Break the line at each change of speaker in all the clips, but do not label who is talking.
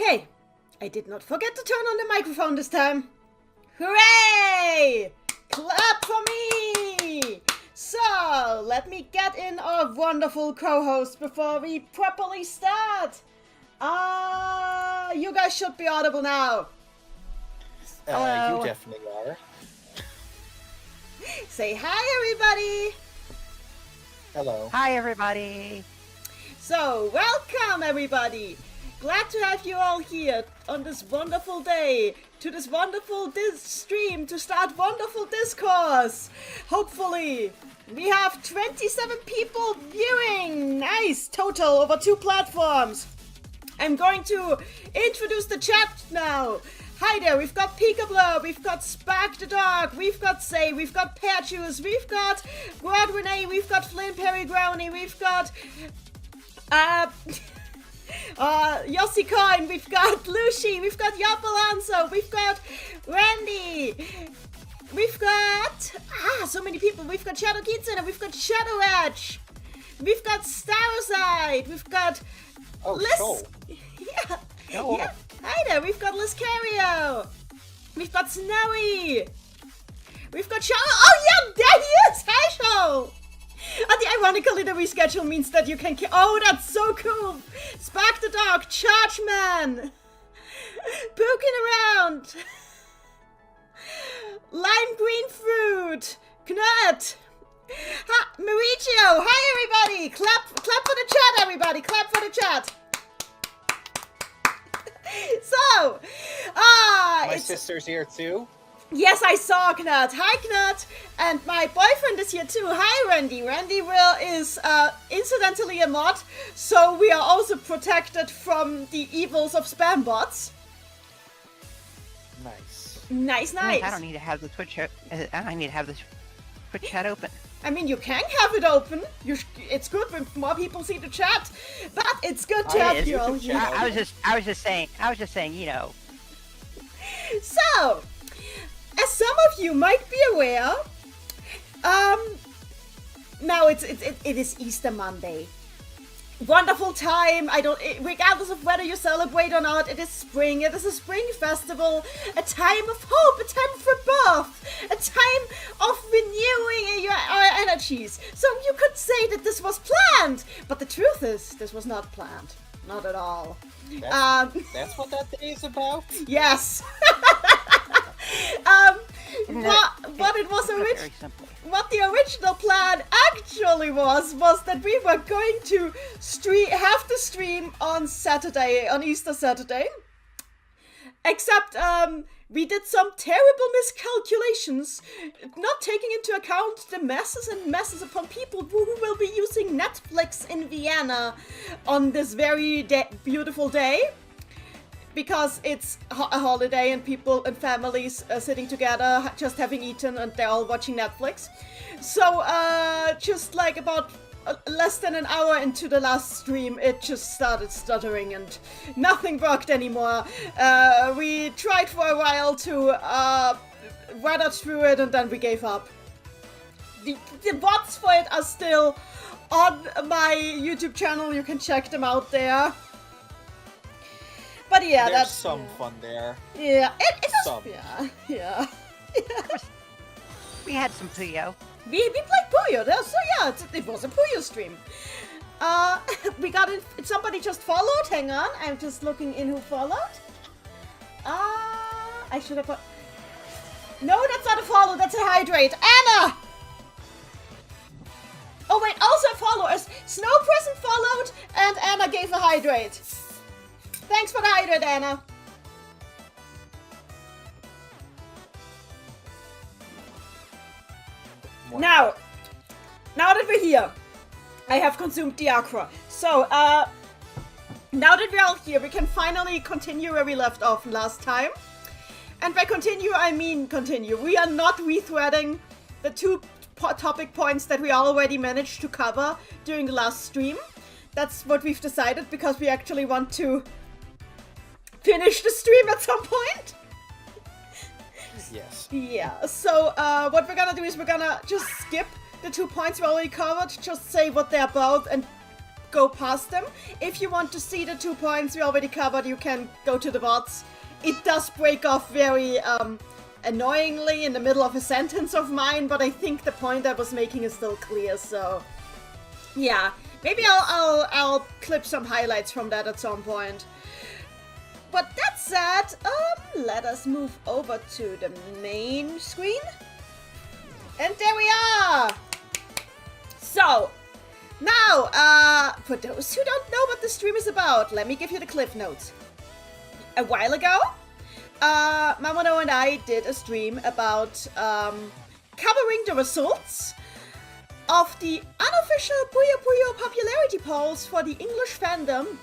Okay, I did not forget to turn on the microphone this time. Hooray! Clap for me! So, let me get in our wonderful co-host before we properly start. You guys should be audible now.
You definitely are.
Say hi, everybody!
Hello.
Hi, everybody!
So, welcome, everybody! Glad to have you all here on this wonderful day, to this wonderful stream, to start wonderful discourse! Hopefully! We have 27 people viewing! Nice! Total over 2 platforms! I'm going to introduce the chat now! Hi there, we've got Peekaboo, we've got Spark the Dog, we've got Say, we've got Pear Juice, we've got Guad Renee, we've got Flynn Perry Growney, we've got Yossi Coin, we've got Lucy, we've got Yop Alonso, we've got Randy, we've got so many people, we've got Shadow Kitsune, we've got Shadow Edge, we've got Staroside, we've got Liz. Yeah. Hi there, we've got Liz Cario. We've got Snowy. We've got Shadow. Oh yeah, there he is! Hi, Shadow! Ironically, the reschedule means that you can oh, that's so cool! Spark the Dog, Charge Man, Poking Around, Lime Green Fruit, Knut, Mauricio, hi everybody! Clap for the chat, everybody! Clap for the chat! So,
my sister's here too.
Yes, I saw Knut. Hi, Knut. And my boyfriend is here too. Hi, Randy. Randy is incidentally a mod, so we are also protected from the evils of spam bots. Nice.
I don't need to have the Twitch. I need to have the Twitch chat open.
I mean, you can have it open. It's good when more people see the chat, but it's good to have you all here.
I was just saying, you know.
So, as some of you might be aware, now it is Easter Monday. Wonderful time. Regardless of whether you celebrate or not, it is spring. It is a spring festival, a time of hope, a time for birth, a time of renewing our energies. So you could say that this was planned, but the truth is, this was not planned. Not at all.
That's what that day is about?
Yes. What the original plan actually was that we were going to have the stream on Easter Saturday. Except we did some terrible miscalculations, not taking into account the masses upon people who will be using Netflix in Vienna on this very beautiful day. Because it's a holiday and people and families are sitting together, just having eaten, and they're all watching Netflix. So, just like about less than an hour into the last stream, it just started stuttering and nothing worked anymore. We tried for a while to weather through it, and then we gave up. The bots for it are still on my YouTube channel. You can check them out there. But yeah,
there's some fun there.
Yeah, it is
some.
Yeah.
We had some Puyo.
We played Puyo, so yeah, it was a Puyo stream. We got in. Somebody just followed. Hang on, I'm just looking in who followed. I should have put. No, that's not a follow. That's a hydrate. Anna. Oh wait, also a follow. Snow Present followed, and Anna gave a hydrate. Thanks for the hydrate, Anna. Now that we're here, I have consumed the Aqua. So, now that we're all here, we can finally continue where we left off last time. And by continue, I mean continue. We are not rethreading the 2 topic points that we already managed to cover during the last stream. That's what we've decided, because we actually want to finish the stream at some point.
Yes.
Yeah, so what we're gonna do is we're gonna just skip the 2 points we already covered, just say what they're about, and go past them. If you want to see the 2 points we already covered, you can go to the VODs. It does break off very annoyingly in the middle of a sentence of mine, but I think the point I was making is still clear, so yeah. Maybe I'll clip some highlights from that at some point. But that said, let us move over to the main screen. And there we are! So, now, for those who don't know what the stream is about, let me give you the cliff notes. A while ago, Mamono and I did a stream about covering the results of the unofficial Puyo Puyo popularity polls for the English fandom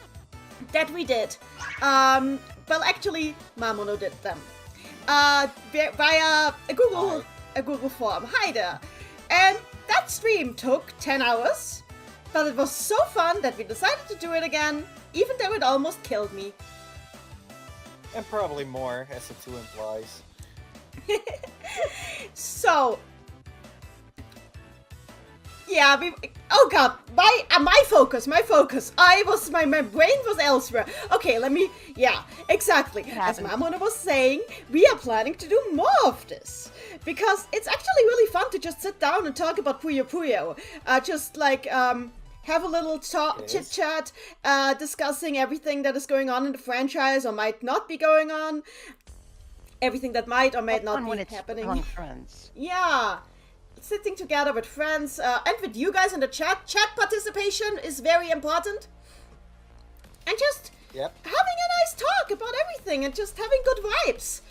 that we did. Well, actually, Mamono did them via a Google form. Hi there. And that stream took 10 hours, but it was so fun that we decided to do it again, even though it almost killed me.
And probably more, as the 2 implies.
So, yeah, oh god, my focus. My brain was elsewhere. Okay, yeah, exactly. As Mamono was saying, we are planning to do more of this. Because it's actually really fun to just sit down and talk about Puyo Puyo. Just like, have a little chit-chat, discussing everything that is going on in the franchise or might not be going on. Everything that might or might not be happening.
Among friends.
Yeah. Sitting together with friends and with you guys in the chat. Chat participation is very important. And just having a nice talk about everything and just having good vibes.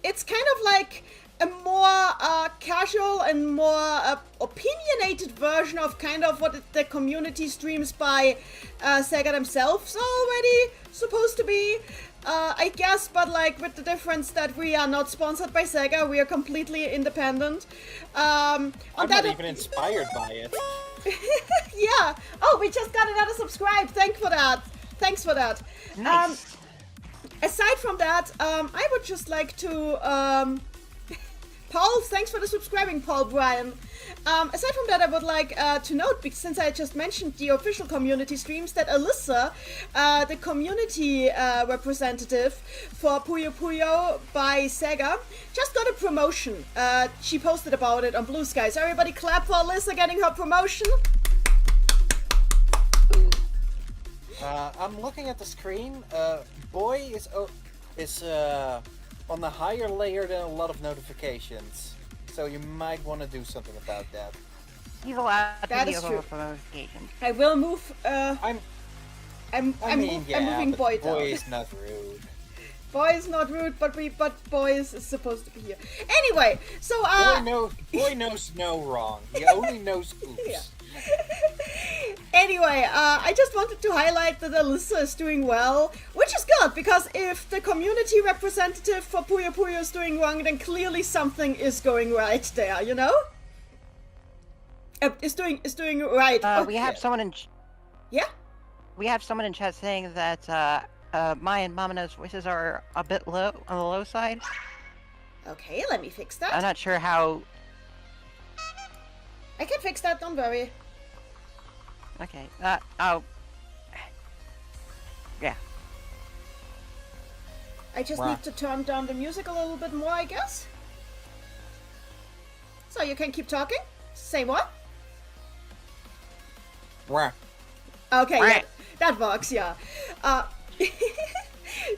It's kind of like a more casual and more opinionated version of kind of what the community streams by Sega themselves are already supposed to be. I guess, but like with the difference that we are not sponsored by Sega, we are completely independent.
I'm not even inspired by it.
Yeah. Oh, we just got another subscribe. Thanks for that.
Nice.
Aside from that, I would just like to Paul, thanks for the subscribing, Paul Brian. Aside from that, I would like to note, because since I just mentioned the official community streams, that Alyssa, the community representative for Puyo Puyo by Sega, just got a promotion. She posted about it on Blue Sky. So everybody clap for Alyssa getting her promotion.
I'm looking at the screen. Boy is on the higher layer than a lot of notifications, so you might want to do something about that.
He's allowed
that
to
is
be
true.
over notifications.
I will move. I'm moving Boy down.
Boy is not rude.
Boy is not rude, but Boy is supposed to be here. Anyway, so
Boy knows no wrong. He only knows oops.
Yeah. Anyway, I just wanted to highlight that Alyssa is doing well, which is good, because if the community representative for Puyo Puyo is doing wrong, then clearly something is going right there, you know? Is doing right.
We have someone in.
Yeah?
We have someone in chat saying that my and Mamono's voices are a bit low on the low side.
Okay, let me fix that.
I'm not sure how.
I can fix that, don't worry.
Okay. Oh. Yeah.
I just need to turn down the music a little bit more, I guess. So you can keep talking? Say what?
Wah.
Okay, yeah, that works, yeah.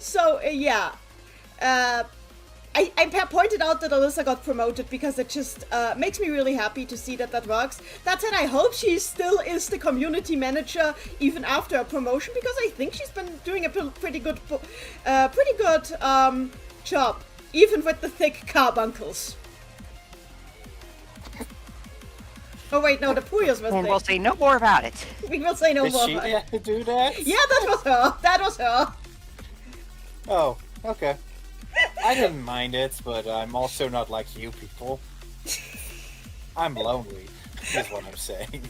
So, yeah. I pointed out that Alyssa got promoted because it just makes me really happy to see that works. That said, I hope she still is the community manager even after a promotion, because I think she's been doing a pretty good job, even with the thick carbuncles. Oh wait, no, the Puyos was
And
thick.
we'll say no more about it.
We will say no
Did
more
she
about it.
have to do that?
Yeah, that was her.
Oh, okay. I didn't mind it, but I'm also not like you people. I'm lonely, is what I'm saying.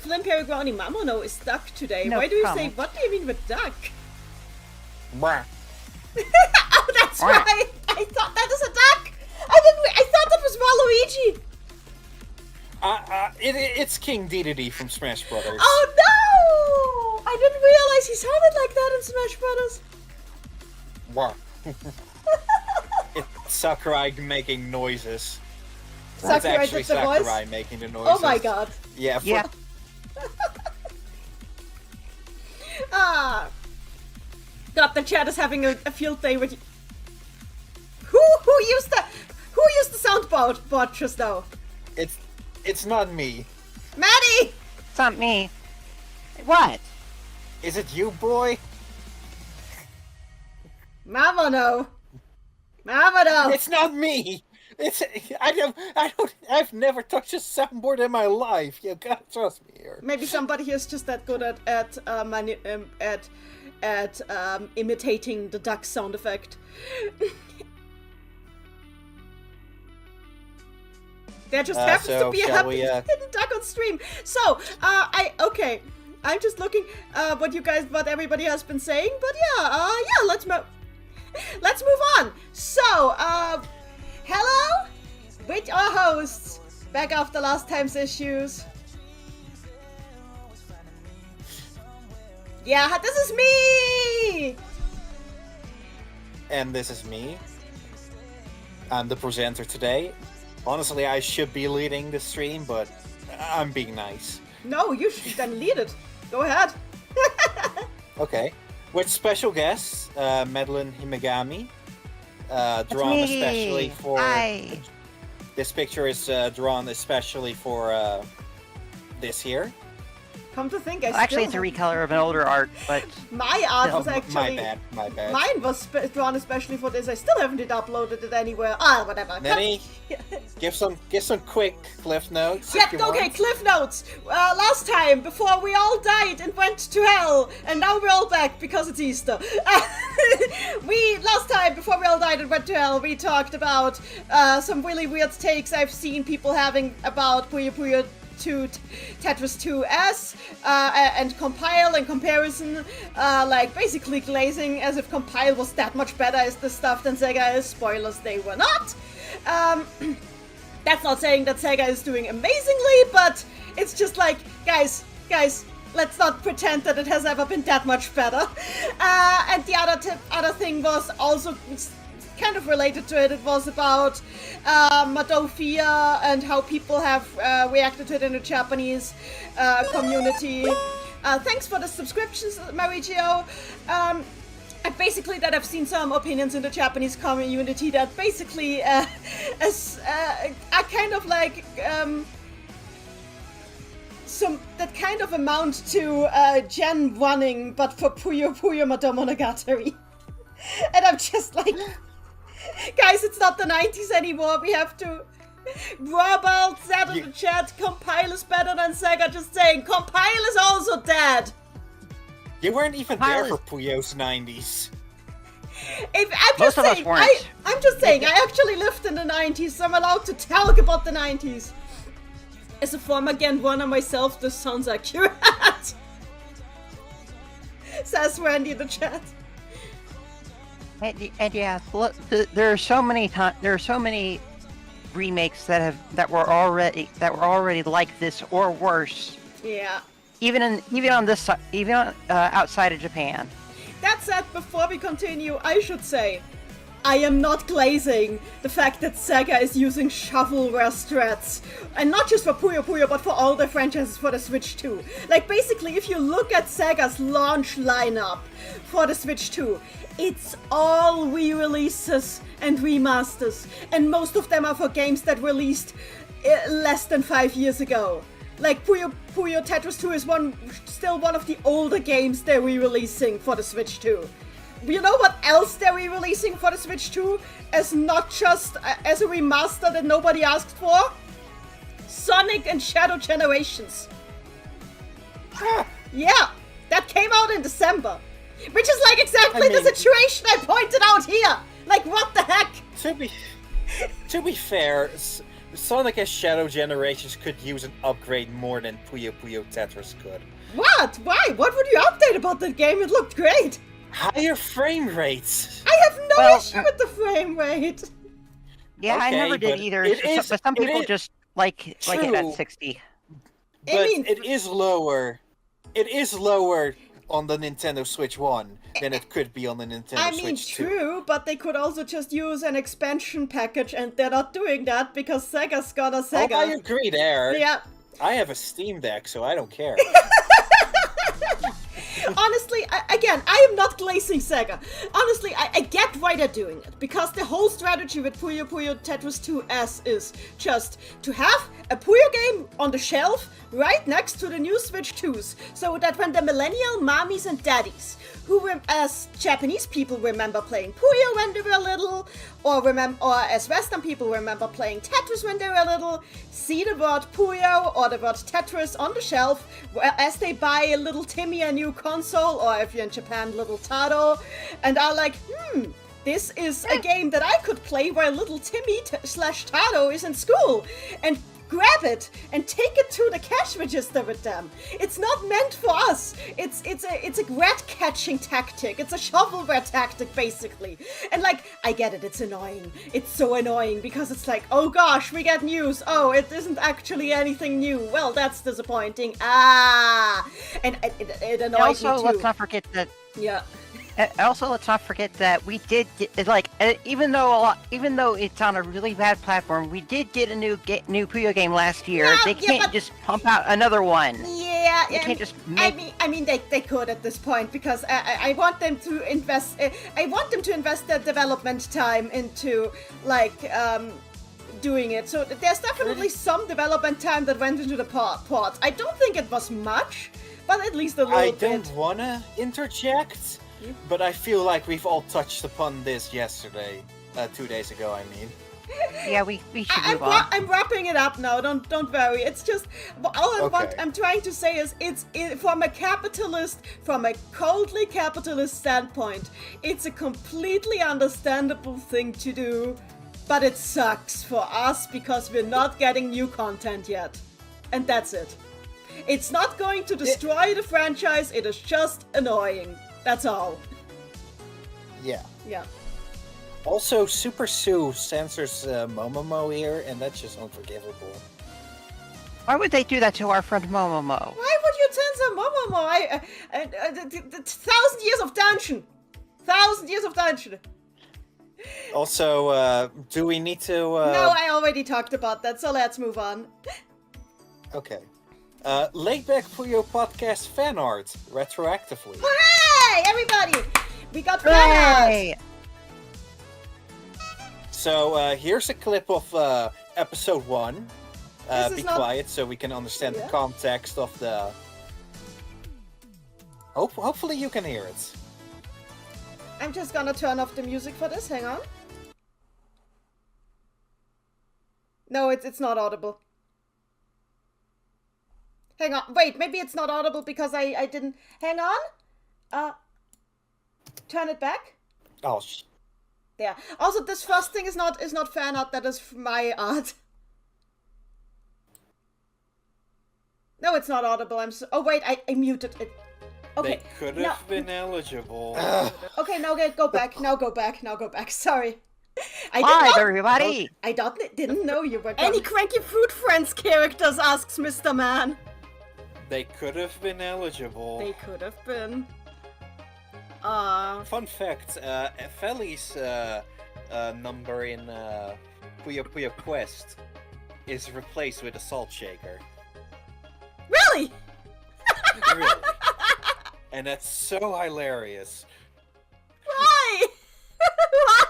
Flynn Perigroni Mamono is stuck today.
No
Why do you
comment.
say, what do you mean with duck?
Wah.
Oh, that's right! I thought that is a duck! I thought that was Waluigi!
It's King Dedede from Smash Brothers.
Oh no! I didn't realize he sounded like that in Smash Brothers.
What? It's Sakurai making noises.
Sakurai
It's actually
did the
Sakurai
voice?
making the noises.
Oh my god.
Yeah.
Yeah.
Ah. God, the chat is having a field day with you. Who used the soundboard just now?
It's not me.
Maddie!
It's not me. What?
Is it you, boy?
Mamono!
It's not me. I've never touched a soundboard in my life. You gotta trust me here.
Maybe somebody here is just that good at imitating the duck sound effect. There just happens to be a hidden duck on stream. So, I'm just looking what everybody has been saying, but let's move on. So, hello, with our hosts, back after last time's issues. Yeah, this is me!
And this is me. I'm the presenter today. Honestly, I should be leading the stream, but I'm being nice.
No, you should then lead it. Go ahead.
Okay. With special guests, Madelyn-Himegami, drawn especially for...
Hi.
This picture is drawn especially for this here.
Come to think,
Actually, it's a recolor of an older art, but...
My art was actually...
My bad.
Mine was drawn especially for this. I still haven't uploaded it anywhere. Whatever.
Nenny, give some quick cliff notes.
Yeah, okay, cliff notes. Last time, before we all died and went to hell, and now we're all back because it's Easter. Last time, before we all died and went to hell, we talked about some really weird takes I've seen people having about Puyo Puyo to Tetris 2S and Compile and comparison, like basically glazing as if Compile was that much better as the stuff than Sega is. Spoilers, they were not. That's not saying that Sega is doing amazingly, but it's just like, guys, let's not pretend that it has ever been that much better. And the other thing was also kind of related to it. It was about Madofia and how people have reacted to it in the Japanese community. Thanks for the subscriptions, Marigio. And basically that I've seen some opinions in the Japanese community that basically are kind of like that kind of amount to Gen 1ing, but for Puyo Puyo Monogatari. And I'm just like, guys, it's not the 90s anymore. We have to Robert said in the chat, Compile is better than Sega. Just saying, Compile is also dead.
You weren't even there for Puyo's 90s.
I'm just saying, I actually lived in the 90s, so I'm allowed to talk about the 90s. As a former Gen 1er myself, this sounds accurate. Says Randy in the chat.
And yeah, look, there are so many remakes that were already like this or worse.
Yeah.
Even outside of Japan.
That said, before we continue, I should say, I am not glazing the fact that Sega is using shovelware strats. And not just for Puyo Puyo, but for all the franchises for the Switch 2. Like, basically, if you look at Sega's launch lineup for the Switch 2, it's all re-releases and remasters. And most of them are for games that released less than 5 years ago. Like, Puyo Puyo Tetris 2 is still one of the older games they're re-releasing for the Switch 2. You know what else they're re-releasing for the Switch 2? As not just as a remaster that nobody asked for? Sonic and Shadow Generations. Yeah, that came out in December. Which is like exactly the situation I pointed out here. Like, what the heck?
To be fair, Sonic and Shadow Generations could use an upgrade more than Puyo Puyo Tetris could.
What? Why? What would you update about that game? It looked great.
Higher frame rates.
I have no issue with the frame rate.
Yeah, okay, I never did either. But some people just like it at 60.
But it is lower. It is lower on the Nintendo Switch 1 than it could be on the Nintendo Switch 2.
True, but they could also just use an expansion package, and they're not doing that because Sega's got a Sega.
Oh, I agree there.
Yeah.
I have a Steam Deck, so I don't care.
Honestly, I am not glazing Sega. Honestly, I get why they're doing it. Because the whole strategy with Puyo Puyo Tetris 2S is just to have a Puyo game on the shelf right next to the new Switch 2s. So that when the millennial mommies and daddies, who as Japanese people remember playing Puyo when they were little, or as Western people remember playing Tetris when they were little, see the word Puyo or the word Tetris on the shelf as they buy little Timmy a new console, or if you're in Japan, little Tado, and are like, this is a game that I could play while little Timmy slash Tado is in school, and grab it and take it to the cash register with them. It's not meant for us. It's a rat catching tactic. It's a shovelware tactic, basically. And like, I get it. It's annoying. It's so annoying because it's like, oh gosh, we get news. Oh, it isn't actually anything new. Well, that's disappointing. And it annoys me too.
Also, let's not forget that.
Yeah.
Also, let's not forget that we did get, even though it's on a really bad platform, we did get a new Puyo game last year. They can't just pump out another one.
Yeah,
they can't just make.
I mean, they could at this point because I want them to invest. I want them to invest their development time into doing it. So there's definitely some development time that went into the ports. I don't think it was much, but at least a little bit.
I don't wanna interject. But I feel like we've all touched upon this yesterday, 2 days ago, I mean.
Yeah, we should move on.
I'm wrapping it up now. Don't worry. It's just all I'm trying to say is from a coldly capitalist standpoint, it's a completely understandable thing to do, but it sucks for us because we're not getting new content yet, and that's it. It's not going to destroy the franchise. It is just annoying. That's all.
Yeah.
Yeah.
Also, Super Sue censors Momomo here, and that's just unforgivable.
Why would they do that to our friend Momomo?
Why would you censor Momomo? 1,000 years of dungeon. 1,000 years of dungeon.
Also, do we need to...
No, I already talked about that, so let's move on.
Okay. Laid-Back Puyo Podcast fan art, retroactively.
Hooray! Everybody! We got fan art!
So, here's a clip of episode 1. Be quiet so we can understand the context of the... Hopefully you can hear it.
I'm just gonna turn off the music for this, hang on. No, it's not audible. Hang on, wait, maybe it's not audible because I didn't... Hang on? Turn it back?
Oh,
yeah. Also, this first thing is not fan art, that is my art. No, it's not audible, oh wait, I muted it. Okay.
They could have been eligible.
Okay, now go back, now go back, sorry.
Hi, everybody!
I didn't know you were gone. Any Cranky Fruit Friends characters, asks Mr. Man.
They could have been eligible.
They could have been.
Fun fact, Feli's number in Puyo Puyo Quest is replaced with a salt shaker.
Really?
Really. And that's so hilarious.
Why? Why?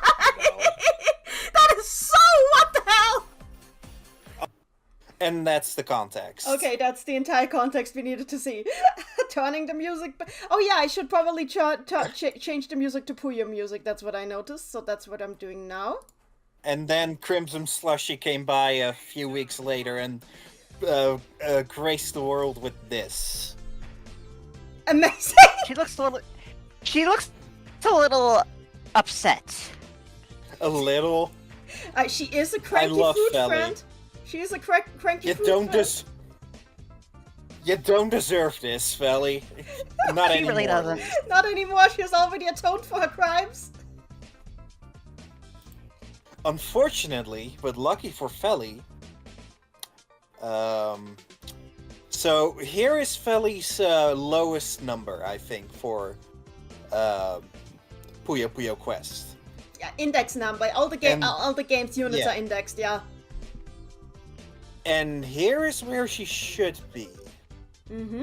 That is so what the hell?
And that's the context.
Okay, that's the entire context we needed to see. Turning the music... Oh yeah, I should probably change the music to Puyo music. That's what I noticed, so that's what I'm doing now.
And then Crimson Slushy came by a few weeks later and graced the world with this.
Amazing!
She looks a little upset.
A little?
She is a cranky fruit friend. She is a cranky fruit friend. You don't deserve this, Feli. Not
she
anymore.
Really doesn't.
Not anymore. She has already atoned for her crimes.
Unfortunately, but lucky for Feli, So here is Feli's lowest number, I think, for Puyo Puyo Quest.
Yeah, index number. All the games units
yeah.
are indexed. Yeah.
And here is where she should be.
Mm-hmm.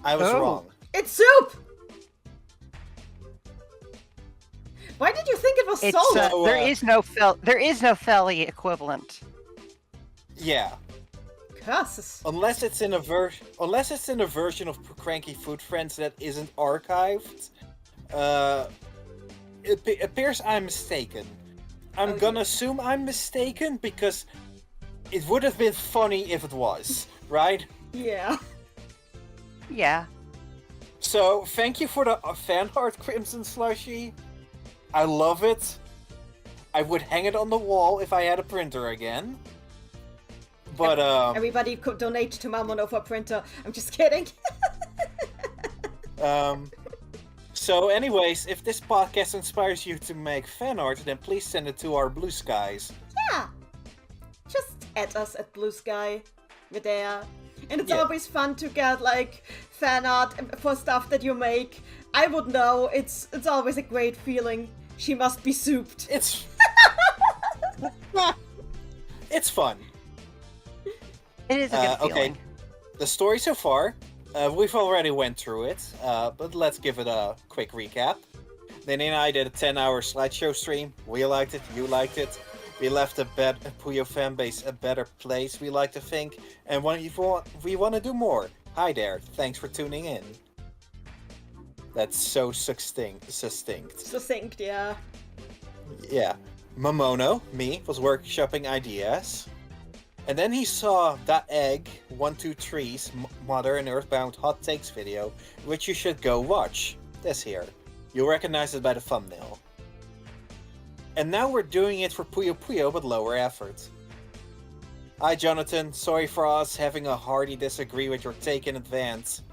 I was wrong.
It's soup. Why did you think it was solo?
There is no Feli equivalent.
Yeah.
Curses.
Unless it's in a version of Cranky Food Friends that isn't archived. It appears I'm mistaken. I'm gonna assume I'm mistaken because it would have been funny if it was, right?
Yeah.
Yeah.
So, thank you for the Fanart Crimson Slushie. I love it. I would hang it on the wall if I had a printer again. But,
Everybody could donate to Mamono for a printer. I'm just kidding.
So anyways, if this podcast inspires you to make fan art, then please send it to our Blue Skies.
Yeah. Just add us at Blue Sky. We're there. And it's always fun to get, like, fan art for stuff that you make. I would know. It's always a great feeling. She must be souped.
It's... it's fun.
It is a good feeling.
Okay. The story so far, we've already went through it, but let's give it a quick recap. Nenilein and I did a 10-hour slideshow stream. We liked it, you liked it. We left a Puyo fanbase a better place, we like to think, and we want to do more. Hi there, thanks for tuning in. That's so succinct.
Succinct, yeah.
Yeah. Mamono, me, was workshopping ideas. And then he saw that egg, 123's Mother and Earthbound Hot-Takes video, which you should go watch. This here. You'll recognize it by the thumbnail. And now we're doing it for Puyo Puyo, but lower effort. Hi Jonathan, sorry for us having a hearty disagree with your take in advance.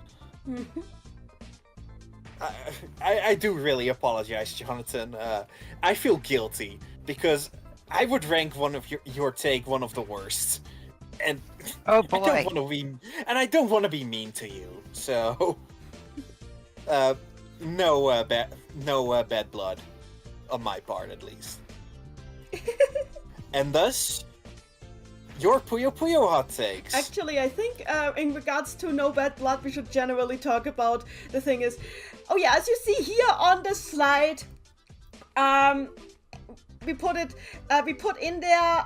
I do really apologize, Jonathan. I feel guilty, because I would rank one of your take one of the worst. And
oh boy.
I don't want to be mean to you. So no bad blood on my part at least. And thus your Puyo Puyo hot takes.
Actually, I think in regards to no bad blood, we should generally talk about the thing is, oh yeah, as you see here on the slide, we put in there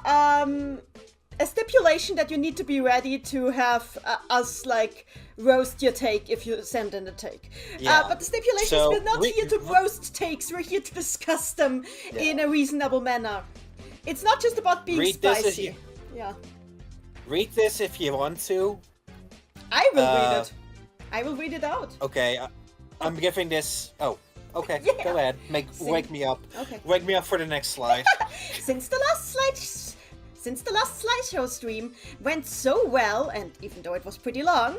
a stipulation that you need to be ready to have us like roast your take if you send in a take.
Yeah.
But the stipulations, we're not here to roast takes, we're here to discuss them in a reasonable manner. It's not just about being spicy.
Read this if you want to.
I will read it. I will read it out.
Okay, I'm giving this... Oh, okay, go ahead. Wake me up.
Okay.
Wake me up for the next slide.
Since the last slideshow stream went so well, and even though it was pretty long,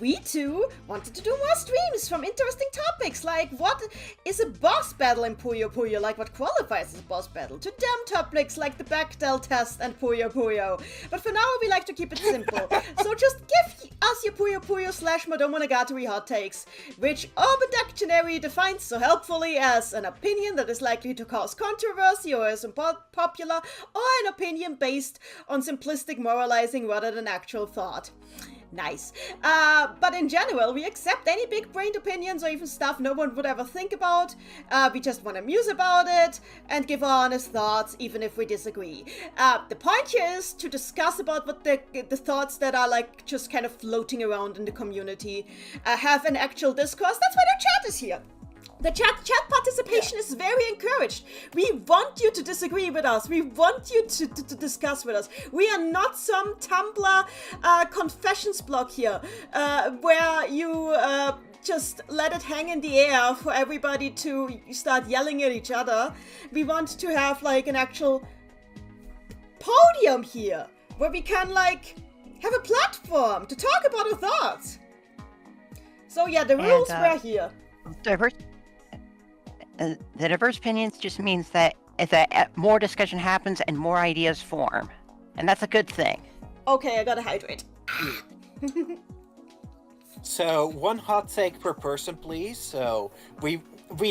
we too wanted to do more streams from interesting topics, like what is a boss battle in Puyo Puyo, like what qualifies as a boss battle, to dumb topics like the Bechdel test and Puyo Puyo. But for now, we like to keep it simple, so just give us your Puyo Puyo / Madomonogatari hot takes, which Urban Dictionary defines so helpfully as an opinion that is likely to cause controversy or is unpopular, or an opinion based on simplistic moralizing rather than actual thought. Nice. But in general, we accept any big-brained opinions or even stuff no one would ever think about. We just want to muse about it and give our honest thoughts, even if we disagree. The point here is to discuss about what the thoughts that are like just kind of floating around in the community, have an actual discourse. That's why the chat is here. The chat participation is very encouraged. We want you to disagree with us. We want you to discuss with us. We are not some Tumblr confessions blog here, where you just let it hang in the air for everybody to start yelling at each other. We want to have like an actual podium here, where we can like have a platform to talk about our thoughts. So yeah, the rules were here.
The diverse opinions just means that more discussion happens and more ideas form. And that's a good thing.
Okay, I gotta hydrate.
So 1 hot take per person, please. So we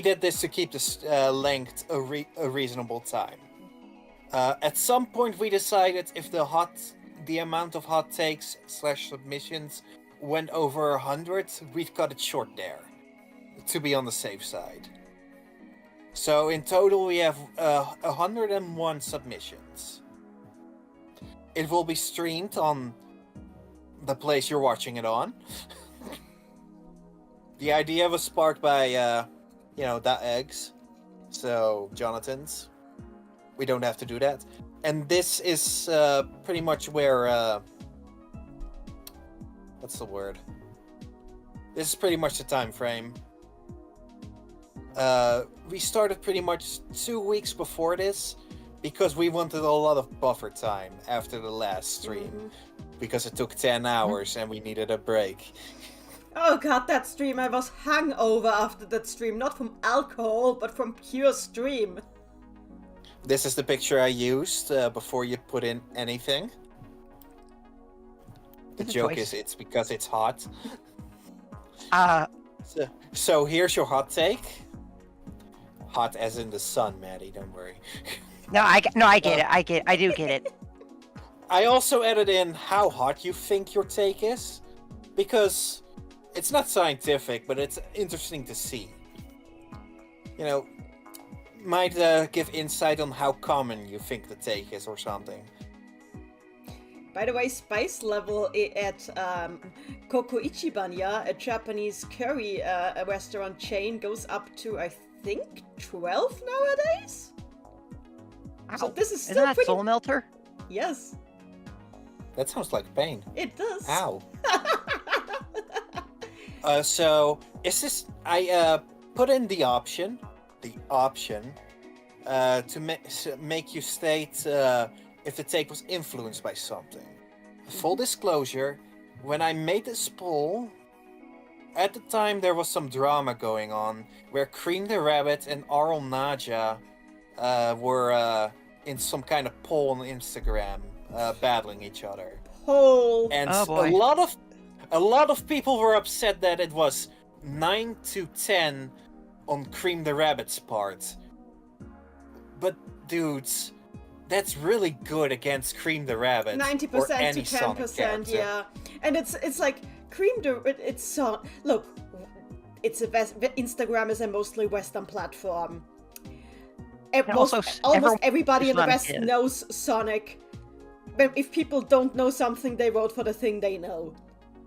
did this to keep this length a reasonable time. At some point, we decided if the amount of hot takes / submissions went over 100, we'd cut it short there, to be on the safe side. So in total, we have 101 submissions. It will be streamed on the place you're watching it on. The idea was sparked by, that eggs. So, Jonathan's. We don't have to do that. And this is pretty much where... what's the word? This is pretty much the time frame. We started pretty much 2 weeks before this, because we wanted a lot of buffer time after the last stream. Because it took 10 hours and we needed a break.
Oh god, that stream, I was hungover after that stream. Not from alcohol, but from pure stream.
This is the picture I used before you put in anything. The joke is it's because it's hot. So here's your hot take. Hot as in the sun, Maddie, don't worry.
I get it. I do get it.
I also added in how hot you think your take is, because it's not scientific, but it's interesting to see. Might give insight on how common you think the take is or something.
By the way, spice level at Koko Ichibanya, a Japanese curry restaurant chain, goes up to, I think, 12 nowadays?
Ow.
So this is still
Isn't that
pretty...
Soul Melter?
Yes.
That sounds like pain.
It does.
Ow. So, is this... I put in the option to make you state if the take was influenced by something. Full disclosure, when I made this poll, at the time there was some drama going on where Cream the Rabbit and Arl Naja were in some kind of poll on Instagram, battling each other.
Poll.
And
Oh, boy.
a lot of people were upset that it was 9 to 10 on Cream the Rabbit's part. But dudes, that's really good against Cream the Rabbit.
90%
or
to
any
10%, yeah. And it's like Cream the it's so look, it's Instagram is a mostly Western platform. Almost everybody in the West knows Sonic. But if people don't know something, they vote for the thing they know.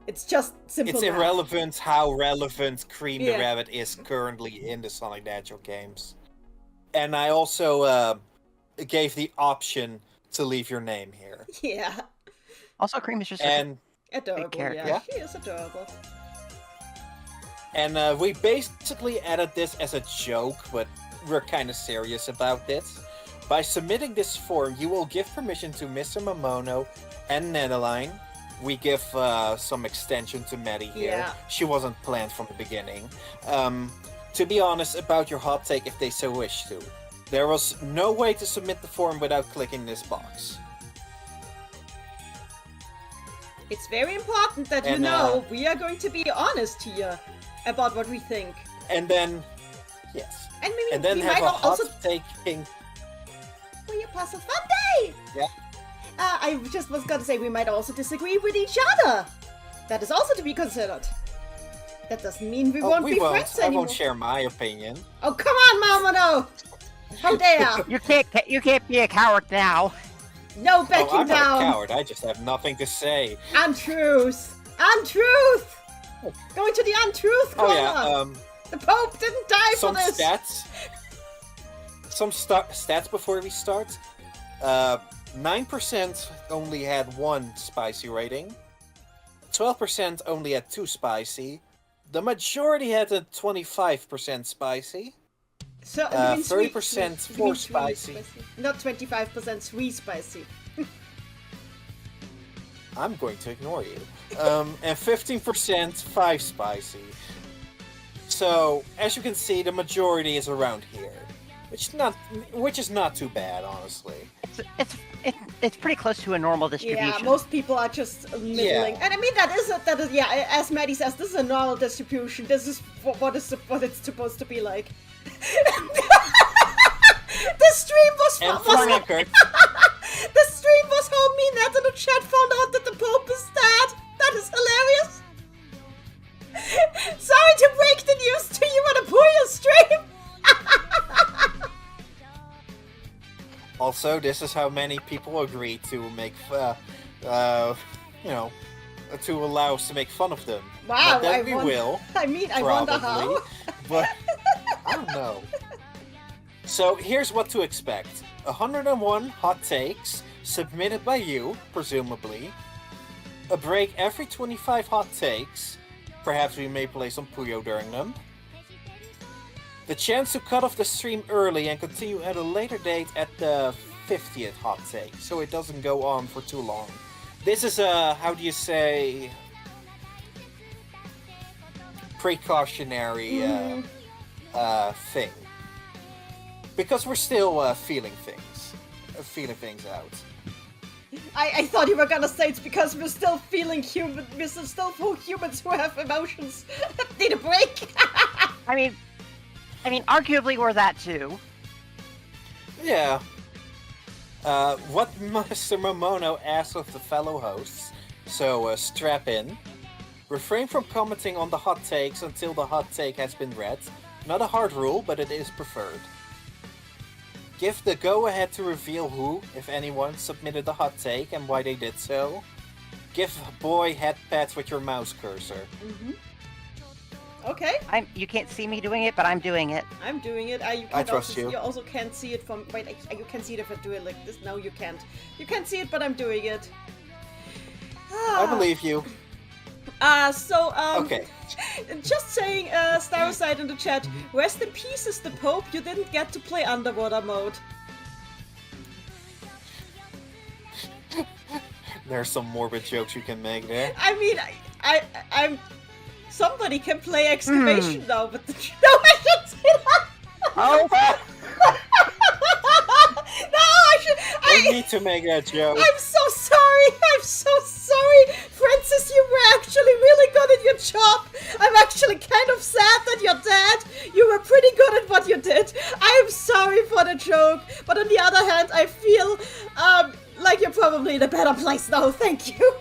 It's just simple.
It's
math.
irrelevant how relevant Cream the Rabbit is currently in the Sonic the Hedgehog games. And I also gave the option to leave your name here.
Yeah.
Also, Cream is just
Adorable,
character.
yeah. She is adorable.
And we basically added this as a joke, but we're kind of serious about this. By submitting this form, you will give permission to Mr. Mamono and Nenilein. We give some extension to Maddie here.
Yeah.
She wasn't planned from the beginning. To be honest, about your hot take if they so wish to. There was no way to submit the form without clicking this box.
It's very important that you know we are going to be honest here about what we think.
And then, yes.
And maybe
And then
we
have
might
a hot
also...
taking...
Will you pass a fun day?
Yeah.
I just was gonna say we might also disagree with each other. That is also to be considered. That doesn't mean we won't be friends anymore.
I won't share my opinion.
Oh, come on, Mamono! How dare!
You can't be a coward now.
No backing
I'm
down!
not a coward, I just have nothing to say.
Untruth! Untruth! Going to the untruth corner!
Oh yeah,
the Pope didn't die for this!
Some stats before we start. 9% only had 1 spicy rating. 12% only had 2 spicy. The majority had a 25% spicy.
So,
30% 4 spicy.
Not 25% 3 spicy.
I'm going to ignore you. And 15% 5 spicy. So, as you can see, the majority is around here. Which is not too bad, honestly.
it's pretty close to a normal distribution.
Yeah, most people are just middling.
Yeah.
And I mean, that is, yeah, as Maddie says, this is a normal distribution. This is what it's supposed to be like. The stream was
And for record,
the stream was how me Nat in the chat found out that the Pope is dead. That is hilarious. Sorry to break the news to you on a Puyo stream.
also, this is how many people agreed to make, to allow us to make fun of them.
Wow,
Not that we will.
I mean, I wonder how.
But I don't know. So here's what to expect. 101 hot takes, submitted by you, presumably. A break every 25 hot takes. Perhaps we may play some Puyo during them. The chance to cut off the stream early and continue at a later date at the 50th hot take, so it doesn't go on for too long. This is a, how do you say, precautionary thing. Because we're still feeling things out.
I thought you were gonna say it's because we're still feeling human. We're still full humans who have emotions. Need a break.
I mean, arguably we're that too.
Yeah. What Master Mamono asked of the fellow hosts, so strap in. Refrain from commenting on the hot takes until the hot take has been read. Not a hard rule, but it is preferred. Give the go-ahead to reveal who, if anyone, submitted the hot take and why they did so. Give boy head pats with your mouse cursor.
Mm-hmm. Okay.
You can't see me doing it, but I'm doing it.
I'm doing it.
I trust you.
You also can't see it from... Wait, you can see it if I do it like this. No, you can't. You can't see it, but I'm doing it.
I believe you.
Okay. Just saying, Staroside in the chat, rest in peace is the Pope, you didn't get to play underwater mode.
There's some morbid jokes you can make there.
I mean, I'm... Somebody can play excavation now, but... No, I shouldn't say that!
Oh!
No, I should...
I need to make that joke.
I'm so sorry! I'm so sorry! Francis, you were actually really good at your job! I'm actually kind of sad that you're dead! You were pretty good at what you did! I'm sorry for the joke, but on the other hand, I feel, like you're probably in a better place now, thank you!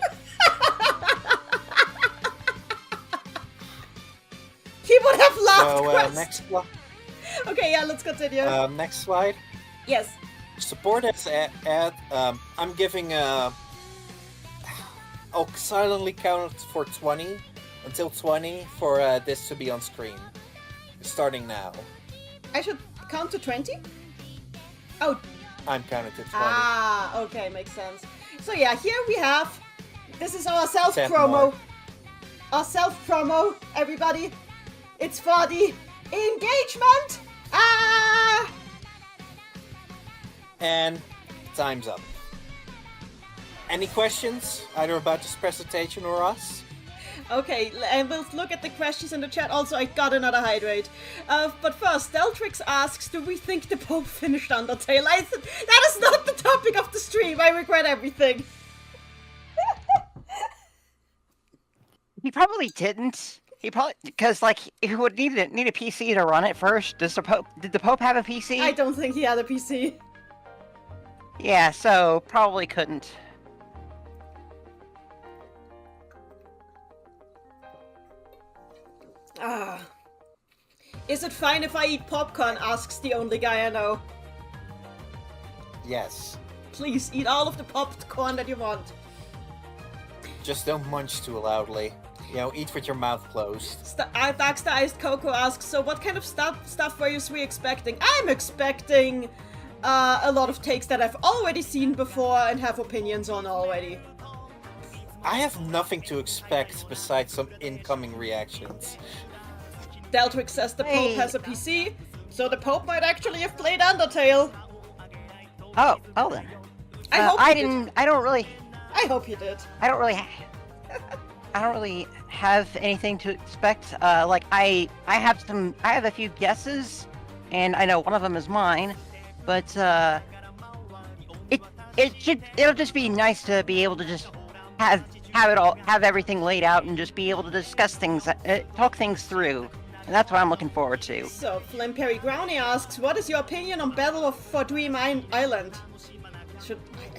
He would have laughed,
So, next slide.
Okay, yeah, let's continue.
Next slide.
Yes.
Support us at I'm giving I'll silently count for 20 until 20 for this to be on screen. Starting now.
I should count to 20? Oh.
I'm counting to 20.
Ah, okay, makes sense. So yeah, here we have, this is our
10
self-promo.
more.
Our self-promo, everybody. It's for the engagement. Ah!
And time's up. Any questions, either about this presentation or us?
Okay, and we'll look at the questions in the chat. Also, I got another hydrate. But first, Deltrix asks, do we think the Pope finished Undertale? That is not the topic of the stream. I regret everything.
He probably didn't. He probably, because like he would need a PC to run it first. Did the Pope have a PC?
I don't think he had a PC.
Yeah, so probably couldn't.
Ah. Is it fine if I eat popcorn? Asks the only guy I know.
Yes.
Please eat all of the popcorn that you want.
Just don't munch too loudly. You know, eat with your mouth closed.
Darkstar Iced Coco asks, so what kind of stuff were you expecting? I'm expecting a lot of takes that I've already seen before and have opinions on already.
I have nothing to expect besides some incoming reactions.
Deltrix says the Pope has a PC, so the Pope might actually have played Undertale.
Oh, well then.
I hope
I
he
didn't.
did.
I don't really.
I hope he did.
I don't really. I don't really have anything to expect. Like I have a few guesses, and I know one of them is mine, but it'll just be nice to be able to just have everything laid out and just be able to discuss things, talk things through. And that's what I'm looking forward to.
So, Flame Perry Brownie asks, what is your opinion on Battle for Dream Island? I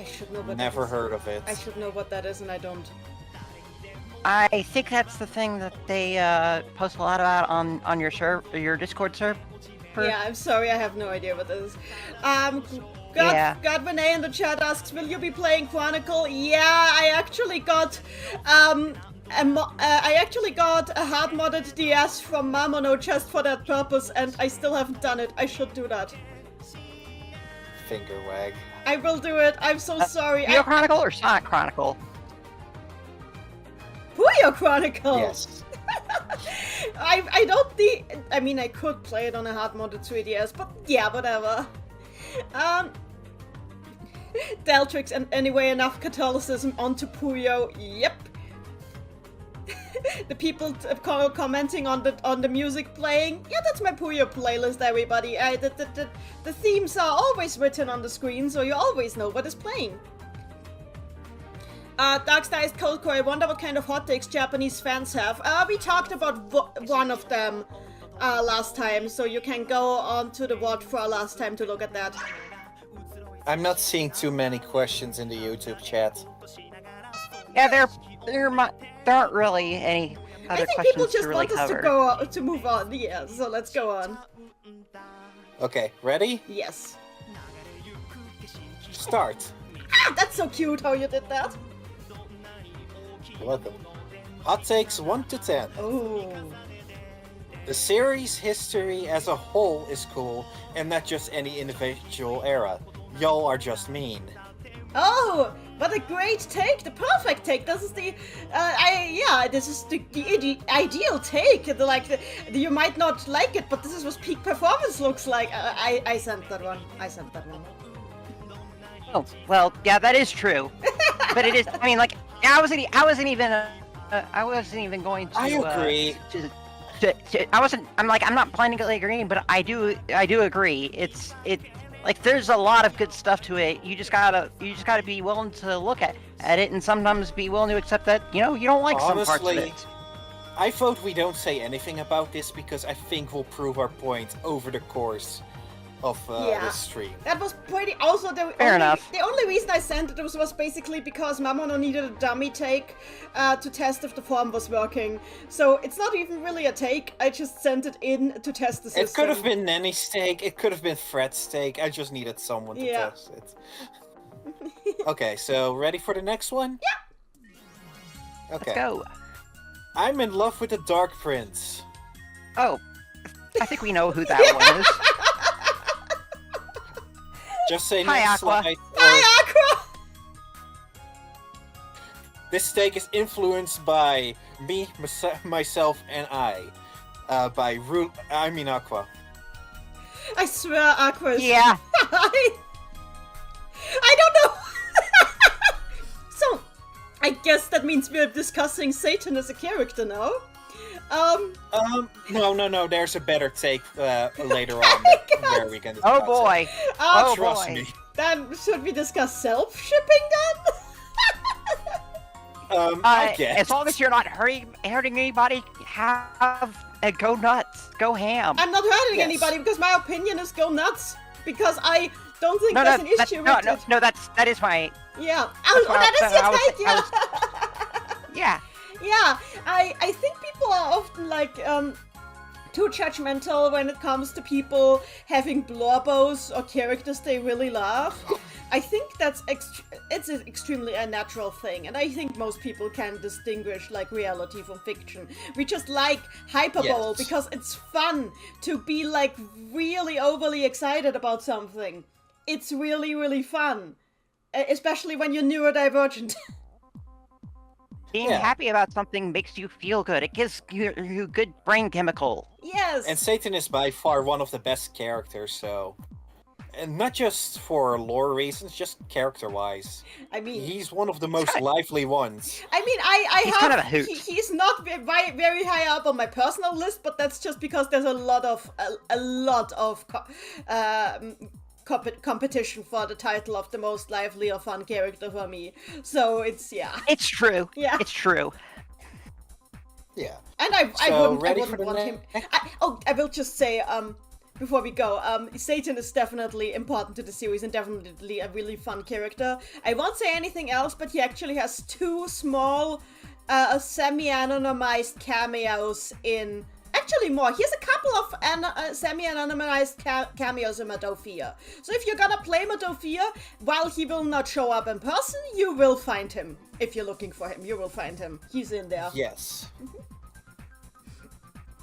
should know what
Never
that is.
heard of it.
I should know what that is, and I don't.
I think that's the thing that they post a lot about on your Discord server.
Yeah, I'm sorry, I have no idea what this is. Godwin A in the chat asks, will you be playing Chronicle? Yeah, I actually got a hard-modded DS from Mamono just for that purpose, and I still haven't done it. I should do that.
Finger wag.
I will do it. I'm so sorry.
Puyo Chronicle or Sonic Chronicle?
Puyo Chronicle!
Yes.
I don't think... I mean, I could play it on a hard-modded 3DS, but yeah, whatever. Deltrix, and anyway, enough Catholicism onto Puyo. Yep. The people commenting on the music playing. Yeah, that's my Puyo playlist, everybody. The themes are always written on the screen, so you always know what is playing. Darkstar is Cold Core. I wonder what kind of hot takes Japanese fans have. We talked about one of them last time, so you can go on to the watch for our last time to look at that.
I'm not seeing too many questions in the YouTube chat.
Yeah, there aren't really any other questions to really cover.
I think people just want us to move on. Yeah, so let's go on.
Okay, ready?
Yes.
Start.
Ah, that's so cute how you did that.
You're welcome. Hot takes 1 to 10.
Oh.
The series history as a whole is cool, and not just any individual era. Y'all are just mean.
Oh, what a great take! The perfect take. This is the, this is the ideal take. You might not like it, but this is what peak performance looks like. I sent that one.
Oh, well, yeah, that is true. But it is. I mean, like, I wasn't even going to.
I agree.
I'm not blindly agreeing, but I do agree. Like, there's a lot of good stuff to it. You just gotta be willing to look at it, and sometimes be willing to accept that you don't like some parts of it.
I vote we don't say anything about this because I think we'll prove our point over the course of this stream.
That was pretty. Also, the only reason I sent it was basically because Mamono needed a dummy take to test if the form was working. So it's not even really a take. I just sent it in to test the system.
It could have been Nenny's take. It could have been Fred's take. I just needed someone to test it. Okay, so ready for the next one?
Yeah.
Okay.
Let's go.
I'm in love with the Dark Prince.
Oh, I think we know who that was.
Just say
Hi,
next
Aqua.
slide.
Hi, Aqua!
This take is influenced by me, myself, and I. By Aqua.
I swear, Aqua is...
Yeah.
I don't know! So, I guess that means we're discussing Satan as a character now.
No, there's a better take later on where we can discuss
Oh boy.
it. Trust me.
Then, should we discuss self-shipping then?
I guess.
As long as you're not hurting anybody, go nuts, go ham.
I'm not hurting anybody because my opinion is go nuts. Because I don't think there's an issue with it.
No, that is my...
Yeah. That is your take, yeah.
Yeah.
Yeah, I think people are often like too judgmental when it comes to people having blorbos or characters they really love. I think it's an extremely unnatural thing, and I think most people can distinguish like reality from fiction. We just like hyperbole because it's fun to be like really overly excited about something. It's really, really fun, especially when you're neurodivergent.
Being happy about something makes you feel good. It gives you good brain chemical.
Yes.
And Satan is by far one of the best characters, so... And not just for lore reasons, just character-wise.
I mean...
He's one of the most lively ones.
I mean,
he's kind of a hoot.
He's not very high up on my personal list, but that's just because there's a lot of competition for the title of the most lively or fun character for me. So it's, yeah.
It's true.
Yeah.
It's true.
Yeah.
And I wouldn't want him. I will just say, before we go, Satan is definitely important to the series and definitely a really fun character. I won't say anything else, but he actually has 2 small, semi-anonymized cameos in... Actually more, he has a couple of semi-anonymized cameos in Madofia. So if you're gonna play Madofia, while he will not show up in person, you will find him. If you're looking for him, you will find him. He's in there.
Yes.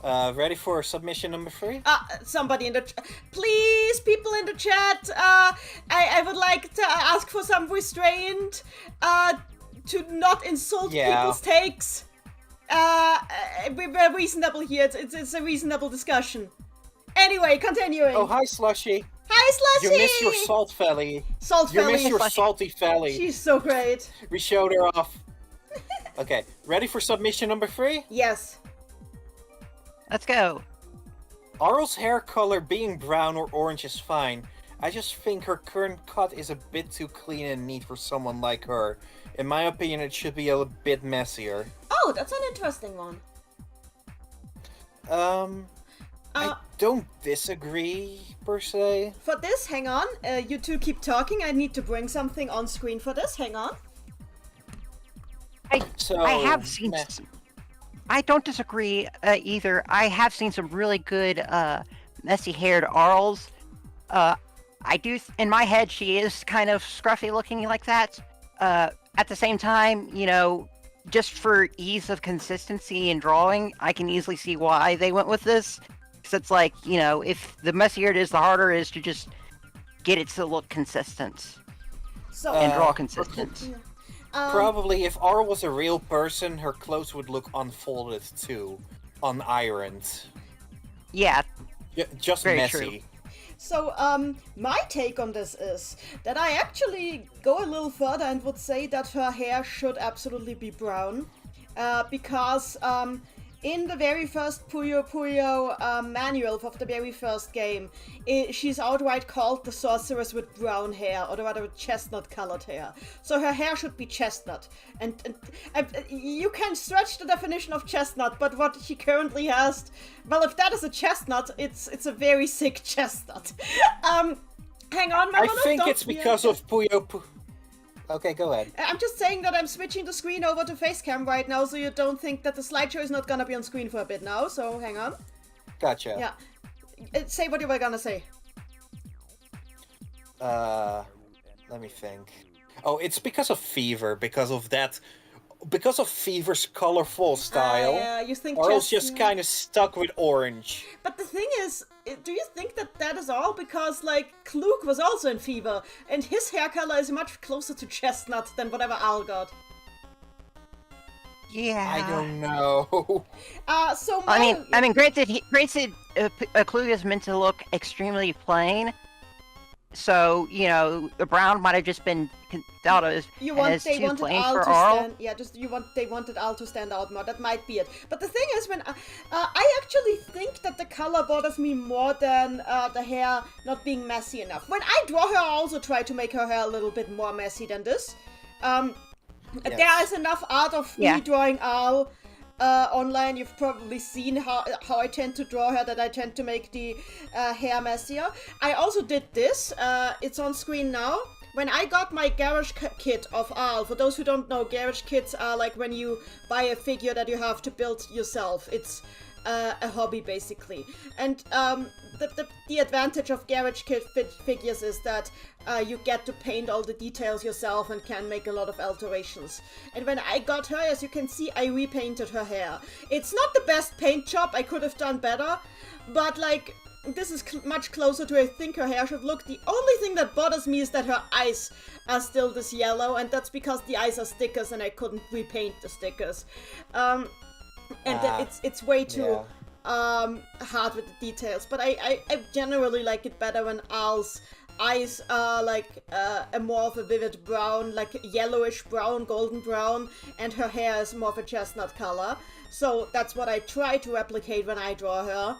Ready for submission number 3?
Somebody in the please, people in the chat, I would like to ask for some restraint, to not insult people's takes. We're reasonable here. It's a reasonable discussion. Anyway, continuing.
Oh, hi, Slushy.
Hi, Slushy!
You missed your Salt Felly.
You
missed your Salty Felly.
She's so great.
We showed her off. Okay, ready for submission number 3?
Yes.
Let's go.
Arl's hair color being brown or orange is fine. I just think her current cut is a bit too clean and neat for someone like her. In my opinion, it should be a bit messier.
Oh, that's an interesting one.
I don't disagree, per se.
For this, hang on. You two keep talking. I need to bring something on screen for this. Hang on.
I have seen... I don't disagree either. I have seen some really good messy-haired Arls. I do... in my head, she is kind of scruffy looking like that. At the same time, you know, just for ease of consistency in drawing, I can easily see why they went with this. Because it's like, you know, if the messier it is, the harder it is to just get it to look consistent. And draw consistent.
Probably, if Arl was a real person, her clothes would look unfolded too. Unironed.
Yeah.
Just
very
messy.
true.
So, my take on this is that I actually go a little further and would say that her hair should absolutely be brown. Because, in the very first Puyo Puyo manual of the very first game, she's outright called the sorceress with brown hair, or rather with chestnut-colored hair. So her hair should be chestnut. And you can stretch the definition of chestnut, but what she currently has, well, if that is a chestnut, it's a very sick chestnut. Hang on, Mamono,
I think it's because of Puyo Puyo. Okay, go ahead.
I'm just saying that I'm switching the screen over to Facecam right now, so you don't think that the slideshow is not gonna be on screen for a bit now, so hang on.
Gotcha.
Yeah. Say what you were gonna say.
Let me think. Oh, it's because of Fever, because of Fever's colorful style.
Yeah, you think
Arl's just kind of stuck with orange.
But the thing is, do you think that is all? Because, like, Klug was also in Fever, and his hair color is much closer to chestnut than whatever Arl got.
Yeah.
I don't know.
I mean, granted, Klug is meant to look extremely plain. So, you know, the brown might have just been thought of as too plain for Arl.
They wanted Arl to stand out more. That might be it. But the thing is, when I actually think that the color bothers me more than the hair not being messy enough. When I draw her, I also try to make her hair a little bit more messy than this. Yes. There is enough art of me drawing Arl online. You've probably seen how I tend to draw her, that I tend to make the hair messier. I also did this. It's on screen now. When I got my garage kit of Arl, for those who don't know, garage kits are like when you buy a figure that you have to build yourself. It's a hobby, basically. And the advantage of garage kit figures is that you get to paint all the details yourself and can make a lot of alterations. And when I got her, as you can see, I repainted her hair. It's not the best paint job, I could have done better, but like, this is much closer to I think her hair should look. The only thing that bothers me is that her eyes are still this yellow, and that's because the eyes are stickers and I couldn't repaint the stickers. It's way too hard with the details, but I generally like it better when Arl's eyes are like a more of a vivid brown, like yellowish brown, golden brown, and her hair is more of a chestnut color. So that's what I try to replicate when I draw her.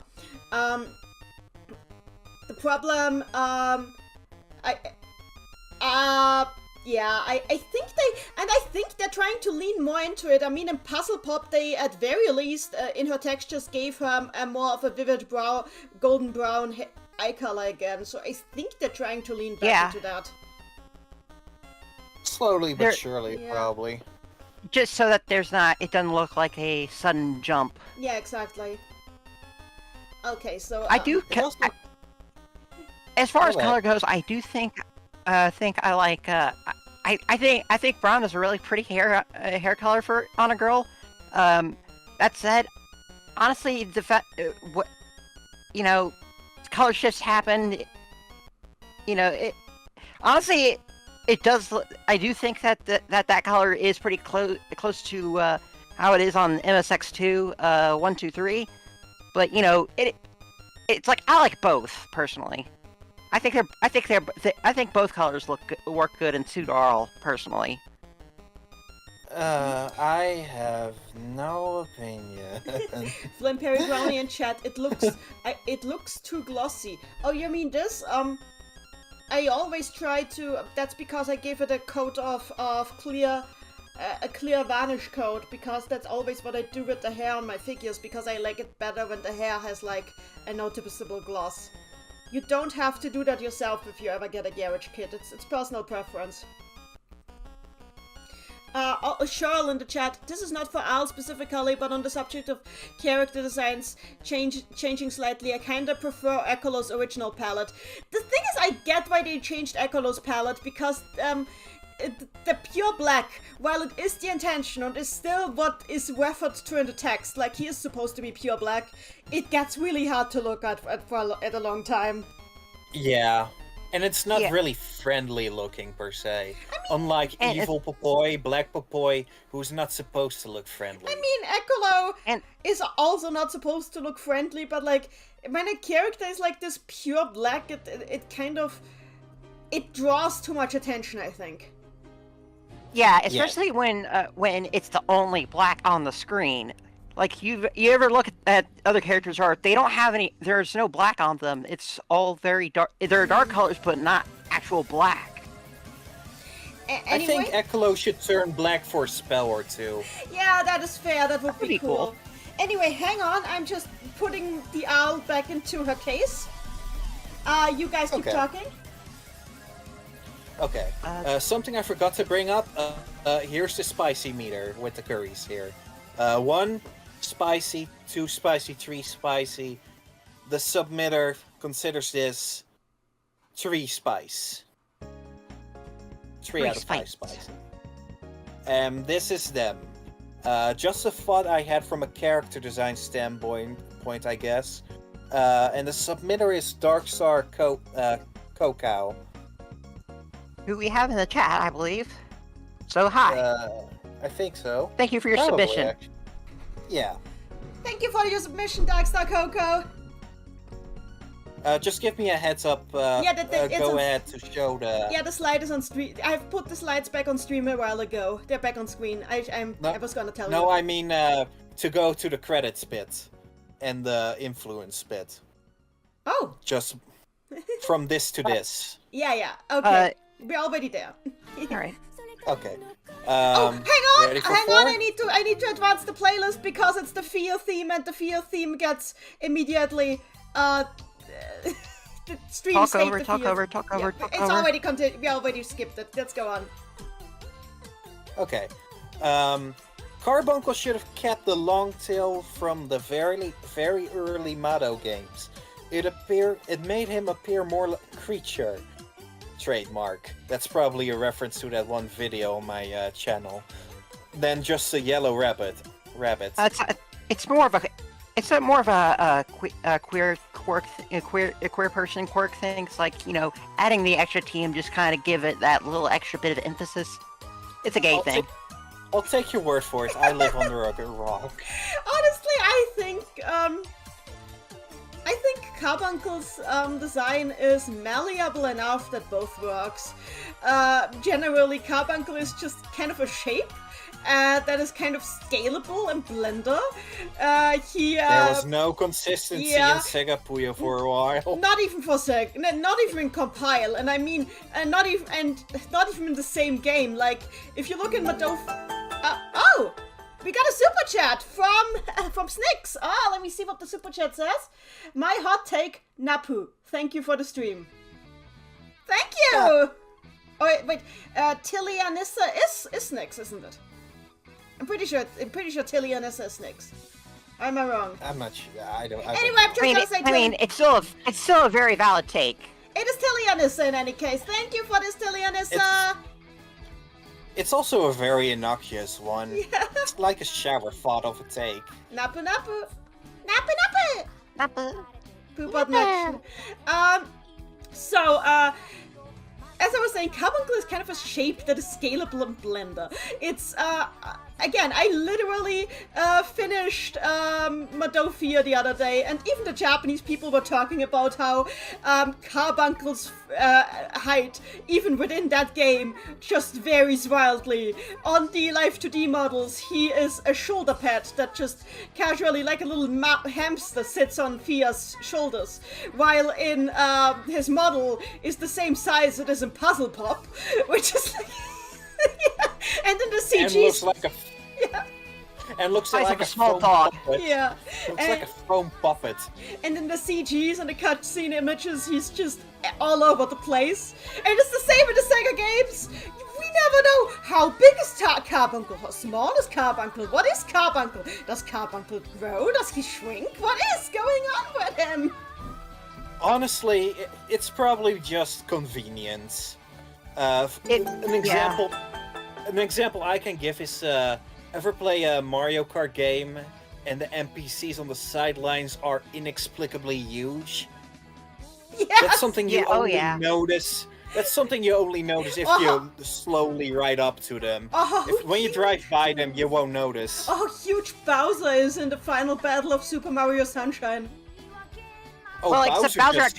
The problem I think they're trying to lean more into it. I mean, in Puzzle Pop, they at very least in her textures gave her a more of a vivid golden brown eye color again. So I think they're trying to lean back into that.
Slowly but surely, probably.
Just so that it doesn't look like a sudden jump.
Yeah, exactly. Okay, so
as far as color goes, I do think I like. I think brown is a really pretty hair color on a girl. That said, honestly, color shifts happen. It does. I do think that color is pretty close to how it is on MSX2 123. But it's like I like both personally. I think both colors work good and suit all personally.
I have no opinion.
Flynn Perry Brownie in chat. It looks too glossy. Oh, you mean this? I always try to. That's because I give it a coat of clear. A clear varnish coat, because that's always what I do with the hair on my figures, because I like it better when the hair has like a noticeable gloss. You don't have to do that yourself if you ever get a garage kit. It's personal preference. Cheryl in the chat. This is not for Al specifically, but on the subject of character designs changing slightly, I kinda prefer Ecolo's original palette. The thing is, I get why they changed Ecolo's palette, because the pure black, while it is the intention and is still what is referred to in the text, like he is supposed to be pure black, it gets really hard to look at a long time.
Yeah, and it's not really friendly looking per se. Unlike evil Popoi, black Popoi, who's not supposed to look friendly.
I mean, Ecolo is also not supposed to look friendly, but like when a character is like this pure black, it kind of draws too much attention, I think.
Yeah, especially when it's the only black on the screen. Like you ever look at other characters' art? They don't have any. There's no black on them. It's all very dark. They're dark colors, but not actual black.
Anyway?
I think Ecolo should turn black for a spell or two.
Yeah, that is fair. That would be cool. Anyway, hang on. I'm just putting the owl back into her case. You guys keep talking.
Okay. Something I forgot to bring up. Here's the spicy meter with the curries here. 1 spicy, 2 spicy, 3 spicy. The submitter considers this 3 spice. 3 out of 5 spicy. This is them. Just a thought I had from a character design standpoint, I guess. And the submitter is Darkstar Kokao.
Who we have in the chat, I believe. So hi.
I think so.
Thank you for your submission.
Actually. Yeah.
Thank you for your submission, Darkstar Coco.
Just give me a heads up. Go ahead to show the.
Yeah, the slide is on stream. I've put the slides back on stream a while ago. They're back on screen. I was gonna tell you.
No, I mean to go to the credits bit and the influence bit.
Oh.
Just from this to this.
Yeah. Okay. We're already there.
All right.
Okay.
Hang on!
Ready for
Hang
4?
on! I need to advance the playlist because it's the fear theme, and the fear theme gets immediately the stream
Talk
stayed
over.
It's already continued. We already skipped it. Let's go on.
Okay. Carbuncle should have kept the long tail from the very early Mado games. It made him appear more like a creature. Trademark. That's probably a reference to that one video on my channel. Than just a yellow rabbit.
It's more of a queer person quirk thing. It's like, adding the extra team just kind of give it that little extra bit of emphasis. It's a gay thing.
I'll take your word for it. I live under a rock.
Honestly, I think Carbuncle's design is malleable enough that both works. Generally, Carbuncle is just kind of a shape that is kind of scalable in Blender.
There was no consistency in Sega Puyo for a while.
Not even for Sega, not even in Compile, and I mean, not even in the same game. Like, if you look in Madoff, oh, we got a super chat from Snicks. Let me see what the super chat says. My hot take, Napu. Thank you for the stream. Thank you. Oh wait, Tilly Anissa is Snicks, isn't it? I'm pretty sure Tilly Anissa is Snicks. Am I wrong?
I'm not sure. Anyway,
I'm just gonna say.
I mean, it's still a very valid take.
It is Tilly Anissa in any case. Thank you for this, Tilly Anissa.
It's also a very innocuous one.
Yeah.
It's like a shower thought of a take.
Napu napu. Napu napu.
Napu.
Poop button action. So, as I was saying, Carbuncle is kind of a shape that is scalable in Blender. It's, again, I literally finished Madofia the other day, and even the Japanese people were talking about how Carbuncle's height, even within that game, just varies wildly. On the Live 2D models, he is a shoulder pad that just casually, like a little hamster, sits on Fia's shoulders, while in his model is the same size it is in Puzzle Pop, which is like... yeah. And then the CGs...
And looks like a...
Yeah.
And looks like a
small
foam
dog.
puppet.
Yeah.
Looks like a foam puppet.
And in the CGs and the cutscene images, he's just all over the place. And it's the same in the Sega games. We never know how big is Carbuncle, how small is Carbuncle, what is Carbuncle? Does Carbuncle grow? Does he shrink? What is going on with him?
Honestly, it's probably just convenience. An example I can give is ever play a Mario Kart game and the NPCs on the sidelines are inexplicably huge?
Yes!
That's something you only notice. That's something you only notice if you slowly ride up to them. When you drive by them, you won't notice.
Oh, huge Bowser is in the final battle of Super Mario Sunshine.
Oh,
Well, except
Bowser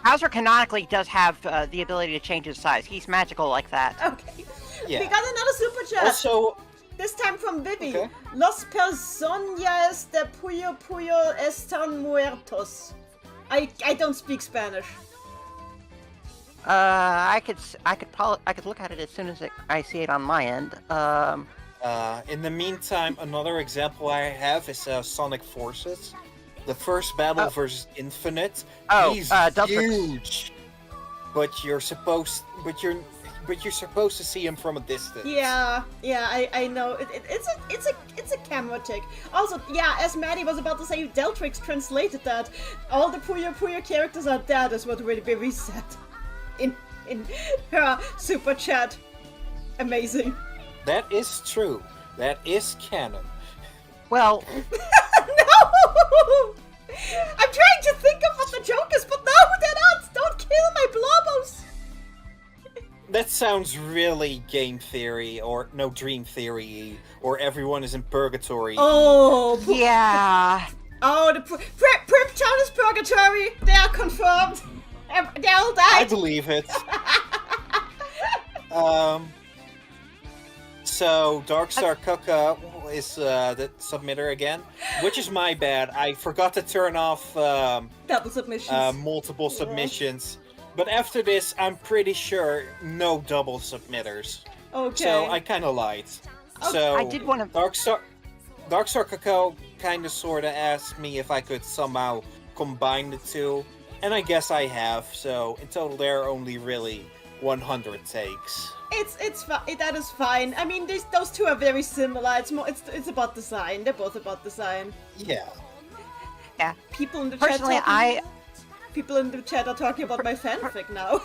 Bowser canonically does have the ability to change his size. He's magical like that.
Okay.
Yeah.
We got another super chat.
Also,
This time from Vivi.
Okay.
Los personas de Puyo Puyo están muertos. I don't speak Spanish.
I could look at it as soon as I see it on my end.
in the meantime, another example I have is Sonic Forces. The first battle versus Infinite. He's huge, but you're supposed to see him from a distance.
Yeah, I know. It's a camera trick. Also, yeah, as Maddie was about to say, Deltrix translated that. All the Puyo Puyo characters are dead, is what Vivi said in her super chat. Amazing.
That is true. That is canon.
Well,
No! I'm trying to think of what the joke is, but no, they're not! Don't kill my blobos!
That sounds really game theory, or no, dream theory, or everyone is in purgatory.
Oh,
yeah.
Oh, the Prip Town is purgatory! They are confirmed! They all died!
I believe it. So, Darkstar Kuka is the submitter again, which is my bad. I forgot to turn off
double submissions.
multiple submissions. But after this, I'm pretty sure no double submitters.
Okay.
So I kind of lied.
Okay.
So
I did want to.
Darkstar Kakao kind of sort of asked me if I could somehow combine the two, and I guess I have. So in total, there are only really 100 takes.
That is fine. I mean, those two are very similar. It's about design. They're both about design.
Yeah.
Yeah.
People in the
Personally,
chat. People in the chat are talking about my fanfic now.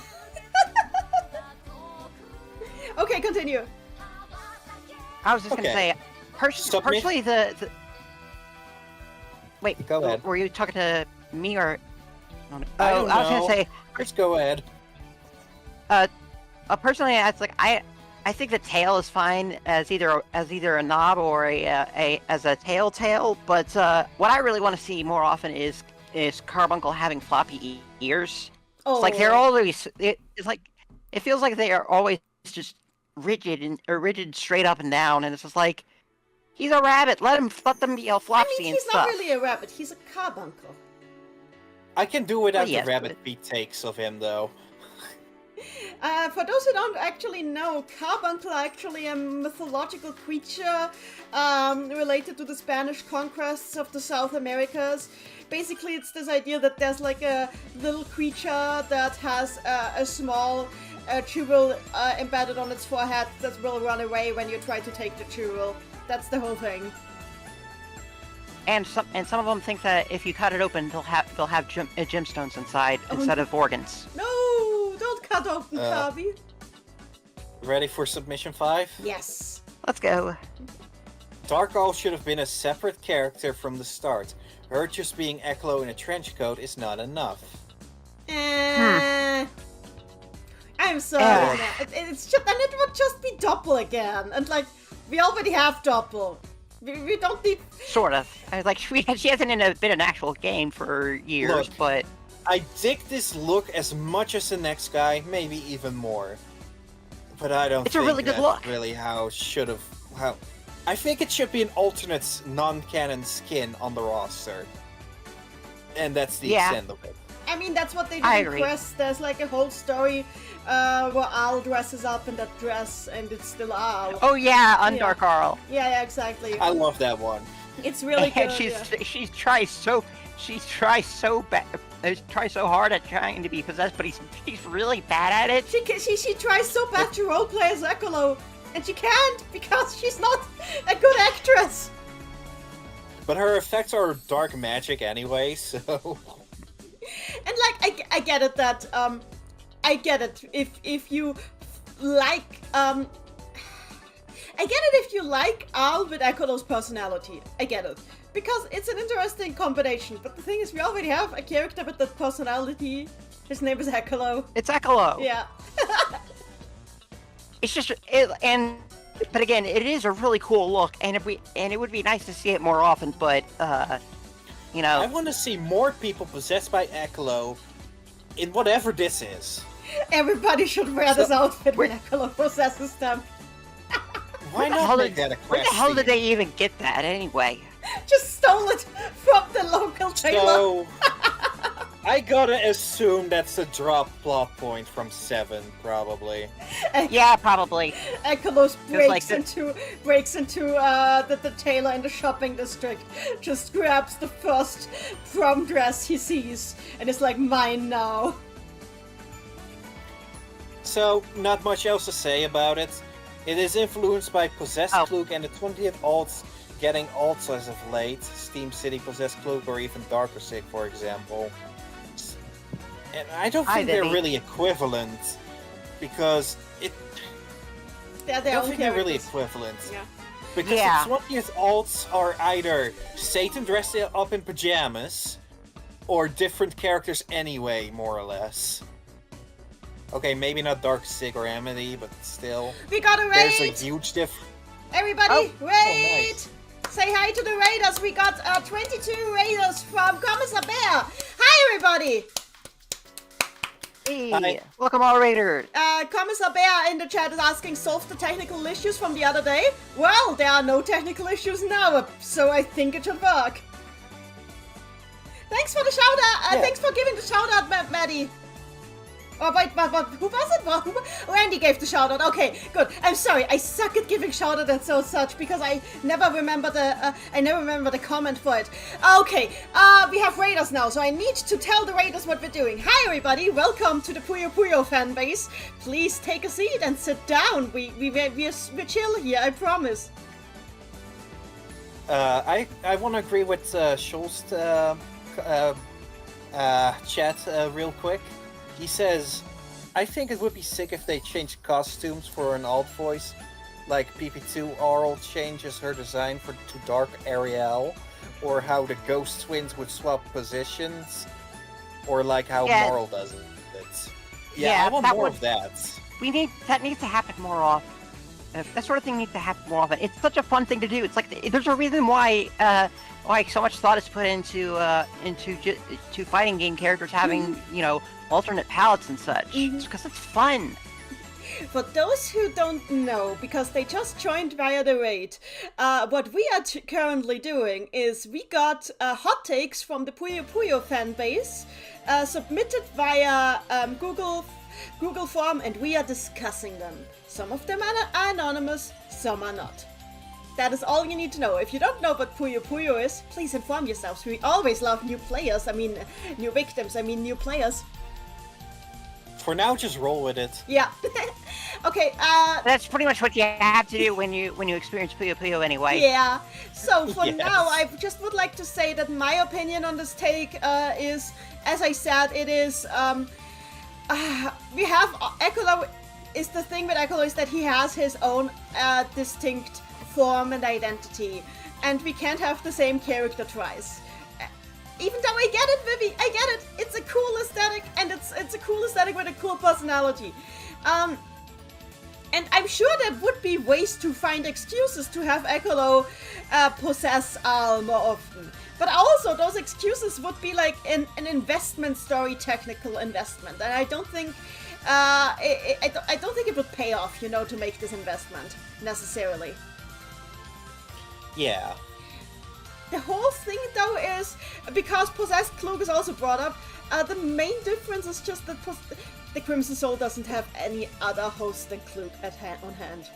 Okay, continue.
I was just gonna say, personally, the. Wait.
Go ahead.
Were you talking to me or?
I don't know.
I was gonna say.
Just go ahead.
Personally, it's like I think the tail is fine as either a knob or as a tail. But what I really want to see more often is is Carbuncle having floppy ears.
Oh.
It's like they're always. It's like it feels like they are always just rigid straight up and down, and it's just like he's a rabbit. Let them be all flopsy
I mean,
and
he's
stuff.
not really a rabbit. He's a carbuncle.
I can do without
yes,
the rabbit beat takes of him, though.
For those who don't actually know, carbuncle are actually a mythological creature related to the Spanish conquests of the South Americas. Basically, it's this idea that there's like a little creature that has a small jewel embedded on its forehead that will run away when you try to take the jewel. That's the whole thing.
And some of them think that if you cut it open, they'll have gemstones inside instead of organs.
No, don't cut open, Kabi.
Ready for submission 5?
Yes.
Let's go.
Dark Owl should have been a separate character from the start. Her just being Eklo in a trench coat is not enough.
I'm sorry. It's just, and it would just be Doppel again. And like, we already have Doppel. We don't need...
Sort of. I was like, she hasn't been an actual game for years,
Look,
but...
I dig this look as much as the next guy, maybe even more. But I don't
It's
think
a really good
that's
look.
really how it should have... I think it should be an alternate non-canon skin on the roster. And that's the extent of it.
I mean, that's what they
I
do in
agree.
Quest. There's like a whole story where Al dresses up in that dress, and it's still Al.
Oh yeah, Undark Arl.
Yeah, exactly.
I love that one.
It's really good.
And she tries so hard at trying to be possessed, but he's really bad at it.
She tries so bad to roleplay as Ekolo, and she can't because she's not a good actress.
But her effects are dark magic anyway, so...
And like, I get it that, I get it if you like, I get it if you like Al with Ekolo's personality. I get it. Because it's an interesting combination. But the thing is, we already have a character with that personality. His name is Ekolo.
It's Ekolo.
Yeah.
It's just but again, it is a really cool look, and it would be nice to see it more often. But you know,
I want to see more people possessed by Ekolo in whatever this is.
Everybody should wear this outfit when Ekolo possesses them.
Why not make that a quest?
Where the hell did they even get that anyway?
Just stole it from the local tailor.
So, I gotta assume that's a drop plot point from 7, probably.
Yeah, probably.
Ekolo breaks
like
into the tailor in the shopping district, just grabs the first prom dress he sees, and is like, mine now.
So, not much else to say about it. It is influenced by Possessed Klug and the 20th alts getting alts as of late. Steam City Possessed Klug or even Darker Sig, for example. And I don't think they're really equivalent, because I don't think they're really equivalent.
Yeah.
Because the 20th alts are either Satan dressed up in pajamas, or different characters anyway, more or less. Okay, maybe not Dark Sig or Amity, but still.
We got a raid!
There's a huge difference.
Everybody, raid!
Nice.
Say hi to the raiders. We got 22 raiders from Commissar Bear. Hi, everybody!
Hey,
Hi.
welcome all raiders.
Commissar Bear in the chat is asking, solve the technical issues from the other day? Well, there are no technical issues now, so I think it should work. Thanks for the shout out. Thanks for giving the shout out, Maddie. Oh, wait, who was it? Well, Randy gave the shout out. Okay, good. I'm sorry. I suck at giving shout out and so such because I never remember the comment for it. Okay, we have raiders now, so I need to tell the raiders what we're doing. Hi, everybody. Welcome to the Puyo Puyo fan base. Please take a seat and sit down. We're chill here. I promise.
I want to agree with Schul's chat real quick. He says, I think it would be sick if they changed costumes for an alt voice, like PP2 Arl changes her design to Dark Ariel, or how the Ghost Twins would swap positions, or like how Moral does it. I want more of that.
That needs to happen more often. that sort of thing needs to happen more often. It's such a fun thing to do. It's like there's a reason why so much thought is put into to fighting game characters having alternate palettes and such. It's because it's fun.
For those who don't know, because they just joined via the raid, what we are currently doing is we got hot takes from the Puyo Puyo fan base, submitted via Google form, and we are discussing them. Some of them are anonymous, some are not. That is all you need to know. If you don't know what Puyo Puyo is, please inform yourselves. We always love new players. New victims. New players.
For now, just roll with it.
Yeah. Okay.
That's pretty much what you have to do when you experience Puyo Puyo anyway.
Yeah. So for
Yes.
now, I just would like to say that my opinion on this take is, as I said, it is. We have Ekolo. Is the thing with Ekolo is that he has his own distinct form and identity, and we can't have the same character twice. Even though I get it, Vivi, I get it. It's a cool aesthetic, and it's a cool aesthetic with a cool personality. And I'm sure there would be ways to find excuses to have Ekolo possess Al more often. But also, those excuses would be like an investment story, technical investment, and I don't think I don't think it would pay off, to make this investment necessarily.
Yeah.
The whole thing, though, is because Possessed Klug is also brought up. The main difference is just that the Crimson Soul doesn't have any other host than Klug on hand.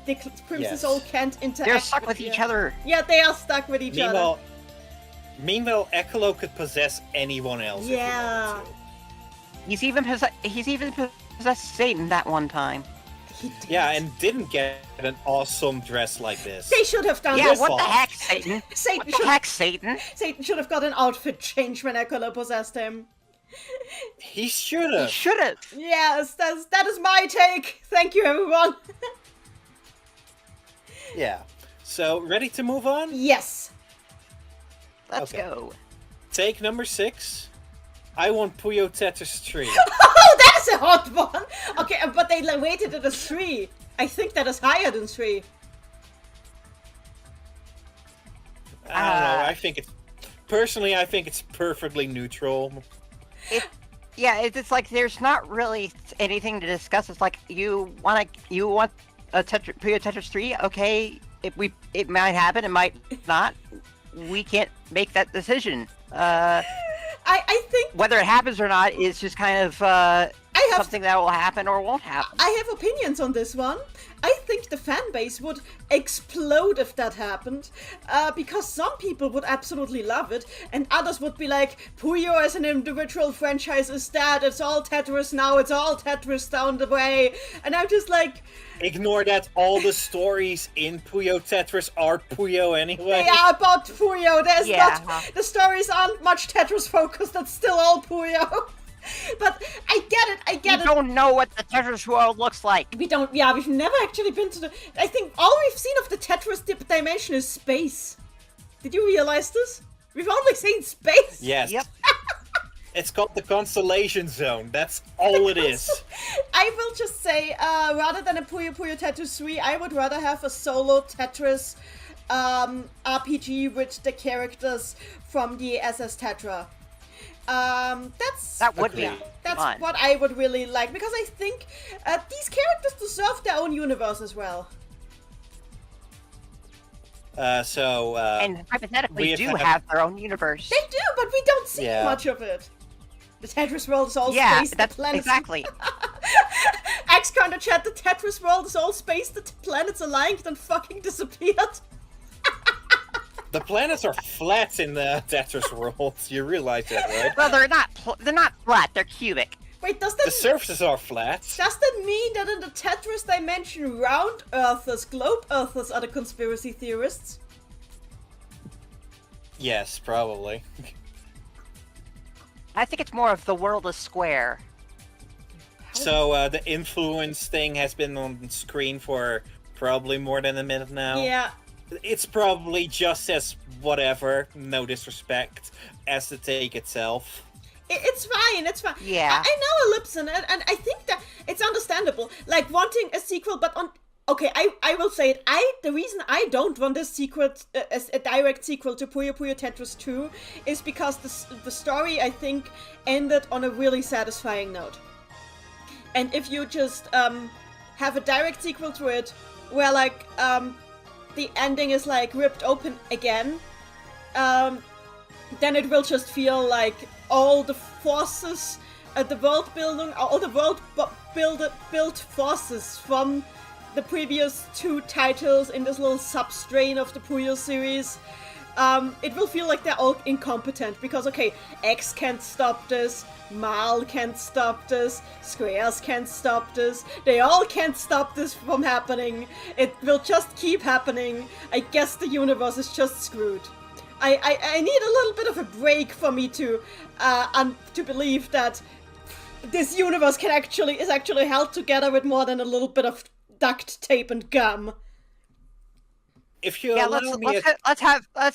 The Crimson Soul can't interact.
They're stuck with each other.
Yeah, they are stuck with each other.
Meanwhile, Ekolo could possess anyone else.
Yeah.
He's even possessed Satan that one time.
He did.
Yeah, and didn't get an awesome dress like this.
They should have done
Yeah,
this.
what the heck, Satan?
Satan
What the heck, Satan?
Satan should have got an outfit change when Ekolo possessed him.
He should
He
have.
should have.
Yes, that is my take. Thank you, everyone.
Yeah. So, ready to move on?
Yes.
Let's
Okay.
go.
Take number 6. I want Puyo Tetris 3.
Oh, that is a hot one. Okay, but they weighted it as 3. I think that is higher than 3.
I don't know. I think it's perfectly neutral.
It's like there's not really anything to discuss. It's like you want a Puyo Tetris 3. Okay, it might happen, it might not. We can't make that decision.
I think
Whether it happens or not is just kind of something that will happen or won't happen.
I have opinions on this one. I think the fan base would explode if that happened, because some people would absolutely love it, and others would be like, Puyo as an individual franchise is dead, it's all Tetris now, it's all Tetris down the way, and I'm just like...
Ignore that all the stories in Puyo Tetris are Puyo anyway.
They are about Puyo, the stories aren't much Tetris focused, it's still all Puyo. But I get it.
You don't know what the Tetris world looks like.
We've never actually been to I think all we've seen of the Tetris dimension is space. Did you realize this? We've only seen space.
Yes.
Yep.
It's called the Constellation Zone. That's all it is.
I will just say, rather than a Puyo Puyo Tetris 3, I would rather have a solo Tetris RPG with the characters from the SS Tetra. That's
That would be
that's
fun.
what I would really like, because I think these characters deserve their own universe as well.
And hypothetically
we
do
have-
have their own universe.
They do, but we don't see
Yeah.
much of it. The Tetris world is all
Yeah,
space.
that's
the planets...
exactly.
X counter chat. The Tetris world is all space. The planets aligned and fucking disappeared.
The planets are flat in the Tetris world. You realize that, right?
Well, they're not flat. They're cubic.
Wait, does
The
that
surfaces are flat.
mean that in the Tetris dimension, round Earthers, globe Earthers are the conspiracy theorists?
Yes, probably.
I think it's more of the world is square.
So the influence thing has been on screen for probably more than a minute now.
Yeah.
It's probably just as whatever, no disrespect, as the take itself.
It's fine, it's fine.
Yeah.
I know Ellipson, and I think that it's understandable. Like, wanting a sequel, but Okay, I will say it. The reason I don't want this sequel as a direct sequel to Puyo Puyo Tetris 2 is because the story, I think, ended on a really satisfying note. And if you just have a direct sequel to it, where like the ending is like ripped open again, then it will just feel like all the forces, the world building, all the world built forces from the previous 2 titles in this little sub-strain of the Puyo series, it will feel like they're all incompetent, because, okay, X can't stop this, Mal can't stop this, Squares can't stop this, they all can't stop this from happening, it will just keep happening. I guess the universe is just screwed. I need a little bit of a break for me to believe that this universe is actually held together with more than a little bit of duct tape and gum.
If you allow me,
let's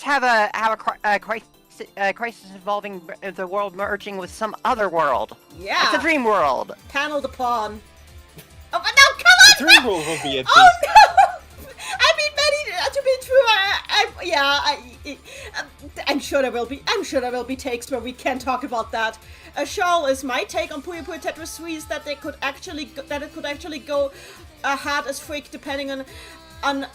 have a crisis involving the world merging with some other world.
Yeah,
it's a dream world.
Panel the pawn. Oh no! Come on!
The dream world will be a
Oh no! I mean, Betty, to be true, I'm sure there will be. I'm sure there will be takes where we can talk about that. Charles, is my take on Puyo Puyo Tetris 3 is that it could actually go hard as freak, depending on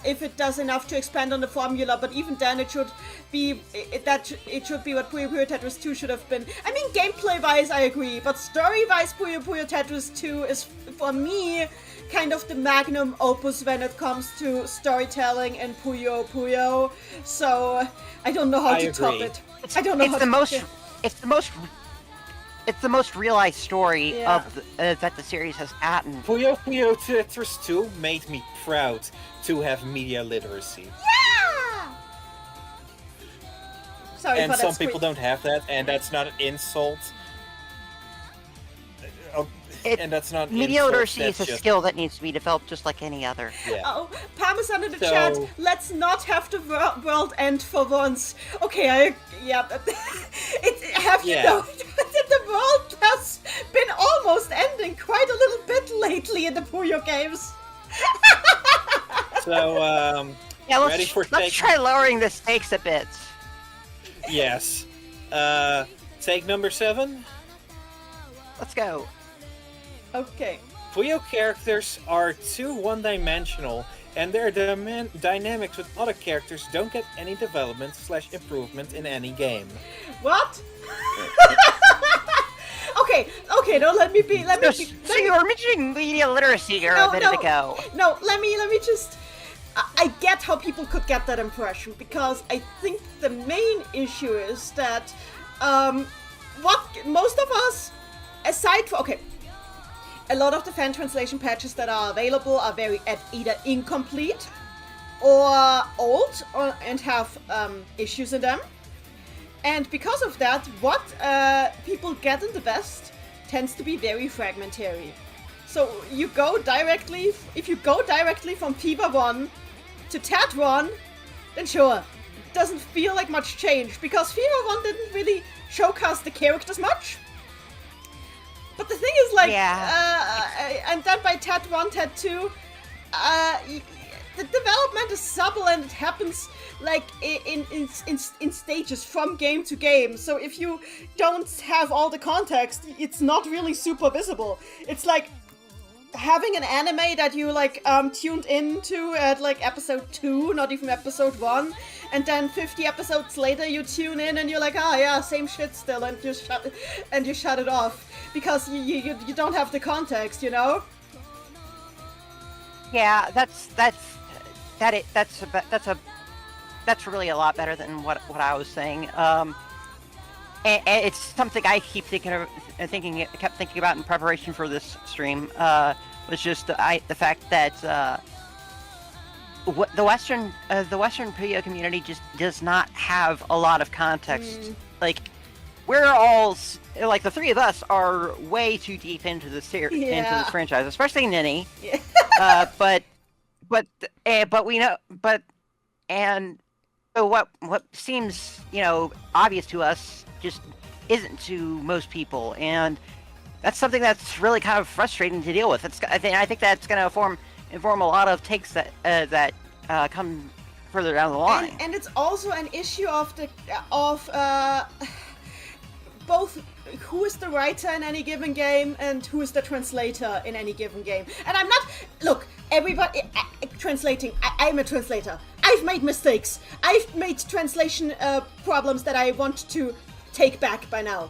if it does enough to expand on the formula. But even then, it should be what Puyo Puyo Tetris 2 should have been. I mean, gameplay-wise, I agree, but story-wise, Puyo Puyo Tetris 2 is, for me, kind of the magnum opus when it comes to storytelling and Puyo Puyo. So I don't know how to top it. I don't know how to.
It's the most realized story that the series has gotten.
Puyo Puyo Tetris 2 made me proud to have media literacy.
Yeah! Sorry
and
for that
some people don't have that, and that's not an insult. And that's not
media
insult,
literacy is a
just
skill that needs to be developed just like any other.
Yeah.
Oh, Parmesan in the chat. Let's not have the world end for once. Okay, you know that the world has been almost ending quite a little bit lately in the Puyo games.
So,
let's try lowering the stakes a bit.
Yes. Take number 7.
Let's go.
Okay.
Puyo characters are too one-dimensional, and their dynamics with other characters don't get any development / improvement in any game.
What? Okay, no, let me be.
So you were mentioning media literacy a minute ago.
No, let me just. I get how people could get that impression, because I think the main issue is that what most of us, aside from a lot of the fan translation patches that are available are either incomplete or old and have issues in them. And because of that, what people get in the West tends to be very fragmentary. So if you go directly from Fever 1 to Tat 1, then sure, it doesn't feel like much change, because Fever 1 didn't really showcase the characters much. But the thing is, and then by Tat 1, Tat 2, the development is subtle, and it happens like in stages from game to game. So if you don't have all the context, it's not really super visible. It's like having an anime that you tuned into at episode 2, not even episode 1, and then 50 episodes later you tune in and you're like, same shit still, and you shut it off because you don't have the context, you know?
Yeah, that's really a lot better than what I was saying. And it's something I kept thinking about in preparation for this stream. Was just the fact that the Western Puyo community just does not have a lot of context. Like, we're all the three of us are way too deep into the into this franchise, especially Nini. Yeah. But we know, and so what seems obvious to us just isn't to most people, and that's something that's really kind of frustrating to deal with. I think that's going to form inform a lot of takes that come further down the line.
And it's also an issue of both who is the writer in any given game and who is the translator in any given game. And I'm not... Look, everybody... translating... I'm a translator. I've made mistakes. I've made translation problems that I want to take back by now.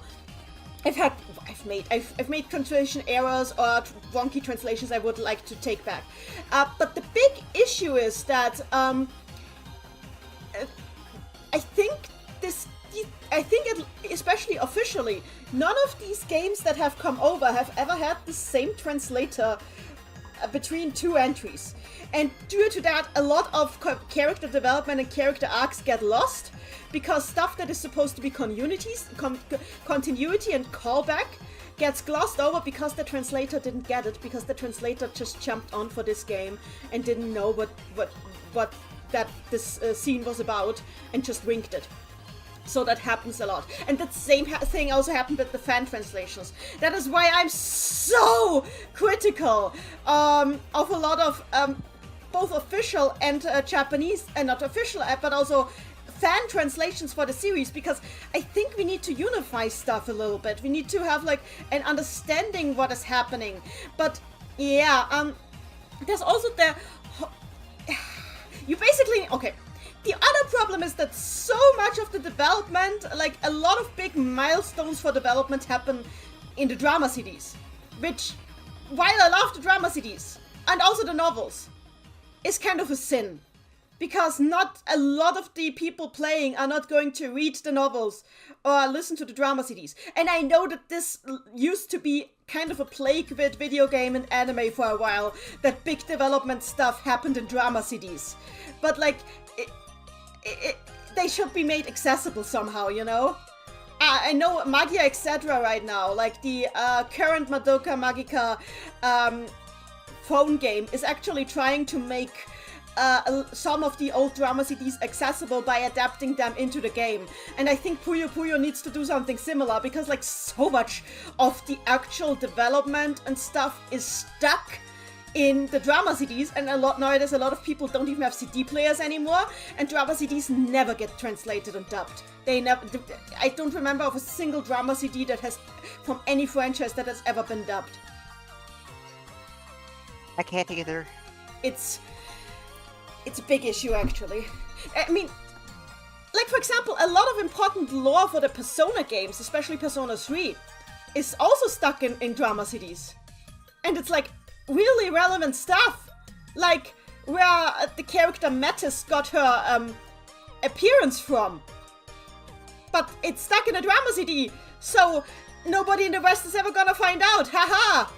I've made translation errors or wonky translations I would like to take back. But the big issue is that especially officially, none of these games that have come over have ever had the same translator between two entries. And due to that, a lot of character development and character arcs get lost, because stuff that is supposed to be continuity and callback gets glossed over because the translator didn't get it, because the translator just jumped on for this game and didn't know what this scene was about and just winked it. So that happens a lot. And that same thing also happened with the fan translations. That is why I'm so critical of a lot of both official and Japanese, and not official, but also fan translations for the series, because I think we need to unify stuff a little bit. We need to have like an understanding what is happening. But yeah, there's also the other problem is that so much of the development, like a lot of big milestones for development, happen in the drama CDs. Which, while I love the drama CDs, and also the novels, is kind of a sin. Because not a lot of the people playing are not going to read the novels or listen to the drama CDs. And I know that this used to be kind of a plague with video game and anime for a while, that big development stuff happened in drama CDs. But like, they should be made accessible somehow, you know? I know Magia etc. right now, like the current Madoka Magica phone game is actually trying to make some of the old drama CDs accessible by adapting them into the game. And I think Puyo Puyo needs to do something similar, because like so much of the actual development and stuff is stuck in the drama CDs, and nowadays a lot of people don't even have CD players anymore, and drama CDs never get translated and dubbed. I don't remember of a single drama CD that has, from any franchise, that has ever been dubbed.
I can't either.
It's a big issue, actually. I mean, like for example, a lot of important lore for the Persona games, especially Persona 3, is also stuck in drama CDs. And it's like really relevant stuff, like where the character Metis got her appearance from. But it's stuck in a drama CD, so nobody in the West is ever gonna find out, haha!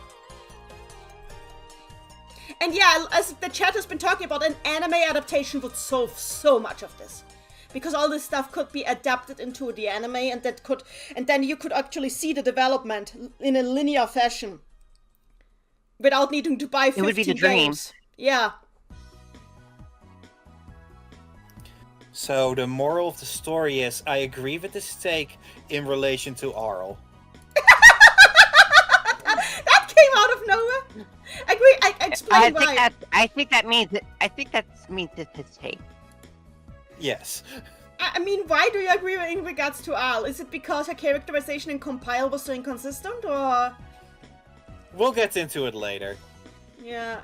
And yeah, as the chat has been talking about, an anime adaptation would solve so much of this. Because all this stuff could be adapted into the anime, and then you could actually see the development in a linear fashion. Without needing to buy 15
It would be the dream.
games. Yeah.
So the moral of the story is, I agree with this take in relation to Arl.
That came out of nowhere. Agree. I explain why.
I think that means it's his take.
Yes.
I mean, why do you agree in regards to Arl? Is it because her characterization in Compile was so inconsistent, or?
We'll get into it later.
Yeah.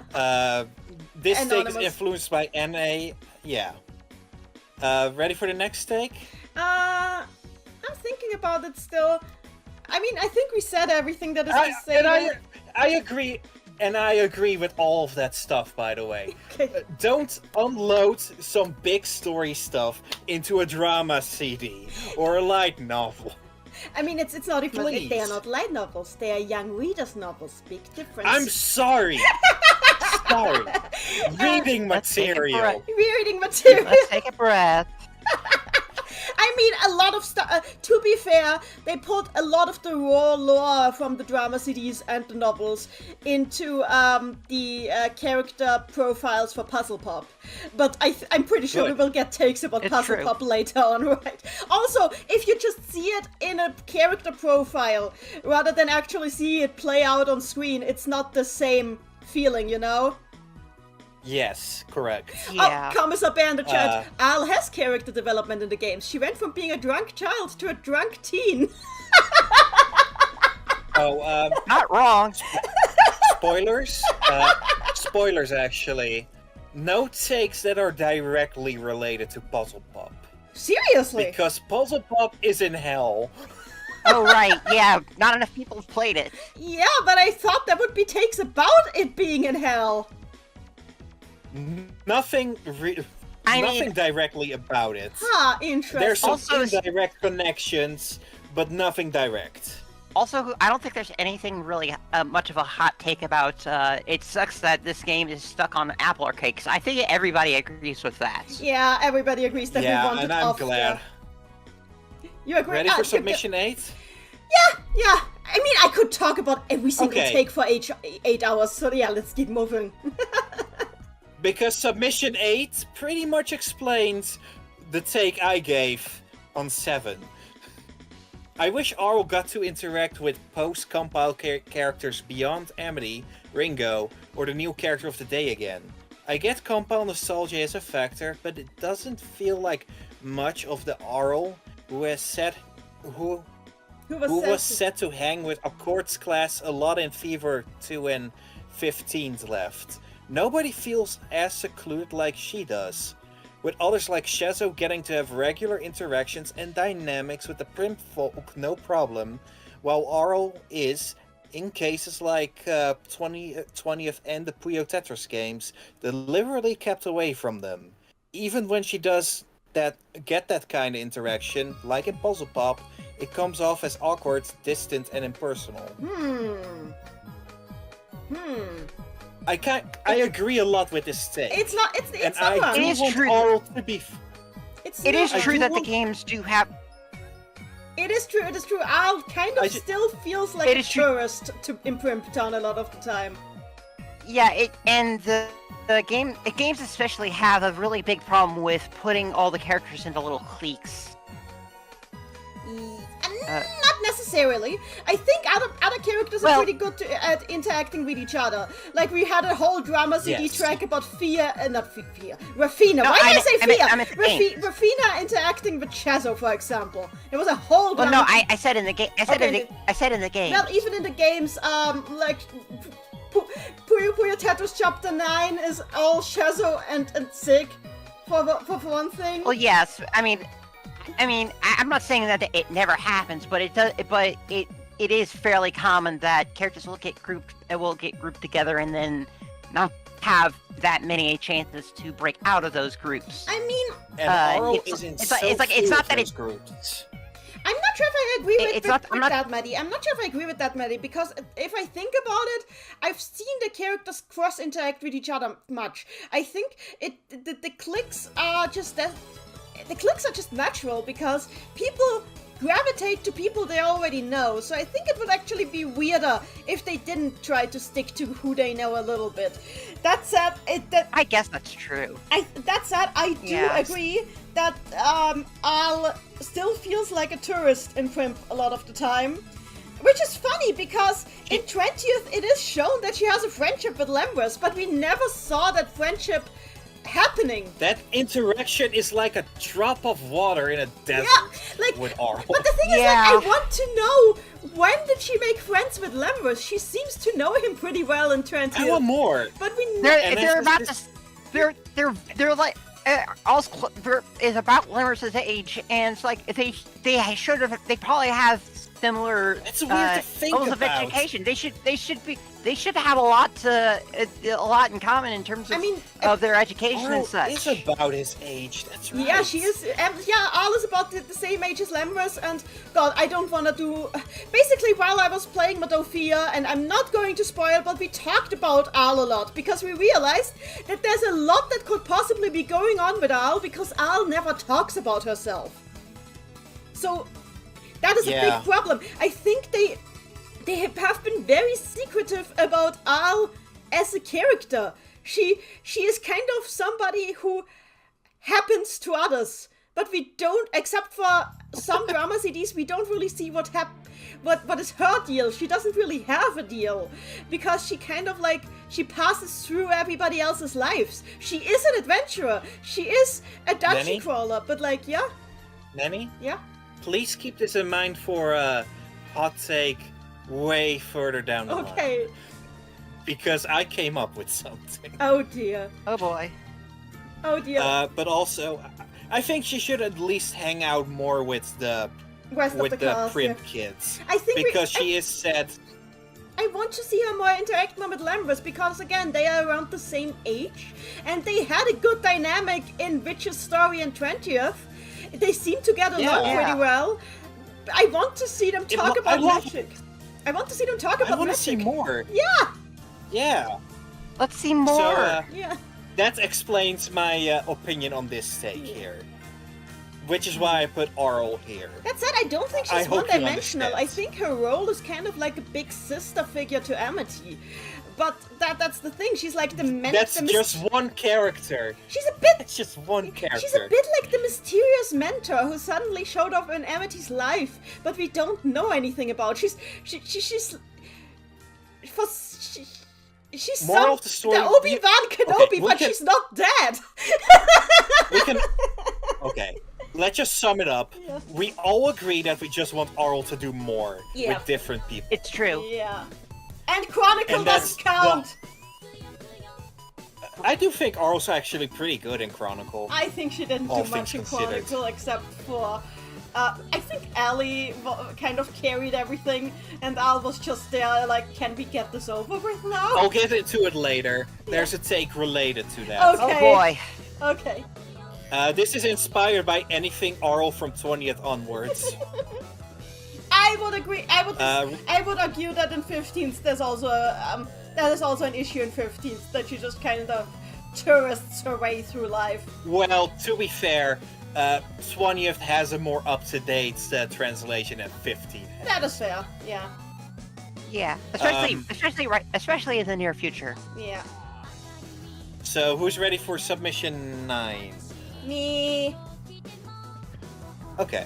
This take
Anonymous.
is influenced by NA. Yeah. Ready for the next take?
I'm thinking about it still. I mean, I think we said everything that is to say.
I agree, and I agree with all of that stuff, by the way.
Okay.
Don't unload some big story stuff into a drama CD or a light novel.
I mean, it's not even.
Please.
They are not light novels. They are young readers' novels. Big difference.
I'm sorry. Sorry. Reading material.
Reading material.
Let's take a breath.
I mean, a lot of stuff. To be fair, they put a lot of the raw lore from the drama CDs and the novels into the character profiles for Puzzle Pop. But I'm pretty sure we will get takes about Puzzle Pop later on, right? Also, if you just see it in a character profile rather than actually see it play out on screen, it's not the same feeling, you know?
Yes, correct.
Yeah.
Oh, Commissar Bear in the chat. Al has character development in the games. She went from being a drunk child to a drunk teen.
Not wrong.
Spoilers? Spoilers, actually. No takes that are directly related to Puzzle Pop.
Seriously?
Because Puzzle Pop is in hell.
Oh, right. Yeah, not enough people have played it.
Yeah, but I thought there would be takes about it being in hell.
Nothing directly about it.
Huh, interesting.
There's some
Also,
indirect connections, but nothing direct.
Also, I don't think there's anything really much of a hot take about it sucks that this game is stuck on Apple Arcade, because I think everybody agrees with that.
Yeah, everybody agrees that we want it
and I'm
off.
glad.
You agree?
Ready for submission 8?
Yeah. I mean, I could talk about every single
Okay.
take for 8 hours, so yeah, let's keep moving.
Because submission 8 pretty much explains the take I gave on 7. I wish Arl got to interact with post-compile characters beyond Amity, Ringo, or the new character of the day again. I get compile nostalgia as a factor, but it doesn't feel like much of the Arl who was set to hang with Accord's class a lot in Fever 2 and 15's left. Nobody feels as secluded like she does, with others like Shazo getting to have regular interactions and dynamics with the Prim folk no problem, while Arl is, in cases like 20th and the Puyo Tetris games, deliberately kept away from them. Even when she does get that kind of interaction, like in Puzzle Pop, it comes off as awkward, distant, and impersonal. I agree a lot with this take.
It's not
and
not wrong.
I do
It is
want
true.
Arl to be.
It is
not-
true that the games do have...
It is true. Al kind of still feels like
It
a
is true.
tourist in Primptown a lot of the time.
Yeah, the games especially have a really big problem with putting all the characters into little cliques.
Not necessarily. I think other characters are pretty good at interacting with each other. Like we had a whole drama CD track about Rafina.
No,
Why did I say Fia?
I meant the game.
Rafina interacting with Shazo, for example. It was a whole
Well,
drama.
no, I said in the game. I said in the game.
Well, even in the games, like Puyo Puyo Tetris Chapter 9 is all Shazo and Sig for one thing.
Well, yes. I mean, I'm not saying that it never happens, but it does. But it is fairly common that characters will get grouped together and then not have that many chances to break out of those groups.
I mean,
And Arl is in
it's
so
like
few
it's not
of
that
those
it's
groups.
I'm not sure if I agree with
not-
that, Maddie. I'm not sure if I agree with that, Maddie, because if I think about it, I've seen the characters cross-interact with each other much. I think the clicks are just that. The clicks are just natural because people gravitate to people they already know. So I think it would actually be weirder if they didn't try to stick to who they know a little bit. That said,
I guess that's true.
I do agree that Al still feels like a tourist in Primp a lot of the time. Which is funny because in 20th it is shown that she has a friendship with Lembers, but we never saw that friendship happening.
That interaction is like a drop of water in a desert with Arl.
But the thing is, like, I want to know, when did she make friends with Lembers? She seems to know him pretty well in 20th.
I want more.
But we
They're like is about Lembers' age, and it's like they probably have similar
It's weird to think
levels of
about.
education. They should have a lot in common in terms of of their education
Arl
and such.
is about his age. That's right.
Yeah, she is. Al is about the same age as Lembers, and God, I don't want to do. Basically, while I was playing Madofia, and I'm not going to spoil, but we talked about Al a lot because we realized that there's a lot that could possibly be going on with Al because Al never talks about herself. So that is a big problem. I think they have been very secretive about Al as a character. She is kind of somebody who happens to others, but we don't, except for some drama CDs, we don't really see what is her deal. She doesn't really have a deal, because she kind of like, she passes through everybody else's lives. She is an adventurer. She is a dungeon
Nenny?
crawler, but like, yeah.
Nenny?
Yeah?
Please keep this in mind for a hot take way further down the line.
Okay.
Because I came up with something.
Oh dear.
Oh boy.
Oh dear.
But also, I think she should at least hang out more with the
Rest of the cast,
print
yeah.
kids.
I think
because she is said.
I want to see her more interact more with Lambros, because again, they are around the same age, and they had a good dynamic in Witch's story and 20th. They seem to get along pretty well. I want to see them talk about magic. I want to see them talk about magic.
I want to see more.
Yeah!
Yeah.
Let's see more.
So,
Yeah.
that explains my opinion on this take here. Which is why I put Arl here.
That said, I don't think
I
she's
hope you
one-dimensional. I
understand.
think her role is kind of like a big sister figure to Amity. But that's the thing, she's like
That's just one character.
She's a bit...
It's just one character.
She's a bit like the mysterious mentor who suddenly showed up in Amity's life, but we don't know anything about. She's
Moral of the story,
the Obi-Wan Kenobi, but
can-
she's not dead.
We can. Okay, let's just sum it up.
Yeah.
We all agree that we just want Arl to do more
Yeah.
with different people.
It's true.
Yeah. And Chronicle
And that's
doesn't count.
I do think Arl's actually pretty good in Chronicle.
I think she didn't
All
do much in
things considered.
Chronicle except for... I think Ellie kind of carried everything, and Al was just there like, can we get this over with now?
I'll get into it later. There's a take related to that.
Okay.
Oh boy.
Okay.
This is inspired by anything Arl from 20th onwards.
I would agree.
Uh,
I would argue that in 15th there's also that is also an issue in 15th, that she just kind of tourists her way through life.
Well, to be fair, 20th has a more up-to-date translation than 15th.
That is fair. Yeah.
Yeah. Especially in the near future.
Yeah.
So, who's ready for submission 9?
Me.
Okay.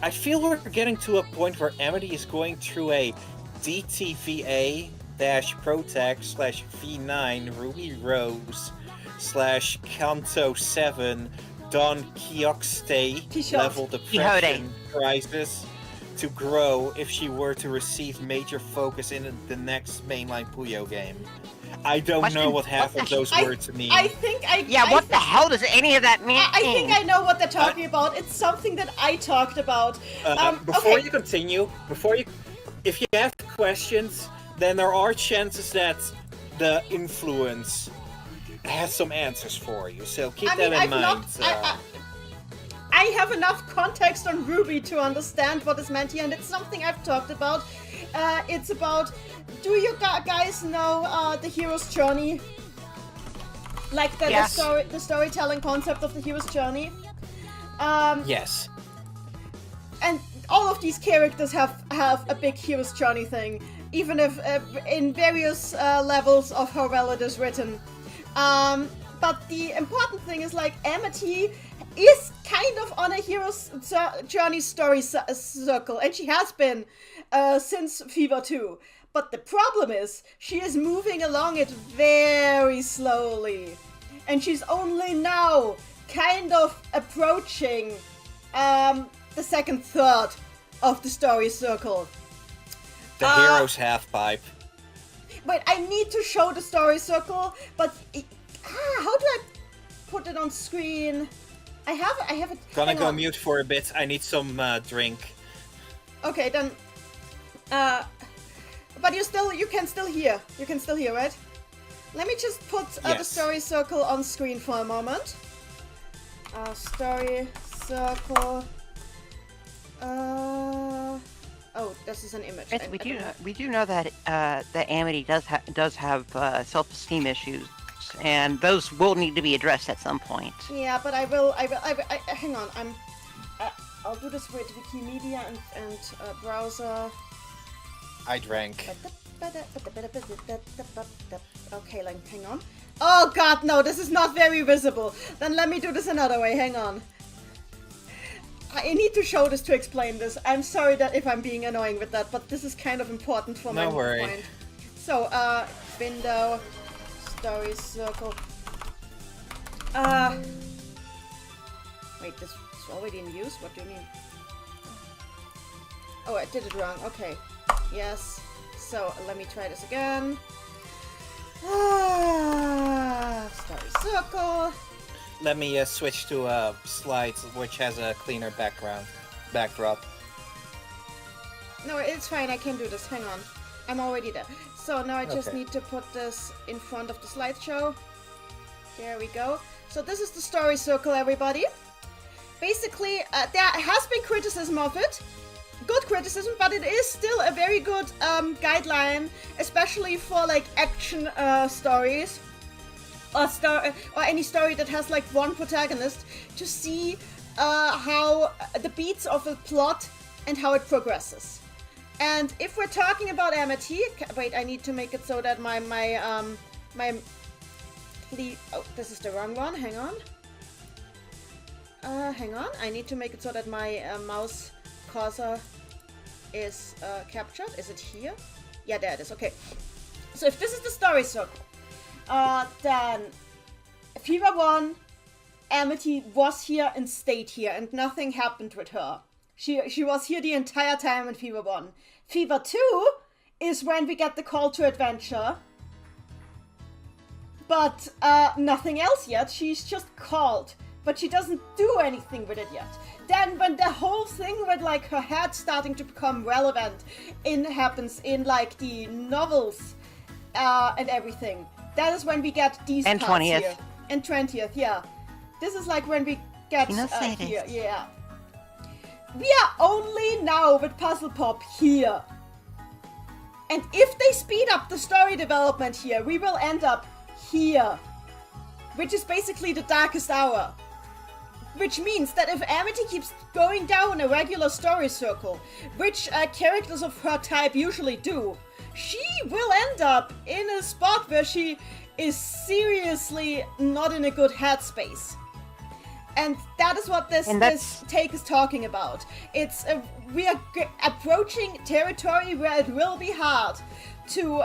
I feel we're getting to a point where Amity is going through a DTVA-Protect/V9 Ruby Rose /Kanto 7 Don Quixote level depression crisis to grow if she were to receive major focus in the next mainline Puyo game. I don't know what half of those words mean.
I think I...
Yeah,
I
what the hell does any of that mean?
I think I know what they're talking about. It's something that I talked about.
Before
okay.
you continue, if you have questions, then there are chances that the influence has some answers for you. So keep that in mind.
I have enough context on Ruby to understand what is meant here, and it's something I've talked about. It's about, do you guys know the hero's journey? Like the storytelling concept of the hero's journey?
Yes.
And all of these characters have a big hero's journey thing, even if in various levels of how well it is written. But the important thing is, like, Amity is kind of on a hero's journey story circle, and she has been since Fever 2. But the problem is, she is moving along it very slowly, and she's only now kind of approaching the second third of the story circle.
The hero's half-pipe.
Wait, I need to show the story circle, but how do I put it on screen? I have it.
Gonna
hang
go
on.
mute for a bit. I need some drink.
Okay, then. But you can still hear. You can still hear, right? Let me just put the
Yes.
story circle on screen for a moment. Story circle. Oh, this is an image.
We do know that that Amity does have self-esteem issues, and those will need to be addressed at some point.
Yeah, but I hang on. I'll do this with Wikimedia and browser.
I drank.
Okay, like, hang on. Oh god, no, this is not very visible. Then let me do this another way, hang on. I need to show this to explain this. I'm sorry that if I'm being annoying with that, but this is kind of important for my point. So, window, story circle. Wait, this is already in use? What do you mean? Oh, I did it wrong. Okay. Yes. So, let me try this again. Story circle.
Let me switch to slides, which has a cleaner backdrop.
No, it's fine. I can do this. Hang on. I'm already there. So now I just need to put this in front of the slideshow. There we go. So this is the story circle, everybody. Basically, there has been criticism of it. Good criticism, but it is still a very good guideline, especially for like action stories or any story that has like one protagonist, to see how the beats of a plot and how it progresses. And if we're talking about Amity, wait, I need to make it so that my oh, this is the wrong one. Hang on. Hang on. I need to make it so that my mouse cursor is captured. Is it here? Yeah, there it is. Okay. So if this is the story circle, then Fever 1, Amity was here and stayed here, and nothing happened with her. She was here the entire time in Fever 1. Fever 2 is when we get the call to adventure. But nothing else yet. She's just called, but she doesn't do anything with it yet. Then when the whole thing with like her head starting to become relevant happens in like the novels and everything, that is when we get these
and
parts
20th.
here. And 20th, yeah. This is like when we get here, yeah. We are only now with Puzzle Pop here. And if they speed up the story development here, we will end up here. Which is basically the darkest hour. Which means that if Amity keeps going down a regular story circle, which characters of her type usually do, she will end up in a spot where she is seriously not in a good headspace. And that is what this take is talking about. It's we are approaching territory where it will be hard to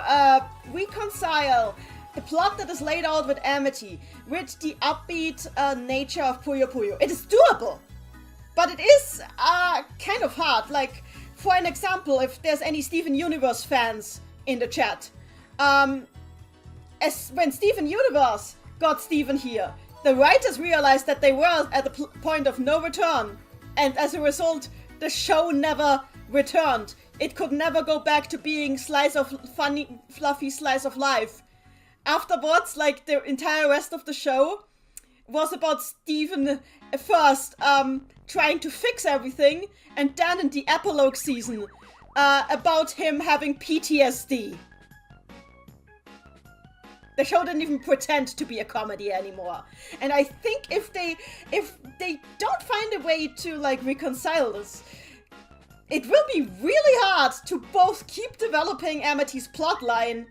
reconcile the plot that is laid out with Amity with the upbeat nature of Puyo Puyo. It is doable, but it is kind of hard. Like, for an example, if there's any Steven Universe fans in the chat, as when Steven Universe got Steven here, the writers realized that they were at the point of no return, and as a result, the show never returned. It could never go back to being funny, fluffy slice of life. Afterwards, like, the entire rest of the show was about Steven first trying to fix everything, and then in the epilogue season, about him having PTSD. The show didn't even pretend to be a comedy anymore. And I think if they don't find a way to like reconcile this, it will be really hard to both keep developing Amity's plotline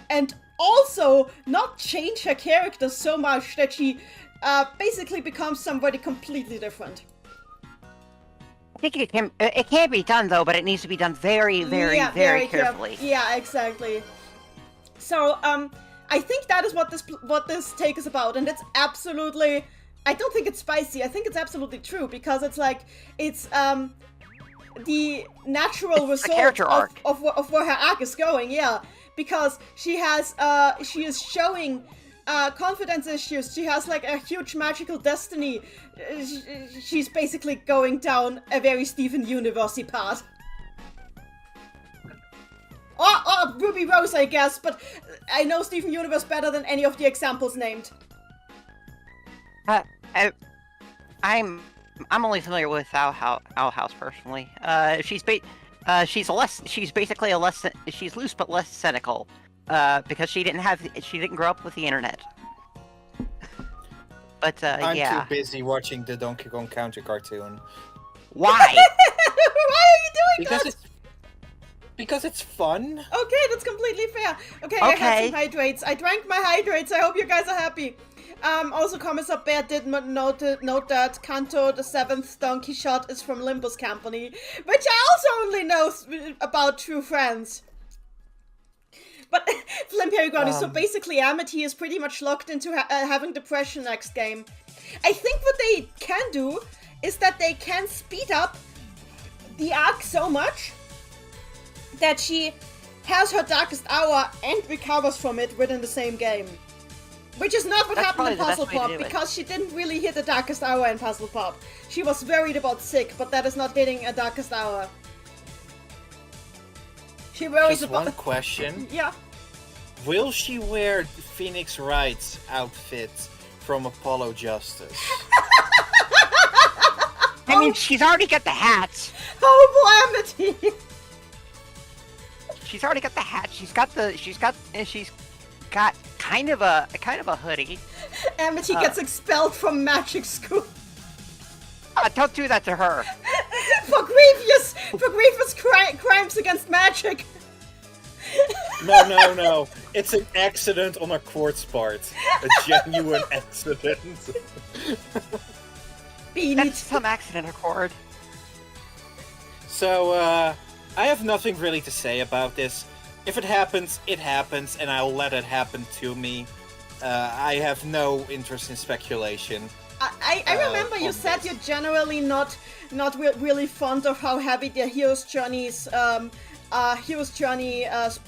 and also not change her character so much that she basically becomes somebody completely different.
I think it can be done though, but it needs to be done very, very, very carefully.
Yeah, exactly. So I think that is what this take is about, and it's absolutely, I don't think it's spicy, I think it's absolutely true, because it's like, it's the natural result of where her arc is going, yeah, because she is showing confidence issues, she has like a huge magical destiny, she's basically going down a very Steven Universe-y path. Or Ruby Rose, I guess, but I know Steven Universe better than any of the examples named.
I'm only familiar with Owl House personally. She's basically she's loose but less cynical, because she didn't grow up with the internet. But
I'm
yeah.
too busy watching the Donkey Kong Country cartoon.
Why?
Why are you doing
Because
that?
Because it's fun.
Okay, that's completely fair. Okay, I had some hydrates. I drank my hydrates. I hope you guys are happy. Also, Commissar Bear did note that Kanto, the 7th Don Quixote, is from Limbus Company, which I also only know about through friends. But, Flimperigoni, so basically Amity is pretty much locked into having depression next game. I think what they can do is that they can speed up the arc so much that she has her darkest hour and recovers from it within the same game. Which is not what happened in Puzzle Pop, because she didn't really hit the darkest hour in Puzzle Pop. She was worried about Sig, but that is not hitting a darkest hour. She worries
Just
about...
one question.
Yeah.
Will she wear Phoenix Wright's outfit from Apollo Justice?
I mean, she's already got the hats.
Oh, Amity!
She's already got the hat. She's got kind of a hoodie.
Amity gets expelled from magic school.
Don't do that to her.
for grievous crimes against magic.
No. It's an accident on a quartz part. A genuine accident.
That's some accident accord.
So, I have nothing really to say about this. If it happens, and I'll let it happen to me. I have no interest in speculation.
I remember you said
this.
you're generally not really fond of how heavy the hero's journey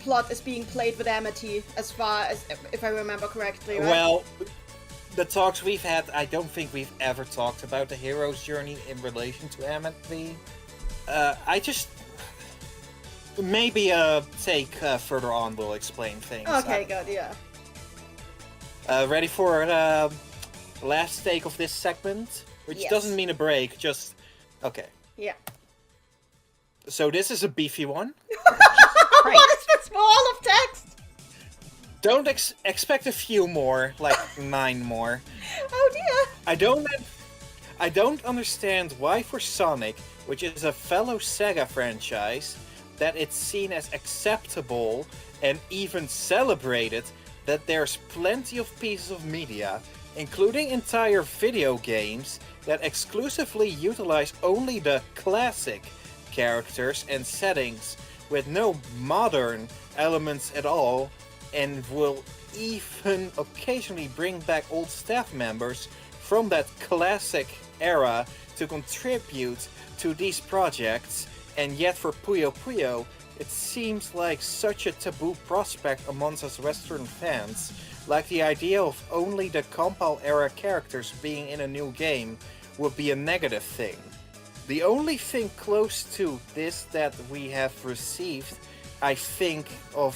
plot is being played with Amity, as far as if I remember correctly, right?
Well, the talks we've had, I don't think we've ever talked about the hero's journey in relation to Amity. I just maybe take further on we'll explain things.
Okay, good, yeah.
Ready for last take of this segment? Which
Yes.
doesn't mean a break, just... Okay.
Yeah.
So this is a beefy one.
What is this wall of text?
Don't expect a few more, like 9 more.
Oh dear.
I don't understand why for Sonic, which is a fellow Sega franchise, that it's seen as acceptable and even celebrated that there's plenty of pieces of media, including entire video games, that exclusively utilize only the classic characters and settings with no modern elements at all, and will even occasionally bring back old staff members from that classic era to contribute to these projects, and yet for Puyo Puyo, it seems like such a taboo prospect amongst us Western fans, like the idea of only the Compile era characters being in a new game would be a negative thing. The only thing close to this that we have received, I think of,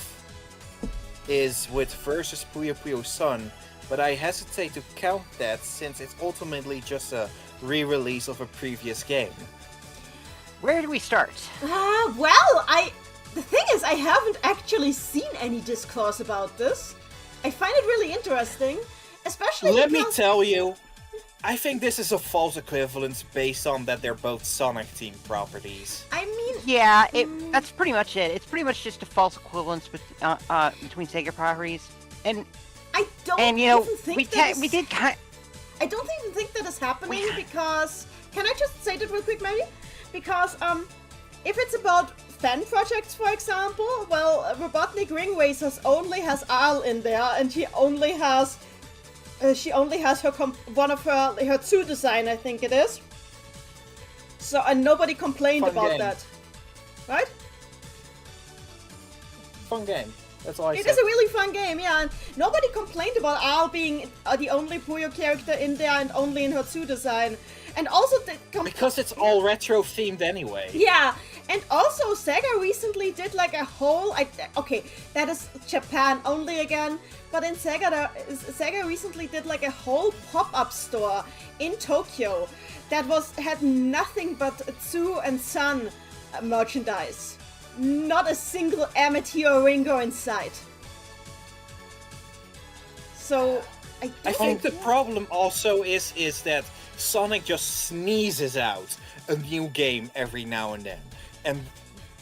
is with Versus Puyo Puyo Sun, but I hesitate to count that since it's ultimately just a re-release of a previous game.
Where do we start?
The thing is, I haven't actually seen any discourse about this. I find it really interesting, especially
Let me tell you, I think this is a false equivalence based on that they're both Sonic team properties.
I mean...
Yeah, that's pretty much it. It's pretty much just a false equivalence between Sega properties. And
I don't
even
think
we did kind.
I don't even think that is happening because... Can I just say that real quick, maybe? Because, if it's about fan projects, for example, well, Robotnik Ring Racers only has Arl in there, and she only has her one of her 2 design, I think it is. So, and nobody complained
Fun
about
game.
that, right?
Fun game. That's all I said.
It is a really fun game, yeah, and nobody complained about Arl being the only Puyo character in there and only in her 2 design. And also
because it's all retro themed anyway.
Yeah, and also Sega recently did like a whole... okay, that is Japan only again, but in Sega recently did like a whole pop-up store in Tokyo that had nothing but Tsu and Sun merchandise. Not a single Amity or Ringo in sight. So,
I think the problem also is that Sonic just sneezes out a new game every now and then. And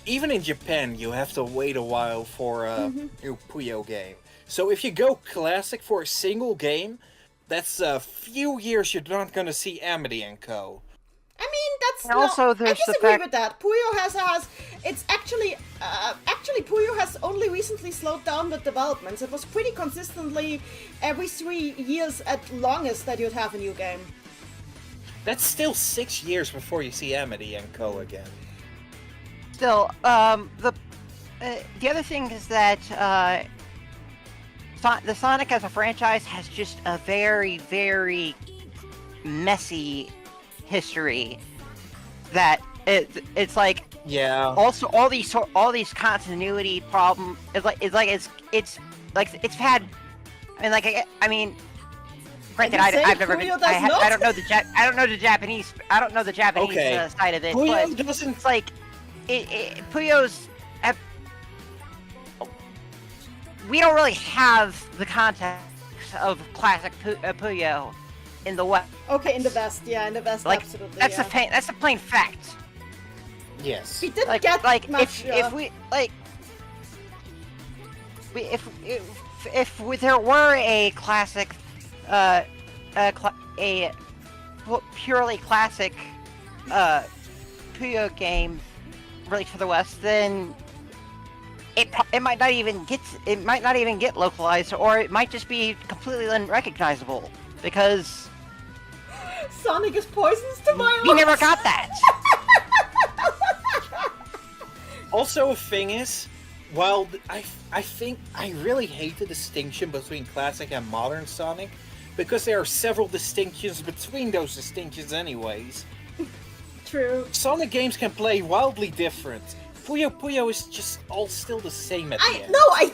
even in Japan, you have to wait a while for a new Puyo game. So if you go classic for a single game, that's a few years you're not gonna see Amity and Co.
I mean, that's
And also,
I
there's the
disagree
fact-
with that. Puyo has it's actually Puyo has only recently slowed down with developments. It was pretty consistently every 3 years at longest that you'd have a new game.
That's still 6 years before you see Amity and Co. again.
Still, the other thing is that the Sonic as a franchise has just a very, very messy history. That it's like
Yeah.
also all these continuity problems. It's had. I mean. Granted,
I've
I've never
Puyo
been.
does not.
I don't know the Japanese. I don't know the Japanese
Okay.
side of it.
Puyo
but
doesn't.
it's like Puyo's. We don't really have the context of classic Puyo in the West.
Okay, in the West,
Like
absolutely.
that's
yeah.
that's a plain fact.
Yes.
We didn't
Like
get much.
if we like. If there were a classic, a purely classic, Puyo game released for the West, then it might not even get localized, or it might just be completely unrecognizable because
Sonic is poisons to my
we never got that.
Also, a thing is, while I think I really hate the distinction between classic and modern Sonic, because there are several distinctions between those distinctions anyways.
True.
Sonic games can play wildly different. Puyo Puyo is just all still the same at the end.
I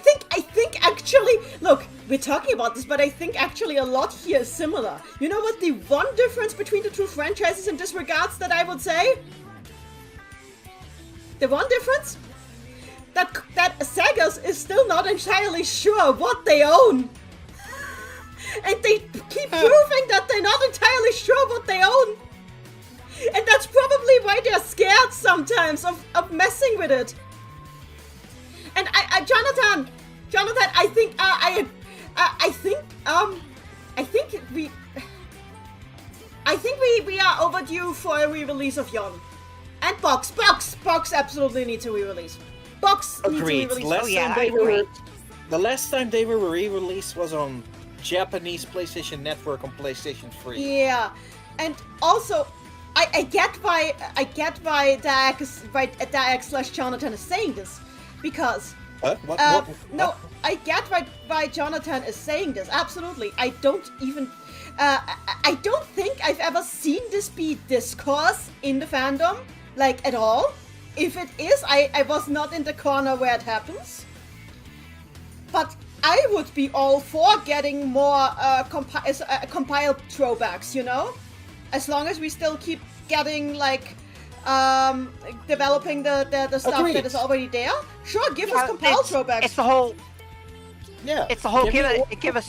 think actually, look, we're talking about this, but I think actually a lot here is similar. You know what the one difference between the two franchises in this regards that I would say? The one difference? That Sega is still not entirely sure what they own. And they keep proving that they're not entirely sure what they own. And that's probably why they're scared sometimes of messing with it. And Jonathan, I think we are overdue for a re-release of Yon. And Box absolutely needs a re-release. Box needs a
Agreed.
re-release.
The last time they were re-released was on Japanese PlayStation Network on PlayStation 3.
Yeah, and also, I get why Dax/Jonathan is saying this, because
What?
I get why Jonathan is saying this. Absolutely, I don't think I've ever seen this be discourse in the fandom, like at all. If it is, I was not in the corner where it happens. But I would be all for getting more compiled throwbacks, you know? As long as we still keep getting, like, developing the stuff
Agreed.
that is already there. Sure, give us compiled throwbacks.
It's the whole.
Yeah.
It's the whole. Give us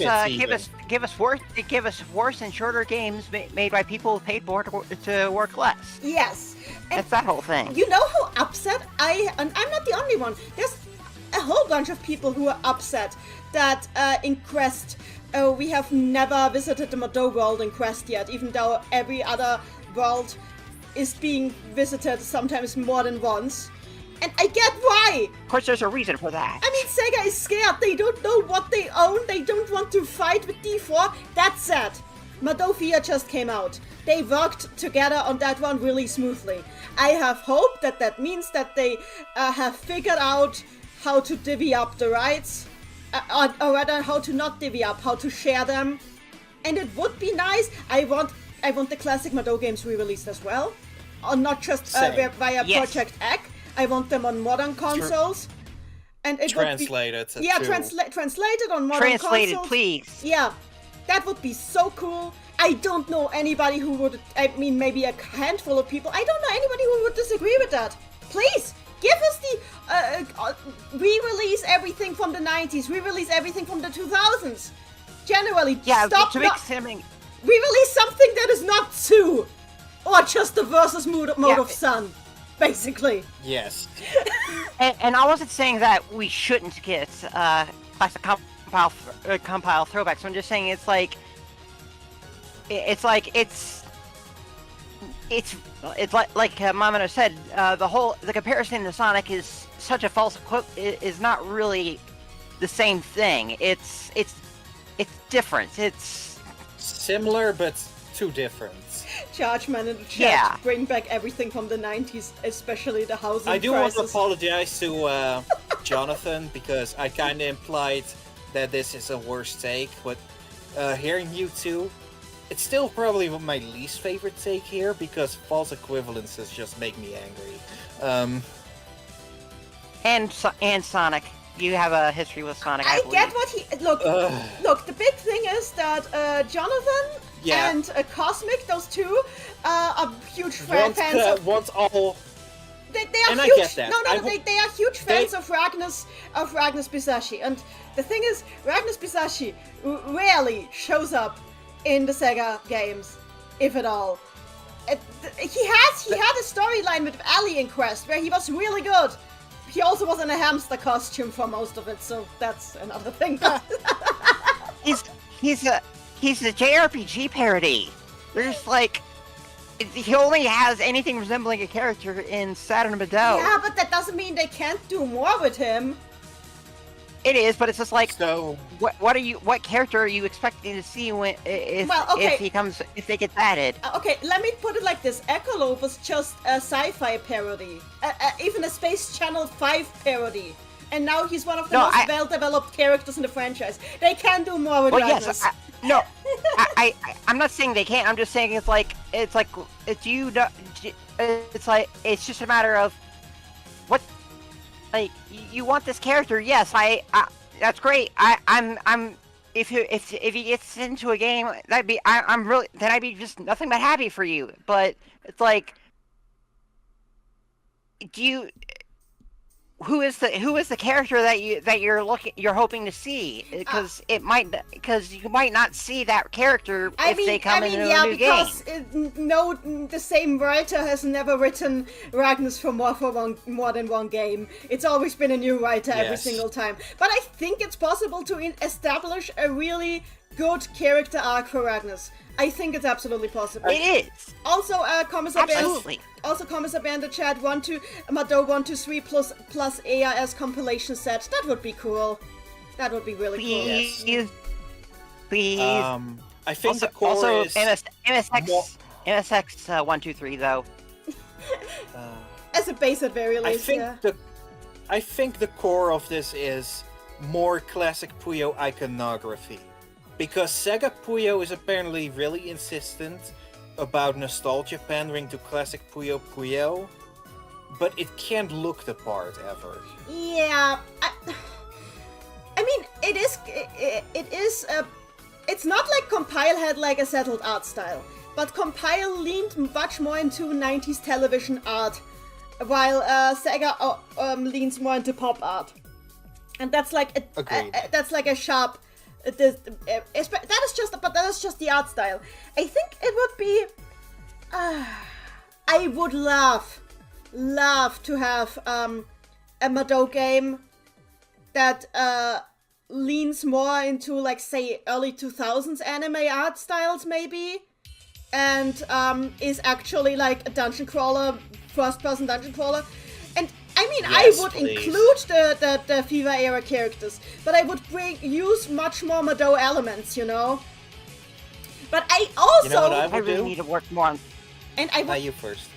worse and shorter games made by who paid more to work less.
Yes. And
That's that whole thing.
you know how upset and I'm not the only one. There's a whole bunch of people who are upset that in Quest we have never visited the Mado world in Quest yet, even though every other world is being visited sometimes more than once. And I get why!
Of course, there's a reason for that.
I mean, Sega is scared. They don't know what they own. They don't want to fight with D4. That said, Madofia just came out. They worked together on that one really smoothly. I have hope that means that they have figured out how to divvy up the rights, or rather how to not divvy up, how to share them. And it would be nice. I want the classic Mado games re-released as well, or not just via
Yes.
Project Egg. I want them on modern consoles. And it
Translated.
would be, yeah, translated on modern
Translated,
consoles.
please.
Yeah, that would be so cool. I don't know anybody who would, I mean, maybe a handful of people. I don't know anybody who would disagree with that. Please, give us the, re-release everything from the 90s, re-release everything from the 2000s. Generally,
Yeah,
stop
to make something.
re-release something that is not 2. Or just the versus mode of Sun. basically.
Yes.
And I wasn't saying that we shouldn't get classic compile throwbacks. I'm just saying it's like Mamono said. The comparison to Sonic is such a false is not really the same thing. It's different. It's
Similar, but too different.
Chargeman in the chat,
Yeah.
bring back everything from the 90s, especially the housing
I do want to
crisis.
apologize to Jonathan, because I kind of implied that this is a worse take, but hearing you two, it's still probably my least favorite take here, because false equivalences just make me angry.
and Sonic. You have a history with Sonic. I
I
believe.
get what he look. The big thing is that Jonathan
Yeah.
and Cosmic, those two, are huge fans of.
Once all...
They are
and I
huge.
get that.
They are huge fans of Ragnus Bisashi, and the thing is, Ragnus Bisashi rarely shows up in the Sega games, if at all. He had a storyline with Ali in Quest where he was really good. He also was in a hamster costume for most of it, so that's another thing.
He's a JRPG parody. There's like he only has anything resembling a character in Saturn Badou.
Yeah, but that doesn't mean they can't do more with him.
It is, but it's just like
So...
what character are you expecting to see if they get added?
Okay, let me put it like this. Echolo was just a sci-fi parody. Even a Space Channel 5 parody. And now he's one of the most well-developed characters in the franchise. They can do more with Ragnus.
I'm not saying they can't. I'm just saying it's just a matter of what, like, you want this character. Yes, that's great. If he gets into a game, then I'd be just nothing but happy for you. But it's like, who is the character that you're hoping to see? Because you might not see that character if they come into a new game.
Because the same writer has never written Ragnus for more than one game. It's always been a new writer every single time. But I think it's possible to establish a really good character arc for Ragnus. I think it's absolutely possible.
It is.
Also,
Absolutely.
comments up in the chat. Mado 123 plus AIS compilation set. That would be cool. That would be really cool.
Please.
I think the core
also
is...
MSX 123 though.
As a base at very least,
I think the core of this is more classic Puyo iconography. Because Sega Puyo is apparently really insistent about nostalgia pandering to classic Puyo Puyo, but it can't look the part ever.
Yeah, I mean, it is. It's not like Compile had like a settled art style, but Compile leaned much more into 90s television art, while Sega leans more into pop art, and that's like a sharp. That is just the art style. I think it would be. I would love to have a Mado game that leans more into, like, say, early 2000s anime art styles, maybe, and is actually like a dungeon crawler, first-person dungeon crawler. And I mean,
yes,
I would
please.
include the Fever era characters, but I would use much more Mado elements, you know. But I also,
You know what I would
really
do?
need to work more on.
and I would,
You first.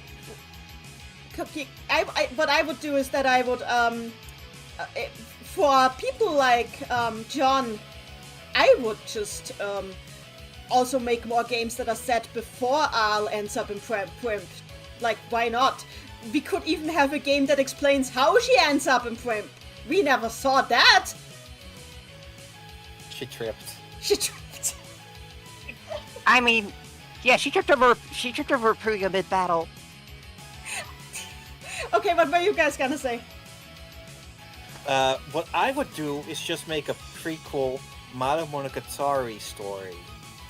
what I would do is that I would for people like John, I would just also make more games that are set before Arl ends up in Primp. Like, why not? We could even have a game that explains how she ends up in Primp. We never saw that.
She tripped.
She tripped.
I mean, yeah, she tripped over Puyo mid-battle.
Okay, what were you guys gonna say?
What I would do is just make a prequel Madelyn-Himegami story,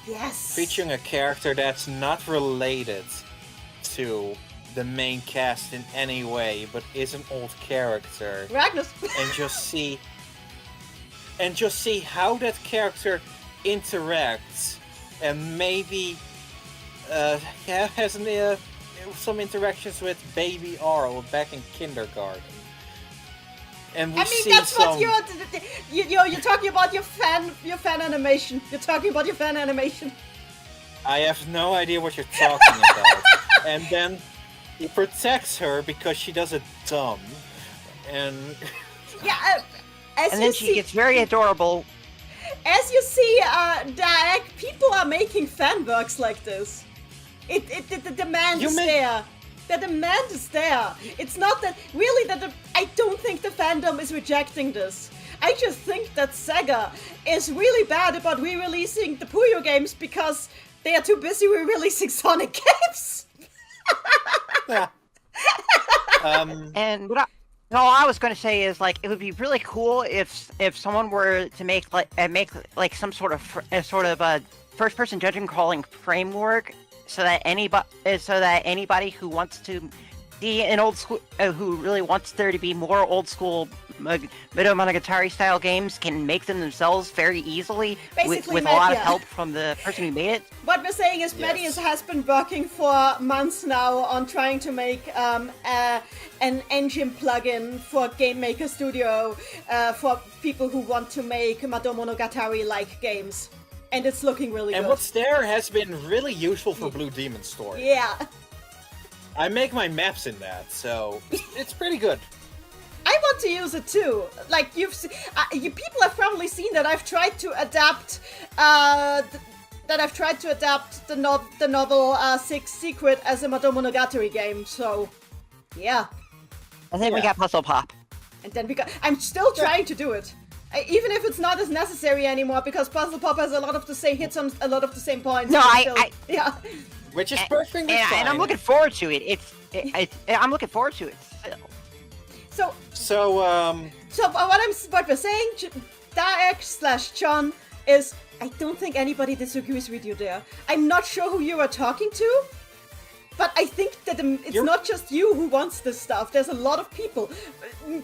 Yes.
featuring a character that's not related to the main cast in any way, but is an old character,
Ragnas.
and just see how that character interacts, and maybe has some interactions with baby Arl back in kindergarten. And we see
that's
some...
what you're talking about your fan animation. You're talking about your fan animation.
I have no idea what you're talking about. And then he protects her because she does it dumb, and
Yeah, as
And
you
then
see,
she gets very adorable.
as you see, people are making fan works like this. The demand is there. The demand is there. It's not that really I don't think the fandom is rejecting this. I just think that Sega is really bad about re-releasing the Puyo games because they are too busy re-releasing Sonic games.
yeah.
And all I was going to say is, like, it would be really cool if someone were to make some sort of first person judging calling framework, so that anybody who wants to see an old school, who really wants there to be more old school Monogatari style games, can make them themselves very easily with a lot of help from the person who made it.
What we're saying is,
Yes.
Medius has been working for months now on trying to make an engine plugin for Game Maker Studio for people who want to make Monogatari-like games. And it's looking really
And
good.
what's there has been really useful for Blue Demon Story.
Yeah.
I make my maps in that, so it's pretty good.
I want to use it too. Like, people have probably seen that I've tried to adapt the novel Six Secret as a Monogatari game. So, yeah.
And then we
Yeah.
got Puzzle Pop.
And then I'm still trying to do it. Even if it's not as necessary anymore, because Puzzle Pop has a lot of the same hits on a lot of the same points.
No,
yeah.
Which is perfectly
and,
fine.
and I'm looking forward to it. I'm looking forward to it still.
So what we're saying, Daex/John, is I don't think anybody disagrees with you there. I'm not sure who you are talking to, but I think that it's not just you who wants this stuff. There's a lot of people,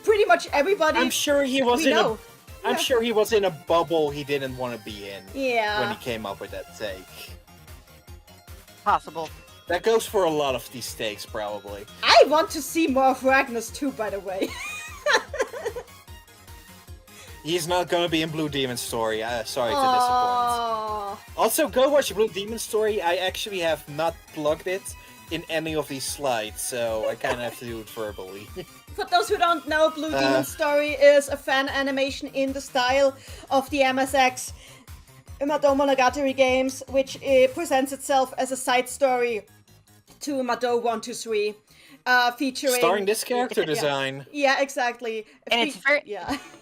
pretty much everybody.
I'm sure he was
we
in
know.
I'm sure he was in a bubble he didn't want to be in
Yeah.
when he came up with that take.
Possible.
That goes for a lot of these takes, probably.
I want to see more of Ragnas too, by the way.
He's not gonna be in Blue Demon Story. Sorry to disappoint.
Aww.
Also, go watch Blue Demon Story. I actually have not plugged it in any of these slides, so I kind of have to do it verbally.
For those who don't know, Blue Demon Story is a fan animation in the style of the MSX Mado Monogatari games, which presents itself as a side story to Mado 123, featuring...
Starring this character design.
Yeah, exactly.
And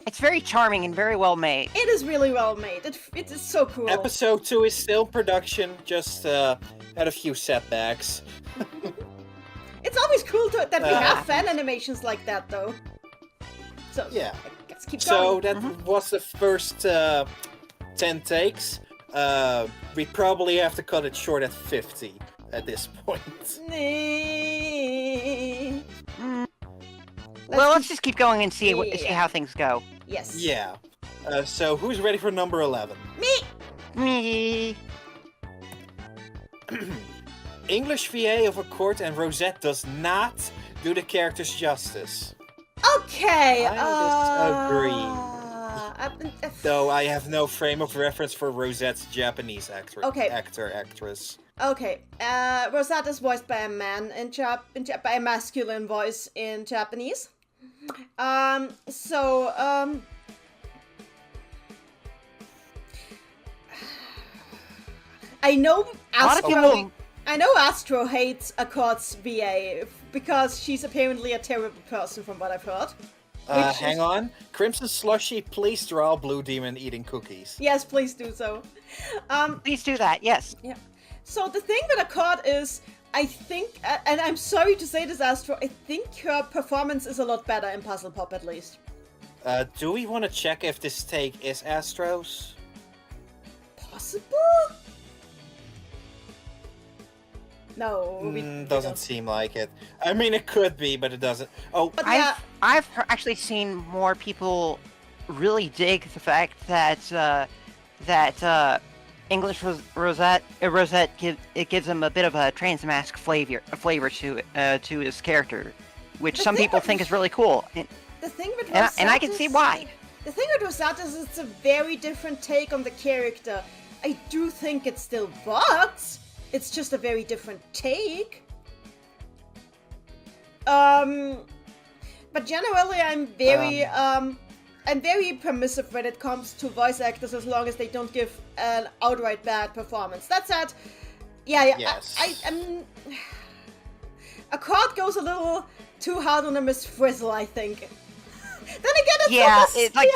it's very charming and very well made.
It is really well made. It is so cool.
Episode 2 is still production, just had a few setbacks.
It's always cool that we have fan animations like that, though. So,
Yeah.
let's keep
So
going.
that was the first 10 takes. We probably have to cut it short at 50 at this point.
Let's just keep going and see
Yeah.
how things go.
Yes.
Yeah. So who's ready for number 11?
Me.
English VA of a court and Rosette does not do the characters justice.
Okay.
I Though I have no frame of reference for Rosette's Japanese actress.
Okay. Rosette is voiced by a man by a masculine voice in Japanese. I know Astro hates Accord's VA because she's apparently a terrible person, from what I've heard.
Hang on. Crimson Slushy, please draw Blue Demon eating cookies.
Yes, please do so.
Please do that, yes.
Yeah. So the thing with Accord is, I think, and I'm sorry to say this, Astro, I think her performance is a lot better in Puzzle Pop, at least.
Do we want to check if this take is Astro's?
Possible? No, we
Doesn't
don't.
seem like it. I mean, it could be, but it doesn't. Oh,
But yeah,
I've actually seen more people really dig the fact that English Rosette gives him a bit of a trans mask flavor to his character, which
The
some
thing
people
with-
think is really cool.
the thing with
And
Rosette
I can see
is-
why.
The thing with Rosette is it's a very different take on the character. I do think it still works. It's just a very different take. But generally I'm very permissive when it comes to voice actors as long as they don't give an outright bad performance. That said, yeah,
Yes.
a crowd goes a little too hard on a Miss Frizzle, I think. Then again, it's
Yeah,
not
it's like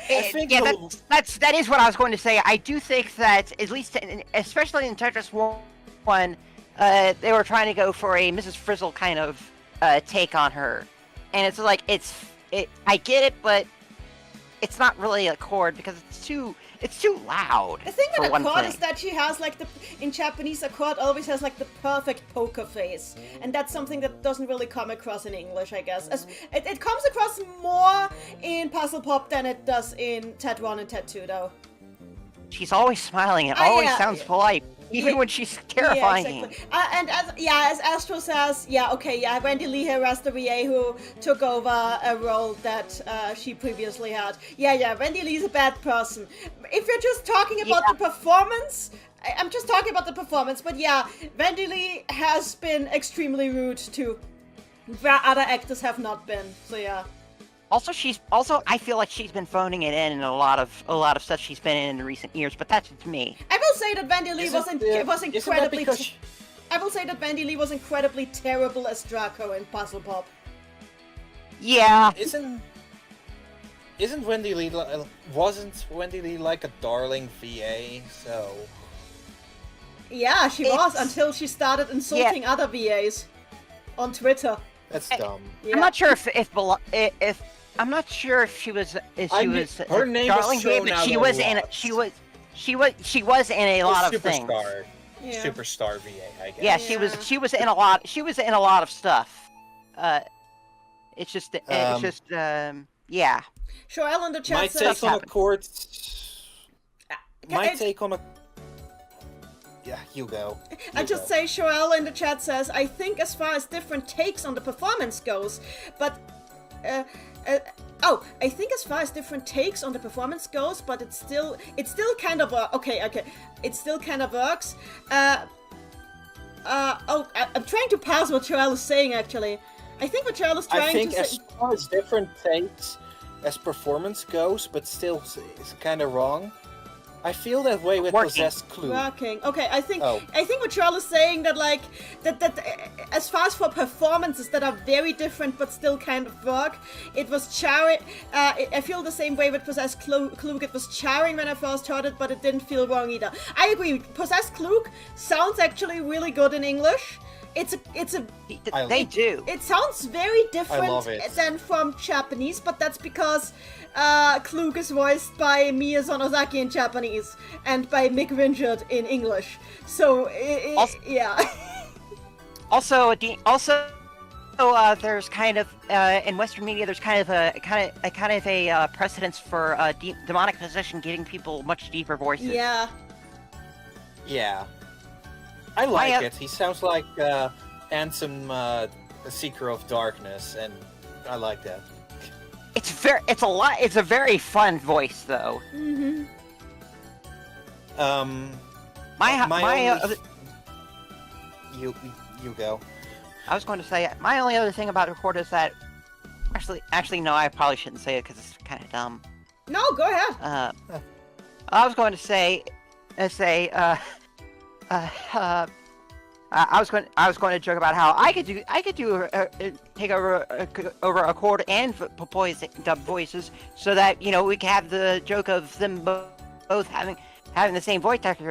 I think
that is what I was going to say. I do think that at least, especially in Tetris 1, they were trying to go for a Mrs. Frizzle kind of take on her, and it's like I get it, but it's not really a chord because it's too loud.
The thing
for
with
one
Accord
thing.
is that she has in Japanese, Accord always has the perfect poker face. And that's something that doesn't really come across in English, I guess. It comes across more in Puzzle Pop than it does in Tet 1 and Tet 2, though.
She's always smiling and
Oh,
always
yeah.
sounds polite, even
Yeah.
when she's terrifying.
Yeah, exactly. And as Astro says, Wendy Lee here as the VA who took over a role that she previously had. Yeah, Wendy Lee's a bad person. If you're just talking about the performance, I'm just talking about the performance, but yeah, Wendy Lee has been extremely rude to where other actors have not been. So yeah.
Also, I feel like she's been phoning it in a lot of stuff she's been in recent years, but that's just me.
I will say that Wendy Lee was
Isn't that
incredibly.
because
I will say that Wendy Lee was incredibly terrible as Draco in Puzzle Pop.
Yeah.
Isn't Wendy Lee wasn't Wendy Lee like a darling VA? So
Yeah, she was until she started insulting other VAs on Twitter.
that's dumb.
Yeah.
I'm not sure if I'm not sure if she was
her name was
darling
thrown
but
out
she
a
was
lot.
she was in a lot of things.
Yeah.
Superstar VA, I guess.
Yeah,
Yeah.
she was in a lot of stuff. It's just yeah.
Shoel in the chat
My
says,
take on a
happened.
chord. My
it's-
take on a. Yeah, you go.
I
You
just
go.
say Shoel in the chat says, I think as far as different takes on the performance goes, but I think as far as different takes on the performance goes, but it's still kind of okay. It still kind of works. I'm trying to parse what Shoel is saying actually. I think what Shoel is
I
trying
think
to
as
say.
far as different takes as performance goes, but still it's kind of wrong. I feel that way with
Working.
Possessed Clue.
Working. Okay, I think
Oh.
what Charles is saying that as far as for performances that are very different but still kind of work, it was charring. I feel the same way with Possessed Klug. It was charring when I first heard it, but it didn't feel wrong either. I agree. Possessed Klug sounds actually really good in English.
They do.
It sounds very different
love it.
than from Japanese, but that's because Klug is voiced by Mia Sonozaki in Japanese and by Mick Winchard in English. So, yeah.
Also, there's kind of in Western media, there's kind of a precedence for demonic possession getting people much deeper voices.
Yeah.
Yeah. I like
My,
it. He sounds like Ansem, the Seeker of Darkness, and I like that.
It's a very fun voice though.
Mm-hmm.
You go.
I was going to say my only other thing about record is that actually no, I probably shouldn't say it because it's kind of dumb.
No, go ahead.
I was going to say I was going to joke about how I could take over a chord and dub voices so that we can have the joke of them both having the same voice actor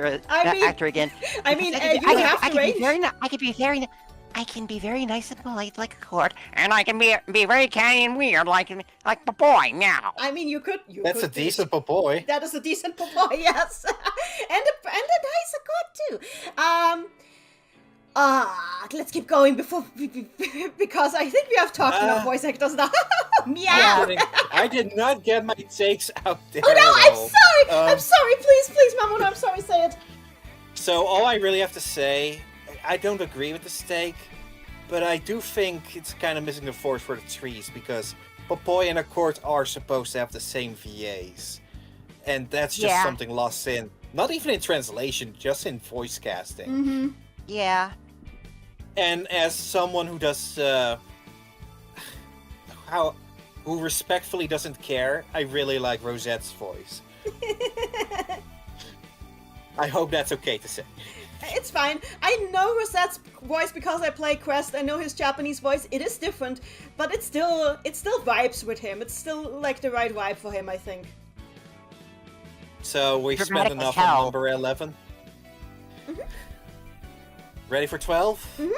again.
I mean,
I
you have to range.
I could be very I can be very nice and polite like a court, and I can be very canny and weird like a boy now.
I mean, you could.
That's a decent boy.
That is a decent boy, yes, and a nice court too. Let's keep going because I think we have talked about voice actors now. Meow.
I did not get my takes out there.
Oh no, I'm sorry. I'm
Um,
sorry. Please, Mamono, I'm sorry. Say it.
So all I really have to say, I don't agree with this take, but I do think it's kind of missing the forest for the trees because Popoy and Accord are supposed to have the same VAs, and that's just something lost in not even in translation, just in voice casting.
Mm-hmm.
Yeah.
And as someone who does, who respectfully doesn't care, I really like Rosette's voice. I hope that's okay to say.
It's fine. I know Rosette's voice because I play Quest. I know his Japanese voice. It is different, but it still vibes with him. It's still like the right vibe for him, I think.
So we've spent
Dramatic as
enough
hell.
on number 11.
Mhm.
Ready for 12?
Mhm.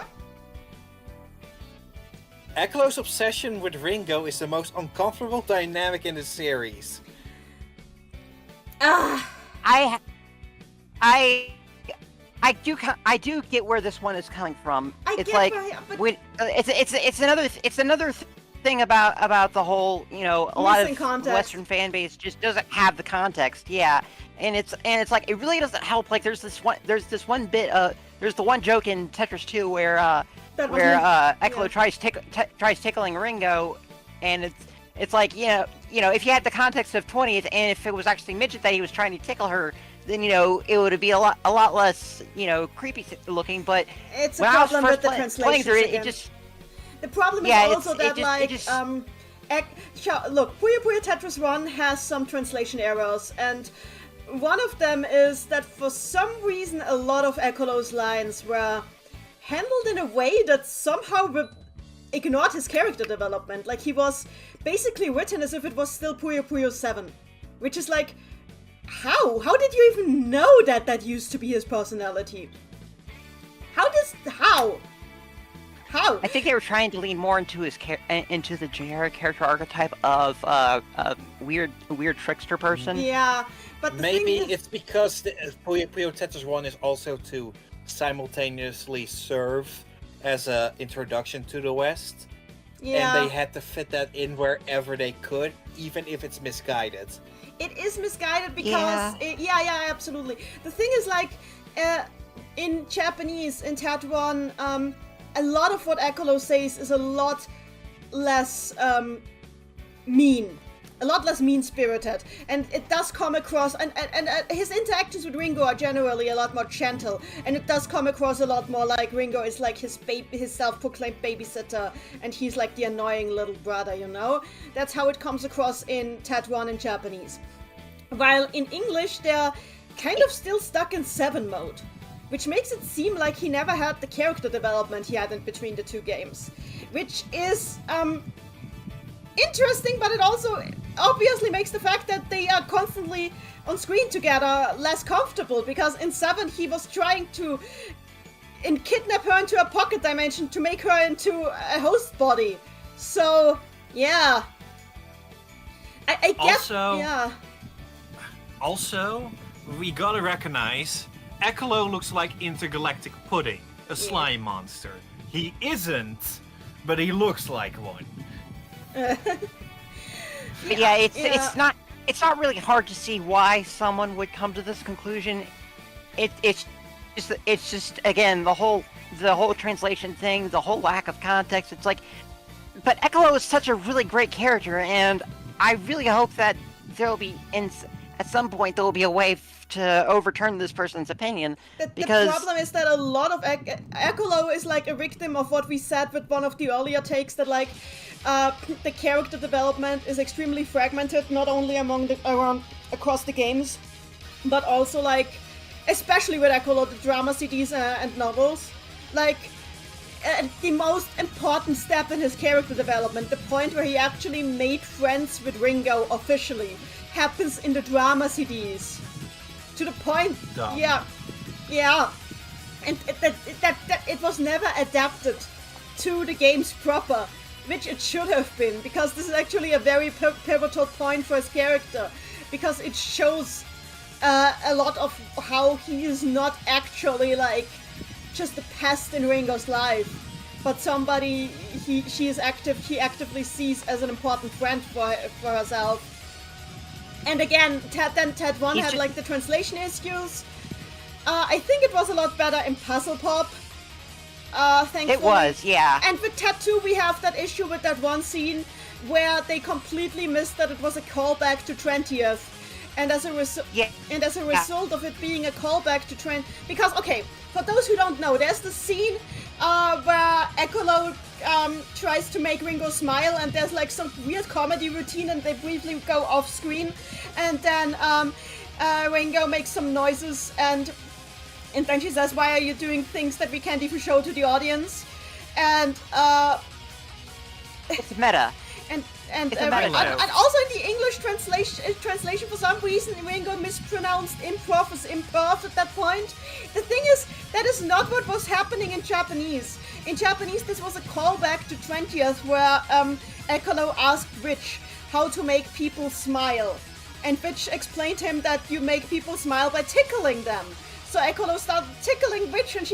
Eklo's obsession with Ringo is the most uncomfortable dynamic in the series.
I do get where this one is coming from. It's
get
like
where- but-
when it's another thing about the whole, you know, a lot
Missing
of
context.
Western fan base just doesn't have the context. Yeah, and it's like it really doesn't help. Like there's this one bit there's the one joke in Tetris 2 where Eklo tries tickling Ringo, and it's like, you know if you had the context of 20th and if it was actually Midget that he was trying to tickle her, then, you know, it would be a lot less, you know, creepy looking. But
It's a
when I was
problem
first
with the
playing
translations
through it,
again.
it just
The problem is
Yeah,
also that, look, Puyo Puyo Tetris 1 has some translation errors, and one of them is that for some reason a lot of Ekolo's lines were handled in a way that somehow ignored his character development. Like, he was basically written as if it was still Puyo Puyo 7, which is like, how? How did you even know that used to be his personality? How?
I think they were trying to lean more into into the generic character archetype of weird trickster person.
Yeah, but the
Maybe
thing is,
it's because the Puyo Puyo Tetris 1 is also to simultaneously serve as an introduction to the West.
yeah.
And they had to fit that in wherever they could, even if it's misguided.
It is misguided because yeah, absolutely. The thing is, like, in Japanese, in Tetuan, a lot of what Ekolo says is a lot less mean. A lot less mean-spirited. And it does come across, and his interactions with Ringo are generally a lot more gentle. And it does come across a lot more like Ringo is like his self-proclaimed babysitter, and he's like the annoying little brother, you know? That's how it comes across in Tetuan in Japanese. While in English, they're kind of still stuck in 7 mode, which makes it seem like he never had the character development he had in between the 2 games. Which is, interesting, but it also obviously makes the fact that they are constantly on screen together less comfortable, because in 7 he was trying to kidnap her into a pocket dimension to make her into a host body. So, yeah. I guess,
Also, we gotta recognize, Ekolo looks like intergalactic pudding, a slime monster. He isn't, but he looks like one.
But yeah, it's not really hard to see why someone would come to this conclusion. It's just again the whole translation thing, the whole lack of context. It's like, but Ekolo is such a really great character, and I really hope that at some point there will be a way to overturn this person's opinion. Because
the problem is that a lot of Ekolo is like a victim of what we said with one of the earlier takes, that like the character development is extremely fragmented, not only across the games, but also like, especially with Ekolo, the drama CDs and novels, like the most important step in his character development, the point where he actually made friends with Ringo officially, happens in the drama CDs. To the point,
Dumb.
yeah. and that it was never adapted to the games proper, which it should have been, because this is actually a very pivotal point for his character, because it shows a lot of how he is not actually like just a pest in Ringo's life, but somebody he actively sees as an important friend for herself. And again, Ted 1 had like the translation issues. I think it was a lot better in Puzzle Pop. Thankfully.
It was, yeah.
And with Ted 2, we have that issue with that one scene where they completely missed that it was a callback to 20th. And as a result of it being a callback to Trent, because okay, for those who don't know, there's the scene where Ecolo tries to make Ringo smile, and there's like some weird comedy routine, and they briefly go off screen, and then Ringo makes some noises, and then she says, "Why are you doing things that we can't even show to the audience?" And
it's meta.
And also in the English translation, for some reason, Ringo mispronounced improv as improv at that point. The thing is, that is not what was happening in Japanese. In Japanese, this was a callback to 20th, where Ecolo asked Rich how to make people smile. And Rich explained to him that you make people smile by tickling them. So Ecolo started tickling Rich, and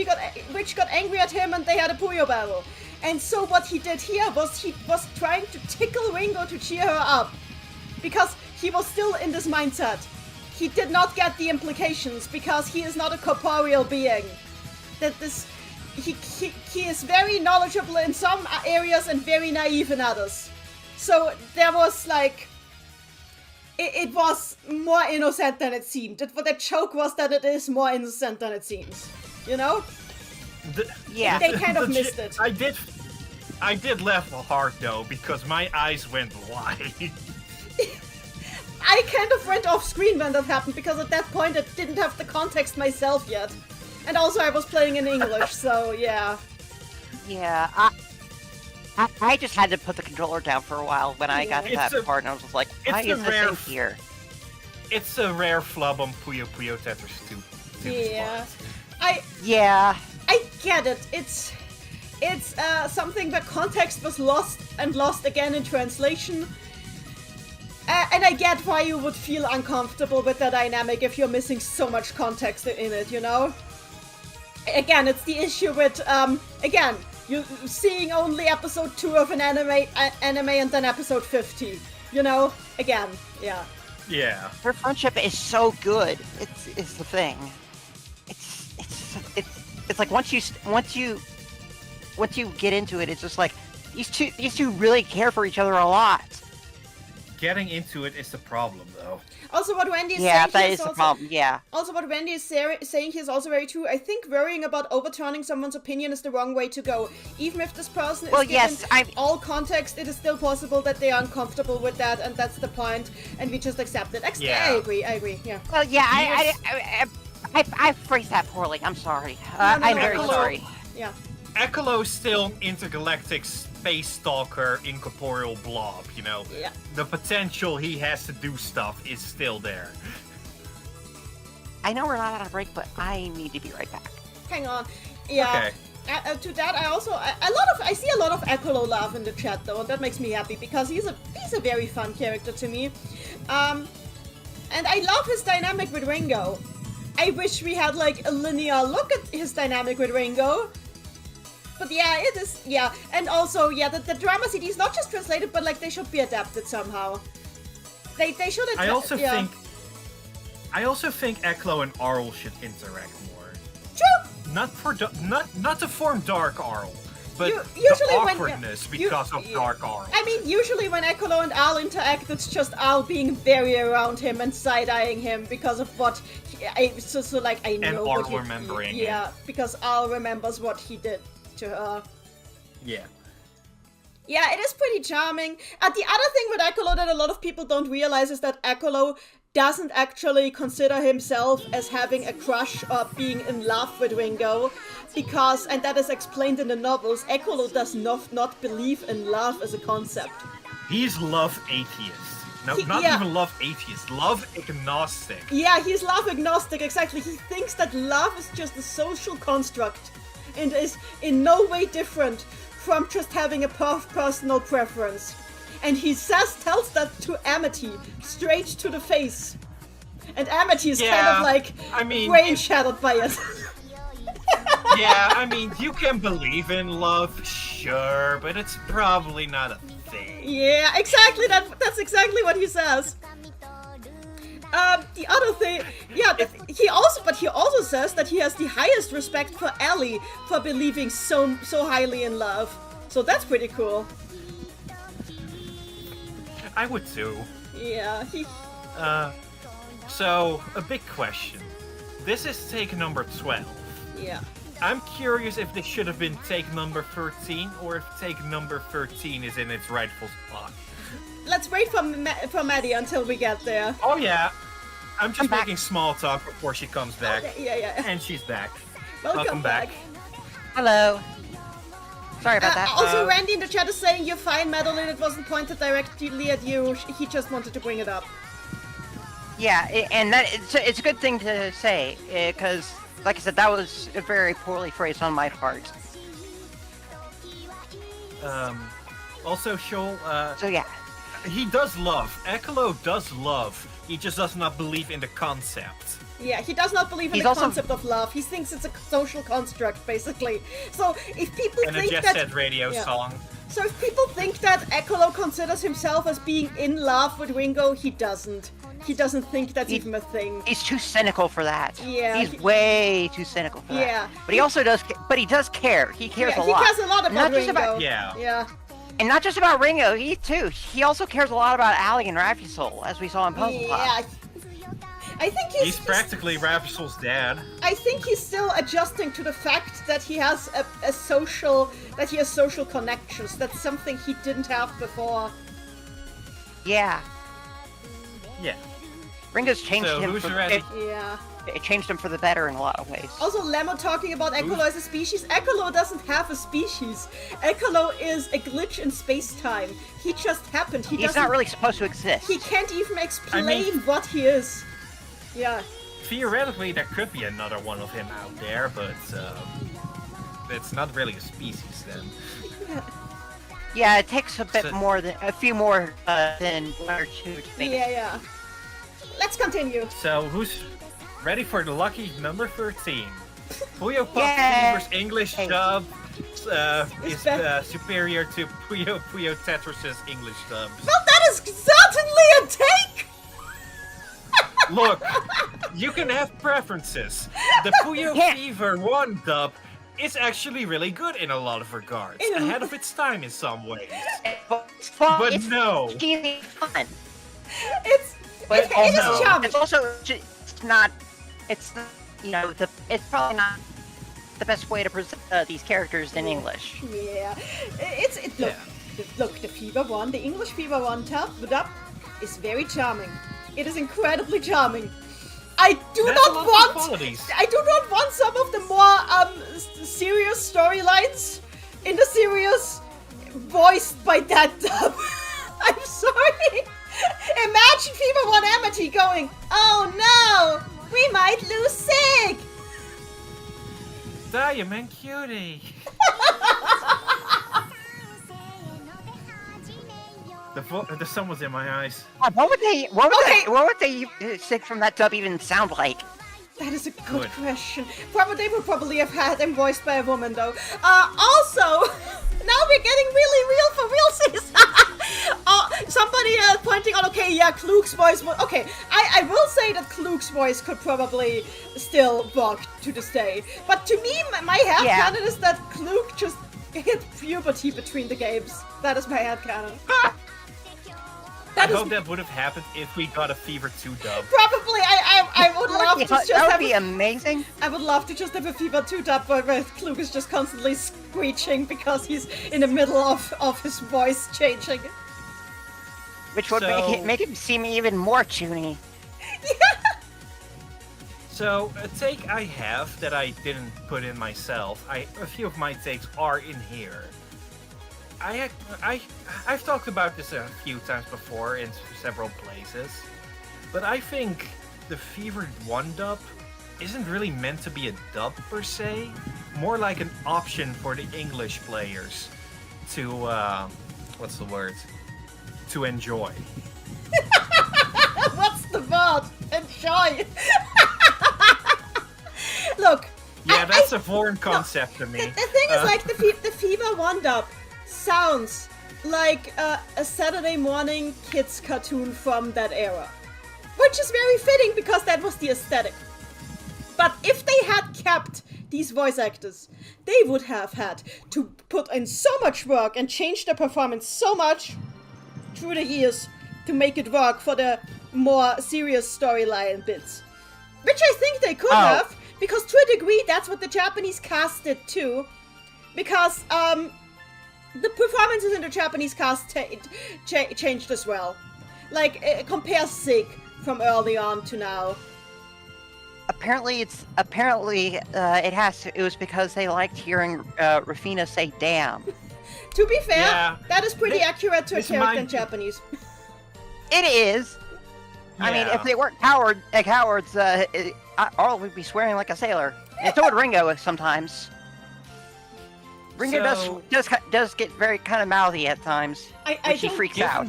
Rich got angry at him, and they had a Puyo battle. And so what he did here was he was trying to tickle Ringo to cheer her up, because he was still in this mindset. He did not get the implications, because he is not a corporeal being. He is very knowledgeable in some areas and very naive in others. So there was like, it was more innocent than it seemed. The joke was that it is more innocent than it seems, you know? They kind of missed it.
I did laugh hard though, because my eyes went wide.
I kind of went off screen when that happened, because at that point I didn't have the context myself yet. And also I was playing in English, so yeah.
Yeah, I just had to put the controller down for a while when I got to that part, and I was just like, why is this in here?
It's a rare flub on Puyo Puyo Tetris 2.
Yeah.
I
get it. It's something where context was lost again in translation. And I get why you would feel uncomfortable with the dynamic if you're missing so much context in it, you know? Again, it's the issue with, you seeing only episode 2 of an anime and then episode 50, you know? Again, yeah.
Yeah.
Their friendship is so good. It's the thing. It's like once you get into it, it's just like these two really care for each other a lot.
Getting into it is the problem, though.
Also, what Wendy is saying,
that is the problem. Yeah.
Also, what Wendy is saying here is also very true. I think worrying about overturning someone's opinion is the wrong way to go. Even if this person is given all context, it is still possible that they are uncomfortable with that, and that's the point. And we just accept it. I agree. Yeah.
Well, yeah, I phrased that poorly. I'm sorry. I'm very sorry.
Yeah.
Ecolo still intergalactic space stalker incorporeal blob, you know?
Yeah.
The potential he has to do stuff is still there.
I know we're not on a break, but I need to be right back.
Hang on. Yeah. Okay. To that, I see a lot of Ecolo love in the chat though, and that makes me happy, because he's a very fun character to me. And I love his dynamic with Ringo. I wish we had like a linear look at his dynamic with Ringo. But yeah, it is, yeah. And also, yeah, the drama CDs, not just translated, but like they should be adapted somehow. They should
I also think Eclo and Arl should interact more.
True!
Not to form Dark Arl, but
usually
the awkwardness because of Dark Arl.
I mean, usually when Ecolo and Arl interact, it's just Arl being very around him and side-eyeing him because of what I know
and
what
Arl remembering
Yeah, because Arl remembers what he did to her.
Yeah.
Yeah, it is pretty charming. And the other thing with Ecolo that a lot of people don't realize is that Ecolo doesn't actually consider himself as having a crush or being in love with Ringo, because, and that is explained in the novels, Ecolo does not believe in love as a concept.
He's love atheist. No, not even love atheist. Love agnostic.
Yeah, he's love agnostic, exactly. He thinks that love is just a social construct and is in no way different from just having a personal preference. And he tells that to Amity, straight to the face. And Amity is kind of like brain shattered by it.
Yeah, I mean, you can believe in love, sure, but it's probably not a thing.
Yeah, exactly. That's exactly what he says. The other thing, he also says that he has the highest respect for Ellie for believing so highly in love. So that's pretty cool.
I would too.
Yeah.
So a big question. This is take number 12.
Yeah.
I'm curious if this should have been take number 13 or if take number 13 is in its rightful spot.
Let's wait for Maddie until we get there.
Oh yeah. I'm just making small talk before she comes back.
Okay, yeah.
And she's back.
Welcome back.
Hello. Sorry about that.
Also, Randy in the chat is saying you're fine, Madelyn. It wasn't pointed directly at you. He just wanted to bring it up.
Yeah, and it's a good thing to say, because, like I said, that was very poorly phrased on my part.
Also, Shoal,
So yeah.
he does love. Ekalo does love. He just does not believe in the concept.
Yeah, he does not believe in the concept of love. He thinks it's a social construct, basically. So if people
and
think
a Jet
that
Set Radio song.
So if people think that Ekalo considers himself as being in love with Ringo, he doesn't. He doesn't think that's even a thing.
He's too cynical for that.
Yeah.
He's way too cynical for that.
Yeah.
But he also does. But he does care. He cares a lot.
He cares a lot about Ringo.
Yeah.
And
not just about Ringo. He also cares a lot about Allie and Raphisol, as we saw in Puzzle Pop.
Yeah. I think
he's practically Raphisol's dad.
I think he's still adjusting to the fact that he has a social connections. That's something he didn't have before.
Yeah.
Yeah.
Ringo's changed him.
Who's ready?
It changed him for the better in a lot of ways.
Also, Lemon talking about Ekalo as a species. Ekalo doesn't have a species. Ekalo is a glitch in space-time. He just happened.
He's not really supposed to exist.
He can't even explain what he is. Yeah.
Theoretically, there could be another one of him out there, but it's not really a species then.
Yeah, it takes a few more than one or two to make it.
Yeah. Let's continue.
So, who's ready for the lucky number 13? Puyo Pop Fever's English dub is superior to Puyo Puyo Tetris's English dub.
Well, that is certainly a take!
Look, you can have preferences. The Puyo Fever 1 dub is actually really good in a lot of regards. Ahead of its time in some ways. But no.
It's fun.
It is charming.
It's also not. It's it's probably not the best way to present these characters in English.
Yeah, look, the Fever one, the English Fever one dub is very charming. It is incredibly charming. I do not want some of the more serious storylines in the series voiced by that dub. I'm sorry. Imagine Fever 1 Amity going, "Oh no, we might lose Sig."
Diamond Cutie. The sun was in my eyes.
What would they Sig from that dub even sound like?
That is a good question. They would probably have had him voiced by a woman, though. Also, now we're getting really real for realsies. Somebody pointing out, Klug's voice. Okay, I will say that Klug's voice could probably still work to this day. But to me, my headcanon is that Klug just hit puberty between the games. That is my headcanon.
I hope that would have happened if we got a Fever 2 dub.
Probably, I would love to just
that would be amazing.
I would love to just have a Fever 2 dub where Klug is just constantly screeching because he's in the middle of his voice changing.
Which would make him seem even more toony.
So, a take I have that I didn't put in myself, a few of my takes are in here. I've talked about this a few times before in several places, but I think the Fever 1 dub isn't really meant to be a dub per se, more like an option for the English players to, what's the word? To enjoy.
What's the word? Enjoy. Look.
Yeah, that's a foreign concept to me.
The thing is, like, the Fever 1 dub sounds like a Saturday morning kids cartoon from that era. Which is very fitting because that was the aesthetic. But if they had kept these voice actors, they would have had to put in so much work and change their performance so much through the years to make it work for the more serious storyline bits. Which I think they could have, because to a degree that's what the Japanese cast did too. Because the performances in the Japanese cast changed as well. Like, compare Sig from early on to now.
Apparently, it was because they liked hearing Rafina say "damn."
To be fair,
Yeah.
that is pretty accurate to a
this
character in
might-
Japanese.
It is. I mean, if they weren't cowards, Arl would be swearing like a sailor, and so would Ringo sometimes. Ringo
So-
does get very kind of mouthy at times.
I
when she
don't-
freaks out.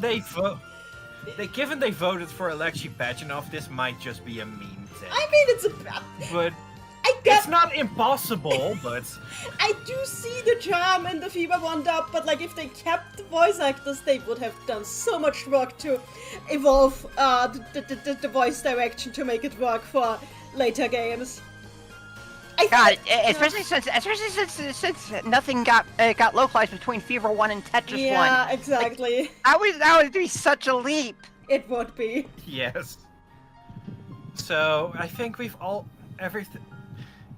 Given they voted for Alexei Pajitnov, this might just be a meme thing.
I mean,
But
I get,
it's not impossible, but
I do see the charm in the Fever 1 dub, but like if they kept the voice actors, they would have done so much work to evolve the voice direction to make it work for later games.
God, especially since nothing got localized between Fever 1 and Tetris 1.
Yeah, exactly.
That would be such a leap.
It would be.
yes. So I think we've everything.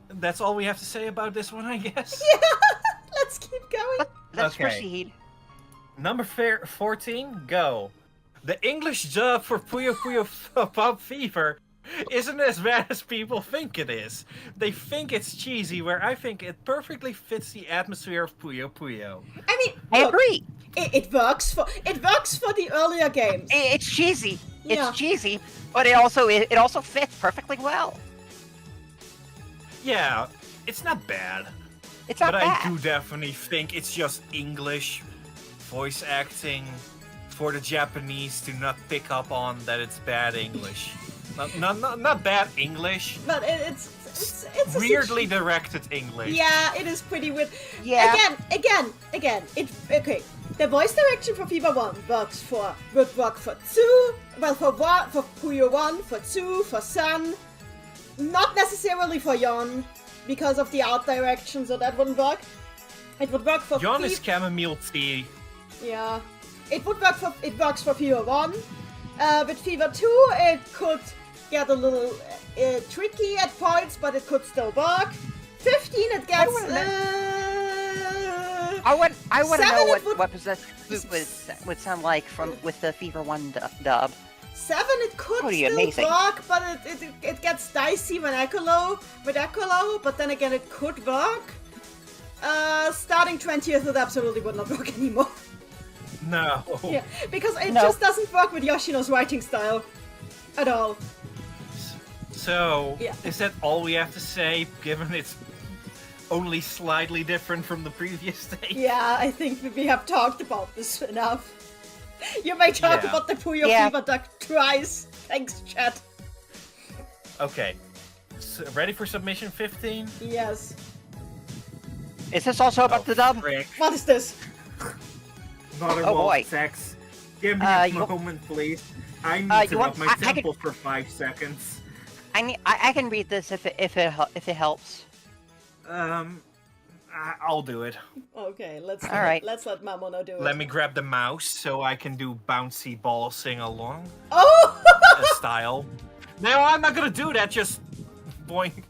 That's all we have to say about this one, I guess.
Yeah, let's keep going.
Let's
Okay.
proceed.
Number 14, go. The English dub for Puyo Puyo Pop Fever isn't as bad as people think it is. They think it's cheesy, where I think it perfectly fits the atmosphere of Puyo Puyo.
I mean,
I
look,
agree.
it works for the earlier games.
It's cheesy.
Yeah.
It's cheesy, but it also fits perfectly well.
Yeah, it's not bad.
It's not
But
bad.
I do definitely think it's just English voice acting for the Japanese to not pick up on that it's bad English. not bad English.
But it's a
Weirdly directed English.
Yeah, it is pretty weird.
Yeah.
Again. Okay. The voice direction for Fever 1 would work for 2. Well, for Puyo 1, for 2, for Sun. Not necessarily for Yon, because of the art direction, so that wouldn't work. It would work for
John is chamomile tea.
Yeah. It works for Fever 1. With Fever 2, it could get a little tricky at points, but it could still work. 15, it gets.
I want to know
7,
what possessed would sound like with the Fever 1 dub.
7, it could
Pretty
still
amazing.
work, but it gets dicey with Ecolo, but then again, it could work. Starting 20th, it absolutely would not work anymore.
No.
Yeah, because it
No.
just doesn't work with Yoshino's writing style at all.
So,
Yeah.
is that all we have to say, given it's only slightly different from the previous stage?
Yeah, I think we have talked about this enough. You may talk
Yeah.
about the Puyo
Yeah.
Fever duck twice. Thanks, chat.
Okay. So, ready for submission 15?
Yes.
Is this also about the dub?
Frick.
What is this?
Another
Oh,
wall
boy.
sex. Give me
Uh,
a
you want-
moment, please. I need
you
to
want-
rub my
I can-
temple for 5 seconds.
I can read this if it helps.
I'll do it.
Okay, let's
All right.
let's let Mamono do it.
Let me grab the mouse so I can do bouncy ball sing along
Oh!
style. No, I'm not gonna do that, just boing.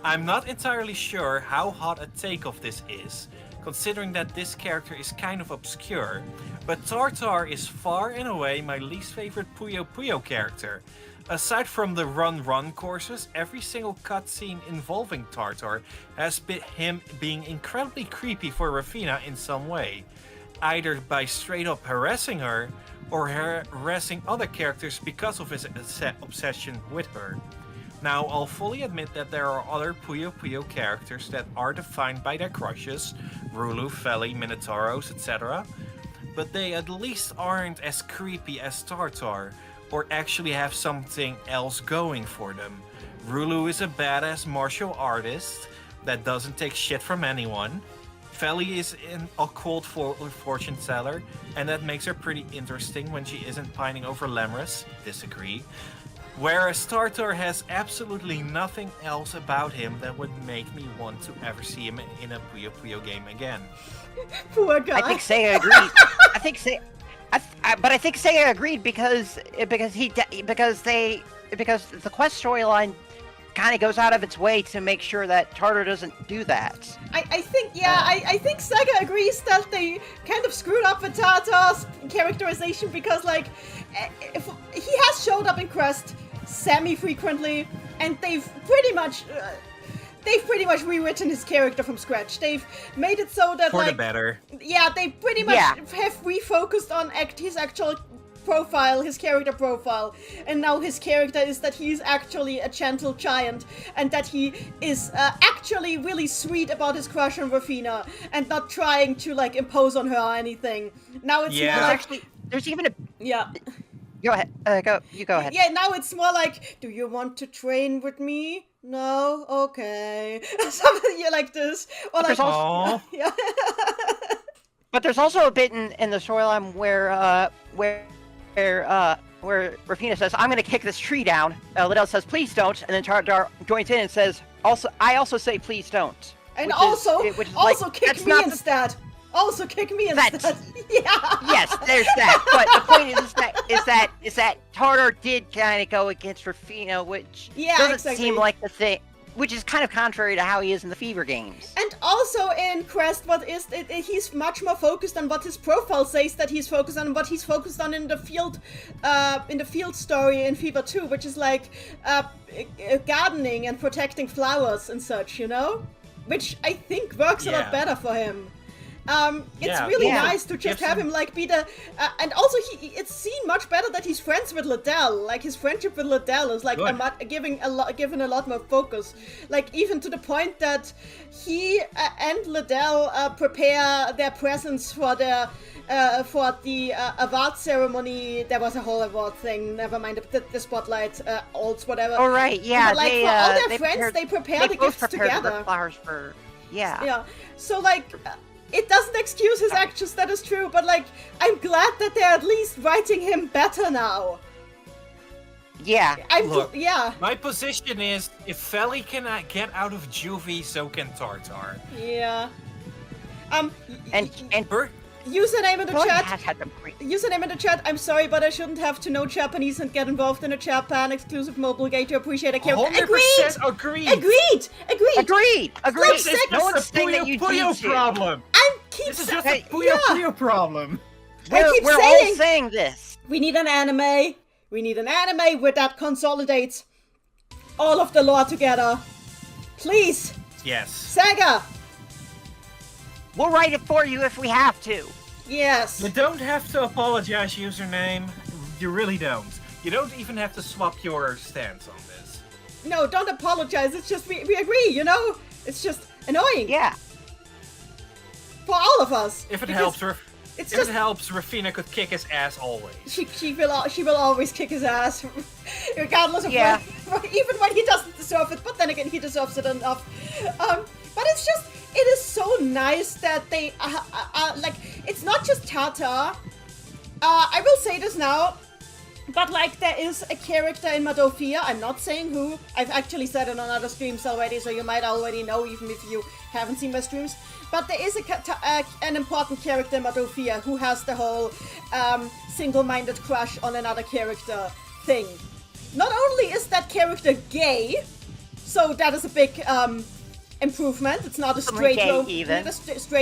I'm not entirely sure how hot a take of this is, considering that this character is kind of obscure, but Tartar is far and away my least favorite Puyo Puyo character. Aside from the run courses, every single cutscene involving Tartar has been him being incredibly creepy for Rafina in some way. either by straight up harassing her or harassing other characters because of his obsession with her. Now, I'll fully admit that there are other Puyo Puyo characters that are defined by their crushes, Rulu, Feli, Minotauros, etc., but they at least aren't as creepy as Tartar, or actually have something else going for them. Rulu is a badass martial artist that doesn't take shit from anyone. Feli is an occult fortune teller, and that makes her pretty interesting when she isn't pining over Lemurus. Disagree. Whereas Tartar has absolutely nothing else about him that would make me want to ever see him in a Puyo Puyo game again.
Poor guy.
I think Seiya agreed. I think Seiya agreed because the quest storyline kind of goes out of its way to make sure that Tartar doesn't do that.
I think Sega agrees that they kind of screwed up with Tartar's characterization because, like, he has showed up in Quest semi-frequently, and they've pretty much rewritten his character from scratch. They've made it so that,
For
like,
the better.
Yeah, they pretty much have refocused on his actual profile, his character profile, and now his character is that he's actually a gentle giant, and that he is actually really sweet about his crush on Rafina, and not trying to, like, impose on her or anything. Now it's more like...
There's even a...
Yeah.
Go ahead. Go ahead.
Yeah, now it's more like, do you want to train with me? No? Okay. Something like this. Or like, yeah.
But there's also a bit in the storyline where Rafina says, "I'm going to kick this tree down." Liddell says, "Please don't," and then Tartar joins in and says, "I also say please don't."
And
which
also
like,
kick me instead. Also kick me instead. Yeah.
Yes, there's that. But the point is that Tartar did kind of go against Rafina, which doesn't seem like the thing. Which is kind of contrary to how he is in the Fever games.
And also in Quest, he's much more focused on what his profile says that he's focused on, what he's focused on in the field story in Fever 2, which is like gardening and protecting flowers and such, you know? Which I think works a lot better for him. It's really nice to just have him, like, be the... and also, it's seen much better that he's friends with Liddell. Like, his friendship with Liddell is, like, given a lot more focus. Like, even to the point that he and Liddell prepare their presents for the award ceremony. There was a whole award thing, never mind, the spotlight, alts, whatever.
Oh, right, yeah.
But, like, for all their friends, they prepare the gifts together.
Flowers for... Yeah.
Yeah. So, like... It doesn't excuse his actions, that is true, but, like, I'm glad that they're at least writing him better now.
Yeah.
Look, my position is, if Feli cannot get out of juvie, so can Tartar.
Yeah. Username in the chat. Username in the chat. I'm sorry, but I shouldn't have to know Japanese and get involved in a Japan exclusive mobile game to appreciate a character.
100% agreed.
Agreed.
This is
No one's
just a
saying that you
Puyo
need to.
problem. This is just a Puyo problem.
We're all saying this.
We need an anime. We need an anime where that consolidates all of the lore together. Please.
Yes.
Sega.
We'll write it for you if we have to.
Yes.
You don't have to apologize, username. You really don't. You don't even have to swap your stance on this.
No, don't apologize. It's just we agree, you know? It's just annoying.
Yeah.
For all of us.
If it helps, Rafina could kick his ass always.
She will always kick his ass, regardless of even when he doesn't deserve it. But then again, he deserves it enough. But it's just, it is so nice that they like, it's not just Tartar. I will say this now, but like, there is a character in Madofia. I'm not saying who. I've actually said it on other streams already, so you might already know, even if you haven't seen my streams. But there is an important character in Madofia who has the whole single-minded crush on another character thing. Not only is that character gay, so that is a big improvement. It's not a straight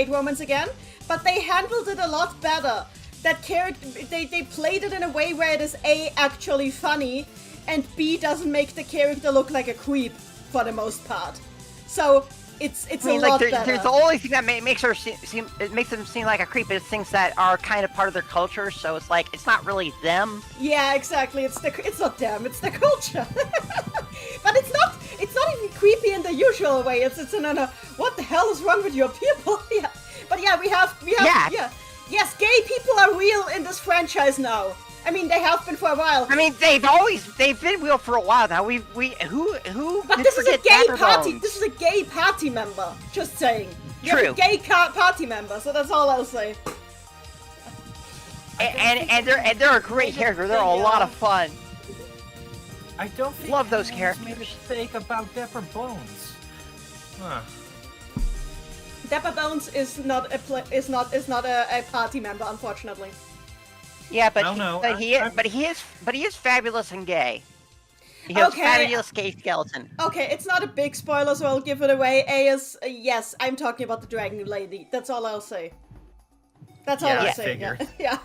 romance again, but they handled it a lot better. That character, they played it in a way where it is A, actually funny, and B, doesn't make the character look like a creep for the most part. So It's
I
a
mean,
lot
like,
better.
there's the only thing that makes her seem it makes them seem like a creep is things that are kind of part of their culture. So it's like it's not really them.
Yeah, exactly. It's not them. It's the culture. But it's not even creepy in the usual way. It's no. What the hell is wrong with your people? Yeah. But yeah, we have
Yeah.
Yes, gay people are real in this franchise now. I mean, they have been for a while.
I mean, they've been real for a while now. Who
But
could
this is a
forget
gay
Dapper
party.
Bones?
This is a gay party member. Just saying. You have
True.
a gay party member. So that's all I'll say.
And they're a great character. They're a lot of fun.
I don't think
Love those
anyone's made a
characters.
mistake about Dapper Bones. Huh.
Dapper Bones is not a party member, unfortunately.
Yeah, but
I don't know.
he is fabulous and gay. He has
Okay.
fabulous gay skeleton.
Okay, it's not a big spoiler, so I'll give it away. Yes, I'm talking about the dragon lady. That's all I'll say. That's all
Yeah,
I'll
I
say.
figured.
Yeah.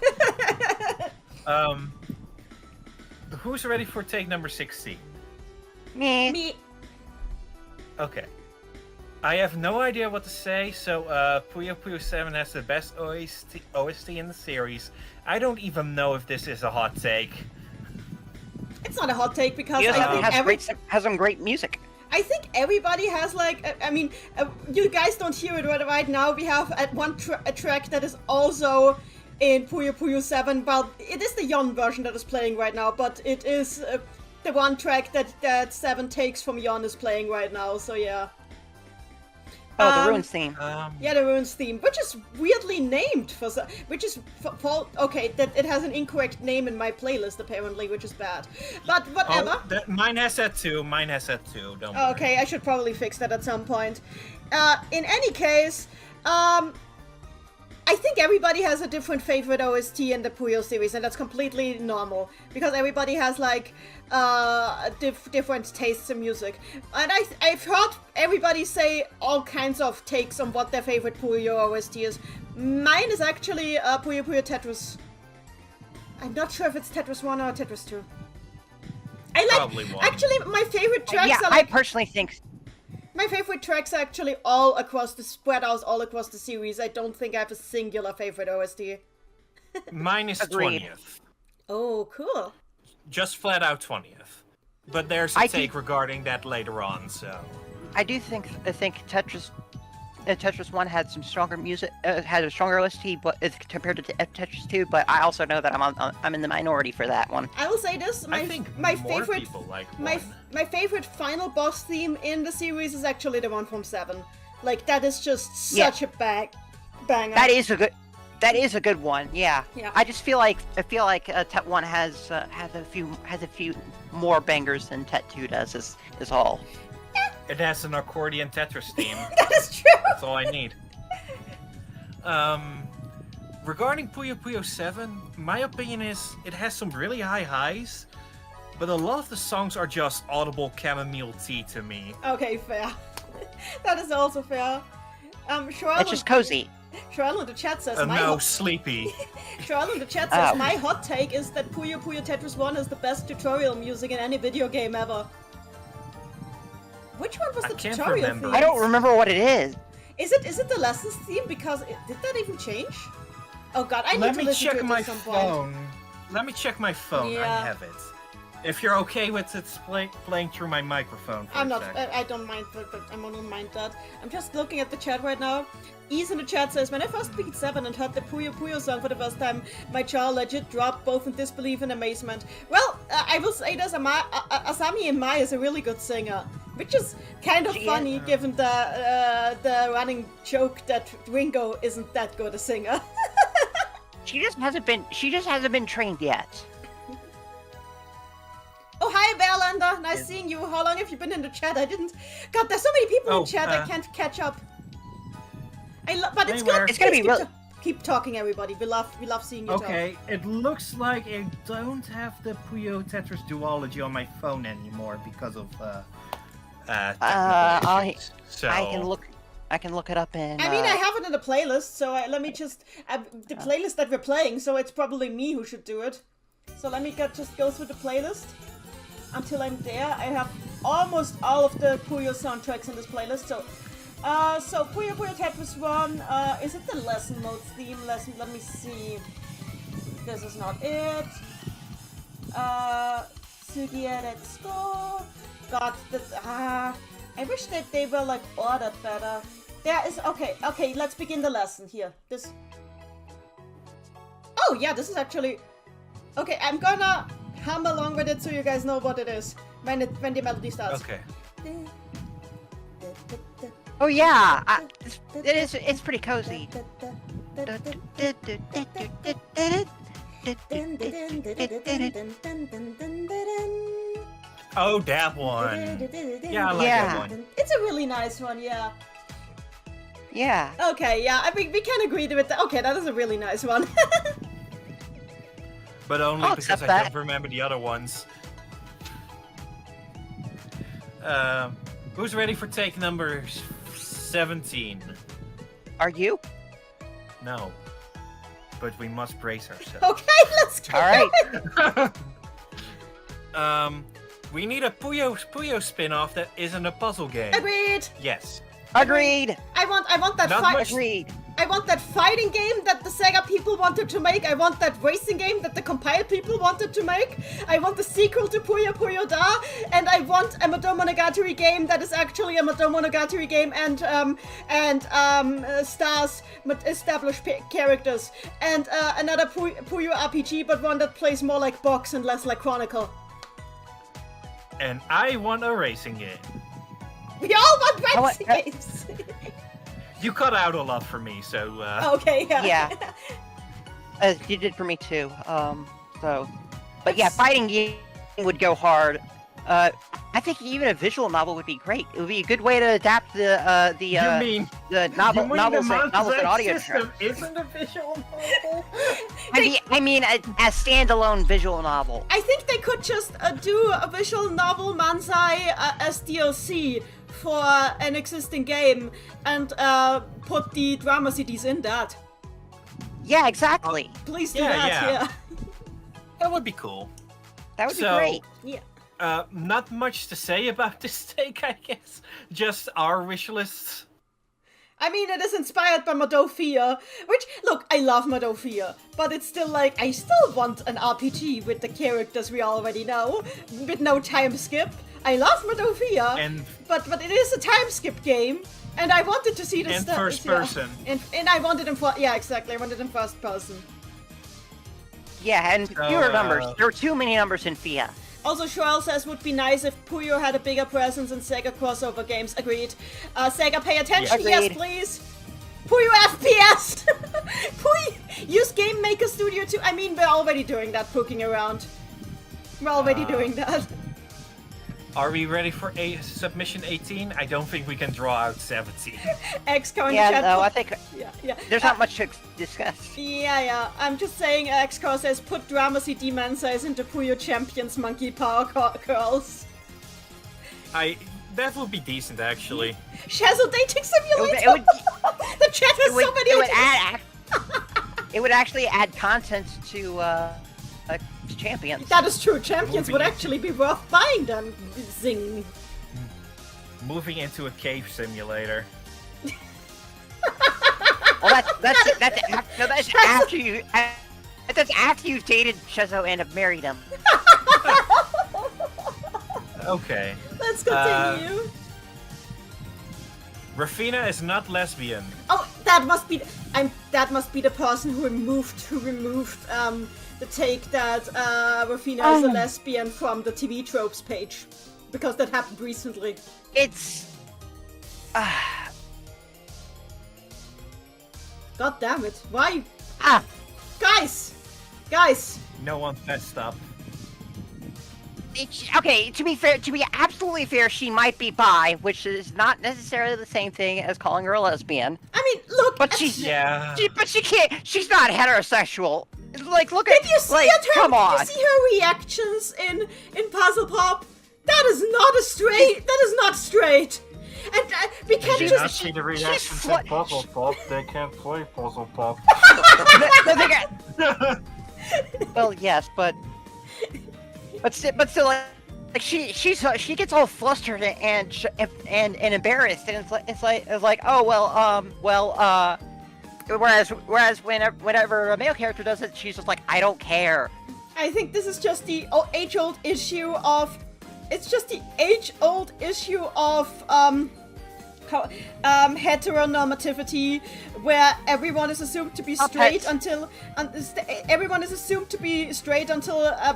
Who's ready for take number 16?
Me.
Me.
Okay. I have no idea what to say, so Puyo Puyo 7 has the best OST in the series. I don't even know if this is a hot take.
It's not a hot take because
He
I think
has some great music.
I think everybody has you guys don't hear it right now. We have a track that is also in Puyo Puyo 7. Well, it is the Yon version that is playing right now, but it is the one track that 7 takes from Yon is playing right now. So yeah.
Oh, the Ruins theme.
Yeah, the Ruins theme, which is weirdly named okay, that it has an incorrect name in my playlist apparently, which is bad. But whatever.
Mine has that too. Don't worry.
Okay, I should probably fix that at some point. In any case, I think everybody has a different favorite OST in the Puyo series, and that's completely normal because everybody has different tastes in music. And I've heard everybody say all kinds of takes on what their favorite Puyo OST is. Mine is actually Puyo Puyo Tetris. I'm not sure if it's Tetris 1 or Tetris 2.
Probably one.
Actually, my favorite tracks
Yeah,
are
I personally think.
my favorite tracks are actually spread out all across the series. I don't think I have a singular favorite OST.
Mine is
Agreed.
20th.
Oh, cool.
Just flat out 20th. But there's a take regarding that later on, so...
I think Tetris 1 had some stronger music, had a stronger OST, but it's compared to Tetris 2. But I also know that I'm in the minority for that one.
I will say this:
I think
my
more
favorite
people like
my
one.
my favorite final boss theme in the series is actually the one from 7. Like that is just such a banger.
That is a good one. Yeah.
Yeah.
I feel like Tet 1 has a few more bangers than Tet 2 does. Is all.
It has an accordion Tetris theme.
That is true.
That's all I need. Regarding Puyo Puyo 7, my opinion is it has some really high highs, but a lot of the songs are just audible chamomile tea to me.
Okay, fair. That is also fair.
It's just cozy.
Sherelle in the chat says
Sleepy.
Sherelle in the chat says
Oh.
my hot take is that Puyo Puyo Tetris 1 is the best tutorial music in any video game ever. Which one was
I
the
can't
tutorial
remember.
theme?
I don't remember what it is.
Is it the lessons theme? Because did that even change? Oh god, I need
Let
to
me
listen
check
to it
my
at some point.
phone. Let me check my phone.
Yeah.
I have it. If you're okay with it playing through my microphone for
I'm
a
not.
second.
I don't mind, but I don't mind that. I'm just looking at the chat right now. Ease in the chat says, when I first beat 7 and heard the Puyo Puyo song for the first time, my jaw legit dropped both in disbelief and amazement. Well, I will say this, Asami Imai is a really good singer, which is kind of funny given the running joke that Ringo isn't that good a singer.
She just hasn't been trained yet.
Oh, hi, Bearlander. Nice seeing you. How long have you been in the chat? I didn't... God, there's so many people in chat, I can't catch up. But it's good.
It's gonna be real.
Keep talking, everybody. We love seeing you
Okay, it looks like I don't have the Puyo Tetris duology on my phone anymore because of
technical issues. So
I can look it up in.
talk. I mean, I have it in the playlist, so let me just... the playlist that we're playing, so it's probably me who should do it. So let me just go through the playlist. Until I'm there, I have almost all of the Puyo soundtracks in this playlist, so... So Puyo Puyo Tetris 1, is it the lesson mode theme lesson? Let me see. This is not it. Sugia, let's go. God, I wish that they were like ordered better. There is, okay, let's begin the lesson here. This. Oh yeah, this is actually, okay, I'm gonna hum along with it so you guys know what it is when the melody starts.
Okay.
Oh yeah, it's pretty cozy.
Oh, that one. Yeah, I like that one.
It's a really nice one, yeah.
Yeah.
Okay, yeah, I mean, we can agree with that. Okay, that is a really nice one.
But only
I'll
because
accept
I
that.
don't remember the other ones. Who's ready for take number 17?
Are you?
No. But we must brace ourselves.
Okay, let's go.
All right.
We need a Puyo spin-off that isn't a puzzle game.
Agreed.
Yes.
Agreed.
I want that
Not
fight.
much-
Agreed.
I want that fighting game that the Sega people wanted to make. I want that racing game that the Compile people wanted to make. I want the sequel to Puyo Puyo Da, and I want a Madomonogatari game that is actually a Madomonogatari game and stars established characters, and another Puyo RPG, but one that plays more like box and less like Chronicle.
And I want a racing game.
We all want
I want-
racing games.
You cut out a lot for me, so
Okay, yeah.
Yeah. You did for me too. But yeah, fighting game would go hard. I think even a visual novel would be great. It would be a good way to adapt the novels and audio track.
Isn't a visual novel?
I mean a standalone visual novel.
I think they could just do a visual novel Manzai as DLC for an existing game and put the drama CDs in that.
Yeah, exactly.
Please do
Yeah,
that,
yeah. That would be cool.
That would be
So-
great.
Yeah.
Not much to say about this take, I guess. Just our wish lists.
I mean, it is inspired by Madofia, which, look, I love Madofia, but it's still like, I still want an RPG with the characters we already know, with no time skip. I love Madofia, but it is a time skip game, and I wanted to see the
And
stuff.
first person.
And I wanted him for, yeah, exactly, I wanted him first person.
Yeah, and
So,
fewer numbers. There are too many numbers in FIA.
Also, Shoel says would be nice if Puyo had a bigger presence in Sega crossover games. Agreed. Sega, pay attention.
Yeah.
Yes,
Agreed.
please. Puyo FPS. Puyo, use Game Maker Studio 2. I mean, we're already doing that, poking around. We're already doing that.
Are we ready for submission 18? I don't think we can draw out 17.
XCO in the
Yeah,
chat.
no, I think
Yeah.
there's not much to discuss.
Yeah. I'm just saying, XCO says put Drama CD Man size into Puyo Champions Monkey Power Curls.
That would be decent, actually.
Shazzle Dating Simulator.
It would-
The chat has so many ideas.
It would actually add content to Champions.
That is true. Champions
Moving
would
into-
actually be worth buying then. Zing.
Moving into a cave simulator.
Well, that's after you. That's after you've dated Shezzo and have married him.
Okay.
Let's continue.
Rafina is not lesbian.
Oh, that must be. That must be the person who removed the take that Rafina is a lesbian from the TV tropes page, because that happened recently.
It's.
God damn it! Why,
Ah.
guys?
No one fessed up.
Okay, to be absolutely fair, she might be bi, which is not necessarily the same thing as calling her a lesbian.
I mean, look.
But she's
Yeah.
but she can't. She's not heterosexual. Like, look at.
Did you see
like,
her?
come on.
Did you see her reactions in Puzzle Pop? That is not a straight. That is not straight. And we can't
Did you
just.
not see the reactions
fl-
in Puzzle Pop? They can't play Puzzle Pop.
No, they got- well, yes, but still, like, Like she gets all flustered and embarrassed, and it's like oh well. Whereas whenever a male character does it, she's just like, I don't care.
I think this is just the age-old issue of... It's just the age-old issue of heteronormativity, where everyone is assumed to be straight until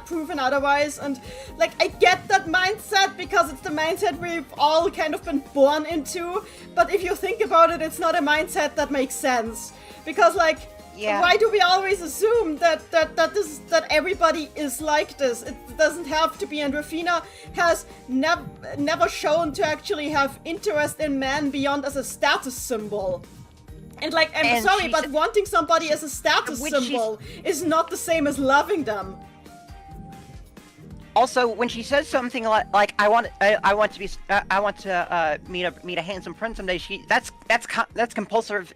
proven otherwise. And like, I get that mindset because it's the mindset we've all kind of been born into. But if you think about it, it's not a mindset that makes sense. Because like, why do we always assume that everybody is like this? It doesn't have to be. And Rafina has never shown to actually have interest in men beyond as a status symbol. And like, I'm sorry, but wanting somebody as a status symbol is not the same as loving them.
Also, when she says something like I want to meet a handsome prince someday, that's compulsory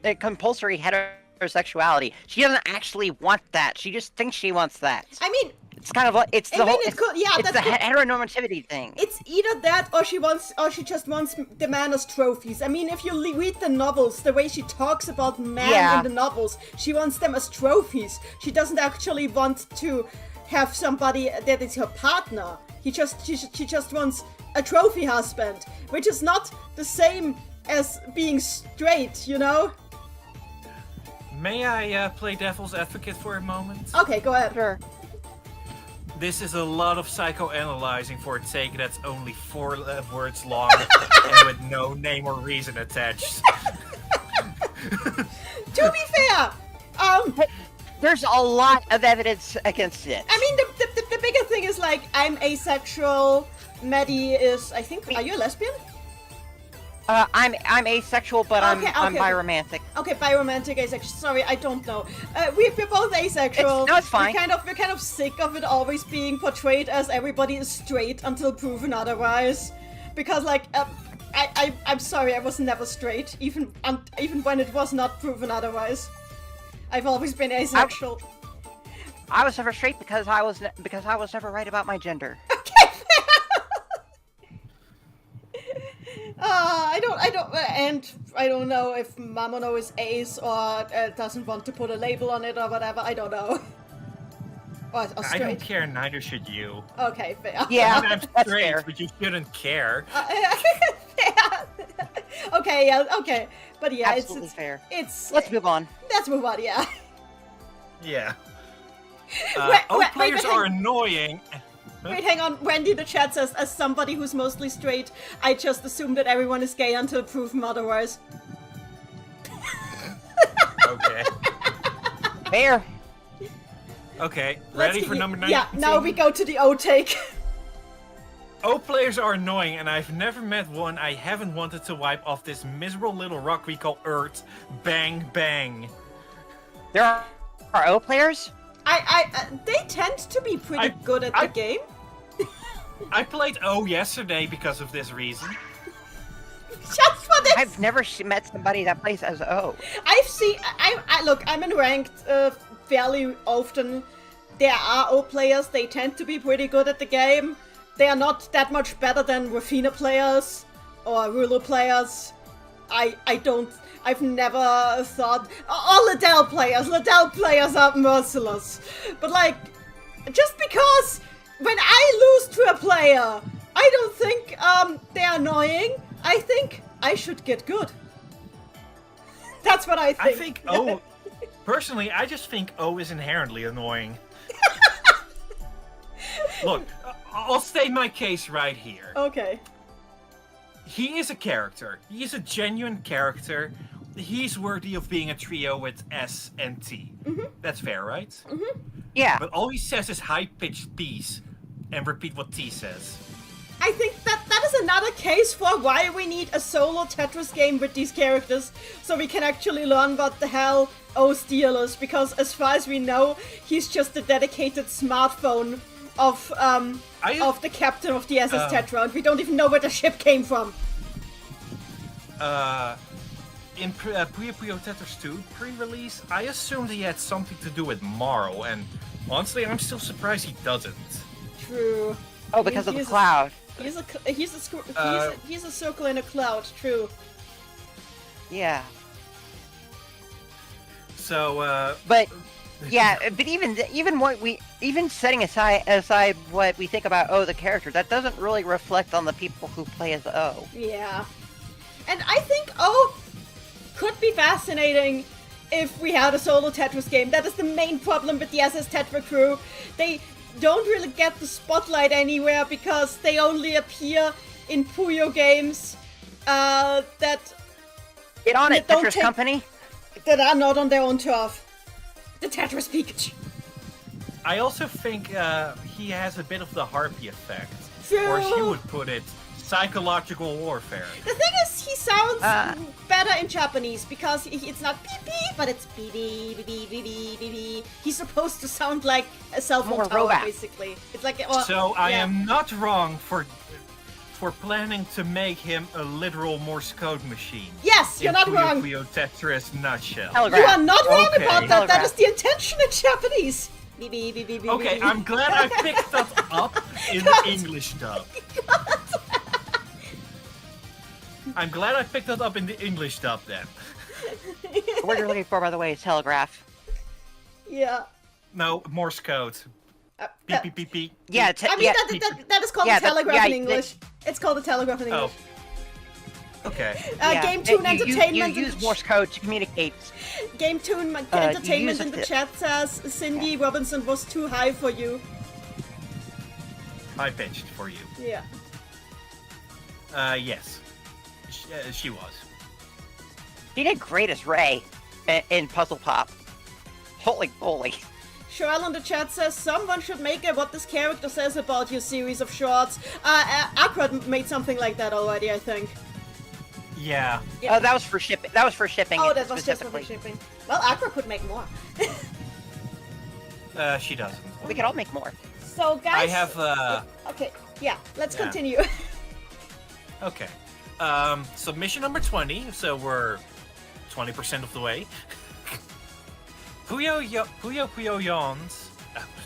heterosexuality. She doesn't actually want that. She just thinks she wants that.
I mean,
it's kind of like it's the heteronormativity thing.
It's either that or she just wants the man as trophies. I mean, if you read the novels, the way she talks about men in the novels, she wants them as trophies. She doesn't actually want to have somebody that is her partner. She just wants a trophy husband, which is not the same as being straight, you know?
May I play devil's advocate for a moment?
Okay, go ahead.
Sure.
This is a lot of psychoanalyzing for a take that's only 4 words long and with no name or reason attached.
To be fair,
there's a lot of evidence against it.
I mean, the bigger thing is like, I'm asexual. Maddie is, I think, are you a lesbian?
I'm asexual, but I'm biromantic.
Okay, biromantic, asexual. Sorry, I don't know. We're both asexual.
It's fine.
We're kind of sick of it always being portrayed as everybody is straight until proven otherwise. Because like, I'm sorry, I was never straight, even when it was not proven otherwise. I've always been asexual.
I was never straight because I was never right about my gender.
Okay. I don't know if Mamono is ace or doesn't want to put a label on it or whatever. I don't know. Or
I don't care. Neither should you.
Okay, fair.
Yeah,
I mean, I'm
that's
straight,
fair.
but you shouldn't care.
Okay, yeah, okay, but yeah,
Absolutely
it's
fair.
Let's
move on.
Let's move on. Yeah.
Yeah.
Wait,
players are annoying.
Wait, hang on. Wendy in the chat says, as somebody who's mostly straight, I just assume that everyone is gay until proven otherwise.
Okay.
Fair.
Okay, ready for number 19?
Yeah, now we go to the O take.
O players are annoying, and I've never met one I haven't wanted to wipe off this miserable little rock we call Earth. Bang, bang.
There are O players?
They tend to be pretty good at the game.
I played O yesterday because of this reason.
Just for this.
I've never met somebody that plays as O.
Look, I'm in ranked fairly often. There are O players. They tend to be pretty good at the game. They are not that much better than Rafina players or ruler players. I've never thought... All Liddell players are merciless. But like, just because when I lose to a player, I don't think they're annoying. I think I should get good. That's what I think.
I think O... Personally, I just think O is inherently annoying. Look, I'll state my case right here.
Okay.
He is a character. He is a genuine character. He's worthy of being a trio with S and T. Mm-hmm. That's fair, right?
Mm-hmm.
Yeah.
But all he says is high-pitched P's and repeat what T says.
I think that is another case for why we need a solo Tetris game with these characters, so we can actually learn what the hell O steals, because as far as we know, he's just a dedicated smartphone of the captain of the SS Tetra, and we don't even know where the ship came from.
In Puyo Puyo Tetris 2 pre-release, I assumed he had something to do with Marl, and honestly, I'm still surprised he doesn't.
True.
Oh, because of the
He's a-
cloud.
He's a circle in a cloud. True.
Yeah.
So,
But yeah, but even setting aside what we think about the character, that doesn't really reflect on the people who play as O.
Yeah. And I think could be fascinating if we had a solo Tetris game. That is the main problem with the SS Tetra crew. They don't really get the spotlight anywhere because they only appear in Puyo games that
Get on it,
Don't
Tetris
take-
Company.
that are not on their own turf. The Tetris Pikachu.
I also think he has a bit of the harpy effect,
True.
or as you would put it, psychological warfare.
The thing is, he sounds better in Japanese because it's not beep beep, but it's beep beep beep beep beep beep beep beep. He's supposed to sound like a cell phone
More
tower,
robot.
basically. It's like
So I
yeah.
am not wrong for planning to make him a literal Morse code machine.
Yes, you're
in
not
Puyo
wrong.
Puyo Tetris nutshell.
Telegraph.
You are not wrong
Okay.
about that. That
Telegraph.
is the intention in Japanese. Beep beep beep beep beep.
Okay,
beep,
I'm
beep.
glad I picked that up in the English dub. I'm glad I picked that up in the English dub then.
What you're looking for, by the way, is telegraph.
Yeah.
No, Morse code. Beep beep beep beep.
Yeah,
I mean,
yeah.
that is called
Yeah,
a telegraph
yeah,
in English. It's called a telegraph in English.
Okay.
Yeah,
Game Tune
you
Entertainment.
You use Morse code to communicate.
Game Tune
you
Entertainment
use
in the
it-
chat says Cindy Robinson was too high for you.
High pitched for you.
Yeah.
Yes. She was.
He did great as Ray in Puzzle Pop. Holy moly.
Shoel in the chat says someone should make a what this character says about you series of shorts. Aquad made something like that already, I think.
Yeah.
Yeah.
Oh, that was for shipping. That was for shipping.
Oh, that was just for
specifically.
the shipping. Well, Aqua could make more.
She doesn't.
We could all make more.
So, guys.
I have
Okay, yeah, let's
Yeah.
continue.
Okay. Submission number 20, so we're 20% of the way. Puyo Puyo Yons.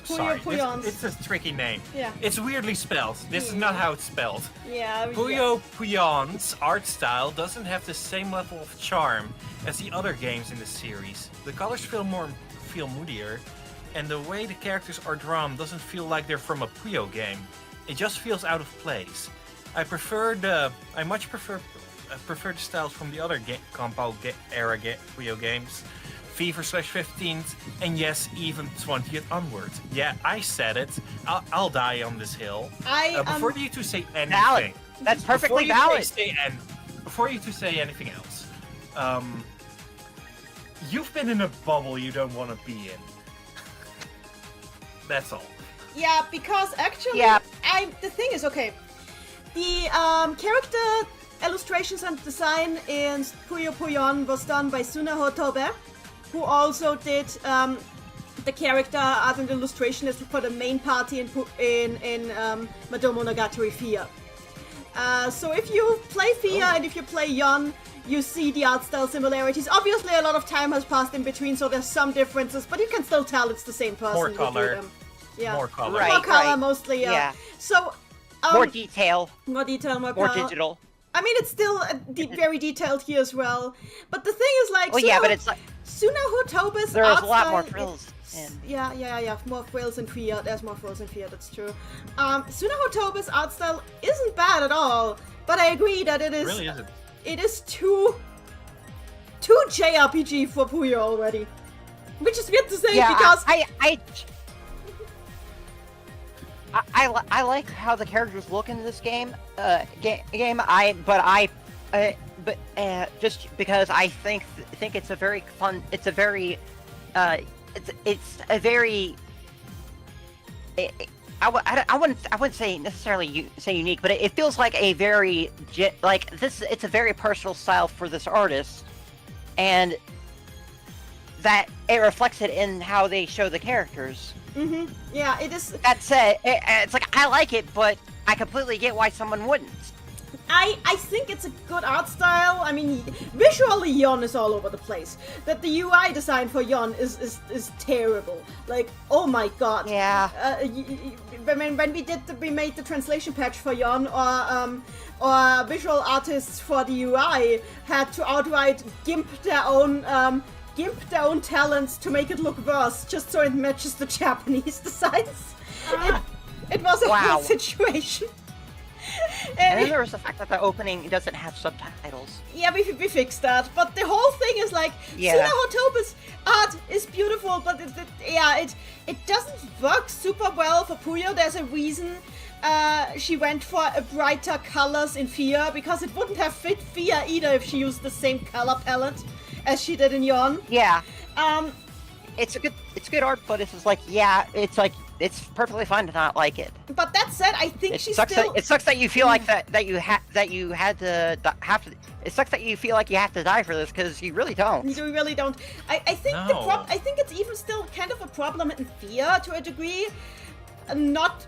Sorry,
Puyons.
it's a tricky name.
Yeah.
It's weirdly spelled. This is not how it's spelled.
Yeah.
Puyo Puyon's art style doesn't have the same level of charm as the other games in the series. The colors feel moodier, and the way the characters are drawn doesn't feel like they're from a Puyo game. It just feels out of place. I much prefer the styles from the other era Puyo games. Fever/15th, and yes, even 20th onwards. Yeah, I said it. I'll die on this hill. Before you two say anything,
Valid. That's perfectly valid.
Before you two say anything else, you've been in a bubble you don't want to be in. That's all.
Yeah, because actually,
Yeah.
the thing is, okay, the character illustrations and design in Puyo Puyon was done by Suna Hotobe, who also did the character art and illustrationist for the main party in Madomo Monogatari Fia. So if you play Fia and if you play Yon, you see the art style similarities. Obviously, a lot of time has passed in between, so there's some differences, but you can still tell it's the same person.
More
who drew
color.
them. Yeah.
More color.
Right.
More color,
right.
mostly.
Yeah.
So.
More detail.
More detail, more
More
color.
digital.
I mean, it's still very detailed here as well. But the thing is, like,
Well, yeah, but it's like
Suna Hotobe's
there's
art
a lot more
style
frills.
is-
in-
Yeah. More frills in Fia. There's more frills in Fia, that's true. Suna Hotobe's art style isn't bad at all. But I agree that it is.
It really isn't.
It is too JRPG for Puyo already. Which is weird to say
Yeah,
because
I like how the characters look in this game. Just because I think it's a very fun. It's a very. It's a very. I wouldn't say necessarily say unique, but it feels like a very It's a very personal style for this artist, and that it reflects it in how they show the characters.
yeah, it is.
That said, it's like I like it, but I completely get why someone wouldn't.
I think it's a good art style. I mean, visually Yon is all over the place. That the UI design for Yon is terrible. Like, oh my god.
Yeah.
When we made the translation patch for Yon, or visual artists for the UI had to outright gimp their own talents to make it look worse, just so it matches the Japanese designs. It was a
Wow.
weird situation.
And then there was the fact that the opening doesn't have subtitles.
Yeah, we fixed that. But the whole thing is like,
Yeah.
Suna Hotoba's art is beautiful, but it doesn't work super well for Puyo. There's a reason she went for a brighter colors in Fia, because it wouldn't have fit Fia either if she used the same color palette as she did in Yon.
Yeah. It's good art, but it's just like, yeah, it's perfectly fine to not like it.
But that said, I think
It
she's
sucks
still...
it sucks that you feel like that you have to it sucks that you feel like you have to die for this, because you really don't.
You really don't. I think
No.
I think it's even still kind of a problem in Fia to a degree. Not.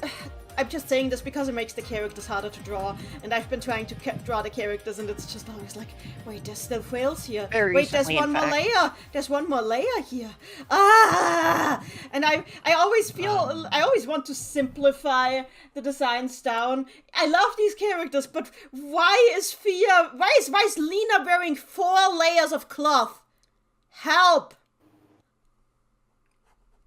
I'm just saying this because it makes the characters harder to draw, and I've been trying to draw the characters, and it's just always like, wait, there's still whales here.
Very
Wait, there's
recently,
one
in
more
fact.
layer. There's one more layer here. Ah! And I always feel I always want to simplify the designs down. I love these characters, but why is Lena wearing 4 layers of cloth? Help!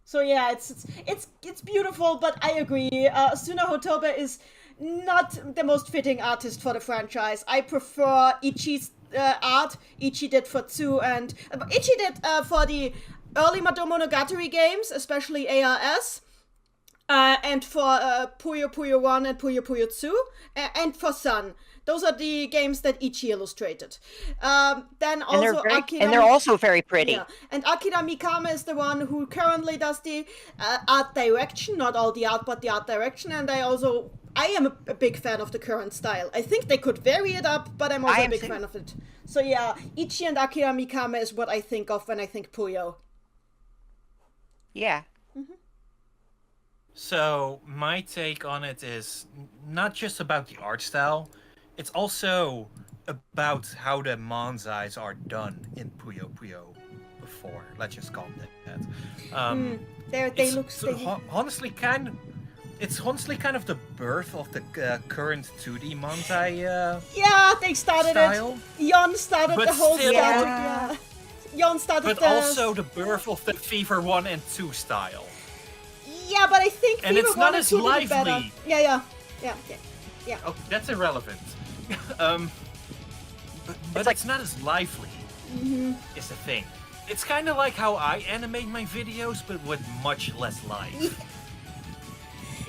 So yeah, it's beautiful, but I agree. Suna Hotoba is not the most fitting artist for the franchise. I prefer Ichi's art. Ichi did for Tsu, and Ichi did for the early Madomonogatari games, especially ARS, and for Puyo Puyo 1 and Puyo Puyo 2, and for Sun. Those are the games that Ichi illustrated. Then also
And they're also very pretty.
yeah, and Akira Mikame is the one who currently does the art direction, not all the art, but the art direction. And I am a big fan of the current style. I think they could vary it up, but I'm also a big fan of it. So yeah, Ichi and Akira Mikame is what I think of when I think Puyo.
Yeah.
So my take on it is not just about the art style, it's also about how the manzais are done in Puyo Puyo before. Let's just call it that.
They look
honestly kind of the birth of the current 2D manzai
yeah, they started
style.
it. Yon started
But
the whole
still-
static.
Yeah.
Yeah. Yon started
But
the...
also the birth of the Fever 1 and 2 style.
Yeah, but I think
And
Fever
it's
1
not
and
as
2 did it better.
lively.
Yeah.
Oh, that's irrelevant. But it's not as lively. Is the thing. It's kind of like how I animate my videos, but with much less life.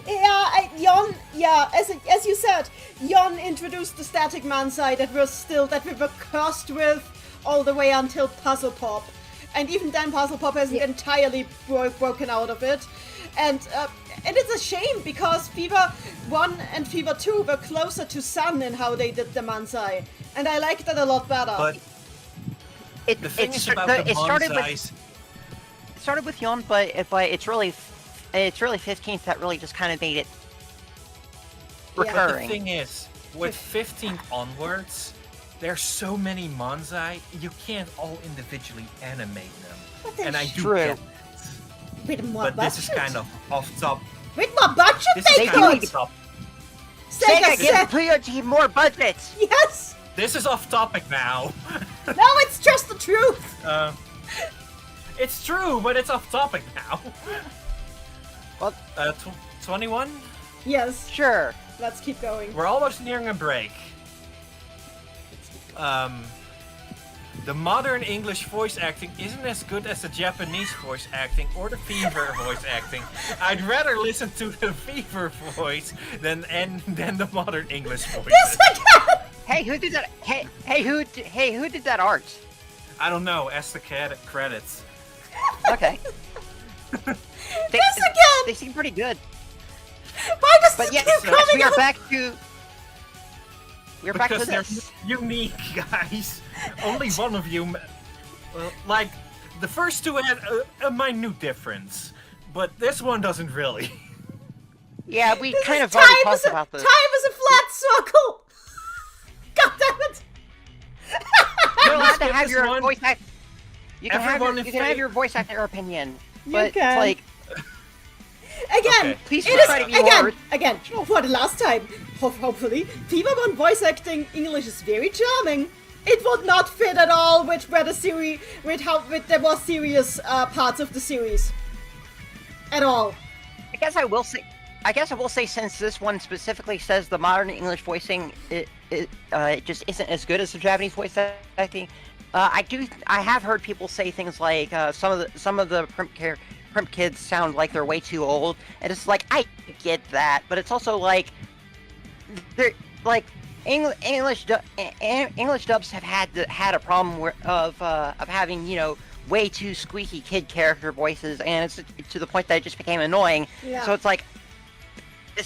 Yon, as you said, Yon introduced the static manzai that we were cursed with all the way until Puzzle Pop. And even then Puzzle Pop hasn't entirely broken out of it. And it's a shame because Fever 1 and Fever 2 were closer to Sun in how they did the manzai. And I liked that a lot better.
But the thing is about the manzais...
It started with Yon, but it's really 15th that really just kind of made it recurring.
The thing is, with 15 onwards, there's so many manzai, you can't all individually animate them.
But that's
And I do
true.
get it.
With more
But
budget.
this is kind of off top.
With more budget,
This
they
is kind
could!
of off top.
Sega
Sega, give
said,
Puyo Team more budgets!
yes!
This is off topic now.
No, it's just the truth!
It's true, but it's off topic now.
Well,
21?
Yes,
sure.
let's keep going.
We're almost nearing a break. The modern English voice acting isn't as good as the Japanese voice acting or the Fever voice acting. I'd rather listen to the Fever voice than the modern English voice.
This again!
Hey, who did that? Who did that art?
I don't know. Ask the credits.
Okay.
This again!
They seem pretty good.
Why does
But
this
yes,
keep coming
we are
up?
back to
Because they're
this.
unique, guys. Only one of you... like, the first two had a minute difference. But this one doesn't really.
Yeah, we
This
kind
is
of already
time
talked about this.
Time is a flat circle!
You're allowed to
skip
have
this
your
one.
voice act. You can have
Everyone
your,
in
you can have
favor-
your voice actor opinion,
You
but
can.
it's like
Again,
Okay.
please
it is
try to be more.
again for the last time. Hopefully, Fever 1 voice acting English is very charming. It would not fit at all with where the series, with the more serious parts of the series. At all.
I guess I will say since this one specifically says the modern English voicing it just isn't as good as the Japanese voice acting. I have heard people say things like some of the primp kids sound like they're way too old, and it's like I get that, but it's also like they're like English dubs have had a problem of having way too squeaky kid character voices, and it's to the point that it just became annoying.
Yeah.
So it's like,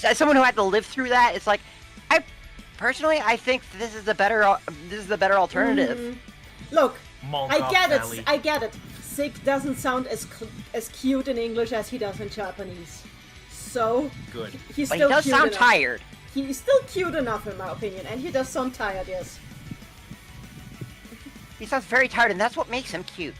as someone who had to live through that, it's like, I think this is the better alternative.
Mm-hmm. Look, I
Montauk
get
Valley.
it. I get it. Sig doesn't sound as cute in English as he does in Japanese. So
Good.
he's
But he
still
does
cute
sound
enough.
tired.
He's still cute enough in my opinion, and he does sound tired. Yes.
He sounds very tired, and that's what makes him cute.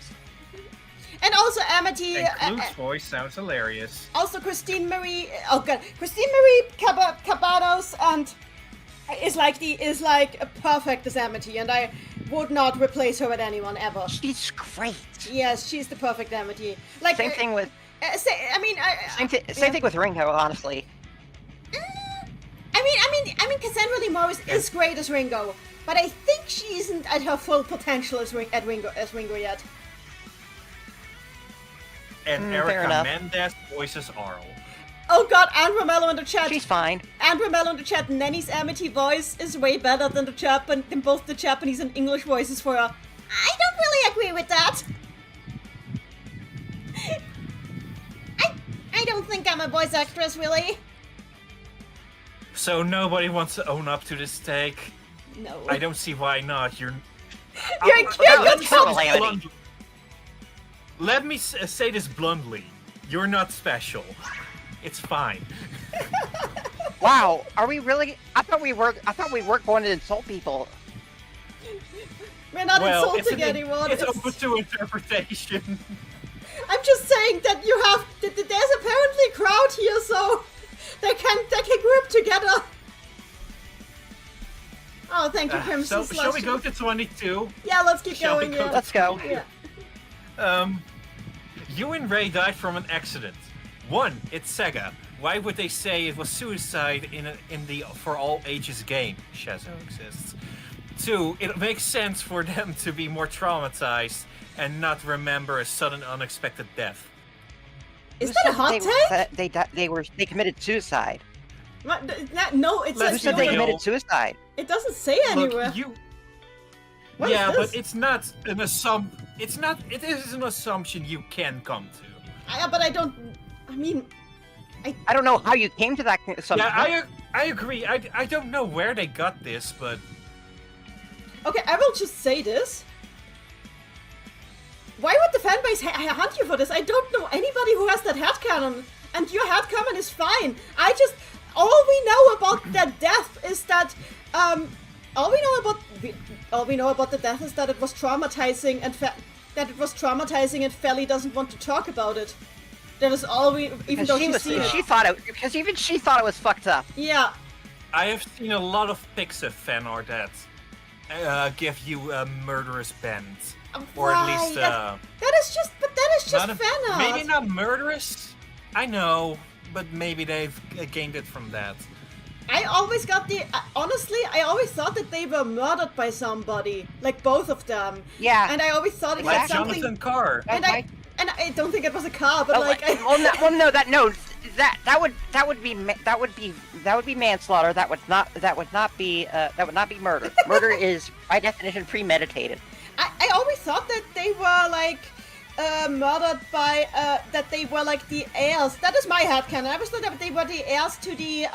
And also Amity.
And Clute's voice sounds hilarious.
Also Christine Marie. Oh god, Christine Marie Cabanos and is like a perfect as Amity, and I would not replace her with anyone ever.
She's great.
Yes, she's the perfect Amity. Like
Same thing with
Same
thing with Ringo, honestly.
I mean, Cassandra Lee Morris is great as Ringo, but I think she isn't at her full potential as Ringo yet.
And
fair
Erica
enough.
Mendez voices Arl.
Oh god, and Romello in the chat.
She's fine.
And Romello in the chat. Nenny's Amity voice is way better than than both the Japanese and English voices for her. I don't really agree with that. I don't think I'm a voice actress, really.
So nobody wants to own up to this take?
No.
I don't see why not.
You're
That's
cute.
calamity.
Let me say this bluntly. You're not special. It's fine.
Wow, are we really? I thought we weren't going to insult people.
We're not
Well,
insulting anyone.
it's open to interpretation.
I'm just saying that there's apparently a crowd here, so they can group together. Oh, thank you, Crimson
So shall we
Slush.
go to 22?
Yeah, let's keep
Shall we
going.
go
Yeah.
Let's go.
Yeah.
You and Ray died from an accident. 1. It's Sega. Why would they say it was suicide in the for all ages game? Shazo exists. 2. It makes sense for them to be more traumatized and not remember a sudden unexpected death.
Is that a hot take?
They committed suicide.
No, it
Let's
Who
says
said they
real.
committed suicide?
It doesn't say anywhere.
Look, you.
What
yeah,
is
but
this?
it's not an assumption. It's not. It is an assumption you can come to.
But I don't. I mean,
I don't know how you came to that assumption.
Yeah, I agree. I don't know where they got this, but
okay, I will just say this. Why would the fanbase hunt you for this? I don't know anybody who has that headcanon, and your headcanon is fine. All we know about that death is that, all we know about the death is that it was traumatizing and Feli doesn't want to talk about it. That is all we, even though she's seen it.
Because even she thought it was fucked up.
Yeah.
I have seen a lot of pics of Fanart that give you a murderous bend, or at
Why?
least
that is just fanart.
maybe not murderous. I know, but maybe they've gained it from that.
I always got honestly, I always thought that they were murdered by somebody, like both of them.
Yeah.
And I always thought it
Like
was something.
Jonathan Carr.
And I don't think it was a car, but
that would be manslaughter. That would not be murder. Murder is by definition premeditated.
I always thought that they were like murdered by that they were like the heirs. That is my headcanon. I always thought that they were the heirs to the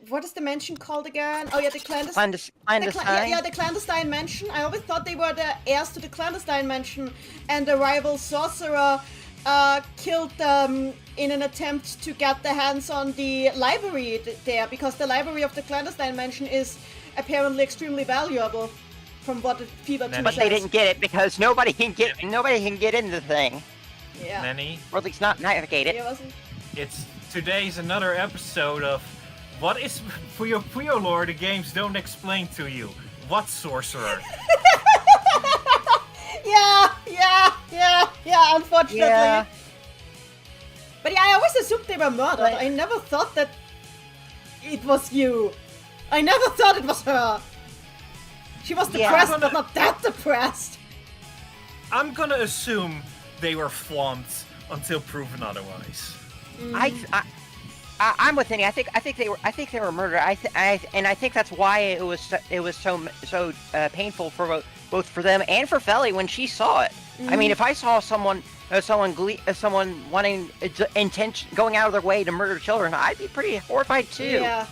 what is the mansion called again? Oh yeah, the clandestine. The clandestine mansion. I always thought they were the heirs to the clandestine mansion, and the rival sorcerer killed them in an attempt to get their hands on the library there, because the library of the clandestine mansion is apparently extremely valuable. from what Fever 2
But
says.
they didn't get it because nobody can get in the thing,
Yeah.
Nanny,
or at least not navigate it.
Yeah, wasn't...
today's another episode of what is Puyo Puyo lore the games don't explain to you. What sorcerer?
Yeah, unfortunately.
Yeah.
But yeah, I always assumed they were murdered.
Like-
I never thought that it was you. I never thought it was her. She was
Yeah.
depressed, but not that depressed.
I'm gonna assume they were flaunted until proven otherwise.
I'm with Annie. I think they were murdered. I think that's why it was so painful for both for them and for Feli when she saw it. I mean, if I saw someone wanting intention going out of their way to murder children, I'd be pretty horrified too.
Yeah.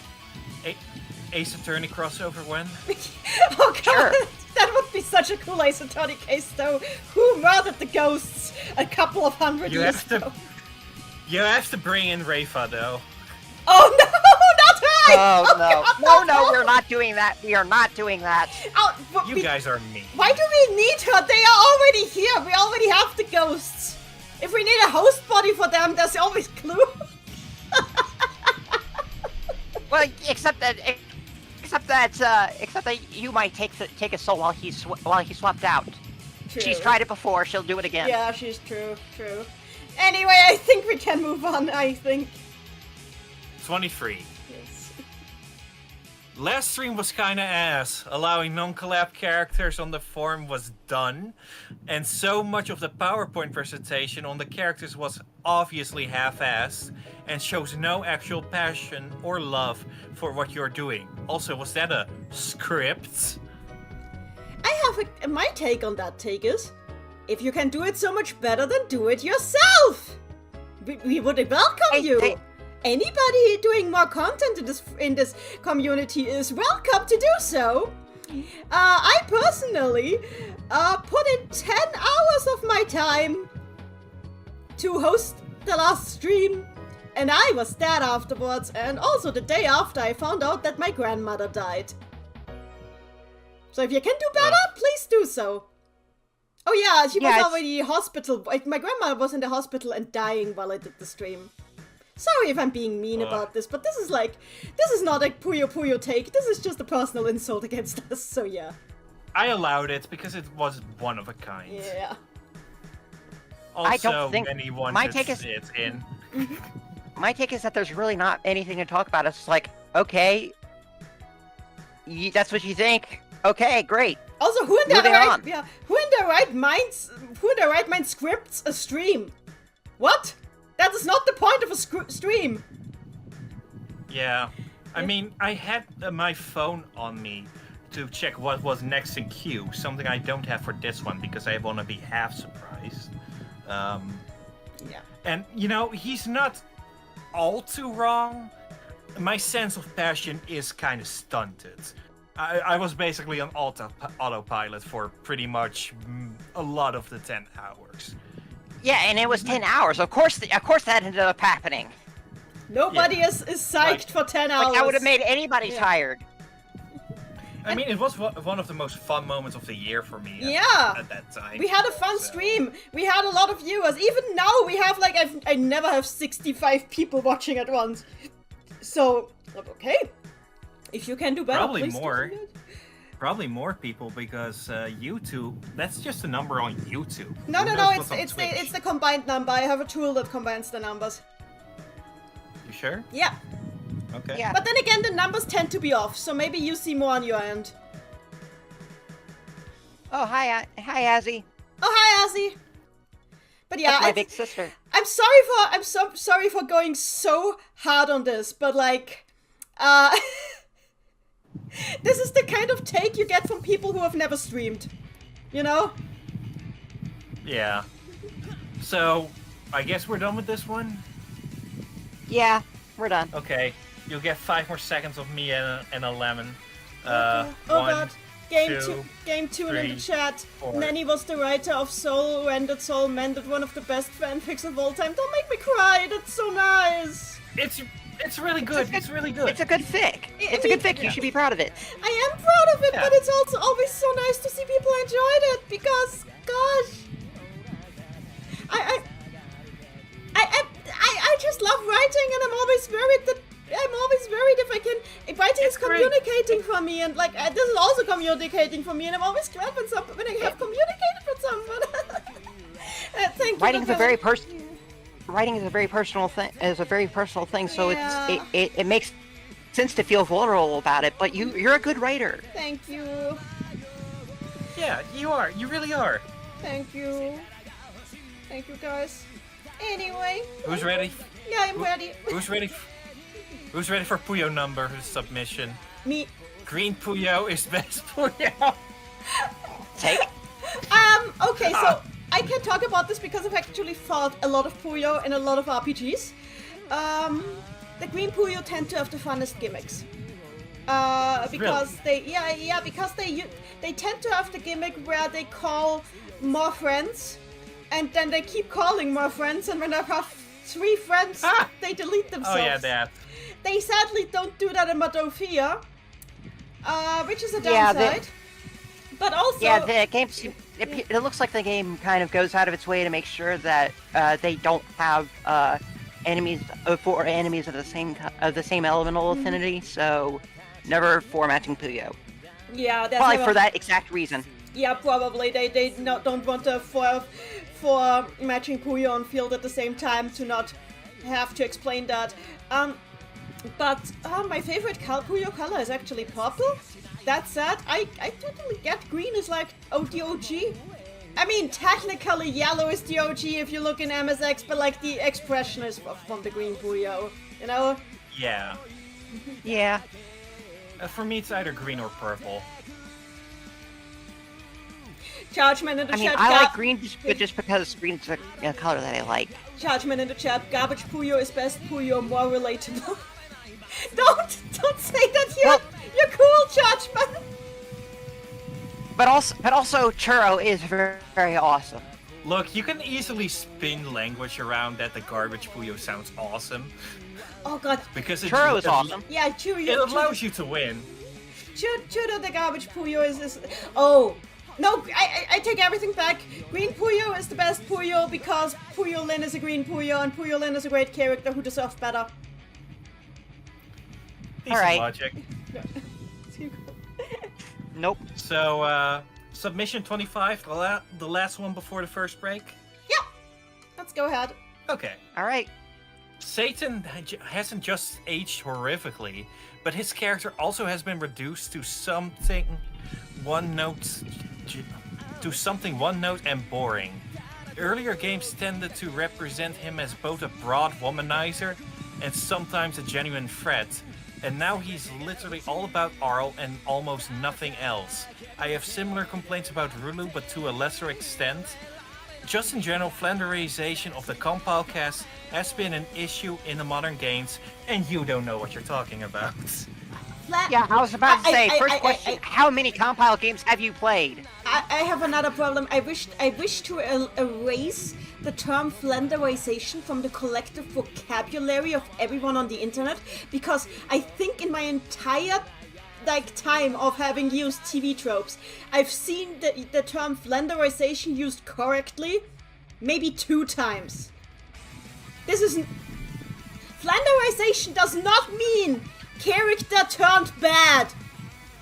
Ace Attorney crossover when?
Oh god,
Sure.
that would be such a cool Ace Attorney case though. Who murdered the ghosts a couple of hundred
You
years
have to-
ago?
You have to bring in Rafa though.
Oh no, not her!
Oh,
God,
no, we're not doing that. We are not doing that.
Oh, but
You guys are mean.
why do we need her? They are already here. We already have the ghosts. If we need a host body for them, there's always Clue.
Well, except that you might take a soul while he's swapped out.
True.
She's tried it before. She'll do it again.
Yeah, she's true. Anyway, I think we can move on. I think.
23.
Yes.
Last stream was kinda ass. Allowing non-collab characters on the forum was done, and so much of the PowerPoint presentation on the characters was obviously half-assed and shows no actual passion or love for what you're doing. Also, was that a script?
I have my take on that take is, if you can do it so much better, then do it yourself. We would welcome you. Anybody doing more content in this community is welcome to do so. I personally put in 10 hours of my time to host the last stream, and I was dead afterwards, and also the day after I found out that my grandmother died. So if you can do better, please do so. Oh yeah, she was already hospital. My grandmother was in the hospital and dying while I did the stream. Sorry if I'm being mean about this, but this is not a Puyo Puyo take. This is just a personal insult against us, so yeah.
I allowed it because it was one of a kind.
Yeah.
Also,
I don't think
many wanted
my take is
it in.
My take is that there's really not anything to talk about. It's like, okay, that's what you think. Okay, great.
Also, who in their
Moving
right,
on.
yeah, who in their right mind scripts a stream? What? That is not the point of a stream.
Yeah. I mean, I had my phone on me to check what was next in queue, something I don't have for this one because I want to be half surprised.
Yeah.
And, you know, he's not all too wrong. My sense of passion is kind of stunted. I was basically on autopilot for pretty much a lot of the 10 hours.
Yeah, and it was 10 hours. Of course that ended up happening.
Nobody is psyched for 10 hours.
Like, that would have made anybody tired.
I mean, it was one of the most fun moments of the year for me at that time.
We had a fun stream. We had a lot of viewers. Even now, we have like, I never have 65 people watching at once. So, okay. If you can do better,
Probably
please do
more.
it.
Probably more people because YouTube, that's just a number on YouTube.
No,
Who
no,
knows
no,
what's on
it's
Twitch?
the combined number. I have a tool that combines the numbers.
You sure?
Yeah.
Okay.
Yeah.
But then again, the numbers tend to be off, so maybe you see more on your end.
Oh, hi, Azzy.
Oh, hi, Azzy. But yeah,
That's my big sister.
I'm so sorry for going so hard on this, but like, this is the kind of take you get from people who have never streamed, you know?
Yeah. So, I guess we're done with this one?
Yeah, we're done.
Okay. You'll get 5 more seconds of me and a lemon.
Oh
One,
god. Game 2 in
three,
the chat.
4.
Nanny was the writer of Soul, Rendered Soul, Mended, one of the best fanfics of all time. Don't make me cry, that's so nice.
It's really good. It's really good.
It's a good fic. It's a good fic. You should be proud of it.
I am proud of it,
Yeah.
but it's also always so nice to see people enjoyed it because, gosh, I just love writing, and I'm always worried if I can. If writing is communicating for me, and like this is also communicating for me, and I'm always glad when I have communicated with someone. Thank you.
Writing is a very personal thing. So
Yeah.
it makes sense to feel vulnerable about it. But you're a good writer.
Thank you.
Yeah, you are. You really are.
Thank you. Thank you, guys. Anyway.
Who's ready?
Yeah, I'm ready.
Who's ready? Who's ready for Puyo number submission?
Me.
Green Puyo is best Puyo.
Take.
Okay, so I can talk about this because I've actually fought a lot of Puyo in a lot of RPGs. The Green Puyo tend to have the funnest gimmicks. Because because they tend to have the gimmick where they call more friends, and then they keep calling more friends, and when they have 3 friends, they delete themselves.
Oh yeah, that.
They sadly don't do that in Madofia, which is a downside. But also,
the game. It looks like the game kind of goes out of its way to make sure that they don't have enemies of the same elemental affinity. So never formatting Puyo.
yeah, that's
Probably
never-
for that exact reason.
Yeah, probably they don't want to for matching Puyo on field at the same time to not have to explain that. But my favorite Puyo color is actually purple. That said, I totally get green is like the OG. I mean, technically yellow is the OG if you look in MSX, but like the expression is from the Green Puyo, you know?
Yeah.
Yeah.
For me, it's either green or purple.
Chargeman in the
I mean,
chat.
I like green just because green's a color that I like.
Chargeman in the chat. Garbage Puyo is best Puyo, more relatable. don't say that you're cool, Chargeman.
But also Churro is very, very awesome.
Look, you can easily spin language around that the garbage Puyo sounds awesome.
Oh god.
Because
Churro is awesome.
Yeah, Chuyo.
It allows you to win.
Chudo the garbage Puyo is oh. No, I take everything back. Green Puyo is the best Puyo because Puyo Lin is a green Puyo and Puyo Lin is a great character who deserves better.
Decent
Alright.
logic.
Nope.
So, submission 25, the last one before the first break?
Yeah, let's go ahead.
Okay.
All right.
Satan hasn't just aged horrifically, but his character also has been reduced to something one note and boring. Earlier games tended to represent him as both a broad womanizer and sometimes a genuine threat, and now he's literally all about Arl and almost nothing else. I have similar complaints about Rulu, but to a lesser extent. Just in general, flanderization of the compile cast has been an issue in the modern games, and you don't know what you're talking about.
Yeah, I was about to say, first question, how many compile games have you played?
I have another problem. I wish to erase the term flanderization from the collective vocabulary of everyone on the internet, because I think in my entire time of having used TV tropes, I've seen the term flanderization used correctly maybe 2 times. This isn't... Flanderization does not mean character turned bad.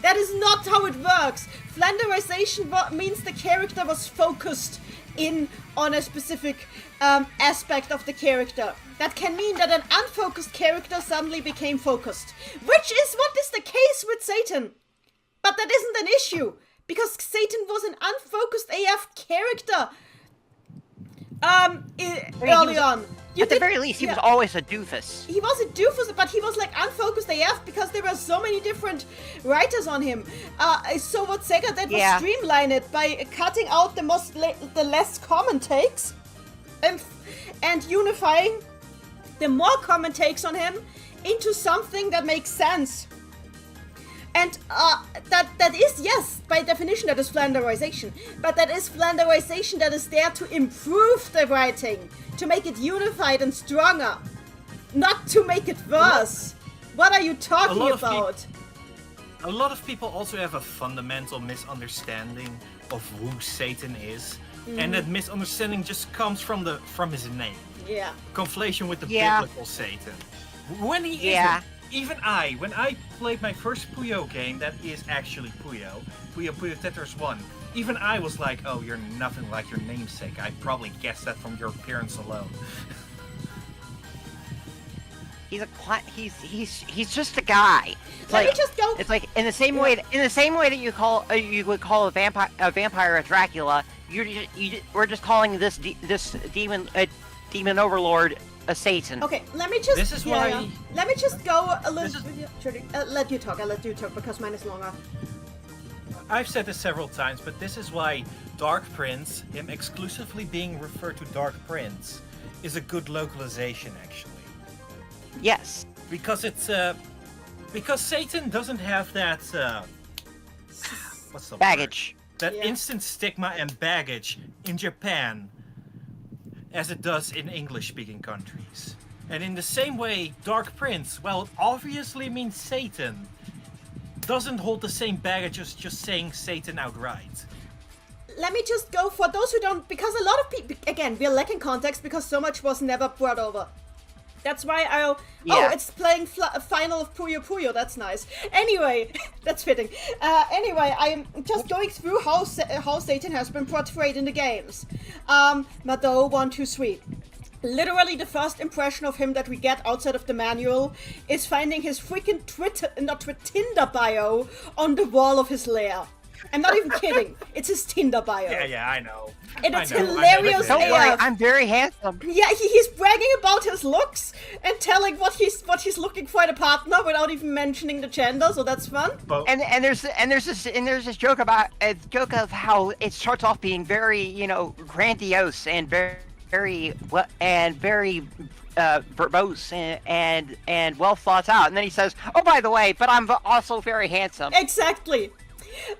That is not how it works. Flanderization means the character was focused in on a specific aspect of the character. That can mean that an unfocused character suddenly became focused, which is what is the case with Satan. But that isn't an issue, because Satan was an unfocused AF character early on.
At the very least, he was always a doofus.
He was a doofus, but he was like unfocused AF because there were so many different writers on him. So what Sega did was streamline it by cutting out the less common takes and unifying the more common takes on him into something that makes sense. And that is, yes, by definition, that is flanderization. But that is flanderization that is there to improve the writing, to make it unified and stronger. not to make it worse. What are you talking
lot of
about?
A lot of people also have a fundamental misunderstanding of who Satan is, and that misunderstanding just comes from his name.
Yeah.
Conflation with the
Yeah.
biblical Satan. When he
Yeah.
isn't, when I played my first Puyo game, that is actually Puyo Puyo Tetris 1, even I was like, oh, you're nothing like your namesake. I probably guessed that from your appearance alone.
He's just a guy. It's
Let me
like,
just go.
it's like in the same way that you would call a vampire a Dracula. We're just calling this demon overlord a Satan.
Okay, let me just.
This is why-
Let me just go a little.
This is-
Sure, let you talk. I'll let you talk because mine is longer.
I've said this several times, but this is why Dark Prince, him exclusively being referred to Dark Prince, is a good localization, actually.
Yes.
Because it's because Satan doesn't have that what's the
Baggage.
word? That
Yeah.
instant stigma and baggage in Japan as it does in English-speaking countries. And in the same way, Dark Prince, well, it obviously means Satan, doesn't hold the same baggage as just saying Satan outright.
Let me just go for those who don't, because a lot of people, again, we're lacking context because so much was never brought over. That's why Oh, it's playing Final of Puyo Puyo. That's nice. Anyway, that's fitting. Anyway, I'm just going through how Satan has been portrayed in the games. Mado 1, 2, 3. Literally, the first impression of him that we get outside of the manual is finding his freaking Tinder bio on the wall of his lair. I'm not even kidding. It's his Tinder bio.
Yeah, I know.
And it's
I know,
hilarious
Don't
I know.
worry,
AF.
I'm very handsome.
Yeah, he's bragging about his looks and telling what he's looking for in a partner without even mentioning the gender, so that's fun.
But
And there's this joke of how it starts off being very grandiose and very verbose and well thought out, and then he says, "Oh, by the way, but I'm also very handsome."
Exactly.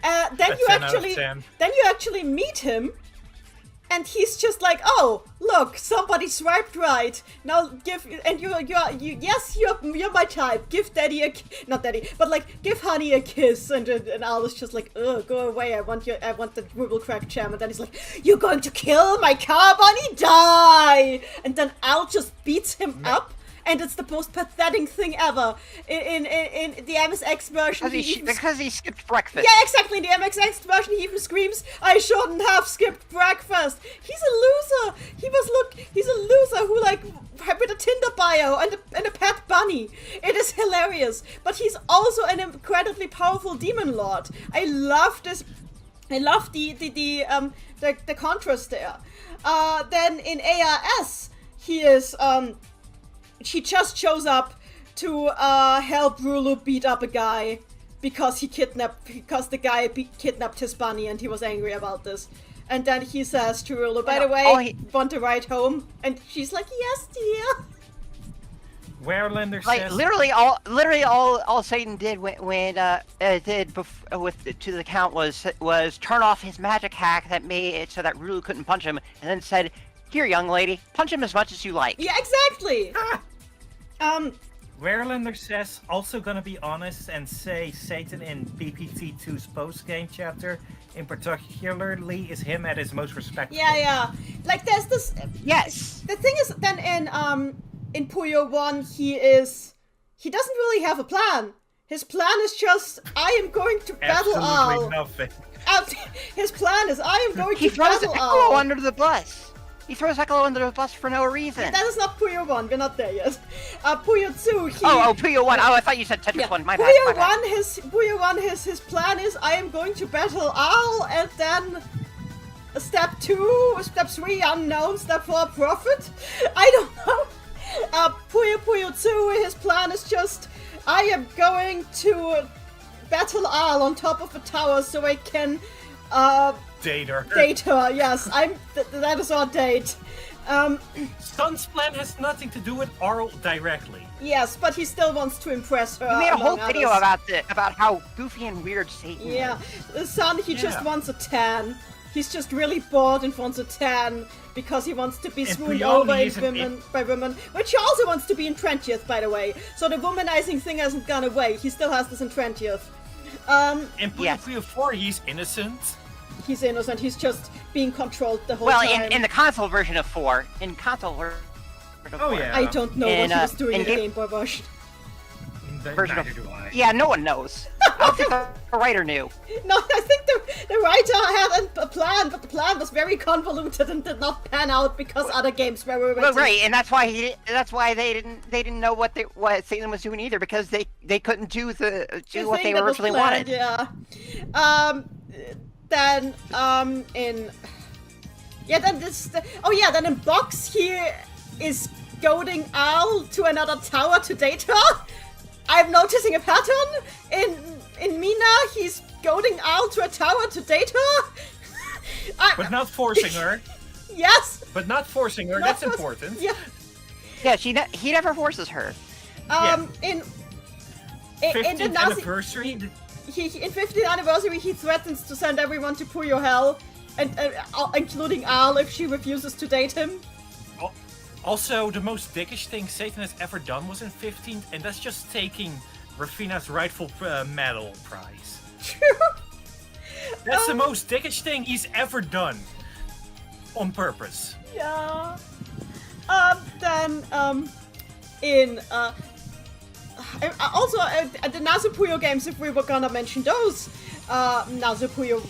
Then
That's
you
10 out of 10.
actually meet him, and he's just like, "Oh, look, somebody swiped right. Now you're my type. Give daddy not daddy, but like give honey a kiss." And Al is just like, "Ugh, go away. I want the dribble crack jam." And then he's like, "You're going to kill my car, Bunny, die!" And then Al just beats him up. And it's the most pathetic thing ever. In the MSX version,
Because he skipped breakfast.
yeah, exactly. In the MXX version, he even screams, "I shouldn't have skipped breakfast." He's a loser. He's a loser who with a Tinder bio and a pet bunny. It is hilarious. But he's also an incredibly powerful demon lord. I love this. I love the contrast there. Then in ARS, he is she just shows up to help Rulu beat up a guy because the guy kidnapped his bunny and he was angry about this. And then he says to Rulu, "By the way, want to ride home?" And she's like, "Yes, dear."
Warelander
Like
says,
literally all Satan did to the count was turn off his magic hack that made it so that Rulu couldn't punch him, and then said, "Here, young lady, punch him as much as you like."
Yeah, exactly.
Warelander says, also gonna be honest and say Satan in BPT2's post-game chapter, in particularly, is him at his most respectful.
Yeah. Like there's this.
Yes.
The thing is, then in Puyo 1, he doesn't really have a plan. His plan is just, "I am going to battle
Absolutely
Al."
nothing.
His plan is, "I am going
He
to
throws
battle
Echo
Al."
under the bus. He throws Echo under the bus for no reason.
That is not Puyo 1, we're not there yet. Puyo 2,
Puyo 1. Oh, I thought you said Tetris 1. My bad.
Puyo 1, his plan is, "I am going to battle Al," and then step 2, step 3, unknown, step 4, prophet. I don't know. Puyo 2, his plan is just, "I am going to battle Al on top of a tower so I can
date her.
date her." Yes, that is our date.
Sun's plan has nothing to do with Arl directly.
Yes, but he still wants to impress her.
You made a whole
among
video
others.
about how goofy and weird Satan
Yeah,
is.
the son, he just
Yeah.
wants a tan. He's just really bored and wants a tan because he wants to be
And
swooned
Puyo
over
is
by women, which he also wants to be in 20th, by the way. So the womanizing thing hasn't gone away. He still has this in 20th.
In Puyo Puyo 4, he's innocent.
He's innocent. He's just being controlled the whole
Well,
time.
in the console version of 4,
Oh, yeah.
I don't know
In,
what he was doing in the
Game-
Game Boy version.
version
Neither
of-
do I.
Yeah, no one knows. I don't think the writer knew.
No, I think the writer had a plan, but the plan was very convoluted and did not pan out because other games were written.
Well, right, and that's why they didn't know what Satan was doing either, because they couldn't do
The
what
thing
they
that was
originally
planned,
wanted.
Yeah. Then in Box he is goading Al to another tower to date her. I'm noticing a pattern. In Mina, he's goading Al to a tower to date her.
But not forcing her.
Yes.
But not forcing her,
Not
that's
force-
important.
Yeah.
Yeah, he never forces her.
In the
15th
Nazi,
anniversary?
in 50th anniversary, he threatens to send everyone to Puyo Hell, and including Al if she refuses to date him.
Also, the most dickish thing Satan has ever done was in 15th, and that's just taking Rafina's rightful medal prize. That's the most dickish thing he's ever done. On purpose.
Yeah. Also, the Nazu Puyo games, if we were gonna mention those, Nazu Puyo,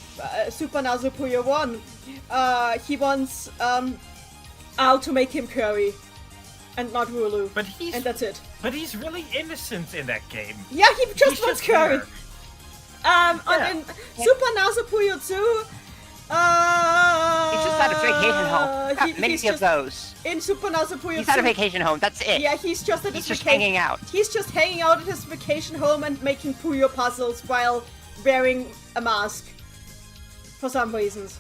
Super Nazu Puyo 1, he wants Al to make him curry, and not Rulu, and that's it.
But he's really innocent in that game.
Yeah, he just
He's
wants
just
curry.
there.
And in Super Nazu Puyo 2,
He's just at a vacation home. Got many
he's
of
just-
those.
in Super Nazu Puyo 2,
He's at a vacation home. That's it.
yeah, he's just at
He's
his
just hanging out.
He's just hanging out at his vacation home and making Puyo puzzles while wearing a mask. For some reasons.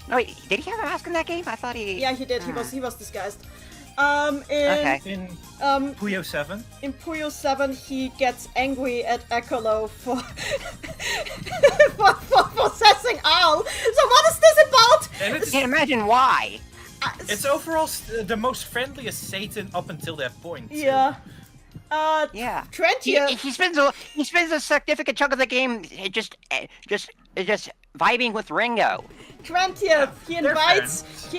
No, wait, did he have a mask in that game? I thought he.
Yeah, he did. He was disguised.
Okay.
In
Um,
Puyo 7?
in Puyo 7, he gets angry at Ekolo for for possessing Al. So what is this about?
And
I
it's,
can't imagine why.
it's overall the most friendliest Satan up until that point. too.
Yeah.
Yeah.
Trentia.
He spends a significant chunk of the game just vibing with Ringo.
20th, he
they're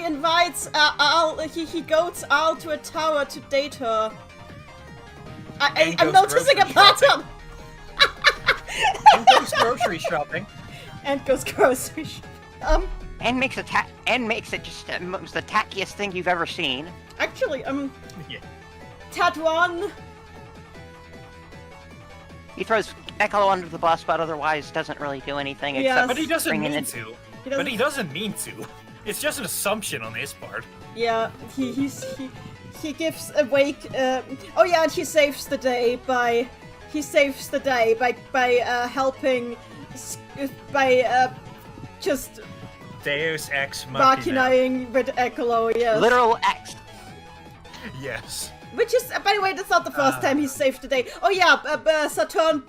invites Al, he goads Al to a tower to date her.
And
I'm
goes
noticing a
grocery
pattern!
And goes grocery shopping.
And goes grocery shopping.
And makes it just the tackiest thing you've ever seen.
Actually,
Yeah.
Tatuan,
He throws Echo under the bus, but otherwise doesn't really do anything
Yes.
except
But he doesn't
bringing
mean
in.
to.
He
But
doesn't-
he doesn't mean to. It's just an assumption on his part.
yeah, he gives a wake, oh yeah, and he saves the day by helping, just
Deus Ex Machina.
machinaing with Ekolo, yes.
Literal X.
Yes.
Which is, by the way, that's not the first time he saved the day. Oh yeah, Saturn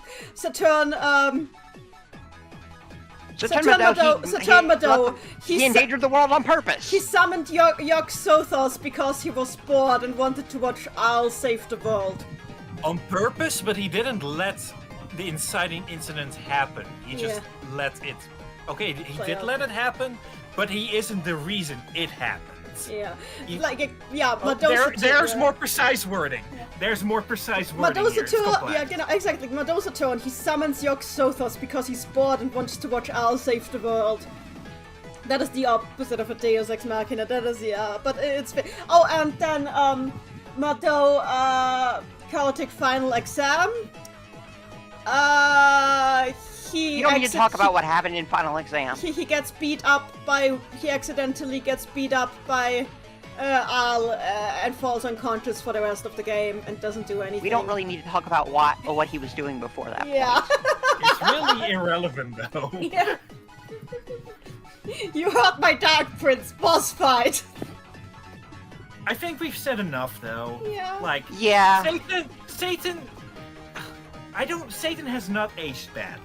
Mado,
He endangered the world on purpose.
he summoned Yok Sothos because he was bored and wanted to watch Al save the world.
On purpose, but he didn't let the inciting incident happen. He just let it. Okay, he
Play
did
out.
let it happen, but he isn't the reason it happened.
Yeah,
You-
Madosa
There's more precise wording. There's more precise wording here.
Madosa
It's
Tur,
complex.
exactly. Madosa Tur, he summons Yok Sothos because he's bored and wants to watch Al save the world. That is the opposite of a Deus Ex Machina. That is but it's. Oh, and then Mado chaotic final exam. He
You don't need to talk about what happened in final exam.
He gets beat up by. He accidentally gets beat up by Al and falls unconscious for the rest of the game and doesn't do anything.
We don't really need to talk about what he was doing before that.
Yeah.
It's really irrelevant, though.
Yeah. You heard my Dark Prince boss fight.
I think we've said enough, though.
Yeah.
Like,
Yeah.
Satan. Satan has not aged bad.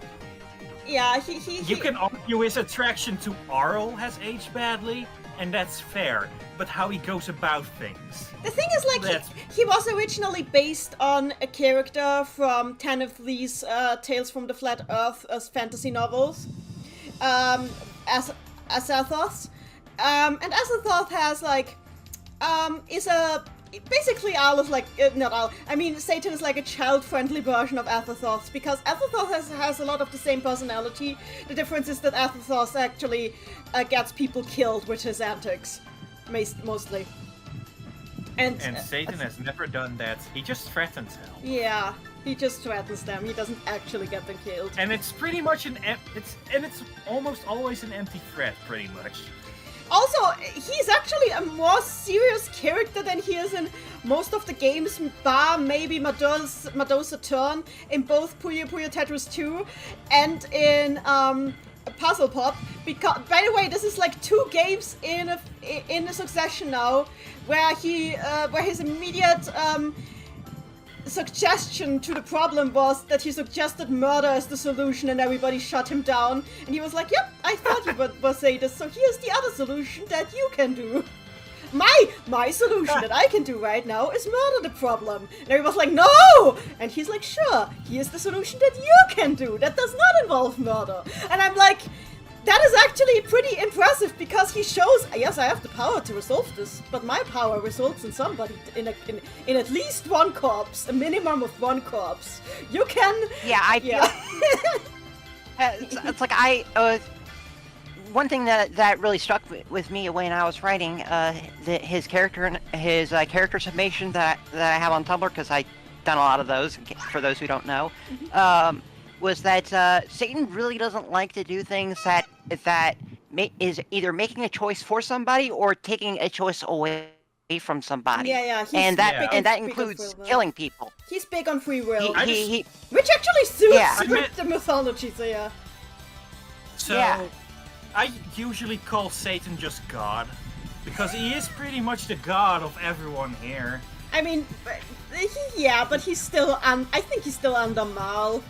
Yeah,
You can argue his attraction to Arl has aged badly, and that's fair. But how he goes about things.
The thing is, like, he was originally based on a character from 10 of these Tales from the Flat Earth fantasy novels, as Azathoth. And Azathoth has, like, is a... Basically, Al is like... not Al. I mean, Satan is like a child-friendly version of Azathoth, because Azathoth has a lot of the same personality. The difference is that Azathoth actually gets people killed with his antics, mostly. And
Satan has never done that. He just threatens hell.
Yeah, he just threatens them. He doesn't actually get them killed.
And it's pretty much it's almost always an empty threat, pretty much.
Also, he's actually a more serious character than he is in most of the games, bar maybe Madosa Turn, in both Puyo Puyo Tetris 2 and in Puzzle Pop. Because, by the way, this is like 2 games in a succession now, where his immediate suggestion to the problem was that he suggested murder as the solution, and everybody shut him down. And he was like, "Yep, I thought you would say this. So here's the other solution that you can do. My solution that I can do right now is murder the problem." And everybody was like, "No!" And he's like, "Sure, here's the solution that you can do. That does not involve murder." And I'm like, that is actually pretty impressive, because he shows, yes, I have the power to resolve this, but my power results in somebody, in at least one corpse, a minimum of one corpse. You can...
Yeah, it's like one thing that really stuck with me when I was writing his character summation that I have on Tumblr, because I've done a lot of those, for those who don't know, was that Satan really doesn't like to do things that is either making a choice for somebody or taking a choice away from somebody.
Yeah.
And that includes killing people.
He's big on free will.
He
which actually suits the mythology, so yeah.
So,
yeah.
I usually call Satan just God, because he is pretty much the god of everyone here.
I mean, but he's still I think he's still under Mal.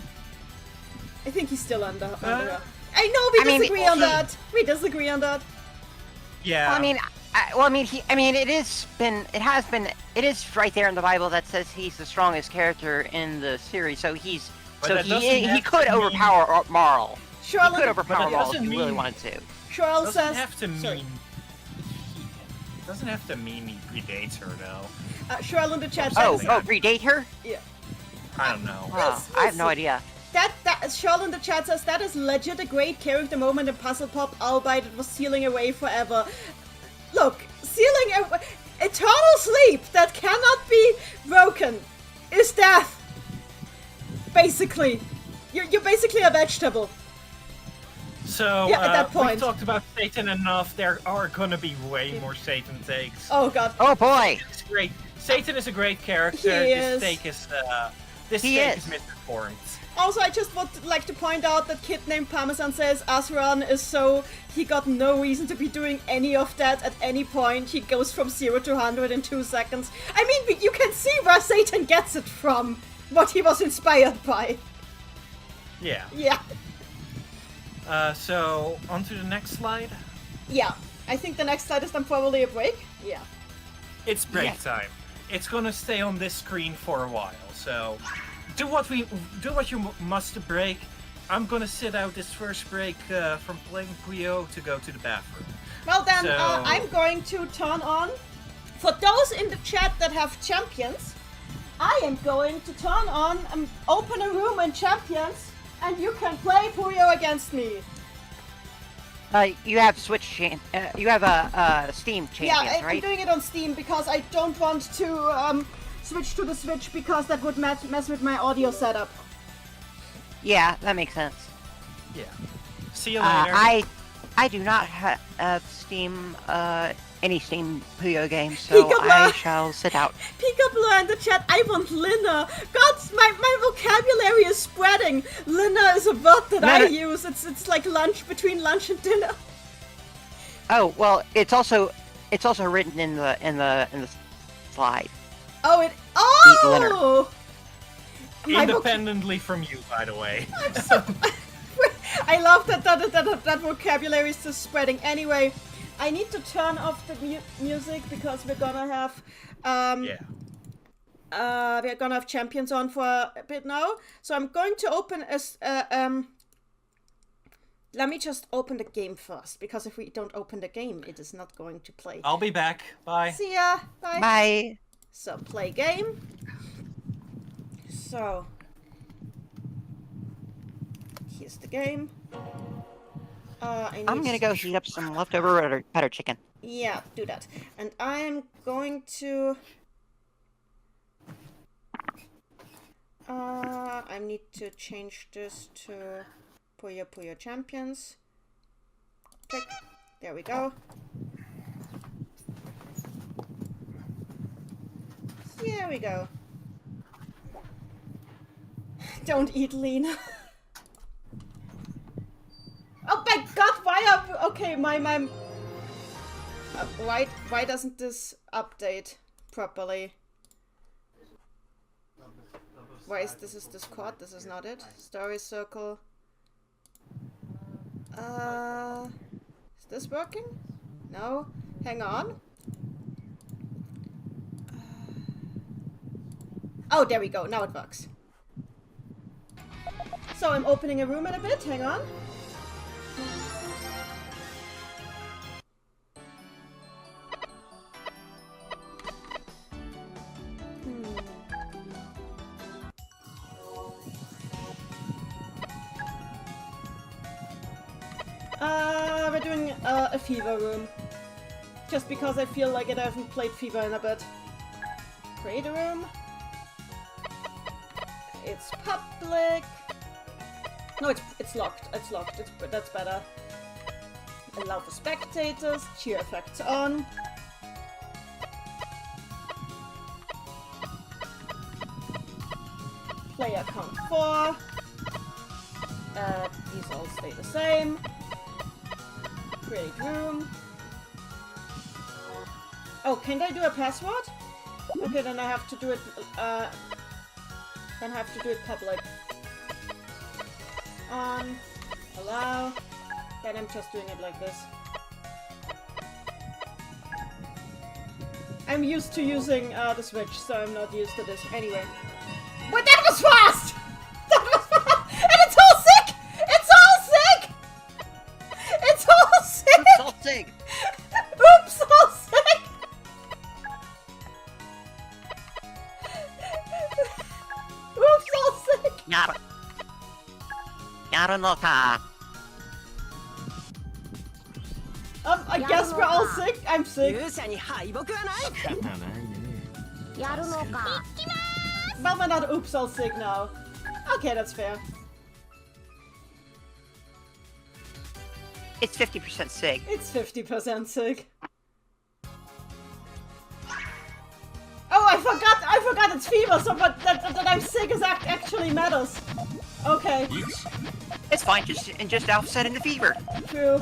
I think he's still under her. I know we disagree on that. We disagree on that.
Yeah.
It is right there in the Bible that says he's the strongest character in the series. So he could overpower Marl. He could overpower Marl if he really wanted to.
Charles
It doesn't have to mean he predates her, though.
Cheryl in the chat says...
predate her?
Yeah.
I don't know.
I have no idea.
That Cheryl in the chat says that is legit a great character moment in Puzzle Pop, albeit it was sealing away forever. Look, eternal sleep that cannot be broken is death. Basically. You're basically a vegetable.
So,
at that point.
we've talked about Satan enough. There are gonna be way more Satan takes.
Oh god.
Oh boy!
It's great. Satan is a great character. This take is misinformed.
Also, I just would like to point out that Kid Named Parmesan says Azran is so... He got no reason to be doing any of that at any point. He goes from 0 to 100 in 2 seconds. I mean, you can see where Satan gets it from. What he was inspired by.
Yeah.
Yeah.
So, on to the next slide?
Yeah. I think the next slide is then probably a break. Yeah.
It's break time. It's gonna stay on this screen for a while, so... Do what you must to break. I'm gonna sit out this first break from playing Puyo to go to the bathroom.
Well then, I'm going to turn on... For those in the chat that have champions, I am going to turn on and open a room in champions, and you can play Puyo against me.
You have you have a Steam champions, right?
I'm doing it on Steam because I don't want to switch to the Switch because that would mess with my audio setup.
Yeah, that makes sense.
Yeah. See you later.
I do not have Steam, any Steam Puyo games, so I shall sit out.
Peekaboo in the chat, I want Lina. God, my vocabulary is spreading. Lina is a word that I use. It's like between lunch and dinner.
Oh well, it's also written in the slide.
Oh!
Independently from you, by the way.
I love that vocabulary is just spreading. Anyway, I need to turn off the music because we're gonna have we're gonna have champions on for a bit now. So I'm going to open let me just open the game first, because if we don't open the game, it is not going to play.
I'll be back. Bye.
See ya. Bye.
Bye.
So play game. So here's the game.
I'm gonna go heat up some leftover butter chicken.
Yeah, do that. And I'm going to... I need to change this to Puyo Puyo Champions. Click. There we go. There we go. Don't eat lean. Oh my god, why are... Okay, my... why doesn't this update properly? Why is this Discord? This is not it. Story circle. Is this working? No? Hang on. Oh, there we go. Now it works. So I'm opening a room in a bit. Hang on. We're doing a Fever room. Just because I feel like I haven't played Fever in a bit. Create a room. It's public. No, it's locked. It's locked. That's better. Allow for spectators. Cheer effects on. Player count 4. These all stay the same. Create room. Oh, can I do a password? Okay, then I have to do it. Then I have to do it public. On. Allow. Then I'm just doing it like this. I'm used to using the Switch, so I'm not used to this. Anyway. But that was fast! That was fast! And it's all sick! It's all sick! It's all sick!
Oops, all sick.
Oops, all sick! Oops, all sick!
Yarunoka.
I guess we're all sick. I'm sick.
勇者に敗北はないやるのか
Well, we're not oops all sick now. Okay, that's fair.
It's 50% sick.
It's 50% sick. Oh, I forgot it's fever, so but that I'm sick is actually matters. Okay.
It's fine, just offset in the fever.
True.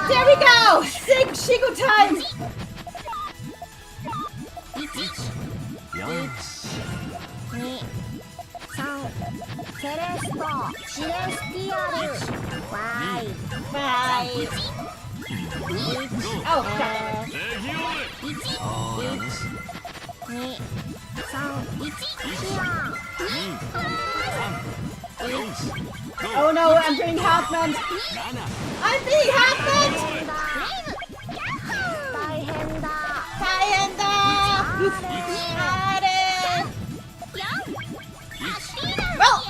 There we go! Sick Shigo time! Bye. Oh, God. Oh no, I'm being Hartman! I'm being Hartman! Well,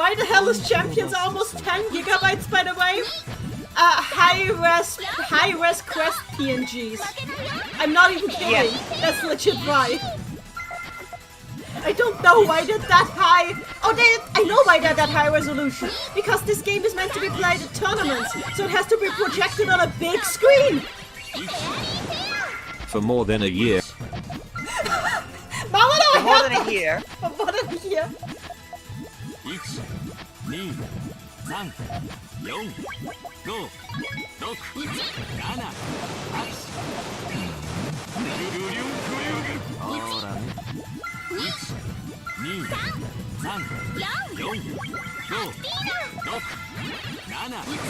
Why the hell is Champions almost 10 gigabytes, by the way? High-res Quest PNGs. I'm not even kidding.
Yes.
That's legit why. I don't know why they're that high. Oh, I know why they're that high resolution. Because this game is meant to be played at tournaments, so it has to be projected on a big screen.
For more than a year.
Mamono,
More than a year.
For more than a year.
1、2、3、4、5、6、7、8。ほらね。1、2、3、4、5、6、7、8。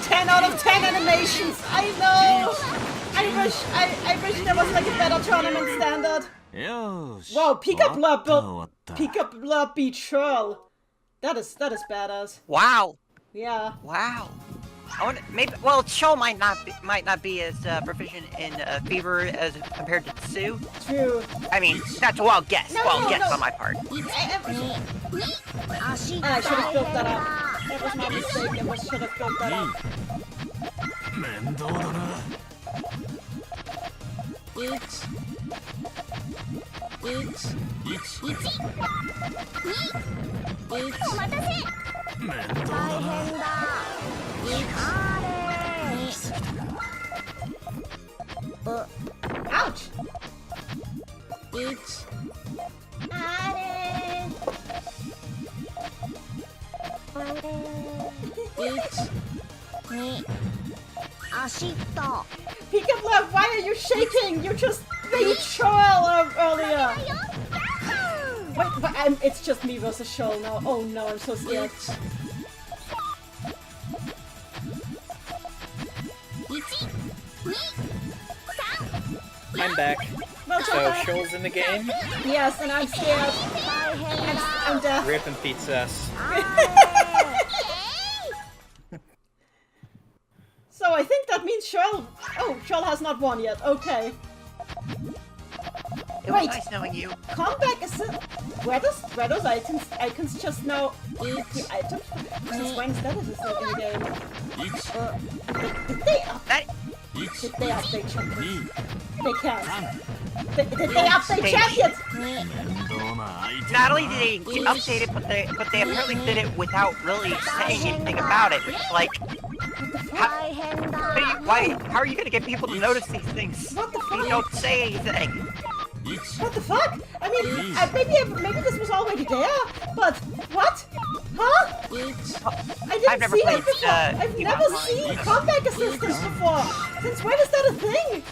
10 out of 10 animations. I know. I wish there was like a better tournament standard.
よーし。
Whoa, Pika Blur
った。
Pika Blur beat Churl. That is badass.
Wow.
Yeah.
Wow. I wonder, maybe. Well, Cho might not be as proficient in Fever as compared to Tsu.
True.
I mean, that's a wild guess.
No,
Wild
no,
guess
no.
on my part.
I should have built that up. That was my mistake. I should have built that up.
面倒だな。
Ouch. Pika Blur, why are you shaking? You just beat Churl earlier. Wait, but it's just me versus Churl now. Oh no, I'm so scared.
I'm back.
Well,
So, Shoal's in the game.
yes, and I'm scared. I'm deaf.
Rip and pizzas.
So I think that means Churl. Oh, Churl has not won yet. Okay.
It was
Wait.
nice knowing you.
Comeback assist. Where those icons just now the item? Since when is that in the game? Did they update champions? They can't. Did they update champions?
Not only did they update it, but they apparently did it without really saying anything about it. Which, like, how are you gonna get people to notice these things?
What the
If
fuck?
you don't say anything.
What the fuck? I mean, maybe this was already there, but what? Huh? I didn't
I've never
see
played,
it before. I've
Eve
never
Online.
seen comeback assistance before. Since when is that a thing?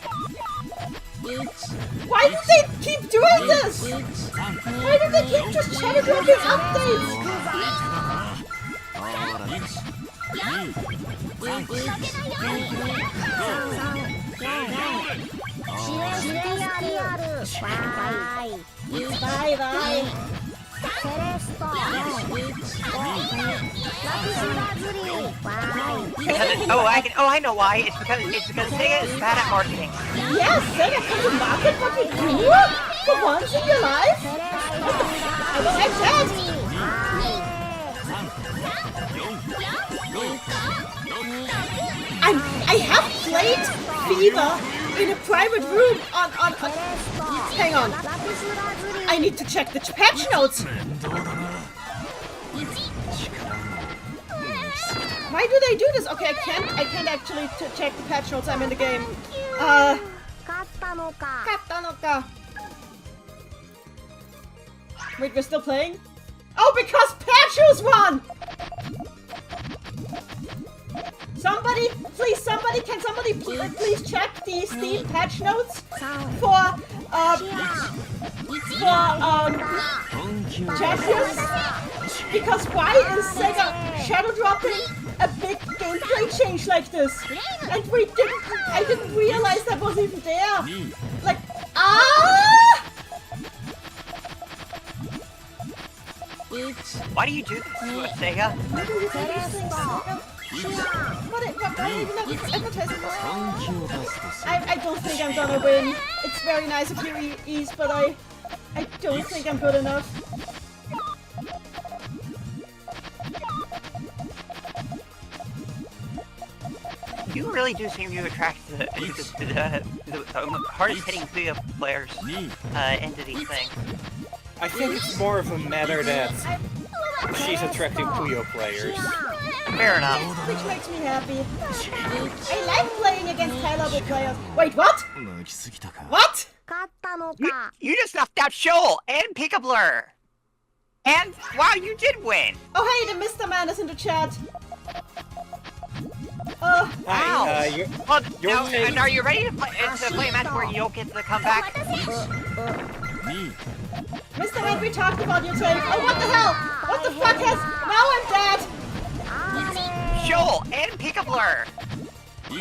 Why do they keep doing this? Why do they keep just shadow dropping updates? Bye bye.
I know why. It's because Sega is bad at marketing.
Yes, Sega can you market what you do for once in your life? What the fuck? I don't like that. I have played Fever in a private room on hang on. I need to check the patch notes. Why do they do this? Okay, I can't actually check the patch notes. I'm in the game. Kattanoka. Wait, we're still playing? Oh, because Pachu's won! Can somebody please check the Steam patch notes for champions? Because why is Sega shadow dropping a big gameplay change like this? And I didn't realize that was even there. Like,
Why do you do this to us, Sega?
Why do you do these things, Sega? Why even advertising this? I don't think I'm gonna win. It's very nice of you, Ease, but I don't think I'm good enough.
You really do seem to attract the hardest hitting Puyo players into these things.
I think it's more of a matter that she's attracting Puyo players.
Fair enough.
Which makes me happy. I like playing against high-level players. Wait, what?
行き過ぎたか
What?
勝ったの
You,
か
you just knocked out Shoal and Peekablur! And, wow, you did win!
Oh, hey, the Mr. Man is in the chat.
Hi, you're,
Well,
You're
now,
saying-
and are you ready to play a match where you don't get to come back?
2
Mr. Man, we talked about your take. Oh, what the hell? What the fuck has... Now I'm dead.
Shoal and Peekablur!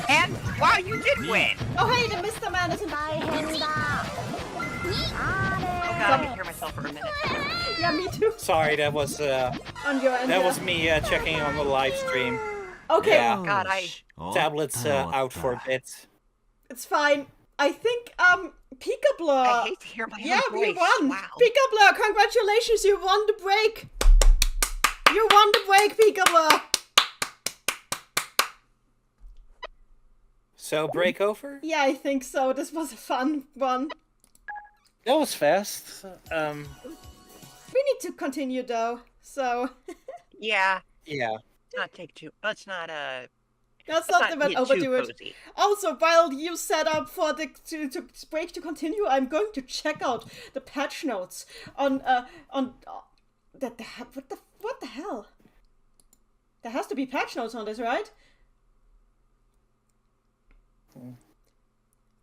And, wow, you did win!
Oh, hey, the Mr. Man is in...
大変だ
Oh god, I can hear myself for a minute.
Yeah, me too.
sorry, that was
On your end.
that
yeah.
was me checking on the live stream.
Okay,
Yeah.
God,
Tablet's out for a bit.
it's fine. I think,
I
Peekablur.
hate to hear my
Yeah,
own
we
voice.
won.
Wow.
Peekablur, congratulations, you won the break. You won the break, Peekablur.
So break over?
Yeah, I think so. This was a fun one.
That was fast.
We need to continue though, so
Yeah,
Yeah.
let's not
let's not
get too
overdo it.
cozy.
Also, while you set up for the to break to continue, I'm going to check out the patch notes on what the hell? There has to be patch notes on this, right?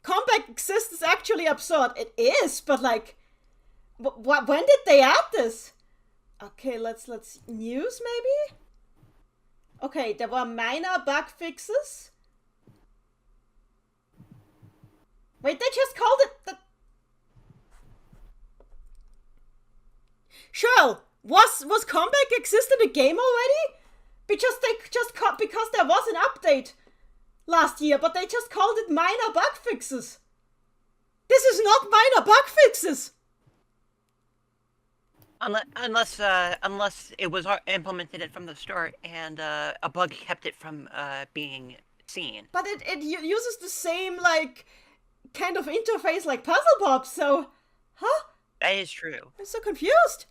Comeback exists is actually absurd. It is, but like, when did they add this? Okay, let's news maybe. Okay, there were minor bug fixes. Wait, they just called it the... Cheryl, was comeback exist in the game already? Because because there was an update last year, but they just called it minor bug fixes. This is not minor bug fixes.
Unless it was implemented it from the start and a bug kept it from being seen.
But it uses the same, like, kind of interface like Puzzle Pop, so... Huh?
That is true.
I'm so confused.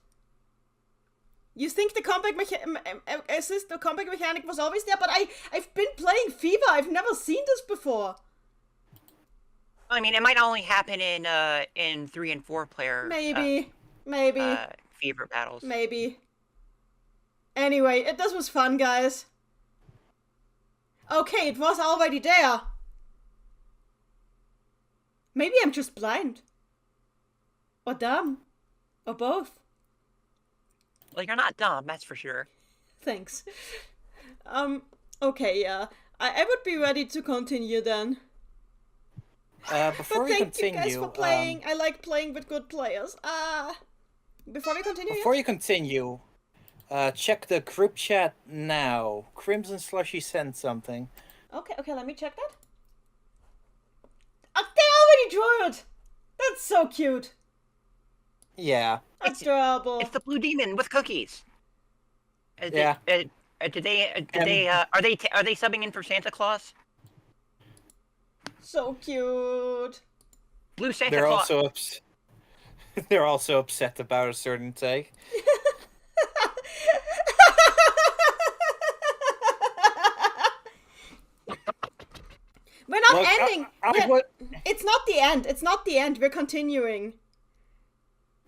You think the comeback mechanic was always there, but I've been playing Fever. I've never seen this before.
I mean, it might only happen in 3 and 4 player.
Maybe.
Fever battles.
Maybe. Anyway, this was fun, guys. Okay, it was already there. Maybe I'm just blind. Or dumb. Or both.
Well, you're not dumb, that's for sure.
Thanks. Okay, yeah. I would be ready to continue then.
Before
But
we
thank
continue,
you guys for playing. I like playing with good players. Before we continue,
before you continue, check the group chat now. Crimson Slushy sent something.
Okay, let me check that. Oh, they already drew it! That's so cute.
Yeah.
Adorable.
It's the blue demon with cookies.
Yeah.
Are they subbing in for Santa Claus?
So cute.
Blue Santa
They're
Claus.
also they're also upset about a certain take.
We're not
Look,
ending. It's not the end. It's not the end. We're continuing.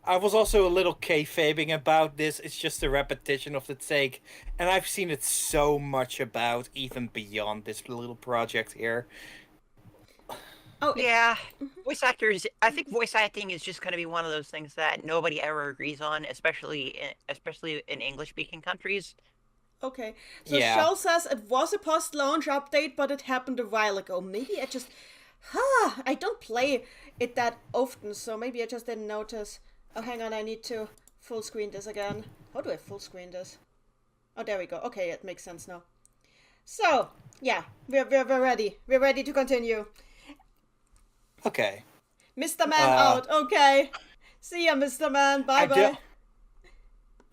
I was also a little kayfabing about this. It's just a repetition of the take, and I've seen it so much about, even beyond this little project here.
Oh yeah, voice actors. I think voice acting is just going to be one of those things that nobody ever agrees on, especially in English-speaking countries.
Okay, so
Yeah.
Shell says it was a post-launch update, but it happened a while ago. Maybe I just, I don't play it that often, so maybe I just didn't notice. Oh, hang on, I need to full screen this again. How do I full screen this? Oh, there we go. Okay, it makes sense now. So, yeah, we're ready. We're ready to continue.
Okay.
Mr. Man out. Okay. See ya, Mr. Man. Bye-bye.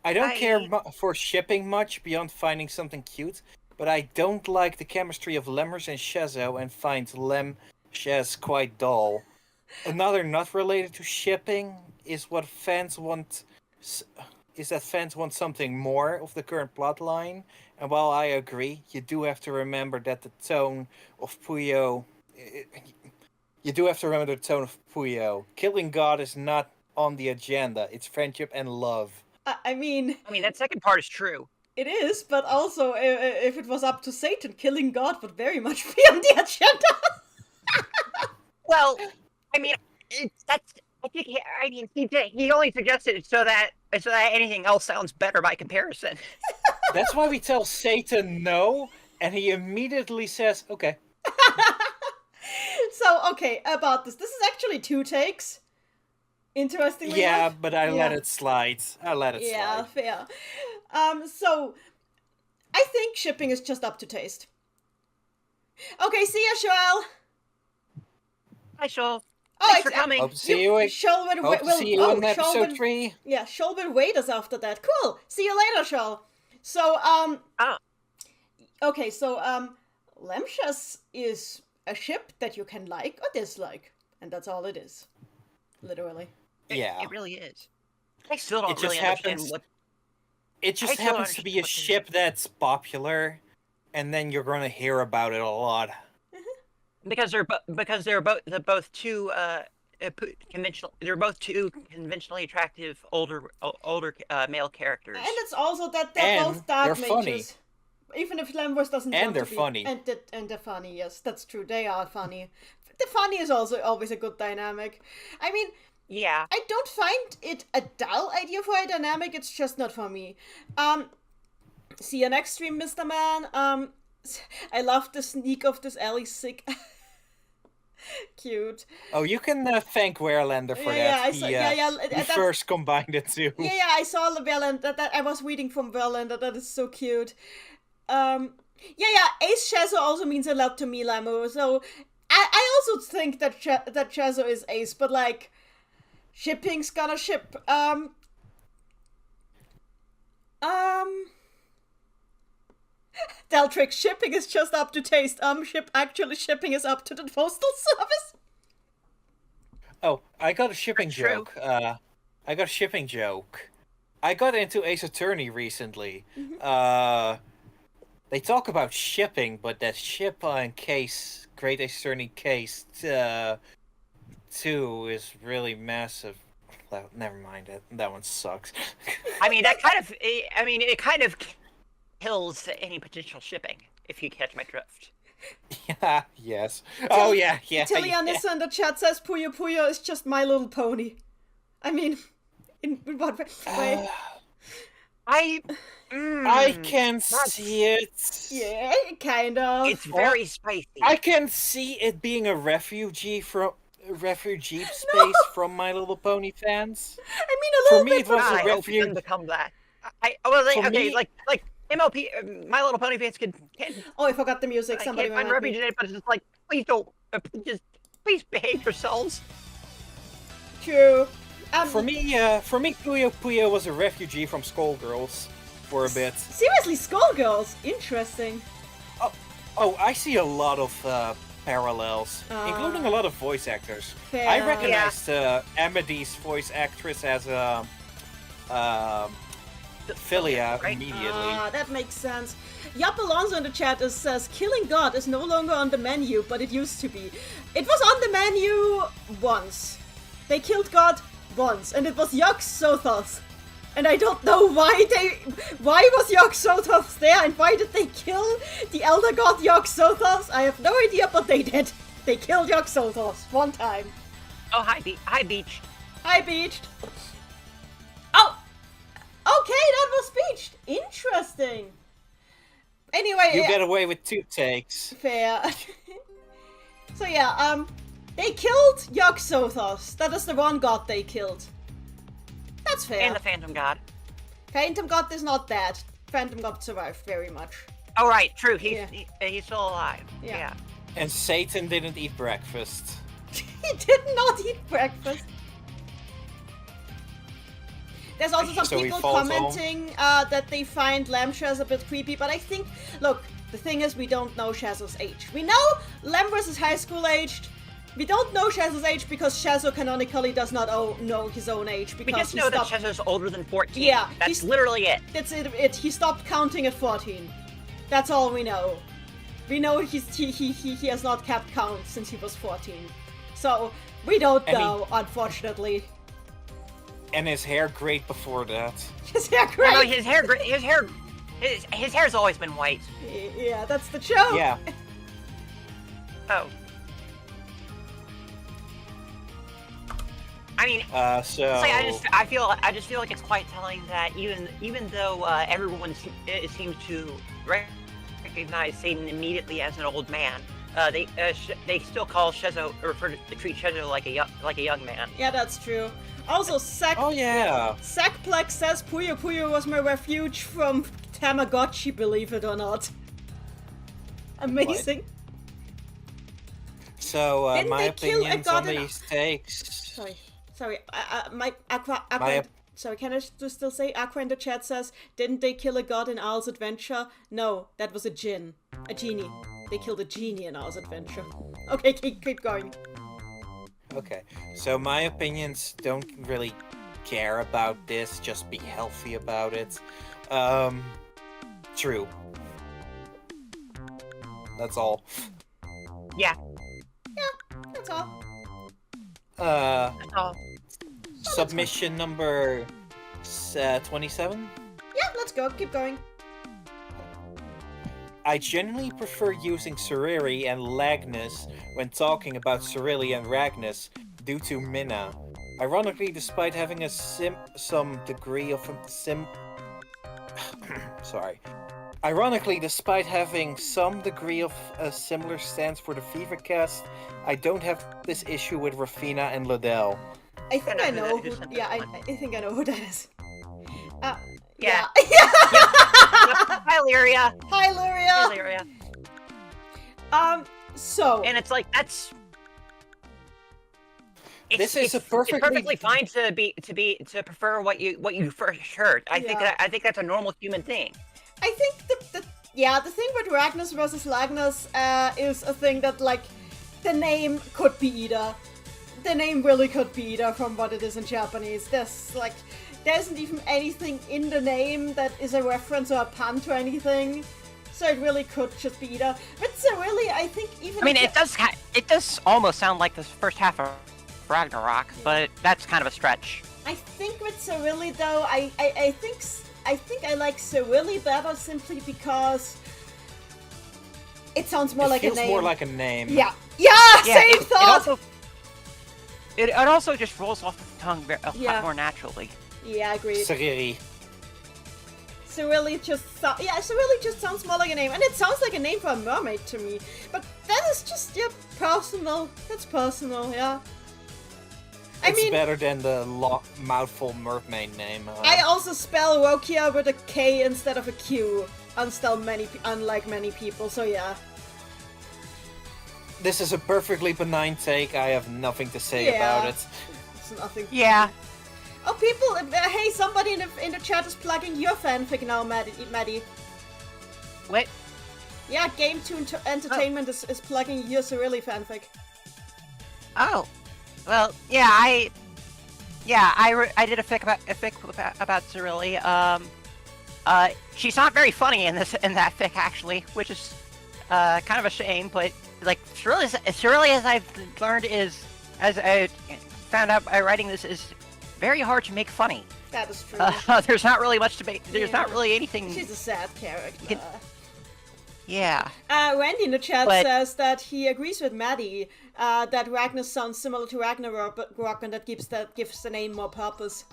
I don't
Bye.
care for shipping much beyond finding something cute. but I don't like the chemistry of Lemmers and Shezo and find Shez quite dull. Another not related to shipping is what fans want. Is that fans want something more of the current plotline, and while I agree, you do have to remember that the tone of Puyo. You do have to remember the tone of Puyo. Killing God is not on the agenda. It's friendship and love.
I mean,
that second part is true.
it is, but also if it was up to Satan, killing God would very much be on the agenda.
Well, I mean, I think he only suggested it so that anything else sounds better by comparison.
That's why we tell Satan no, and he immediately says, okay.
So, okay, about this. This is actually 2 takes. Interestingly
Yeah,
enough.
but I let it slide.
Yeah, fair. So, I think shipping is just up to taste. Okay, see ya, Shoel.
Hi, Shoel.
Oh,
Thanks for coming.
Hope to see you,
Shoel
hope to see you in episode 3.
Yeah, Shoel will wait us after that. Cool. See you later, Shoel. So, okay, so, Lemshes is a ship that you can like or dislike. And that's all it is. Literally.
Yeah.
It really is. I still don't
It
really
just
understand
happens-
what...
It just
I still
happens to be a
understand
ship that's popular, and then you're going to hear about it a lot.
Because they're both two conventionally attractive older male characters.
And it's also that they're
And
both dark
they're funny.
mages. Even if Lambros doesn't
And
want
they're
to be.
funny.
And they're funny, yes, that's true. They are funny. The funny is also always a good dynamic. I mean,
Yeah.
I don't find it a dull idea for a dynamic, it's just not for me. See you next stream, Mr. Man. I love the sneak of this alley sick. Cute.
Oh, you can thank Werelander for
Yeah,
that.
I saw-
He
that's-
first combined it too.
Yeah, I saw the Verlander. That I was reading from Verlander. That is so cute. Ace Shazo also means a lot to me, Lamo. So I also think that that Shazo is Ace, but like shipping's gonna ship. Deltrix, shipping is just up to taste. Shipping is up to the postal service.
Oh, I got a shipping
True.
joke. I got into Ace Attorney recently. They talk about shipping, but that ship in case Great Ace Attorney case 2 is really massive. Well, never mind it. That one sucks.
It kind of kills any potential shipping, if you catch my drift.
Yeah. Yes. Oh yeah. Yeah.
Tillianis in the chat says Puyo Puyo is just My Little Pony. I mean, in what way?
I can see it.
Yeah, kind of.
It's very spicy.
I can see it being a refugee space from My Little Pony fans.
I mean, a
For
little
me,
bit.
it was
I
a
hope it
refuge.
doesn't become that.
For me-
like MLP, My Little Pony fans can
Oh, I forgot the music.
I
Somebody
can't find
remind me.
refuge in it, but it's just like, please don't, please behave yourselves.
True.
For me, Puyo Puyo was a refugee from Skullgirls for a bit.
Seriously, Skullgirls. Interesting.
Oh, I see a lot of parallels, including a lot of voice actors.
Fair.
I recognized Amity's voice actress as Philia
Right?
immediately.
That makes sense. Yap Alonso in the chat says, killing God is no longer on the menu, but it used to be. It was on the menu once. They killed God once, and it was Yog-Sothoth. And I don't know why was Yog-Sothoth there, and why did they kill the Elder God Yog-Sothoth? I have no idea, but they did. They killed Yog-Sothoth one time.
Oh, hi, Beach.
I beached. Oh! Okay, that was beached. Interesting. Anyway,
You get away with 2 takes.
fair. So yeah, they killed Yog-Sothoth. That is the one god they killed. That's fair.
And the Phantom God.
Phantom God is not dead. Phantom God survived very much.
Oh, right, true. He's
Yeah.
he's still alive.
Yeah.
Yeah.
And Satan didn't eat breakfast.
He did not eat breakfast. There's also some
So he
people
falls home.
commenting that they find Lampshires a bit creepy, but I think, look, The thing is, we don't know Shazo's age. We know Lembris is high school aged. We don't know Shazo's age because Shazo canonically does not know his own age. Because
We just know that Shazo's older than 14.
Yeah,
That's literally it.
That's it. He stopped counting at 14. That's all we know. We know he has not kept count since he was 14. So we don't know, unfortunately.
And his hair great before that.
His hair great.
No, his hair's always been white.
Yeah, that's the joke.
Yeah.
Oh. I mean,
So
it's like I just feel like it's quite telling that even though everyone seems to recognize Satan immediately as an old man, they still call Shazo or treat Shazo like a young man.
Yeah, that's true. Also,
Oh yeah.
Sackplex says Puyo Puyo was my refuge from Tamagotchi, believe it or not. Amazing.
So
Didn't
my
they kill a
opinions on
god in
these takes.
Sorry. My Aqua.
My op-
Sorry, can I still say Aqua in the chat says, didn't they kill a god in Owl's adventure? No, that was a genie. They killed a genie in Owl's adventure. Okay, keep going.
Okay, so my opinions don't really care about this, just be healthy about it. True. That's all.
Yeah.
That's all.
That's all.
Submission number 27?
Yeah, let's go. Keep going.
I generally prefer using Soriri and Lagnus when talking about Sorili and Ragnus due to Minna. Ironically, despite having some degree of a similar stance for the Fever cast, I don't have this issue with Rafina and Liddell.
I think I know. I think I know who that is. Yeah.
Hi, Lyria.
Hi, Lyria.
Hey, Lyria.
So.
And it's like that's.
This is
it's perfectly fine to prefer what you first heard. I think that's a normal human thing.
I think the thing with Ragnus versus Lagnus is a thing that, like, the name could be either. The name really could be either from what it is in Japanese. There isn't even anything in the name that is a reference or a pun to anything. So it really could just be either. But so really, I think even.
I mean, it does almost sound like the first half of Ragnarok, but that's kind of a stretch.
I think with Cyrilli though, I think I like Cyrilli better simply because it sounds more like a name.
It feels more like a name.
Yeah, same thought.
It also just rolls off the tongue a lot more naturally.
Yeah, agreed.
Soriri.
Cyrilli just sounds more like a name, and it sounds like a name for a mermaid to me. But that is just personal. That's personal, yeah.
It's better than the mouthful mermaid name.
I also spell Rokia with a K instead of a Q, unlike many people, so yeah.
This is a perfectly benign take. I have nothing to say about it.
It's nothing.
Yeah.
Oh, people! Hey, somebody in the chat is plugging your fanfic now, Maddie.
What?
Yeah, Game Tune Entertainment is plugging your Cyrilli fanfic.
Oh. Well, yeah, I did a fic about Cyrilli. She's not very funny in that fic actually, which is kind of a shame. But like Cyrilli, as I've learned, as I found out by writing this, is very hard to make funny.
That is true.
There's not really much to make. There's not really anything.
She's a sad character.
Yeah.
Randy in the chat says that he agrees with Maddie that Ragnus sounds similar to Ragnarok, and that gives the name more purpose.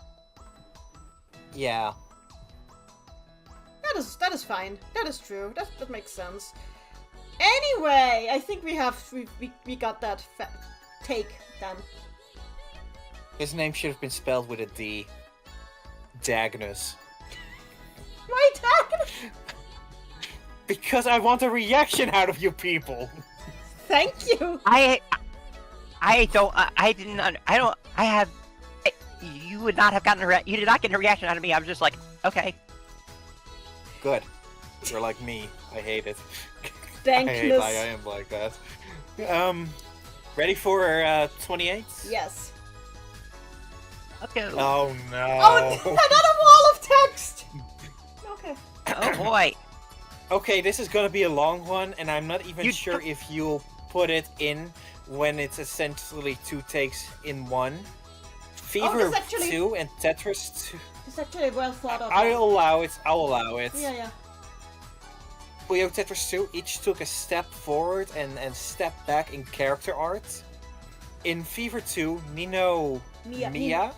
Yeah.
That is fine. That is true. That makes sense. Anyway, I think we got that take done.
His name should have been spelled with a D. Dagnus.
Why Dagnus?
Because I want a reaction out of you people.
Thank you.
You would not have gotten you did not get a reaction out of me. I was just like, okay.
Good. You're like me. I hate it.
Thankless.
I hate I am like that. Ready for 28?
Yes.
Okay.
Oh no.
Oh, another wall of text! Okay.
Oh boy.
Okay, this is gonna be a long one, and I'm not even sure if you'll put it in when it's essentially 2 takes in one. Fever
actually-
2 and Tetris 2.
It's actually well thought of.
I'll allow it.
Yeah.
Puyo Tetris 2 each took a step forward and step back in character art. In Fever 2, Nino Mia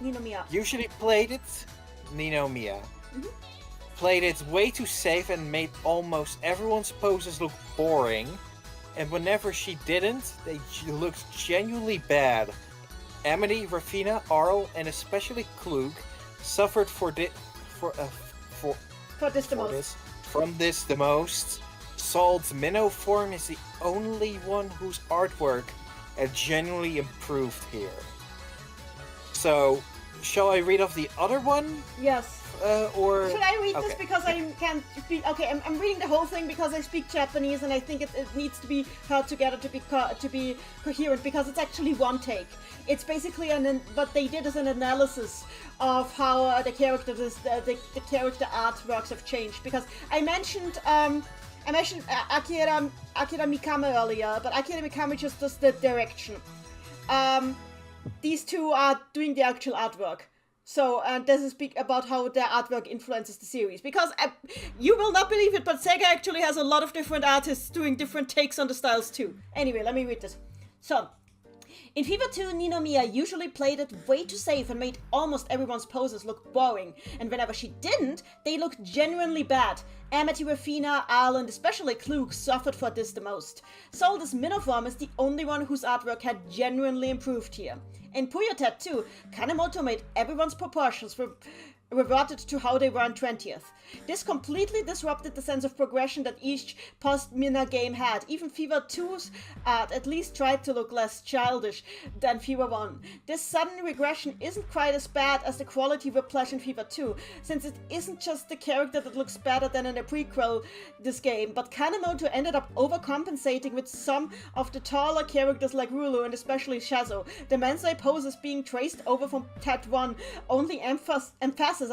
usually played it. Nino Mia.
Mhm.
Played it way too safe and made almost everyone's poses look boring. And whenever she didn't, they looked genuinely bad. Amity, Rafina, Arl, and especially Klug suffered from this the most. Salt's minnow form is the only one whose artwork had genuinely improved here. So, shall I read off the other one?
Yes.
Or
Should I read this
okay.
because I can't speak? Okay, I'm reading the whole thing because I speak Japanese and I think it needs to be heard together to be coherent because it's actually one take. It's basically what they did is an analysis of how the character artworks have changed. Because I mentioned Akira Mikami earlier, but Akira Mikami just does the direction. These two are doing the actual artwork. So, and this is about how their artwork influences the series. Because you will not believe it, but Sega actually has a lot of different artists doing different takes on the styles too. Anyway, let me read this. So, in Fever 2, Ninomiya usually played it way too safe and made almost everyone's poses look boring. And whenever she didn't, they looked genuinely bad. Amity, Rafina, Arl, and especially Klug suffered for this the most. Solda's Minoform is the only one whose artwork had genuinely improved here. In Puyo Tattoo, Kanemoto made everyone's proportions reverted to how they were on 20th. This completely disrupted the sense of progression that each post-Mina game had. Even Fever 2's art at least tried to look less childish than Fever 1. This sudden regression isn't quite as bad as the quality whiplash in Fever 2, since it isn't just the character that looks better than in a prequel this game, but Kanemoto ended up overcompensating with some of the taller characters like Rulu and especially Shazo. The Mensai poses being traced over from Tet 1 only emphasizes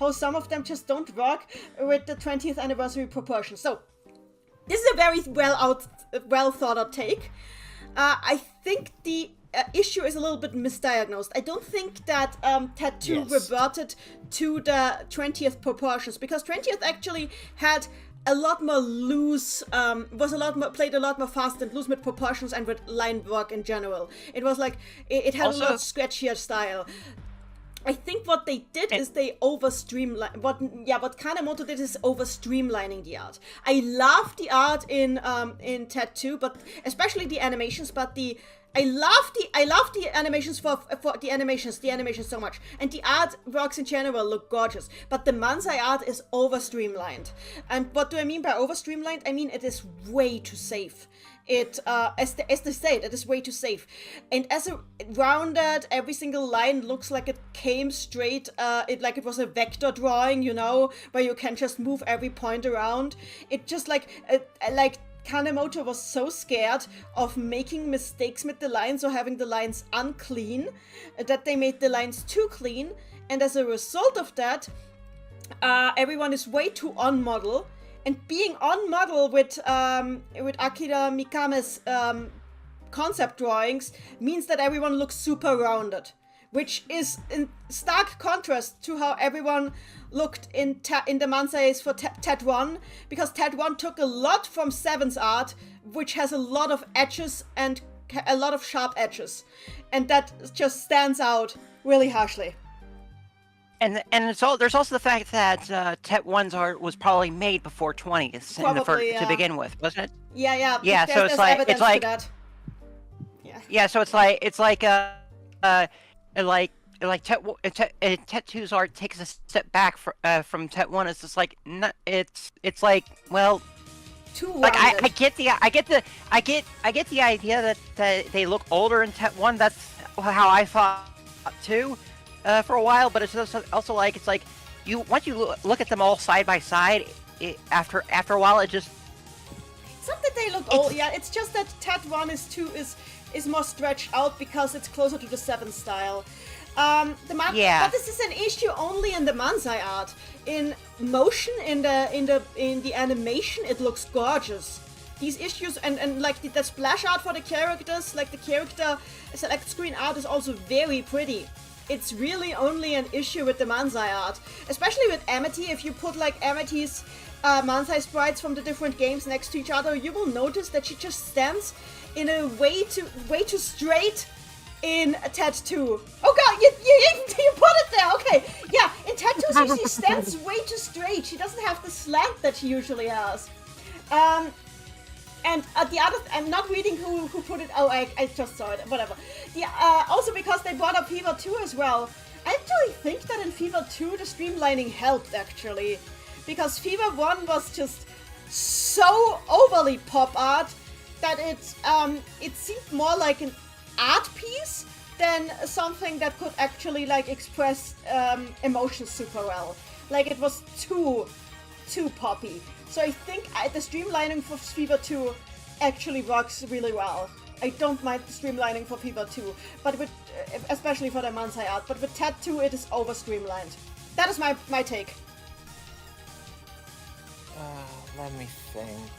how some of them just don't work with the 20th anniversary proportion. So, this is a very well thought out take. I think the issue is a little bit misdiagnosed. I don't think that Tattoo reverted to the 20th proportions, because 20th actually had a lot more loose, played a lot more fast and loose with proportions and with line work in general. It was like, it had a lot sketchier style. I think what they did is they over-streamline. What Kanemoto did is over-streamlining the art. I love the art in Tattoo, but especially the animations. But I love the animations for the animations so much, and the artworks in general look gorgeous. But the Mansai art is over-streamlined. And what do I mean by over-streamlined? I mean it is way too safe. It, as they say, it is way too safe. And as a rounded, every single line looks like it came straight, like it was a vector drawing, you know, where you can just move every point around. It just like Kanemoto was so scared of making mistakes with the lines or having the lines unclean that they made the lines too clean. And as a result of that, everyone is way too on model. And being on model with Akira Mikami's concept drawings means that everyone looks super rounded, which is in stark contrast to how everyone looked in the Mansais for Tet 1, because Tet 1 took a lot from 7's art, which has a lot of edges and a lot of sharp edges, and that just stands out really harshly.
And there's also the fact that Tet 1's art was probably made before 20th to begin with, wasn't it?
Yeah.
Yeah, so it's like so it's like Tet 2's art takes a step back from Tet 1. It's just like it's like, well,
too
like I get the idea that they look older in Tet 1. That's how I thought too. For a while, but it's also like, it's like once you look at them all side by side, after a while it just
It's not that they look old. Yeah, it's just that Tet 1 is more stretched out because it's closer to the 7 style. But this is an issue only in the Manzai art. In motion, in the animation, it looks gorgeous. These issues and like the splash art for the characters, like the character select screen art is also very pretty. It's really only an issue with the Manzai art, especially with Amity. If you put like Amity's Manzai sprites from the different games next to each other, you will notice that she just stands in a way too straight in Tet 2. Oh god, you put it there. Okay, yeah. In Tet 2, she stands way too straight. She doesn't have the slant that she usually has. And the other, I'm not reading who put it. Oh, I just saw it. Whatever. Also because they brought up Fever 2 as well. I actually think that in Fever 2 the streamlining helped actually, because Fever 1 was just so overly pop art that it seemed more like an art piece than something that could actually like express emotions super well. Like it was too poppy. So I think the streamlining for Fever 2 actually works really well. I don't mind the streamlining for Fever 2, but especially for the Manzai art. But with Tet 2, it is over streamlined. That is my take.
Let me think.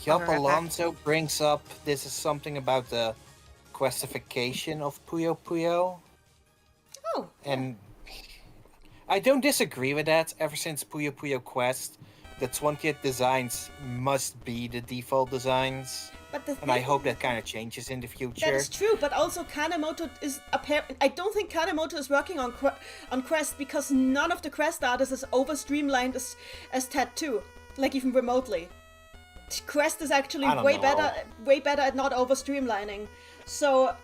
Yup Alonso brings up this is something about the questification of Puyo Puyo.
Oh.
And I don't disagree with that. Ever since Puyo Puyo Quest, the 20th designs must be the default designs. And I hope that kind of changes in the future.
That is true, but also Kanemoto is I don't think Kanemoto is working on Quest because none of the Quest art is as over streamlined as Tet 2, like even remotely. Quest is actually way better at not over streamlining. So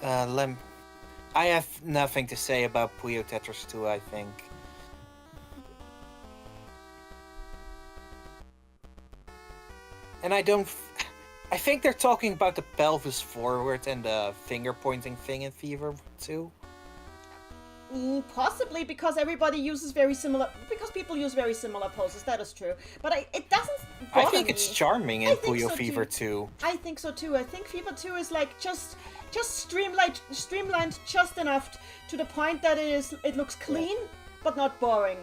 I have nothing to say about Puyo Tetris 2, I think. And I think they're talking about the pelvis forward and the finger pointing thing in Fever 2.
Possibly because everybody uses because people use very similar poses, that is true. But it doesn't bother
I think
me.
it's charming in Puyo Fever 2.
I think so too. I think Fever 2 is like just streamlined just enough to the point that it looks clean, but not boring.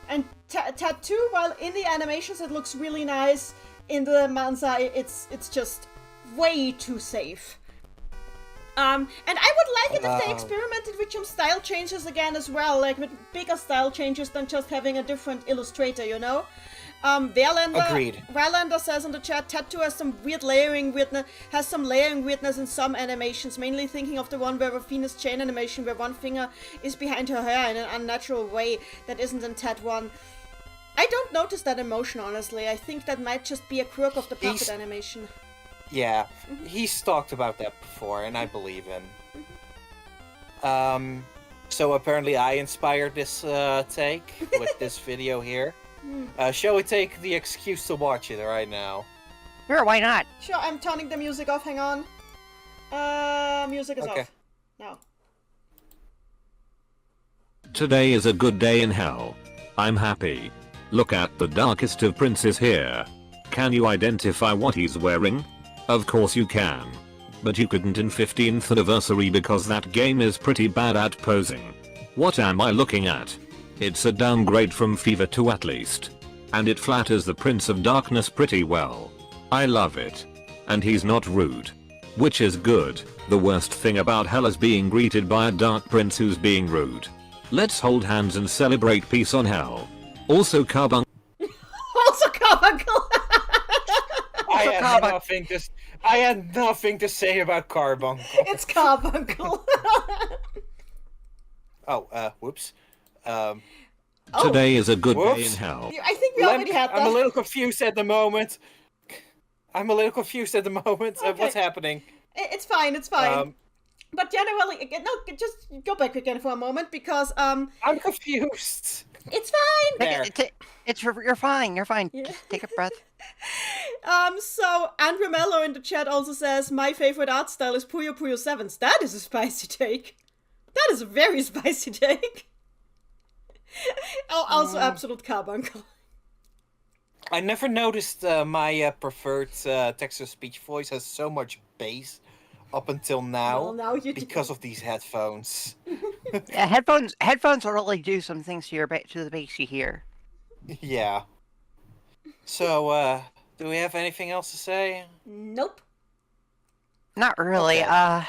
And Tet 2, while in the animations it looks really nice, in the Manzai it's just way too safe. And I would like it if they experimented with some style changes again as well, like with bigger style changes than just having a different illustrator, you know?
Agreed.
Verlander says in the chat, Tet 2 has some layering weirdness in some animations, mainly thinking of the one where Athena's chain animation where one finger is behind her hair in an unnatural way that isn't in Tet 1. I don't notice that emotion, honestly. I think that might just be a quirk of the puppet animation.
Yeah, he's talked about that before, and I believe him. So apparently I inspired this take with this video here. Shall we take the excuse to watch it right now?
Sure, why not?
Sure, I'm turning the music off, hang on. Music is off. Now.
Today is a good day in hell. I'm happy. Look at the darkest of princes here. Can you identify what he's wearing? Of course you can. But you couldn't in 15th anniversary because that game is pretty bad at posing. What am I looking at? It's a downgrade from Fever 2 at least. And it flatters the Prince of Darkness pretty well. I love it. And he's not rude. Which is good. The worst thing about hell is being greeted by a dark prince who's being rude. Let's hold hands and celebrate peace on hell. Also Carbuncle.
Also Carbuncle!
I had nothing to say about Carbuncle.
It's Carbuncle.
Whoops.
Today is a good day in hell.
I think we already had that.
I'm a little confused at the moment. Of what's happening.
It's fine. But generally, no, just go back again for a moment because
I'm confused.
It's fine.
You're fine. Yeah. Just take a breath.
So Andrew Mello in the chat also says my favorite art style is Puyo Puyo 7's. That is a spicy take. That is a very spicy take. Also, absolute carbuncle.
I never noticed my preferred text-to-speech voice has so much bass up until now,
Well, now you
because of these headphones.
Yeah, headphones will really do some things to the bass you hear.
Yeah. So, do we have anything else to say?
Nope.
Not really.
Okay.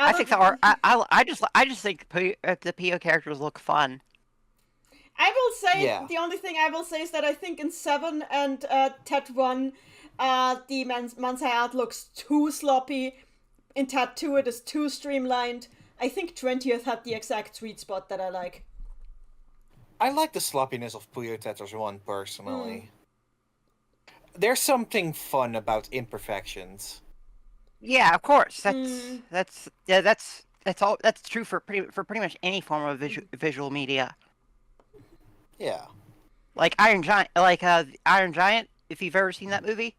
I think I just think the Puyo characters look fun.
I will say,
Yeah.
the only thing I will say is that I think in 7 and Tet 1, the Mansai art looks too sloppy. In Tet 2, it is too streamlined. I think 20th had the exact sweet spot that I like.
I like the sloppiness of Puyo Tetris 1, personally. There's something fun about imperfections.
Yeah, of course. That's true for pretty much any form of visual media.
Yeah.
Like Iron Giant, Iron Giant. If you've ever seen that movie,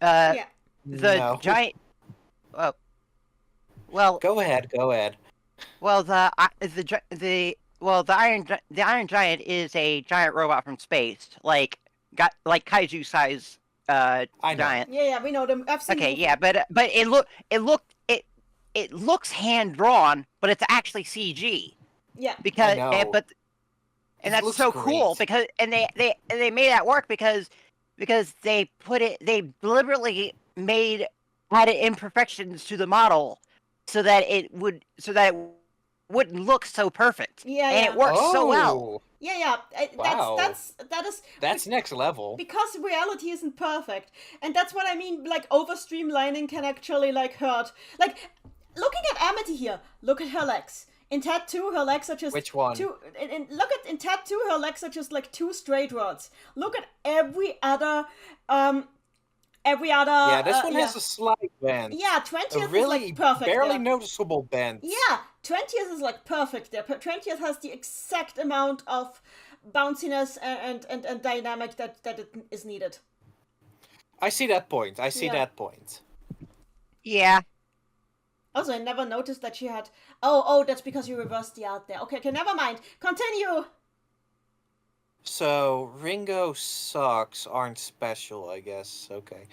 Yeah.
the
No.
giant. Well,
Go ahead.
well, the Iron Giant is a giant robot from space, like kaiju size
I know.
giant.
Yeah, we know them. I've seen
Okay,
them.
yeah, but it looks hand drawn, but it's actually CG
Yeah.
because
know.
and
It
that's
looks
so
great.
cool because they made that work because they deliberately added imperfections to the model so that it wouldn't look so perfect.
Yeah,
and
yeah.
it works so well.
Yeah.
Wow.
That is
That's next level.
because reality isn't perfect, and that's what I mean. Like, over streamlining can actually hurt. Like, looking at Amity here, look at her legs. In Tattoo, her legs are just
Which one?
In Tattoo, her legs are just like two straight rods. Look at every other.
Yeah, this one has a slight bend.
Yeah,
A
20th
really
is like perfect.
barely
there.
noticeable bend.
Yeah, 20th is like perfect there. 20th has the exact amount of bounciness and dynamic that it is needed.
I see that point.
Yeah.
Also, I never noticed that she had... Oh, that's because you reversed the art there. Okay, never mind. Continue!
So, Ringo socks aren't special, I guess. Okay.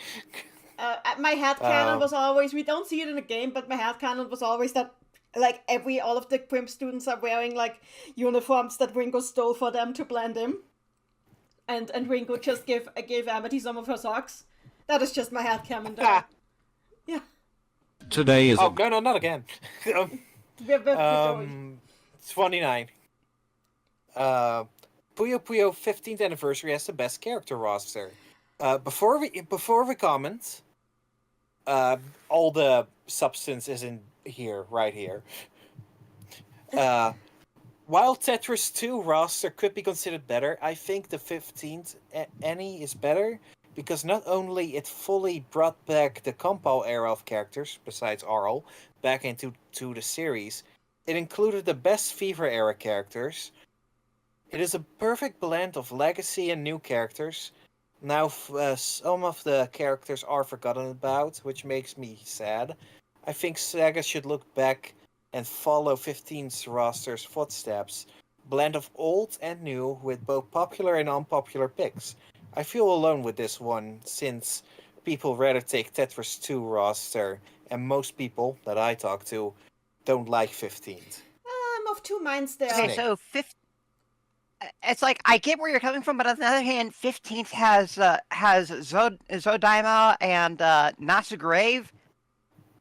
My headcanon was always... We don't see it in the game, but my headcanon was always that... Like, all of the Primp students are wearing, like, uniforms that Ringo stole for them to blend in. And Ringo just gave Amity some of her socks. That is just my headcanon there. Yeah.
Today is
Oh, no, not again.
We're going.
29. Puyo Puyo 15th anniversary has the best character roster. Before we comment, all the substance is in here, right here. While Tetris 2 roster could be considered better, I think the 15th Any is better because not only it fully brought back the Compal era of characters, besides Arl, back into the series, it included the best Fever era characters. It is a perfect blend of legacy and new characters. Now, some of the characters are forgotten about, which makes me sad. I think Sega should look back and follow 15's roster's footsteps. Blend of old and new with both popular and unpopular picks. I feel alone with this one, since people rather take Tetris 2 roster, and most people that I talk to don't like 15th.
I'm of two minds there.
Okay, so it's like I get where you're coming from, but on the other hand, 15th has Zodaima and Nasugrave.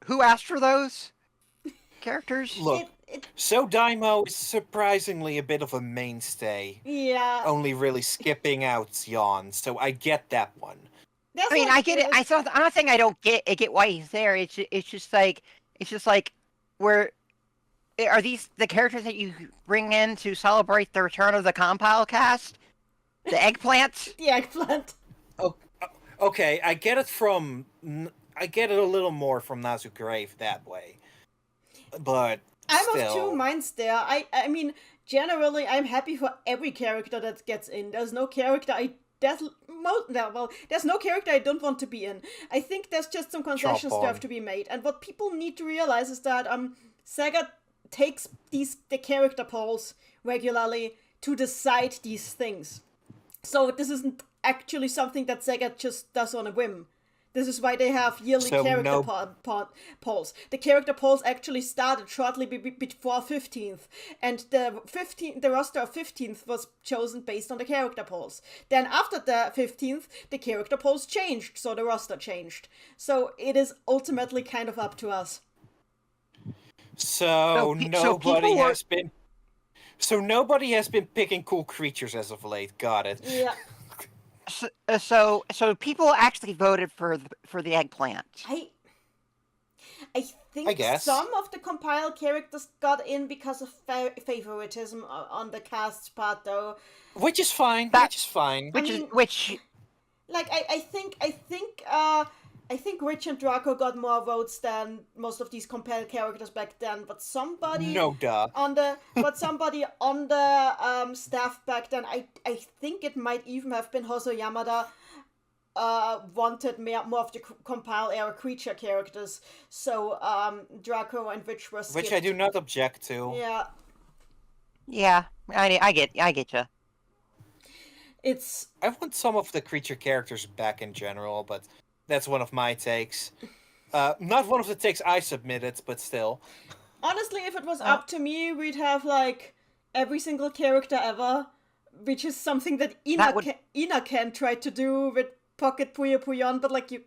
Who asked for those characters?
Look, So Daimo is surprisingly a bit of a mainstay.
Yeah.
Only really skipping out Yawn, so I get that one.
That's
I mean,
what
I get it. I'm not saying I don't get why he's there. It's just like where are these the characters that you bring in to celebrate the return of the Compile cast? The eggplant?
The eggplant.
Oh, okay, I get it a little more from Nazugrave that way. But
I'm
still.
of two minds there. I mean, generally, I'm happy for every character that gets in. There's no character there's no character I don't want to be in. I think there's just some concessions that have to be made. And what people need to realize is that Sega takes the character polls regularly to decide these things. So this isn't actually something that Sega just does on a whim. This is why they have yearly character polls. The character polls actually started shortly before 15th, and the roster of 15th was chosen based on the character polls. Then after the 15th, the character polls changed, so the roster changed. So it is ultimately kind of up to us.
So nobody has been picking cool creatures as of late. Got it.
Yeah.
So people actually voted for the eggplant.
I think
guess.
some of the compiled characters got in because of favoritism on the cast's part, though.
Which is fine.
Like I think Rich and Draco got more votes than most of these compiled characters back then, but somebody on the staff back then, I think it might even have been Hoso Yamada, wanted more of the compile era creature characters. So Draco and Rich were skipped.
Which I do not object to.
Yeah.
Yeah, I get you.
I want some of the creature characters back in general, but that's one of my takes. Not one of the takes I submitted, but still.
Honestly, if it was up to me, we'd have like every single character ever, which is something that Ina can try to do with Pocket Puyo Puyon, but like you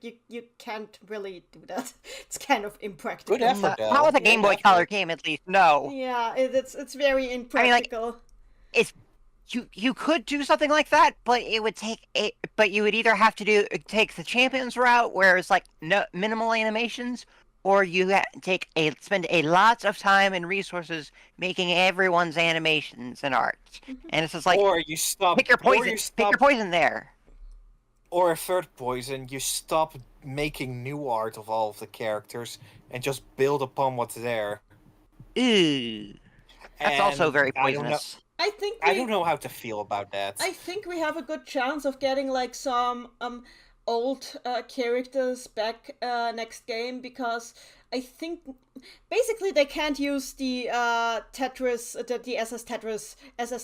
can't really do that. It's kind of impractical.
Good effort, though.
Not with a Game Boy Color game, at least. No.
Yeah, it's very impractical.
You could do something like that, but it would but you would either have to take the Champions route, where it's like no minimal animations, or you spend a lot of time and resources making everyone's animations and art. And it's just like,
or you stop.
Pick your poison. Pick your poison there.
Or a third poison, you stop making new art of all of the characters and just build upon what's there.
Ooh, that's also very poisonous.
I
don't know how to feel about that.
I think we have a good chance of getting like some old characters back next game, because I think basically they can't use the Tetris, the SS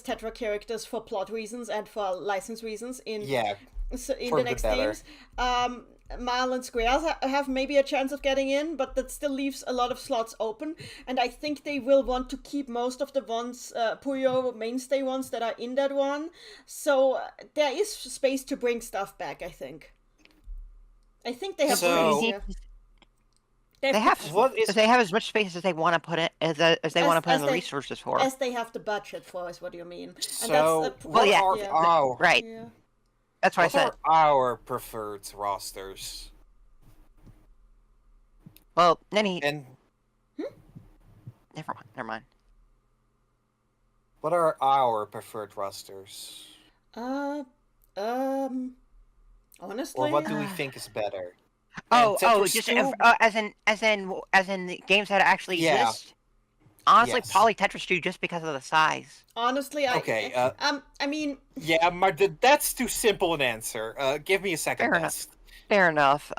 Tetra characters for plot reasons and for license reasons in the next games. Mile and Squares have maybe a chance of getting in, but that still leaves a lot of slots open, and I think they will want to keep most of the ones, Puyo mainstay ones that are in that one, so there is space to bring stuff back, I think. I think they have
They have as much space as they want to put in in the resources for.
As they have the budget for, is what you mean.
So,
and
right.
Yeah.
That's what I said.
What are our preferred rosters?
Well, Nenny. Never mind.
What are our preferred rosters?
Honestly.
Or what do we think is better?
Just as in the games that actually exist. Honestly,
yes.
probably Tetris 2 just because of the size.
Honestly, I mean...
Yeah, that's too simple an answer. Give me a second best.
Fair enough.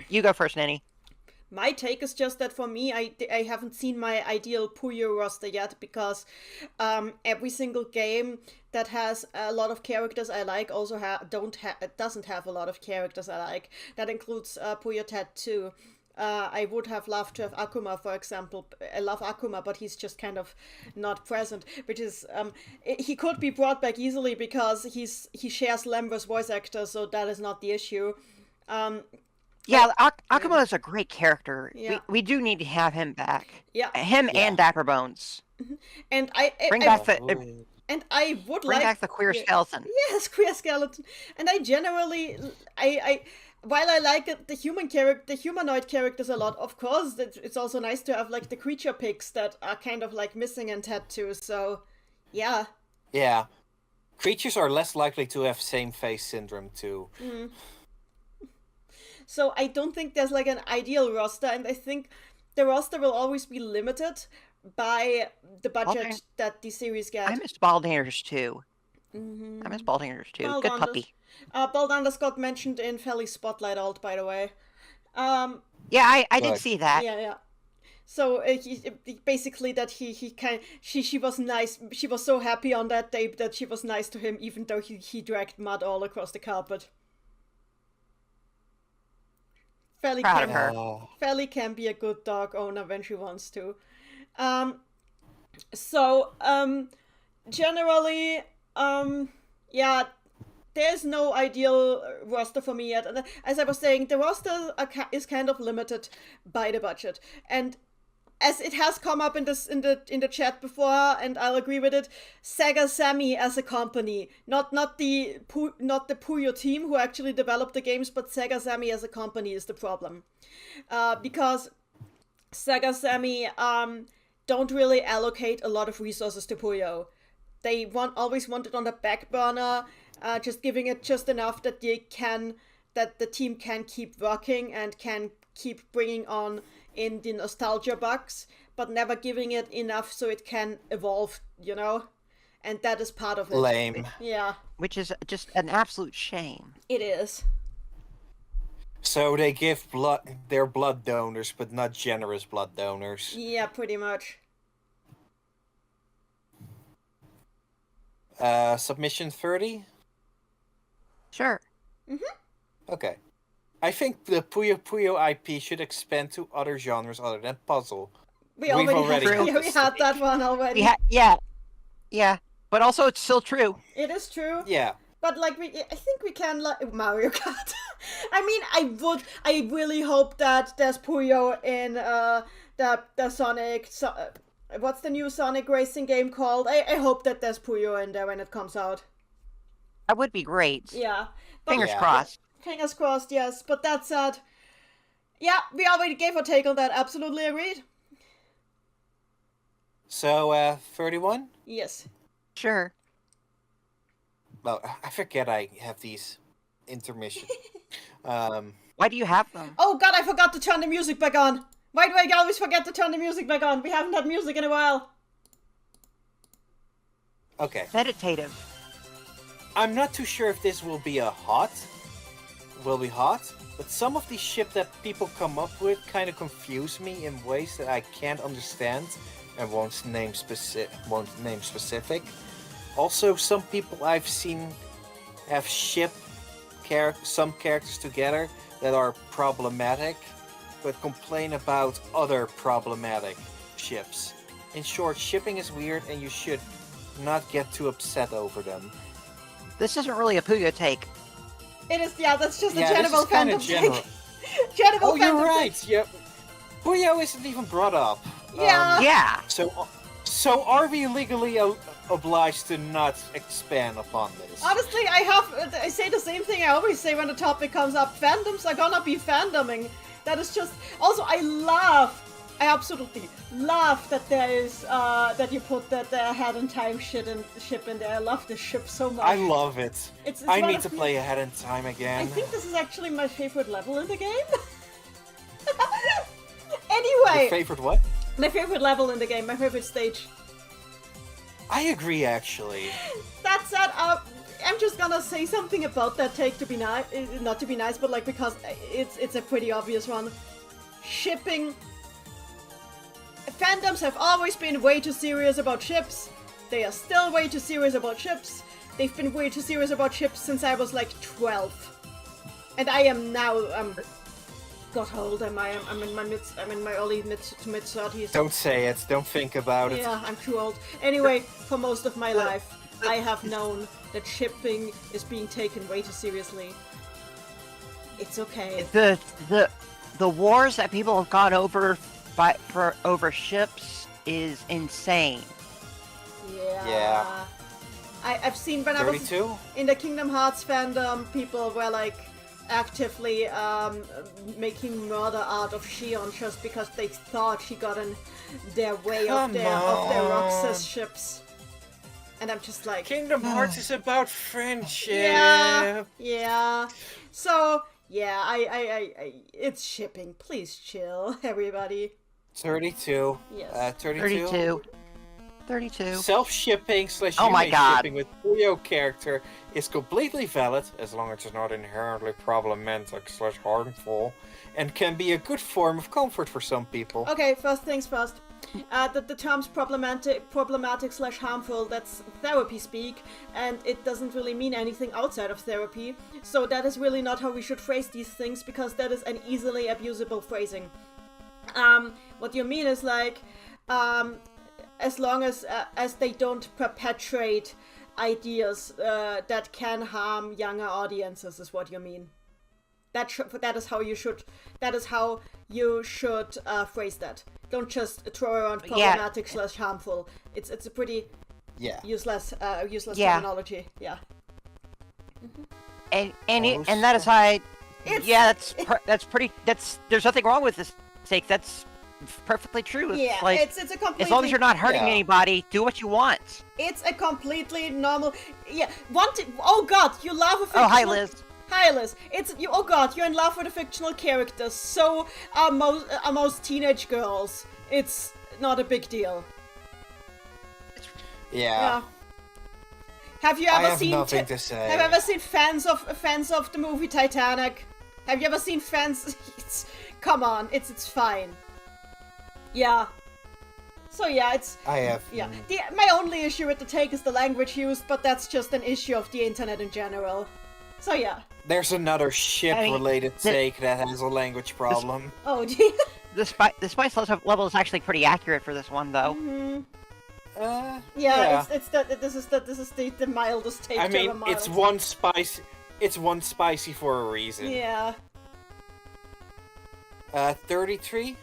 You go first, Nenny.
My take is just that for me, I haven't seen my ideal Puyo roster yet, because every single game that has a lot of characters I like also doesn't have a lot of characters I like. That includes Puyo Tet 2. I would have loved to have Akuma, for example. I love Akuma, but he's just kind of not present, which is he could be brought back easily because he shares Lember's voice actor, so that is not the issue.
Akuma is a great character.
Yeah.
We do need to have him back.
Yeah,
and Dapper Bones.
And
bring back
back the
queer skeleton.
Yes, queer skeleton. And I generally, while I like the humanoid characters a lot, of course, it's also nice to have like the creature picks that are kind of like missing in Tattoo. So, yeah.
Yeah, creatures are less likely to have same face syndrome too.
Mm. So I don't think there's like an ideal roster, and I think the roster will always be limited by the budget that the series gets.
I miss Baldingers too.
Mm-hmm.
I miss Baldingers too. Good puppy.
Baldanders got mentioned in Felly's Spotlight alt, by the way.
I did see that.
Yeah. So basically that she was nice. She was so happy on that day that she was nice to him, even though he dragged mud all across the carpet. Felly
Proud of her.
can be a good dog owner when she wants to. Generally, yeah, there's no ideal roster for me yet. And as I was saying, the roster is kind of limited by the budget. And as it has come up in the chat before, and I'll agree with it, Sega Sammy as a company, not the Puyo team who actually developed the games, but Sega Sammy as a company is the problem, because Sega Sammy don't really allocate a lot of resources to Puyo. They always want it on the back burner, just giving it just enough that the team can keep working and can keep bringing on in the nostalgia bugs, but never giving it enough so it can evolve, and that is part of it.
Lame.
Yeah.
Which is just an absolute shame.
It is.
So they give they're blood donors, but not generous blood donors.
Yeah, pretty much.
Submission 30?
Sure.
Okay. I think the Puyo Puyo IP should expand to other genres other than puzzle.
We already had that one already.
Yeah. But also, it's still true.
It is true.
Yeah.
But I think we can Mario Kart. I mean, I really hope that there's Puyo in the Sonic. What's the new Sonic racing game called? I hope that there's Puyo in there when it comes out.
That would be great.
Yeah.
Fingers crossed.
Fingers crossed, yes. But that said, yeah, we already gave our take on that. Absolutely agreed.
So, 31?
Yes.
Sure.
Well, I forget I have these intermissions.
Why do you have them?
Oh god, I forgot to turn the music back on. Why do I always forget to turn the music back on? We haven't had music in a while.
Okay.
Meditative.
I'm not too sure if this will be hot, but some of these ships that people come up with kind of confuse me in ways that I can't understand and won't name specific. Also, some people I've seen have some characters together that are problematic, but complain about other problematic ships. In short, shipping is weird and you should not get too upset over them.
This isn't really a Puyo take.
It is, yeah, that's just a general fandom
general.
take. General
Oh, you're
fandom
right.
take.
Yep. Puyo isn't even brought up.
Yeah.
Yeah.
So are we legally obliged to not expand upon this?
Honestly, I say the same thing I always say when the topic comes up. Fandoms are gonna be fandoming. That is just... Also, I absolutely love that there is, that you put that Ahead in Time ship in there. I love this ship so much.
I love it.
It's
I
one
need
of
to
the-
play Ahead in Time again.
I think this is actually my favorite level in the game. Anyway,
Your favorite what?
my favorite level in the game, my favorite stage.
I agree, actually.
That said, I'm just gonna say something about that take to be nice, not to be nice, but because it's a pretty obvious one. Shipping. Fandoms have always been way too serious about ships. They are still way too serious about ships. They've been way too serious about ships since I was 12. And I am now, God, how old am I? I'm in my early mid 30s.
Don't say it. Don't think about it.
Yeah, I'm too old. Anyway, for most of my life, I have known that shipping is being taken way too seriously. It's okay.
The wars that people have gone over over ships is insane.
Yeah.
I've seen when
32?
I was in the Kingdom Hearts fandom, people were actively making murder out of Shion just because they thought she got in their way of their Roxas ships. And I'm just like...
Kingdom Hearts is about friendship.
Yeah. So, yeah, I it's shipping. Please chill, everybody.
32.
Yes.
32.
32.
Self-shipping /
Oh my God.
shipping with Puyo character is completely valid as long as it's not inherently problematic / harmful, and can be a good form of comfort for some people.
Okay, first things first. The terms problematic / harmful, that's therapy speak, and it doesn't really mean anything outside of therapy. So that is really not how we should phrase these things, because that is an easily abusable phrasing. What you mean is like, as long as they don't perpetuate ideas that can harm younger audiences, is what you mean. That is how you should phrase that. Don't just throw around problematic / harmful. It's a pretty useless terminology. Yeah.
And that is how there's nothing wrong with this take. That's perfectly true.
It's a completely,
as long as you're not hurting anybody, do what you want.
It's a completely normal. Yeah. Oh God, you love a fictional.
Oh, hi Liz.
Hi Liz. Oh God, you're in love with a fictional character. So are most teenage girls. It's not a big deal.
Yeah.
Have you ever
I have
seen?
nothing to say.
Have you ever seen fans of the movie Titanic? Have you ever seen fans? Come on, it's fine. Yeah. So yeah,
I have.
Yeah. My only issue with the take is the language used, but that's just an issue of the internet in general. So yeah.
There's another ship-related take that has a language problem.
Oh gee.
The spice level is actually pretty accurate for this one, though.
Mm-hmm.
Yeah.
This is the mildest take.
I mean,
ever
it's
mild.
one spicy for a reason.
Yeah.
33.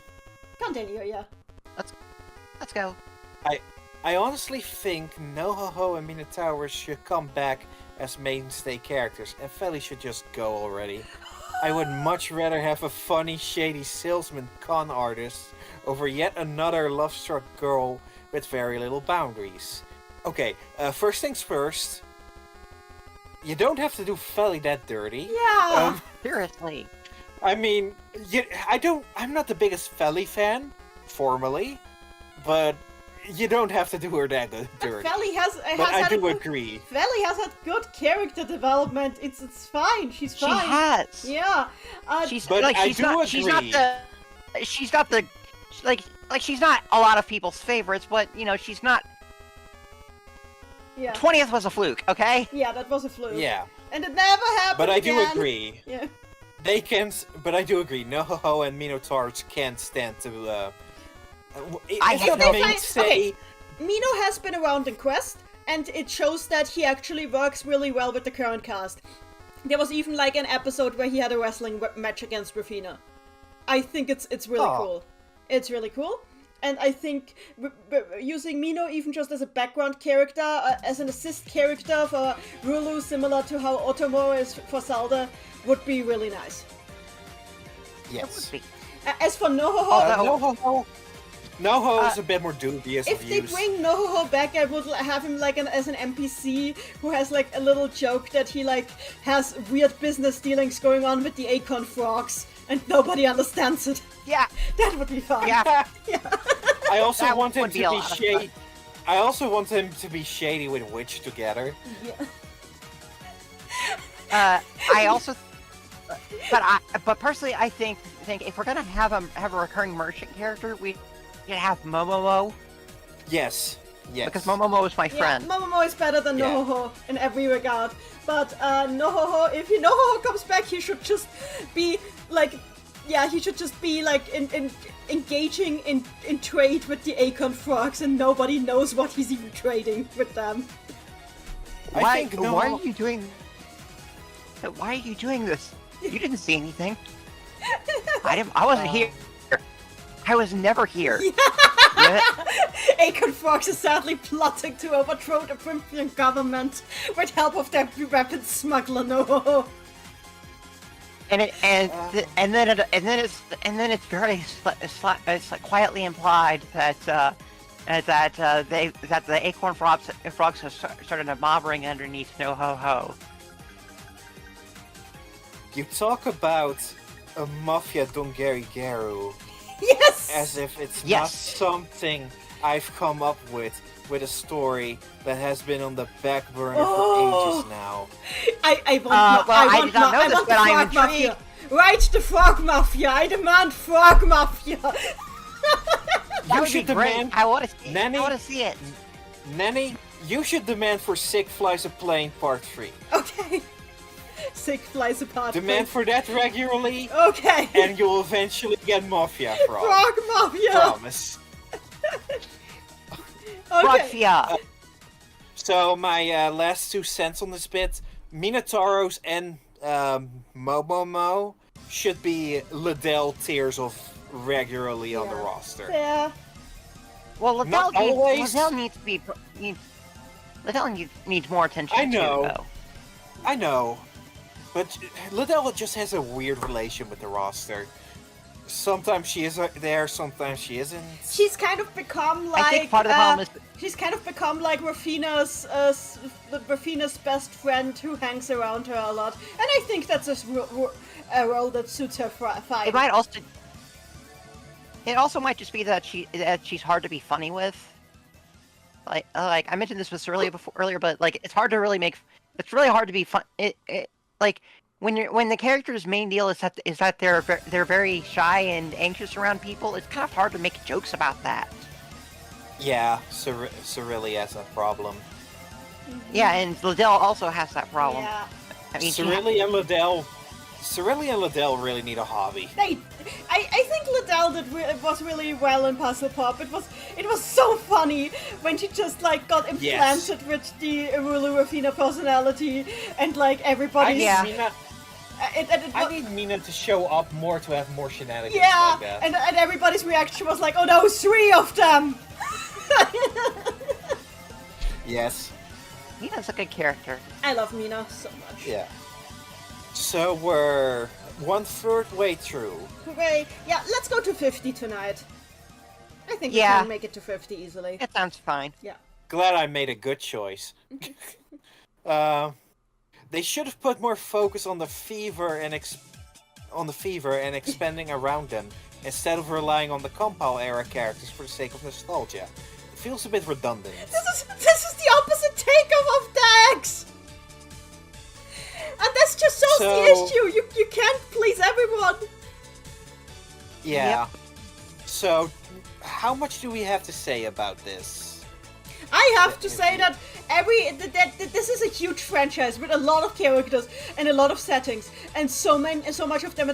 Continue, yeah.
Let's go.
I honestly think Nohoho and Minotaur should come back as mainstay characters, and Feli should just go already. I would much rather have a funny, shady salesman con artist over yet another love-struck girl with very little boundaries. Okay, first things first. You don't have to do Feli that dirty.
Yeah.
Seriously.
I mean, I'm not the biggest Feli fan, formally, but you don't have to do her that dirty.
Feli has
But I
had
do agree.
Feli has had good character development. It's fine. She's fine.
She has.
Yeah.
She's
But
like
I
she's
do
not
agree.
she's not she's not a lot of people's favorites, but you know she's not.
Yeah.
20th was a fluke, okay?
Yeah, that was a fluke.
Yeah.
And it never happened.
But I do
again.
agree.
Yeah.
They can, but I do agree. Nohoho and Minotaurs can't stand to.
I have no-
Okay. Mino has been around in Quest, and it shows that he actually works really well with the current cast. There was even like an episode where he had a wrestling match against Rafina. I think it's really cool. It's really cool. And I think using Mino even just as a background character, as an assist character for Rulu, similar to how Otomo is for Zelda, would be really nice.
Yes.
As for Nohoho,
Noho is a bit more dubious
if
of
they
use.
bring Nohoho back, I would have him like as an NPC who has like a little joke that he like has weird business dealings going on with the acorn frogs, and nobody understands it.
Yeah.
That would be fun.
Yeah.
I also
That
want him
would
to
be a
be
lot of
shady. I also want him to be shady with Witch together.
Yeah.
I also, but personally, I think if we're gonna have a recurring merchant character, we should have Momomo.
Yes. Yes.
Because Momomo is my friend.
Yeah, Momomo is better than
Yeah.
Nohoho in every regard. But Nohoho, if Nohoho comes back, he should just be like, he should just be like engaging in trade with the acorn frogs, and nobody knows what he's even trading with them.
I think
Why are you doing? Why are you doing this? You didn't see anything. I wasn't here. I was never here. Yeah.
Acorn frogs are sadly plotting to overthrow the Primpian government with help of their weapon smuggler Nohoho.
And then it's very it's like quietly implied that the acorn frogs have started mobbing underneath Nohoho.
You talk about a mafia Dongeri Geru
Yes!
as if it's not
Yes.
something I've come up with a story that has been on the back burner
Oh.
for ages now.
I want
I did not know
I
this,
want
but
the
I'm
Frog
intrigued.
Mafia. Write the Frog Mafia. I demand Frog Mafia.
That would
should
be great.
demand-
I want to see.
Nanny?
I want to see it.
Nenny, you should demand for Sig Flies a Plane Part 3.
Okay. Sig flies apart.
Demand for that regularly,
Okay.
and you'll eventually get Mafia Frog.
Frog Mafia.
Promise.
Okay.
Mafia.
So my last 2 cents on this bit, Minotauros and Momono should be Liddell tiers of regularly on the
Yeah.
roster.
Fair.
Well,
Not always.
Liddell needs to be. Liddell needs more attention
I know.
too, though.
I know, but Liddell just has a weird relation with the roster. Sometimes she is there, sometimes she isn't.
She's kind of become like.
I think part of the problem is.
She's kind of become like Rafina's best friend who hangs around her a lot, and I think that's a role that suits her fine.
It might also. It also might just be that she's hard to be funny with. Like I mentioned this was earlier, but like it's hard to really make. It's really hard to be fun. Like when the character's main deal is that they're very shy and anxious around people. It's kind of hard to make jokes about that.
Yeah, Cerealie has a problem.
Yeah, and Liddell also has that problem.
Yeah.
I mean,
Cerealie and Liddell really need a hobby.
I think Liddell was really well in Puzzle Pop. It was so funny when she just like got implanted with the Irulu Rafina personality and like everybody.
I need Mina to show up more to have more shenanigans
Yeah,
like that.
and everybody's reaction was like, "Oh no, 3 of them!"
Yes.
Mina's a good character.
I love Mina so much.
Yeah. So we're 1/3 way through.
Hooray! Yeah, let's go to 50 tonight. I think we
Yeah.
can make it to 50 easily.
That sounds fine.
Glad I made a good choice. They should have put more focus on the fever and expanding around them instead of relying on the Compile era characters for the sake of nostalgia. It feels a bit redundant.
This is the opposite take of Dex! And that's just shows the issue. You can't please everyone.
Yeah. So, how much do we have to say about this?
I have to say that this is a huge franchise with a lot of characters and a lot of settings, and so much of them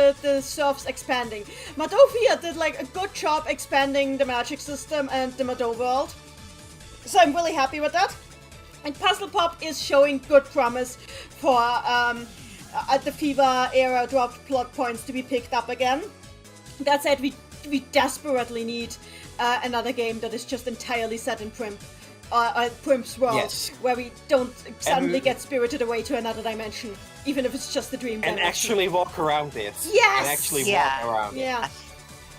the serves expanding. Madovia did like a good job expanding the magic system and the Mado world, so I'm really happy with that. And Puzzle Pop is showing good promise for the Fever era dropped plot points to be picked up again. That said, we desperately need another game that is just entirely set in Primp's world,
Yes.
where we don't suddenly get spirited away to another dimension, even if it's just a dream
And
dimension.
actually walk around it.
Yes!
And actually
Yeah.
walk around it.
Yeah.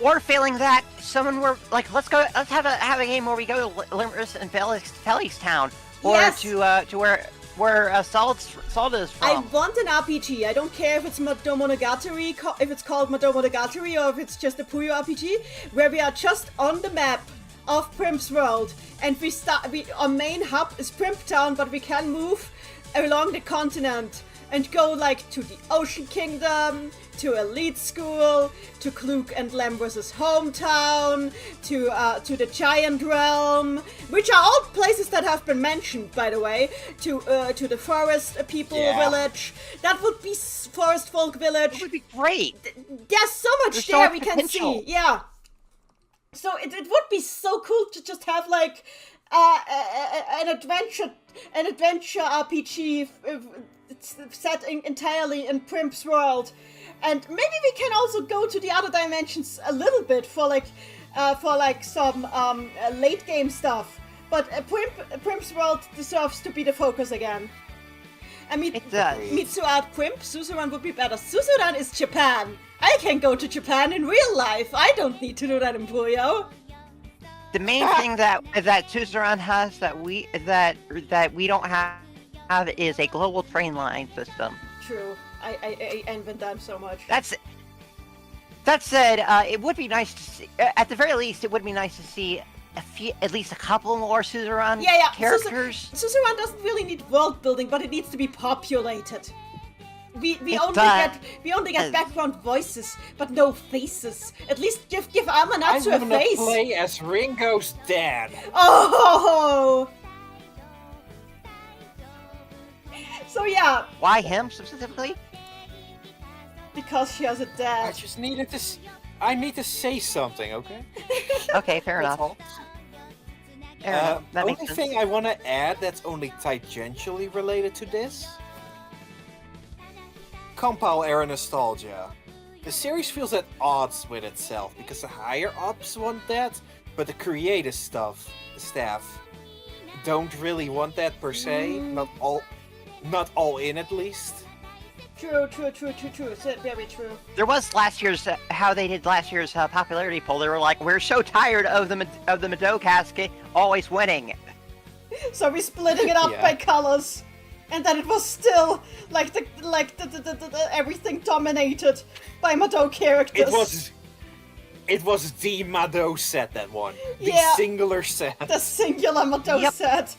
Or failing that, let's have a game where we go to Limerick and Felix Town, or
Yes!
to where Salt is from.
I want an RPG. I don't care if it's Madomonogatari, if it's called Madomonogatari, or if it's just a Puyo RPG, where we are just on the map of Primp's world, and our main hub is Primp Town, but we can move along the continent and go like to the Ocean Kingdom, to Elite School, to Klug and Lambros' hometown, to the Giant Realm, which are all places that have been mentioned, by the way, to the Forest People Village. That would be Forest Folk Village.
It would be great.
There's so much
There's
there
so much
we can
potential.
see. Yeah. So it would be so cool to just have like an adventure RPG set entirely in Primp's world, and maybe we can also go to the other dimensions a little bit for some late game stuff. But Primp's world deserves to be the focus again. I mean,
It does.
Mitsu add Primp, Suzuran would be better. Suzuran is Japan. I can go to Japan in real life. I don't need to do that in Puyo.
The main thing that Suzerain has that we don't have is a global train line system.
True. I envy them so much.
That said, it would be nice to see. At the very least, it would be nice to see at least a couple more Suzerain characters.
Suzerain doesn't really need world building, but it needs to be populated. We only get background voices, but no faces. At least give Amanatsu a face.
I play as Ringo's dad.
Oh. So yeah.
Why him specifically?
Because she has a dad.
I just needed to. I need to say something, okay?
Okay, fair enough. Fair enough. That
only
makes sense.
thing I want to add that's only tangentially related to this. Compile era nostalgia. The series feels at odds with itself because the higher ups want that, but the creative staff don't really want that per se. Not all in at least.
True. Very true.
There was last year's how they did last year's popularity poll. They were like, "We're so tired of the Mado casket always winning."
So we're splitting it up by colors, and then it was still like the everything dominated by Mado characters.
It was the Mado set that won. The singular set.
The singular Mado set.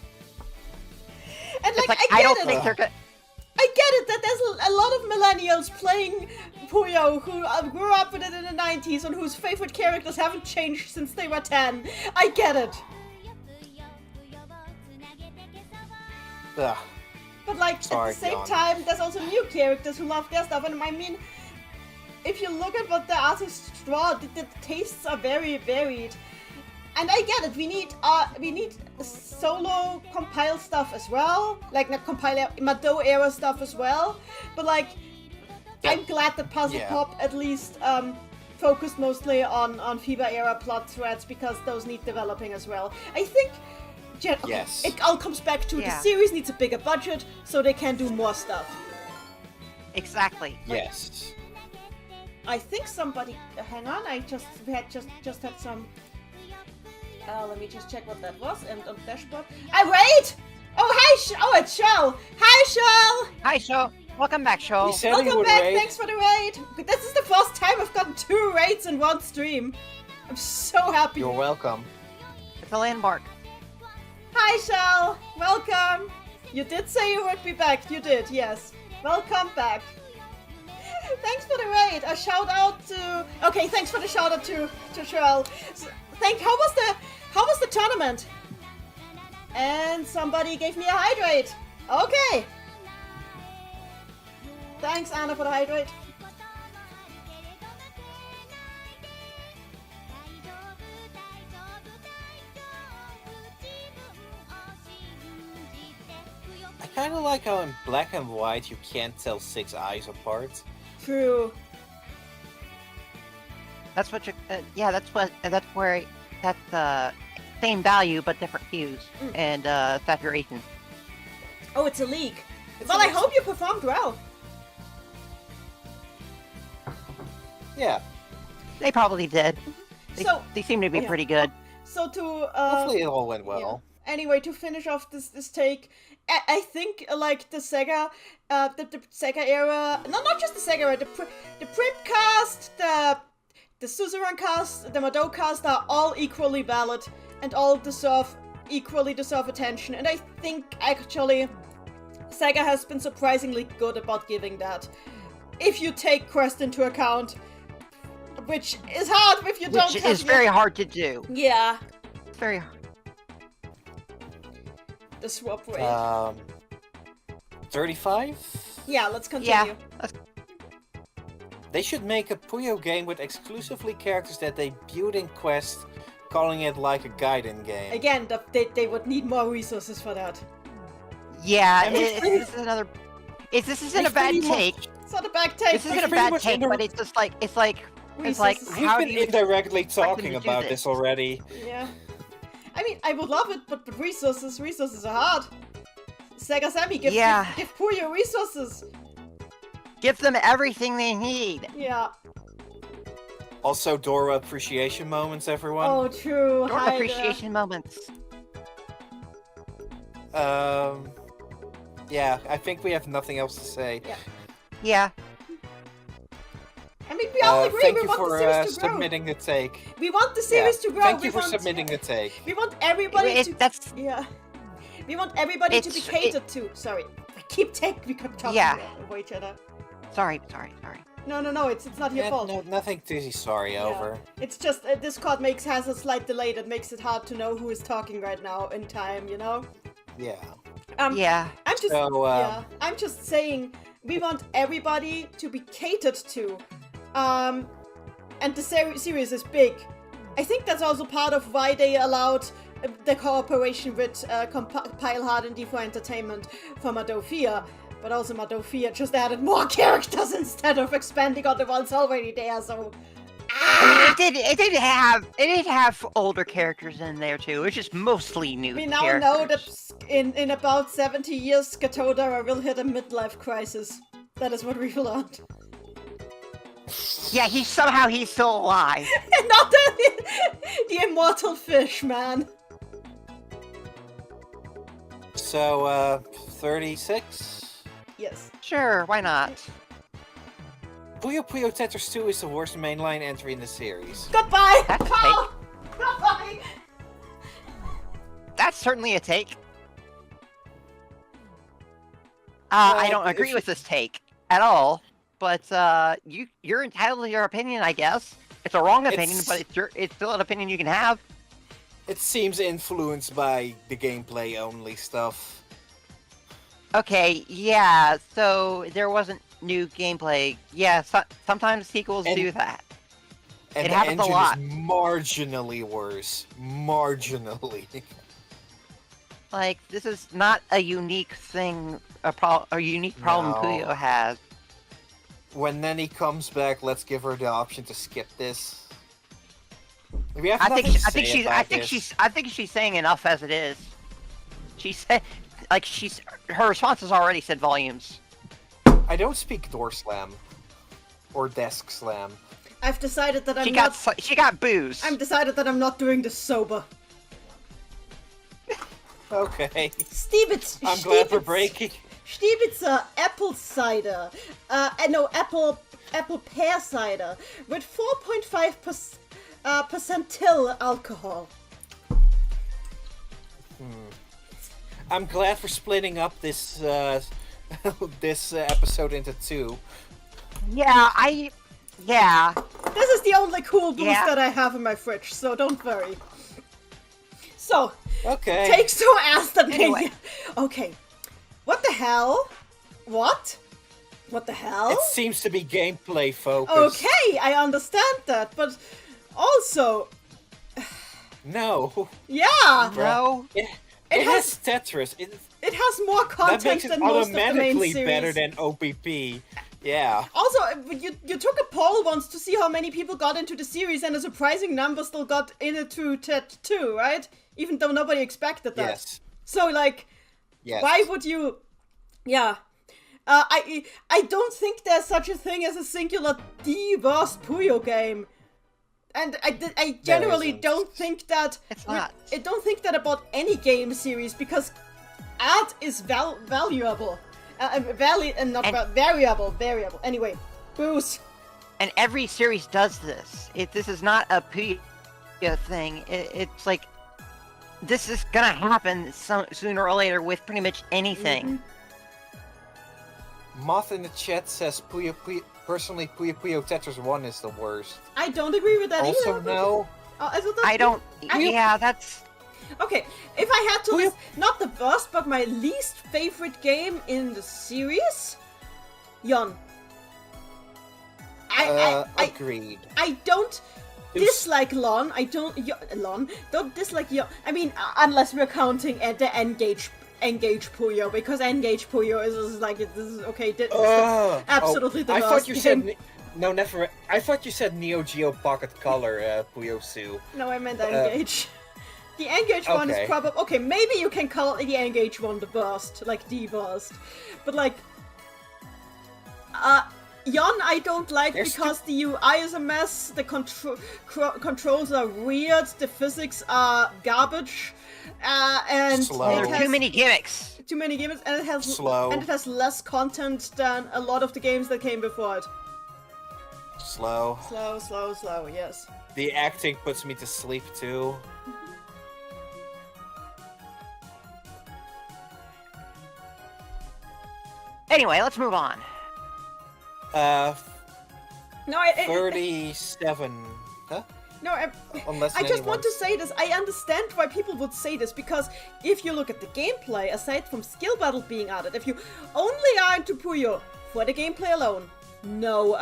And
It's
like
I don't think they're good.
I get it that there's a lot of millennials playing Puyo who grew up with it in the 90s and whose favorite characters haven't changed since they were 10. I get it.
Ugh.
But like at the same time, there's also new characters who love their stuff, and I mean, if you look at what the artists draw, the tastes are very varied. And I get it. We need solo compile stuff as well, like not compile Mado era stuff as well. But like, I'm glad that Puzzle Pop at least focused mostly on Fever era plot threads because those need developing as well. I think. It all comes back to the series needs a bigger budget so they can do more stuff.
Exactly.
Yes.
I think somebody. Hang on. I just had some. Let me just check what that was. And on dashboard. Wait! Oh, hi! It's Shell! Hi, Shell!
Hi, Shell. Welcome back, Shell.
Welcome back, thanks for the raid! This is the first time I've gotten 2 raids in one stream. I'm so happy.
You're welcome.
It's a landmark.
Hi, Shell! Welcome! You did say you would be back. You did, yes. Welcome back. Thanks for the raid. A shout out to... Okay, thanks for the shout out to Shell. How was the tournament? And somebody gave me a hydrate. Okay. Thanks, Anna, for the hydrate.
I kind of like how in black and white you can't tell 6 eyes apart.
True.
That's what you. That's where that's same value but different hues and saturation.
Oh, it's a leak. Well, I hope you performed well.
Yeah.
They probably did. They seem to be pretty good.
So to
hopefully it all went well.
Yeah. Anyway, to finish off this take, I think like the Sega era, not just the Sega era, the Prip cast, the Suzerain cast, the Mado cast are all equally valid and all equally deserve attention. And I think actually Sega has been surprisingly good about giving that. If you take Quest into account, which is hard if you don't.
Which is very hard to do.
Yeah.
It's very hard.
The swap rate.
35?
Yeah, let's continue.
Yeah.
They should make a Puyo game with exclusively characters that debuted in Quest, calling it like a Gaiden game.
Again, they would need more resources for that.
Yeah, this isn't a bad take.
It's not a bad take.
This isn't a bad take, but it's just like how do
We've
you
been indirectly talking about this already.
Yeah. I mean, I would love it, but resources are hard. Sega Sammy, give Puyo resources.
Give them everything they need.
Yeah.
Also, Dora appreciation moments, everyone.
Oh, true.
Dora appreciation moments.
Yeah, I think we have nothing else to say.
Yeah.
Yeah.
I mean, we all agree
thank
we
you
want
for
the series to grow.
submitting the take.
We want the series to grow.
Thank you for submitting the take.
We want everybody to.
That's
Yeah. We want everybody to be
It's-
catered to. Sorry. We keep talking over each other.
sorry.
No, it's not your fault.
No, nothing to be sorry
Yeah.
over.
It's just Discord has a slight delay that makes it hard to know who is talking right now in time, you know?
Yeah.
Yeah.
I'm just
So,
I'm just saying we want everybody to be catered to. And the series is big. I think that's also part of why they allowed the cooperation with Pilehard and D4 Entertainment for Madofia. But also Madofia just added more characters instead of expanding on the ones already there, so...
I mean, it did have older characters in there too. It was just mostly new
We now
characters.
know that in about 70 years, Skatodara will hit a midlife crisis. That is what we've learned.
Yeah, he's still alive.
Not the immortal fish, man.
So, 36?
Yes.
Sure, why not?
Puyo Puyo Tetris 2 is the worst mainline entry in the series.
Goodbye!
That's
Paul! Goodbye!
That's certainly a take. I don't agree
if-
with this take at all, but you're entitled to your opinion, I guess. It's a wrong opinion,
It's-
but it's still an opinion you can have.
It seems influenced by the gameplay only stuff.
Okay, yeah, so there wasn't new gameplay. Yeah, sometimes sequels
And-
do that.
And
It
the
happens a
engine
lot.
is marginally worse. Marginally.
Like, this is not a unique thing, a unique problem
No.
Puyo has.
When Nenny comes back, let's give her the option to skip this. We have
I
nothing
think
to say about this.
she's saying enough as it is. She said, like, her response has already said volumes.
I don't speak door slam. Or desk slam.
I've decided that
She got booze.
I'm decided that I'm not doing this sober.
Okay. I'm glad we're breaking.
Stiebitzer apple cider. No, apple pear cider with 4.5% percentile alcohol.
I'm glad we're splitting up this this episode into two.
Yeah,
This is the only cool booze
Yeah.
that I have in my fridge, so don't worry. So,
Okay.
take so ass that
Anyway.
Okay. What the hell? What? What the hell?
It seems to be gameplay focused.
Okay, I understand that, but also,
No.
yeah,
no.
It has Tetris.
it has more
That
content
makes it
than most of the main
automatically
series.
better than OPP. Yeah.
Also, you took a poll once to see how many people got into the series, and a surprising number still got into Tet 2, right? Even though nobody expected that.
Yes.
So, like,
Yes.
why would you... Yeah. I don't think there's such a thing as a singular the worst Puyo game. And I generally
isn't.
don't think that...
It's not.
I don't think that about any game series, because art is valuable. Variable. Anyway, booze.
And every series does this. This is not a Puyo thing. It's like, this is gonna happen sooner or later with pretty much anything.
Moth in the chat says personally Puyo Puyo Tetris 1 is the worst.
I don't agree with that
Also,
either.
no.
I don't. Yeah, that's.
Okay, if I had to
Puyo-
list, not the worst, but my least favorite game in the series, Yon.
Agreed.
I don't dislike Lon. I don't don't dislike Yon. I mean, unless we're counting at the Engage Puyo, because Engage Puyo is like this is okay. This is absolutely the
I
worst
thought you
game.
said no, never. I thought you said Neo Geo Pocket Color, Puyo Su.
No, I meant Engage. The Engage one is
Okay.
probably okay. Maybe you can call the Engage one the burst, like the burst, but like, Yon I don't like
There's
because the UI is a mess. The controls are weird. The physics are garbage, and
Slow.
it
There are
has
too many gimmicks.
too many games, and it has
Slow.
and it has less content than a lot of the games that came before it.
Slow.
Slow, yes.
The acting puts me to sleep too.
Anyway, let's move on.
No,
37. Huh?
No,
Unless
I just
anyone-
want to say this. I understand why people would say this, because if you look at the gameplay, aside from skill battle being added, if you only are into Puyo for the gameplay alone, no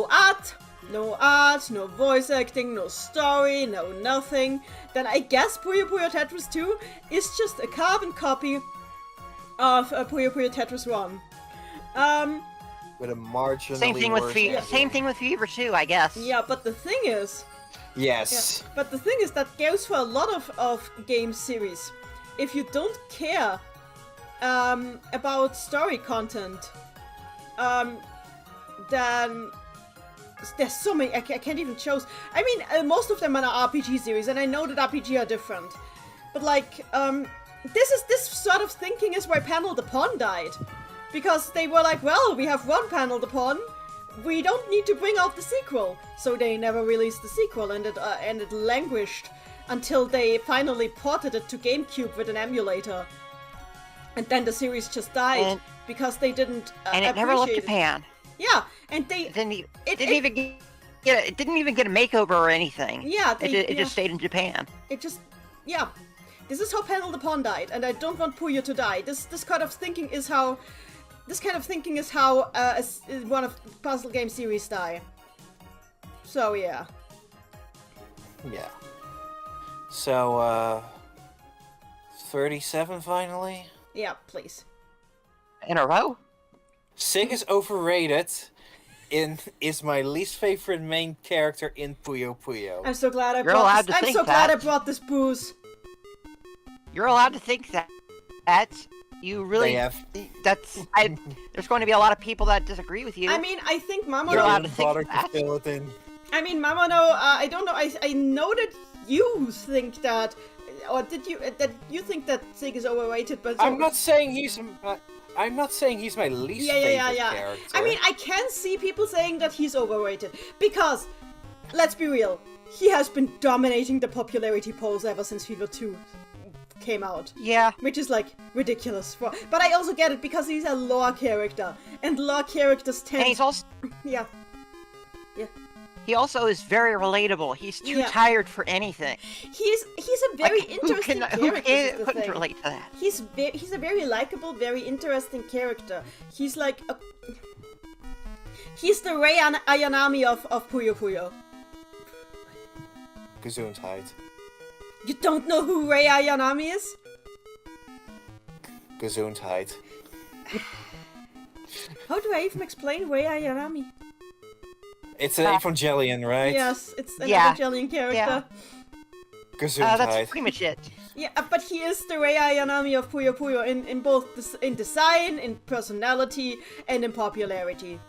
art, no voice acting, no story, no nothing, then I guess Puyo Puyo Tetris 2 is just a carbon copy of Puyo Puyo Tetris 1.
With a marginally
Same thing with
worse
Fever.
ending.
Same thing with Fever too, I guess.
Yeah, but the thing is...
Yes.
But the thing is, that goes for a lot of game series. If you don't care about story content, then there's so many. I can't even choose. I mean, most of them are RPG series, and I know that RPG are different. But like, this sort of thinking is why Panel the Pawn died, because they were like, well, we have one Panel the Pawn. We don't need to bring out the sequel, so they never released the sequel, and it languished until they finally ported it to GameCube with an emulator, and then the series just died because they didn't.
And it never left
appreciate it.
Japan.
Yeah, and they
It didn't even get a makeover or anything.
Yeah,
it just stayed in Japan.
Yeah. This is how Panel the Pawn died, and I don't want Puyo to die. This kind of thinking is how one of puzzle game series die. So yeah.
Yeah. So, 37 finally?
Yeah, please.
In a row?
Sig is overrated. Is my least favorite main character in Puyo Puyo.
I'm so glad I
You're allowed
brought
to
this. I'm
think
so glad I
that.
brought this booze.
You're allowed to think that. You really. There's going to be a lot of people that disagree with you.
I mean, I think Mamono.
You're allowed to think
Bother to
that.
fill it in.
I mean, Mamono. I don't know. I know that you think that, or did you that you think that Sig is overrated? But
I'm not saying he's my least favorite character.
I mean, I can see people saying that he's overrated because, let's be real, he has been dominating the popularity polls ever since Fever 2 came out.
Yeah.
Which is like ridiculous. But I also get it because he's a lore character, and lore characters tend.
And he's also.
Yeah.
He also is very relatable. He's too
Yeah.
tired for anything.
He's a very interesting character.
Who
is the
couldn't
thing.
relate to that?
He's a very likable, very interesting character. He's like he's the Rei Ayanami of Puyo Puyo.
Gesundheit.
You don't know who Rei Ayanami is?
Gesundheit.
How do I even explain Rei Ayanami?
It's an Evangelion, right?
Yes, it's an
Yeah.
Evangelion character.
Yeah.
Gesundheit.
That's pretty much it.
Yeah, but he is the Rei Ayanami of Puyo Puyo in both in design, in personality, and in popularity.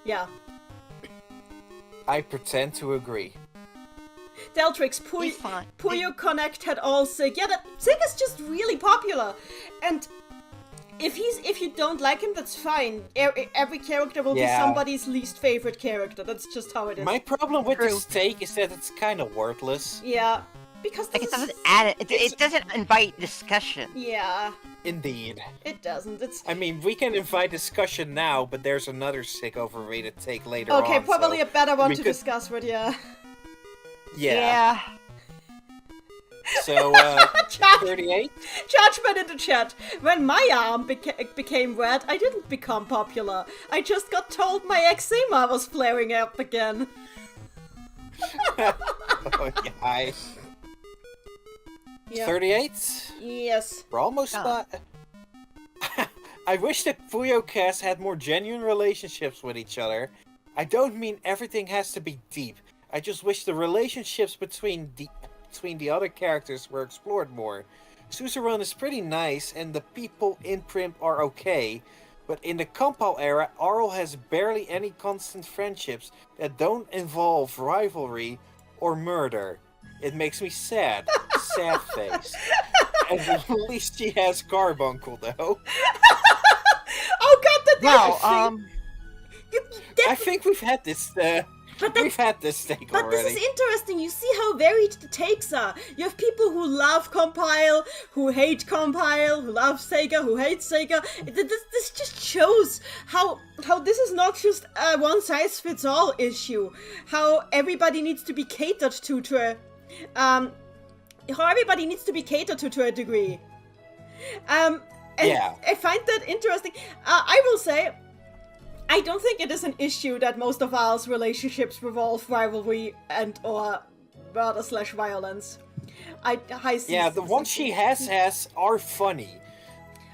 Yeah.
I pretend to agree.
Deltrix,
He's fine.
Puyo Connect had all Sig. Yeah, Sig is just really popular. And if you don't like him, that's fine. Every character will be
Yeah.
somebody's least favorite character. That's just how it is.
My problem with
True.
this take is that it's kind of worthless.
Yeah. Because
Like
this
it doesn't
is...
add it. It doesn't invite discussion.
Yeah,
Indeed.
it doesn't. It's...
I mean, we can invite discussion now, but there's another sick overrated take later on.
Okay, probably
so
a better one
we
to
could-
discuss, but yeah.
Yeah. So,
Judge-
38?
Judgment in the chat. When my arm became red, I didn't become popular. I just got told my eczema was flaring up again.
Oh, yeah.
Yeah.
38?
Yes.
We're almost
Oh.
I wish that Puyo cast had more genuine relationships with each other. I don't mean everything has to be deep. I just wish the relationships between the other characters were explored more. Suzerain is pretty nice, and the people in Primp are okay, but in the Compal era, Arl has barely any constant friendships that don't involve rivalry or murder. It makes me sad. Sad face. At least she has Carbuncle, though.
Oh god, the
Well,
thing.
I think we've had this. We've had this take
But
already.
this is interesting. You see how varied the takes are. You have people who love Compile, who hate Compile, who love Sega, who hate Sega. This just shows how this is not just a one-size-fits-all issue. How everybody needs to be catered to how everybody needs to be catered to a degree. And
Yeah.
I find that interesting. I will say, I don't think it is an issue that most of our relationships revolve rivalry and or murder/violence.
Yeah, the ones she has are funny,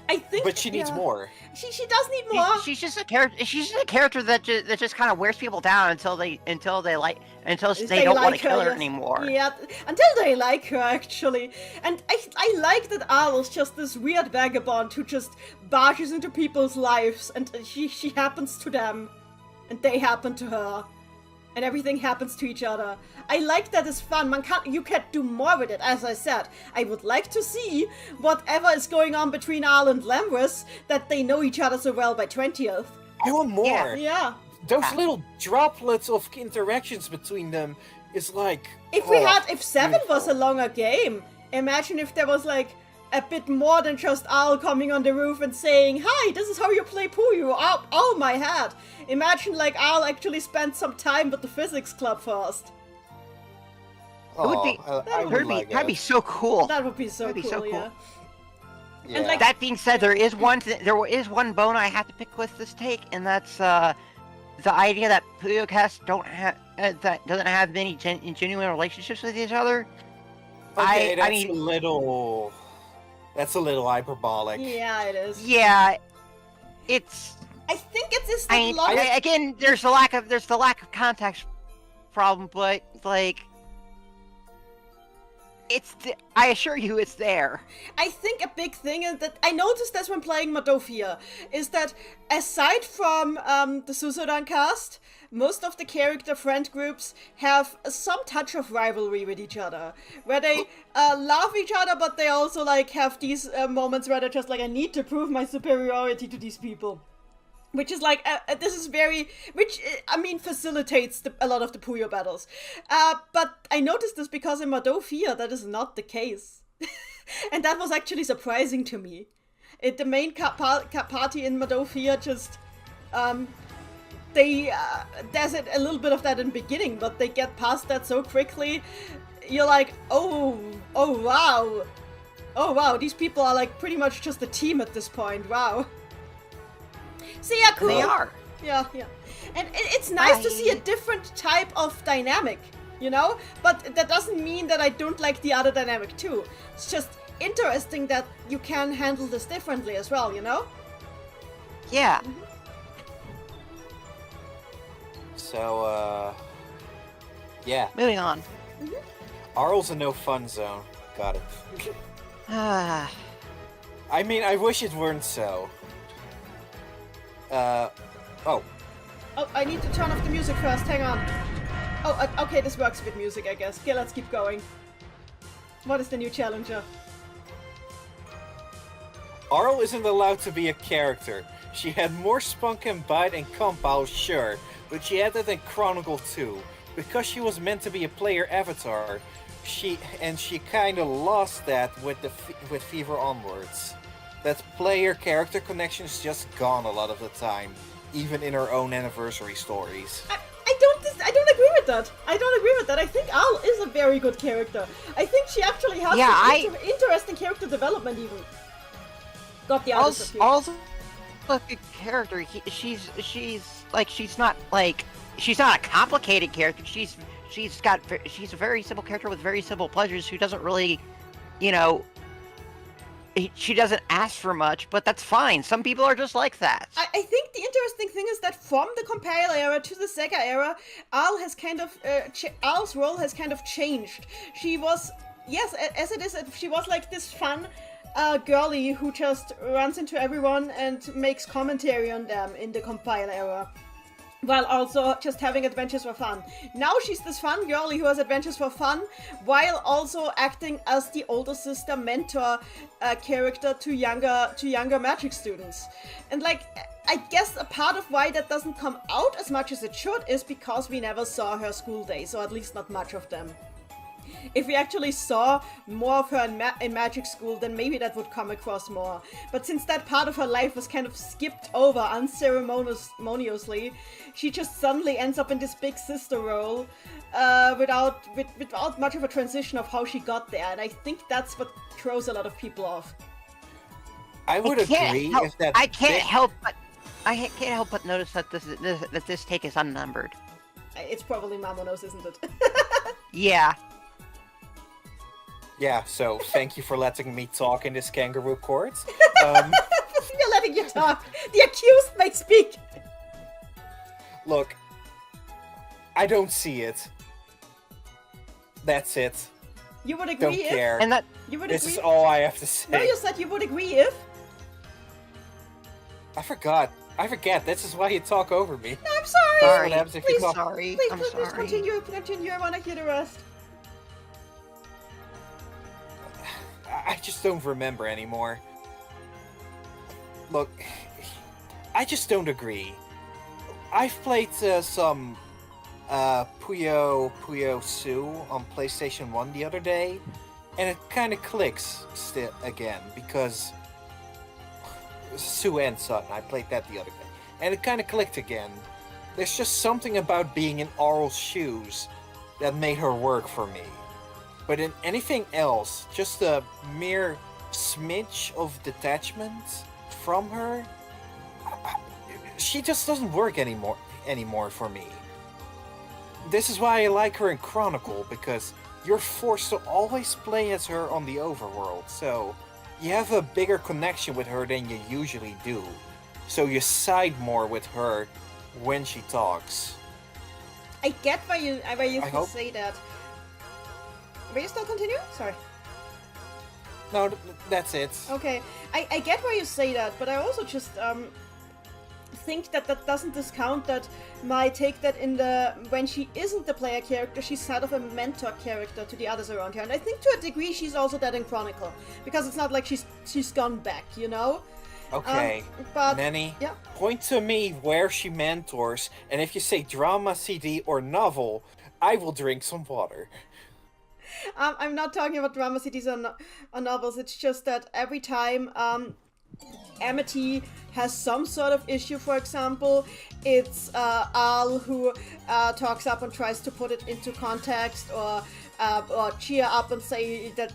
I think,
but she needs more.
She does need more.
She's just a character. She's just a character that just kind of wears people down until they don't want to kill her
yes.
anymore.
Yeah, until they like her, actually. And I like that Arl's just this weird vagabond who just barges into people's lives, and she happens to them, and they happen to her, and everything happens to each other. I like that it's fun. You can't do more with it, as I said. I would like to see whatever is going on between Arl and Lemris, that they know each other so well by 20th.
I want more.
Yeah.
Those little droplets of interactions between them is like.
If 7 was a longer game, imagine if there was like a bit more than just Al coming on the roof and saying, "Hi, this is how you play Puyo." Oh my head. Imagine like Al actually spent some time with the physics club first.
It would be that'd be so cool.
That would be so cool, yeah.
Yeah.
And like
That being said, there is one bone I have to pick with this take, and that's the idea that Puyo casts doesn't have many genuine relationships with each other.
Okay,
I mean,
that's a little hyperbolic.
yeah, it is.
yeah, it's.
I think it is
I
the
mean, again, there's the lack of context problem, but like, I assure you, it's there.
I think a big thing is that I noticed this when playing Madofia, is that aside from the Susodan cast, most of the character friend groups have some touch of rivalry with each other, where they love each other, but they also like have these moments where they're just like, I need to prove my superiority to these people. Which is like, this is facilitates a lot of the Puyo battles. But I noticed this because in Madofia, that is not the case. And that was actually surprising to me. The main party in Madofia just, there's a little bit of that in the beginning, but they get past that so quickly. You're like, oh wow, these people are like pretty much just a team at this point, wow. So yeah, cool.
They are.
Yeah. And it's nice to see a different type of dynamic, you know? But that doesn't mean that I don't like the other dynamic too. It's just interesting that you can handle this differently as well, you know?
Yeah.
Mm-hmm.
So, yeah.
Moving on.
Arl's a no fun zone. Got it.
Ah.
I mean, I wish it weren't so. Oh,
I need to turn off the music first, hang on. Okay, this works with music, I guess. Okay, let's keep going. What is the new challenger?
Arl isn't allowed to be a character. She had more spunk and bite and Compile, sure, but she had that in Chronicle too. Because she was meant to be a player avatar, she kinda lost that with Fever onwards. That player-character connection is just gone a lot of the time, even in her own anniversary stories.
I don't agree with that. I think Al is a very good character. I think she actually has some interesting character development even. Got the others.
Also a good character. She's not a complicated character. She's a very simple character with very simple pleasures who doesn't really, she doesn't ask for much, but that's fine. Some people are just like that.
I think the interesting thing is that from the Compile era to the Sega era, Al has kind of Al's role has kind of changed. She was, yes, as it is, she was like this fun girly who just runs into everyone and makes commentary on them in the Compile era. while also just having adventures for fun. Now she's this fun girlie who has adventures for fun, while also acting as the older sister mentor character to younger magic students. And like, I guess a part of why that doesn't come out as much as it should is because we never saw her school days, or at least not much of them. If we actually saw more of her in magic school, then maybe that would come across more. But since that part of her life was kind of skipped over unceremoniously, she just suddenly ends up in this big sister role without much of a transition of how she got there. And I think that's what throws a lot of people off.
I would agree if that.
I can't help but notice that this take is unnumbered.
It's probably Mamono's, isn't it?
Yeah.
Yeah, so thank you for letting me talk in this kangaroo court.
We're letting you talk. The accused may speak.
Look, I don't see it. That's it.
You would agree
Don't
if...
care.
And that
You would
This
agree
is all I have to say.
No, you said you would agree if...
I forgot. This is why you talk over me.
No, I'm sorry.
That's what happens if you
Please,
talk.
sorry.
Please continue. I want to hear the rest.
I just don't remember anymore. Look, I just don't agree. I've played some Puyo Puyo Su on PlayStation 1 the other day, and it kind of clicks still again, because Su and Sun, I played that the other day, and it kind of clicked again. There's just something about being in Aurel's shoes that made her work for me. But in anything else, just a mere smidge of detachment from her, she just doesn't work anymore for me. This is why I like her in Chronicle, because you're forced to always play as her on the overworld, so you have a bigger connection with her than you usually do. So you side more with her when she talks.
I get why you
hope-
say that. Will you still continue? Sorry.
No, that's it.
Okay. I get why you say that, but I also just think that doesn't discount that my take that when she isn't the player character, she's sort of a mentor character to the others around her. And I think to a degree she's also that in Chronicle. Because it's not like she's gone back, you know?
Okay,
but
Nenny,
yeah.
point to me where she mentors, and if you say drama, CD, or novel, I will drink some water.
I'm not talking about drama cities or novels. It's just that every time Amity has some sort of issue, for example, it's Al who talks up and tries to put it into context, or cheer up and say that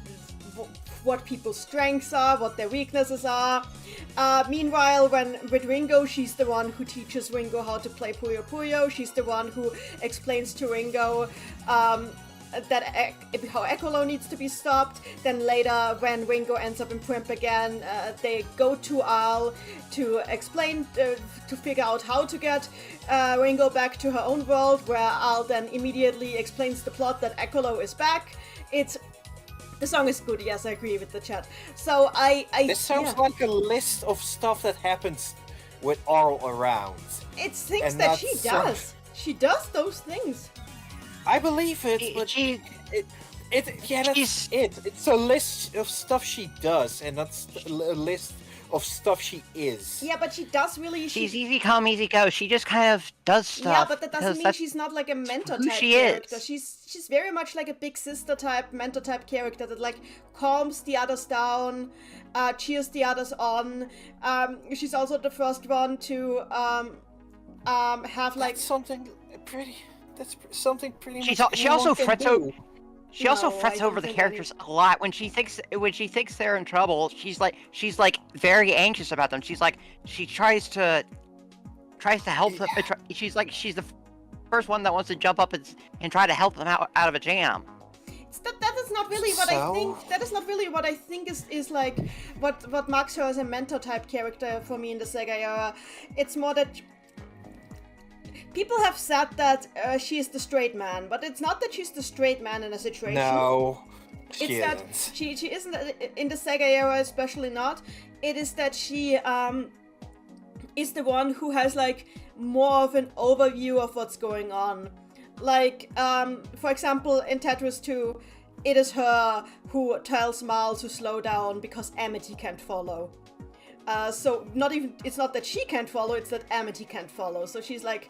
what people's strengths are, what their weaknesses are. Meanwhile, with Ringo, she's the one who teaches Ringo how to play Puyo Puyo. She's the one who explains to Ringo how Ecolo needs to be stopped. Then later, when Ringo ends up in Primp again, they go to Al to explain, to figure out how to get Ringo back to her own world, where Al then immediately explains the plot that Ecolo is back. The song is good, yes, I agree with the chat. So
This sounds like a list of stuff that happens with Aurel around.
It's things
and
that
not
she
some-
does. She does those things.
I believe it, but that's it. It's a list of stuff she does, and that's a list of stuff she is.
Yeah, but she does really...
She's easy come, easy go. She just kind of does stuff.
Yeah, but that doesn't mean she's not like a mentor
who
type
she
character.
is.
She's very much like a big sister type, mentor type character that like calms the others down, cheers the others on. She's also the first one to have like...
That's something pretty much...
She also frets over. She also
No,
frets
I
over
don't
the
think
characters a lot when she thinks they're in trouble. She's like very anxious about them. She tries to help them. She's the first one that wants to jump up and try to help them out of a jam.
That is not really what I think. That is not really what I think is like what marks her as a mentor type character for me in the Sega era. It's more that people have said that she is the straight man, but it's not that she's the straight man in a situation.
No, she
It's that
isn't.
she isn't in the Sega era, especially not. It is that she is the one who has like more of an overview of what's going on. Like, for example, in Tetris 2, it is her who tells Mal to slow down because Amity can't follow. So it's not that she can't follow, it's that Amity can't follow. So she's like,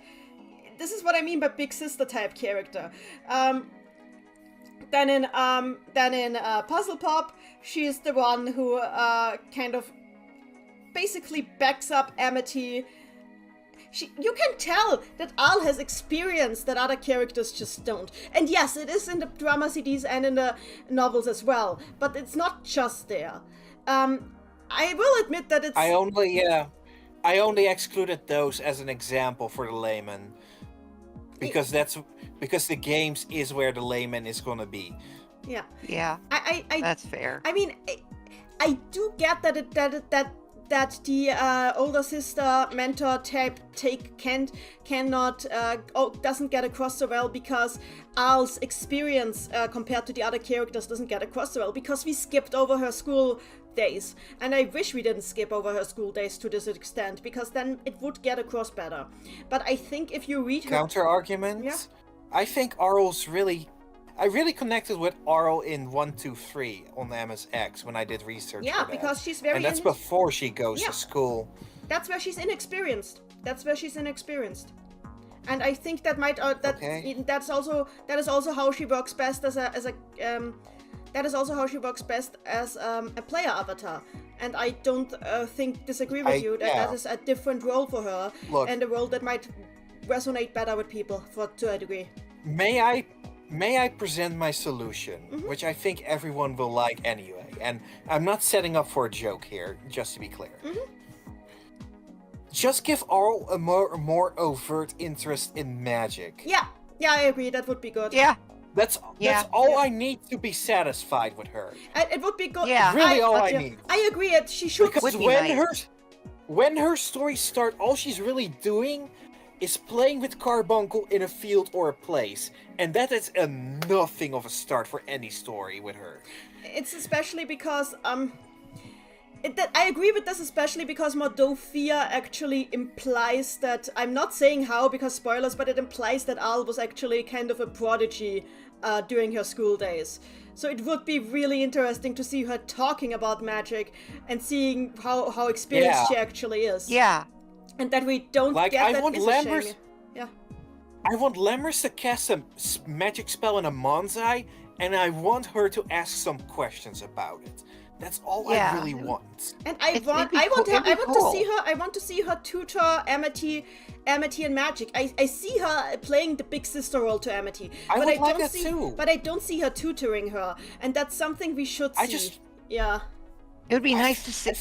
this is what I mean by big sister type character. Then in Puzzle Pop, she's the one who kind of basically backs up Amity. You can tell that Al has experience that other characters just don't. And yes, it is in the drama CDs and in the novels as well, but it's not just there. I will admit that it's...
I only excluded those as an example for the layman. Because the games is where the layman is gonna be.
Yeah.
Yeah. That's fair.
I mean, I do get that the older sister mentor type doesn't get across so well because Al's experience compared to the other characters doesn't get across so well because we skipped over her school days, and I wish we didn't skip over her school days to this extent because then it would get across better. But I think if you read her...
Counter arguments?
Yeah.
I think Arl's really... I really connected with Arl in 1, 2, 3 on the MSX when I did research for that.
Because she's very...
And that's before she goes to school.
That's where she's inexperienced. And I think that might... that is also how she works best as a player avatar. And I don't disagree with you that is a different role for her.
Look,
and a role that might resonate better with people to a degree.
May I present my solution, which I think everyone will like anyway. And I'm not setting up for a joke here, just to be clear. Just give Arl a more overt interest in magic.
Yeah, I agree. That would be good.
Yeah.
That's all I need to be satisfied with her.
It would be good.
Yeah.
Really all I need.
I agree. She should.
Because when her stories start, all she's really doing is playing with Carbuncle in a field or a place. And that is nothing of a start for any story with her.
It's especially because, I agree with this, especially because Mordofia actually implies that, I'm not saying how because spoilers, but it implies that Al was actually kind of a prodigy during her school days. So it would be really interesting to see her talking about magic and seeing how experienced she actually is.
Yeah.
And that we don't get that is a shame. Yeah.
I want Lammers to cast a magic spell in a Monzai, and I want her to ask some questions about it. That's all I really want.
And I want to see her tutor Amity in magic. I see her playing the big sister role to Amity. But I don't see her tutoring her, and that's something we should see.
It would be nice to see.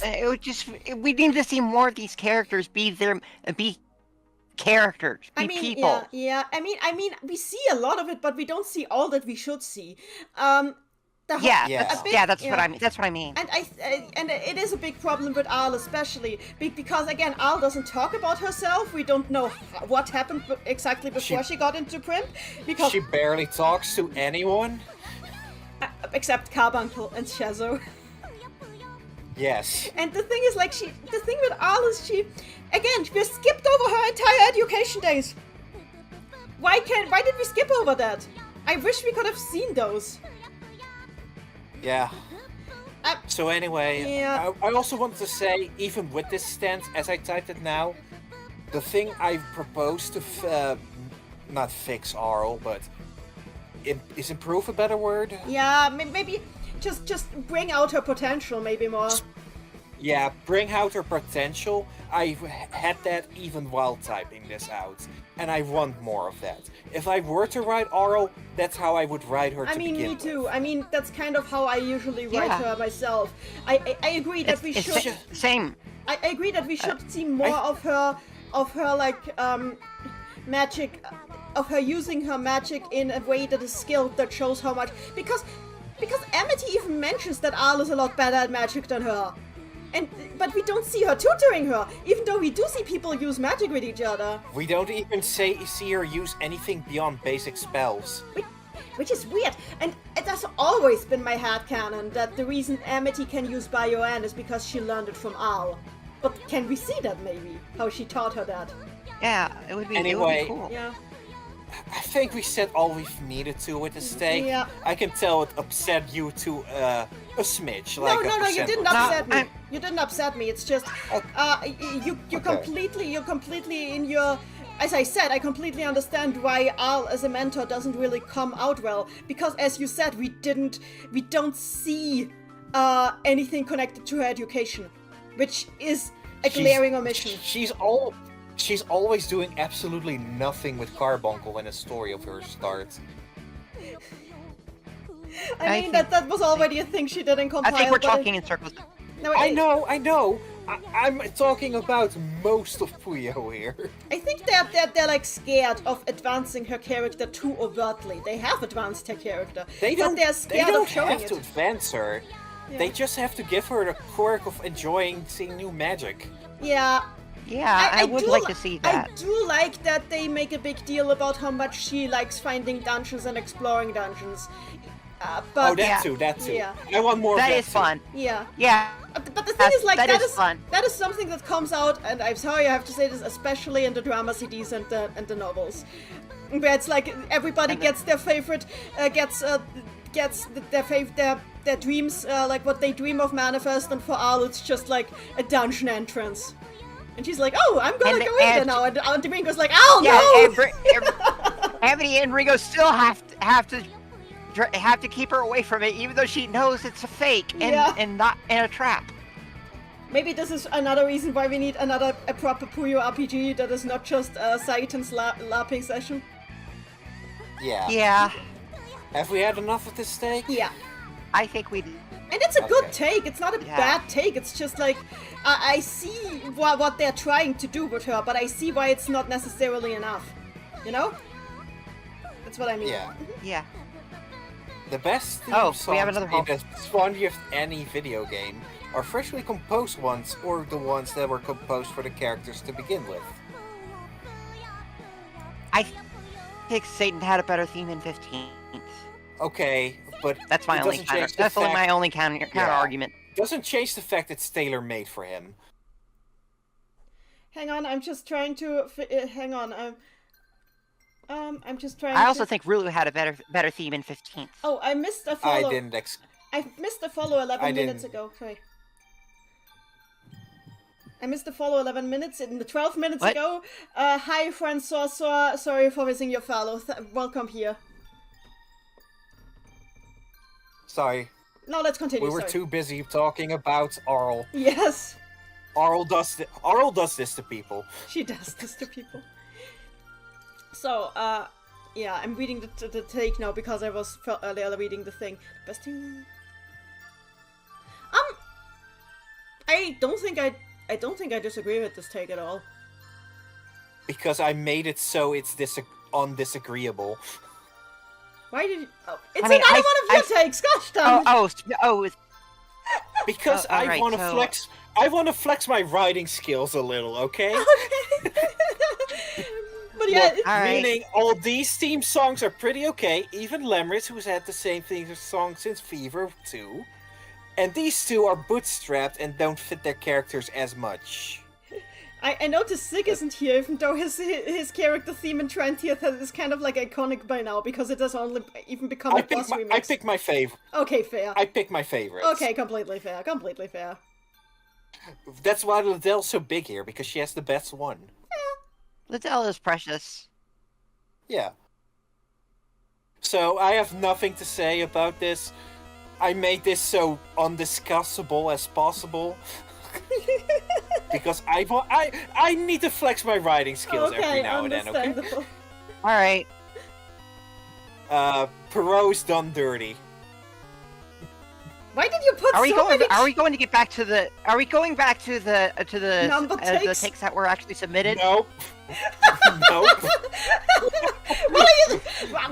We need to see more of these characters be characters, people.
Yeah. I mean, we see a lot of it, but we don't see all that we should see. That's what I mean. That's what I mean. And it is a big problem with Al, especially because again, Al doesn't talk about herself. We don't know what happened exactly before she got into print because
she barely talks to anyone
except Carbuncle and Shazo.
Yes.
And the thing is, the thing with Al is we skipped over her entire education days. Why did we skip over that? I wish we could have seen those.
Yeah. So anyway, I also wanted to say, even with this stance, as I typed it now, the thing I proposed to not fix Arl, but is improve a better word?
Yeah, maybe just bring out her potential, maybe more.
Yeah, bring out her potential. I had that even while typing this out, and I want more of that. If I were to write Arl, that's how I would write her to begin with.
Me too. I mean, that's kind of how I usually write her myself. I agree that we should...
Same.
I agree that we should see more of her magic, of her using her magic in a way that is skilled, that shows how much... Because Amity even mentions that Al is a lot better at magic than her. But we don't see her tutoring her, even though we do see people use magic with each other.
We don't even see her use anything beyond basic spells.
Which is weird, and it has always been my headcanon that the reason Amity can use Bio-An is because she learned it from Al. But can we see that maybe? How she taught her that?
Yeah, it would be,
Anyway,
cool.
Yeah.
I think we said all we've needed to with the steak.
Yeah.
I can tell it upset you to a smidge.
No,
Like a
no, you
percent
didn't
or so.
upset me.
I'm-
You didn't upset me. It's just, you're completely in your. As I said, I completely understand why Al as a mentor doesn't really come out well, because as you said, we don't see anything connected to her education, which is a glaring omission.
She's always doing absolutely nothing with Carbuncle when a story of hers starts.
I mean, that was already a thing she did in Compile.
I think we're
but
talking in circles.
No,
I know. I'm talking about most of Puyo here.
I think they're like scared of advancing her character too overtly. They have advanced her character,
They
but
don't.
they're
They
scared
don't
of showing
have
it.
to advance her.
Yeah.
They just have to give her the quirk of enjoying seeing new magic.
Yeah,
Yeah, I would
do
like
li-
to see that.
I do like that they make a big deal about how much she likes finding dungeons and exploring dungeons. But
Oh, that too.
Yeah.
I want more
That
of that
is
too.
fun.
Yeah.
Yeah.
But the thing is, like,
that
that
is
is
fun.
that is something that comes out, and I'm sorry I have to say this, especially in the drama CDs and the novels, where it's like everybody gets their favorite, their dreams, like what they dream of manifest, and for Al it's just like a dungeon entrance. And she's like, oh, I'm gonna
And-
go in there
and-
now. And Ringo's like, oh,
Yeah,
no!
Ebony and Ringo still have to keep her away from it, even though she knows it's a fake and not in a trap.
Maybe this is another reason why we need a proper Puyo RPG that is not just Saitan's LARPing session.
Yeah.
Yeah,
Have we had enough of this steak?
Yeah.
I think we.
And it's a good take. It's not a
Yeah.
bad take. It's just like, I see what they're trying to do with her, but I see why it's not necessarily enough. You know? That's what I mean.
Yeah.
Yeah.
The best theme
Oh,
songs
we have another
in the strongest any video game are freshly composed ones or the ones that were composed for the characters to begin with.
I think Satan had a better theme in 15th.
Okay, but
That's my
it
only
doesn't
counter.
change the
That's only
fact-
my only counter argument.
Doesn't change the fact it's tailor-made for him.
Hang on, I'm just trying to. Hang on. I'm just trying.
I also
to...
think Rulu had a better theme in 15th.
Oh, I missed a follow. I missed a follow 11
I
minutes
didn't.
ago. Sorry. I missed the follow 11 minutes in the 12 minutes
What?
ago. Hi, Francois. Sorry for missing your follow. Welcome here.
Sorry,
No, let's continue.
we were
sorry.
too busy talking about Arl.
Yes,
Arl does this to people.
she does this to people. So, yeah, I'm reading the take now because I was earlier reading the thing. Best thing. I don't think I disagree with this take at all.
Because I made it so it's undisagreeable.
Why did you... Oh, it's
I mean,
another one of your takes, gosh damn it.
Because
Oh,
I
alright,
want to
so-
flex. I want to flex my writing skills a little, okay?
But yeah,
Look,
Alright.
meaning all these theme songs are pretty okay. Even Lemris, who's had the same theme song since Fever 2. And these two are bootstrapped and don't fit their characters as much.
I noticed Sig isn't here, even though his character theme in 20th is kind of like iconic by now, because it has only even become a boss remix.
I pick my favorite.
Okay, fair.
I pick my favorites.
Okay, completely fair, completely fair.
That's why Liddell's so big here, because she has the best one.
Liddell is precious.
Yeah. So I have nothing to say about this. I made this so undiscussable as possible. Because I need to flex my writing skills every now and then, okay?
understandable.
Alright.
Perot's done dirty.
Why did you put
Are we
so
going
many...
are we going to get back to the
Number
the
takes?
takes that were actually submitted?
Nope. Nope.
What are you...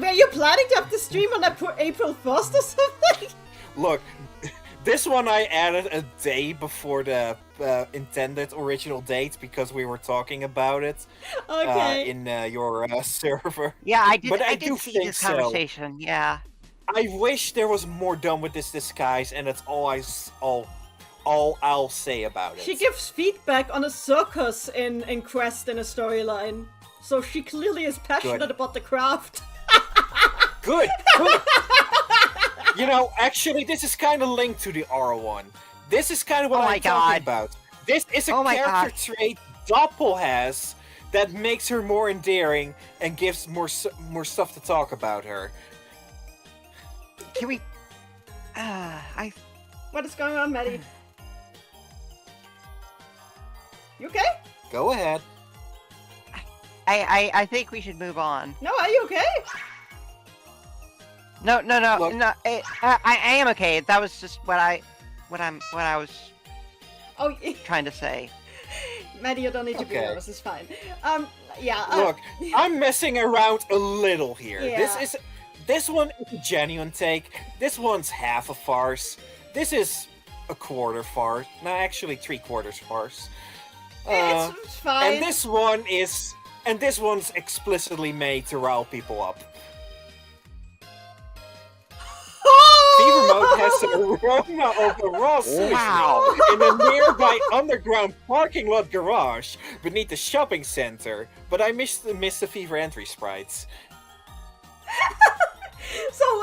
Were you planning to have the stream on April 1st or something?
Look, this one I added a day before the intended original date because we were talking about it
Okay.
in your server.
Yeah, I did.
But I
did
do
see
think
this
so.
conversation. Yeah.
I wish there was more done with this disguise, and that's all all I'll say about it.
She gives feedback on a circus in Quest in a storyline. So she clearly is passionate about the craft.
Good. You know, actually, this is kind of linked to the R1. This is kind of what I'm talking about. This is a character trait Doppel has that makes her more endearing and gives more stuff to talk about her.
Can we...
What is going on, Maddie? You okay?
Go ahead.
I think we should move on.
No, are you okay?
No.
Look.
No. I am okay. That was just what I was trying to say.
Maddie, you don't need to be nervous. It's fine. Yeah.
Look, I'm messing around a little here.
Yeah.
This one is a genuine take. This one's half a farce. This is a quarter farce. No, actually 3/4 farce.
It's fine.
And this one's explicitly made to rile people up. Fever Mode has an aroma of a raw sushi in a nearby underground parking lot garage beneath the shopping center, but I missed the Fever entry sprites.
So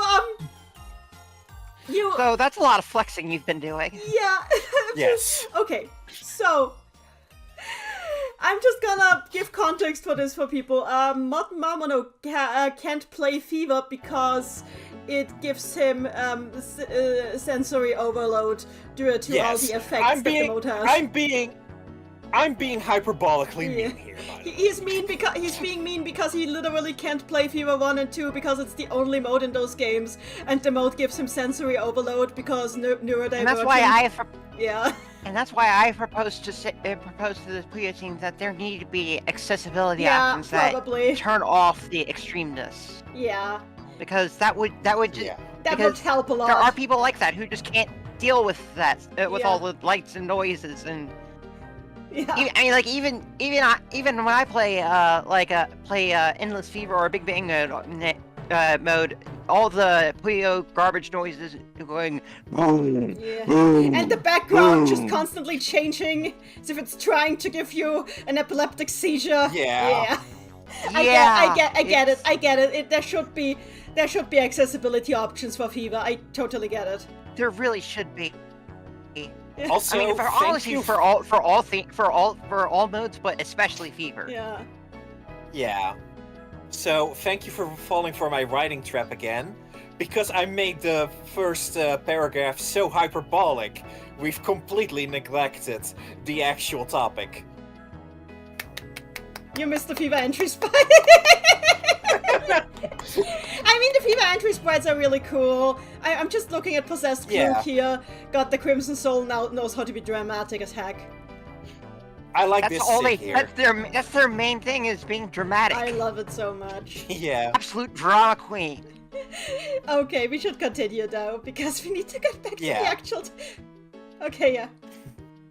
that's a lot of flexing you've been doing.
Yeah.
Yes.
Okay, so I'm just gonna give context for this for people. Mamono can't play Fever because it gives him sensory overload due to all the effects that the mode has.
I'm being hyperbolically mean here.
He's being mean because he literally can't play Fever 1 and 2 because it's the only mode in those games, and the mode gives him sensory overload because neurodivergent.
And that's why
Yeah.
And that's why I proposed to the Puyo team that there need to be accessibility options that turn off the extremeness.
Yeah.
Because that would
help a lot.
There are people like that who just can't deal with that with all the lights and noises and.
Yeah.
I mean, like even when I play Endless Fever or Big Bang mode, all the Puyo garbage noises going.
And the background just constantly changing, as if it's trying to give you an epileptic seizure.
Yeah.
I get it. There should be accessibility options for Fever. I totally get it.
There really should be.
Also,
I mean, for all modes, but especially Fever.
Yeah.
Yeah. So, thank you for falling for my writing trap again. Because I made the first paragraph so hyperbolic, we've completely neglected the actual topic.
You missed the Fever entry sprite. I mean, the Fever entry sprites are really cool. I'm just looking at Possessed Cloak here. God, the Crimson Soul now knows how to be dramatic as heck.
I like this here.
That's their main thing, is being dramatic.
I love it so much.
Yeah.
Absolute drama queen.
Okay, we should continue though, because we need to get back to the actual... Okay, yeah.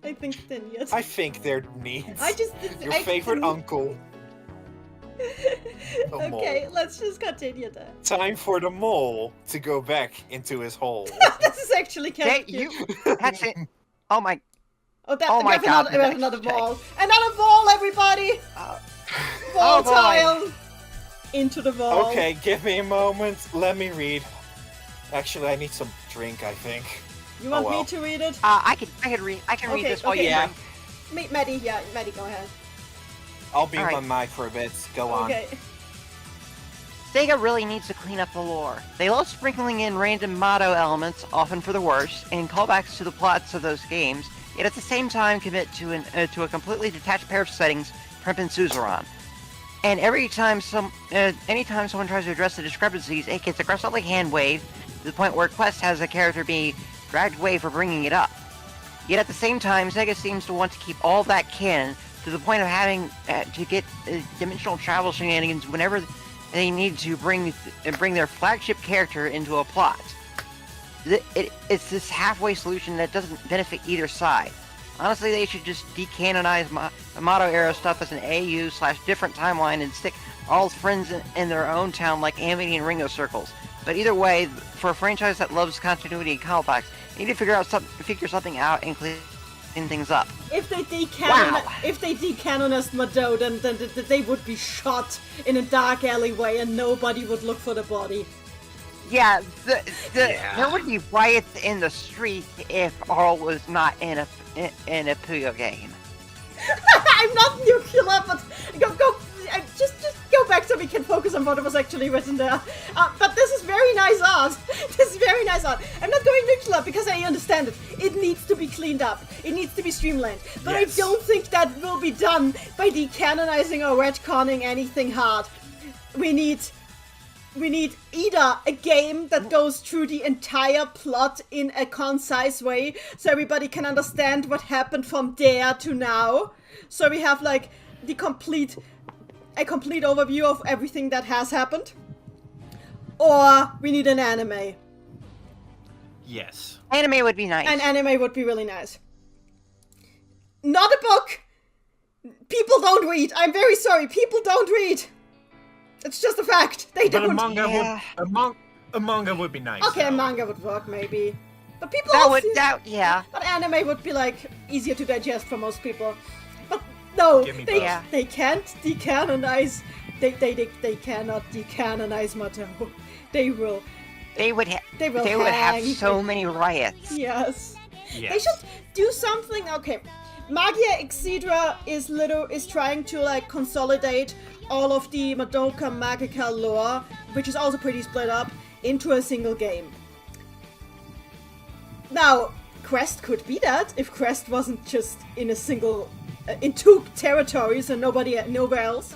I think then yes.
I think there needs your
I
favorite uncle.
Okay, let's just continue then.
Time for the mole to go back into his hole.
This is actually kind of cute.
That's it. Oh my...
we have another ball. Another ball, everybody! Ball tile! Into the ball.
Okay, give me a moment. Let me read. Actually, I need some drink, I think.
You want me to read it?
I can read this while you drink.
Maddie, go ahead.
I'll be on my mic for a bit. Go on.
Okay.
Sega really needs to clean up the lore. They love sprinkling in random motto elements, often for the worse, and callbacks to the plots of those games, yet at the same time commit to a completely detached pair of settings, Primp and Suzerain. And anytime someone tries to address the discrepancies, it gets aggressively hand-waved to the point where Quest has a character being dragged away for bringing it up. Yet at the same time, Sega seems to want to keep all that canon to the point of having to get dimensional travel shenanigans whenever they need to bring their flagship character into a plot. It's this halfway solution that doesn't benefit either side. Honestly, they should just decanonize Mamono era stuff as an AU/different timeline and stick all friends in their own town like Amity and Ringo circles. But either way, for a franchise that loves continuity and callbacks, You need to figure something out and clean things up.
If they
Wow.
decanonized Mado, then they would be shot in a dark alleyway and nobody would look for the body.
Yeah, there would be riots in the street if Arl was not in a Puyo game.
I'm not nuclear, but just go back so we can focus on what was actually written there. But this is very nice art. This is very nice art. I'm not going nuclear because I understand it. It needs to be cleaned up. It needs to be streamlined. But
Yes.
I don't think that will be done by decanonizing or retconning anything hard. We need either a game that goes through the entire plot in a concise way so everybody can understand what happened from there to now. So we have like a complete overview of everything that has happened. Or we need an anime.
Yes.
Anime would be nice.
An anime would be really nice. Not a book! People don't read. I'm very sorry. People don't read. It's just a fact. They
But
don't.
a manga
Yeah.
a manga would be nice.
Okay, a
though.
manga would work maybe. But people
Yeah.
But anime would be like easier to digest for most people. But no,
Give me
they
both.
they can't decanonize. They cannot decanonize Mato. They will.
They would
They will
have
hang.
so many riots.
Yes.
Yes.
They should do something. Okay, Magia Exedra is trying to like consolidate all of the Madoka Magica lore, which is also pretty split up, into a single game. Now, Quest could be that if Quest wasn't just in a single, in two territories and nowhere else.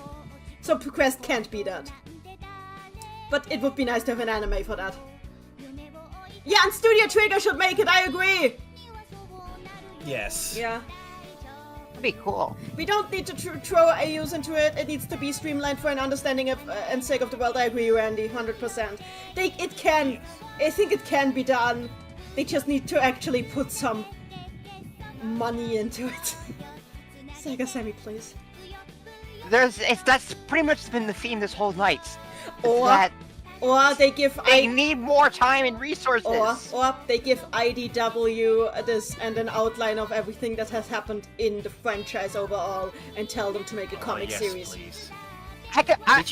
So Quest can't be that. But it would be nice to have an anime for that. Yeah, and Studio Trigger should make it. I agree.
Yes.
Yeah.
That'd be cool.
We don't need to throw AUs into it. It needs to be streamlined for an understanding of and sake of the world. I agree, Randy, 100%. I think it can be done. They just need to actually put some money into it. Sega Sammy, please.
That's pretty much been the theme this whole night.
Or
That
or they give
they need more time and resources.
or they give IDW this and an outline of everything that has happened in the franchise overall and tell them to make a comic
yes,
series.
please.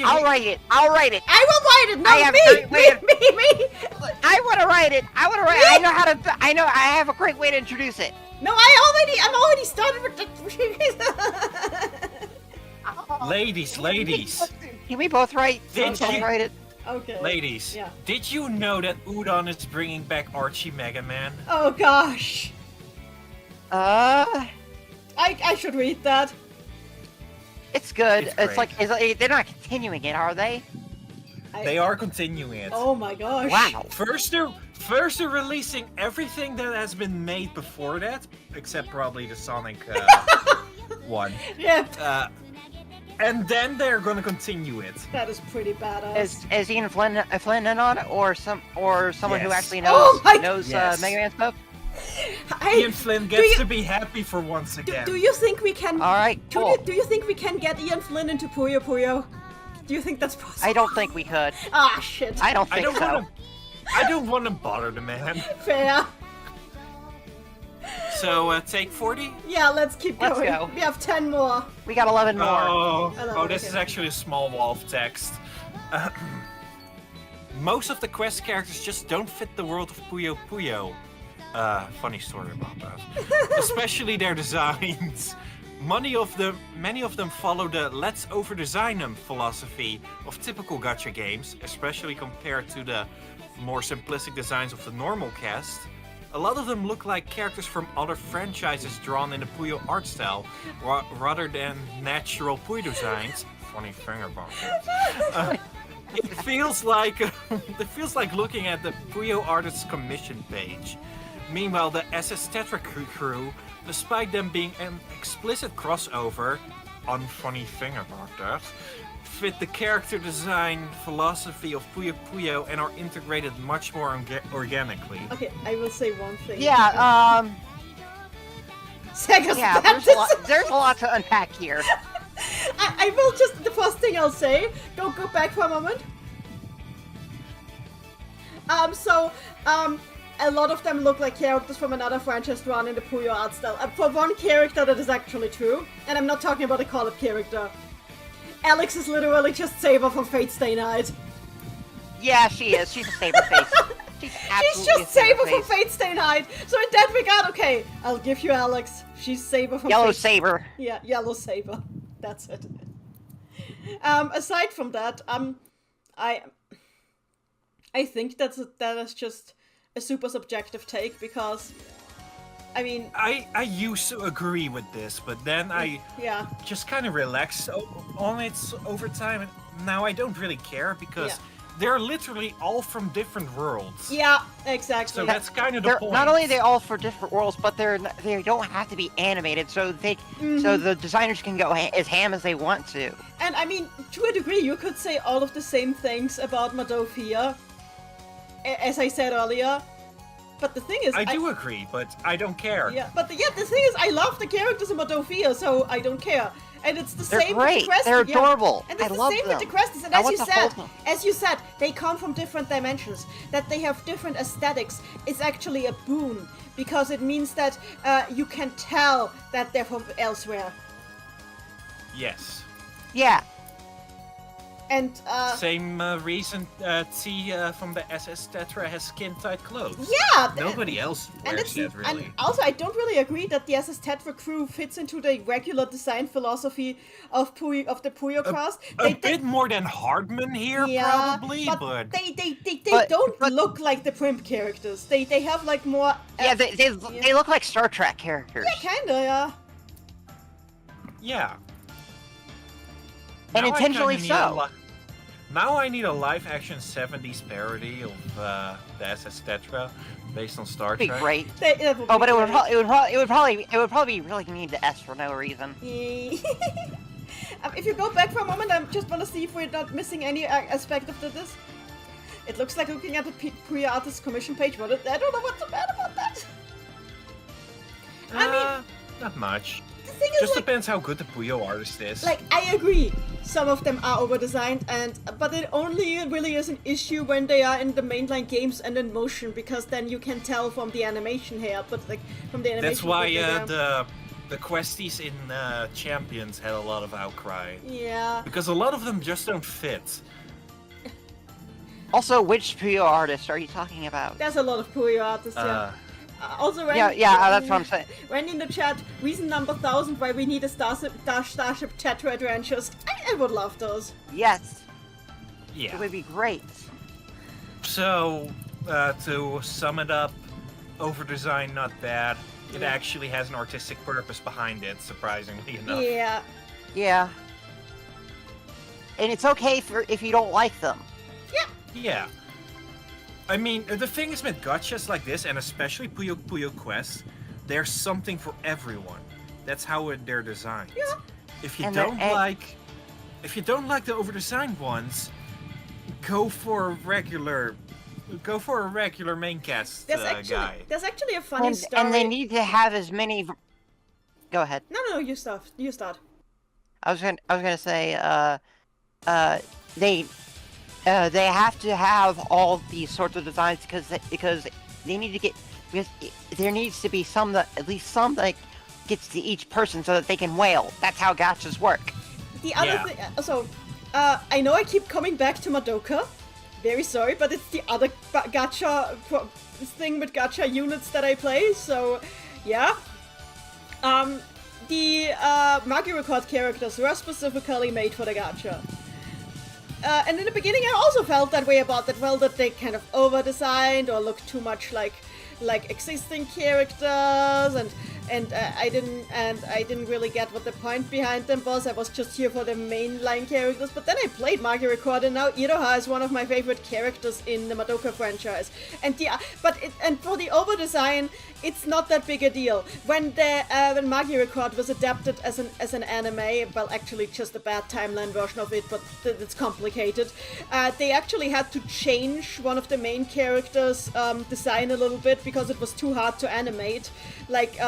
I'll write it. I'll write it.
I will write it. No,
I have
me.
great way of-
Me.
I want to write it. I know how to. I know. I have a great way to introduce it.
No, I'm already started with the.
Ladies.
Can we both write?
Did
Can we
you-
write it?
Okay.
Ladies,
Yeah.
did you know that Udon is bringing back Archie Mega Man?
Oh gosh. I should read that.
It's good.
It's great.
They're not continuing it, are they?
They are continuing it.
Oh my gosh.
Wow.
First they're releasing everything that has been made before that, except probably the Sonic one.
Yeah,
And then they're gonna continue it.
that is pretty badass.
Is Ian Flynn in on it, or someone who
Yes.
actually
Oh my-
knows
Yes.
Mega Man stuff?
Ian Flynn gets to be happy for once again.
Do you think we can?
All right, cool.
Do you think we can get Ian Flynn into Puyo Puyo? Do you think that's possible?
I don't think we could.
Ah, shit.
I don't think so.
I don't want to bother the man.
Fair.
So take 40.
Yeah, let's keep
Let's
going.
go.
We have 10 more.
We got 11 more.
Oh, this
okay.
is actually a small wall of text. Most of the quest characters just don't fit the world of Puyo Puyo. Funny story about that. Especially their designs. Many of them follow the let's over-design them philosophy of typical gacha games, especially compared to the more simplistic designs of the normal cast. A lot of them look like characters from other franchises drawn in the Puyo art style, rather than natural Puyo designs. Funny thing about it. It feels like looking at the Puyo artist's commission page. Meanwhile, the SS Tetra crew, despite them being an explicit crossover, unfunny thing about that, fit the character design philosophy of Puyo Puyo and are integrated much more organically.
Okay, I will say one thing.
Yeah.
Sega's
Yeah. There's a lot to unpack here.
I will just, the first thing I'll say, go a lot of them look like characters from another franchise drawn in the Puyo art style. For one character, that is actually true, and I'm not talking about a call-up character. Alex is literally just Saber from Fate Stay Night.
Yeah, she is. She's a Saber face.
She's just Saber from Fate Stay Night. So in that regard, okay, I'll give you Alex. She's Saber from
Yellow
Fate.
Saber.
Yeah, Yellow Saber. That's it. Aside from that, I think that is just a super subjective take, because, I mean,
I used to agree with this, but then I just kind of relaxed on it over time, and now I don't really care because they're literally all from different worlds.
Yeah, exactly.
So that's kind of the point.
Not only are they all for different worlds, but they don't have to be animated, so so the designers can go as ham as they want to.
And I mean, to a degree, you could say all of the same things about Madofia, as I said earlier. But the thing is,
I do agree, but I don't care.
Yeah, but the thing is, I love the characters in Madofia, so I don't care. And it's the
They're
same
great.
with the Cresties.
They're adorable.
And it's
I
the
love
same
them.
with the Cresties. And
I
as
want
you
to
said,
hold them.
they come from different dimensions. That they have different aesthetics is actually a boon, because it means that you can tell that they're from elsewhere.
Yes.
Yeah.
And
Same reason T from the SS Tetra has skin-tight clothes.
yeah,
Nobody else wears that, really.
And also, I don't really agree that the SS Tetra crew fits into the regular design philosophy of the Puyo cast.
A bit more than Hardman here, probably, but...
They don't look like the Primp characters. They have like more...
they look like Star Trek characters.
Yeah, kinda, yeah.
Yeah.
And
Now I
intentionally
kinda need
so.
Now I need a live-action 70s parody of the SS Tetra based on Star
That'd be
Trek.
great.
That would
Oh,
be
but it would
great.
probably really need the S for no reason.
If you go back for a moment, I just want to see if we're not missing any aspect of this. It looks like looking at the Puyo artist commission page. I don't know what's so bad about that. I mean,
not much.
the thing is,
Just
like,
depends how good the Puyo artist is.
like, I agree. Some of them are over-designed, but it only really is an issue when they are in the mainline games and in motion, because then you can tell from the animation here. But like from the animation.
That's why
the
the questies in Champions had a lot of outcry.
yeah.
Because a lot of them just don't fit.
Also, which Puyo artist are you talking about?
There's a lot of Puyo artists. Yeah. Also,
Yeah, that's what I'm saying.
When in the chat, reason number 1000 why we need a Starship Tetra Adventures. I would love those.
Yes,
Yeah.
it would be great.
So, to sum it up, over-design, not bad. It actually has an artistic purpose behind it, surprisingly enough.
Yeah.
Yeah. And it's okay if you don't like them.
Yeah. I mean, the thing is with gachas like this, and especially Puyo Puyo Quest, there's something for everyone. That's how they're designed.
Yeah.
If you
And
don't
they're-
like the over-designed ones, go for a regular main cast
There's actually a funny story.
And they need to have as many. Go ahead.
No, you start. You start.
I was gonna say, they have to have all these sorts of designs because they need to because there needs to be at least some that gets to each person so that they can wail. That's how gachas work.
The other thing, I know I keep coming back to Madoka. Very sorry, but it's the other gacha thing with gacha units that I play. So, yeah. The Magi Record characters were specifically made for the gacha. And in the beginning, I also felt that way about that. Well, that they kind of over-designed or looked too much like existing characters, and I didn't really get what the point behind them was. I was just here for the mainline characters. But then I played Magi Record, and now Iroha is one of my favorite characters in the Madoka franchise. And for the over-design, it's not that big a deal. When Magi Record was adapted as an anime, well, actually just a bad timeline version of it, but it's complicated. They actually had to change one of the main characters' design a little bit because it was too hard to animate. Like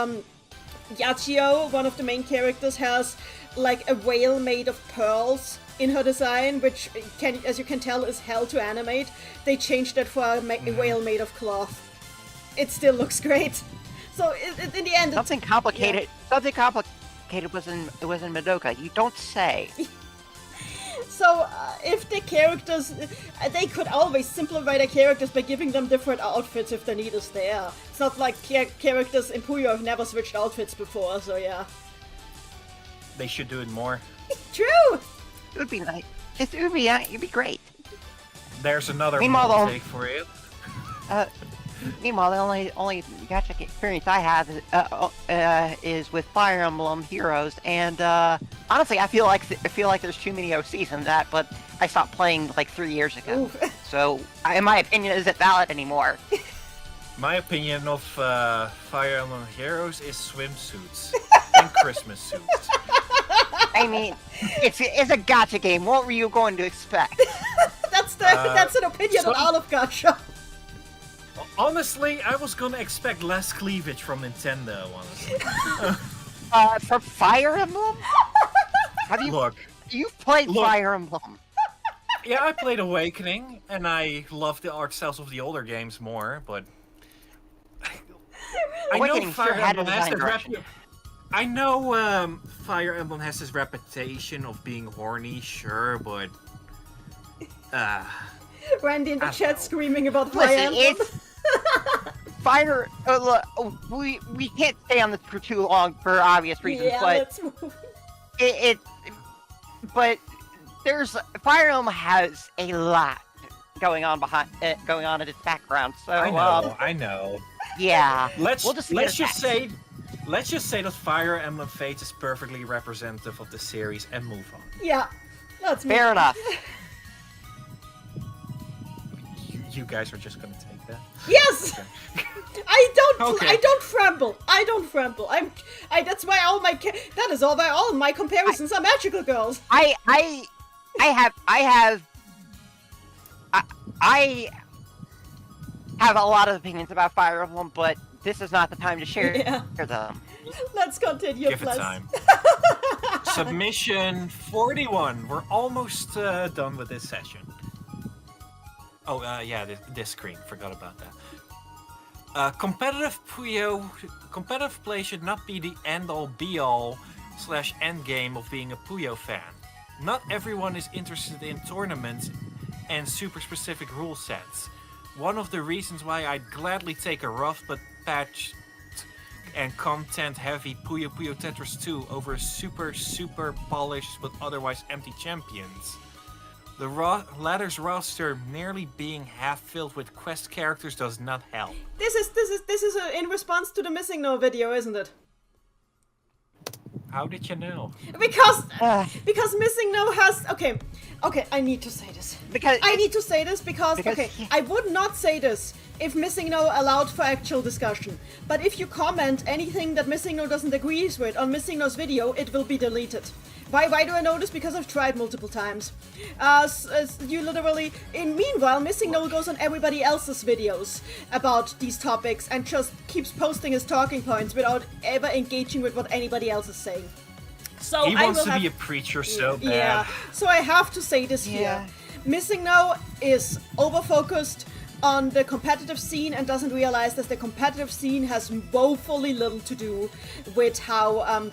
Yachio, one of the main characters, has like a whale made of pearls in her design, which as you can tell, is hell to animate. They changed that for a whale made of cloth. it still looks great. So in the end,
Something complicated. Something complicated was in Madoka. You don't say.
So if the characters, they could always simplify their characters by giving them different outfits if the need is there. It's not like characters in Puyo have never switched outfits before, so yeah.
They should do it more.
True!
It would be nice. It'd be great.
There's another
Meanwhile,
one
though-
take for it.
Meanwhile, the only gacha experience I have is with Fire Emblem Heroes, and honestly, I feel like there's too many OCs in that. But I stopped playing like 3 years ago, so in my opinion, isn't valid anymore.
My opinion of Fire Emblem Heroes is swimsuits and Christmas suits.
I mean, it's a gacha game. What were you going to expect?
That's an opinion on all of gacha.
Honestly, I was gonna expect less cleavage from Nintendo, honestly.
From Fire Emblem? Have you?
Look,
You've played
Look.
Fire Emblem.
yeah, I played Awakening, and I love the art styles of the older games more, but... I know
Awakening sure
Fire
had a
Emblem has
design
the
direction.
I know Fire Emblem has this reputation of being horny, sure, but...
Randy in the
I
chat
don't know.
screaming about Fire
Listen,
Emblem.
it's Fire. Look, we can't stay on this for too long for obvious reasons,
Yeah,
but
let's move.
but there's Fire Emblem has a lot going on in its background. So
I know.
yeah,
Let's
we'll just leave it at that.
let's just say that Fire Emblem Fates is perfectly representative of the series and move on.
Yeah, let's move.
Fair enough.
You guys are just gonna take that?
Yes!
Okay.
I don't framble. That's why that is all why all my comparisons are magical girls.
I have a lot of opinions about Fire Emblem, but this is not the time to share them.
Let's continue,
Give it
please.
time. Submission 41. We're almost done with this session. Oh, yeah, this screen. Forgot about that. Competitive play should not be the end-all be-all / end game of being a Puyo fan. Not everyone is interested in tournaments and super specific rule sets. One of the reasons why I'd gladly take a rough but patched and content-heavy Puyo Puyo Tetris 2 over super polished but otherwise empty champions. The latter's roster nearly being half filled with quest characters does not help.
This is in response to the Missing No video, isn't it?
How did you know?
Because Missing No has okay. I need to say this.
Because
I would not say this if Missing No allowed for actual discussion. But if you comment anything that Missing No doesn't agree with on Missing No's video, it will be deleted. Why do I know this? Because I've tried multiple times. You literally... Meanwhile, Missing No goes on everybody else's videos about these topics and just keeps posting his talking points without ever engaging with what anybody else is saying. So
He wants to be a preacher so bad.
Yeah, so I have to say this here. Missing No is over-focused on the competitive scene and doesn't realize that the competitive scene has woefully little to do with how...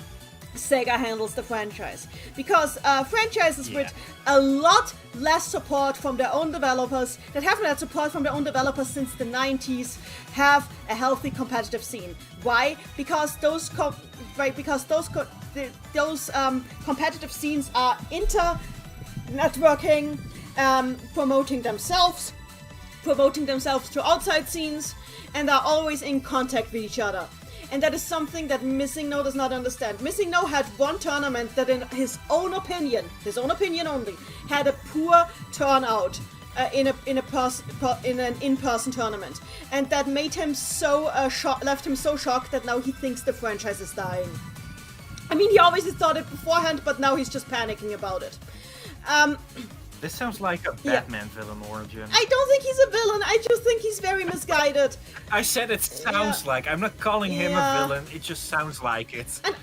Sega handles the franchise, because franchises with a lot less support from their own developers, that haven't had support from their own developers since the 90s, have a healthy competitive scene. Why? Because those competitive scenes are networking, promoting themselves to outside scenes, and are always in contact with each other. And that is something that Missing No does not understand. Missing No had one tournament that, in his own opinion only, had a poor turnout in an in-person tournament, and that made him so left him so shocked that now he thinks the franchise is dying. I mean, he obviously thought it beforehand, but now he's just panicking about it.
This sounds like a Batman villain origin.
I don't think he's a villain. I just think he's very misguided.
I said it sounds like. I'm not calling him a villain. It just sounds like it.
And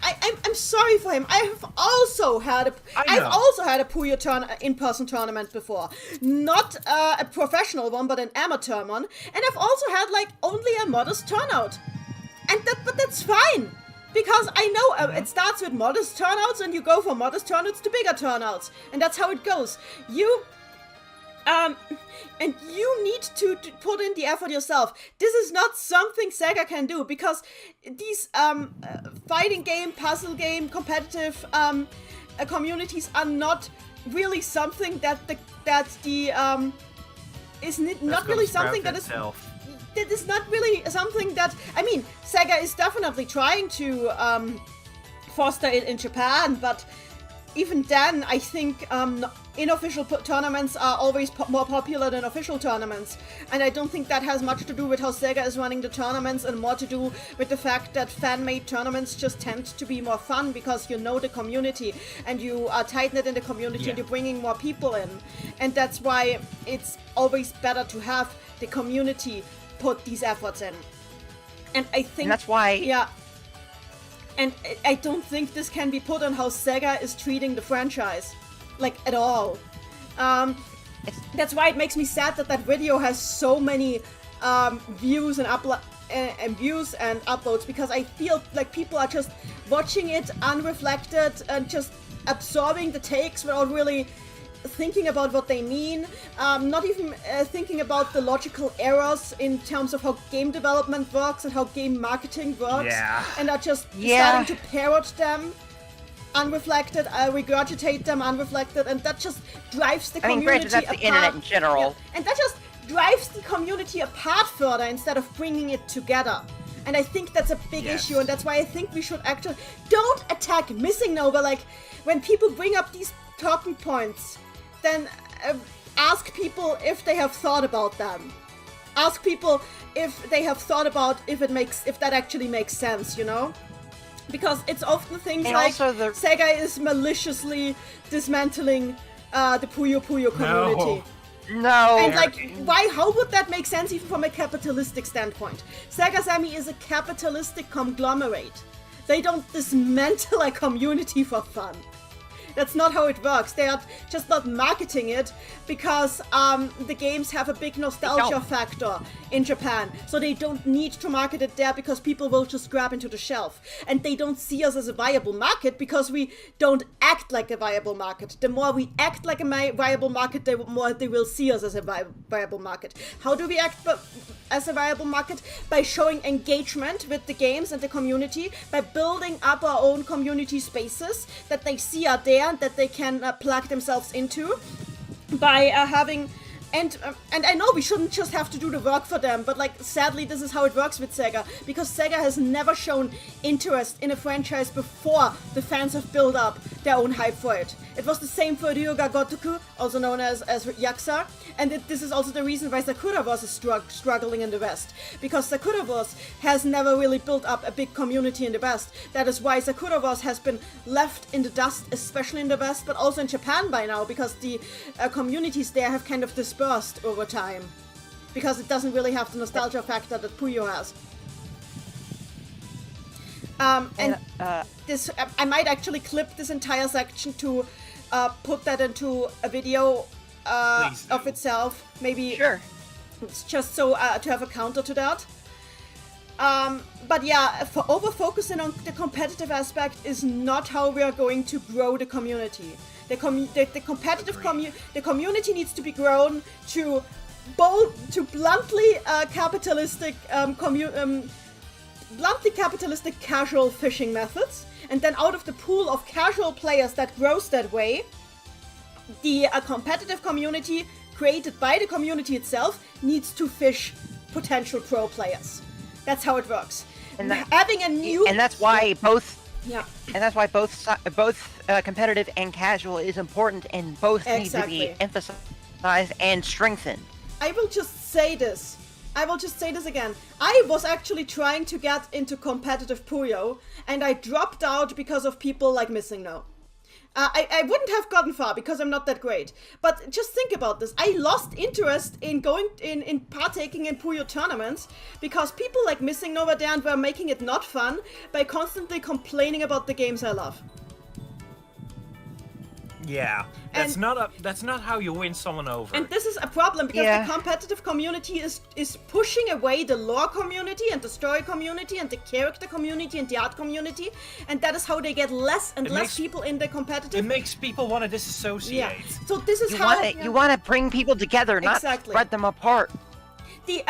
I'm sorry for him. I've also had a Puyo in-person tournament before. Not a professional one, but an amateur one. And I've also had like only a modest turnout. But that's fine. Because I know it starts with modest turnouts, and you go from modest turnouts to bigger turnouts, and that's how it goes. And you need to put in the effort yourself. This is not something Sega can do, because these fighting game, puzzle game, competitive communities are not really something that is not really something that is. That is not really something that, I mean, Sega is definitely trying to foster it in Japan, but even then, I think unofficial tournaments are always more popular than official tournaments. And I don't think that has much to do with how Sega is running the tournaments, and more to do with the fact that fan-made tournaments just tend to be more fun because you know the community and you are tight-knit in the community and you're bringing more people in. And that's why it's always better to have the community put these efforts in. And I think...
And that's why...
Yeah. And I don't think this can be put on how Sega is treating the franchise. Like, at all. That's why it makes me sad that video has so many views and uploads, because I feel like people are just watching it unreflected and just absorbing the takes without really thinking about what they mean, not even thinking about the logical errors in terms of how game development works and how game marketing works, and are just starting to parrot them unreflected, regurgitate them unreflected, and that just drives the community
granted, that's
apart.
the internet in general.
Yeah. And that just drives the community apart further instead of bringing it together. And I think that's a big issue, and that's why I think we should actually don't attack Missing No, but like when people bring up these talking points, then ask people if they have thought about them. Ask people if they have thought about if that actually makes sense, you know? Because it's often things
and
like Sega is maliciously dismantling the Puyo Puyo community.
No.
And like, how would that make sense even from a capitalistic standpoint? Sega Sammy is a capitalistic conglomerate. They don't dismantle a community for fun. That's not how it works. They are just not marketing it because the games have a big nostalgia factor in Japan. So they don't need to market it there because people will just grab into the shelf. And they don't see us as a viable market because we don't act like a viable market. The more we act like a viable market, the more they will see us as a viable market. How do we act as a viable market? By showing engagement with the games and the community, by building up our own community spaces that they see are there and that they can plug themselves into, by having and I know we shouldn't just have to do the work for them, but like sadly this is how it works with Sega, because Sega has never shown interest in a franchise before the fans have built up their own hype for it. It was the same for Ryuga Gotoku, also known as Yakuza, and this is also the reason why Sakuraverse is struggling in the West, because Sakuraverse has never really built up a big community in the West. That is why Sakuraverse has been left in the dust, especially in the West, but also in Japan by now, because the communities there have kind of dispersed over time, because it doesn't really have the nostalgia factor that Puyo has. This I might actually clip this entire section to put that into a video of itself. Maybe it's just so to have a counter to that. But yeah, for over-focusing on the competitive aspect is not how we are going to grow the community. The community needs to be grown to bluntly capitalistic casual fishing methods, and then out of the pool of casual players that grows that way, the competitive community created by the community itself needs to fish potential pro players. That's how it works. And having a new
that's why both competitive and casual is important, and both need to be emphasized and strengthened.
I will just say this again. I was actually trying to get into competitive Puyo, and I dropped out because of people like Missing No. I wouldn't have gotten far because I'm not that great. But just think about this. I lost interest in going in partaking in Puyo tournaments because people like Missing Nova Dan were making it not fun by constantly complaining about the games I love.
Yeah, that's not how you win someone over.
And this is a problem because the competitive community is pushing away the lore community and the story community and the character community and the art community, and that is how they get less and less people in the competitive.
It makes people want to disassociate.
Yeah. So this is
you want to bring people together, not spread them apart.
You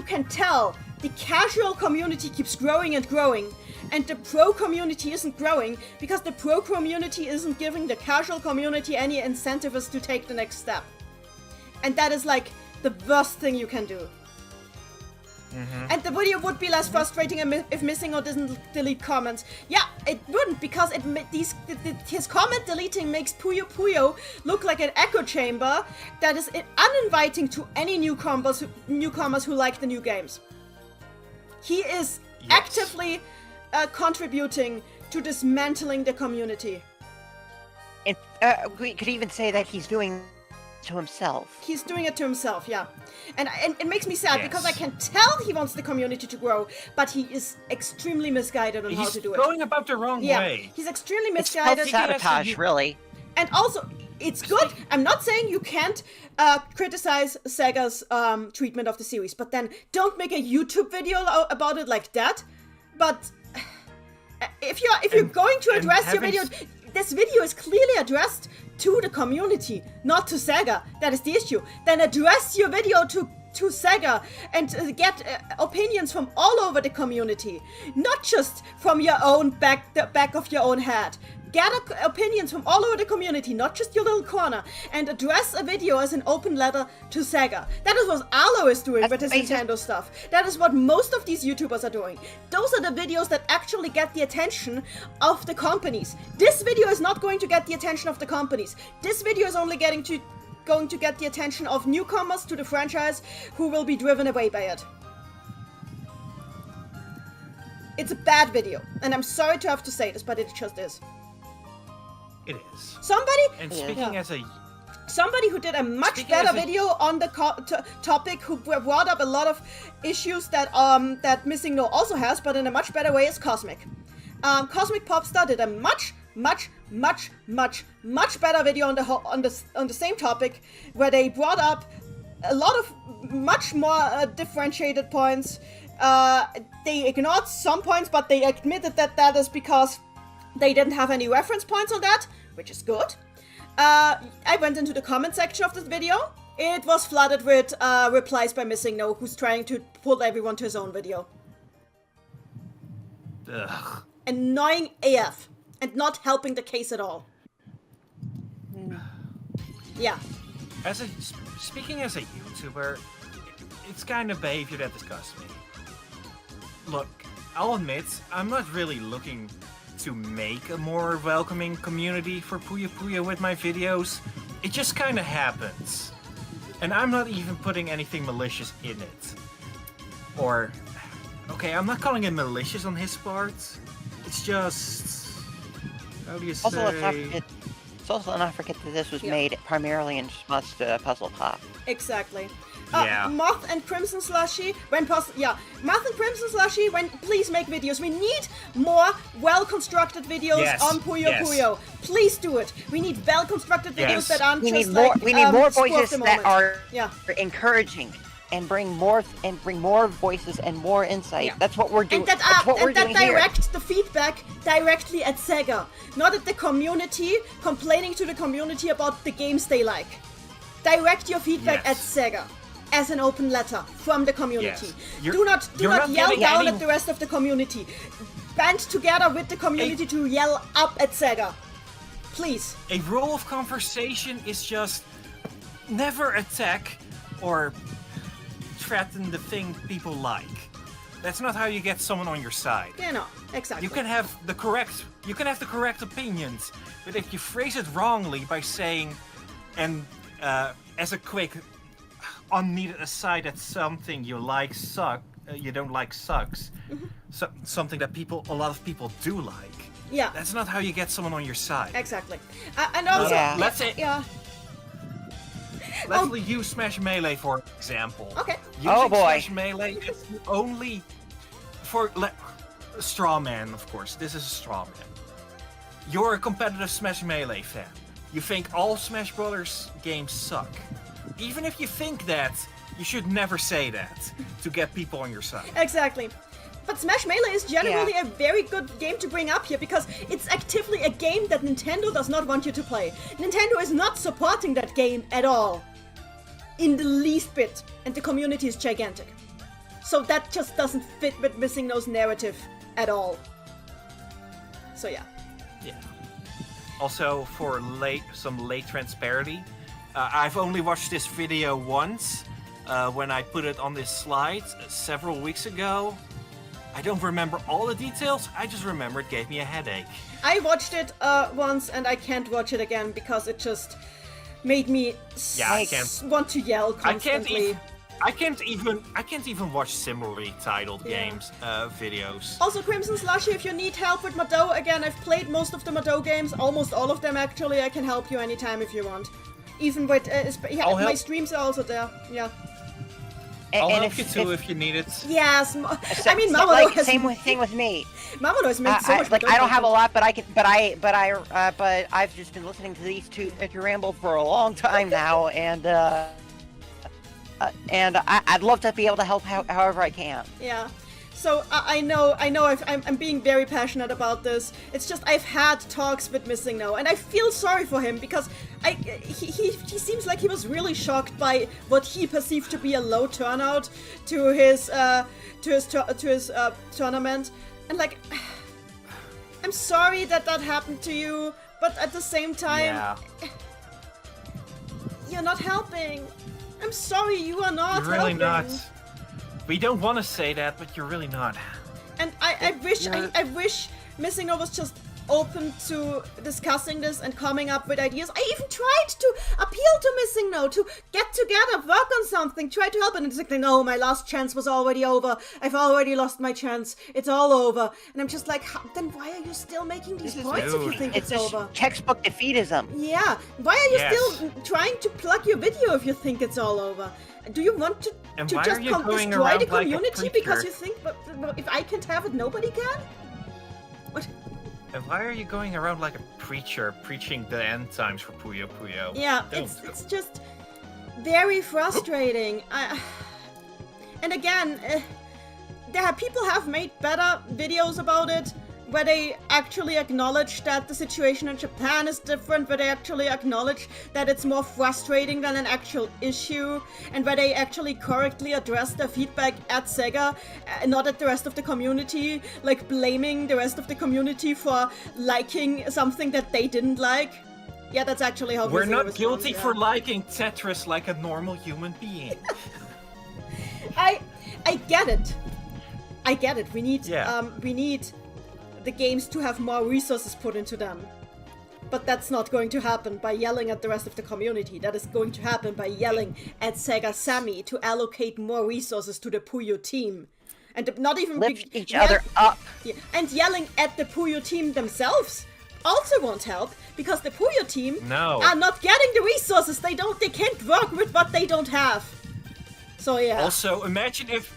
can tell the casual community keeps growing and growing, and the pro community isn't growing because the pro community isn't giving the casual community any incentives to take the next step. And that is like the worst thing you can do. And the video would be less frustrating if Missing or didn't delete comments. Yeah, it wouldn't, because his comment deleting makes Puyo Puyo look like an echo chamber that is uninviting to any newcomers who like the new games. He is actively contributing to dismantling the community.
We could even say that he's doing to himself.
He's doing it to himself, yeah. And it makes me sad because I can tell he wants the community to grow, but he is extremely misguided on how to do it.
He's going about the wrong way.
He's extremely misguided.
It's self-sabotage, really.
And also, it's good. I'm not saying you can't criticize Sega's treatment of the series, but then don't make a YouTube video about it like that. But if you're going to address your video, this video is clearly addressed to the community, not to Sega. That is the issue. Then address your video to Sega and get opinions from all over the community, not just from your own the back of your own head. Get opinions from all over the community, not just your little corner, and address a video as an open letter to Sega. That is what Arlo is doing with his Nintendo stuff. That is what most of these YouTubers are doing. Those are the videos that actually get the attention of the companies. This video is not going to get the attention of the companies. This video is only going to get the attention of newcomers to the franchise who will be driven away by it. It's a bad video, and I'm sorry to have to say this, but it just is.
It is.
Somebody who did a much better video on the topic, who brought up a lot of issues that Missing No also has, but in a much better way, is Cosmic. Cosmic Popstar did a much better video on the same topic, where they brought up a lot of much more differentiated points. They ignored some points, but they admitted that is because they didn't have any reference points on that, which is good. I went into the comment section of this video. It was flooded with replies by Missing No, who's trying to pull everyone to his own video.
Ugh.
Annoying AF. And not helping the case at all. Yeah.
Speaking as a YouTuber, it's kind of behavior that disgusts me. Look, I'll admit, I'm not really looking to make a more welcoming community for Puyo Puyo with my videos. It just kind of happens. And I'm not even putting anything malicious in it. Or, okay, I'm not calling it malicious on his part. It's just, how do you say?
Let's also not forget that this was made primarily in response to Puzzle Pop.
Exactly. Moth and Crimson Slushy, please make videos. We need more well-constructed videos on Puyo Puyo. Please do it. We need well-constructed videos that aren't
we
just
need more voices that are encouraging and bring more voices and more insight. That's what we're doing.
And that direct the feedback directly at Sega, not at the community, complaining to the community about the games they like. Direct your feedback at Sega as an open letter from the community. Do not yell down at the rest of the community. Band together with the community to yell up at Sega. Please.
A rule of conversation is just never attack or threaten the thing people like. That's not how you get someone on your side.
Yeah, no, exactly.
You can have the correct opinions, but if you phrase it wrongly by saying, and as a quick unneeded aside, that something you like you don't like sucks. So, something that a lot of people do like.
Yeah.
That's not how you get someone on your side.
Exactly. And also,
Yeah.
Let's say,
yeah.
let's use Smash Melee for example.
Okay.
Using
Oh, boy.
Smash Melee is only for straw man, of course. This is a straw man. You're a competitive Smash Melee fan. You think all Smash Brothers games suck. Even if you think that, you should never say that to get people on your side.
Exactly. But Smash Melee is generally a very good game to bring up here because it's actively a game that Nintendo does not want you to play. Nintendo is not supporting that game at all. In the least bit. And the community is gigantic. So that just doesn't fit with Missing No's narrative at all. So yeah.
Yeah. Also, for some late transparency, I've only watched this video once when I put it on this slide several weeks ago. I don't remember all the details, I just remember it gave me a headache.
I watched it once and I can't watch it again because it just made me want to yell constantly.
I can't even watch similarly titled games videos.
Also, Crimson Slushy, if you need help with Mado, again, I've played most of the Mado games, almost all of them actually. I can help you anytime if you want. Even with my streams are also there. Yeah.
I'll help you too if you need it.
Yes, I mean Mamono
like,
has
same thing with me.
Mamono has made so much.
Like I don't have a lot, but I've just been listening to these two ramble for a long time now, and I'd love to be able to help however I can.
Yeah. So I know I'm being very passionate about this. It's just I've had talks with Missing No, and I feel sorry for him because he seems like he was really shocked by what he perceived to be a low turnout to his tournament, and like I'm sorry that happened to you, but at the same time, you're not helping. I'm sorry, you are not
You're really
helping.
not. We don't want to say that, but you're really not.
And I wish Missing No was just open to discussing this and coming up with ideas. I even tried to appeal to Missing No to get together, work on something, try to help, and it's like, no, my last chance was already over. I've already lost my chance. It's all over. And I'm just like, then why are you still making these points if you think it's over?
Textbook defeatism.
Yeah. Why are you still trying to plug your video if you think it's all over? Do you want to just destroy the community because you think, but if I can't have it, nobody can? What?
And why are you going around like a preacher preaching the end times for Puyo Puyo?
Yeah, it's just very frustrating. And again, people have made better videos about it, where they actually acknowledge that the situation in Japan is different, where they actually acknowledge that it's more frustrating than an actual issue, and where they actually correctly address their feedback at Sega, not at the rest of the community, like blaming the rest of the community for liking something that they didn't like. Yeah, that's actually how
we're not
responds,
guilty for liking Tetris like a normal human being.
I get it. I get it. We need the games to have more resources put into them. But that's not going to happen by yelling at the rest of the community. That is going to happen by yelling at Sega Sammy to allocate more resources to the Puyo team. And not even
lift each other up.
Yeah, and yelling at the Puyo team themselves also won't help, because the Puyo team are not getting the resources. They can't work with what they don't have. So yeah.
Also, imagine if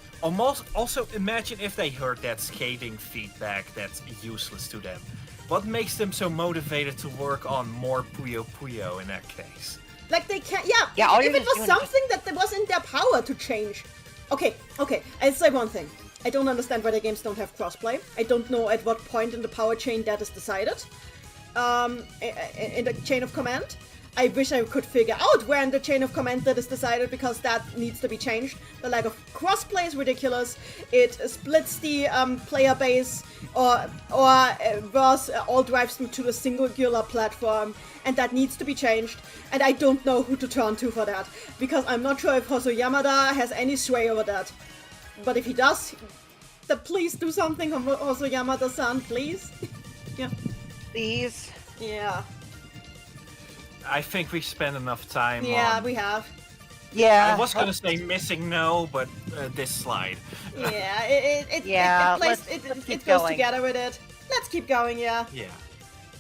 they heard that scathing feedback that's useless to them. What makes them so motivated to work on more Puyo Puyo in that case?
Like they can't, if it was something that was in their power to change. Okay, I'll say one thing. I don't understand why the games don't have crossplay. I don't know at what point in the power chain that is decided. In the chain of command. I wish I could figure out where in the chain of command that is decided, because that needs to be changed. The lack of crossplay is ridiculous. It splits the player base, or all drives them to a singular platform, and that needs to be changed. And I don't know who to turn to for that, because I'm not sure if Hoso Yamada has any sway over that. But if he does, then please do something, Hoso Yamada-san, please. Yeah.
Please.
Yeah.
I think we spent enough time on...
we have.
Yeah.
I was gonna say Missing No, but this slide.
Yeah, it goes
goes
together with it. Let's keep going, yeah.
Yeah.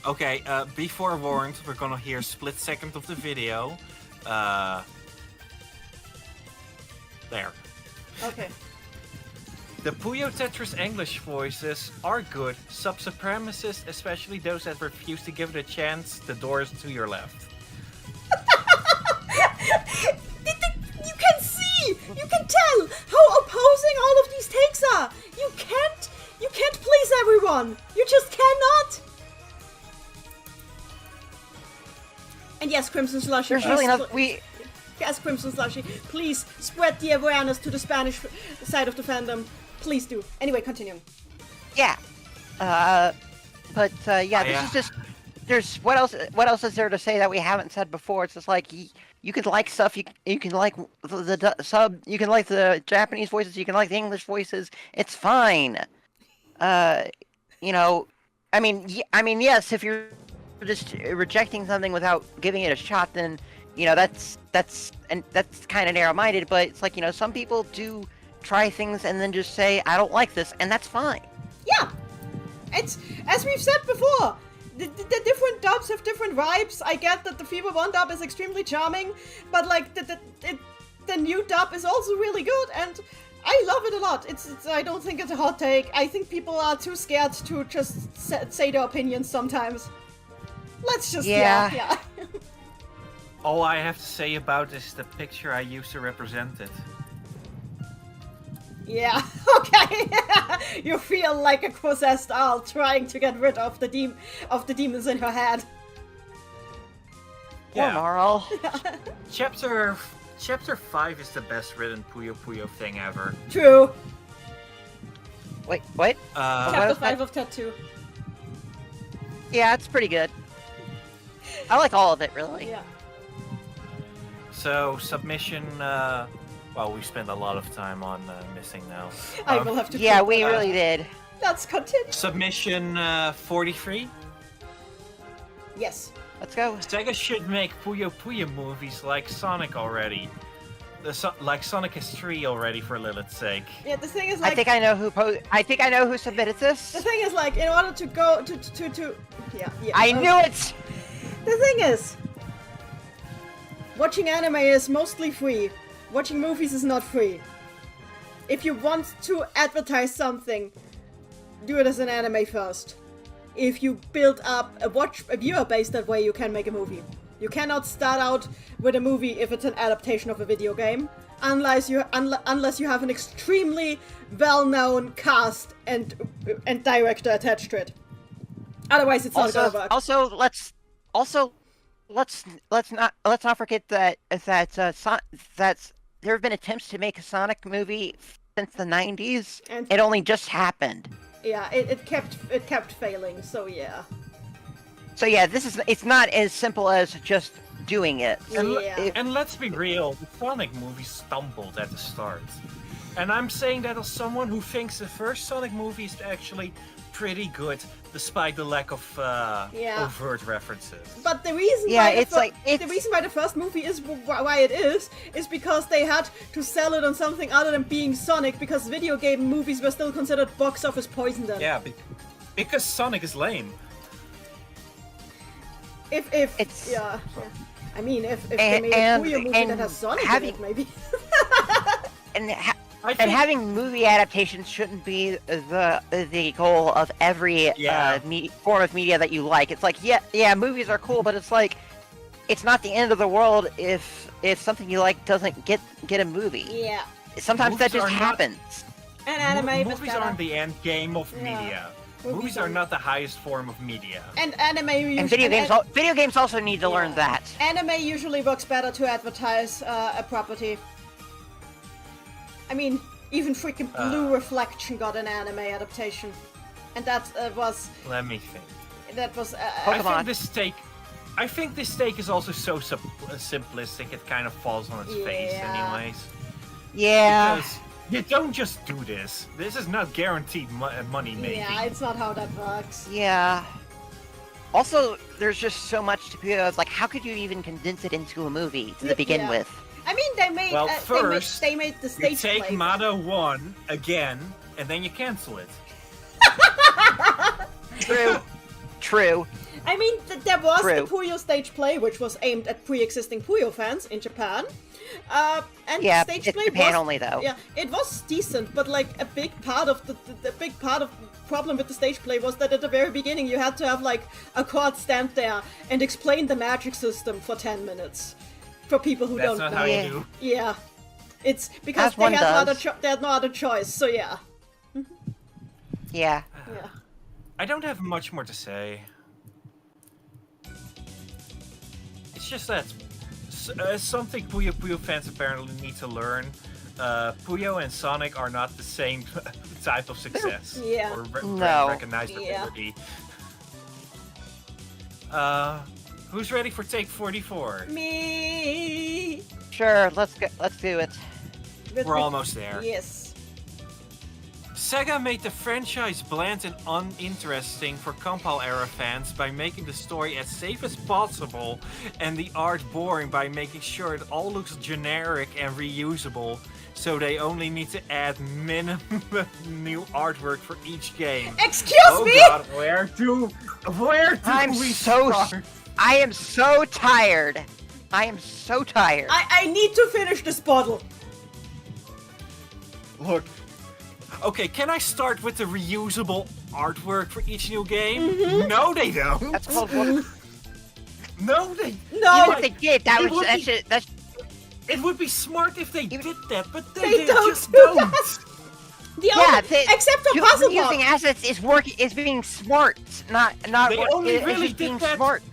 Okay, be forewarned, we're gonna hear split second of the video. There.
Okay.
The Puyo Tetris English voices are good. Sub-supremacists, especially those that refuse to give it a chance, the door is to your left.
You can see! You can tell how opposing all of these takes are! You can't please everyone! You just cannot! And yes, Crimson Slushy,
There's
please
really not.
yes, Crimson Slushy, please spread the awareness to the Spanish side of the fandom. Please do. Anyway, continuing.
Yeah. But this is just. There's what else? What else is there to say that we haven't said before? It's just like you can like stuff. You can like the sub. You can like the Japanese voices. You can like the English voices. It's fine. You know, I mean, yes. If you're just rejecting something without giving it a shot, then you know that's kind of narrow-minded. But it's like, you know, some people do try things and then just say, I don't like this, and that's fine.
Yeah, it's as we've said before. The different dubs have different vibes. I get that the Fever 1 dub is extremely charming, but like the new dub is also really good, and I love it a lot. It's I don't think it's a hot take. I think people are too scared to just say their opinions sometimes. Let's just yeah.
All I have to say about this is the picture I used to represent it.
Yeah, okay. You feel like a possessed owl trying to get rid of the demons in her head.
Yeah. Moral.
Chapter 5 is the best written Puyo Puyo thing ever.
True.
Wait, what?
Chapter 5 of Tattoo.
Yeah, it's pretty good. I like all of it, really.
Yeah.
So, submission, well, we spent a lot of time on missing now.
I will have to.
Yeah, we really did.
Let's continue.
Submission 43.
Yes.
Let's go.
Sega should make Puyo Puyo movies like Sonic already. Like Sonic is 3 already, for Lilith's sake.
Yeah, the thing is like.
I think I know who submitted this.
The thing is like, in order to go to yeah.
I knew it.
The thing is, watching anime is mostly free. Watching movies is not free. If you want to advertise something, do it as an anime first. If you build up a viewer base that way, you can make a movie. You cannot start out with a movie if it's an adaptation of a video game, unless you have an extremely well-known cast and director attached to it. Otherwise, it's not gonna work.
Let's not forget that there have been attempts to make a Sonic movie since the 90s. And it only just happened.
Yeah, it kept failing. So yeah.
So yeah, it's not as simple as just doing it.
And let's be real, the Sonic movie stumbled at the start. And I'm saying that as someone who thinks the first Sonic movie is actually pretty good, despite the lack of overt references.
But the reason the reason why the first movie is why it is because they had to sell it on something other than being Sonic, because video game movies were still considered box office poison then.
Yeah, because Sonic is lame.
If they made a Puyo movie that has Sonic in it, maybe.
And having movie adaptations shouldn't be the goal of every form of media that you like. It's like, yeah, movies are cool, but it's like, it's not the end of the world if something you like doesn't get a movie.
Yeah.
Sometimes that just happens.
And anime
movies aren't the end game of media. Movies are not the highest form of media.
And anime usually...
And video games also need to learn that.
Anime usually works better to advertise a property. I mean, even freaking Blue Reflection got an anime adaptation. And that was...
Let me think.
That was...
I think this take is also so simplistic, it kind of falls on its face anyways.
Yeah.
Because you don't just do this. This is not guaranteed money making.
Yeah, it's not how that works.
Yeah. Also, there's just so much to be... Like, how could you even condense it into a movie to begin with?
I mean, they made.
Well, first,
they made the stage.
You take
play.
Mado 1 again, and then you cancel it.
True.
I mean, there was
True.
the Puyo stage play, which was aimed at pre-existing Puyo fans in Japan. And
Yeah,
stage
it's
play
Japan
was,
only though.
Yeah, it was decent, but like a big part of the problem with the stage play was that at the very beginning you had to have like a quad stand there and explain the magic system for 10 minutes for people who
That's
don't
not
know.
how
Yeah.
you do.
Yeah, it's because
As one
they had
does.
no other choice. So yeah,
Yeah.
yeah.
I don't have much more to say. It's just that something Puyo Puyo fans apparently need to learn. Puyo and Sonic are not the same type of success.
Yeah.
Or
No.
recognizability. Who's ready for take 44?
Me.
Sure. Let's do it.
We're almost there.
Yes.
Sega made the franchise bland and uninteresting for compile-era fans by making the story as safe as possible and the art boring by making sure it all looks generic and reusable, so they only need to add minimum new artwork for each game.
Excuse me.
God, where do
I'm
we
so
start?
I am so tired. I am so tired.
I need to finish this bottle.
Look. Okay, can I start with the reusable artwork for each new game?
Mm-hmm.
No, they don't.
That's called what?
No, they.
No.
Even if they did, that
It
was
would
that
be-
should that's
It would be smart if they did that, but
They don't
just
do
don't.
that. The
yeah.
only, except for Puzzle Pop.
Using assets is being smart, not
They only
it's
really
just
did
being
that-
smart.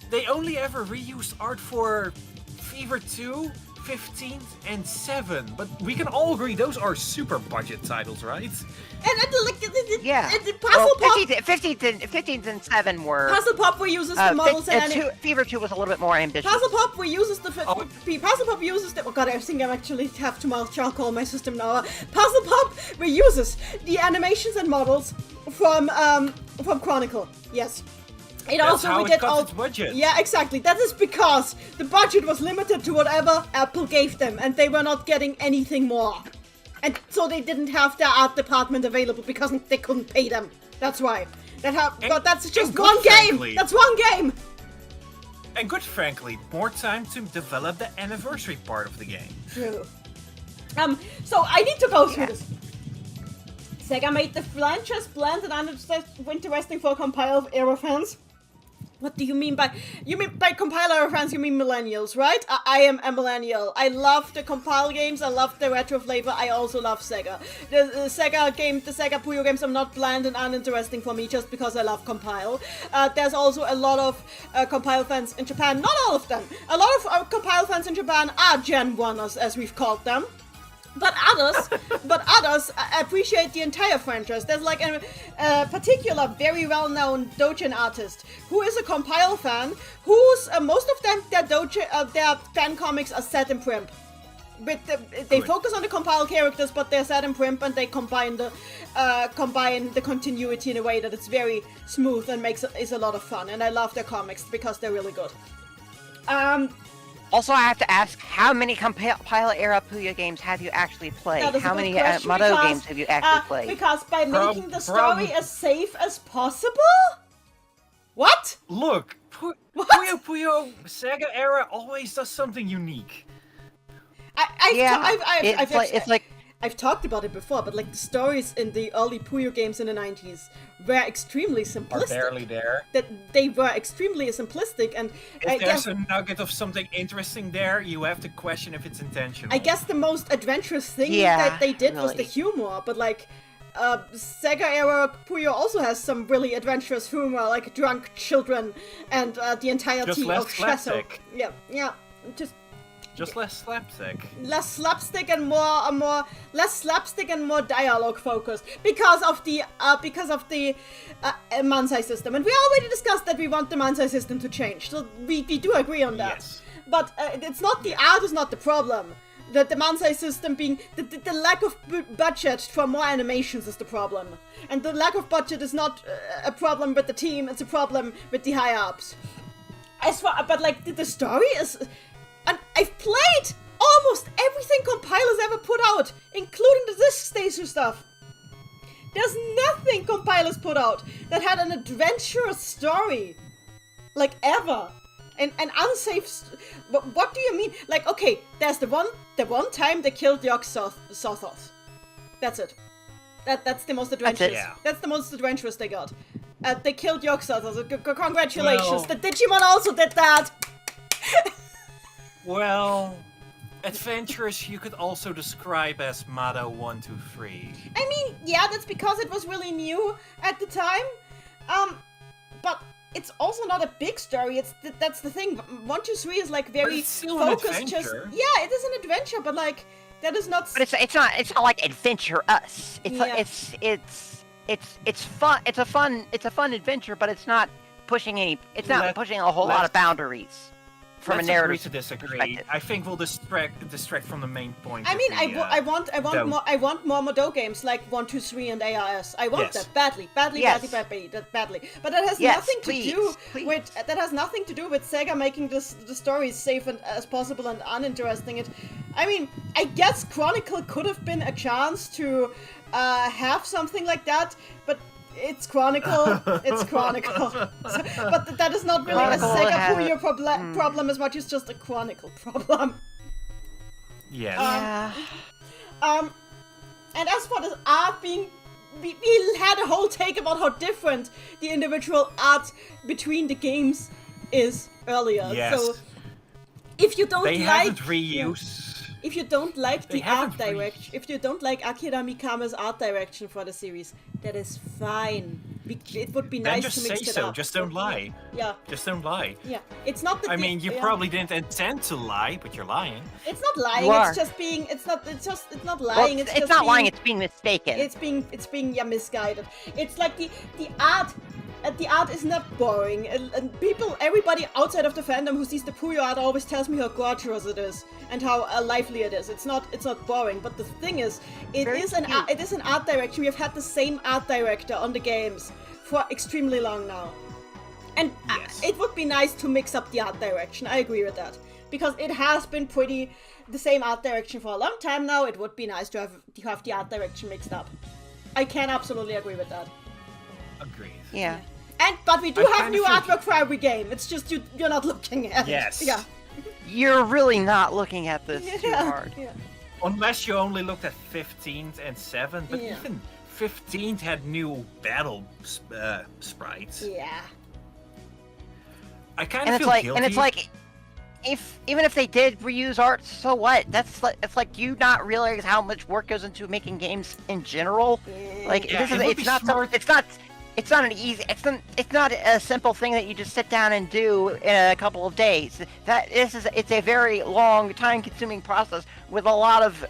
They only ever reused art for Fever 2, 15, and 7, but we can all agree those are super budget titles, right?
And
Yeah.
the Puzzle Pop.
15th and 7 were.
Puzzle Pop reuses the models and
Fever 2 was a little bit more ambitious.
Puzzle Pop reuses the
Oh.
Puzzle Pop uses the. Oh god, I think I actually have too much charcoal in my system now. Puzzle Pop reuses the animations and models from Chronicle. Yes. It
That's
also
how
we
it
did
cut
all.
its budget.
Yeah, exactly. That is because the budget was limited to whatever Apple gave them, and they were not getting anything more. And so they didn't have their art department available because they couldn't pay them. That's why. But that's just
and good,
one game.
frankly.
That's one game.
And good, frankly, more time to develop the anniversary part of the game.
True. So I need to go through this. Sega made the franchise bland and uninteresting for compile-era fans. What do you mean by... You mean by compile-era fans, you mean millennials, right? I am a millennial. I love the compile games, I love the retro flavor, I also love Sega. The Sega Puyo games are not bland and uninteresting for me just because I love compile. There's also a lot of compile fans in Japan, not all of them. A lot of compile fans in Japan are Gen 1ers, as we've called them. But others appreciate the entire franchise. There's like a particular very well-known doujin artist who is a compile fan, who's most of them their fan comics are set in primp. They focus on the compile characters, but they're set in primp, and they combine the continuity in a way that it's very smooth and is a lot of fun. And I love their comics because they're really good.
Also, I have to ask, how many compile-era Puyo games have you actually played?
That is a
How
good
many
question,
Mamono
because,
games have you actually played?
Because by making the story
probably-
as safe as possible? What?
Look,
What?
Puyo Puyo Sega era always does something unique.
I've talked about it before, but like the stories in the early Puyo games in the 90s were extremely simplistic.
Are barely there.
That they were extremely simplistic, and I
If there's
guess,
a nugget of something interesting there, you have to question if it's intentional.
I guess the most adventurous thing
Yeah,
that they did was the
really.
humor, but like Sega era Puyo also has some really adventurous humor, like drunk children and the entirety
Just less
of Shesso.
slapstick.
Yeah,
Just less slapstick.
less slapstick and more dialogue focused because of the Mansai system, and we already discussed that we want the Mansai system to change, so we do agree on that.
Yes.
But it's not the art is not the problem. That the Mansai system being the lack of budget for more animations is the problem, and the lack of budget is not a problem with the team; it's a problem with the high ups. But like the story is. And I've played almost everything compilers ever put out, including the disc station stuff. There's nothing compilers put out that had an adventurous story. Like, ever. An unsafe... What do you mean? Like, okay, there's the one time they killed Yogg-Sothoth. That's it. That's the most adventurous. That's the most adventurous they got. They killed Yogg-Sothoth. Congratulations.
Well,
the Digimon also did that.
Well, adventurous you could also describe as Mado 1, 2, 3.
I mean, yeah, that's because it was really new at the time. But it's also not a big story. That's the thing. 1, 2, 3 is like very
it's still
focused.
an adventure.
Yeah, it is an adventure, but like that is not.
But it's not like Adventure Us. It's fun. It's a fun adventure, but it's not pushing pushing a whole lot of boundaries from a narrative
to disagree.
perspective.
I think we'll distract from the main point.
I mean, I want more Mado games like 1, 2, 3 and ARS. I want that badly. But that has nothing to do with nothing to do with Sega making the stories safe as possible and uninteresting. I mean, I guess Chronicle could have been a chance to have something like that, but it's Chronicle. It's Chronicle. But that is not really
Chronicle
a Sega Puyo problem as much as just a Chronicle problem.
Yes.
And as for the art being... We had a whole take about how different the individual art between the games is earlier.
Yes.
So, if you don't
haven't reused...
If you don't like the art
haven't
direction, if you don't like Akira Mikame's art direction for the series, that is fine. It would be
Then
nice
just
to mix
say
it
so.
up.
Just don't lie.
Yeah.
Just don't lie.
Yeah. It's not.
I mean, you probably didn't intend to lie, but you're lying.
It's not lying.
You are.
It's just being. It's not lying.
Well,
it's
it's
just
not
being,
lying. It's being mistaken.
It's being misguided. It's like the art. The art is not boring, and everybody outside of the fandom who sees the Puyo art always tells me how gorgeous it is and how lively it is. It's not boring, but the thing is, it is an art direction. We have had the same art director on the games for extremely long now, and it would be nice to mix up the art direction. I agree with that because it has been the same art direction for a long time now. It would be nice to have the art direction mixed up. I can absolutely agree with that.
Agreed.
Yeah.
But we do have new artwork for every game. It's just you're not looking at
Yes.
it. Yeah.
You're really not looking at this too hard.
Yeah.
Unless you only looked at 15th and 7th, but even 15th had new battle sprites.
Yeah.
I kind of feel guilty.
And it's like, even if they did reuse art, so what? It's like you not realize how much work goes into making games in general. Like it's not a simple thing that you just sit down and do in a couple of days. It's a very long, time-consuming process with a lot of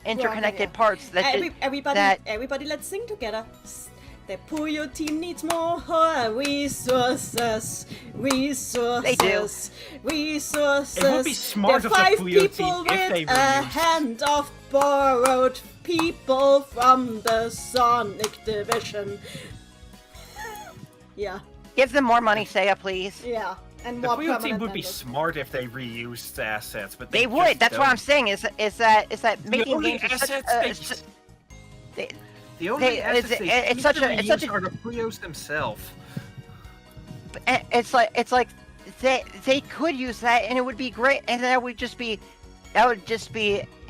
interconnected parts.
Everybody, let's sing together. The Puyo team needs more resources.
They do.
Resources.
It would be smart
There
of the
are 5
Puyo
people
team if they
with a
reused.
hand of borrowed people from the Sonic division. Yeah.
Give them more money, Seiya, please.
Yeah. And
The
more
Puyo team
permanent
would be
members.
smart if they reused assets, but
They
just
would. That's what
don't.
I'm saying. Is that
The
making
only
games is such
assets
a,
the only assets they
it's such a
are the Puyos themselves.
it's like they could use that and it would be great, and that would just be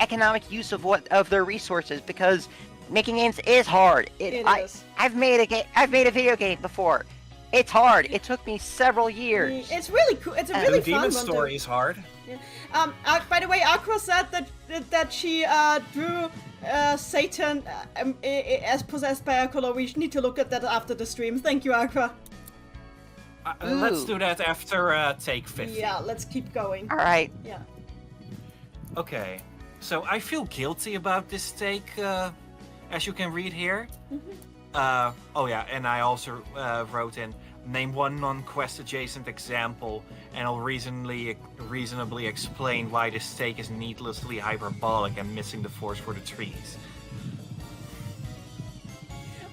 economic use of their resources, because making games is hard.
It is.
I've made a video game before. It's hard. It took me several years.
It's really cool. It's a really
The
fun
Demon
one.
story is hard.
By the way, Aqua said that she drew Satan as possessed by a color. We need to look at that after the stream. Thank you, Aqua.
Let's do that after take 50.
Yeah, let's keep going.
All right.
Yeah.
Okay, so I feel guilty about this take, as you can read here. Oh yeah, and I also wrote in, name one non-quest adjacent example, and I'll reasonably explain why this take is needlessly hyperbolic and missing the force for the trees.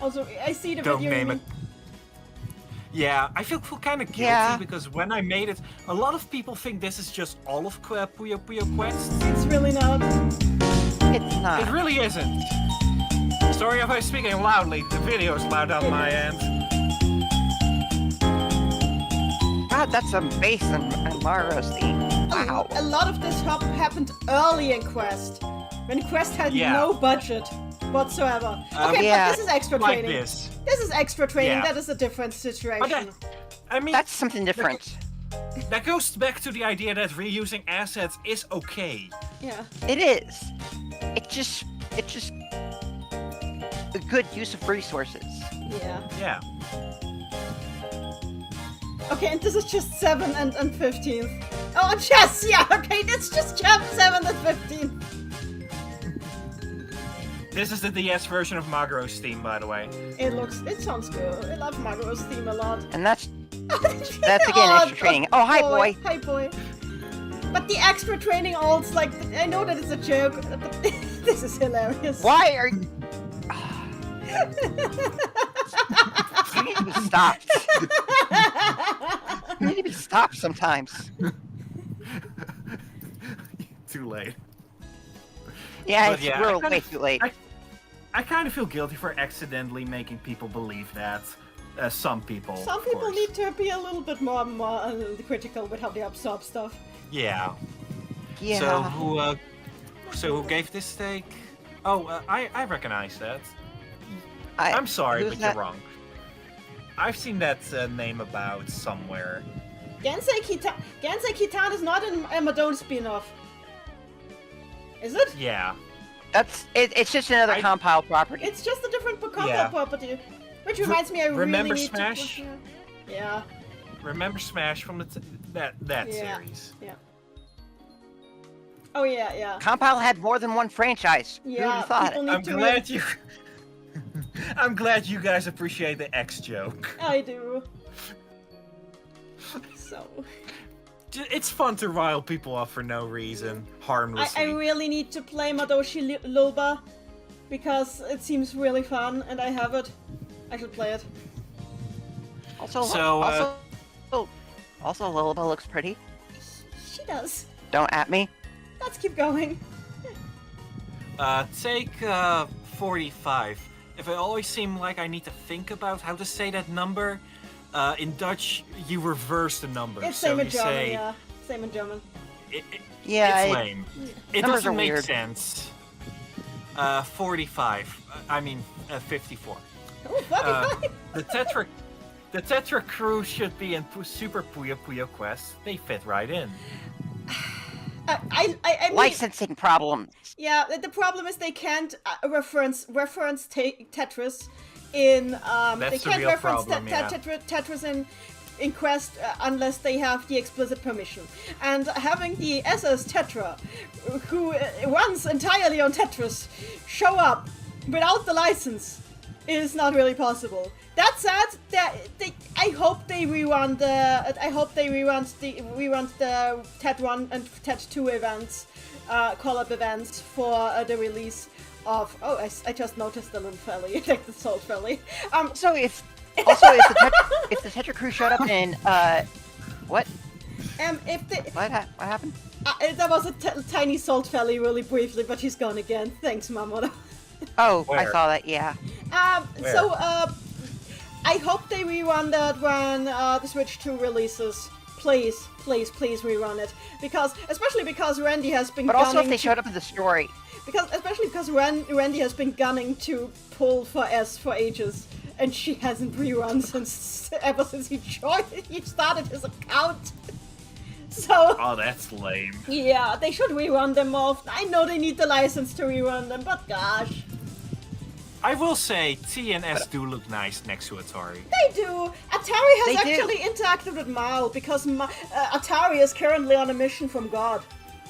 Also, I see the
Don't
video.
name it. Yeah, I feel kind of guilty because when I made it, a lot of people think this is just all of Puyo Puyo Quest.
It's really not.
It's not.
It really isn't.
Sorry if I'm speaking loudly. The video is loud on my end.
God, that's some bass and Maro's theme. Wow.
A lot of this happened early in Quest, when Quest had no budget whatsoever. Okay, but this is extra
like
training.
This
is extra training.
Yeah.
That is a different situation.
I mean,
That's something different.
that goes back to the idea that reusing assets is okay.
Yeah.
It is. It's just a good use of resources.
Yeah.
Yeah.
Okay, and this is just 7th and 15th. Oh, chess! Yeah, okay, that's just 7th and 15th.
This is the DS version of Magro's theme, by the way.
It sounds good. I love Magro's theme a lot.
And that's again extra training. Oh, hi, boy.
Hi, boy. But the extra training alts, like, I know that it's a joke, but this is hilarious.
Why are you... You need to be stopped. You need to be stopped sometimes.
Too late.
Yeah,
But yeah,
we're way too late.
I kind of feel guilty for accidentally making people believe that. Some people.
Some
of
people
course.
need to be a little bit more critical with how they absorb stuff.
Yeah.
Yeah.
So who gave this steak? Oh, I recognize that. I'm sorry,
who's
but
that?
you're wrong. I've seen that name about somewhere.
Gensei Kitan is not an Madelyn spin-off. Is it?
Yeah.
It's just another compile property.
It's just a different compound
Yeah.
property. Which reminds me, I
Remember
really need
Smash?
to... Yeah.
Remember Smash from that
Yeah.
series?
Yeah. Oh yeah, yeah.
Compile had more than one franchise. Who'd
Yeah,
have thought
people
it?
need
I'm
to
glad you. I'm glad you guys appreciate the X joke.
I do. So...
It's fun to rile people up for no reason, harmlessly.
I really need to play Madoshi Lulba, because it seems really fun, and I have it. I should play it.
Also,
So,
also, Lilibel looks pretty.
She does.
Don't at me.
Let's keep going.
Take 45. If I always seem like I need to think about how to say that number, in Dutch you reverse the number.
It's
so
same in
you
German,
say,
yeah. Same in German.
Yeah,
it's lame. It
numbers
doesn't
are
make
weird.
sense. 45. I mean, 54.
Oh, 45!
The Tetra crew should be in Super Puyo Puyo Quest. They fit right in.
I mean,
Licensing problems.
yeah, the problem is they can't reference Tetris in they
That's the
can't
real
reference
problem, yeah.
Tetris in Quest unless they have the explicit permission. And having the SS Tetra, who runs entirely on Tetris, show up without the license is not really possible. That said, I hope they rerun the Tet 1 and Tet 2 events, collab events for the release of. Oh, I just noticed the little felly, like the salt felly.
So if the Tetra crew showed up in what? What happened?
There was a tiny salt felly really briefly, but he's gone again. Thanks, Mamono.
Oh, I
Where?
saw that. Yeah.
Where?
So I hope they rerun that when the Switch 2 releases. Please rerun it, especially because Randy has been.
But also, if they showed up in the story.
Especially because Randy has been gunning to pull for S for ages, and she hasn't rerun ever since he started his account. So.
Oh, that's lame.
Yeah, they should rerun them off. I know they need the license to rerun them, but gosh.
I will say, T and S do look nice next to Atari.
They do! Atari has
They do.
actually interacted with Mal because Atari is currently on a mission from God.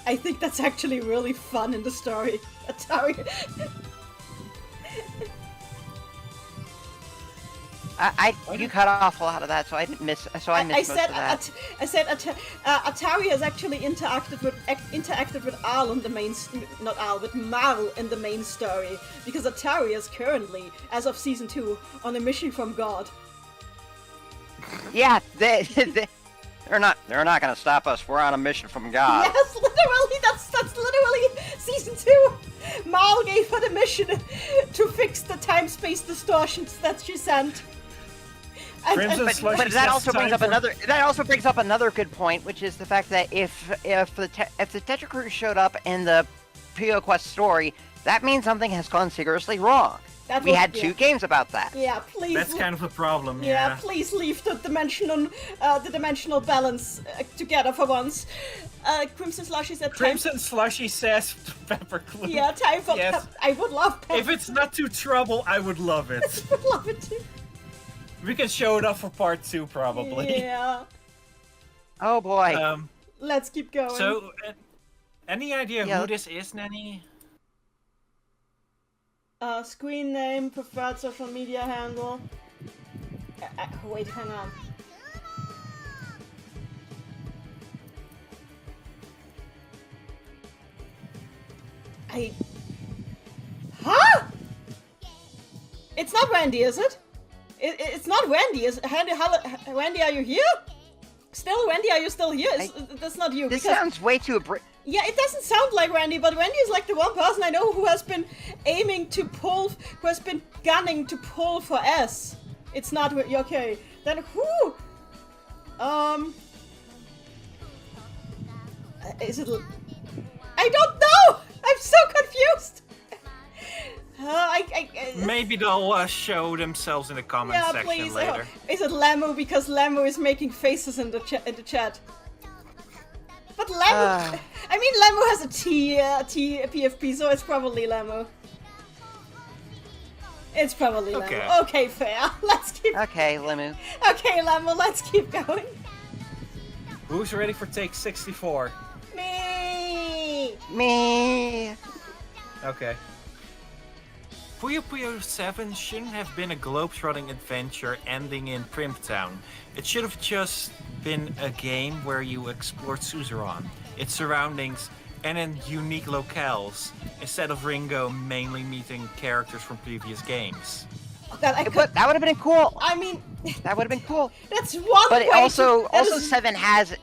I think that's actually really fun in the story. Atari.
You cut off a lot of that, so I didn't miss. So I missed most of that.
I said Atari has actually interacted with Al in the main, not Al, but Mal in the main story because Atari is currently, as of season 2, on a mission from God.
Yeah, they're not gonna stop us. We're on a mission from God.
Yes, literally, that's literally season 2. Mal gave her the mission to fix the time-space distortions that she sent.
Crimson Slushy
But that
says
also brings
time
up
for-
another. That also brings up another good point, which is the fact that if the Tetra Crew showed up in the Puyo Quest story, that means something has gone seriously wrong.
That
We
would-
had 2 games about that.
Yeah, please.
That's kind of a problem,
Yeah,
yeah.
please leave the dimensional balance together for once. Crimson Slushy said time.
Crimson Slushy says Pepper Clue.
Yeah, time for
Yes.
I would love pepper.
If it's not too trouble, I would love it.
I would love it too.
We can show it off for part 2, probably.
Yeah.
Oh boy.
Let's keep going.
So, any idea
Yeah.
who this is, Nenny?
Screen name, preferred social media handle. Wait, hang on. Huh? It's not Wendy, is it? It's not Wendy. Is Wendy? Are you here? Still, Wendy? Are you still here? That's not you.
This
because-
sounds way too
Yeah, it doesn't sound like Wendy, but Wendy is like the one person I know who has been who has been gunning to pull for S. It's not okay. Then who? Is it? I don't know. I'm so confused.
Maybe they'll show themselves in the comment
Yeah,
section
please.
later.
Is it Lemo? Because Lemo is making faces in the chat. But Lemo, I mean, Lemo has a T PFP, so it's probably Lemo. It's probably
Okay.
Lemo. Okay, fair. Let's keep.
Okay, Limu.
Okay, Lemo, let's keep going.
Who's ready for take 64?
Me.
Me.
Okay. Puyo Puyo 7 shouldn't have been a globetrotting adventure ending in Primtown. It should have just been a game where you explored Suzerain, its surroundings, and in unique locales, instead of Ringo mainly meeting characters from previous games.
Oh, God,
But that would have been cool.
I mean,
That would have been cool.
that's one
But
way.
it also
that is-
7 has.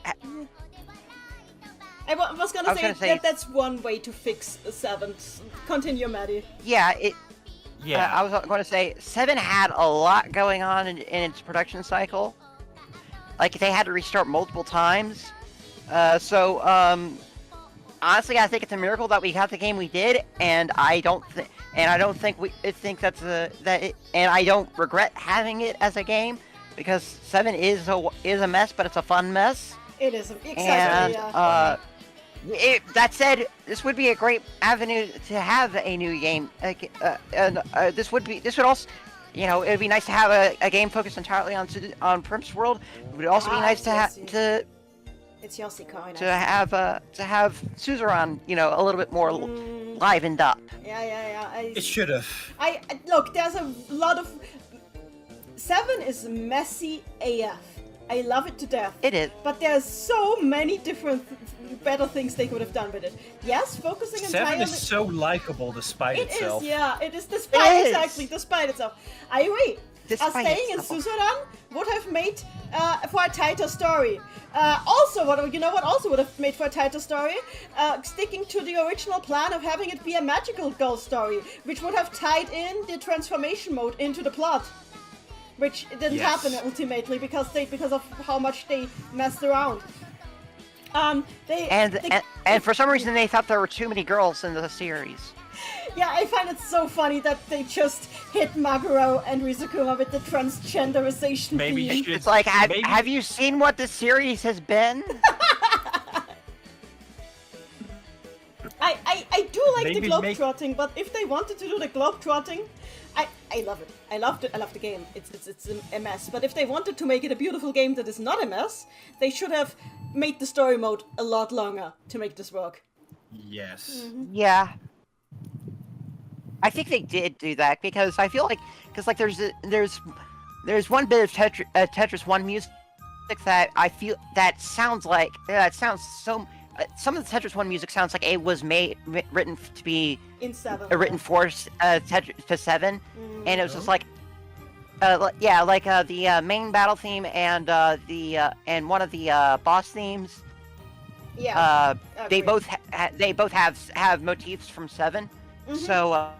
I was gonna say
say-
that's one way to fix 7. Continue, Maddie.
Yeah, it.
Yeah.
I was going to say 7 had a lot going on in its production cycle. Like they had to restart multiple times. So honestly, I think it's a miracle that we got the game we did, and I don't think and I don't regret having it as a game because 7 is a mess, but it's a fun mess.
It is exactly.
And
Yeah.
that said, this would be a great avenue to have a new game. This would also, it would be nice to have a game focused entirely on Prim's World. It would also be nice to have
It's Yossi coin.
to have Suzerain, a little bit more livened up.
Yeah.
It should have.
I look. There's a lot of 7 is messy AF. I love it to death.
It is.
But there's so many different better things they could have done with it. Yes, focusing
7
entirely.
is so likable despite
It
itself.
is, yeah. It is despite
It is.
exactly despite itself. I agree.
Despite
Staying in
itself.
Suzerain would have made for a tighter story. Also, what also would have made for a tighter story? Sticking to the original plan of having it be a magical ghost story, which would have tied in the transformation mode into the plot. Which didn't
Yes.
happen ultimately because of how much they messed around.
And for some reason they thought there were too many girls in the series.
Yeah, I find it so funny that they just hit Maguro and Rizukuma with the transgenderization
Maybe
theme.
should-
It's like,
maybe-
have you seen what the series has been?
I do like the
Maybe
globetrotting, but if they wanted to do the globetrotting, I love it. I love the game. It's a mess. But if they wanted to make it a beautiful game that is not a mess, they should have made the story mode a lot longer to make this work.
Yes.
Yeah. I think they did do that because I feel like there's one bit of Tetris 1 music that I feel that sounds so. Some of the Tetris 1 music sounds like it was written to be
In 7.
written for Tetris to 7, and it was just like, the main battle theme and and one of the boss themes.
Yeah.
They
agreed.
both have motifs from 7, So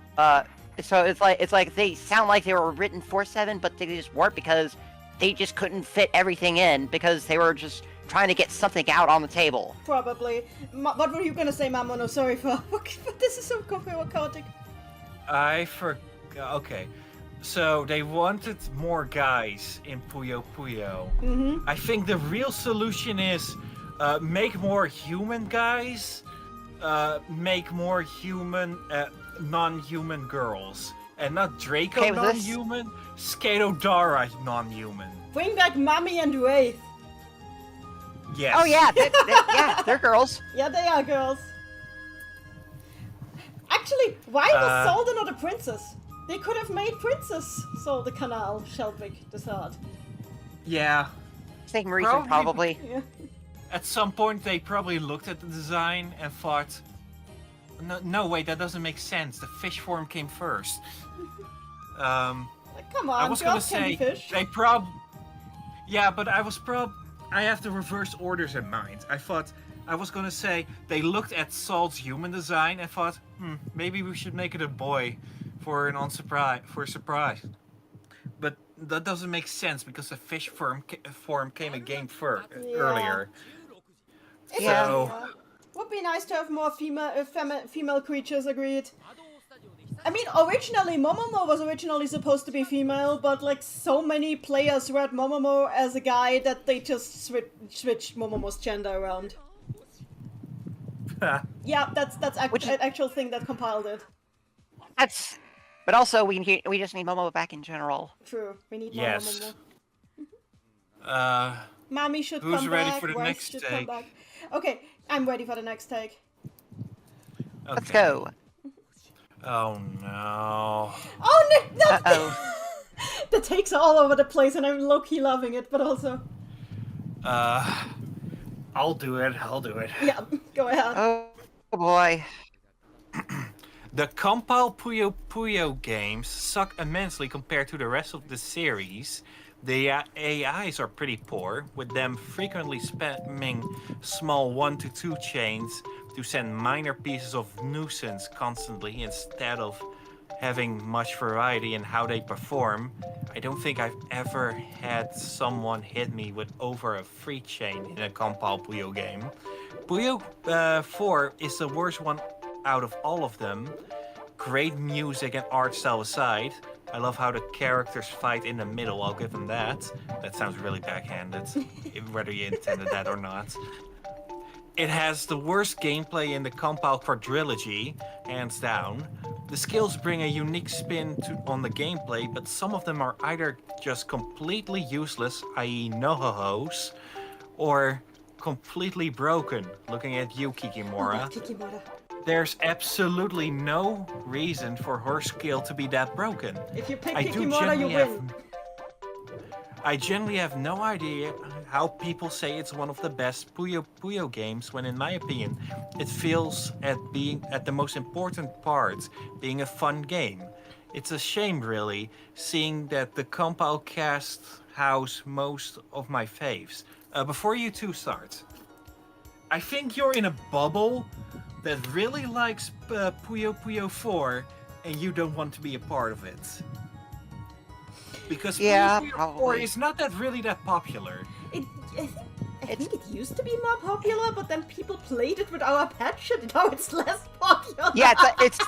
it's like they sound like they were written for 7, but they just weren't because they just couldn't fit everything in because they were just trying to get something out on the table.
Probably. What were you gonna say, Mamono? Sorry for this is so chaotic.
I forgot. Okay. So they wanted more guys in Puyo Puyo. I think the real solution is make more human guys, make more human, non-human girls. And not Draco
Okay, with this?
non-human, Skatodara non-human.
Bring back Mami and Wraith.
Yes.
Oh yeah, yeah, they're girls.
Yeah, they are girls. Actually, why was Solda not a princess? They could have made Princess Solda Canal, Sheldrick decide.
Yeah.
Same reason, probably.
Yeah.
At some point, they probably looked at the design and thought, no, wait, that doesn't make sense. The fish form came first.
Like, come on,
I was gonna
girls can be
say,
fish.
they yeah, but I have the reverse orders in mind. I was gonna say, they looked at Salt's human design and thought, maybe we should make it a boy for a surprise. But that doesn't make sense because the fish form came a game earlier.
Yeah.
So,
Would be nice to have more female creatures, agreed. I mean, originally, Momomo was originally supposed to be female, but like so many players read Momomo as a guy that they just switched Momomo's gender around. Yeah, that's an actual thing that compiled it.
But also we just need Momo back in general.
True, we need more
yes.
Momomo. Mami should
Who's
come
ready
back.
for the
Wraith
next
should
take?
come back. Okay, I'm ready for the next take.
Let's go.
Oh no.
Oh no!
Uh-oh.
The takes are all over the place, and I'm low-key loving it, but also...
I'll do it.
Yeah, go ahead.
Oh boy.
The compiled Puyo Puyo games suck immensely compared to the rest of the series. The AIs are pretty poor, with them frequently spamming small 1 to 2 chains to send minor pieces of nuisance constantly instead of having much variety in how they perform. I don't think I've ever had someone hit me with over a 3 chain in a compiled Puyo game. Puyo 4 is the worst one out of all of them. Great music and art style aside, I love how the characters fight in the middle, I'll give them that. That sounds really backhanded, whether you intended that or not. It has the worst gameplay in the compiled quadrilogy, hands down. The skills bring a unique spin on the gameplay, but some of them are either just completely useless, i.e. no-ho-hos, or completely broken, looking at you, Kikimora.
Kikimora.
There's absolutely no reason for her skill to be that broken.
If you pick Kikimora, you win.
I generally have no idea how people say it's one of the best Puyo Puyo games when in my opinion it fails at being at the most important part, being a fun game. It's a shame really, seeing that the compile cast house most of my faves. Before you two start, I think you're in a bubble that really likes Puyo Puyo 4 and you don't want to be a part of it. Because
Yeah,
Puyo Puyo 4
probably.
is not really that popular.
I think it used to be more popular, but then people played it with our patch and now it's less popular.
Yeah, it's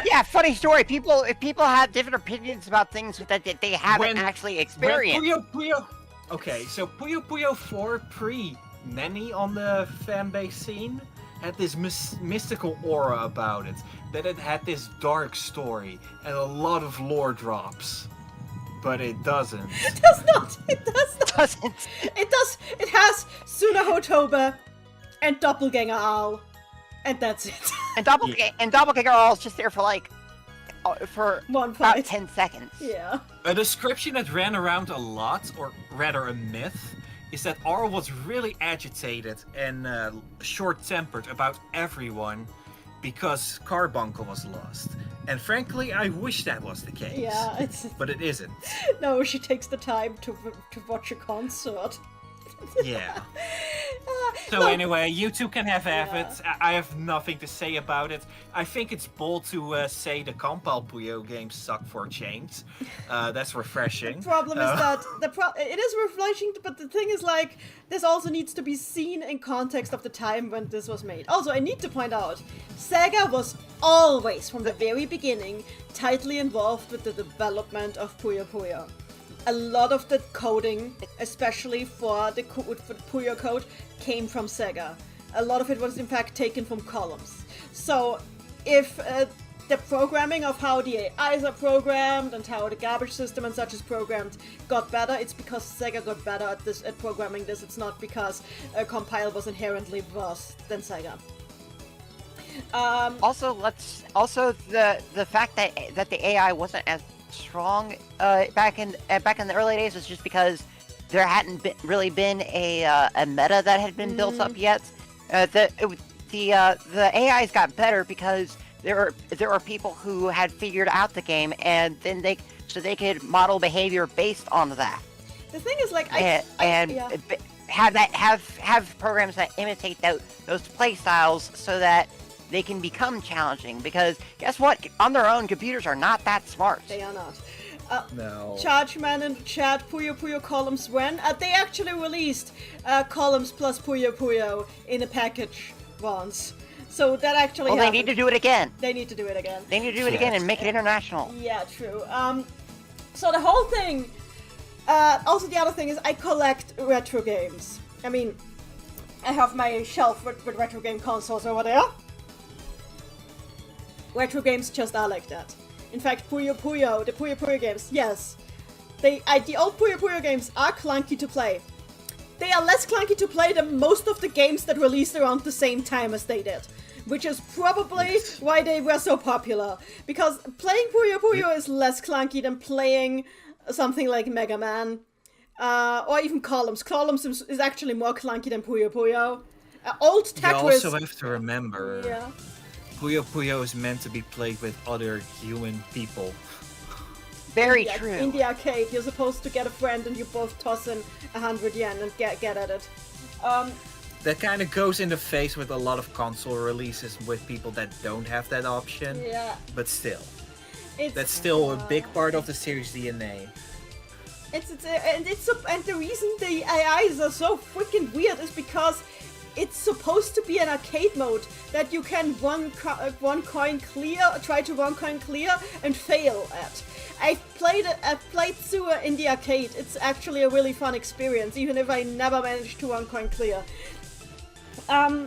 yeah. Funny story. People have different opinions about things that they haven't actually experienced.
Okay, so Puyo Puyo 4 pre-Neni on the fanbase scene had this mystical aura about it. That it had this dark story and a lot of lore drops. But it doesn't.
It does not. It does not.
Doesn't.
It does. It has Sunaho Toba and Doppelganger Owl, and that's it.
And Doppelganger All's just there for like for
One
about
fight.
10 seconds.
Yeah.
A description that ran around a lot, or rather a myth, is that Arl was really agitated and short-tempered about everyone because Carbuncle was lost. And frankly, I wish that was the case.
Yeah, it's...
But it isn't.
No, she takes the time to watch a concert.
Yeah. So anyway, you two can have it. I have nothing to say about it. I think it's bold to say the compile Puyo games suck for a change. That's refreshing.
The problem is that it is refreshing, but the thing is, like, this also needs to be seen in context of the time when this was made. Also, I need to point out, Sega was always, from the very beginning, tightly involved with the development of Puyo Puyo. A lot of the coding, especially for the Puyo code, came from Sega. A lot of it was in fact taken from columns. So if the programming of how the AIs are programmed and how the garbage system and such is programmed got better, it's because Sega got better at programming this. It's not because Compile was inherently worse than Sega.
Also, the fact that the AI wasn't as strong back in the early days was just because there hadn't really been a meta that had been built up yet. The AIs got better because there were people who had figured out the game, and then they could model behavior based on that.
The thing is, like,
have programs that imitate those play styles so that they can become challenging, because guess what? On their own, computers are not that smart.
They are not.
No.
Chargeman in the chat, Puyo Puyo columns when? They actually released columns plus Puyo Puyo in a package once. So that actually
Well, they need to do it again.
They need to do it again.
They need to do it again and make it international.
Yeah, true. So the whole thing... also, the other thing is I collect retro games. I mean, I have my shelf with retro game consoles over there. Retro games just are like that. In fact, Puyo Puyo, the Puyo Puyo games, yes. The old Puyo Puyo games are clunky to play. They are less clunky to play than most of the games that released around the same time as they did. Which is probably why they were so popular. Because playing Puyo Puyo is less clunky than playing something like Mega Man. Or even Columns. Columns is actually more clunky than Puyo Puyo. Old Tetris...
You also have to remember...
Yeah.
Puyo Puyo is meant to be played with other human people.
Very true.
In the arcade, you're supposed to get a friend and you both toss in 100 yen and get at it.
That kind of goes in the face with a lot of console releases with people that don't have that option.
Yeah.
But still. That's still a big part of the series DNA.
And the reason the AIs are so freaking weird is because it's supposed to be an arcade mode that you can try to one coin clear and fail at. I've played through in the arcade. It's actually a really fun experience, even if I never managed to one coin clear.
An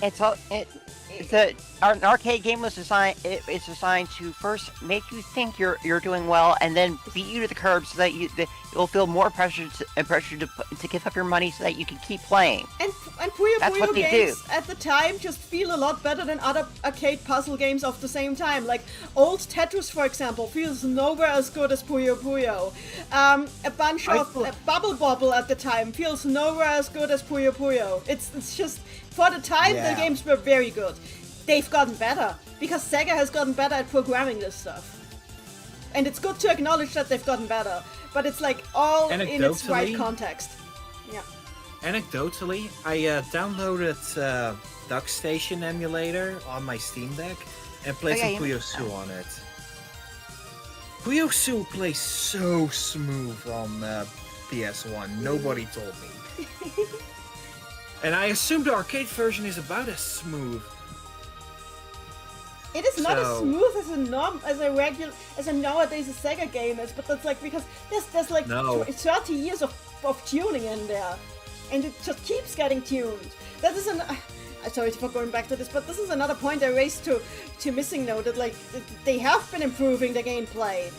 arcade game was designed to first make you think you're doing well, and then beat you to the curb so that you'll feel more pressure to give up your money so that you can keep playing.
And Puyo Puyo games
do.
at the time just feel a lot better than other arcade puzzle games of the same time. Like old Tetris, for example, feels nowhere as good as Puyo Puyo. A bunch of Bubble Bobble at the time feels nowhere as good as Puyo Puyo. It's just, for the time, the games were very good. They've gotten better, because Sega has gotten better at programming this stuff. And it's good to acknowledge that they've gotten better, but it's like all in its right context. Yeah.
Anecdotally, I downloaded DuckStation emulator on my Steam Deck and played some Puyo Su on it. Puyo Su plays so smooth on PS1, nobody told me. And I assume the arcade version is about as smooth.
It is not as smooth as a nowadays a Sega game is, but that's like because there's like 30 years of tuning in there, and it just keeps getting tuned. That is sorry for going back to this, but this is another point I raised to Missing Note, that like they have been improving the gameplay,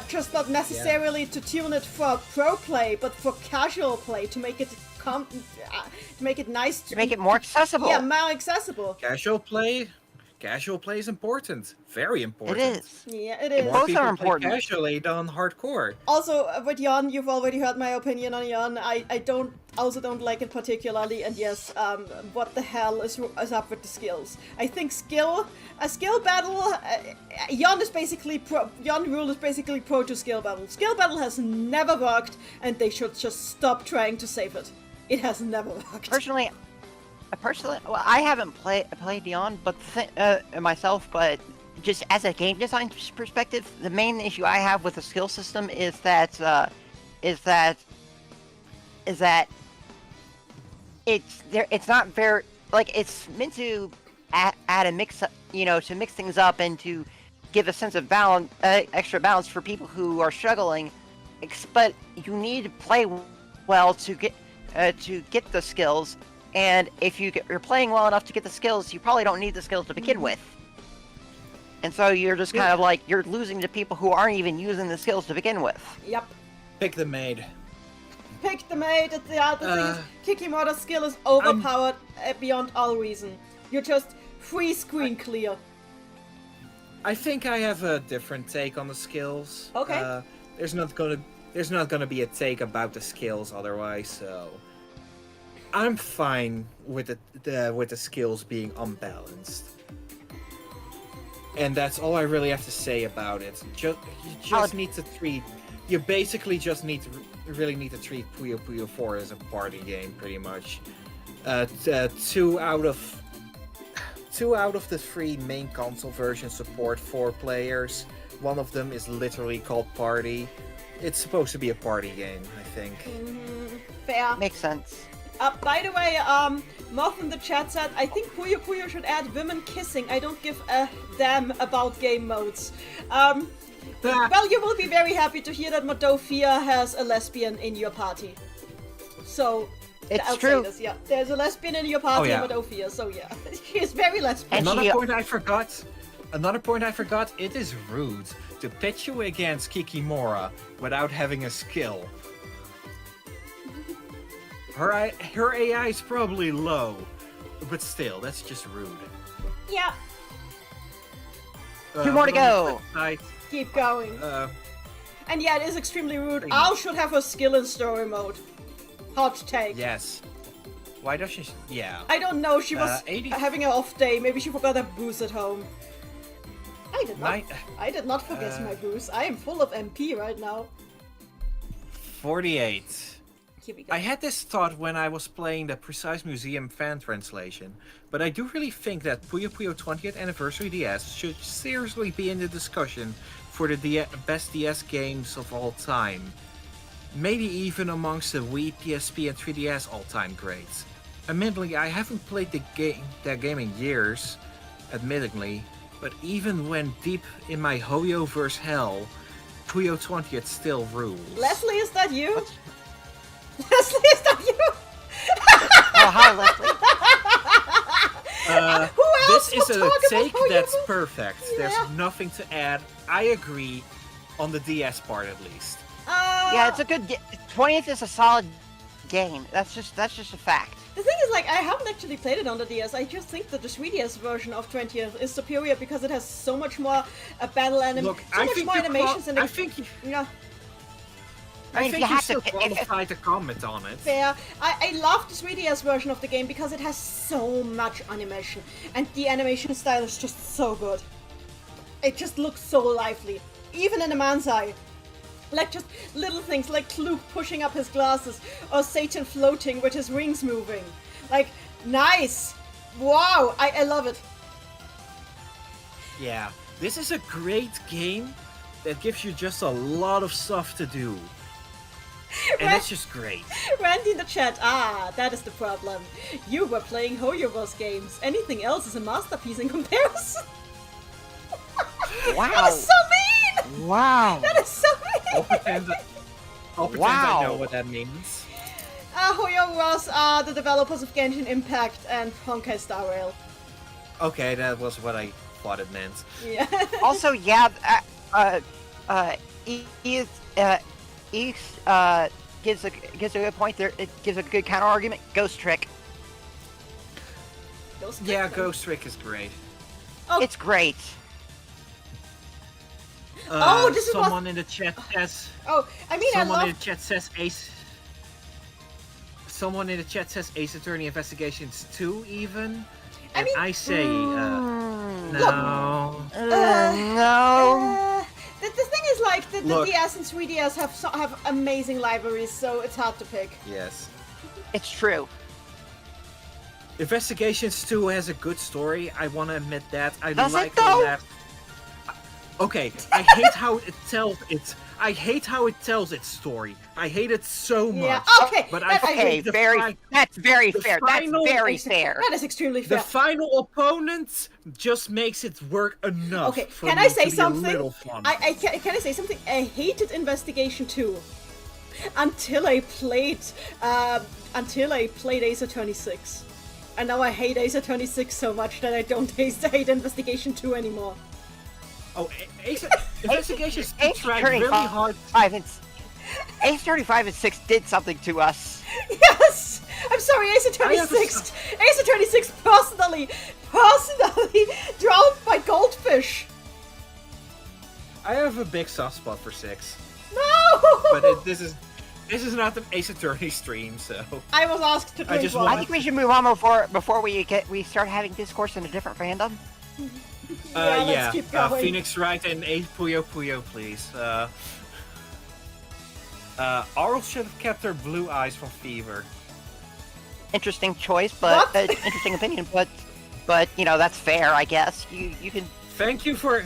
just not necessarily to tune it for pro play, but for casual play, to make it nice,
to make it more accessible.
Yeah, more accessible.
Casual play is important. Very important.
It is.
Yeah, it is.
More
Both
people
are important.
play casually than hardcore.
Also, with Jan, you've already heard my opinion on Jan. I don't like it particularly, and yes, what the hell is up with the skills? I think a skill battle, Jan rule is basically pro to skill battle. Skill battle has never worked, and they should just stop trying to save it. It has never worked.
Personally, well, I haven't played Beyond, but myself, but just as a game design perspective, the main issue I have with the skill system is that it's not very, like, it's meant to add a mix, to mix things up and to give a sense of balance, extra balance for people who are struggling. But you need to play well to get the skills, and if you're playing well enough to get the skills, you probably don't need the skills to begin with. And so you're just kind of like, you're losing to people who aren't even using the skills to begin with.
Yep.
Pick the maid.
Pick the maid. The thing is, Kikimoto's skill is overpowered beyond all reason. You're just free screen clear.
I think I have a different take on the skills.
Okay.
There's not gonna be a take about the skills otherwise, so I'm fine with the skills being unbalanced. And that's all I really have to say about it. You basically just need to really need to treat Puyo Puyo 4 as a party game, pretty much. Two out of the 3 main console versions support 4 players. One of them is literally called Party. It's supposed to be a party game, I think.
Fair.
Makes sense.
By the way, Moth in the chat said, I think Puyo Puyo should add women kissing. I don't give a damn about game modes. Well, you will be very happy to hear that Modofia has a lesbian in your party. So,
It's true.
This, yeah. There's a lesbian in your party, Modofia, so yeah. She's very lesbian.
Another point I forgot, it is rude to pitch you against Kikimora without having a skill. Her AI is probably low, but still, that's just rude.
Yeah.
2 more to go.
Keep going. And yeah, it is extremely rude. Al should have a skill in story mode. Hot take.
Yes. Why does she? Yeah.
I don't know. She was having an off day. Maybe she forgot her booze at home. I did not forget my booze. I am full of MP right now.
48.
Here we go.
I had this thought when I was playing the Precise Museum fan translation, but I do really think that Puyo Puyo 20th Anniversary DS should seriously be in the discussion for the best DS games of all time. Maybe even amongst the Wii, PSP, and 3DS all-time greats. Admittedly, I haven't played that game in years, admittedly, but even when deep in my Hoyo-verse hell, Puyo 20th still rules.
Leslie, is that you? Leslie, is that you?
Oh, hi, Leslie.
This is a take that's perfect. There's nothing to add. I agree on the DS part at least.
Yeah, it's a good 20th is a solid game. That's just a fact.
The thing is, like, I haven't actually played it on the DS. I just think that the 3DS version of 20th is superior because it has so much more battle animations, so much more animations in it.
I think you still qualified to comment on it.
Fair. I love the 3DS version of the game because it has so much animation, and the animation style is just so good. It just looks so lively, even in a man's eye. Like just little things like Luke pushing up his glasses or Satan floating with his wings moving. Like, nice! Wow, I love it.
Yeah, this is a great game that gives you just a lot of stuff to do. And it's just great.
Randy in the chat, that is the problem. You were playing Hoyoverse games. Anything else is a masterpiece in comparison.
Wow.
That is so mean!
Wow.
That is so mean!
I'll pretend I know what that means.
Hoyoverse are the developers of Genshin Impact and Honkai Star Rail.
Okay, that was what I thought it meant.
Yeah.
Also, yeah, gives a good point there. It gives a good counter argument. Ghost Trick.
Ghost Trick is great.
Oh.
It's great.
This is
someone in the chat says.
Someone
in the chat says Ace Attorney Investigations 2 even.
I
say no.
No.
The thing is, like, the DS and 3DS have amazing libraries, so it's hard to pick.
Yes.
It's true.
Investigations 2 has a good story. I want to admit that. I
Does
like
it, though?
the last. Okay, I hate how it tells its. I hate how it tells its story. I hate it so much.
Yeah, okay.
But
that-
I
Okay,
think the
that's very
the
fair. That's
final-
very fair.
That is extremely
The
fair.
final opponent just makes it work enough.
Okay,
for
can
me
I say
to be
something?
A little fun.
Can I say something? I hated Investigation 2 until I played Ace Attorney 6. And now I hate Ace Attorney 6 so much that I don't hate Investigation 2 anymore.
Oh, Investigations
Ace
tried
Attorney
really hard.
Ace 35 and 6 did something to us.
Yes! I'm sorry, Ace Attorney
I have
6! Ace Attorney 6 personally drowned by goldfish!
I have a big soft spot for 6,
No!
but this is not the Ace Attorney stream, so.
I was asked to drink
just
one.
I think we should move on before we start having discourse in a different fandom.
let's keep going.
Phoenix Wright and 8 Puyo Puyo, please. Aurel should have kept her blue eyes from Fever.
Interesting choice, but
What?
interesting opinion, but you know that's fair, I guess. You can.
Thank you for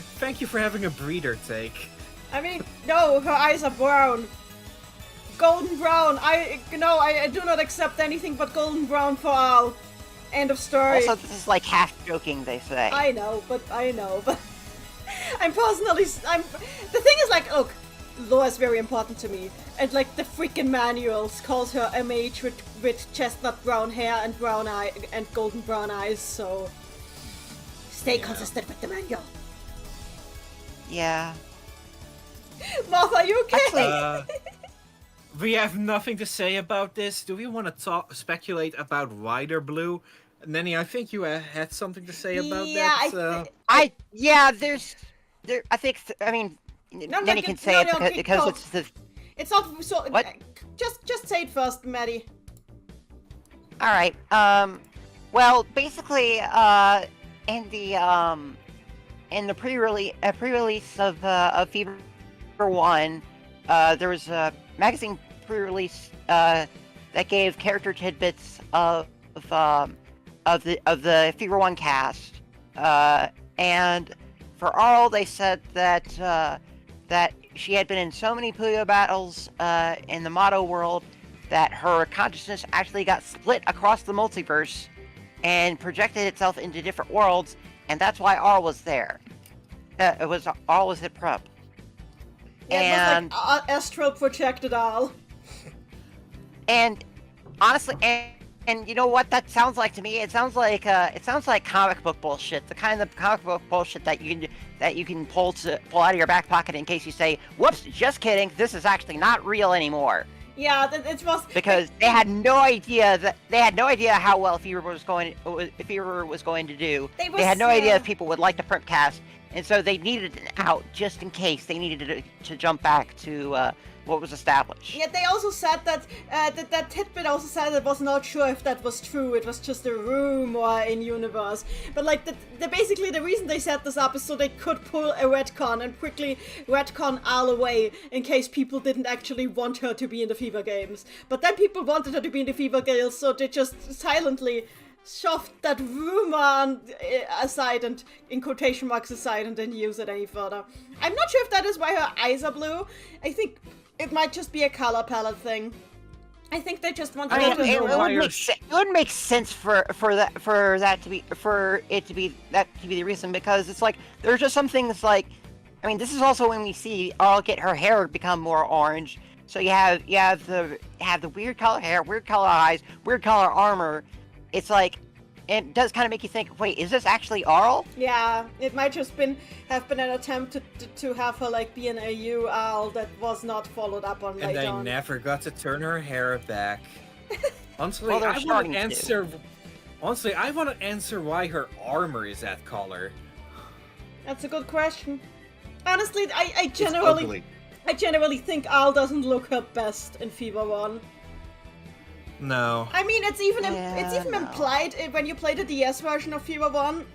having a breeder take.
I mean, no, her eyes are brown. Golden brown. I do not accept anything but golden brown for all. End of story.
Also, this is like half joking, they say.
I know, but I'm personally. The thing is, like, look, lore is very important to me, and like the freaking manuals calls her a mage with chestnut brown hair and brown eye and golden brown eyes. So stay consistent with the manual.
Yeah.
Moth, are you okay?
Actually,
We have nothing to say about this. Do we want to speculate about Rider Blue? Nenny, I think you had something to say about
Yeah,
that.
I
think. I mean,
No,
Nenny can say it because it's the.
It's not so.
What?
Just say it first, Maddie.
All right. Well, basically, in the pre-release of Fever 1, there was a magazine pre-release that gave character tidbits of the Fever 1 cast, and for all they said that she had been in so many Puyo battles in the Motto world that her consciousness actually got split across the multiverse and projected itself into different worlds, and that's why Arl was there. Arl was at prep.
Yeah, it was like astral projected all.
And honestly, and you know what that sounds like to me? It sounds like comic book bullshit. The kind of comic book bullshit that you can pull out of your back pocket in case you say, "Whoops, just kidding. This is actually not real anymore."
Yeah, it was
Because they had no idea how well Fever was going to do. They had no idea if people would like the print cast, and so they needed an out just in case they needed to jump back to what was established.
Yeah, they also said that that tidbit also said it was not sure if that was true. It was just a rumor in universe. But like basically the reason they set this up is so they could pull a retcon and quickly retcon Al away in case people didn't actually want her to be in the Fever games. But then people wanted her to be in the Fever games, so they just silently shoved that rumor aside and in quotation marks aside and didn't use it any further. I'm not sure if that is why her eyes are blue. I think it might just be a color palette thing. I think they just wanted
I mean,
to
it
know.
would make sense for it to be the reason, because it's like there's just some things like, I mean, this is also when we see Arl get her hair become more orange. So you have the weird color hair, weird color eyes, weird color armor. It's like, it does kind of make you think, wait, is this actually Arl?
Yeah, it might just have been an attempt to have her like be an AU Al that was not followed up on
And
later
they
on.
never got to turn her hair back. Honestly,
Well, they're
I want
starting
to
to.
answer. Honestly, I want to answer why her armor is that color.
That's a good question. Honestly, I
It's
generally
ugly.
think Al doesn't look her best in Fever 1.
No.
I mean, it's even
Yeah, no.
implied when you play the DS version of Fever 1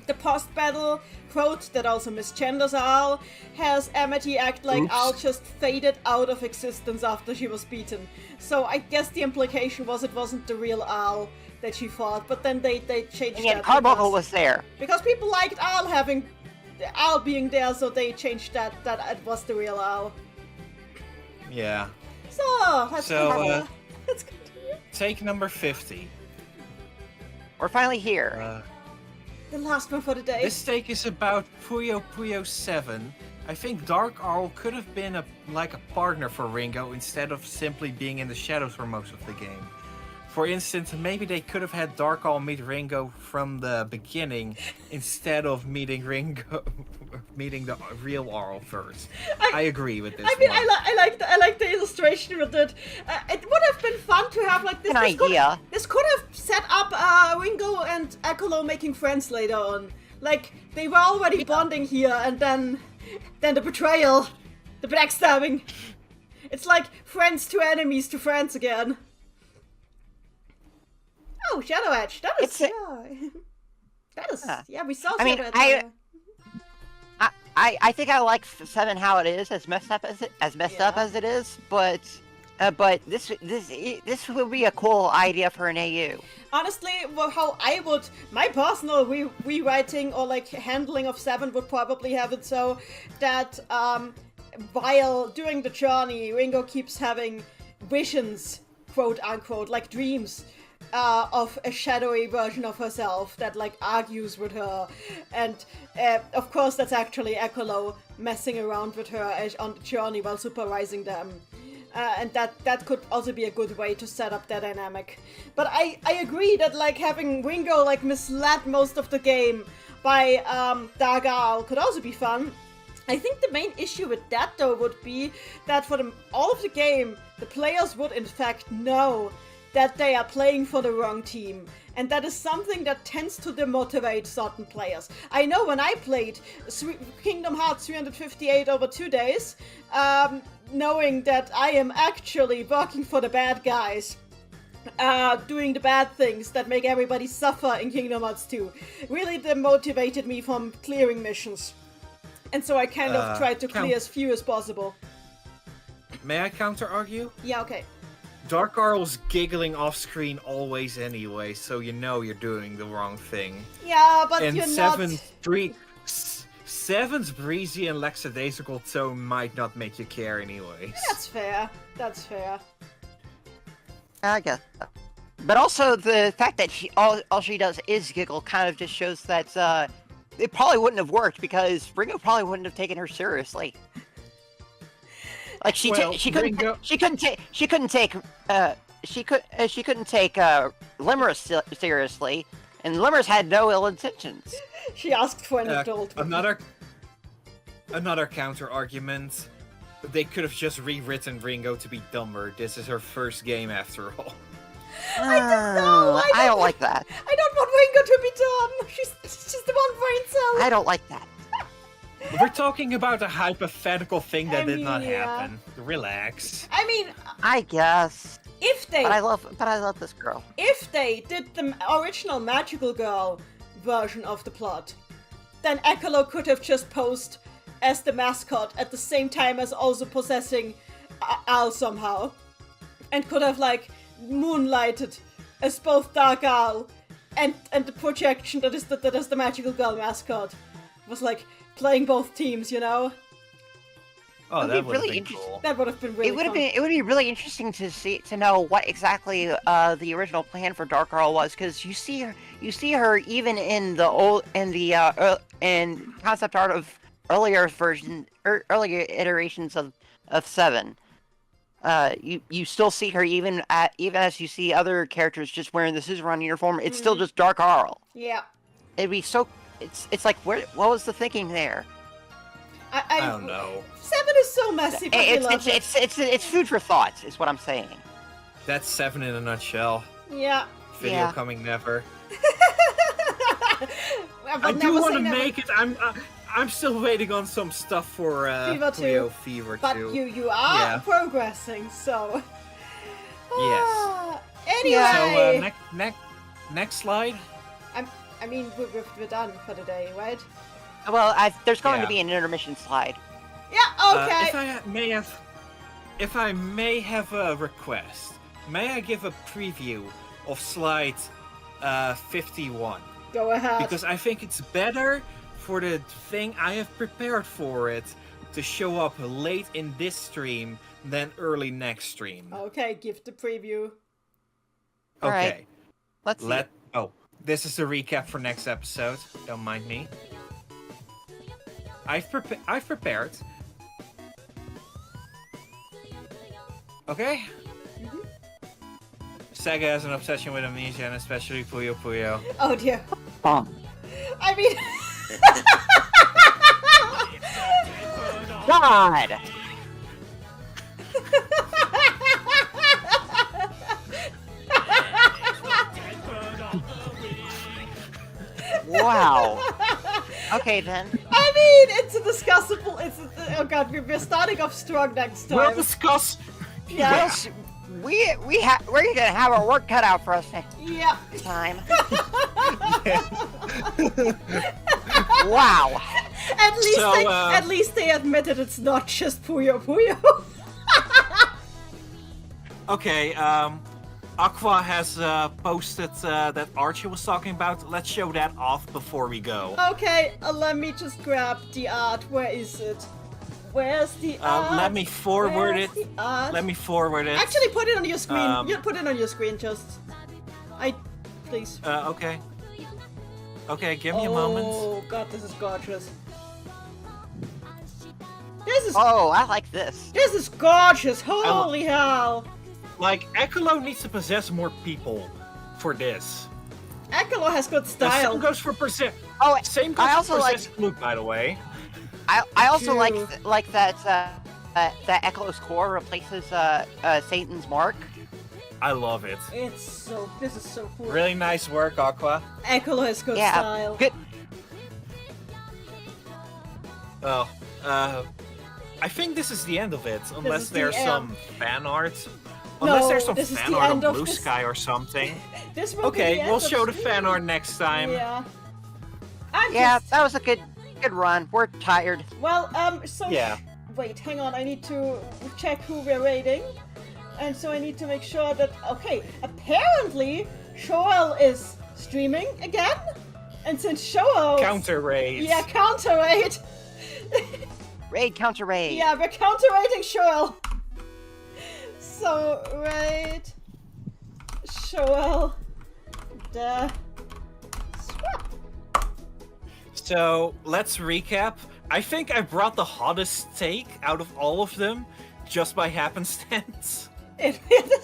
the post-battle quote that also misgenders Al has Amity act like Al just faded out of existence after she was beaten. So I guess the implication was it wasn't the real Al that she fought, but then they changed
And
that.
Carbuncle was there.
Because people liked Al being there, so they changed that it was the real Al.
Yeah.
So, let's
So,
continue.
Take number 50.
We're finally here.
The last one for the day.
This take is about Puyo Puyo 7. I think Dark Arl could have been a partner for Ringo instead of simply being in the shadows for most of the game. For instance, maybe they could have had Dark Arl meet Ringo from the beginning instead of meeting the real Arl first. I agree with this.
I mean,
one.
I like the illustration with it. It would have been fun to have like this.
An idea.
This could have set up Ringo and Ekolo making friends later on. Like they were already bonding here, and then the betrayal, the backstabbing. It's like friends to enemies to friends again. Oh, Shadow Edge. That is that is we saw
I mean,
Shadow Edge.
I think I like 7 how it is, as messed up as it is, but this would be a cool idea for an AU.
Honestly, how I would, my personal rewriting or like handling of 7 would probably have it so that while doing the journey, Ringo keeps having visions, quote unquote, like dreams. Of a shadowy version of herself that like argues with her, and of course that's actually Ekolo messing around with her on the journey while supervising them, and that could also be a good way to set up that dynamic. But I agree that like having Ringo like misled most of the game by Dark Arl could also be fun. I think the main issue with that though would be that for all of the game the players would in fact know that they are playing for the wrong team. And that is something that tends to demotivate certain players. I know when I played Kingdom Hearts 358 over 2 days, knowing that I am actually working for the bad guys, doing the bad things that make everybody suffer in Kingdom Hearts 2, really demotivated me from clearing missions. And so I kind of tried to clear as few as possible.
May I counter-argue?
Yeah, okay.
Dark Arl's giggling off screen always anyway, so you know you're doing the wrong thing.
Yeah, but
and
you're
Seven's breezy and lackadaisical tone might not make you care anyways.
That's fair. That's fair.
I guess. But also the fact that all she does is giggle kind of just shows that it probably wouldn't have worked because Ringo probably wouldn't have taken her seriously. Like she couldn't take Limerick seriously, and Limerick had no ill intentions.
She asked for an adult.
Another counter argument. They could have just rewritten Ringo to be dumber. This is her first game after all.
I don't know.
I don't like that.
I don't want Ringo to be dumb. She's the one brain cell.
I don't like that.
We're talking about a hypothetical thing that did not happen. Relax.
I mean,
I guess.
But
I love this girl.
If they did the original Magical Girl version of the plot, then Ekolo could have just posed as the mascot at the same time as also possessing Al somehow, and could have like moonlighted as both Dark Al and the projection that is the Magical Girl mascot was like playing both teams, you know.
Oh, that would have been cool.
That would have been really fun.
It would be really interesting to know what exactly the original plan for Dark Arl was, because you see her even in in concept art of earlier iterations of 7. You still see her even as you see other characters just wearing the suzerain uniform. It's still just Dark Arl.
Yeah.
It'd be so. It's like what was the thinking there?
I don't know.
7 is so messy, but
it's food for thought, is what I'm saying.
That's 7 in a nutshell.
Yeah.
Video coming never.
I
I do want to make it. I'm still waiting on some stuff for Puyo Fever 2.
But you are progressing, so.
Yes.
Anyway.
So next slide.
I mean, we're done for the day, right?
Well, there's going
Yeah.
to be an intermission slide.
Yeah, okay.
If I may have a request, may I give a preview of slide 51?
Go ahead.
Because I think it's better for the thing I have prepared for it to show up late in this stream than early next stream.
Okay, give the preview.
All right.
Okay.
Let's see.
This is the recap for next episode. Don't mind me. I've prepared. Okay. Sega has an obsession with amnesia, and especially Puyo Puyo.
Oh dear.
Oh.
I mean,
God! Wow. Okay then.
I mean, it's a discussable. Oh god, we're starting off strong next time.
We'll discuss.
Yeah.
We're gonna have our work cut out for us next
Yeah.
time. Wow.
At least they admitted it's not just Puyo Puyo.
Okay, Aqua has posted that Archie was talking about. Let's show that off before we go.
Okay, let me just grab the art. Where is it? Where's the art?
Let me forward
Where's
it.
the art?
Let me forward it.
Actually, put it on your screen.
Um,
You put it on your screen, just. Please.
Okay. Okay, give me a moment.
Oh god, this is gorgeous. This is
Oh, I like this.
gorgeous. Holy hell.
Like, Ekolo needs to possess more people for this.
Ekolo has good
The
style.
same goes for Perse-
Oh,
Same goes
I also
for
like.
Possessed Flute, by the way.
I also like
Dude.
like that that Echo's core replaces Satan's mark.
I love it.
This is so cool.
Really nice work, Aqua.
Ekolo has good
Yeah,
style.
good.
Oh, I think this is the end of it, unless
is the
there's
end.
some fan art. Unless there's some
this is
fan
the
art
end
on
of
Blue
this-
Sky or something.
This will be the
Okay,
end
we'll
of
show the
stream.
fan art next time.
Yeah.
Yeah, that was a good run. We're tired.
Well, so
Yeah.
wait, hang on. I need to check who we're rating, and so I need to make sure that. Okay, apparently Shoel is streaming again, and since Shoel
Counter raid.
yeah, counter raid.
Raid counter raid.
Yeah, we're counter raiding Shoel. So raid Shoel the swap.
So let's recap. I think I brought the hottest take out of all of them, just by happenstance.
This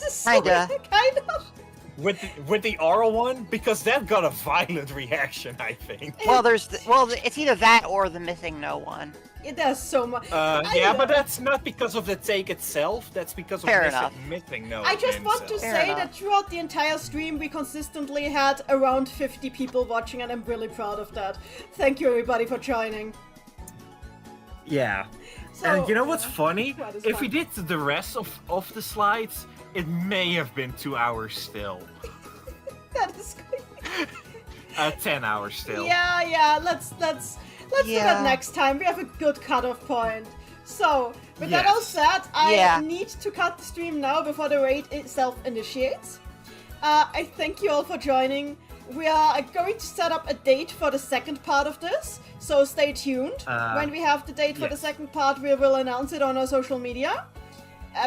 is so
Kinda.
kind of.
With the R one, because that got a violent reaction, I think.
Well, it's either that or the missing no one.
It does so much.
Yeah, but that's not because of the take itself. That's because of
Fair enough.
missing no.
I just want to
Fair
say
enough.
that throughout the entire stream, we consistently had around 50 people watching, and I'm really proud of that. Thank you, everybody, for joining.
Yeah.
So,
And you know what's funny?
That is
If we
fun.
did the rest of the slides, it may have been 2 hours still.
That is great.
10 hours still.
Yeah. Let's do that
Yeah.
next time. We have a good cutoff point. So, with that all
Yes.
said, I
Yeah.
need to cut the stream now before the raid itself initiates. I thank you all for joining. We are going to set up a date for the second part of this, so stay tuned. When we have the date for the
yes.
second part, we will announce it on our social media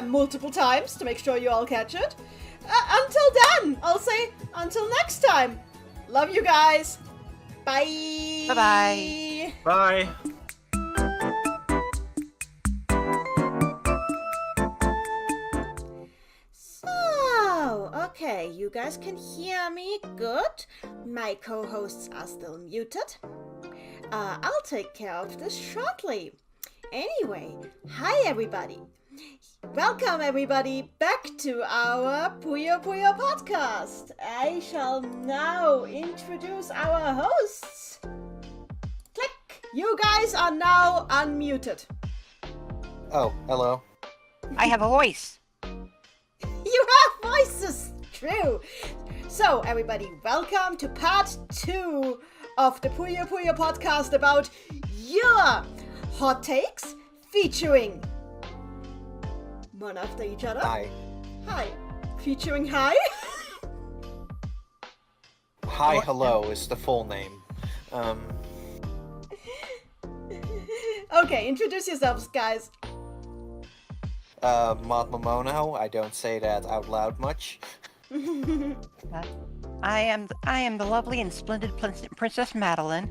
multiple times to make sure you all catch it. Until then, I'll say until next time. Love you guys. Bye.
Bye-bye.
Bye.
So, okay, you guys can hear me good. My co-hosts are still muted. I'll take care of this shortly. Anyway, hi everybody. Welcome everybody back to our Puyo Puyo podcast. I shall now introduce our hosts. Click. You guys are now unmuted.
Oh, hello.
I have a voice.
You have voices, true. So, everybody, welcome to part 2 of the Puyo Puyo podcast about your hot takes featuring one after each other.
Hi.
Hi. Featuring hi.
Hi, hello is the full name.
Okay, introduce yourselves, guys.
Mamono, I don't say that out loud much.
I am the lovely and splendid Princess Madelyn.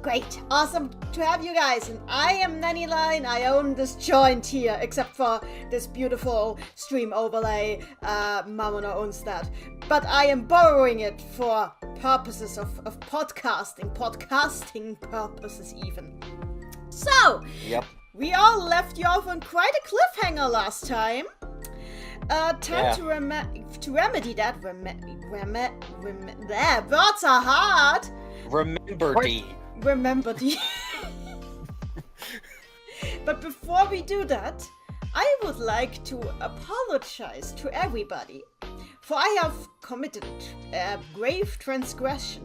Great, awesome to have you guys. And I am Nenilein. I own this joint here, except for this beautiful stream overlay. Mamono owns that. But I am borrowing it for purposes of podcasting purposes even. So,
Yep.
we all left you off on quite a cliffhanger last time. Time to remedy that. There, words are hard. Remember the. But before we do that, I would like to apologize to everybody, for I have committed a grave transgression.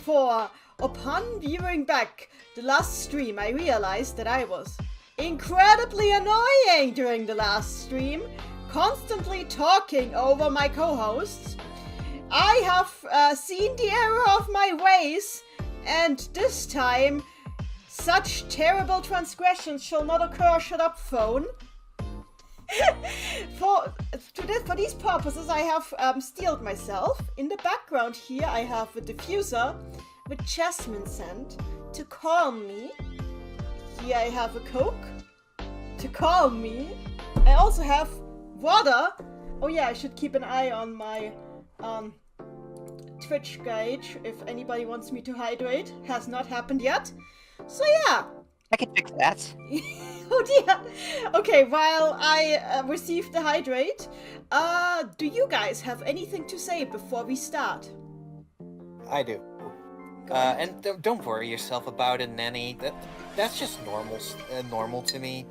For upon viewing back the last stream, I realized that I was incredibly annoying during the last stream, constantly talking over my co-hosts. I have seen the error of my ways, and this time, such terrible transgressions shall not occur. Shut up, phone. For these purposes, I have steeled myself. In the background here, I have a diffuser with jasmine scent to calm me. Here I have a Coke to calm me. I also have water. Oh yeah, I should keep an eye on my Twitch gauge if anybody wants me to hydrate. Has not happened yet. So yeah.
I can fix that.
Oh dear. Okay, while I receive the hydrate, do you guys have anything to say before we start?
I do. And don't worry yourself about it, Nenny. That's just normal to me.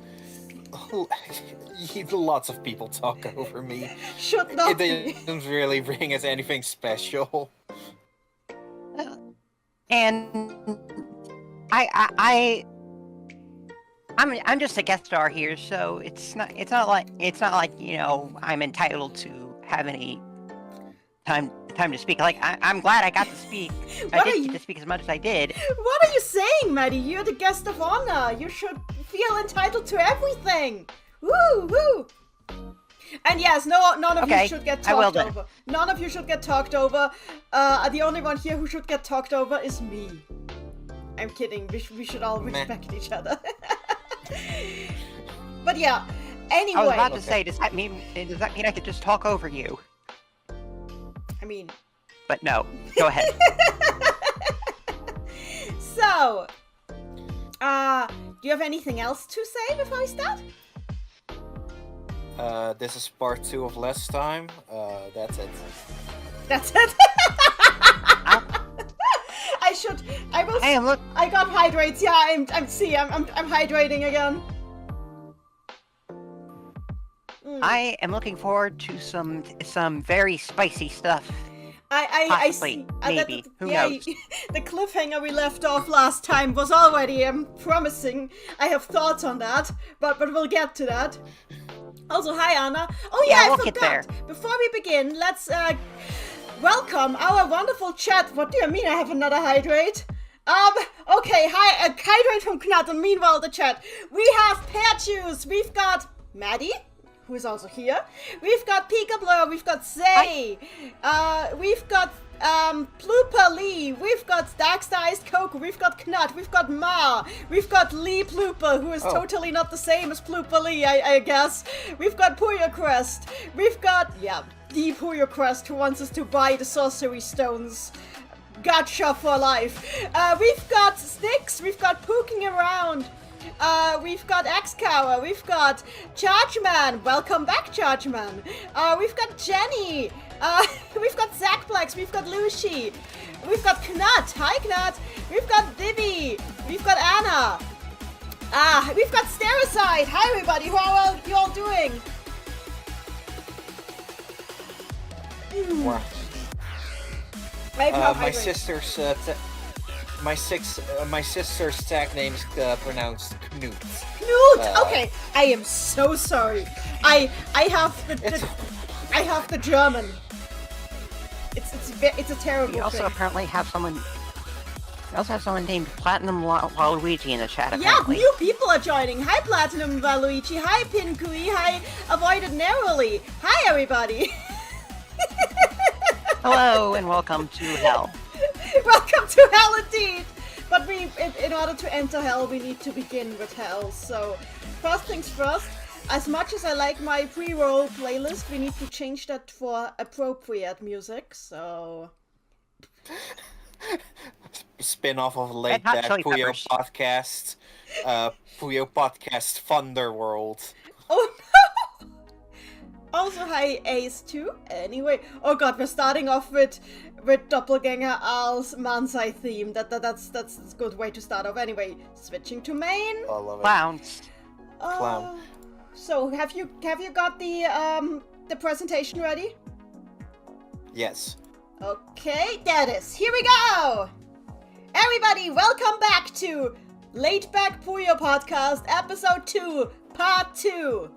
Lots of people talk over me.
Should not be.
It doesn't really bring us anything special.
And I'm just a guest star here, so it's not like you know I'm entitled to have any time to speak. Like I'm glad I got to speak. I didn't get to speak as much as I did.
What are you saying, Maddie? You're the guest of honor. You should feel entitled to everything. Woo woo. And yes, none of you should get talked over. None of you should get talked over. The only one here who should get talked over is me. I'm kidding. We should all respect each other. But yeah. Anyway.
I was about to say, does that mean I could just talk over you?
I mean.
But no. Go ahead.
So, do you have anything else to say before we start?
This is part 2 of last time. That's it.
That's it. I got hydrates. Yeah, I'm hydrating again.
I am looking forward to some very spicy stuff.
I see.
Maybe. Who knows?
The cliffhanger we left off last time was already promising. I have thoughts on that, but we'll get to that. Also, hi Anna. Oh yeah,
we'll
I forgot.
Get there.
Before we begin, let's welcome our wonderful chat. What do you mean I have another hydrate? Okay, hi, hydrate from Knut, and meanwhile the chat. We have Pear Juice, we've got Maddie, who is also here. We've got Pika Blur, we've got Zay, we've got Plooper Lee, we've got Darkstar Iced Coke, we've got Knut, we've got Ma, we've got Lee Plooper, who is totally not the same as Plooper Lee, I guess. We've got Puyo Crest, we've got, the Puyo Crest, who wants us to buy the sorcery stones. Gotcha for life. We've got Sticks, we've got Pooking Around, we've got X-Cower, we've got Chargeman, welcome back Chargeman, we've got Jenny, we've got Zackplex, we've got Lucy, we've got Knut, hi Knut, we've got Vivi, we've got Anna, we've got Stericide, hi everybody, how are you all doing?
Wow. My sister's my sister's tag name is pronounced Knut.
Knut. Okay, I am so sorry. I have the German. It's a terrible
We also
thing.
apparently have someone. We also have someone named Platinum Waluigi in the chat.
Yeah,
Apparently.
new people are joining. Hi, Platinum Valuigi. Hi, Pinkui. Hi, Avoided Narrowly. Hi, everybody.
Hello and welcome to Hell.
Welcome to Hell, indeed. But in order to enter Hell, we need to begin with Hell. So, first things first. As much as I like my pre-roll playlist, we need to change that for appropriate music. So.
Spin-off of Laid-Back Puyo Podcast. Puyo Podcast Thunderworld.
Oh no! Also, hi Ace2. Anyway, oh god, we're starting off with Doppelganger Al's Mansai theme. That's a good way to start off. Anyway, switching to main.
I love it.
Clowns.
Clown.
So have you got the presentation ready?
Yes.
Okay, there it is. Here we go! Everybody, welcome back to Laid-Back Puyo Podcast, Episode 2, Part 2.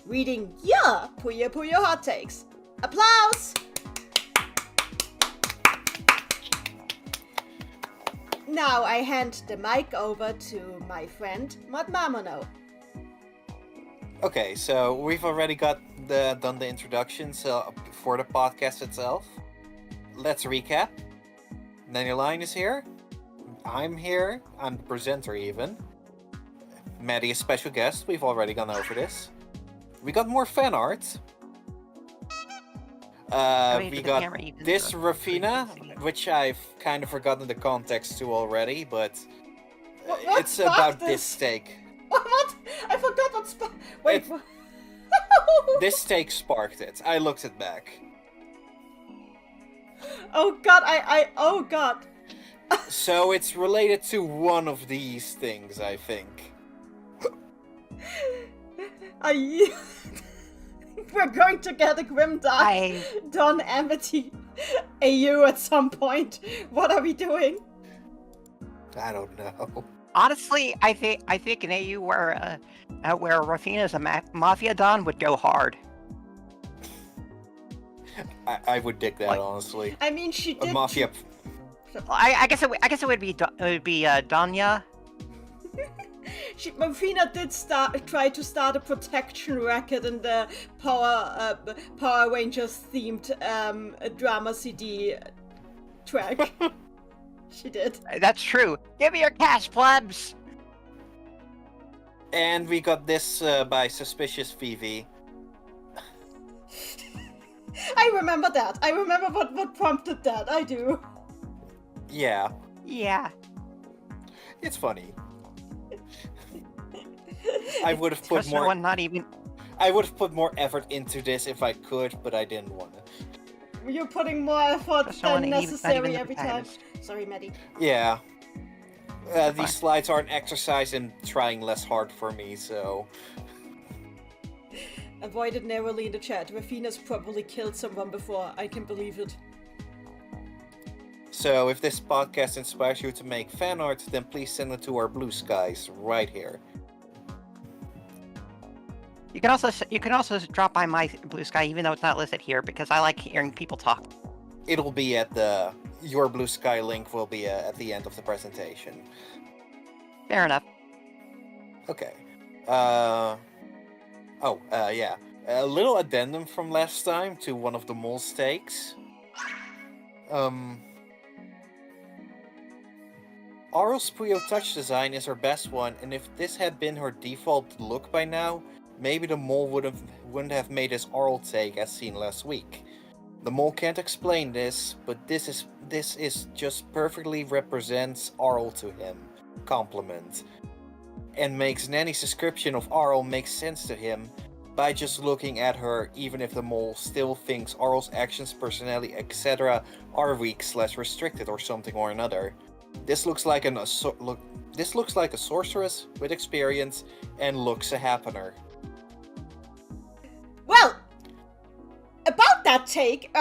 Reading your Puyo Puyo Hot-Takes. Applause! Now I hand the mic over to my friend, Mamono.
Okay, so we've already done the introductions for the podcast itself. Let's recap. Nenilein is here. I'm here. I'm the presenter even. Maddie is special guest. We've already gone over this. We got more fan art. We got this Rafina, which I've kind of forgotten the context to already, but it's about this steak.
What? I forgot what Wait.
This steak sparked it. I looked it back.
Oh god, oh god.
So it's related to one of these things, I think.
We're going to get a grimdark Don Amity AU at some point. What are we doing?
I don't know.
Honestly, I think an AU where Rafina's a mafia don would go hard.
I would dig that, honestly.
I mean, she did.
A mafia.
I guess it would be Danya.
Rafina did try to start a protection racket in the Power Rangers themed drama CD track. She did.
That's true. Give me your cash, plebs.
And we got this by Suspicious VV.
I remember that. I remember what prompted that. I do.
Yeah.
Yeah.
It's funny. I would have put more. I would have put more effort into this if I could, but I didn't want to.
You're putting more effort than necessary every time. Sorry, Maddie.
Yeah. These slides are an exercise in trying less hard for me, so.
Avoided narrowly in the chat. Rafina's probably killed someone before. I can believe it.
So, if this podcast inspires you to make fan art, then please send it to our blue skies right here.
You can also drop by my blue sky, even though it's not listed here, because I like hearing people talk.
It'll be at your blue sky link will be at the end of the presentation.
Fair enough.
Okay. Yeah. A little addendum from last time to one of the mole stakes. Arl's Puyo touch design is her best one, and if this had been her default look by now, maybe the mole wouldn't have made his Arl take as seen last week. The mole can't explain this, but this is just perfectly represents Arl to him. Compliment. And makes Nanny's description of Arl make sense to him by just looking at her, even if the mole still thinks Arl's actions, personality, etc. are weak/restricted or something or another. This looks like a sorceress with experience and looks a happener.
Well, about that take,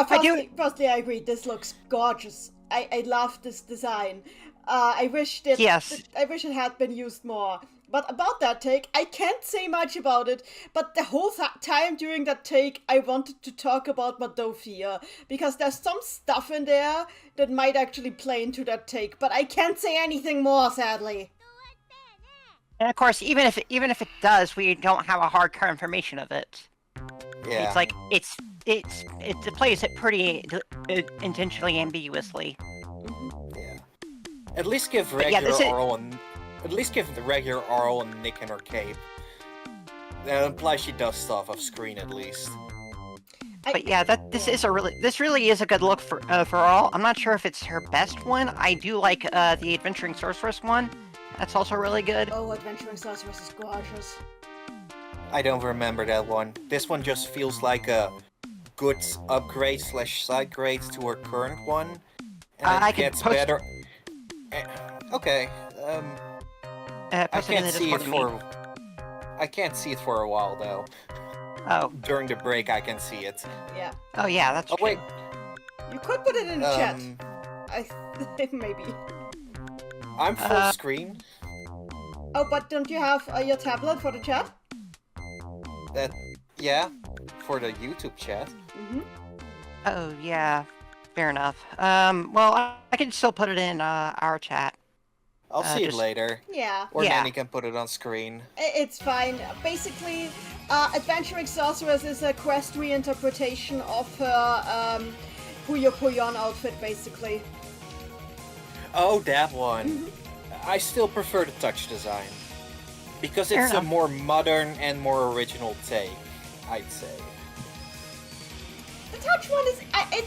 firstly, I agree. This looks gorgeous. I love this design. I wish it had been used more. But about that take, I can't say much about it. But the whole time during that take, I wanted to talk about Madophia, because there's some stuff in there that might actually play into that take. But I can't say anything more, sadly.
And of course, even if it does, we don't have a hard confirmation of it.
Yeah.
It's like it plays it pretty intentionally ambiguously.
Yeah. At least give regular Oral a nick in her cape. That implies she does stuff off screen at least.
But yeah, this really is a good look for Oral. I'm not sure if it's her best one. I do like the Adventuring Sorceress one. That's also really good.
Oh, Adventuring Sorceress is gorgeous.
I don't remember that one. This one just feels like a good upgrade / side grade to her current one. And it gets better. Okay. I can't see it for a while though.
Oh.
During the break, I can see it.
Yeah.
Oh yeah, that's true.
Wait.
You could put it in the chat. I think maybe.
I'm full screen.
Oh, but don't you have your tablet for the chat?
For the YouTube chat.
Mm-hmm.
Oh yeah, fair enough. Well, I can still put it in our chat.
I'll see it later.
Yeah.
Or Nanny can put it on screen.
It's fine. Basically, Adventuring Sorceress is a quest reinterpretation of her Puyo Puyo outfit, basically.
Oh, that one. I still prefer the touch design. Because it's a more modern and more original take, I'd say.
The touch one is...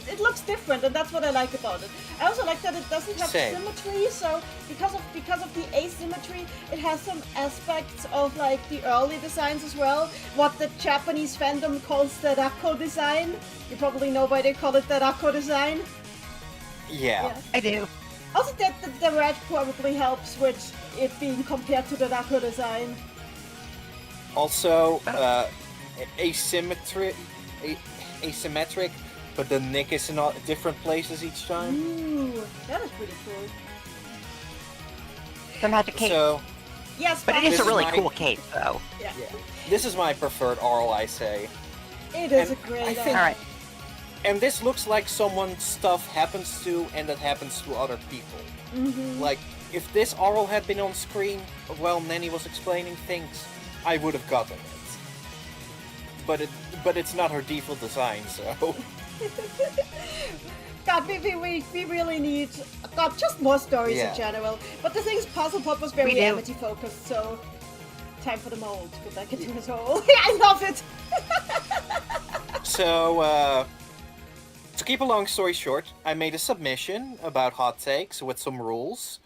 it looks different, and that's what I like about it. I also like that it doesn't have symmetry, so because of the asymmetry, it has some aspects of like the early designs as well. What the Japanese fandom calls the Rako design. You probably know why they call it the Rako design.
Yeah.
I do.
Also, the red probably helps with it being compared to the Rako design.
Also, asymmetric, but the nick is in different places each time.
Ooh, that is pretty cool.
The magic cape.
So,
yes,
but it is a really cool cape, though.
Yeah.
This is my preferred Oral, I say.
It is a great
idea.
Alright.
And this looks like someone's stuff happens to, and that happens to other people.
Mm-hmm.
Like, if this Oral had been on screen while Nanny was explaining things, I would have gotten it. But it's not her default design, so...
God, we really need just more stories in general. But the thing is, Puzzle Pop was very Amity focused, so time for the mold. Get back into his hole. I love it.
So, to keep a long story short, I made a submission about hot takes with some rules.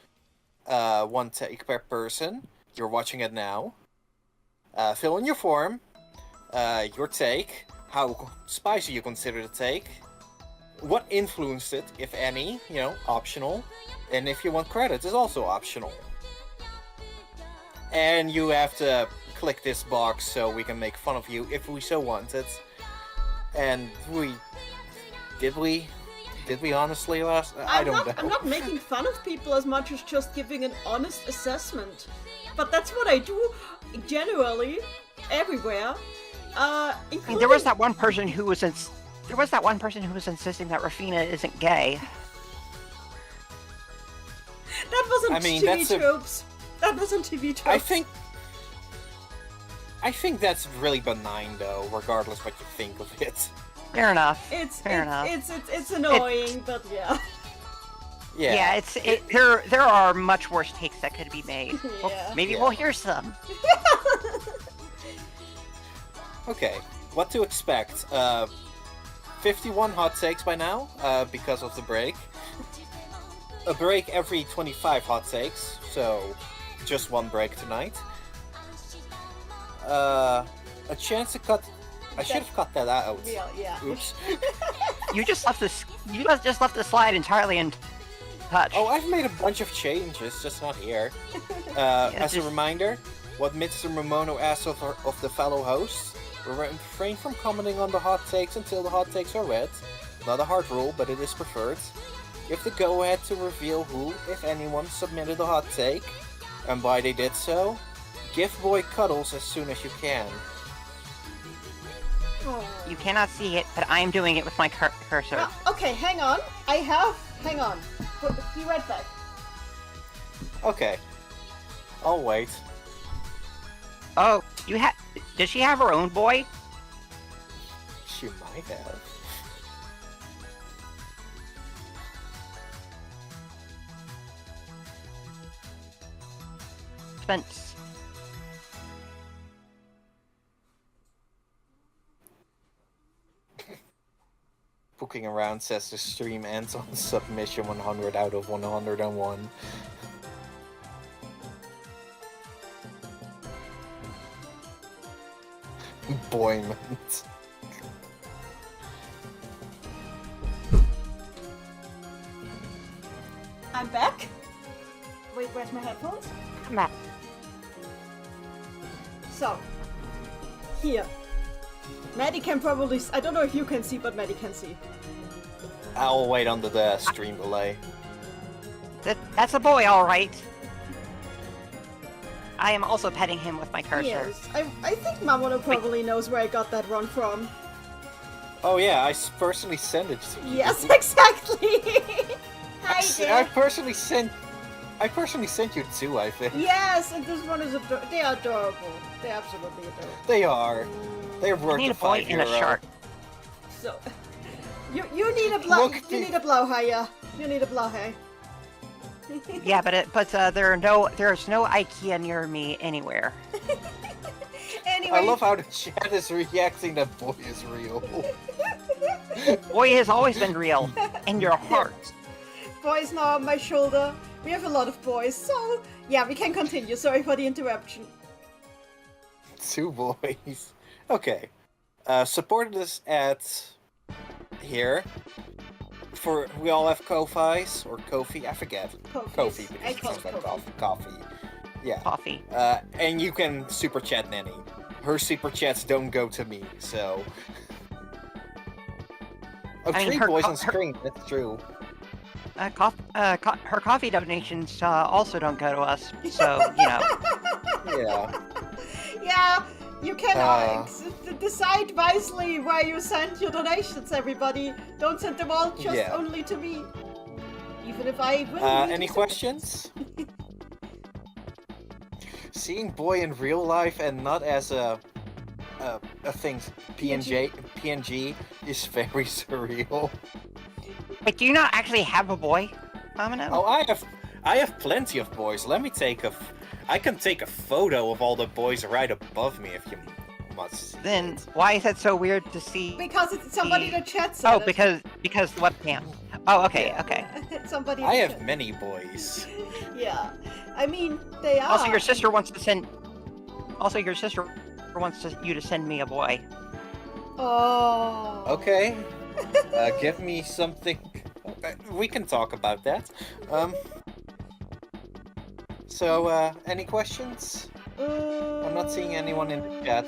1 take per person. You're watching it now. Fill in your form. Your take. How spicy you consider the take. What influenced it, if any. You know, optional. And if you want credits, it's also optional. And you have to click this box so we can make fun of you if we so wanted. And Did we honestly last? I don't know.
I'm not making fun of people as much as just giving an honest assessment. But that's what I do generally, everywhere. Including...
There was that one person who was insisting that Rafina isn't gay.
That wasn't TV tropes. That wasn't TV tropes.
I think that's really benign though, regardless what you think of it.
Fair enough.
It's annoying, but yeah.
Yeah, there are much worse takes that could be made.
Yeah.
Maybe we'll hear some.
Okay, what to expect? 51 hot takes by now, because of the break. A break every 25 hot takes, so just one break tonight. A chance to cut. I should have cut that out.
Yeah.
Oops.
You just left this. You just left the slide entirely untouched.
Oh, I've made a bunch of changes, just not here. As a reminder, what Mr. Mamono asked of the fellow hosts, Refrain from commenting on the hot takes until the hot takes are read. Not a hard rule, but it is preferred. Give the go-ahead to reveal who, if anyone, submitted a hot take, and why they did so. Give boy cuddles as soon as you can.
Oh.
You cannot see it, but I'm doing it with my cursor.
Okay, hang on. Hang on. Be right back.
Okay. I'll wait.
Oh, does she have her own boy?
She might have.
Spence.
Booking around says the stream ends on submission 100 out of 101. Boyment.
I'm back. Wait, where's my headphones?
Come back.
So, here. Maddie can probably... I don't know if you can see, but Maddie can see.
I'll wait under the stream delay.
That's a boy, all right. I am also petting him with my cursor.
Yes, I think Mamono probably knows where I got that run from.
Oh yeah, I personally sent it to you.
Yes, exactly! Hi,
I
dear.
personally sent you two, I think.
Yes, and this one is they are adorable. They're absolutely adorable.
They are. They're
I
worth
need
the
a boy and a
€5.
shark.
So, you need a blow.
Look,
You need a blauhaie. You need a blauhaie.
Yeah, but there's no IKEA near me anywhere.
Anyway,
I love how the chat is reacting that boy is real.
Boy has always been real in your heart.
boys now on my shoulder. We have a lot of boys, so yeah, we can continue. Sorry for the interruption.
2 boys. Okay. Supported us at here. We all have Ko-Fis or Kofi, I forget.
Kofi.
Kofi,
I
because
call
it
it
sounds like
Kofi.
coffee. Yeah.
Coffee.
And you can super chat Nenny. Her super chats don't go to me, so. Oh,
I mean,
3
her
boys
co-
on screen. That's true.
Her coffee donations also don't go to us, so you know.
Yeah.
Yeah, you can
Ah.
decide wisely where you send your donations, everybody. Don't send them all just
Yeah.
only to me. Even if I will.
Any questions? Seeing boy in real life and not as a thing PNG is very surreal.
Wait, do you not actually have a boy, Mamono?
Oh, I have plenty of boys. Let me I can take a photo of all the boys right above me if you must see
Then
it.
why is that so weird to see?
Because it's somebody in the chat said
Oh,
it.
because the webcam. Oh, okay, okay.
Somebody in
I
the
have
chat.
many boys.
Yeah. I mean, they are.
Also, your sister wants to send. Also, your sister wants you to send me a boy.
Oh.
Okay. Give me something. We can talk about that. So, any questions? I'm not seeing anyone in the chat.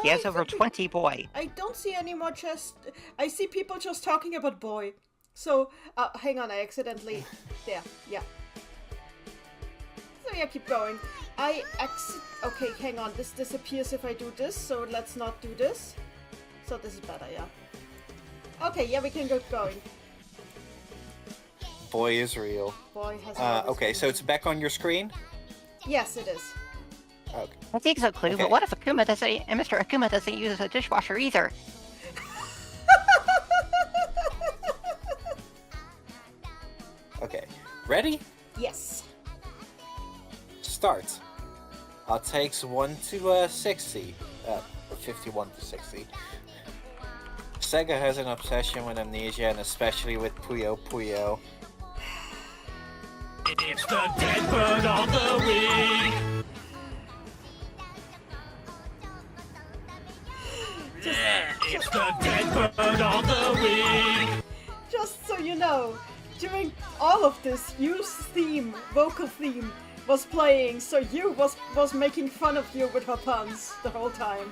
He has
I
over
think
20 boy.
I don't see any more I see people just talking about boy. So, hang on, I accidentally... There, yeah. So yeah, keep going. Okay, hang on, this disappears if I do this, so let's not do this. So this is better, yeah. Okay, yeah, we can get going.
Boy is real.
Boy has...
Okay, so it's back on your screen?
Yes, it is.
Okay.
I think so, Clue.
Okay.
But what if Mr. Akuma doesn't use a dishwasher either?
Okay. Ready?
Yes.
Start. Takes 1 to 60. 51 to 60. Sega has an obsession with amnesia and especially with Puyo Puyo.
It's the dead bird of the week. It's the dead bird of the week.
Just so you know, during all of this, use theme, vocal theme, was playing, so Yu was making fun of you with her puns the whole time.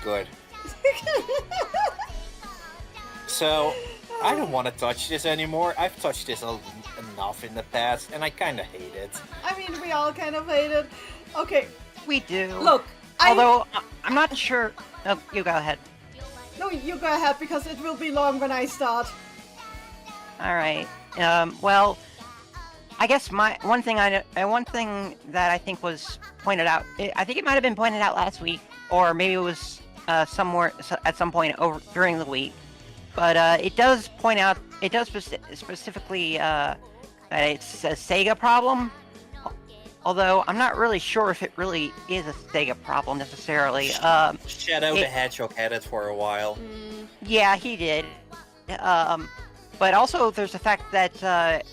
Good. So, I don't want to touch this anymore. I've touched this enough in the past, and I kind of hate it.
I mean, we all kind of hate it. Okay,
We do.
look.
Although I'm not sure. Oh, you go ahead.
No, you go ahead, because it will be long when I start.
All right. Well, I guess one thing that I think was pointed out. I think it might have been pointed out last week, or maybe it was somewhere at some point during the week. But it does point out. It does specifically that it's a Sega problem. Although I'm not really sure if it really is a Sega problem necessarily.
Shadow the Hedgehog had it for a while.
Yeah, he did. But also there's the fact that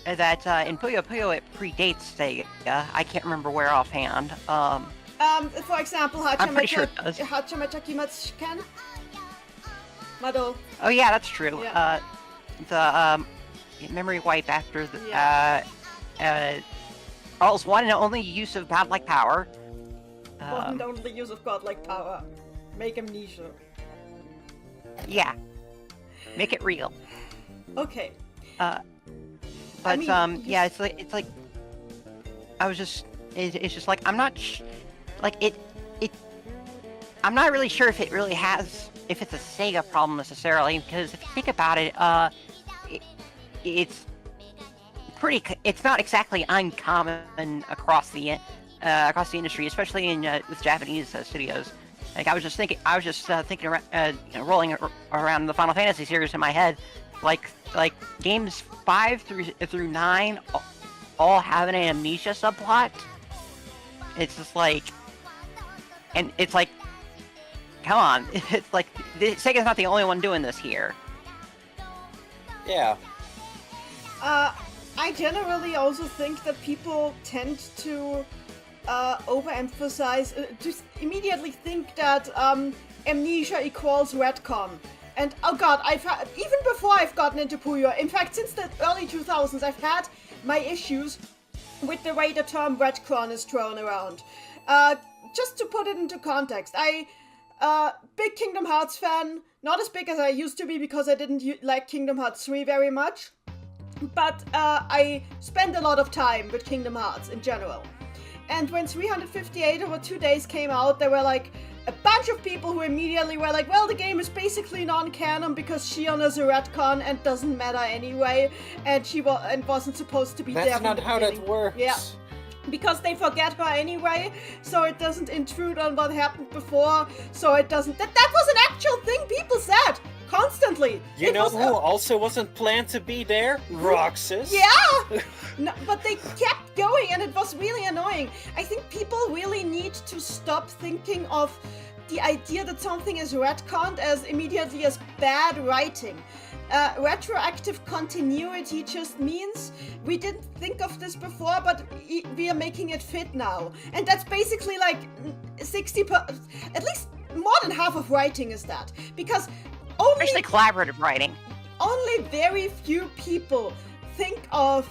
in Puyo Puyo it predates Sega. I can't remember where offhand.
For example,
I'm pretty sure it does.
Hachamachakimatshikan? Mado.
Oh yeah, that's true.
Yeah.
The memory wipe after the Earl's one and only use of godlike power.
One and only use of godlike power. Make amnesia.
Yeah. Make it real.
Okay.
But
I mean,
yeah, it's like it's just like I'm not I'm not really sure if it's a Sega problem necessarily, because if you think about it, it's not exactly uncommon across the industry, especially with Japanese studios. Like I was just thinking around, rolling around the Final Fantasy series in my head, like games 5 through 9 all have an amnesia subplot. It's just like, and it's like, come on, it's like Sega's not the only one doing this here.
Yeah.
I generally also think that people tend to overemphasize, just immediately think that amnesia equals retcon. And oh god, even before I've gotten into Puyo, in fact since the early 2000s, I've had my issues with the way the term retcon is thrown around. Just to put it into context, big Kingdom Hearts fan, not as big as I used to be because I didn't like Kingdom Hearts 3 very much. But I spend a lot of time with Kingdom Hearts in general. And when 358 over 2 days came out, there were like a bunch of people who immediately were like, well, the game is basically non-canon because Shion is a retcon and doesn't matter anyway, and she wasn't supposed to be there.
That's not how that works.
Yeah. Because they forget her anyway, so it doesn't intrude on what happened before, so it doesn't... That was an actual thing people said! Constantly!
You know who also wasn't planned to be there? Roxas!
Yeah! No, but they kept going, and it was really annoying. I think people really need to stop thinking of the idea that something is retconned as immediately as bad writing. Retroactive continuity just means we didn't think of this before, but we are making it fit now. And that's basically like at least more than half of writing is that. Because
especially collaborative writing.
Only very few people think of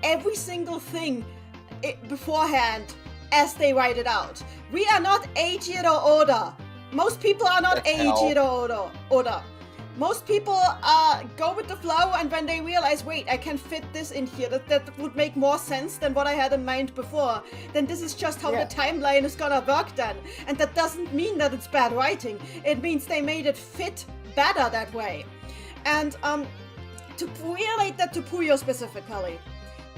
every single thing beforehand as they write it out. We are not Eiichiro Oda. Most people are not Eiichiro Oda. Most people go with the flow, and when they realize, wait, I can fit this in here, that would make more sense than what I had in mind before, then this is just how the timeline is gonna work then. And that doesn't mean that it's bad writing. It means they made it fit better that way. And to relate that to Puyo specifically,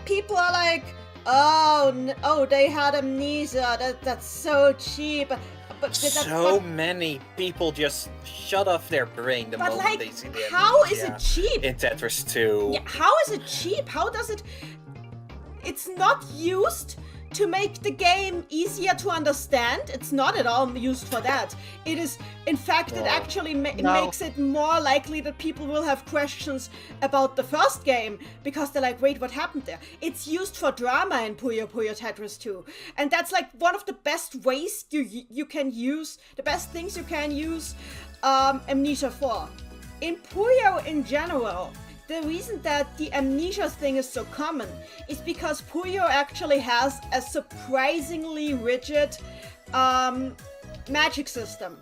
people are like, oh, they had amnesia, that's so cheap. But
many people just shut off their brain the moment they see the amnesia.
How is it cheap?
In Tetris 2.
Yeah, how is it cheap? How does it... It's not used to make the game easier to understand. It's not at all used for that. It is, in fact, it actually makes it more likely that people will have questions about the first game, because they're like, wait, what happened there? It's used for drama in Puyo Puyo Tetris 2. And that's like one of the best ways you can use, the best things you can use amnesia for. In Puyo in general, the reason that the amnesia thing is so common is because Puyo actually has a surprisingly rigid magic system.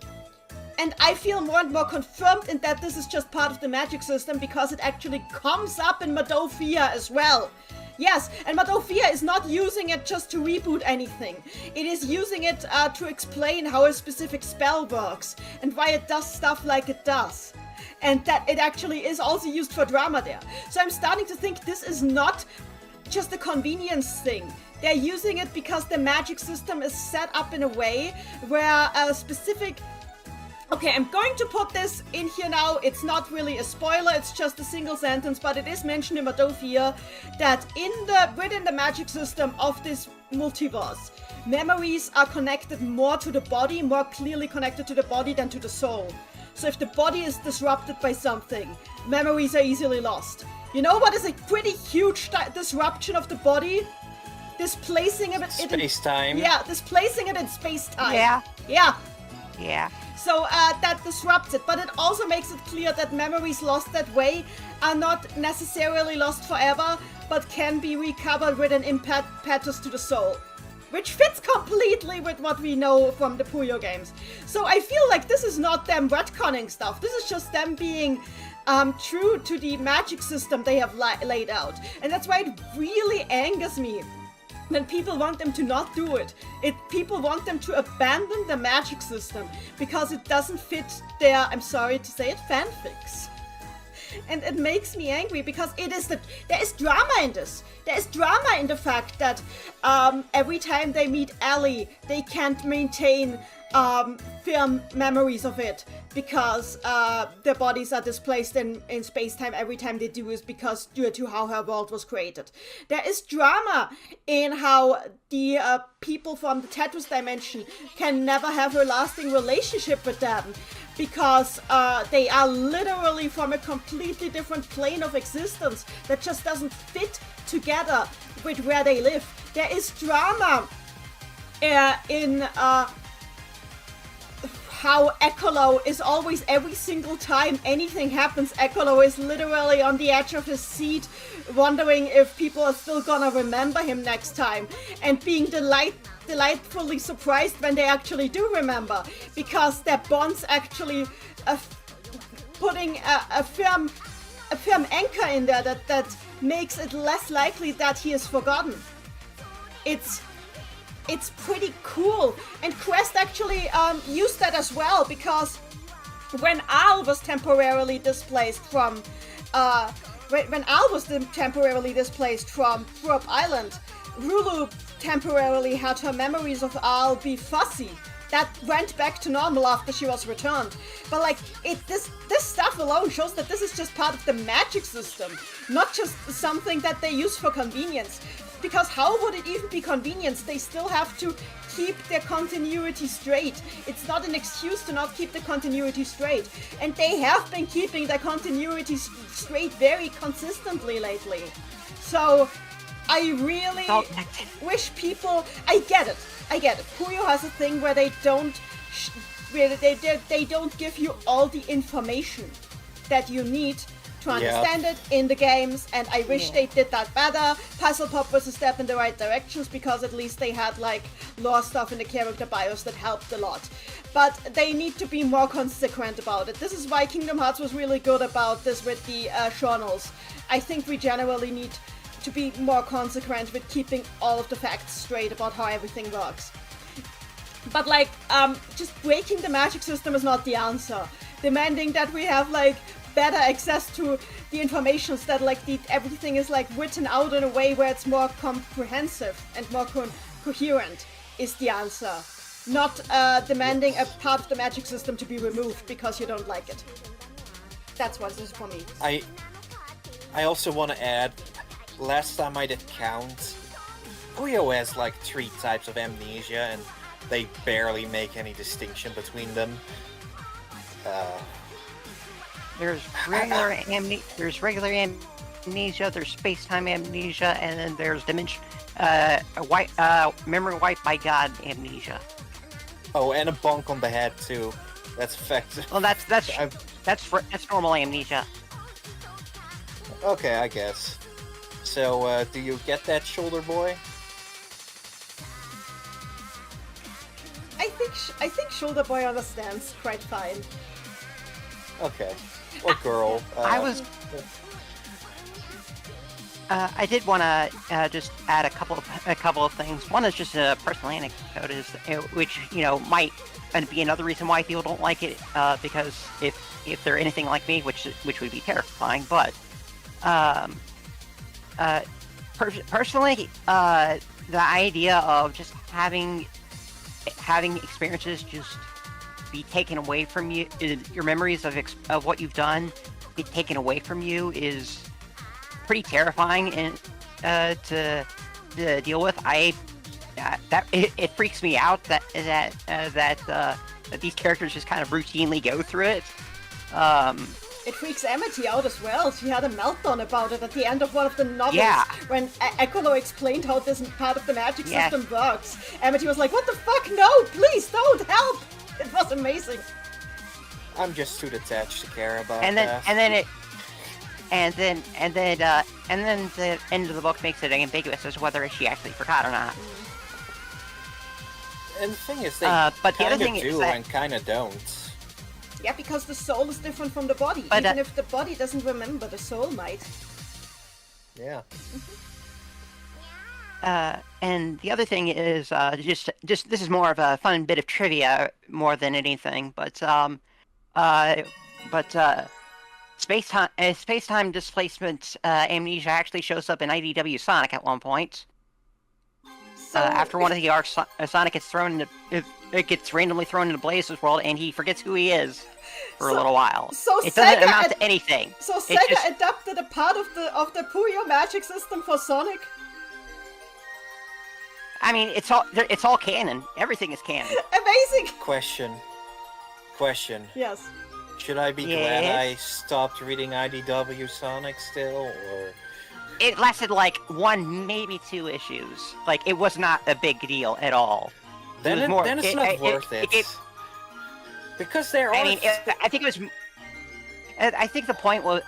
And I feel more and more confirmed in that this is just part of the magic system because it actually comes up in Madofia as well. Yes, and Madofia is not using it just to reboot anything. It is using it to explain how a specific spell works and why it does stuff like it does. And that it actually is also used for drama there. So I'm starting to think this is not just a convenience thing. They're using it because the magic system is set up in a way where a specific... Okay, I'm going to put this in here now. It's not really a spoiler, it's just a single sentence, but it is mentioned in Madofia that within the magic system of this multiverse, memories are connected more to the body, more clearly connected to the body than to the soul. So if the body is disrupted by something, memories are easily lost. You know what is a pretty huge disruption of the body? Displacing it in
Space-time.
Yeah, displacing it in space-time.
Yeah.
Yeah.
Yeah.
So that disrupts it, but it also makes it clear that memories lost that way are not necessarily lost forever, but can be recovered with an impetus to the soul. Which fits completely with what we know from the Puyo games. So I feel like this is not them retconning stuff. This is just them being true to the magic system they have laid out. And that's why it really angers me when people want them to not do it. People want them to abandon the magic system because it doesn't fit their, I'm sorry to say it, fanfics. And it makes me angry because there is drama in this. There is drama in the fact that every time they meet Ellie, they can't maintain firm memories of it because their bodies are displaced in space-time every time they do is because due to how her world was created. There is drama in how the people from the Tetris dimension can never have a lasting relationship with them because they are literally from a completely different plane of existence that just doesn't fit together with where they live. There is drama in how Ekolo is always, every single time anything happens, Ekolo is literally on the edge of his seat, wondering if people are still gonna remember him next time, and being delightfully surprised when they actually do remember, because their bonds actually putting a firm anchor in there that makes it less likely that he is forgotten. It's pretty cool, and Quest actually used that as well, because when Al was temporarily displaced from Throop Island, Rulu temporarily had her memories of Al be fuzzy. That went back to normal after she was returned. But like, this stuff alone shows that this is just part of the magic system, not just something that they use for convenience. Because how would it even be convenience? They still have to keep their continuity straight. It's not an excuse to not keep the continuity straight. And they have been keeping their continuity straight very consistently lately. So I really wish people... I get it. Puyo has a thing where they don't give you all the information that you need to understand it in the games, and I wish they did that better. Puzzle Pop was a step in the right directions because at least they had like lore stuff in the character bios that helped a lot. But they need to be more consequent about it. This is why Kingdom Hearts was really good about this with the journals. I think we generally need to be more consequent with keeping all of the facts straight about how everything works. But like, just breaking the magic system is not the answer. Demanding that we have like better access to the information so that like everything is like written out in a way where it's more comprehensive and more coherent is the answer. Not demanding a part of the magic system to be removed because you don't like it. That's what this is for me.
I also want to add, last time I did count, Puyo has like 3 types of amnesia and they barely make any distinction between them.
There's regular amnesia, there's space-time amnesia, and then there's memory wiped by God amnesia.
Oh, and a bonk on the head too. That's effective.
Well, that's normal amnesia.
Okay, I guess. So, do you get that, shoulder boy?
I think Shoulder Boy understands quite fine.
Okay. Or girl.
I did want to just add a couple of things. One is just a personal anecdote, which might be another reason why people don't like it, because if they're anything like me, which would be terrifying. But personally, the idea of just having experiences just be taken away from you, your memories of what you've done be taken away from you is pretty terrifying and to deal with. It freaks me out that these characters just kind of routinely go through it.
It freaks Amity out as well. She had a meltdown about it at the end of one of the novels when Ekolo explained how this part of the magic system works. Amity was like, "What the fuck? No, please don't help!" It was amazing.
I'm just too detached to care about
and then
that.
and then the end of the book makes it ambiguous as whether she actually forgot or not.
And the thing is, they
but the other
kinda
thing
do
is that,
and kinda don't.
Yeah, because the soul is different from the body.
But,
even if the body doesn't remember, the soul might.
Yeah.
And the other thing is just this is more of a fun bit of trivia more than anything, but space-time displacement amnesia actually shows up in IDW Sonic at one point.
So,
After one of the arcs, Sonic gets it gets randomly thrown into Blaze's world, and he forgets who he is for a little while.
So
it doesn't
Sega
amount to anything.
So
It's
Sega
just-
adapted a part of the Puyo magic system for Sonic.
I mean, it's all canon. Everything is canon.
Amazing.
Question.
Yes.
Should I be glad I stopped reading IDW Sonic still, or...?
It lasted like 1, maybe 2 issues. Like, it was not a big deal at all.
Then it's not worth it. Because there are...
I mean, I think it was... I think the point of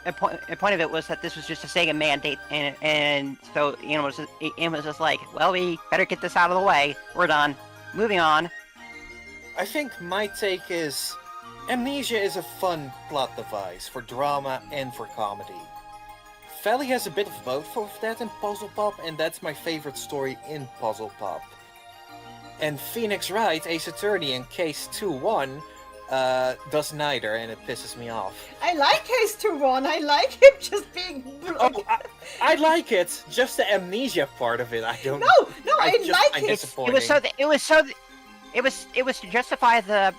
it was that this was just a Sega mandate, and so it was just like, well, we better get this out of the way. We're done. Moving on.
I think my take is... Amnesia is a fun plot device for drama and for comedy. Valley has a bit of both of that in Puzzle Pop, and that's my favorite story in Puzzle Pop. And Phoenix Wright, Ace Attorney in Case 2-1, does neither, and it pisses me off.
I like Case 2-1. I like him just being...
Oh, I like it. Just the amnesia part of it, I don't...
No, I like
find
it.
disappointing.
It was to justify the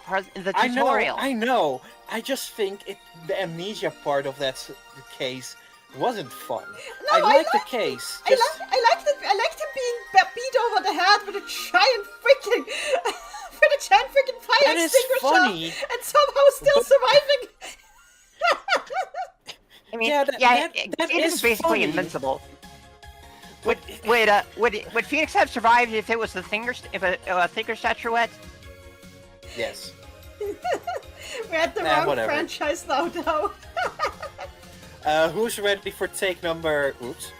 tutorial.
I know. I just think the amnesia part of that case wasn't fun.
No,
I like the case.
I liked him being beat over the head with a giant freaking fire
That is
extinguisher
funny.
and somehow still surviving.
I mean,
that
it
is
is basically
funny.
invincible. Would Phoenix have survived if it was a thinker statuette?
Yes.
We're at the wrong
whatever.
franchise now, though.
Who's ready for take number... Oops.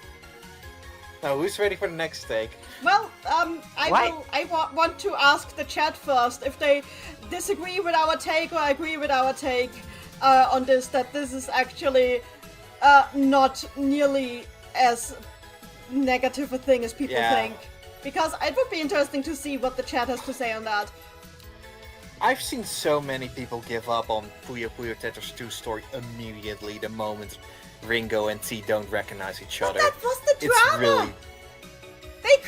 No, who's ready for the next take?
Well, I want to ask the chat first if they disagree with our take or agree with our take on this, that this is actually not nearly as negative a thing as people think. Because it would be interesting to see what the chat has to say on that.
I've seen so many people give up on Puyo Puyo Tetris 2 story immediately the moment Ringo and T don't recognize each other.
That was the
It's
drama!
really...
They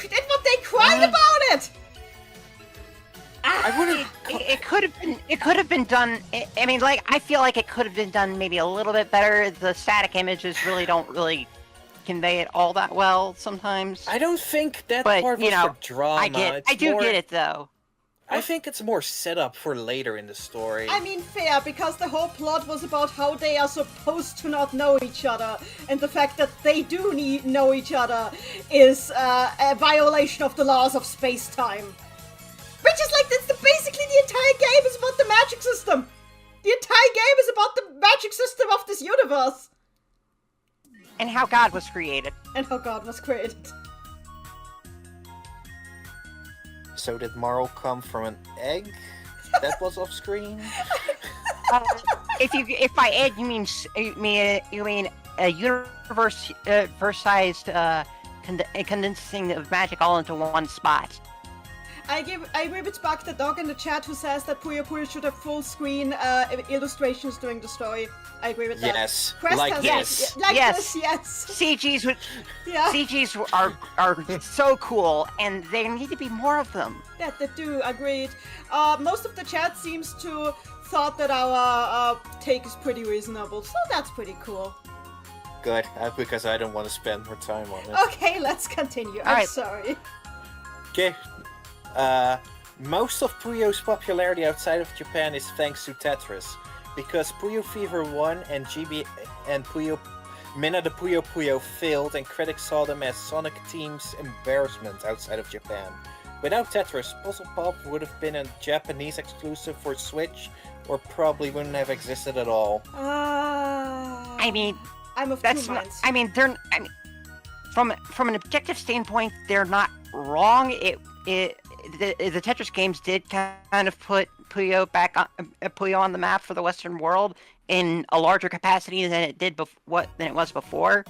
cried about it!
I wouldn't...
It could have been done. I mean, like, I feel like it could have been done maybe a little bit better. The static images don't really convey it all that well sometimes.
I don't think that
But,
part was for drama.
I do get it though.
I think it's more set up for later in the story.
I mean, fair, because the whole plot was about how they are supposed to not know each other, and the fact that they do know each other is a violation of the laws of space-time. Which is like, basically the entire game is about the magic system! The entire game is about the magic system of this universe!
And how God was created.
And how God was created.
So did Marl come from an egg that was off screen?
If by egg you mean a universe-sized condensing of magic all into one spot.
I agree with Buck the dog in the chat who says that Puyo Puyo should have full screen illustrations during the story. I agree with that.
Yes,
Quest
like
has
this.
Like
Yes.
this, yes.
CGs are so cool, and there need to be more of them.
That they do, agreed. Most of the chat seems to thought that our take is pretty reasonable, so that's pretty cool.
Good, because I don't want to spend more time on it.
Okay, let's continue. I'm
Alright.
sorry.
Okay. Most of Puyo's popularity outside of Japan is thanks to Tetris, because Puyo Fever 1 and Mina the Puyo Puyo failed, and critics saw them as Sonic Team's embarrassment outside of Japan. Without Tetris, Puzzle Pop would have been a Japanese exclusive for Switch, or probably wouldn't have existed at all.
I mean,
I'm of
that's
two
not.
minds.
From an objective standpoint, they're not wrong. The Tetris games did kind of put Puyo Puyo on the map for the Western world in a larger capacity than it did than it was before.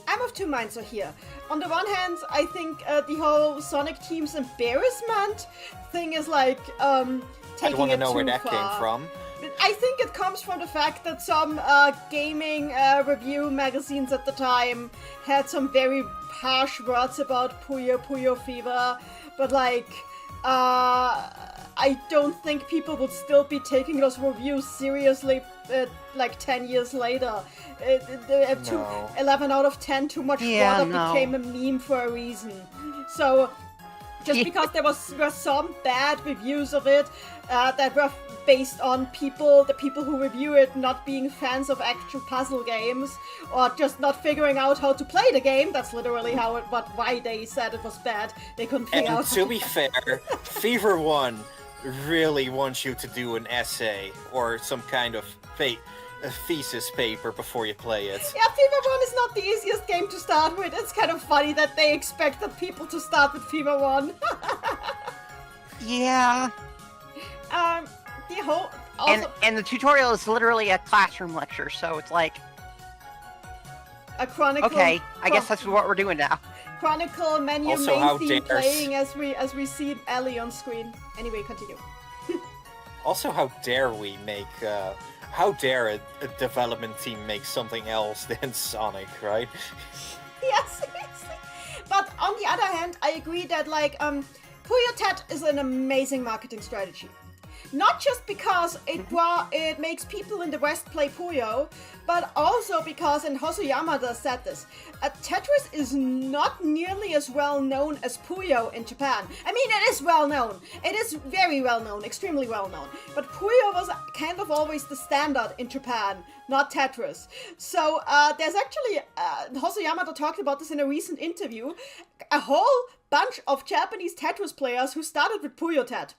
I'm of two minds here. On the one hand, I think the whole Sonic Team's embarrassment thing is like taking
I want to know
too
where that
far.
came from.
I think it comes from the fact that some gaming review magazines at the time had some very harsh words about Puyo Puyo Fever, but like, I don't think people would still be taking those reviews seriously like 10 years later. 11 out of 10 too much water became a meme for a reason. So, just because there were some bad reviews of it that were based on the people who review it not being fans of actual puzzle games, or just not figuring out how to play the game. That's literally why they said it was bad. They couldn't figure
And
out.
to be fair, Fever 1 really wants you to do an essay or some kind of a thesis paper before you play it.
Yeah, Fever 1 is not the easiest game to start with. It's kind of funny that they expected people to start with Fever 1.
Yeah.
The whole... Also,
And the tutorial is literally a classroom lecture, so it's like,
a chronicle...
okay, I guess that's what we're doing now.
Chronicle menu
Also,
main
how
theme
dares-
playing as we see Ellie on screen. Anyway, continue.
Also, how dare how dare a development team make something else than Sonic, right?
Yeah, seriously. But on the other hand, I agree that like Puyo Tet is an amazing marketing strategy. Not just because it makes people in the West play Puyo, but also because, and Hosoyamada said this, Tetris is not nearly as well known as Puyo in Japan. I mean, it is well known. It is very well known, extremely well known. But Puyo was kind of always the standard in Japan, not Tetris. So there's actually, Hosoyamada talked about this in a recent interview, a whole bunch of Japanese Tetris players who started with Puyo Tet.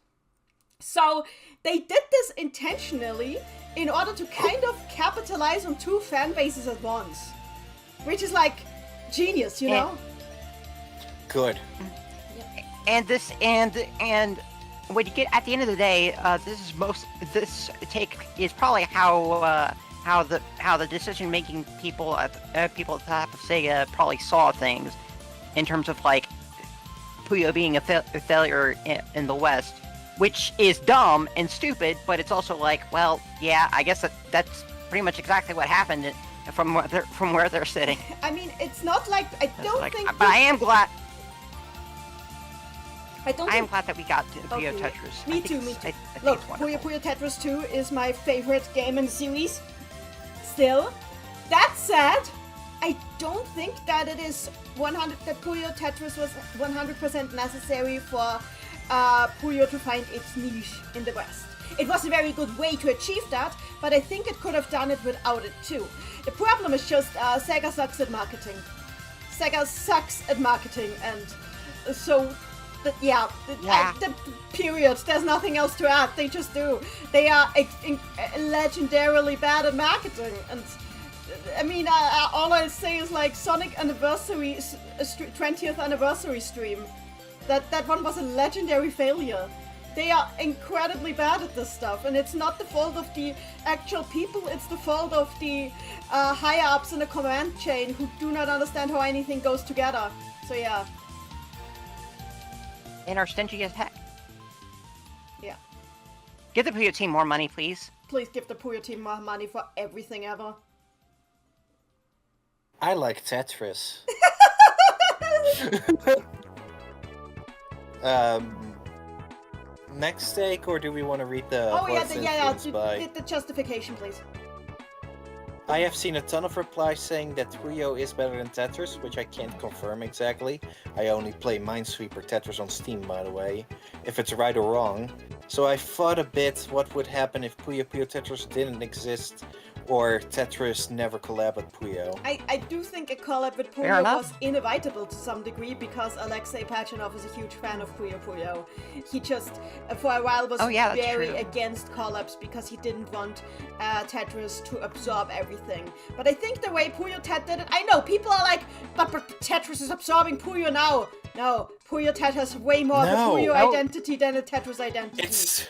So they did this intentionally in order to kind of capitalize on two fan bases at once, which is like genius, you know?
Good.
And when you get at the end of the day, this take is probably how the decision making people at the top of Sega probably saw things, in terms of like Puyo being a failure in the West. Which is dumb and stupid, but it's also like, well, yeah, I guess that's pretty much exactly what happened from where they're sitting.
I mean, it's not like I don't think.
But I am glad.
I
am glad that we got to Puyo
Okay.
Tetris.
Me
I
too.
think
Look,
it's wonderful.
Puyo Tetris 2 is my favorite game in the series. Still, that said, I don't think that it is that Puyo Tetris was 100% necessary for Puyo to find its niche in the West. It was a very good way to achieve that, but I think it could have done it without it too. The problem is just Sega sucks at marketing. Sega sucks at marketing, and so the period. There's nothing else to add. They just do. They are legendarily bad at marketing, and I mean, all I'll say is like Sonic Anniversary, 20th Anniversary stream. That one was a legendary failure. They are incredibly bad at this stuff, and it's not the fault of the actual people, it's the fault of the higher-ups in the command chain who do not understand how anything goes together. So yeah.
And are stingy as heck.
Yeah.
Give the Puyo team more money, please.
Please give the Puyo team more money for everything ever.
I like Tetris. Next take, or do we want to read the
the justification, please.
I have seen a ton of replies saying that Puyo is better than Tetris, which I can't confirm exactly. I only play Minesweeper Tetris on Steam, by the way, if it's right or wrong. So I thought a bit what would happen if Puyo Puyo Tetris didn't exist, or Tetris never collab with Puyo.
I do think a collab with Puyo was inevitable to some degree because Alexei Pachinov is a huge fan of Puyo Puyo. He just, for a while, was very against collabs because he didn't want Tetris to absorb everything. But I think the way Puyo Tet did it, I know, people are like, but Tetris is absorbing Puyo now. No, Puyo Tet has way more of a Puyo identity than a Tetris identity.
It's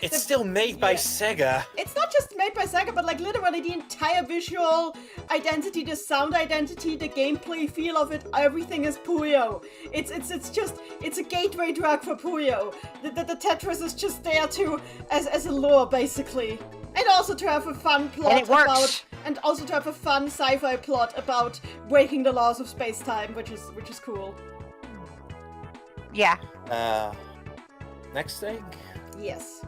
it's
still made by Sega.
It's not just made by Sega, but like literally the entire visual identity, the sound identity, the gameplay feel of it, everything is Puyo. It's a gateway drug for Puyo. The Tetris is just there to as a lore basically. And also to have a fun plot and also to have a fun sci-fi plot about breaking the laws of space-time, which is cool.
Yeah.
Next thing?
Yes.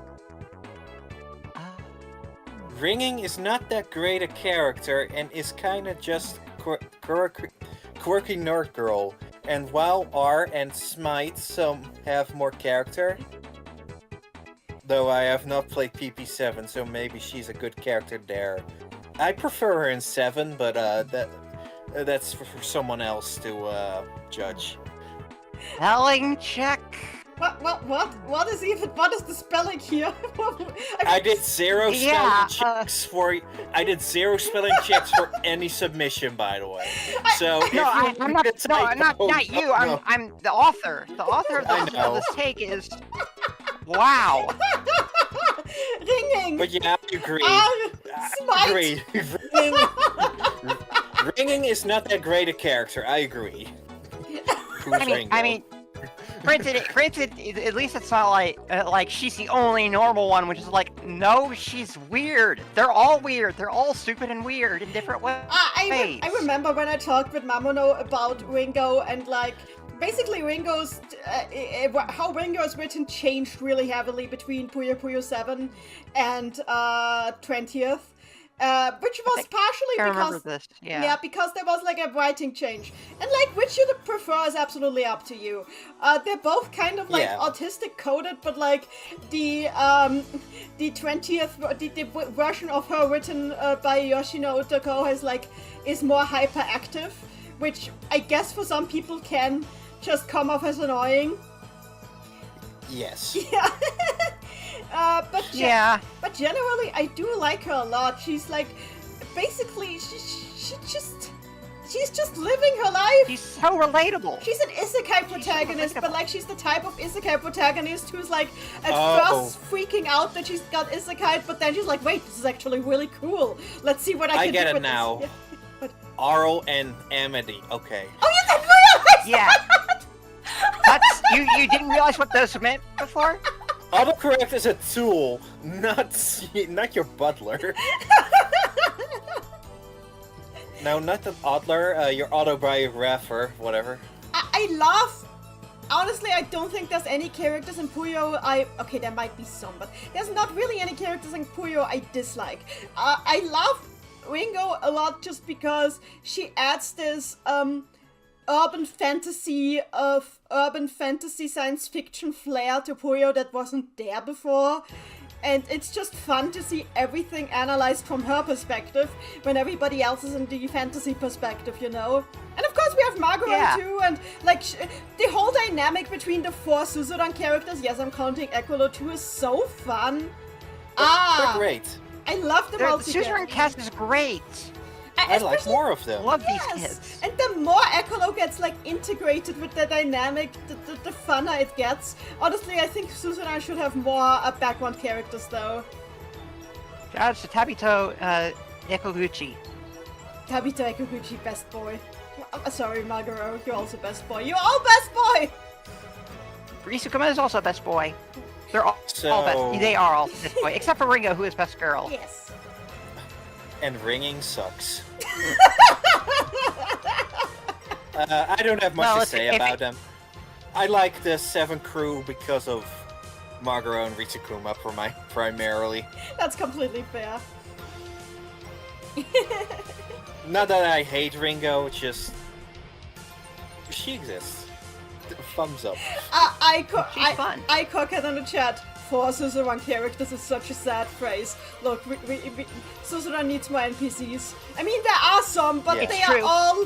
Ringing is not that great a character and is kinda just quirky nerd girl. And while R and Smite some have more character, though I have not played PP7, so maybe she's a good character there. I prefer her in 7, but that's for someone else to judge.
Spelling check.
What is the spelling here?
I did zero spelling checks I did zero spelling checks for any submission, by the way. So
I'm not you. I'm the author. The author of this take is wow.
Ringing.
But yeah, I agree. Ringing is not that great a character. I agree.
I mean, granted, at least it's not like she's the only normal one, which is like, no, she's weird. They're all weird. They're all stupid and weird in different ways.
I remember when I talked with Mamono about Ringo and like, basically Ringo's, how Ringo is written changed really heavily between Puyo Puyo 7 and 20th. Which was partially because because there was like a writing change, and like which you prefer is absolutely up to you. They're both kind of like autistic coded, but like the 20th the version of her written by Yoshino Otoko is more hyperactive, which I guess for some people can just come off as annoying.
Yes.
Yeah. But generally, I do like her a lot. She's like, basically, she's just living her life.
She's so relatable.
She's an isekai protagonist, but like she's the type of isekai protagonist who's like at first freaking out that she's got isekai, but then she's like, wait, this is actually really cool. Let's see what I can do with this.
I get it now. Yeah. Arl and Amity. Okay.
Oh, you didn't realize
that? That's you didn't realize what those meant before?
Autocorrect is a tool, not your butler. No, not the Adler, your autobiographer, whatever.
I love... Honestly, I don't think there's any characters in Puyo okay, there might be some, but there's not really any characters in Puyo I dislike. I love Ringo a lot just because she adds this, urban fantasy science fiction flair to Puyo that wasn't there before. And it's just fun to see everything analyzed from her perspective when everybody else is in the fantasy perspective, you know? And of course we have Margaret too, and like the whole dynamic between the 4 Suzuran characters, yes, I'm counting Equilo too, is so fun.
They're great.
I love the multiplayer.
The Suzuran cast is great.
I'd like more of them.
Love these
Yes,
kids.
and the more Ecolo gets like integrated with the dynamic, the funner it gets. Honestly, I think Suzuna should have more background characters though.
Shout out to Tabito Ekoguchi.
Tabita Ekuguchi, best boy. Sorry, Maguro, you're also best boy. You're all best boy!
Risukuma is also best boy. They're all best. They are all best boy, except for Ringo, who is best girl.
Yes.
And ringing sucks. I don't have much to say about them. I like the 7 crew because of Maguro and Ritsukuma primarily.
That's completely fair.
Not that I hate Ringo, just she exists. Thumbs up.
She's fun.
I cock it on the chat. For Suzuran characters is such a sad phrase. Look, Suzuran needs more NPCs. I mean, there are some, but
Yes.
they
True.
are all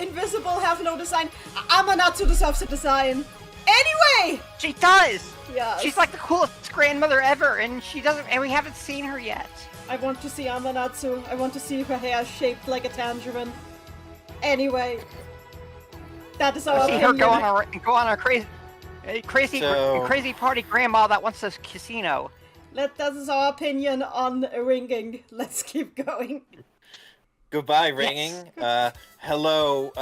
invisible, have no design. Amanatsu deserves a design. Anyway!
She does!
Yeah.
She's like the coolest grandmother ever, and she doesn't, and we haven't seen her yet.
I want to see Amanatsu. I want to see her hair shaped like a tangerine. Anyway. That is our
See her
opinion.
go on a crazy party grandma that wants a casino.
That is our opinion on ringing. Let's keep going.
Goodbye, ringing. Hello,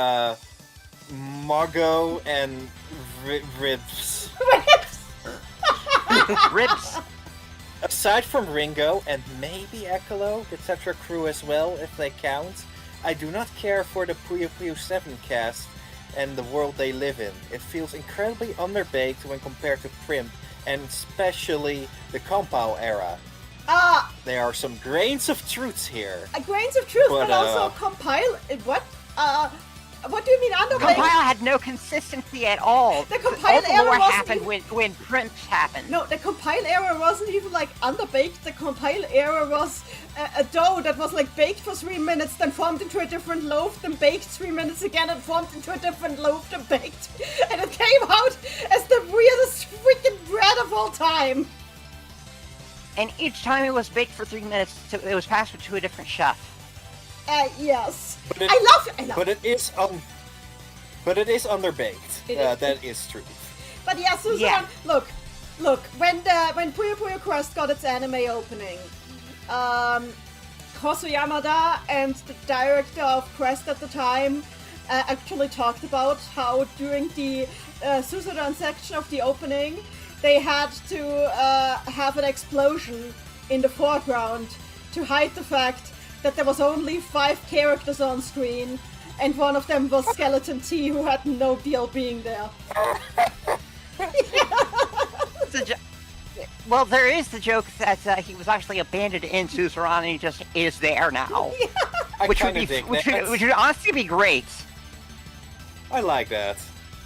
Margot and Ribs.
Ribs.
Aside from Ringo and maybe Ecolo, the Tetra crew as well, if they count, I do not care for the Puyo Puyo 7 cast and the world they live in. It feels incredibly underbaked when compared to Primp, and especially the Compile era. There are some grains of truths here.
Grains of truth,
But,
but also compile. What? What do you mean underbaked?
Compile had no consistency at all.
The Compile
all the
era
more
wasn't
happened
even-
when Primps happened.
No, the compile era wasn't even like underbaked. The compile era was a dough that was like baked for 3 minutes, then formed into a different loaf, then baked 3 minutes again, and formed into a different loaf, then baked, and it came out as the weirdest freaking bread of all time.
And each time it was baked for 3 minutes, it was passed to a different chef.
Yes.
But it-
I love it.
But it is underbaked.
It is.
That is true.
But yeah, Susan,
Yeah.
look, when Puyo Puyo Quest got its anime opening, Koso Yamada and the director of Quest at the time actually talked about how during the Suzuran section of the opening, they had to have an explosion in the foreground to hide the fact that there was only 5 characters on screen, and one of them was Skeleton T, who had no deal being there.
Well, there is the joke that he was actually abandoned in Suzuran and he just is there now.
I
which would
kinda
be,
dig
which
that.
would honestly be great.
I like that.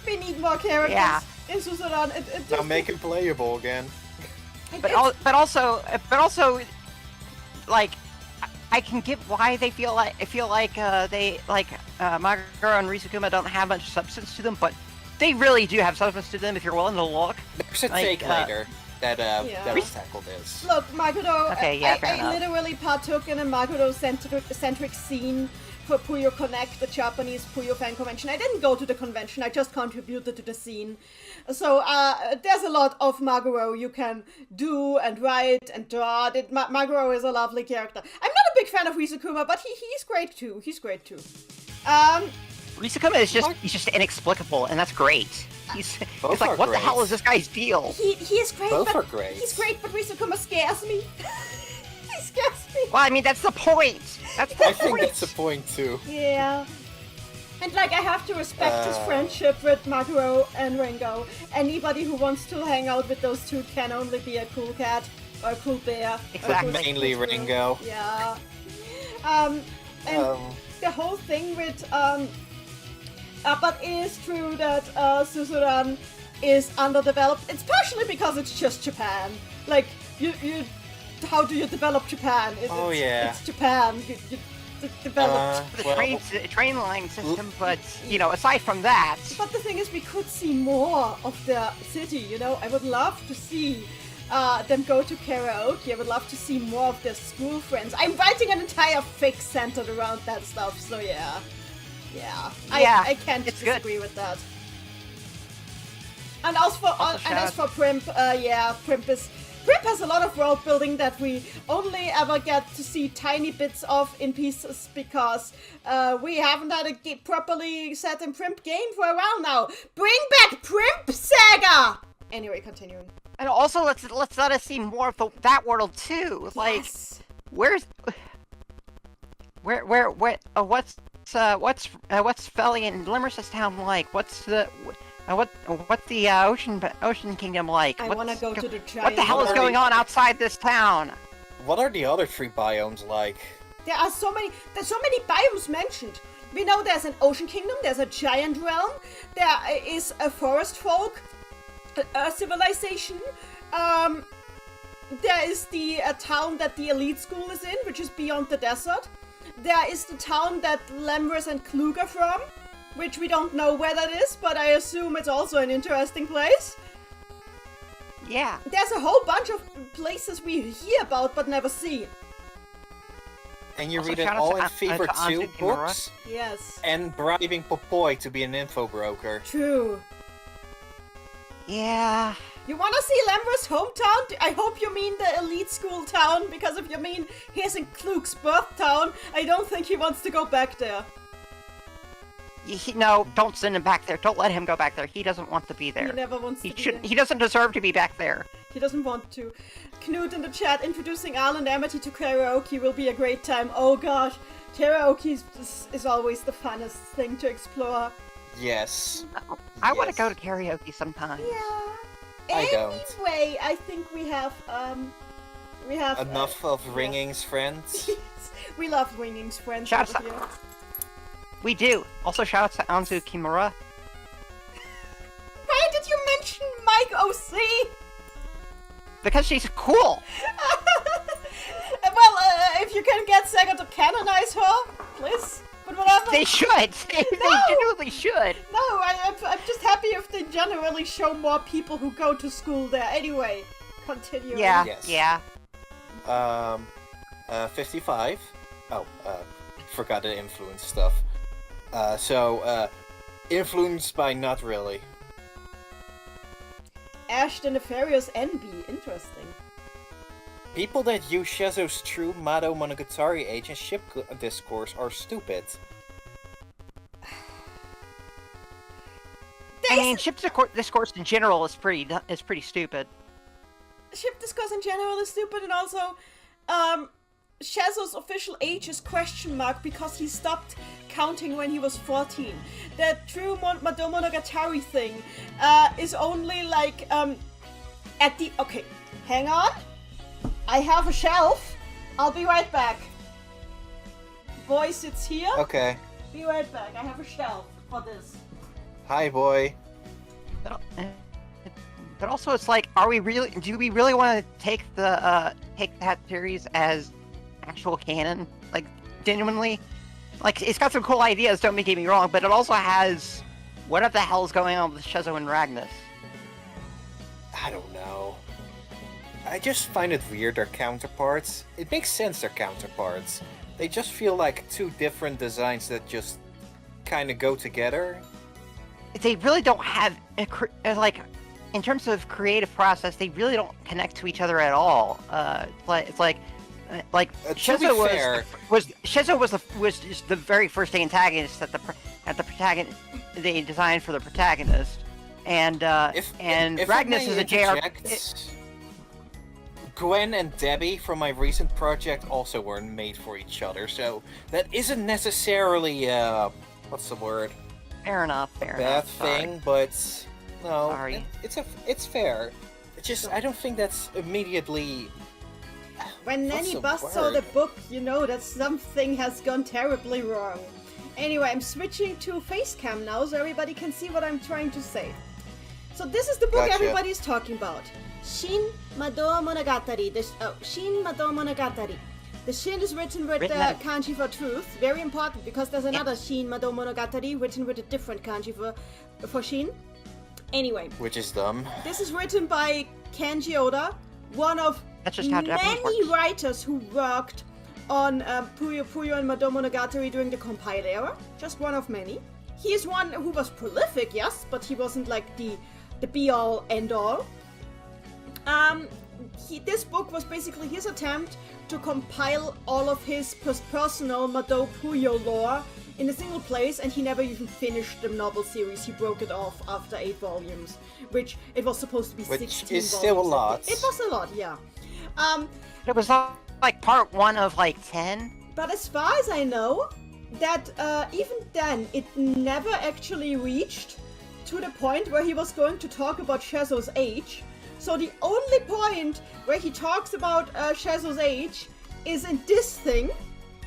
We need more characters
Yeah.
in Suzuran. It
Now
just,
make him playable again.
But also, like, I can get why they feel like Maguro and Risukuma don't have much substance to them, but they really do have substance to them if you're willing to look.
There's a
Like,
take later that
Yeah.
will tackle this.
Look, Magodo,
Okay, yeah, fair
I
enough.
literally partook in a Magodo-centric scene for Puyo Connect, the Japanese Puyo fan convention. I didn't go to the convention, I just contributed to the scene. So there's a lot of Maguro you can do and write and draw. Maguro is a lovely character. I'm not a big fan of Risukuma, but he's great too.
Risukuma is he's just inexplicable, and that's great. He's
Both
like,
are
what the
great.
hell is this guy's deal?
He is great,
Both
but
are great.
he's great, but Risukuma scares me. He scares me.
Well, I mean, that's the point. That's the
I think
point.
that's the point too.
Yeah. And like, I have to respect his friendship with Maguro and Ringo. Anybody who wants to hang out with those two can only be a cool cat or a cool bear. or a
Exactly.
cool
Mainly
squirrel.
Ringo.
Yeah. And the whole thing with but it is true that Suzuran is underdeveloped. It's partially because it's just Japan. Like, you how do you develop Japan? It's Japan. You develop.
The
Well-
train line system, but aside from that,
But the thing is, we could see more of the city, I would love to see them go to karaoke. I would love to see more of their school friends. I'm writing an entire fic centered around that stuff, so yeah. Yeah. I can't disagree with that. And as for Primp, Primp has a lot of world building that we only ever get to see tiny bits of in pieces because we haven't had a properly set and Primp game for a while now. Bring back Primp Saga! Anyway, continuing.
And also, let's let us see more of that world too. Like,
Yes.
what's Felly and Limmer's town like? What's the Ocean Kingdom like?
I want to go to the giant...
What the hell is going on outside this town?
What are the other 3 biomes like?
There's so many biomes mentioned. We know there's an ocean kingdom, there's a giant realm, there is a forest folk, a civilization, there is the town that the elite school is in, which is beyond the desert. There is the town that Lemris and Klug are from, which we don't know where that is, but I assume it's also an interesting place.
Yeah.
There's a whole bunch of places we hear about but never see.
And you
Also,
read an
shout out
all
to
in Fever
to
2
Anzu Kimura.
books,
Yes.
and bribing Popoy to be an info broker.
True.
Yeah.
You wanna see Lemris' hometown? I hope you mean the elite school town, because if you mean his and Klug's birth town, I don't think he wants to go back there.
No, don't send him back there. Don't let him go back there. He doesn't want to be there.
He never wants to be there.
He doesn't deserve to be back there.
He doesn't want to. Knut in the chat, introducing Al and Amity to karaoke will be a great time. Oh gosh, karaoke is always the funnest thing to explore.
Yes.
I want to
Yes.
go to karaoke sometime.
Yeah.
I don't.
Anyway, I think we have
Enough of Ringing's friends.
we love Winging's friends
Shout
over
out-
here.
We do. Also, shout out to Anzu Kimura.
Why did you mention Mike OC?
Because she's cool.
Well, if you can get Sega to canonize her, please. But whatever.
They should. They genuinely should.
No, I'm just happy if they generally show more people who go to school there. Anyway, continue.
Yeah.
Yes.
Yeah.
55. Oh, forgot the influence stuff. Influenced by not really.
Ash the Nefarious Envy. Interesting.
People that use Shezo's true Mado Monogatari age and ship discourse are stupid.
I mean, ship discourse in general is pretty stupid.
Ship discourse in general is stupid, and also, Shezo's official age is question mark because he stopped counting when he was 14. The true Mado Monogatari thing is only like at the... Okay, hang on. I have a shelf. I'll be right back. Boy sits here.
Okay.
Be right back. I have a shelf for this.
Hi, boy.
But also, it's like, do we really want to take that series as actual canon? Like, genuinely? Like, it's got some cool ideas, don't get me wrong, but it also has what the hell is going on with Shezo and Ragnus?
I don't know. I just find it weird they're counterparts. It makes sense they're counterparts. They just feel like 2 different designs that just kind of go together.
They really don't have like, in terms of creative process, they really don't connect to each other at all. It's like Shezo was just the very first antagonist that the protagonist they designed for the protagonist, and
If
Ragnus is a JR.
Gwen and Debbie from my recent project also weren't made for each other, so that isn't necessarily what's the word?
Fair enough.
Bad thing, but no,
Sorry.
it's fair. It's just I don't think that's immediately.
When
What's
Nanny
the
busts out the
word?
book, you know that something has gone terribly wrong. Anyway, I'm switching to facecam now so everybody can see what I'm trying to say. So this is the book
Gotcha.
everybody's talking about. Shin Mado Monogatari. Shin Mado Monogatari. The Shin is written with kanji for truth. Very important because there's another Shin Mado Monogatari written with a different kanji for Shin. Anyway,
Which is dumb.
this is written by Kenji Oda, one of
That's just how Japanese
many
works.
writers who worked on Puyo Puyo and Madomonogatari during the compile era. Just one of many. He is one who was prolific, yes, but he wasn't like the be-all, end-all. This book was basically his attempt to compile all of his personal Mado Puyo lore in a single place, and he never even finished the novel series. He broke it off after 8 volumes, which it was supposed to be 16 volumes.
Which is still a lot.
It was a lot, yeah.
It was like part 1 of like 10.
But as far as I know, that even then, it never actually reached to the point where he was going to talk about Shazo's age. So the only point where he talks about Shazo's age is in this thing,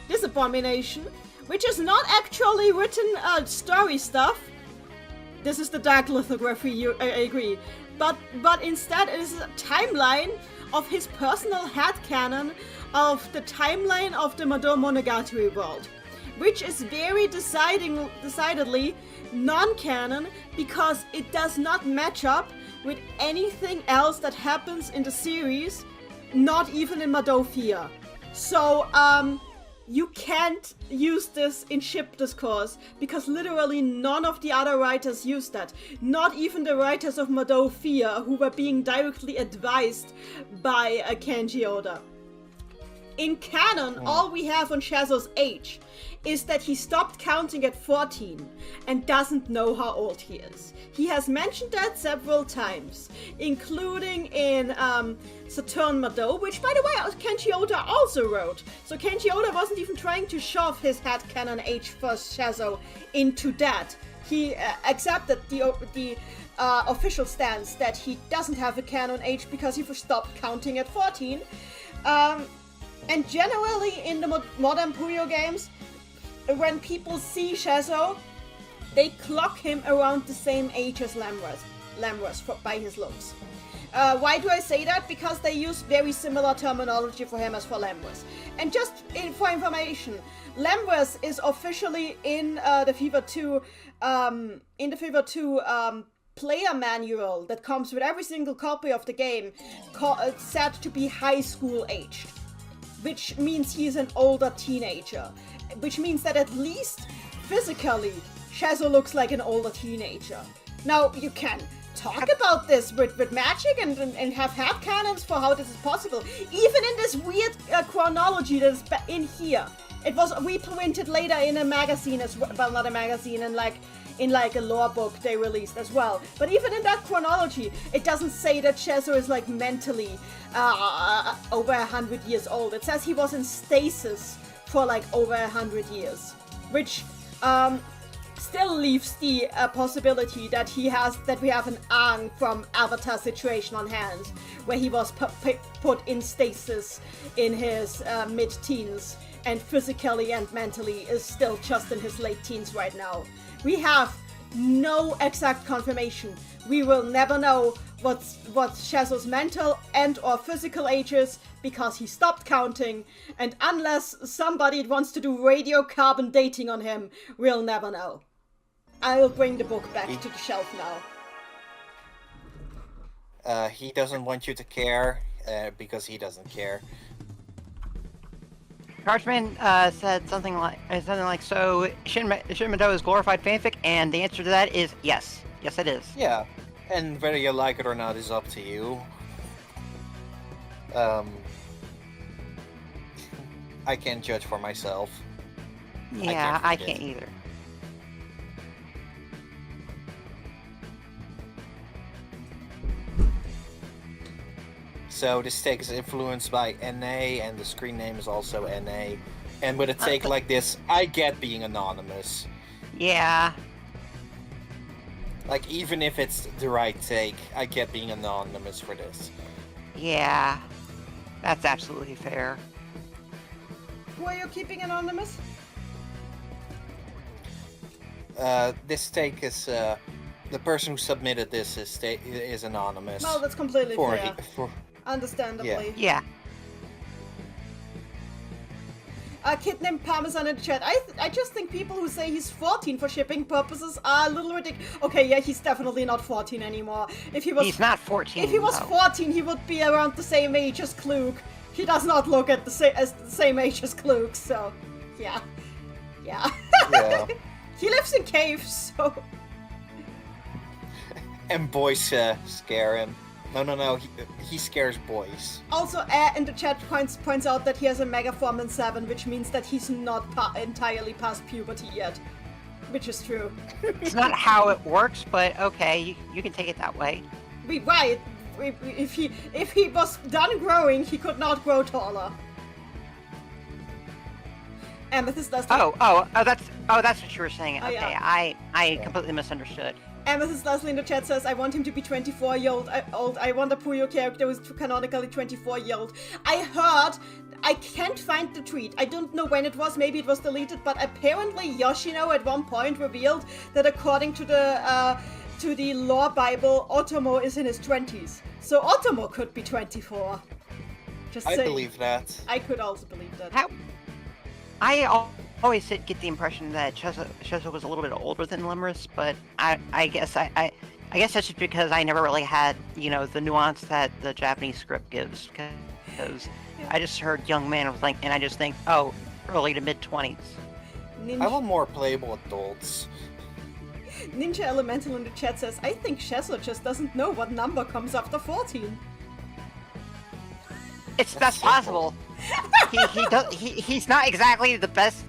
this abomination, which is not actually written story stuff. This is the dark lithography, I agree. But instead it is a timeline of his personal headcanon of the timeline of the Madomonogatari world, which is very decidedly non-canon because it does not match up with anything else that happens in the series, not even in Madofia. So, you can't use this in ship discourse because literally none of the other writers used that. Not even the writers of Madofia, who were being directly advised by Kenji Oda. In canon, all we have on Shazo's age is that he stopped counting at 14 and doesn't know how old he is. He has mentioned that several times, including in Saturn Mado, which, by the way, Kenji Oda also wrote. So Kenji Oda wasn't even trying to shove his headcanon age for Shazo into that. He accepted the official stance that he doesn't have a canon age because he stopped counting at 14. And generally in the modern Puyo games, when people see Shazo, they clock him around the same age as Lamras by his looks. Why do I say that? Because they use very similar terminology for him as for Lamras. And just for information, Lamras is officially in the Fever 2 player manual that comes with every single copy of the game, said to be high school aged, which means he's an older teenager, which means that at least physically Shazo looks like an older teenager. Now, you can talk about this with magic and have headcanons for how this is possible. Even in this weird chronology that is in here. It was reprinted later in a magazine as well, well, not a magazine, in like a lore book they released as well. But even in that chronology, it doesn't say that Shazo is like mentally over 100 years old. It says he was in stasis for like over 100 years, which still leaves the possibility that we have an Aang from Avatar situation on hand, where he was put in stasis in his mid-teens, and physically and mentally is still just in his late teens right now. We have no exact confirmation. We will never know what Shazo's mental and or physical age is because he stopped counting, and unless somebody wants to do radiocarbon dating on him, we'll never know. I'll bring the book back to the shelf now.
He doesn't want you to care because he doesn't care.
Carchman said something like, so Shin Mado is glorified fanfic, and the answer to that is yes. Yes, it is.
Yeah, and whether you like it or not is up to you. I can't judge for myself.
Yeah, I can't either.
So this take is influenced by NA, and the screen name is also NA. And with a take like this, I get being anonymous.
Yeah.
Like, even if it's the right take, I get being anonymous for this.
Yeah. That's absolutely fair.
Who are you keeping anonymous?
This take is, the person who submitted this is anonymous.
No, that's completely fair.
For
Understandably.
Yeah.
A kid named Parmesan in the chat. I just think people who say he's 14 for shipping purposes are a little ridiculous. Okay, yeah, he's definitely not 14 anymore.
He's not 14.
If he was 14, he would be around the same age as Klug. He does not look at the same age as Klug, so yeah. Yeah. He lives in caves, so.
And boys scare him. No. He scares boys.
Also, in the chat points out that he has a mega form in 7, which means that he's not entirely past puberty yet. Which is true.
It's not how it works, but okay, you can take it that way.
Right. If he was done growing, he could not grow taller. Amethyst Leslie.
That's what you were saying.
Oh,
Okay,
yeah.
I completely misunderstood.
Amethyst Leslie in the chat says, I want him to be 24-year-old. I want a Puyo character who's canonically 24-year-old. I heard, I can't find the tweet. I don't know when it was, maybe it was deleted, but apparently Yoshino at one point revealed that according to the lore Bible, Otomo is in his 20s. So Otomo could be 24. Just
I
saying.
believe that.
I could also believe that.
I always did get the impression that Chezo was a little bit older than Limrus, but I guess I guess that's just because I never really had, the nuance that the Japanese script gives, because I just heard young man and I just think, oh, early to mid-20s.
I want more playable adults.
Ninja Elemental in the chat says, I think Chezo just doesn't know what number comes after 14.
That's possible. He's not exactly the best.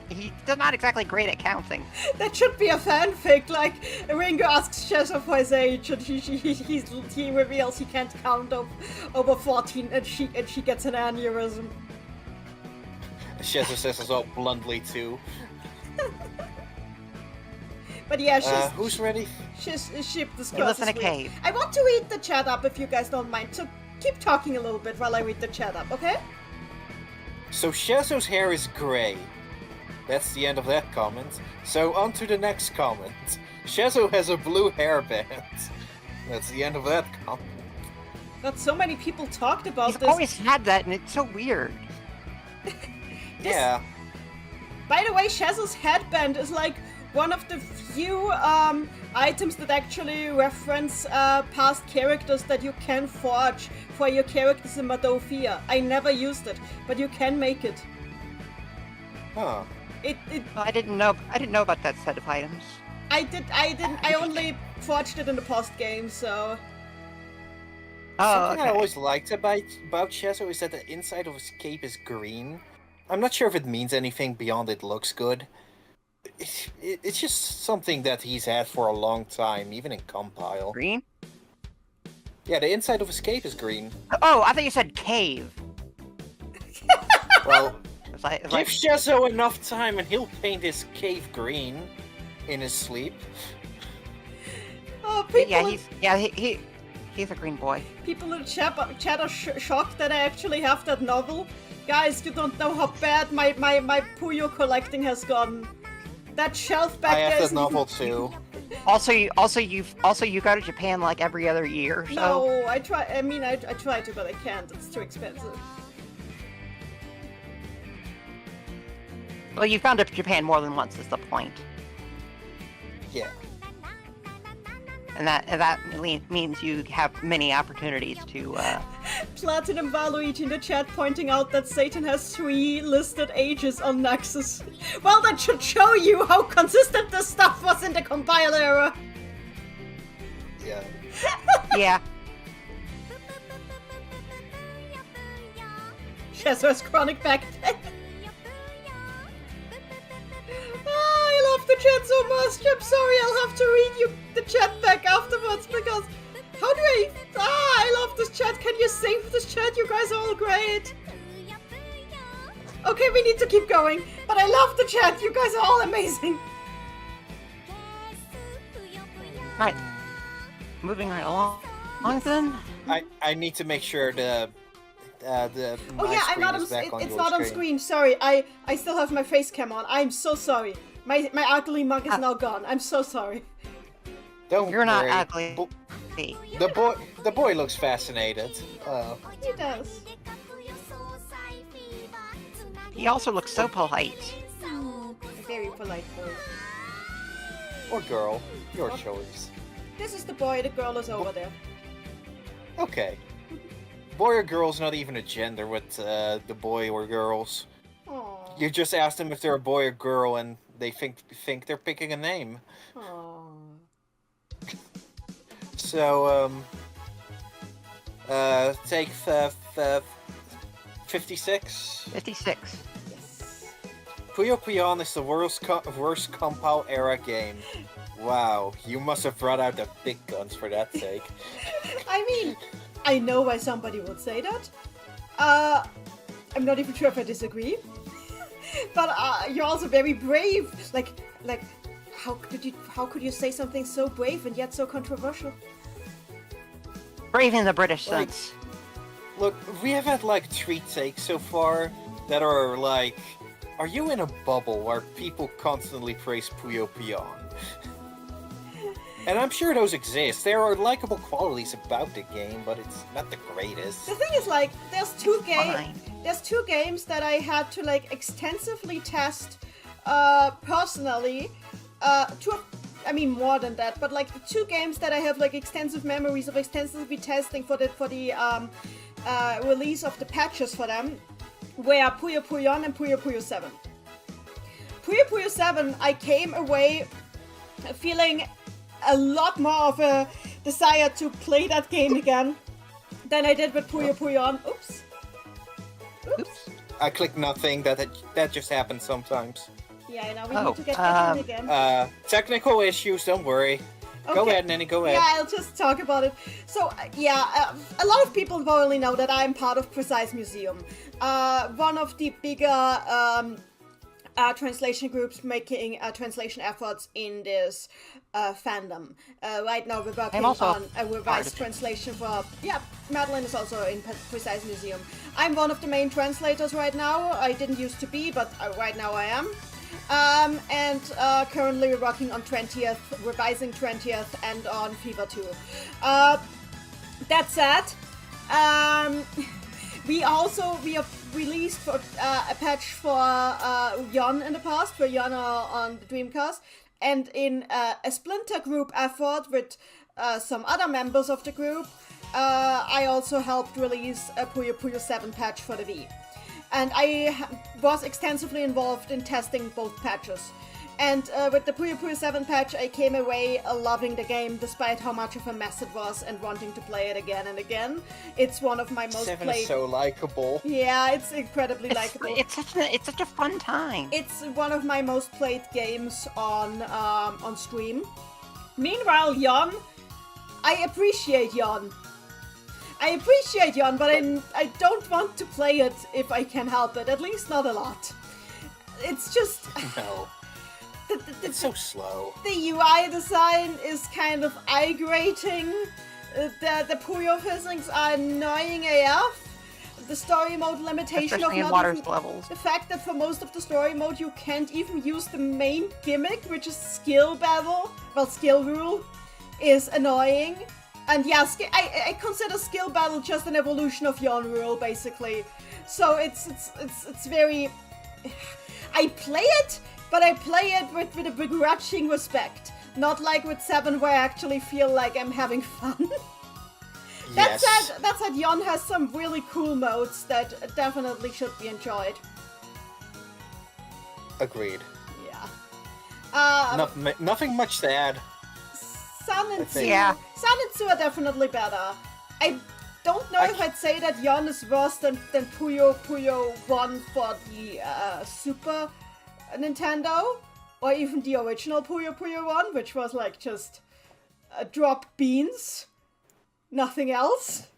He's not exactly great at counting.
That should be a fanfic. Like Ringo asks Chezo for his age, and he reveals he can't count over 14, and she gets an aneurysm.
Chezo says so bluntly too.
But yeah,
who's ready?
She's discusses.
He lives in a cave.
I want to read the chat up if you guys don't mind. So keep talking a little bit while I read the chat up, okay?
So Chezo's hair is grey. That's the end of that comment. So on to the next comment. Chezo has a blue hairband. That's the end of that comment.
God, so many people talked about
He's
this.
always had that, and it's so weird.
Yeah.
By the way, Chezo's headband is like one of the few items that actually reference past characters that you can forge for your characters in Madofia. I never used it, but you can make it.
Huh.
I didn't know about that set of items.
I only forged it in the post game, so.
Something I always liked about Chezo is that the inside of his cape is green. I'm not sure if it means anything beyond it looks good. It's just something that he's had for a long time, even in Compile.
Green?
Yeah, the inside of his cape is green.
Oh, I thought you said cave.
Well,
Give
Chezo enough time and he'll paint his cave green in his sleep.
Oh, people.
He's a green boy.
People in the chat are shocked that I actually have that novel. Guys, you don't know how bad my Puyo collecting has gotten. That shelf back there.
I have
is
that novel too.
Also, you go to Japan like every other year. So.
No, I try. I mean, I try to, but I can't. It's too expensive.
Well, you've gone to Japan more than once. Is the point?
Yeah.
And that means you have many opportunities to.
Platinum Valuigi in the chat pointing out that Satan has 3 listed ages on Nexus. Well, that should show you how consistent this stuff was in the compile era.
Yeah.
Yeah.
Chezo has chronic back pain. I love the chat so much. I'm sorry, I'll have to read you the chat back afterwards because how do I love this chat. Can you sing for this chat? You guys are all great. Okay, we need to keep going, but I love the chat. You guys are all amazing.
Right. Moving right along then.
I need to make sure the
Oh yeah, I'm not on. It's not on screen. Sorry, I still have my face cam on. I'm so sorry. My ugly mug is now gone. I'm so sorry.
Don't
You're not
worry.
ugly.
The boy looks fascinated.
He does.
He also looks so polite.
A very polite boy.
Or girl, your choice.
This is the boy, the girl is over there.
Okay. Boy or girl's not even a gender with the boy or girls.
Aww.
You just ask them if they're a boy or girl, and they think they're picking a name.
Aww.
So, take 56.
56.
Yes.
Puyo Puyo is the worst Compile era game. Wow, you must have brought out the big guns for that sake.
I mean, I know why somebody would say that. I'm not even sure if I disagree. But you're also very brave. Like, how could you say something so brave and yet so controversial?
Brave in the British
Like-
sense.
Look, we have had like 3 takes so far that are like, are you in a bubble where people constantly praise Puyo Puyo? And I'm sure those exist. There are likable qualities about the game, but it's not the greatest.
The thing is, like, there's two
Fine.
games that I had to like extensively test personally. I mean more than that, but like the 2 games that I have like extensive memories of extensively testing for the release of the patches for them were Puyo Puyo and Puyo Puyo 7. Puyo Puyo 7, I came away feeling a lot more of a desire to play that game again than I did with Puyo Puyo. Oops.
Oops.
I clicked nothing. That just happens sometimes.
Yeah, now we
Oh,
need to get back in again.
Technical issues. Don't worry. Go
Okay.
ahead, Nenny. Go ahead.
Yeah, I'll just talk about it. So, a lot of people probably know that I'm part of Precise Museum, one of the bigger translation groups making translation efforts in this fandom. Right now, we're working
I'm also
on a
part
revised
of it.
translation for. Yeah, Madelyn is also in Precise Museum. I'm one of the main translators right now. I didn't used to be, but right now I am. And currently we're working on 20th, revising 20th, and on Fever 2. That said, we have released for, a patch for Yon in the past, for Yon on the Dreamcast, and in a splinter group effort with some other members of the group, I also helped release a Puyo Puyo 7 patch for the Wii. And I was extensively involved in testing both patches. And with the Puyo Puyo 7 patch, I came away loving the game, despite how much of a mess it was, and wanting to play it again and again. It's one of my most
7
played.
is so likable.
Yeah, it's incredibly likable.
It's such a fun time.
It's one of my most played games on stream. Meanwhile, Yon, I appreciate Yon. But I don't want to play it if I can help it. At least not a lot. It's just
No. It's so slow.
the UI design is kind of eye-grating. The Puyo physics are annoying AF. The story mode limitation
Especially in
of
water
not
levels.
the fact that for most of the story mode you can't even use the main gimmick, which is skill rule, is annoying. And yeah, I consider skill battle just an evolution of Yon rule, basically. So it's very. I play it, but I play it with a begrudging respect. Not like with 7, where I actually feel like I'm having fun.
Yes.
That said, Yon has some really cool modes that definitely should be enjoyed.
Agreed.
Yeah.
Nothing much to add.
Sun and
I think-
Tzu.
Yeah.
Sun and Tzu are definitely better. I don't know if I'd say that Yon is worse than Puyo Puyo 1 for the Super Nintendo, or even the original Puyo Puyo 1, which was like just drop beans, nothing else.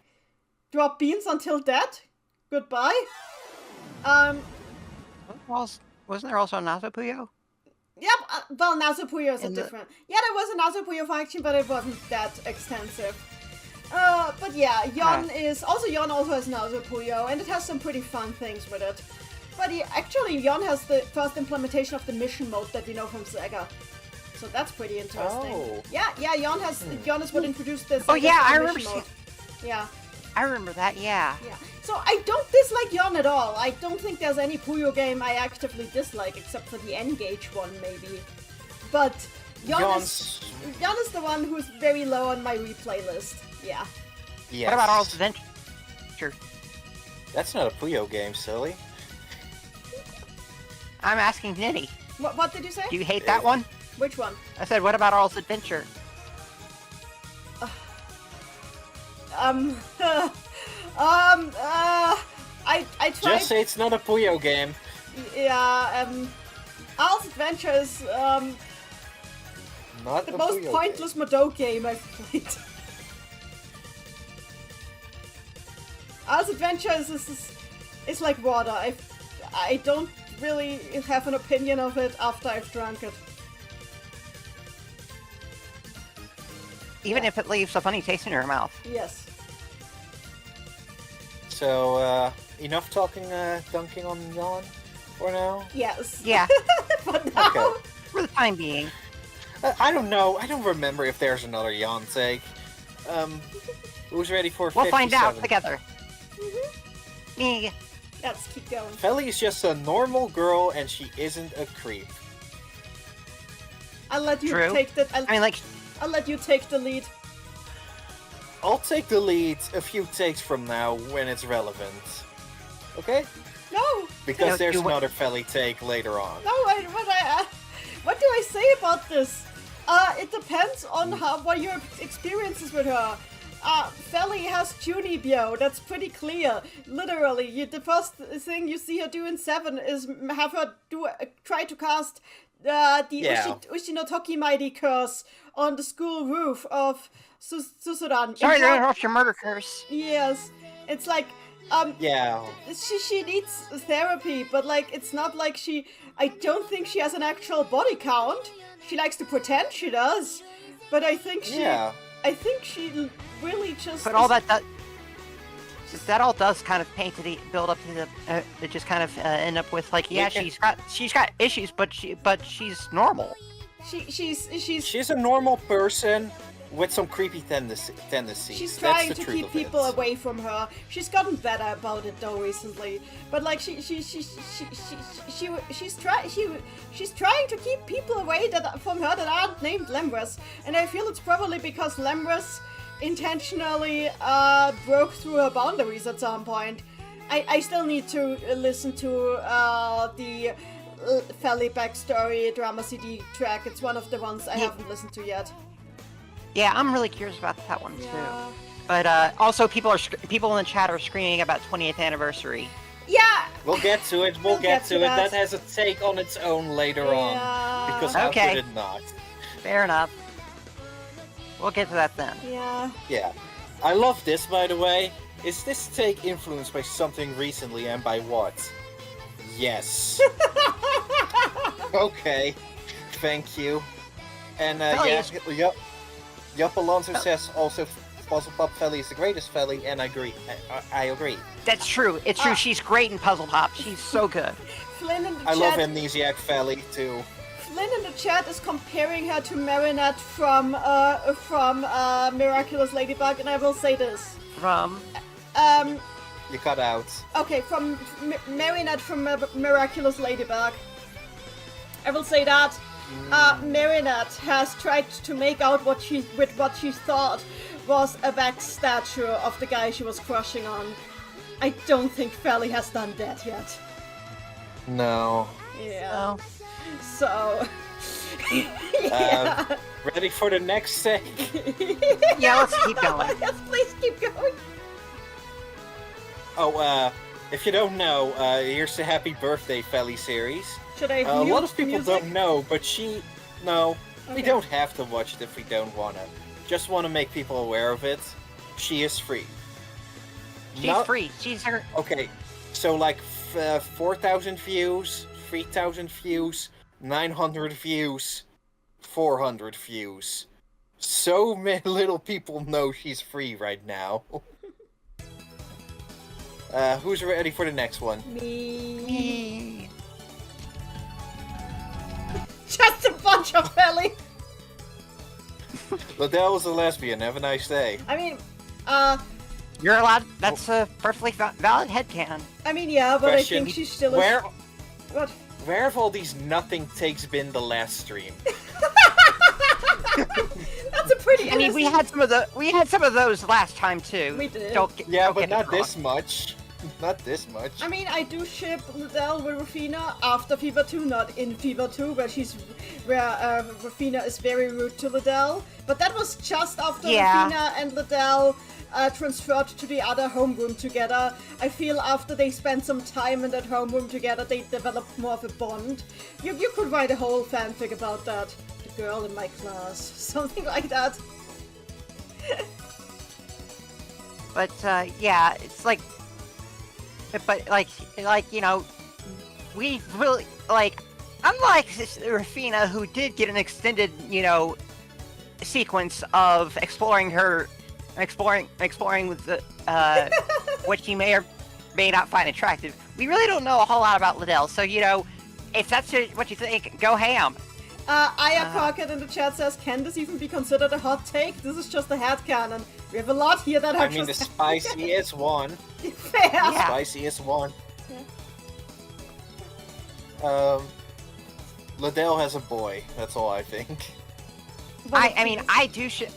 Drop beans until dead. Goodbye.
Wasn't there also Nazo Puyo?
Yep, well, Nazo Puyo is a
In the-
different. Yeah, there was a Nazo Puyo faction, but it wasn't that extensive. But yeah, Yon also has Nazo Puyo, and it has some pretty fun things with it. But actually, Yon has the first implementation of the mission mode that we know from Sega. So that's pretty interesting.
Oh.
Yeah, Yon is what introduced this.
Oh, yeah, I remember
mission mode. Yeah.
I remember that, yeah.
Yeah. So I don't dislike Yon at all. I don't think there's any Puyo game I actively dislike, except for the N-Gage one, maybe. But Yon is the one who's very low on my replay list. Yeah.
Yes.
What about Arl's Adventure?
That's not a Puyo game, silly.
I'm asking Nitty.
What did you say?
Do you hate that one?
Which one?
I said, what about Arl's Adventure?
I tried.
Just say it's not a Puyo game.
Yeah, Al's Adventure is
Not
the
a
most
Puyo
pointless Mado game I've played. Al's Adventure is like water. I don't really have an opinion of it after I've drunk it.
Even if it leaves a funny taste in your mouth.
Yes.
So, enough talking, dunking on Yon for now?
Yes.
Yeah,
But now...
Okay.
for the time being.
I don't know. I don't remember if there's another Yon take. Who's ready for 57?
We'll find out together. Me.
Let's keep going.
Feli is just a normal girl and she isn't a creep.
I'll let you
True.
take the...
I mean, like,
I'll let you take the lead.
I'll take the lead a few takes from now when it's relevant. Okay?
No!
Because
No,
there's
you-
another Feli take later on.
No, what do I say about this? It depends on what your experiences with her. Feli has Junibyo, that's pretty clear. Literally, the first thing you see her do in 7 is have her try to cast the Ushino Tokimaidi curse on the school roof of Susuran.
sorry to interrupt your murder curse.
Yes, it's like,
Yeah.
she needs therapy, but like, it's not like I don't think she has an actual body count. She likes to pretend she does, but I think she really just...
But all that all does kind of paint to the build up to the it just kind of end up with like, yeah, she's got issues, but she's normal.
She's a normal person with some creepy tendencies.
She's
That's
trying
the
to
truth
keep
of
people
it.
away from her. She's gotten better about it though recently. But like she's trying to keep people away from her that aren't named Lembrus. And I feel it's probably because Lembrus intentionally broke through her boundaries at some point. I still need to listen to the Feli backstory drama CD track. It's one of the ones I haven't listened to yet.
Yeah, I'm really curious about that one
Yeah.
too. But also, people in the chat are screaming about 20th anniversary.
Yeah.
We'll get to it. We'll get to it.
that.
That has a take on its own later on. Because how
Okay.
could it not?
Fair enough. We'll get to that then.
Yeah.
Yeah. I love this, by the way. Is this take influenced by something recently, and by what? Yes. Okay. Thank you. And Yup Alonso says also Puzzle Pop Feli is the greatest Feli, and I agree. I agree.
That's true. It's true. She's great in Puzzle Pop. She's so good.
Flynn in the
I
chat.
love Amnesiac Feli too.
Flynn in the chat is comparing her to Marinette from Miraculous Ladybug, and I will say this.
From
You cut out.
Okay, from Marinette from Miraculous Ladybug. I will say that Marinette has tried to make out what she thought was a wax statue of the guy she was crushing on. I don't think Feli has done that yet.
No.
Yeah. So. Yeah.
Ready for the next take?
yeah, let's keep going.
Yes, please keep going.
Oh, if you don't know, here's the Happy Birthday Feli series.
Should I
A
mute
lot of people
music?
don't know, but we
Okay.
don't have to watch it if we don't wanna. Just wanna make people aware of it. She is free.
She's free. She's her.
Okay, so like 4,000 views, 3,000 views, 900 views, 400 views. So many little people know she's free right now. Who's ready for the next one?
Me. Just a bunch of Feli.
Liddell was a lesbian. Have a nice day.
I mean,
You're allowed. That's a perfectly valid headcanon.
I mean, yeah, but
Question,
I think she's still What?
Where have all these nothing takes been the last stream?
That's a pretty.
I mean, we had some of those last time too.
We did.
Don't
But
get me
not
wrong.
this much. Not this much.
I mean, I do ship Liddell with Rufina after Fever 2, not in Fever 2, where Rufina is very rude to Liddell. But that was just after Rufina and Liddell transferred to the other homeroom together. I feel after they spent some time in that homeroom together, they developed more of a bond. You could write a whole fanfic about that. The girl in my class. Something like that.
But yeah, it's like, but like you know, we really like, unlike Rufina, who did get an extended, you know, sequence of exploring with the what she may or may not find attractive. We really don't know a whole lot about Liddell, so you know, if that's what you think, go ham.
Aya Crockett in the chat says, can this even be considered a hot take? This is just a headcanon. We have a lot here that are
I mean, the spiciest one.
Fair.
Yeah.
Spiciest one. Liddell has a boy. That's all I think.
I mean, I do ship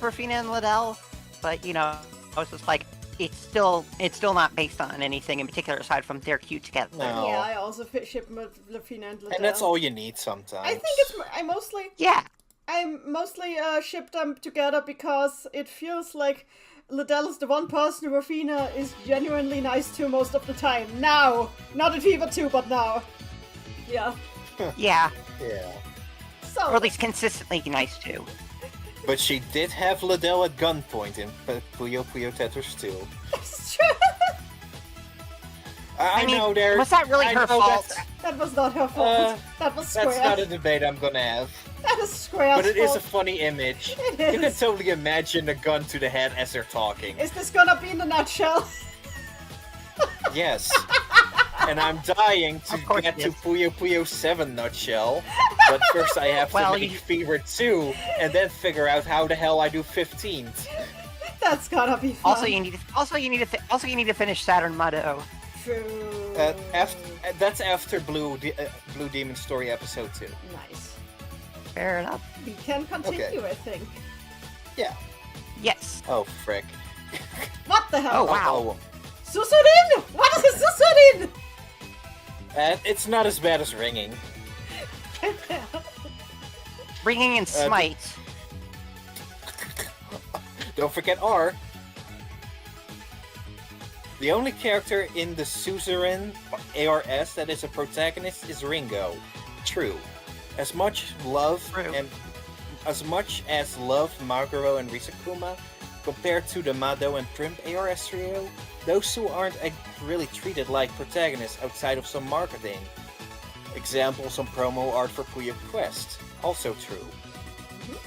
Rufina and Liddell, but you know, I was just like, it's still not based on anything in particular aside from they're cute together.
No.
Yeah, I also ship Rufina and Liddell.
And that's all you need sometimes.
I think I mostly ship them together because it feels like Liddell is the one person Rufina is genuinely nice to most of the time. Now! Not in Fever 2, but now. Yeah.
Yeah.
Yeah.
So,
Or at least consistently nice to.
But she did have Liddell at gunpoint in Puyo Puyo Tetris 2.
it's true.
I
mean,
know there.
was that really her fault?
That was not her fault. That was Square.
That's not a debate I'm gonna have.
That is Square's
But it is a
fault.
funny image.
It
You can
is.
totally imagine a gun to the head as they're talking.
Is this gonna be in a nutshell?
Yes. And I'm dying to
Of course
get
it
to
is.
Puyo Puyo 7 nutshell. But first I have
Well,
to make
you-
Fever 2 and then figure out how the hell I do 15th.
That's gotta be fun.
Also, you need to finish Saturn Mado.
True.
That's after Blue Demon Story episode 2.
Nice.
Fair enough.
We can continue,
Okay.
I think.
Yeah.
Yes.
Oh, frick.
What the hell?
Oh, wow.
Susurin! What is a Susurin?
It's not as bad as ringing.
Ringing and Smite.
Don't forget R. The only character in the Suzerain ARS that is a protagonist is Ringo. True. As much as love Maguro and Risakuma, compared to the Mado and Primp ARS trio, those two aren't really treated like protagonists outside of some marketing. Example, some promo art for Puyo Quest. Also true.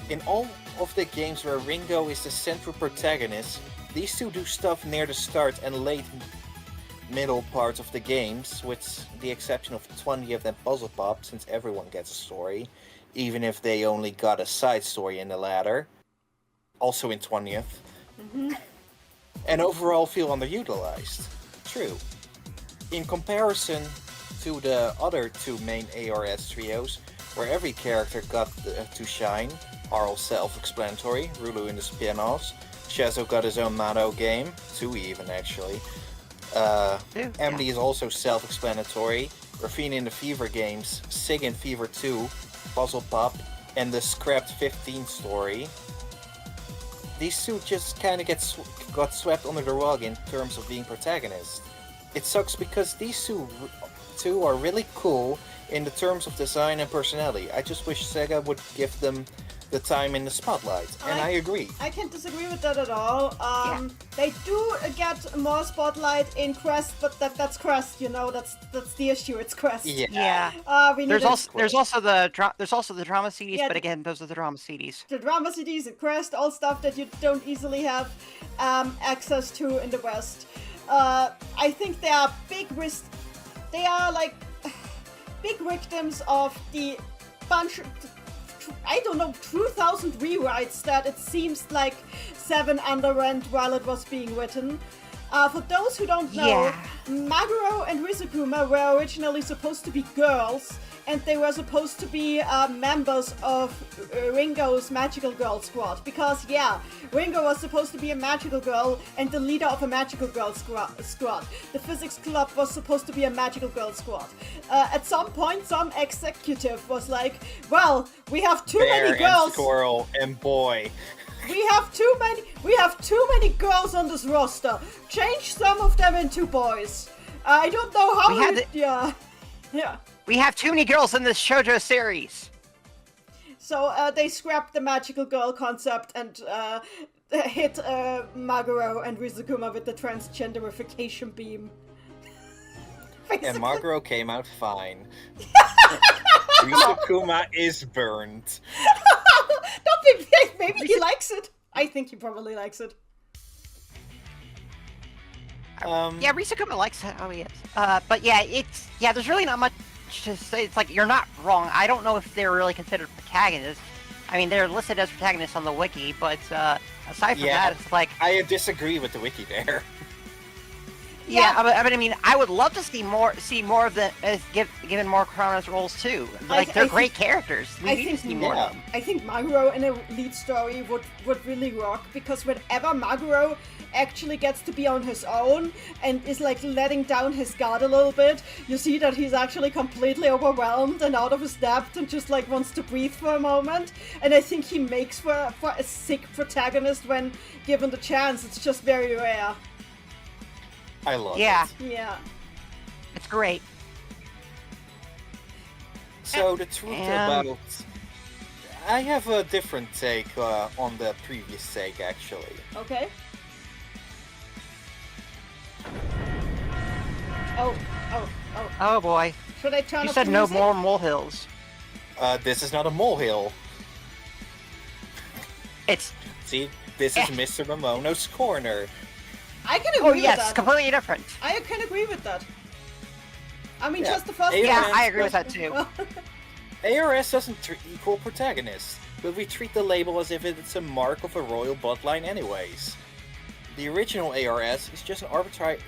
In all of the games where Ringo is the central protagonist, these two do stuff near the start and late middle parts of the games, with the exception of 20th and Puzzle Pop, since everyone gets a story, even if they only got a side story in the latter. Also in 20th. And overall feel underutilized. True. In comparison to the other two main ARS trios, where every character got to shine, are all self-explanatory, Rulu in the spin-offs, Shazo got his own Mado game, 2 even actually. Emily is also self-explanatory, Rafina in the Fever games, Sig in Fever 2, Puzzle Pop, and the scrapped 15 story. These two just kinda got swept under the rug in terms of being protagonists. It sucks because these two are really cool in the terms of design and personality. I just wish Sega would give them the time in the spotlight, and I agree.
I can't disagree with that at all. They do get more spotlight in Quest, but that's Quest, you know, that's the issue. It's Quest.
Yeah.
We need
There's also the drama CDs,
Yeah,
but again, those are the drama CDs.
the drama CDs and Quest, all stuff that you don't easily have access to in the West. I think they are big victims of the I don't know, 2,000 rewrites that it seems like 7 underwent while it was being written. For those who don't know, Maguro and Rizukuma were originally supposed to be girls, and they were supposed to be members of Ringo's Magical Girl Squad. Because, Ringo was supposed to be a magical girl and the leader of a Magical Girl Squad. The Physics Club was supposed to be a Magical Girl Squad. At some point, some executive was like, well, we have too many girls.
And squirrel and boy.
We have too many girls on this roster. Change some of them into boys. I don't know how
We have too many girls in this shoujo series.
So they scrapped the magical girl concept and hit Maguro and Rizukuma with the transgenderification beam.
And Maguro came out fine. Rizukuma is burned.
Don't be big. Maybe he likes it. I think he probably likes it.
Rizukuma likes it. Oh, yes. But there's really not much to say. It's like, you're not wrong. I don't know if they're really considered protagonists. I mean, they're listed as protagonists on the wiki, but aside from that, it's like...
I disagree with the wiki there.
I mean, I would love to see more of them given more Chronos roles too. Like, they're great characters. We need to see more of them.
I think Maguro in a lead story would really rock, because whenever Maguro actually gets to be on his own and is like letting down his guard a little bit, you see that he's actually completely overwhelmed and out of his depth and just like wants to breathe for a moment. And I think he makes for a sick protagonist when given the chance. It's just very rare.
I love it.
Yeah.
It's great.
So the truth about... I have a different take on the previous take, actually.
Okay. Oh.
Oh boy.
Should I turn
You
off
said
the
no
music?
more molehills.
This is not a molehill.
It's...
See, this is Mr. Mamono's corner.
I can agree with that.
Oh yes, completely different.
I can agree with that. I mean, just the first...
I agree with that too.
ARS doesn't equal protagonist, but we treat the label as if it's a mark of a royal bloodline anyways. The original ARS is just an arbitrary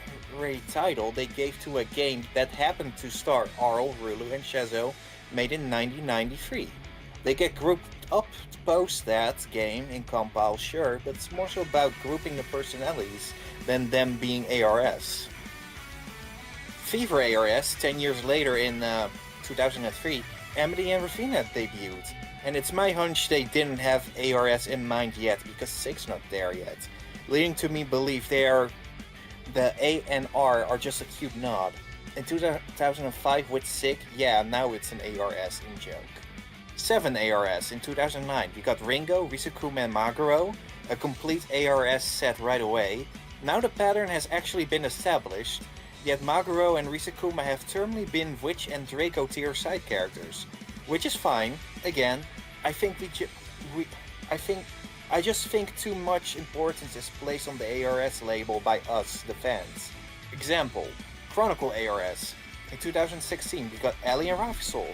title they gave to a game that happened to star Arl, Rulu, and Shazo, made in 1993. They get grouped up post that game in compile, sure, but it's more so about grouping the personalities than them being ARS. Fever ARS, 10 years later in 2003, Amity and Ravina debuted, and it's my hunch they didn't have ARS in mind yet because Sig's not there yet, leading to me believe the A and R are just a cute nod. In 2005 with Sig, now it's an ARS in joke. 7 ARS in 2009, we got Ringo, Rizukuma and Maguro, a complete ARS set right away. Now the pattern has actually been established, yet Maguro and Rizukuma have terminally been Witch and Draco tier side characters, which is fine. Again, I just think too much importance is placed on the ARS label by us, the fans. Example, Chronicle ARS. In 2016, we got Ellie and Rafisol.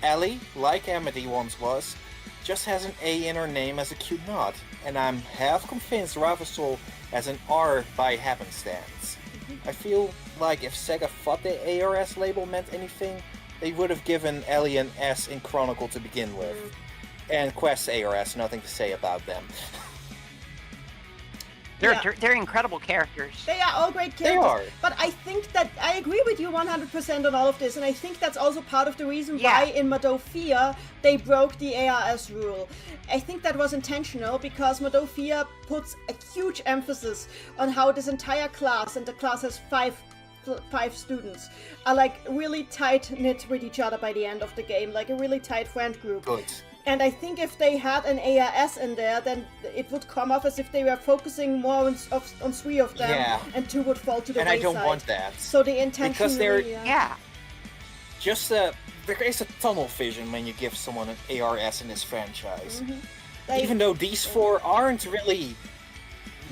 Ellie, like Amity once was, just has an A in her name as a cute nod, and I'm half convinced Rafisol has an R by happenstance. I feel like if Sega thought the ARS label meant anything, they would have given Ellie an S in Chronicle to begin with. And Quest ARS, nothing to say about them.
They're incredible characters.
They are all great characters.
They are.
But I think that I agree with you 100% on all of this, and I think that's also part of the reason why in Madofia they broke the ARS rule. I think that was intentional because Madofia puts a huge emphasis on how this entire class, and the class has five students, are like really tight knit with each other by the end of the game, like a really tight friend group.
Good.
And I think if they had an ARS in there, then it would come off as if they were focusing more on 3 of them, and 2 would fall to the wayside.
And I don't want that.
So the intention
because they're
just
there is a tunnel vision when you give someone an ARS in this franchise. Even though these 4 aren't really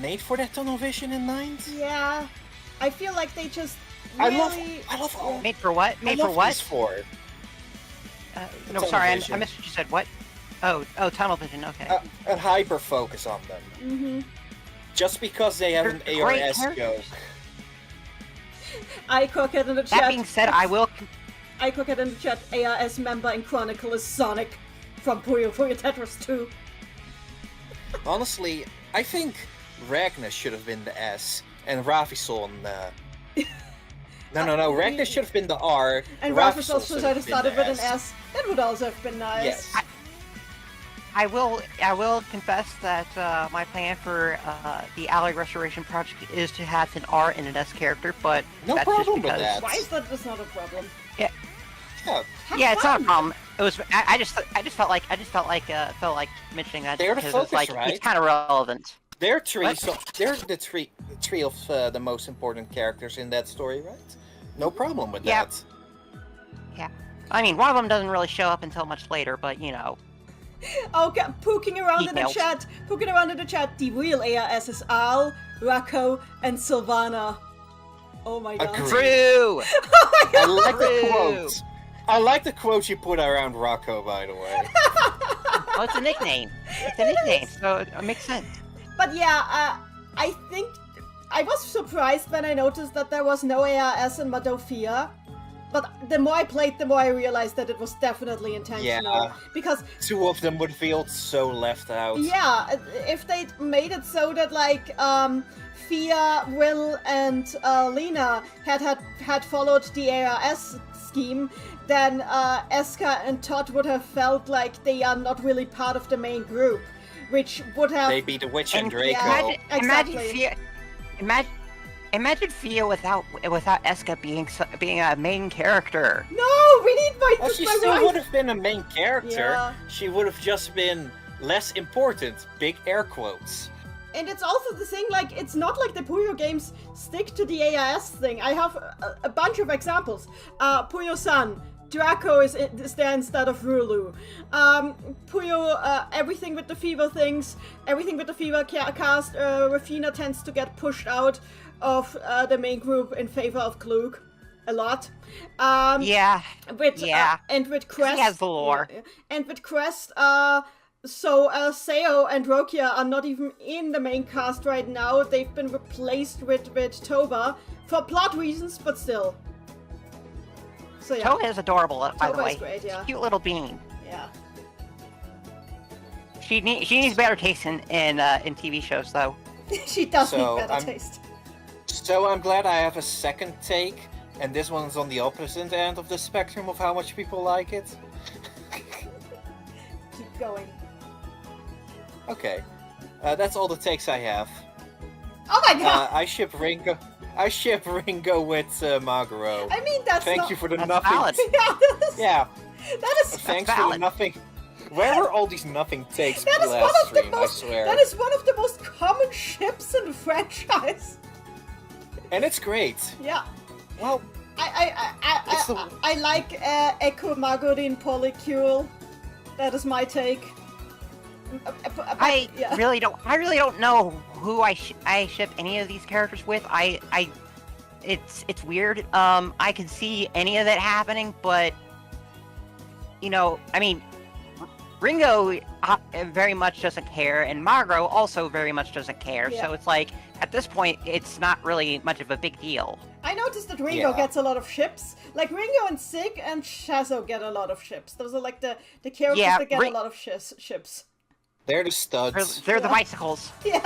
made for that tunnel vision in mind.
Yeah, I feel like they just really...
I love all.
Made for what? Made
I
for what?
These 4.
No, sorry, I missed what you said. What? Oh, tunnel vision. Okay.
and hyper focus on them.
Mm-hmm.
Just because they have an
They're great
ARS
characters.
joke.
I cooked in the chat.
That being said, I will.
I cooked in the chat. ARS member in Chronicle is Sonic from Puyo Puyo Tetris 2.
Honestly, I think Ragnar should have been the S, and Rafison. No. Ragnar should have been the R.
And
Rafison
Rafison should have
been
started
the
with an S. That would also have been nice.
Yes.
I will confess that my plan for the Ally Restoration Project is to have an R and an S character, but
No
that's
problem
just
with
because.
that.
Why is that just not a problem?
Yeah.
Yeah, it's not a problem. It was. I just felt like mentioning that
They're the
because
focus,
it's
right?
kind of relevant.
They're three.
What?
So they're the three of the most important characters in that story, right? No problem with
Yeah.
that.
Yeah. I mean, one of them doesn't really show up until much later, but you know.
Okay, poking around in the
Details.
chat, the real ARS is Al, Rako, and Sylvana. Oh my god.
Agreed.
True.
I like the
True.
quote. I like the quote you put around Rocco, by the way.
Well, it's a nickname. It's a nickname, so it makes sense.
But yeah, I think I was surprised when I noticed that there was no ARS in Madofia. But the more I played, the more I realized that it was definitely intentional.
Yeah.
Because
Two of them would feel so left out.
yeah, if they'd made it so that like Fia, Will, and Lena had followed the ARS scheme, then Eska and Todd would have felt like they are not really part of the main group, which would have.
They'd be the Witch and Draco.
Yeah.
Imagine
Exactly.
Fia. Imagine Fia without Eska being a main character.
No, we need my.
Well, she
my
still
wife.
would have been a main character.
Yeah.
She would have just been less important. Big air quotes.
And it's also the thing, like, it's not like the Puyo games stick to the AIS thing. I have a bunch of examples. Puyo-san, Draco is there instead of Rulu. Puyo, everything with the fever things, everything with the fever cast, Rafina tends to get pushed out of the main group in favor of Klug a lot.
Yeah. Yeah.
And with Crest.
He has the lore.
And with Crest, so Seo and Rokia are not even in the main cast right now. They've been replaced with Toba for plot reasons, but still. So yeah.
Toga is adorable, by the
Toba
way.
is great, yeah.
Cute little bean.
Yeah.
She needs better taste in TV shows, though.
She does
So,
need better
I'm-
taste.
So I'm glad I have a second take, and this one's on the opposite end of the spectrum of how much people like it.
Keep going.
Okay, that's all the takes I have.
Oh my god!
I ship Ringo. I ship Ringo with Maguro.
I mean, that's
Thank
not...
you for the
That's
nothing.
valid.
Yeah,
Yeah,
that is...
thanks for the
valid.
nothing. Where were all these nothing takes
That is one
last
of the
stream?
most...
I swear.
That is one of the most common ships in the franchise.
And it's great.
Yeah.
Well, It's the-
I like Echo Magodin Polycule. That is my take.
I
Yeah.
really don't know who I ship any of these characters with. It's weird. I can see any of that happening, but you know, I mean, Ringo very much doesn't care, and Magro also very much doesn't care.
Yeah.
So it's like at this point, it's not really much of a big deal.
I noticed that Ringo
Yeah.
gets a lot of ships. Like Ringo and Sig and Shazo get a lot of ships. Those are like the characters
Yeah,
that get a lot of ships.
they're the studs.
They're the
Yeah.
bicycles.
Yeah.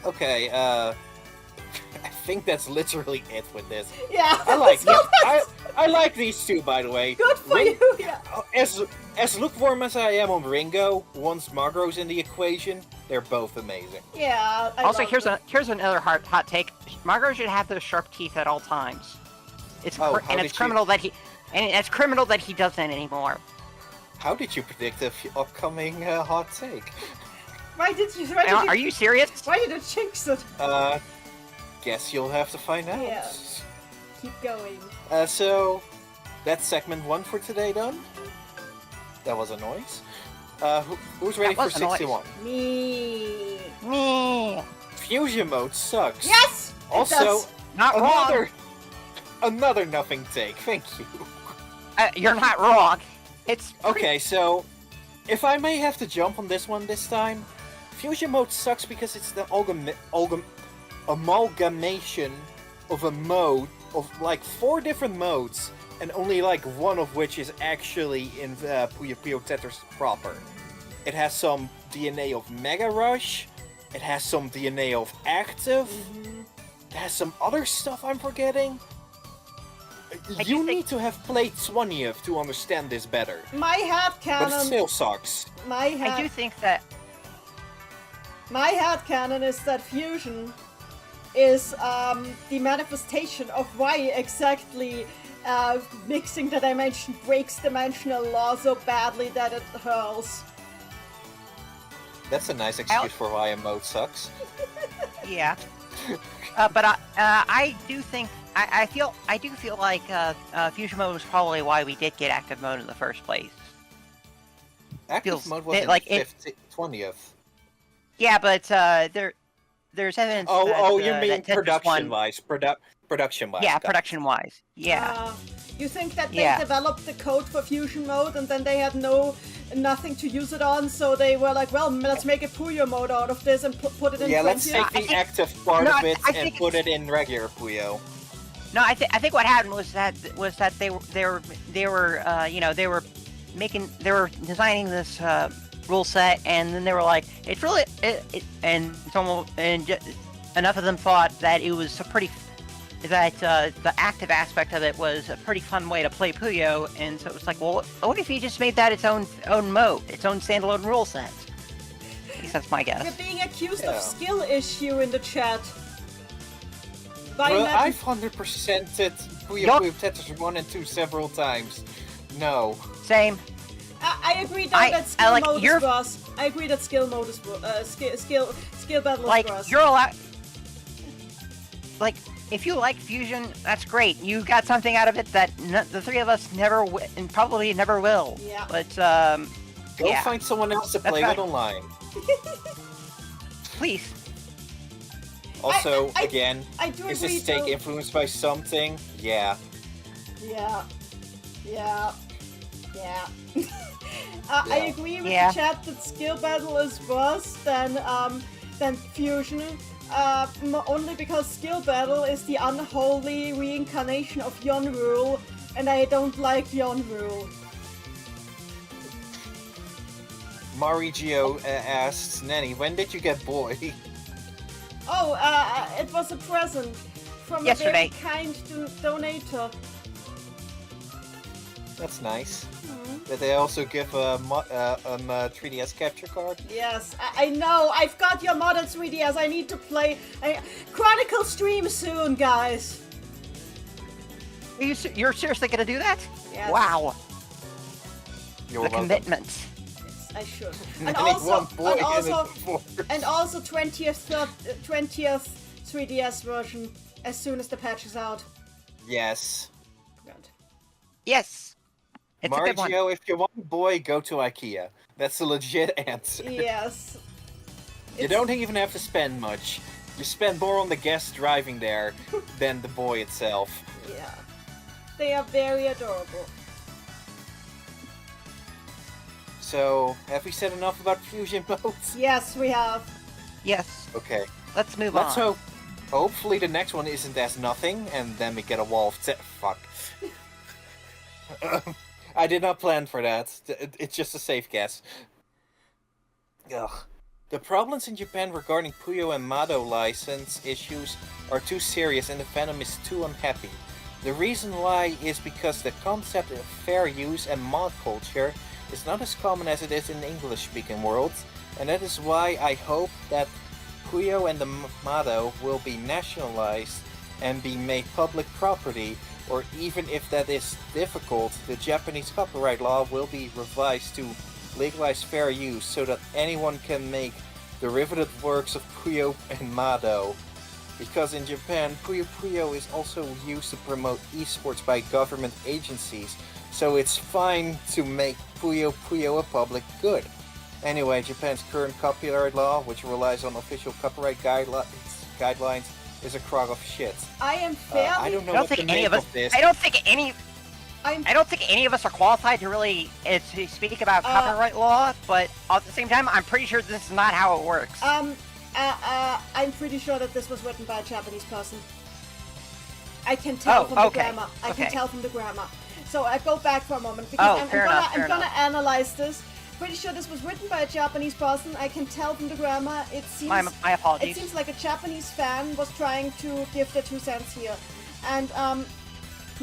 Okay, I think that's literally it with this.
Yeah.
I like
So that's
I like these two, by the way.
good for
Ring-
you. Yeah.
As lukewarm as I am on Ringo, once Magro's in the equation, they're both amazing.
Yeah. I
Also,
love it.
here's another hot take. Magro should have those sharp teeth at all times. It's
Oh,
cr-
how
and
did
it's
you-
criminal that he doesn't anymore.
How did you predict the upcoming hot take?
Why did you?
Are you serious?
Why did you jinx it?
Guess you'll have to find out.
Yeah. Keep going.
So, that's segment 1 for today done. That was a noise. Who's ready
That
for
was a noise.
61?
Me.
Me.
Fusion mode sucks.
Yes. it
Also,
does.
Not wrong.
another nothing take. Thank you.
You're not wrong. It's
Okay, so if I may have to jump on this one this time, fusion mode sucks because it's the amalgamation of a mode of like 4 different modes, and only like one of which is actually in Puyo Puyo Tetris proper. It has some DNA of Mega Rush, it has some DNA of Active, it has some other stuff I'm forgetting. You need to have played 20th to understand this better.
My headcanon.
But it still sucks.
I do think that
My headcanon is that fusion is the manifestation of why exactly mixing the dimension breaks dimensional law so badly that it hurls.
That's a nice excuse for why a mode sucks.
yeah. But I do think I do feel like fusion mode was probably why we did get active mode in the first place.
Active mode was in
like
20th.
Yeah, but there's evidence.
Oh,
that,
you mean
that Tetris
production-wise? Production-wise.
Yeah,
got it.
production-wise. Yeah.
You think that they developed the code for fusion mode and then they had nothing to use it on, so they were like, well, let's make a Puyo mode out of this and put it in 20th?
Let's take the active part of it and put it in regular Puyo.
No, I think what happened was that they were designing this rule set, and then they were like, it's really enough of them thought that it was the active aspect of it was a pretty fun way to play Puyo, and so it was like, well, what if you just made that its own mode, its own standalone rule set? At least that's my guess.
You're being accused of skill issue in the chat.
Well, I've 100%ed Puyo Puyo Tetris 1 and 2 several times. No.
Same.
I agree that skill mode is worse. I agree that skill mode is skill battle is worse.
You're allowed. Like, if you like fusion, that's great. You got something out of it that the three of us never and probably never will.
Yeah.
But
Go find someone else to play with online.
Please.
Also, again,
I do
is
agree
this take
though.
influenced by something? Yeah.
Yeah. I agree with the chat that skill battle is worse than fusion. Only because skill battle is the unholy reincarnation of Yon Rule, and I don't like Yon Rule.
Marigio asks, Nanny, when did you get boy?
Oh, it was a present from
yesterday.
A very kind donator.
That's nice. Did they also give a 3DS capture card?
Yes, I know. I've got your model 3DS. I need to play. Chronicle stream soon, guys.
You're seriously gonna do that?
Yes.
Wow.
You're
the
welcome.
commitment.
Yes, I should.
And also
20th 3DS version as soon as the patch is out.
Yes.
Good.
Yes. It's a good one.
Margio, if you want boy, go to IKEA. That's a legit answer.
Yes.
You don't even have to spend much. You spend more on the guests driving there than the boy itself.
Yeah. They are very adorable.
So, have we said enough about fusion modes?
Yes, we have.
Yes.
Okay.
Let's move on.
Let's hope. Hopefully the next one isn't as nothing, and then we get a wall of fuck. I did not plan for that. It's just a safe guess. Ugh. The problems in Japan regarding Puyo and Mado license issues are too serious and the fandom is too unhappy. The reason why is because the concept of fair use and mod culture is not as common as it is in the English-speaking world, and that is why I hope that Puyo and the Mado will be nationalized and be made public property, or even if that is difficult, the Japanese copyright law will be revised to legalize fair use so that anyone can make derivative works of Puyo and Mado. Because in Japan, Puyo Puyo is also used to promote esports by government agencies, so it's fine to make Puyo Puyo a public good. Anyway, Japan's current copyright law, which relies on official copyright guidelines, is a crock of shit.
I am fairly...
I don't know what to make of this.
I don't think any... I don't think any of us are qualified to really to speak about copyright law, but at the same time, I'm pretty sure this is not how it works.
I'm pretty sure that this was written by a Japanese person. I can tell from the grammar. I can tell from the grammar. So I go back for a moment because I'm gonna analyze this. Pretty sure this was written by a Japanese person. I can tell from the grammar. It seems.
My apologies.
It seems like a Japanese fan was trying to give their 2 cents here, and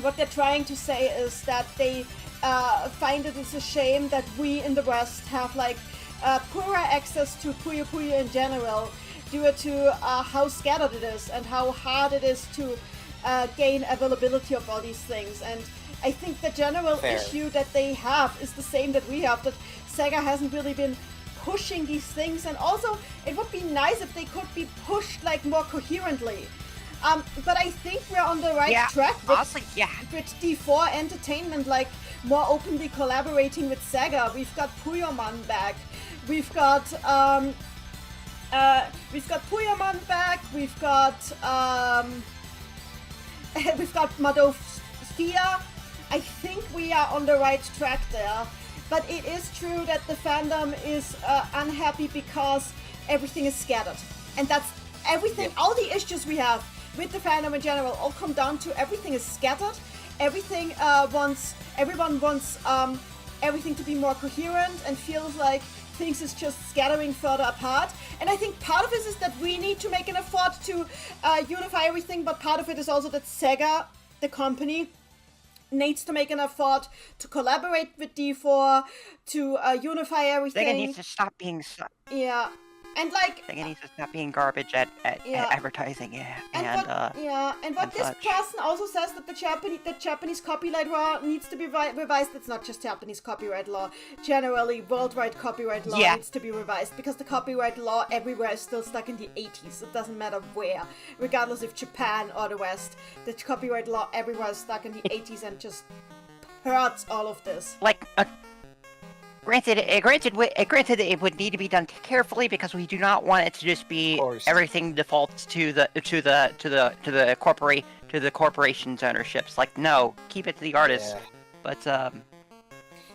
what they're trying to say is that they find it is a shame that we in the West have like poorer access to Puyo Puyo in general due to how scattered it is and how hard it is to gain availability of all these things. And I think the general issue that they have is the same that we have, that Sega hasn't really been pushing these things, and also it would be nice if they could be pushed like more coherently. But I think we're on the right track with D4 Entertainment, like more openly collaborating with Sega. We've got Puyomon back. We've got Puyomon back. We've got Madosphere. I think we are on the right track there. But it is true that the fandom is unhappy because everything is scattered, and that's everything. All the issues we have with the fandom in general all come down to everything is scattered. Everyone wants everything to be more coherent, and feels like things is just scattering further apart. And I think part of it is that we need to make an effort to unify everything, but part of it is also that Sega, the company, needs to make an effort to collaborate with D4 to unify everything.
Sega needs to stop being
and like
Sega needs to stop being garbage at advertising,
and what this person also says, that the Japanese copyright law needs to be revised. It's not just Japanese copyright law, generally worldwide copyright law needs to be revised, because the copyright law everywhere is still stuck in the 80s. It doesn't matter where, regardless if Japan or the West, the copyright law everywhere is stuck in the 80s and just hurts all of this.
Like Granted, it would need to be done carefully, because we do not want it to just be everything defaults to the corporation's ownerships. Like, no, keep it to the artist. But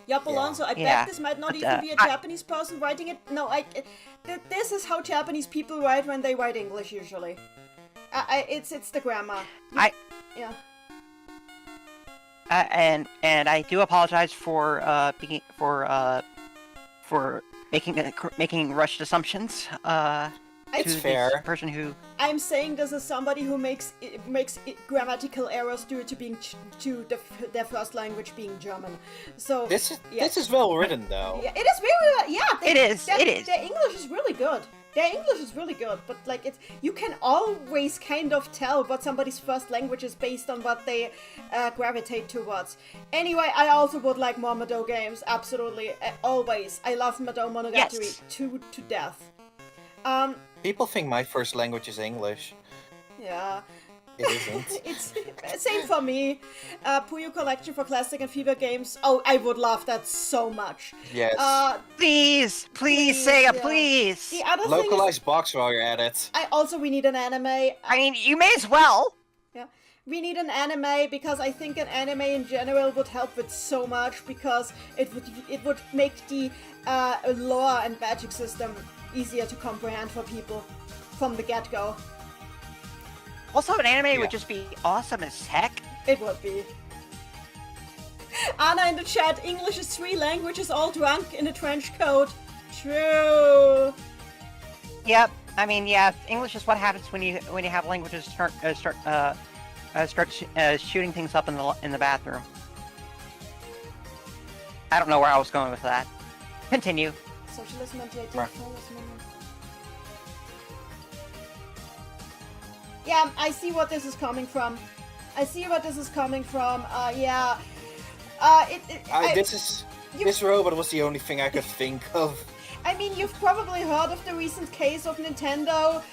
Alonso, I bet this might not even be a Japanese person writing it. No, this is how Japanese people write when they write English usually. It's the grammar.
And I do apologize for making rushed assumptions.
It's fair.
Person who
I'm saying this as somebody who makes grammatical errors due to being their first language being German. So
this is well written though.
Yeah, it is really
it is.
Their English is really good. But like you can always kind of tell what somebody's first language is based on what they gravitate towards. Anyway, I also would like more Mado games, absolutely, always. I love Mado Monogatari to death.
People think my first language is English.
Yeah.
It isn't.
It's same for me. Puyo Collection for Classic and Fever games. Oh, I would love that so much.
Yes.
Please, Sega, please.
The other
localized box while you're at it.
We need an anime.
I mean, you may as well.
Yeah, we need an anime, because I think an anime in general would help with so much, because it would make the lore and magic system easier to comprehend for people from the get-go.
Also, an anime would just be awesome as heck.
It would be. Anna in the chat, English is 3 languages all drunk in a trench coat. True.
Yep. I mean, English is what happens when you have languages start shooting things up in the bathroom. I don't know where I was going with that. Continue.
Socialism and Yeah, I see what this is coming from.
This robot was the only thing I could think of.
I mean, you've probably heard of the recent case of Nintendo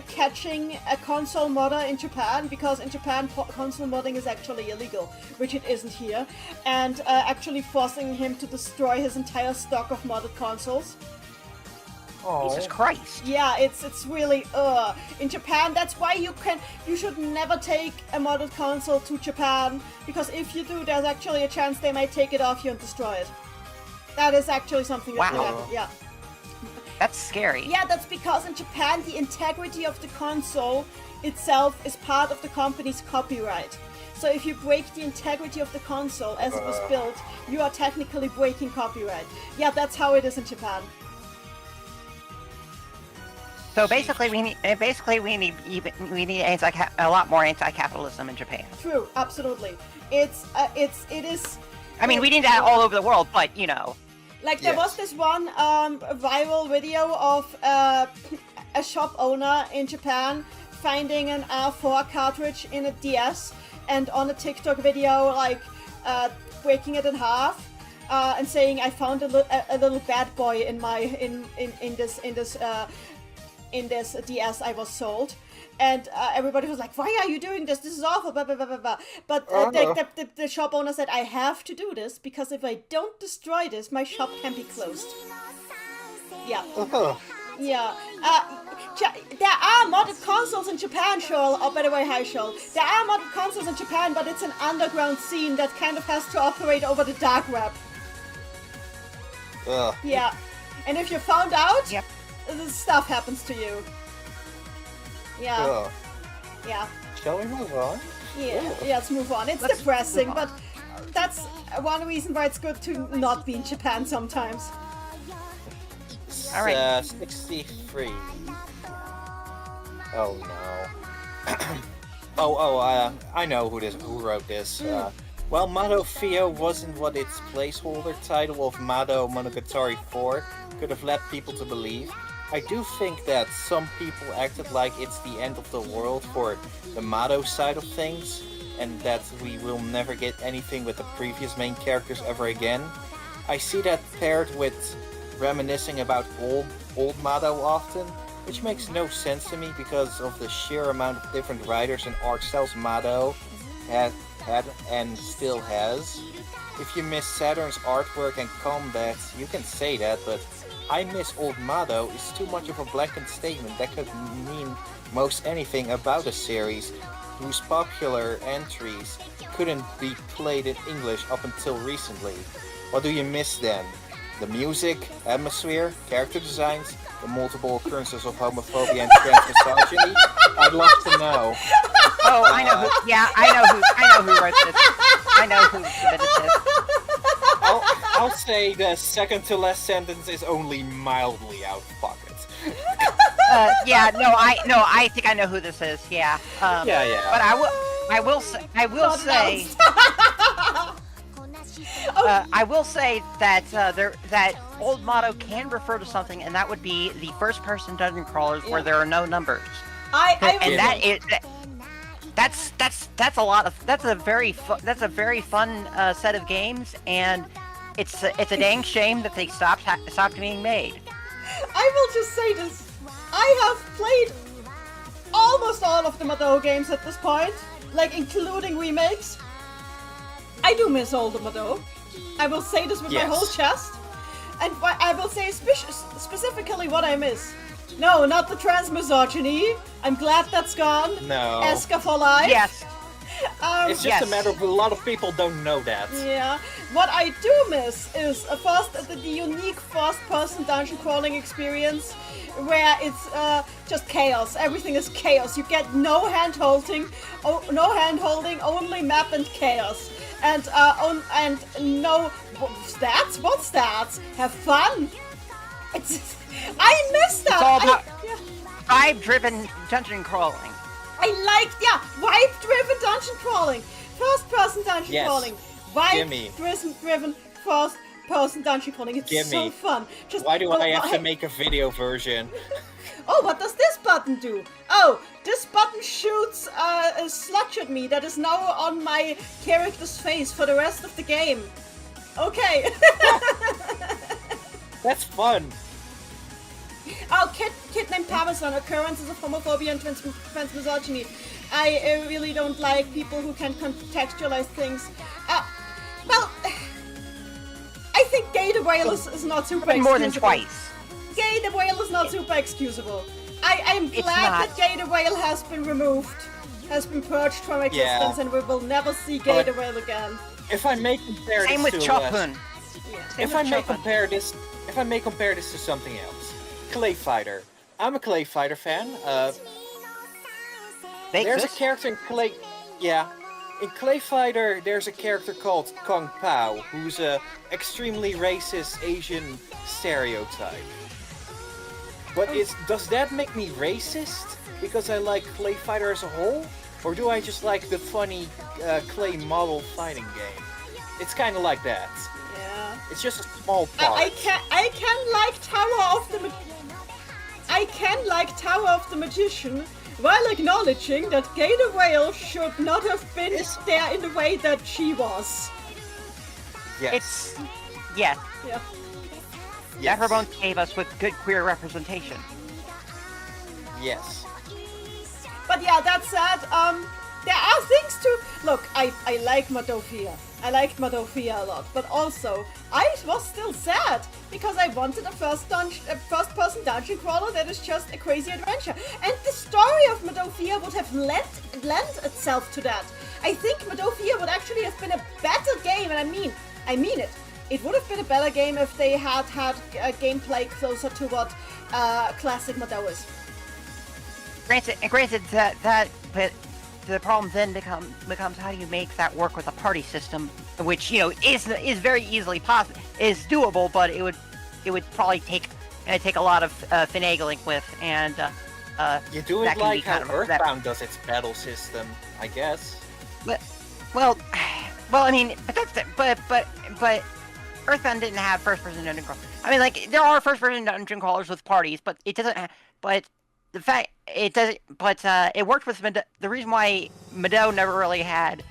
catching a console modder in Japan, because in Japan console modding is actually illegal, which it isn't here, and actually forcing him to destroy his entire stock of modded consoles.
Jesus Christ.
Yeah, it's really in Japan. That's why you should never take a modded console to Japan, because if you do, there's actually a chance they might take it off you and destroy it. That is actually something that could happen. Yeah.
That's scary.
Yeah, that's because in Japan the integrity of the console itself is part of the company's copyright. So if you break the integrity of the console as it was built, you are technically breaking copyright. Yeah, that's how it is in Japan.
So basically, we need a lot more anti-capitalism in Japan.
True, absolutely. It is.
I mean, we need that all over the world, but you know.
Like there was this one viral video of a shop owner in Japan finding an R4 cartridge in a DS, and on a TikTok video, like breaking it in half, and saying, "I found a little bad boy in my in this DS I was sold." And everybody was like, "Why are you doing this? This is awful, blah, blah, blah, blah, blah." But the shop owner said, "I have to do this because if I don't destroy this, my shop can be closed." Yeah. Yeah. There are modded consoles in Japan, Shoal. Oh, by the way, hi, Shoal. There are modded consoles in Japan, but it's an underground scene that kind of has to operate over the dark web. Yeah. And if you're found out, this stuff happens to you. Yeah. Yeah.
Shall we move on?
Yeah, let's move on. It's depressing, but that's one reason why it's good to not be in Japan sometimes.
All right.
63. Oh no. I know who wrote this. Well, Mado Fio wasn't what its placeholder title of Mado Monogatari 4 could have led people to believe. I do think that some people acted like it's the end of the world for the Mado side of things, and that we will never get anything with the previous main characters ever again. I see that paired with reminiscing about old Mado often, which makes no sense to me because of the sheer amount of different writers and art styles Mado had and still has. If you miss Saturn's artwork and combat, you can say that, but I miss old Mado is too much of a blanket statement that could mean most anything about a series whose popular entries couldn't be played in English up until recently. What do you miss then? The music, atmosphere, character designs, the multiple occurrences of homophobia and trans-misogyny? I'd love to know.
Oh, I know who. Yeah, I know who wrote this. I know who submitted this.
I'll say the second to last sentence is only mildly out of pocket.
I think I know who this is. Yeah. But I will say that that old motto can refer to something, and that would be the first-person dungeon crawlers where there are no numbers. That's a very fun set of games, and it's a dang shame that they stopped being made.
I will just say this: I have played almost all of the Mado games at this point, like including remakes. I do miss old Mado. I will say this with my whole chest, and I will say specifically what I miss. No, not the trans-misogyny. I'm glad that's gone.
No.
Eska for life.
Yes.
It's just a matter of a lot of people don't know that.
Yeah. What I do miss is the unique first-person dungeon crawling experience, where it's just chaos. Everything is chaos. You get no hand-holding, only map and chaos, and no stats. What stats? Have fun. I miss that.
It's all about vibe-driven dungeon crawling.
I like, vibe-driven dungeon crawling. First-person dungeon crawling. Vibe-driven first-person dungeon crawling. It's so fun.
Why do I have to make a video version?
Oh, what does this button do? Oh, this button shoots a sludge at me that is now on my character's face for the rest of the game. Okay.
That's fun.
Oh, kid named Parmesan, occurrences of homophobia and trans-misogyny. I really don't like people who can contextualize things. Well, I think gay derail is not super
more than
excusable.
twice.
Gay the Whale is not super excusable. I'm glad that Gay the Whale has been removed, has been purged from existence, and we will never see Gay the Whale again.
If I may compare
Same
this
with
to
Chopin.
if I may compare this to something else, Clay Fighter. I'm a Clay Fighter fan. There's a character in Clay. Yeah. In Clay Fighter, there's a character called Kung Pao, who's a extremely racist Asian stereotype. But does that make me racist because I like Clay Fighter as a whole? Or do I just like the funny Clay model fighting game? It's kind of like that.
Yeah.
It's just a small part.
I can like Tower of the Magician, while acknowledging that Gay the Whale should not have been there in the way that she was.
Yes.
Yeah.
Yes.
Everyone gave us with good queer representation.
Yes.
But yeah, that said, there are things to... Look, I like Madofia. I liked Madofia a lot, but also, I was still sad because I wanted a first-person dungeon crawler that is just a crazy adventure. And the story of Madofia would have lent itself to that. I think Madofia would actually have been a better game, and I mean it. It would have been a better game if they had gameplay closer to what classic Mado is.
Granted that, but the problem then becomes how do you make that work with a party system, which is very easily possible, is doable, but it would probably take a lot of finagling with, and
you do it like how Earthbound does its battle system, I guess.
Well, I mean, but Earthbound didn't have first-person dungeon crawlers. I mean, like, there are first-person dungeon crawlers with parties, but it doesn't. But the fact it doesn't. But it worked with Mado. The reason why Mado never really had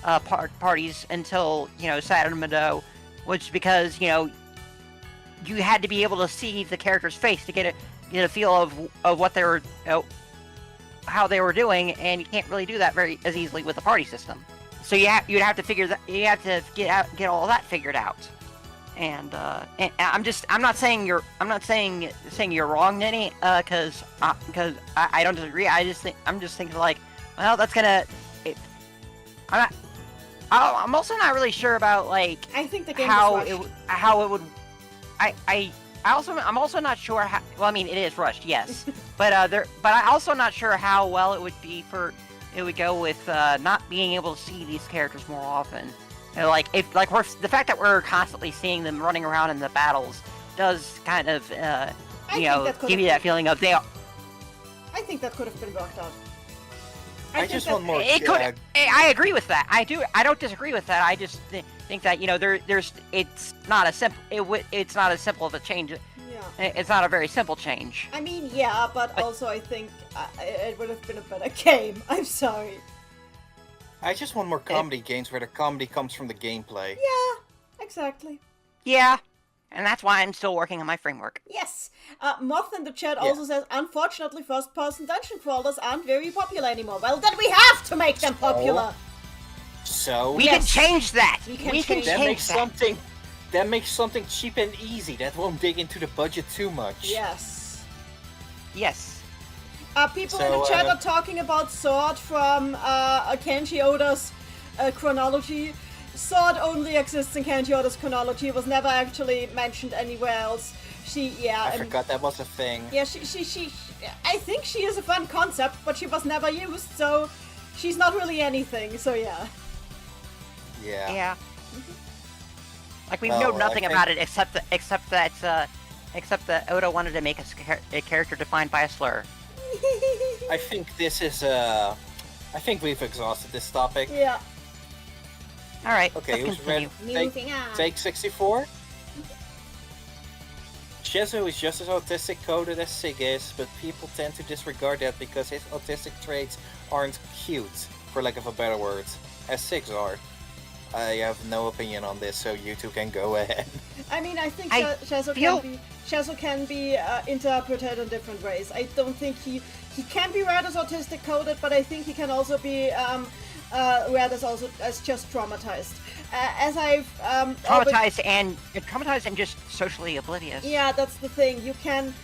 parties until Saturn Mado was because you had to be able to see the character's face to get a feel of what they were, how they were doing, and you can't really do that as easily with a party system. So you'd have to get all that figured out. And I'm not saying you're wrong, Nenny, because I don't disagree. I'm just thinking like, well, that's gonna. I'm also not really sure about like.
I think the game
how
is rushed.
How it would. I'm also not sure how. Well, I mean, it is rushed, yes, but I'm also not sure how well it would be it would go with not being able to see these characters more often. The fact that we're constantly seeing them running around in the battles does kind of, give you that feeling of they are.
I think that could have been worked out.
I just want more.
I agree with that. I don't disagree with that. I just think that it's not as simple of a change. Yeah. It's not a very simple change.
I mean, yeah, but also I think it would have been a better game. I'm sorry.
I just want more comedy games where the comedy comes from the gameplay.
Yeah, exactly.
Yeah, and that's why I'm still working on my framework.
Yes. Moth in the chat also says, unfortunately, first-person dungeon crawlers aren't very popular anymore. Well, then we have to make them popular.
So
we can change that. We can change
that. That makes something cheap and easy. That won't dig into the budget too much.
Yes.
Yes.
People in the chat are talking about Sword from Kenji Oda's chronology. Sword only exists in Kenji Oda's chronology. It was never actually mentioned anywhere else.
I forgot that was a thing.
Yeah, she I think she is a fun concept, but she was never used, so she's not really anything. So yeah.
Yeah.
Yeah. Like we know nothing about it except that Oda wanted to make a character defined by a slur.
I think this is I think we've exhausted this topic.
Yeah.
All right.
Okay, who's ready?
Moving on.
Take 64. Shizu is just as autistic coded as Sig is, but people tend to disregard that because his autistic traits aren't cute, for lack of a better word, as Sig's are. I have no opinion on this, so you two can go ahead.
I mean, I think Shizu can be interpreted in different ways. I don't think he can be read as autistic coded, but I think he can also be Red is also just traumatized. As I've
Traumatized and just socially oblivious.
Yeah, that's the thing. You can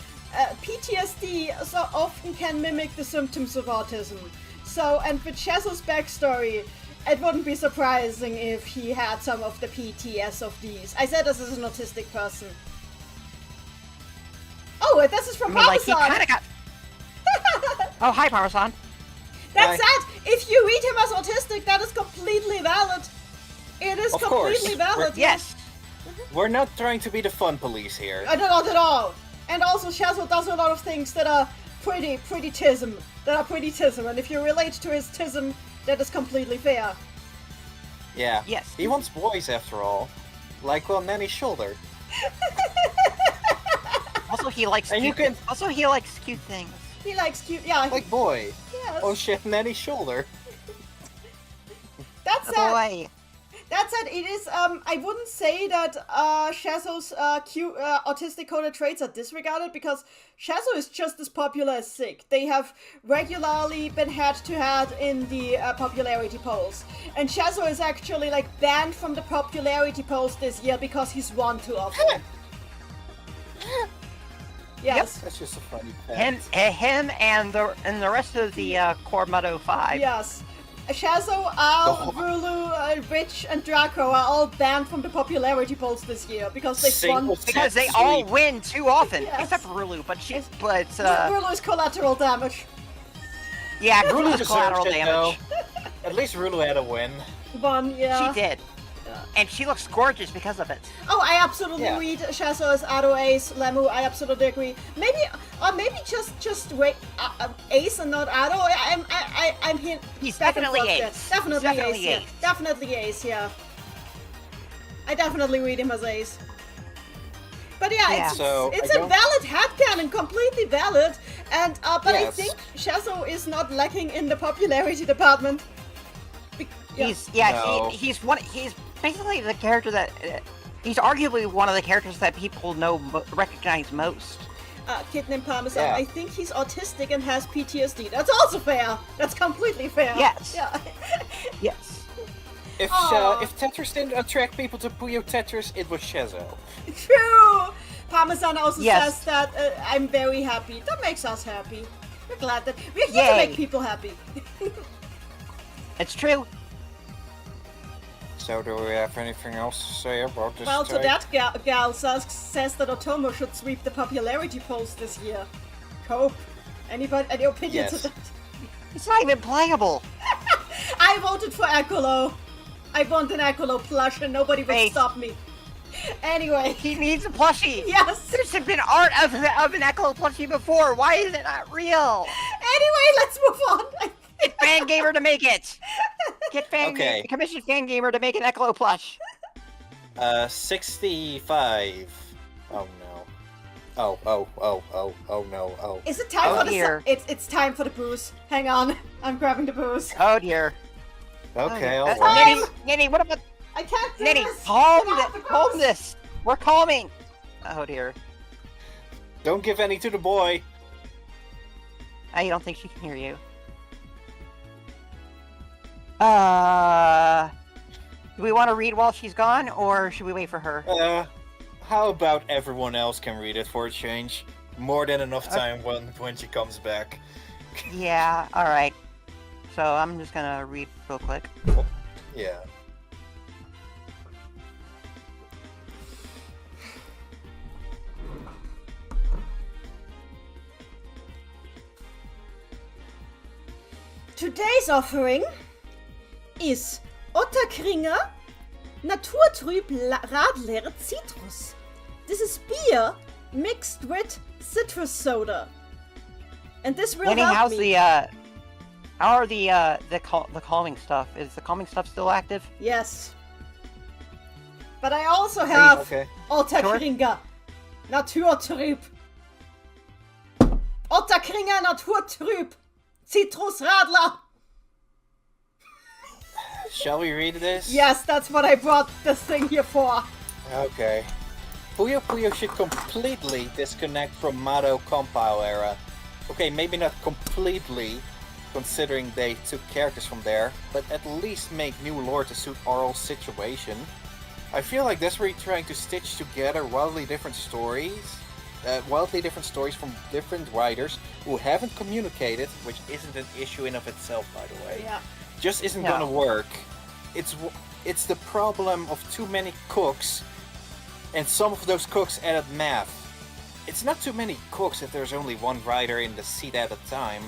PTSD so often can mimic the symptoms of autism. So, and with Shazo's backstory, it wouldn't be surprising if he had some of the PTS of these. I said this is an autistic person. Oh, this is from Parmesan!
Like, he kinda got... Oh, hi, Parmesan.
That's it! If you read him as autistic, that is completely valid. It is
Of
completely
course.
valid.
Yes.
We're not trying to be the fun police here.
Not at all. And also, Shazo does a lot of things that are pretty tism. And if you relate to his tism, that is completely fair.
Yeah.
Yes.
He wants boys after all. Like on Nanny's shoulder.
Also, he likes
And
cute
you can-
Also, he likes cute things.
He likes cute, yeah.
Like boy.
Yes.
Oh shit, Nanny's shoulder.
That's it.
Boy.
That's it. It is. I wouldn't say that Shazo's cute autistic coded traits are disregarded because Shazo is just as popular as Sig. They have regularly been head-to-head in the popularity polls, and Shazo is actually like banned from the popularity polls this year because he's won too often. Yes.
That's just a funny fact.
Him and the rest of the Core Moto 5.
Yes. Shazo, Al, Rulu, Rich, and Draco are all banned from the popularity polls this year because they won.
Because they all
Sweet.
win too often,
Yes.
except for Rulu. But
Rulu is collateral damage.
yeah,
Rulu
Rulu's
deserves
collateral
it,
damage.
though. At least Rulu had a win.
One, yeah.
She did, and she looks gorgeous because of it.
Oh, I absolutely
Yeah.
read Shazo as Ado Ace, Lemu, I absolutely agree. Maybe wait, Ace and not Ado. I'm here.
He's
back and
definitely
forth there.
Ace.
Definitely
He's
Ace. Yeah. Definitely Ace. Yeah. I definitely read him as Ace. But yeah,
Yeah.
So,
it's
I
a
don't-
valid headcanon, completely valid. And but I
Yes.
think Shazo is not lacking in the popularity department. Yeah.
He's basically the character that he's arguably one of the characters that people recognize most.
Kid named Parmesan.
Yeah.
I think he's autistic and has PTSD. That's also fair. That's completely fair.
Yes.
Yeah.
Yes.
If
Aw.
if Tetris didn't attract people to Puyo Tetris, it was Shazo.
True. Parmesan also
Yes.
says that I'm very happy. That makes us happy. We're glad that we're here to
Yay.
make people happy.
It's true.
So do we have anything else to say about this?
Well, so
take?
that gal says that Otomo should sweep the popularity polls this year. Cope. Anybody? Any opinions
Yes.
of that?
It's not even playable.
I voted for Ekolo. I want an Ekolo plush and nobody will
Hey.
stop me. Anyway.
He needs a plushie.
Yes.
There's been art of an Echo plushie before. Why is it not real?
Anyway, let's move on.
Get Fangamer to make it. Get
Okay.
Commission Fangamer to make an Echo plush.
65. Oh no. Oh no. Oh.
Is it time
Oh,
for the
dear.
it's time for the booze. Hang on. I'm grabbing the booze.
Oh dear.
Okay,
Oh,
alright.
Nitty, what about
I can't do
Nitty?
this.
Calm
Without
this.
the
Calm
booze.
this. We're calming. Oh dear.
Don't give any to the boy.
I don't think she can hear you. Do we want to read while she's gone, or should we wait for her?
How about everyone else can read it for a change? More than enough time when she comes back.
Yeah, alright. So I'm just gonna read real quick.
Yeah.
Today's offering is Otterkringer Naturtrüb Radler Citrus. This is beer mixed with citrus soda. And this will
Lenny,
help
how's
me.
how are the calming stuff? Is the calming stuff still active?
Yes. But I also have
Okay.
Otterkringer Naturtrüb. Otterkringer Naturtrüb Citrusradler.
Shall we read this?
Yes, that's what I brought this thing here for.
Okay. Puyo Puyo should completely disconnect from Mado compile era. Okay, maybe not completely, considering they took characters from there, but at least make new lore to suit our situation. I feel like desperately trying to stitch together wildly different stories from different writers who haven't communicated, which isn't an issue in of itself, by the way.
Yeah.
Just isn't gonna work. It's the problem of too many cooks, and some of those cooks added math. It's not too many cooks if there's only one writer in the seat at a time.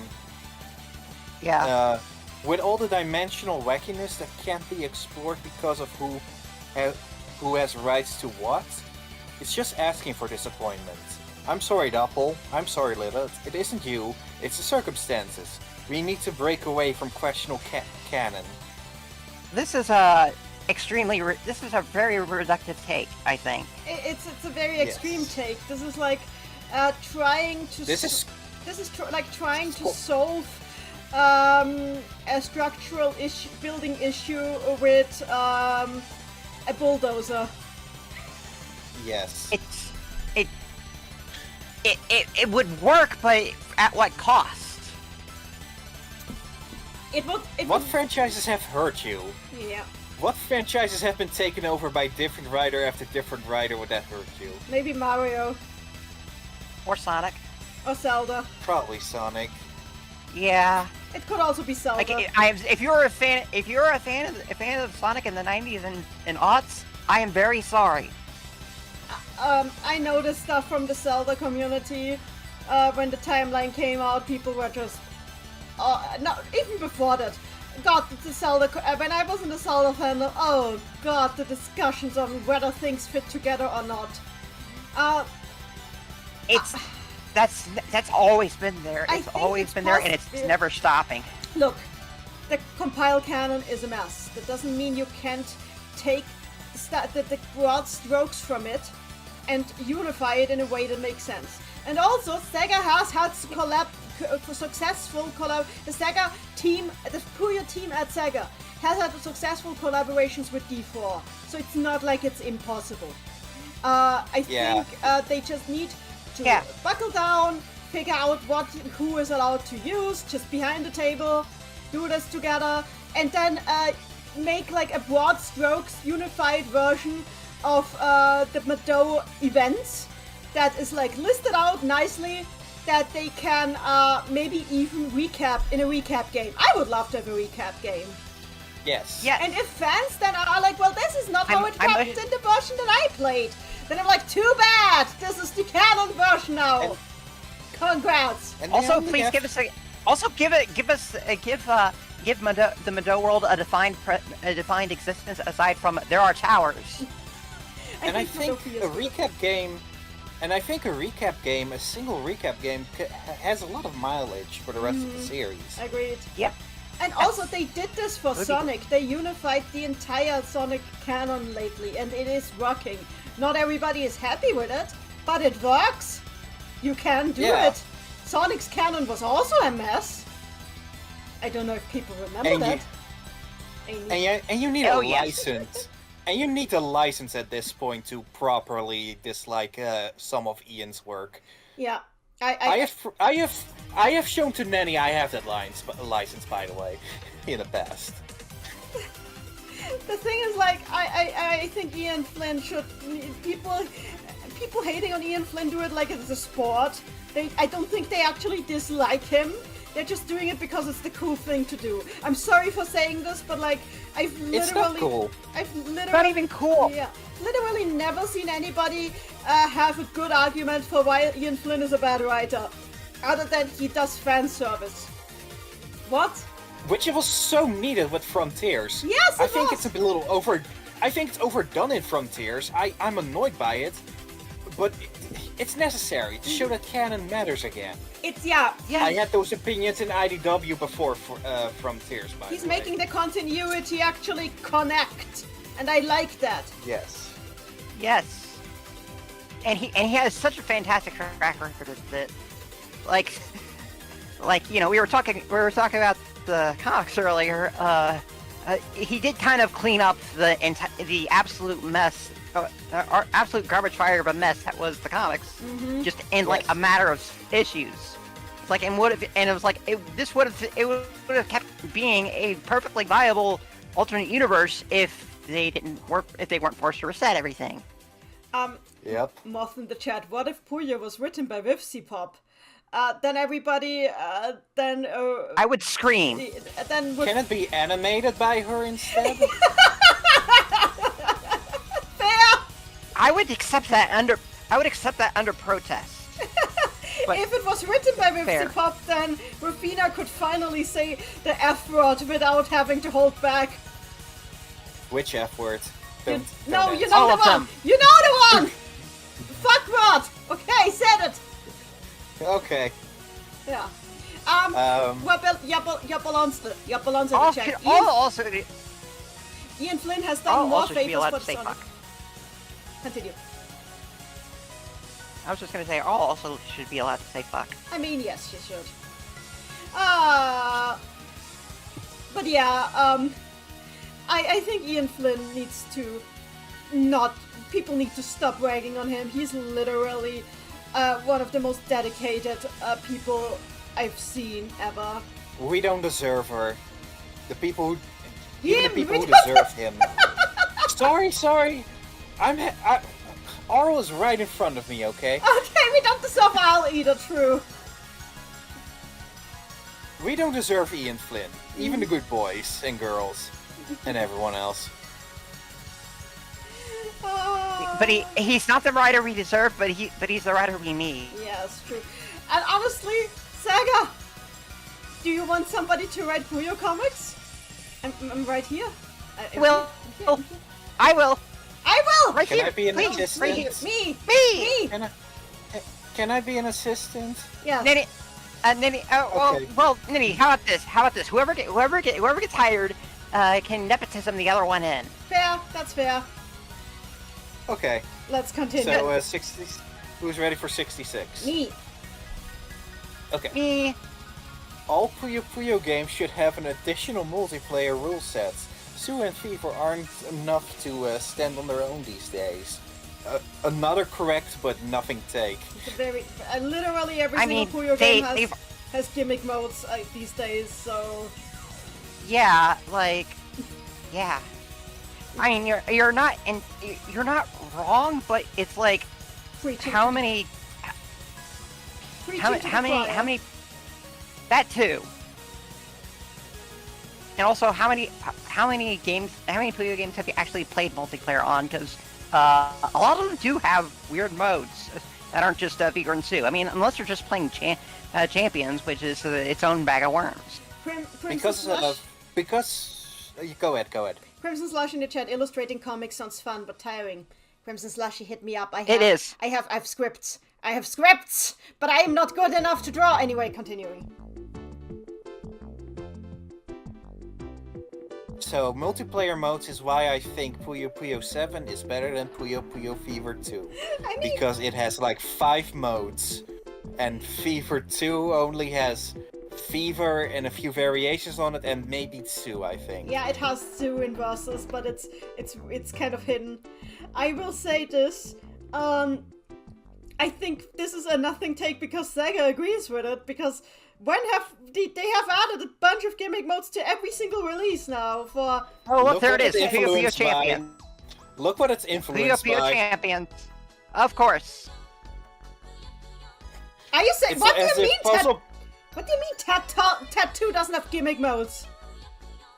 Yeah.
With all the dimensional wackiness that can't be explored because of who has rights to what, it's just asking for disappointment. I'm sorry, Doppel. I'm sorry, Lilith. It isn't you. It's the circumstances. We need to break away from questionable canon.
This is a this is a very reductive take, I think.
It's a very extreme take. This is like trying to. Trying to solve a structural building issue with a bulldozer.
Yes.
It would work, but at what cost?
What franchises have hurt you?
Yeah.
What franchises have been taken over by different writer after different writer would that hurt you?
Maybe Mario.
Or Sonic.
Or Zelda.
Probably Sonic.
Yeah.
It could also be Zelda.
If you're a fan of Sonic in the 90s and aughts, I am very sorry.
I noticed stuff from the Zelda community when the timeline came out. People were just, no, even before that. God, the Zelda. When I was in the Zelda fandom, oh God, the discussions on whether things fit together or not.
That's always been there. It's always been there, and it's never stopping.
Look, the compiled canon is a mess. That doesn't mean you can't take the broad strokes from it and unify it in a way that makes sense. And also, Sega has had successful collab. The Sega team, the Puyo team at Sega, has had successful collaborations with D4. So it's not like it's impossible. I think they just need to buckle down, figure out who is allowed to use, just behind the table, do this together, and then make like a broad strokes unified version of the Mado events that is like listed out nicely, that they can maybe even recap in a recap game. I would love to have a recap game.
Yes.
Yeah.
And if fans then are like, well, this is not how it happened in the version that I played, then I'm like, too bad. This is the canon version now. Congrats.
And
also, please give us the Mado world a defined existence aside from there are towers.
And I think a recap game, a single recap game, has a lot of mileage for the rest of the series.
Agreed.
Yep.
And also, they did this for Sonic. They unified the entire Sonic canon lately, and it is working. Not everybody is happy with it, but it works. You can do it. Sonic's canon was also a mess. I don't know if people remember that.
And you need a license. And you need a license at this point to properly dislike some of Ian's work.
Yeah.
I have shown to Nenny I have that license, by the way, in the past.
The thing is, like, I think Ian Flynn should... People hating on Ian Flynn do it like it's a sport. I don't think they actually dislike him. They're just doing it because it's the cool thing to do. I'm sorry for saying this, but like,
It's not cool.
Not even cool.
Yeah, literally never seen anybody have a good argument for why Ian Flynn is a bad writer, other than he does fan service. What?
Which it was so needed with Frontiers.
Yes,
I think it's a little I think it's overdone in Frontiers. I'm annoyed by it, but it's necessary to show that canon matters again. I had those opinions in IDW before Frontiers, by the way.
He's making the continuity actually connect, and I like that.
Yes.
Yes. And he has such a fantastic track record that, like you know, we were talking about the comics earlier. He did kind of clean up the absolute mess, absolute garbage fire of a mess that was the comics, just in like a matter of issues. Like, and it was like, this would have kept being a perfectly viable alternate universe if they weren't forced to reset everything.
Yep.
Moth in the chat. What if Puyo was written by Vivsy Pop? Then everybody,
I would scream.
Then
Can it be animated by her instead?
Fair.
I would accept that under protest. But
if it was written by
fair.
Vivsy Pop, then Rufina could finally say the F word without having to hold back.
Which F word?
You
Don't
know
All
the
of
one.
them.
You know the one. Fuck word. Okay, said it.
Okay.
Yeah.
Also,
Ian Flynn has done
I'll
more
also be
favors,
allowed
but
to say
son.
fuck.
Continue.
I was just gonna say, all also should be allowed to say fuck.
I mean, yes, you should. But yeah, I think Ian Flynn needs to people need to stop ragging on him. He's literally one of the most dedicated people I've seen ever.
We don't deserve her. The people who...
Him,
Even the people
we
who
don't-
deserve him. Sorry. Arl is right in front of me, okay?
Okay, we don't deserve Al either, true.
We don't deserve Ian Flynn. Even the good boys and girls. And everyone else.
But he's not the writer we deserve, but he's the writer we need.
Yeah, it's true. And honestly, Saga, do you want somebody to write Puyo comics? I'm right here.
Will. I will.
I will!
Right
Can
here.
I be an
please,
assistant?
right here.
Me!
Me.
Can I be an assistant?
Yeah.
Nini,
Okay.
well, Nini, how about this? Whoever gets hired, can nepotism the other one in.
Fair, that's fair.
Okay.
Let's continue.
So, 60... Who's ready for 66?
Me.
Okay.
Me.
All Puyo Puyo games should have an additional multiplayer rule set. Sue and Fever aren't enough to stand on their own these days. Another correct but nothing take.
It's a very, literally every
I
single
mean,
Puyo game
they've-
has gimmick modes these days, so...
Yeah, like, yeah. I mean, you're not wrong, but it's like,
Preaching
how
to-
many
preaching to the choir.
that too. And also, how many Puyo games have you actually played multiplayer on? Because a lot of them do have weird modes that aren't just Fever and Sue. I mean, unless you're just playing Champions, which is its own bag of worms.
Go ahead.
Crimson Slush in the chat, illustrating comics sounds fun but tiring. Crimson Slush, you hit me up.
It is.
I have scripts. But I am not good enough to draw. Anyway, continuing.
So, multiplayer modes is why I think Puyo Puyo 7 is better than Puyo Puyo Fever 2.
I mean,
Because it has like 5 modes, and Fever 2 only has Fever and a few variations on it, and maybe 2, I think.
yeah, it has Sue in versus, but it's kind of hidden. I will say this. I think this is a nothing take because Sega agrees with it, because they have added a bunch of gimmick modes to every single release now for...
Oh, look, there
what
it is.
it's
Puyo Puyo
influenced by.
Champion.
Look what it's
Puyo
influenced
Puyo
by.
Champion. Of course.
Are you saying...
It's
What do
as
you
if
mean
puzzle...
What do you mean Tattoo doesn't have gimmick modes?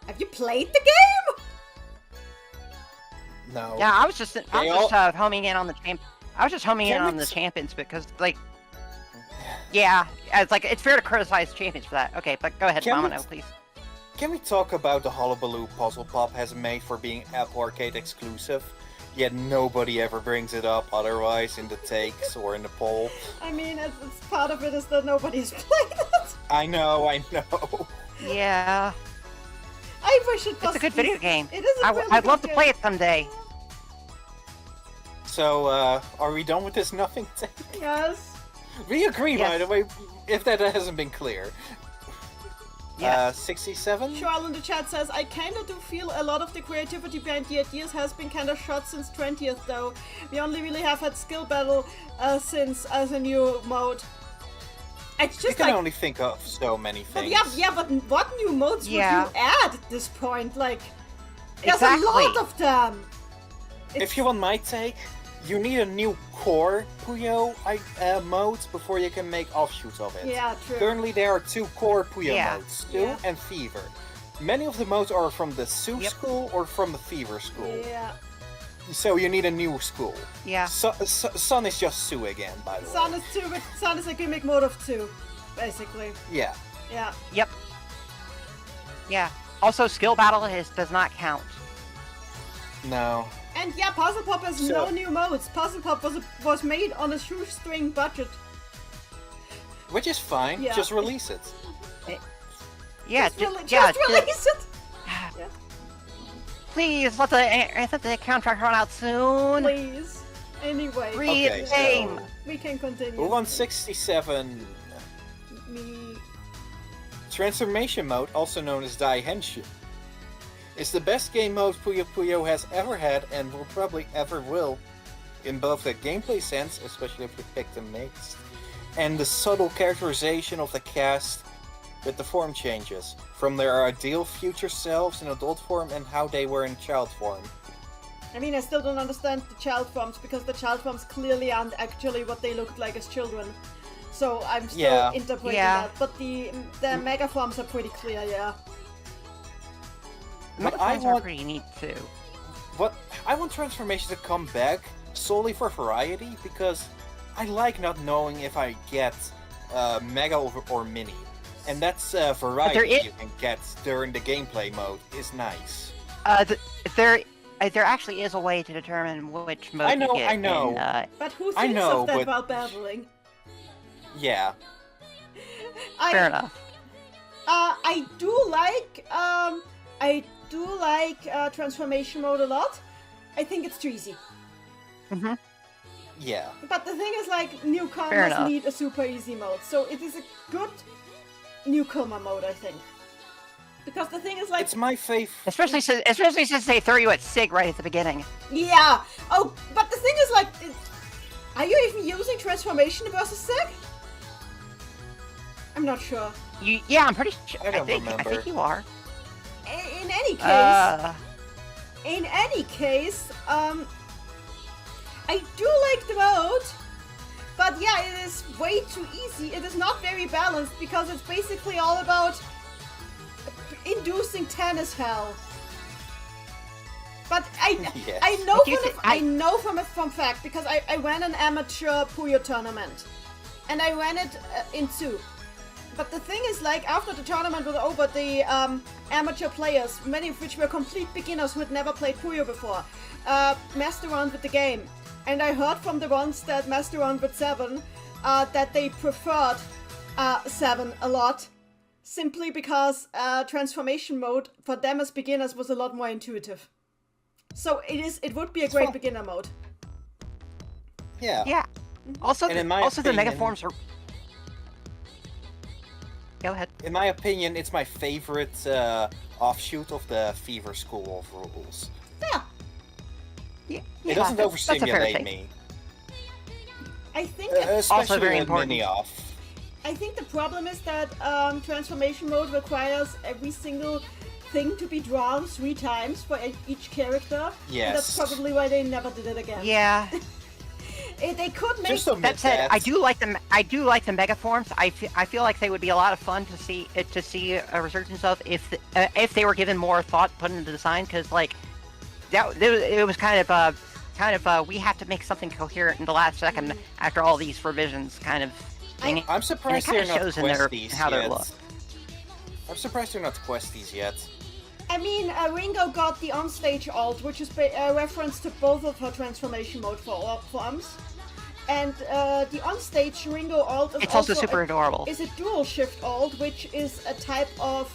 Have you played the game?
No.
Yeah, I was just homing in on the champions because, like, yeah, it's fair to criticize champions for that. Okay, but go ahead, Mamono, please.
Can we talk about the Hullabaloo Puzzle Pop has made for being Apple Arcade exclusive? Yet nobody ever brings it up otherwise in the takes or in the poll.
I mean, it's part of it is that nobody's played it.
I know.
Yeah,
I wish it was...
it's a good video game.
It is a really
I'd
good
love to
game.
play it someday.
So, are we done with this nothing take?
Yes.
We agree, by
Yes.
the way, if that hasn't been clear.
Yes.
67?
Charles in the chat says, I kinda do feel a lot of the creativity behind the ideas has been kinda shot since 20th though. We only really have had skill battle since as a new mode. It's
You
just
can
like,
only think of so many things.
but what new modes would you add at this point? Like, there's a lot of them.
If you want my take, you need a new core Puyo mode before you can make offshoots of it.
Yeah, true.
Currently there are 2 core Puyo modes, Sue
Yeah.
and Fever. Many of the modes are from the Sue school or from the Fever school.
Yeah.
So you need a new school.
Yeah.
Sun is just Sue again, by the
Sun
way.
is 2, but Sun is a gimmick mode of 2, basically.
Yeah.
Yeah.
Yep. Yeah. Also, skill battle does not count.
No.
And yeah, Puzzle Pop has
So-
no new modes. Puzzle Pop was made on a shoestring budget.
Which is fine.
Yeah.
Just release it.
Yeah.
Just release it!
Please let the contract run out soon.
Please. Anyway,
Okay,
Game.
so
we can continue.
167
Me.
Transformation mode, also known as Daihenshu, is the best game mode Puyo Puyo has ever had and will probably ever will, in both the gameplay sense, especially if you pick them mixed, and the subtle characterization of the cast with the form changes, from their ideal future selves in adult form and how they were in child form.
I mean, I still don't understand the child forms because the child forms clearly aren't actually what they looked like as children. So I'm still interpreting that. But the mega forms are pretty clear, yeah.
But I want pretty neat too.
But I want transformation to come back solely for variety because I like not knowing if I get mega or mini. And that's variety you can get during the gameplay mode is nice.
There actually is a way to determine which mode
I know,
you get.
I know.
But who thinks of that while battling?
Yeah.
Fair enough.
I do like transformation mode a lot. I think it's too easy.
Mm-hmm.
Yeah.
But the thing is, like, newcomers need a super easy mode, so it is a good newcomer mode, I think. Because the thing is, like,
it's my favorite.
Especially since they throw you at Sig right at the beginning.
Yeah. Oh, but the thing is, like, are you even using transformation versus Sig? I'm not sure.
Yeah, I'm pretty sure.
I don't remember.
I think you are.
In any case, I do like the mode, but yeah, it is way too easy. It is not very balanced because it's basically all about inducing tennis hell. But I know from fact because I ran an amateur Puyo tournament, and I ran it in 2. But the thing is, like, after the tournament was over, the amateur players, many of which were complete beginners who had never played Puyo before, messed around with the game. And I heard from the ones that messed around with 7 that they preferred 7 a lot, simply because transformation mode for them as beginners was a lot more intuitive. So it would be a great beginner mode.
Yeah.
Yeah. Also,
and
the mega forms are. Go ahead.
In my opinion, it's my favorite offshoot of the Fever School of rules.
Yeah.
It doesn't overstimulate me.
I think
especially
also very important.
Mini off.
I think the problem is that transformation mode requires every single thing to be drawn 3 times for each character.
Yes.
And that's probably why they never did it again.
Yeah.
They could make
that said, I do like them. I do like the mega forms. I feel like they would be a lot of fun to see a resurgence of if they were given more thought put into the design. Because like it was kind of we have to make something coherent in the last second after all these revisions kind of thing.
I'm surprised they're not questies
how they
yet.
look.
I'm surprised they're not questies yet.
I mean, Ringo got the onstage alt, which is a reference to both of her transformation mode forms. And the onstage Ringo alt is
also super adorable.
Is a dual shift alt, which is a type of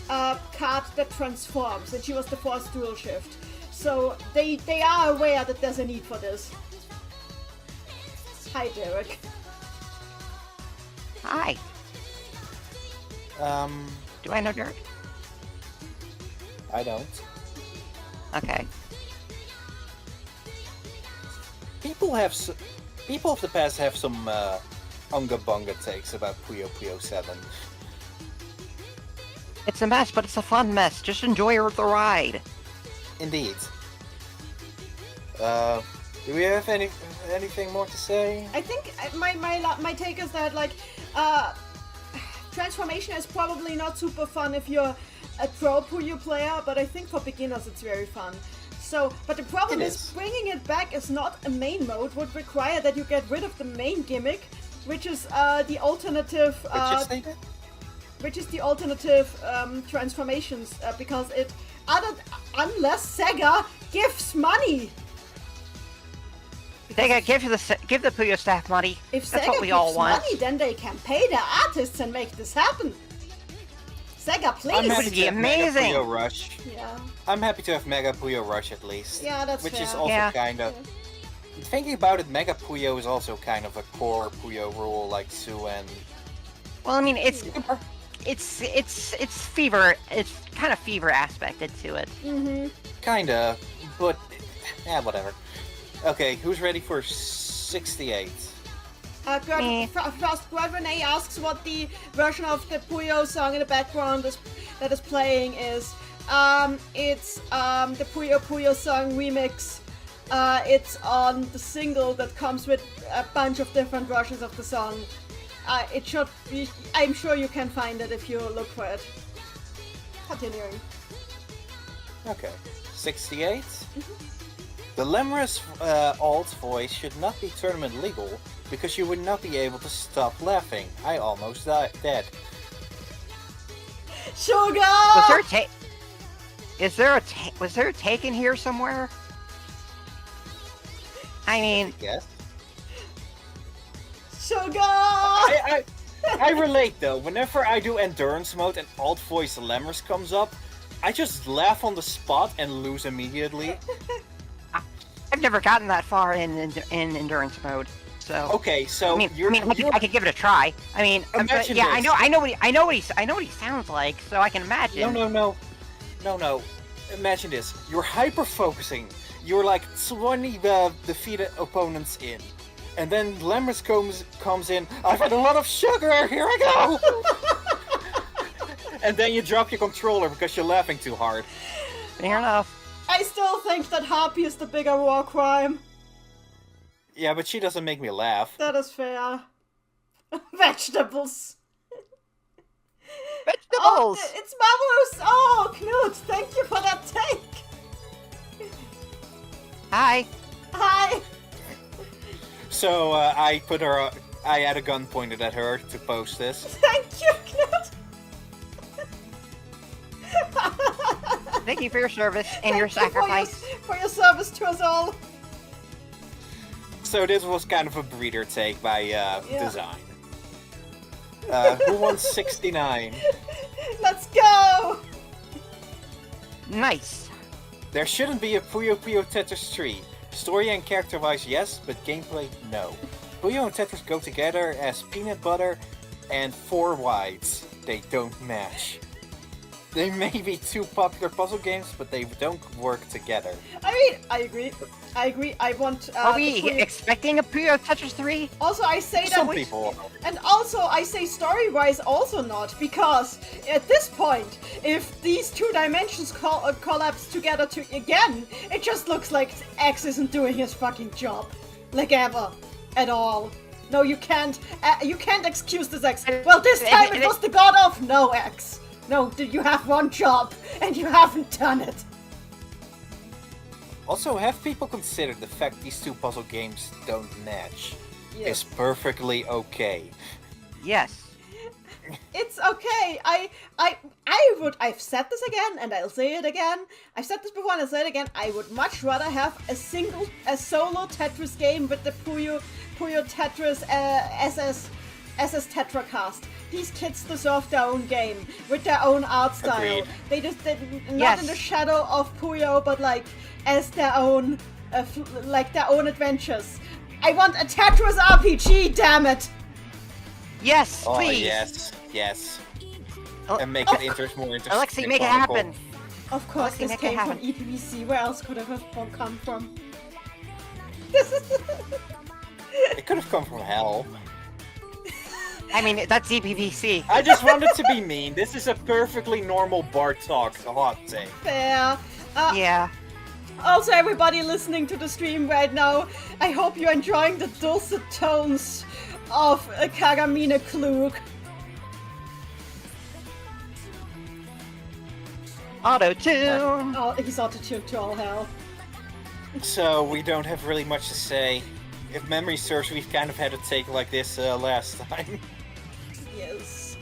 card that transforms, and she was the first dual shift. So they are aware that there's a need for this. Hi, Derek.
Hi. Do I know Derek?
I don't.
Okay.
People of the past have some Unga Bunga takes about Puyo Puyo 7.
It's a mess, but it's a fun mess. Just enjoy the ride.
Indeed. Do we have anything more to say?
I think my take is that like transformation is probably not super fun if you're a pro Puyo player, but I think for beginners it's very fun. So, but the problem is bringing it back as not a main mode would require that you get rid of the main gimmick, which is the alternative. Which is the alternative transformations, because unless Sega gives money.
Sega, give the Puyo staff money.
If
That's
Sega
what we all
gives
want.
money, then they can pay their artists and make this happen. Sega, please.
I'm happy
would be
to have Mega
amazing.
Puyo Rush.
Yeah.
I'm happy to have Mega Puyo Rush at least.
Yeah, that's
Which
fair.
is also
Yeah.
kind of... Thinking about it, Mega Puyo is also kind of a core Puyo rule like Su and...
Well, I mean, it's fever. It's kind of fever aspected to it.
Mm-hmm.
Kinda, but... whatever. Okay, who's ready for 68?
First, Renee asks what the version of the Puyo song in the background that is playing is. It's the Puyo Puyo song remix. It's on the single that comes with a bunch of different versions of the song. It should be. I'm sure you can find it if you look for it. Continuing.
Okay, 68? The Lemurus alt voice should not be tournament legal because you would not be able to stop laughing. I almost dead.
Sugar!
Was there a take? Was there a take in here somewhere? I mean,
Yes.
Sugar!
I relate though. Whenever I do endurance mode and alt voice Lemurus comes up, I just laugh on the spot and lose immediately.
I've never gotten that far in endurance mode. So
Okay, so
I could give it a try. I mean,
Imagine
yeah,
this.
I know what he sounds like, so I can imagine.
No. Imagine this. You're hyper focusing. You're like 20 defeated opponents in. And then Lemurus comes in. I've had a lot of sugar. Here I go. And then you drop your controller because you're laughing too hard.
Fair enough.
I still think that Harpy is the bigger war crime.
Yeah, but she doesn't make me laugh.
That is fair. Vegetables.
Vegetables.
Oh, it's Mamono. Oh, Knut, thank you for that take.
Hi.
Hi.
So I had a gun pointed at her to post this.
Thank you, Knut.
Thank you for your service and your
Thank you
sacrifice.
for your service to us all.
So this was kind of a breeder take by design. Who wants 69?
Let's go.
Nice.
There shouldn't be a Puyo Puyo Tetris 3. Story and character-wise, yes, but gameplay, no. Puyo and Tetris go together as peanut butter and 4 wides. They don't match. They may be two popular puzzle games, but they don't work together.
I mean, I agree. I want.
Are we expecting a Puyo Tetris 3?
Also, I say
Some
that.
people.
And also, I say story-wise, also not, because at this point, if these two dimensions collapse together again, it just looks like X isn't doing his fucking job, like ever, at all. No, you can't. You can't excuse this X. Well, this time it was the god of no X. No, you have one job, and you haven't done it.
Also, have people considered the fact these two puzzle games don't match?
Yes.
Is perfectly okay.
Yes.
It's okay. I've said this again, and I'll say it again. I've said this before, and I'll say it again. I would much rather have a solo Tetris game with the Puyo Tetris SS Tetracast. These kids deserve their own game with their own art style.
Agreed.
They just not in the shadow of Puyo, but like as their own, their own adventures. I want a Tetris RPG, damn it!
Yes,
Oh
please.
yes.
Oh,
And make it more interesting.
Alexi, make it happen.
Of course,
Let's
this
make it
came from
happen.
EPBC. Where else could it have come from?
It could have come from hell.
I mean, that's EPPC.
I just wanted to be mean. This is a perfectly normal bar talk hot take.
Fair.
Yeah.
Also, everybody listening to the stream right now, I hope you're enjoying the dulcet tones of Kagamine Klug.
Auto-tune.
Oh, he's auto-tuned to all hell.
So we don't have really much to say. If memory serves, we've kind of had a take like this last time.
Yes.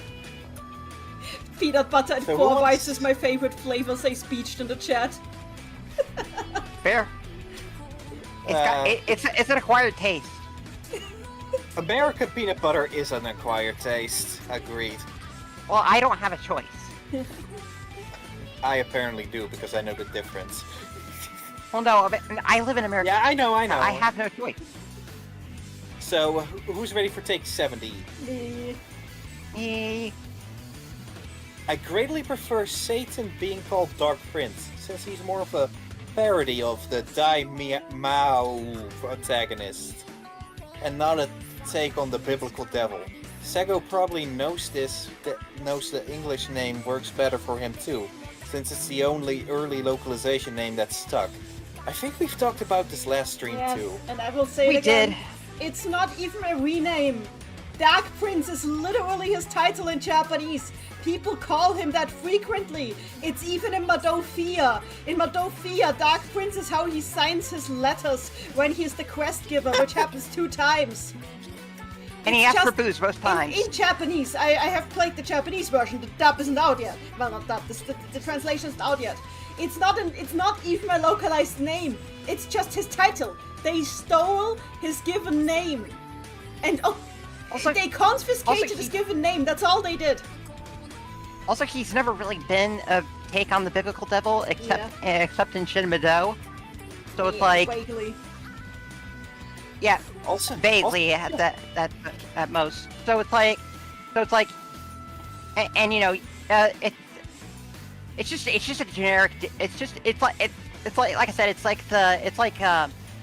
Peanut butter and
So
four
what's-
whites is my favorite flavor, say Speeched in the chat.
Fair. It's an acquired taste.
American peanut butter is an acquired taste. Agreed.
Well, I don't have a choice.
I apparently do, because I know the difference.
Well, no, but I live in America.
Yeah, I know.
I have no choice.
So, who's ready for take 70?
Eh,
I greatly prefer Satan being called Dark Prince, since he's more of a parody of the Dai Mao antagonist, and not a take on the biblical devil. Sego probably knows this, knows the English name works better for him too, since it's the only early localization name that's stuck. I think we've talked about this last stream too.
And I will say
We
it again.
did.
It's not even a rename. Dark Prince is literally his title in Japanese. People call him that frequently. It's even in Madofia. In Madofia, Dark Prince is how he signs his letters when he's the quest giver, which happens 2 times.
and he
It's
asked for
just
booze both times.
In Japanese, I have played the Japanese version. The dub isn't out yet. Well, not dub. The translation isn't out yet. It's not even a localized name. It's just his title. They stole his given name, and they confiscated his given name. That's all they did.
Also, he's never really been a take on the biblical devil, except in Shin Mido. So it's like,
vaguely.
yeah,
Also,
vaguely at that at most. So it's like, and you know, it's just a generic. It's like I said, it's like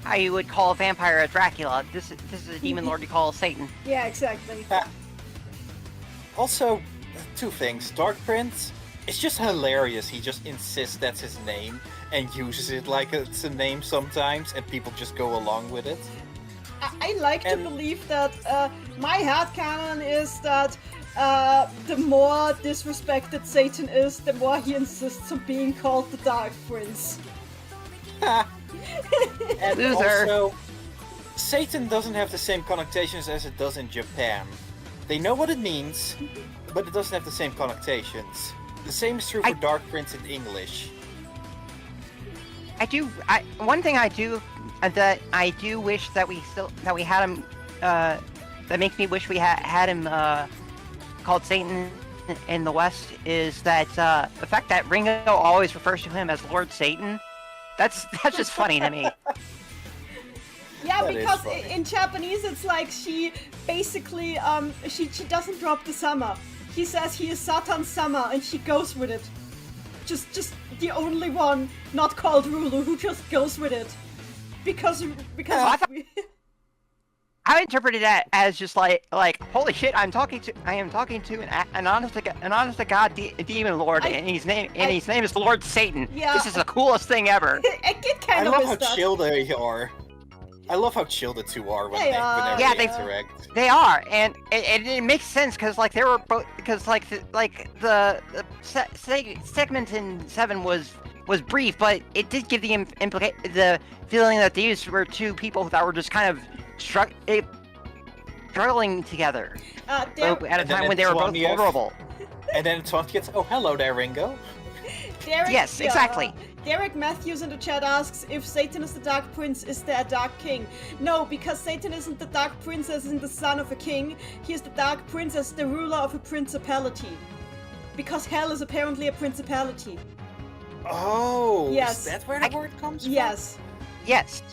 how you would call a vampire a Dracula. This is a demon lord you call Satan.
Yeah, exactly.
Also, 2 things. Dark Prince, it's just hilarious. He just insists that's his name and uses it like it's a name sometimes, and people just go along with it.
I like to believe that my headcanon is that the more disrespected Satan is, the more he insists on being called the Dark Prince.
And
Loser.
also, Satan doesn't have the same connotations as it does in Japan. They know what it means, but it doesn't have the same connotations. The same is true for Dark Prince in English.
One thing I do wish that we had him. That makes me wish we had him called Satan in the West is that the fact that Ringo always refers to him as Lord Satan. That's just funny to me.
Yeah,
That is
because
funny.
in Japanese it's like she basically she doesn't drop the sama. He says he is Satan's sama, and she goes with it. Just the only one not called Rulu who just goes with it. Because
I interpreted that as just like holy shit! I am talking to an honest to God demon lord, and his name is Lord Satan.
Yeah.
This is the coolest thing ever.
it kind
I
of
love
is
how
that.
chill they are. I love how chill the 2 are
They are.
whenever
Yeah,
they
they-
interact.
They are, and it makes sense because like they were both because the segment in 7 was brief, but it did give the the feeling that these were 2 people that were just kind of struggling together
Derek,
at a time when they were both vulnerable.
And then Taunt gets, oh, hello there, Ringo.
Yes, exactly.
Derek Matthews in the chat asks if Satan is the Dark Prince, is there a Dark King? No, because Satan isn't the Dark Princess, isn't the son of a king. He is the Dark Princess, the ruler of a principality. Because hell is apparently a principality.
Oh,
Yes.
is that where the word comes from?
Yes.
Yes.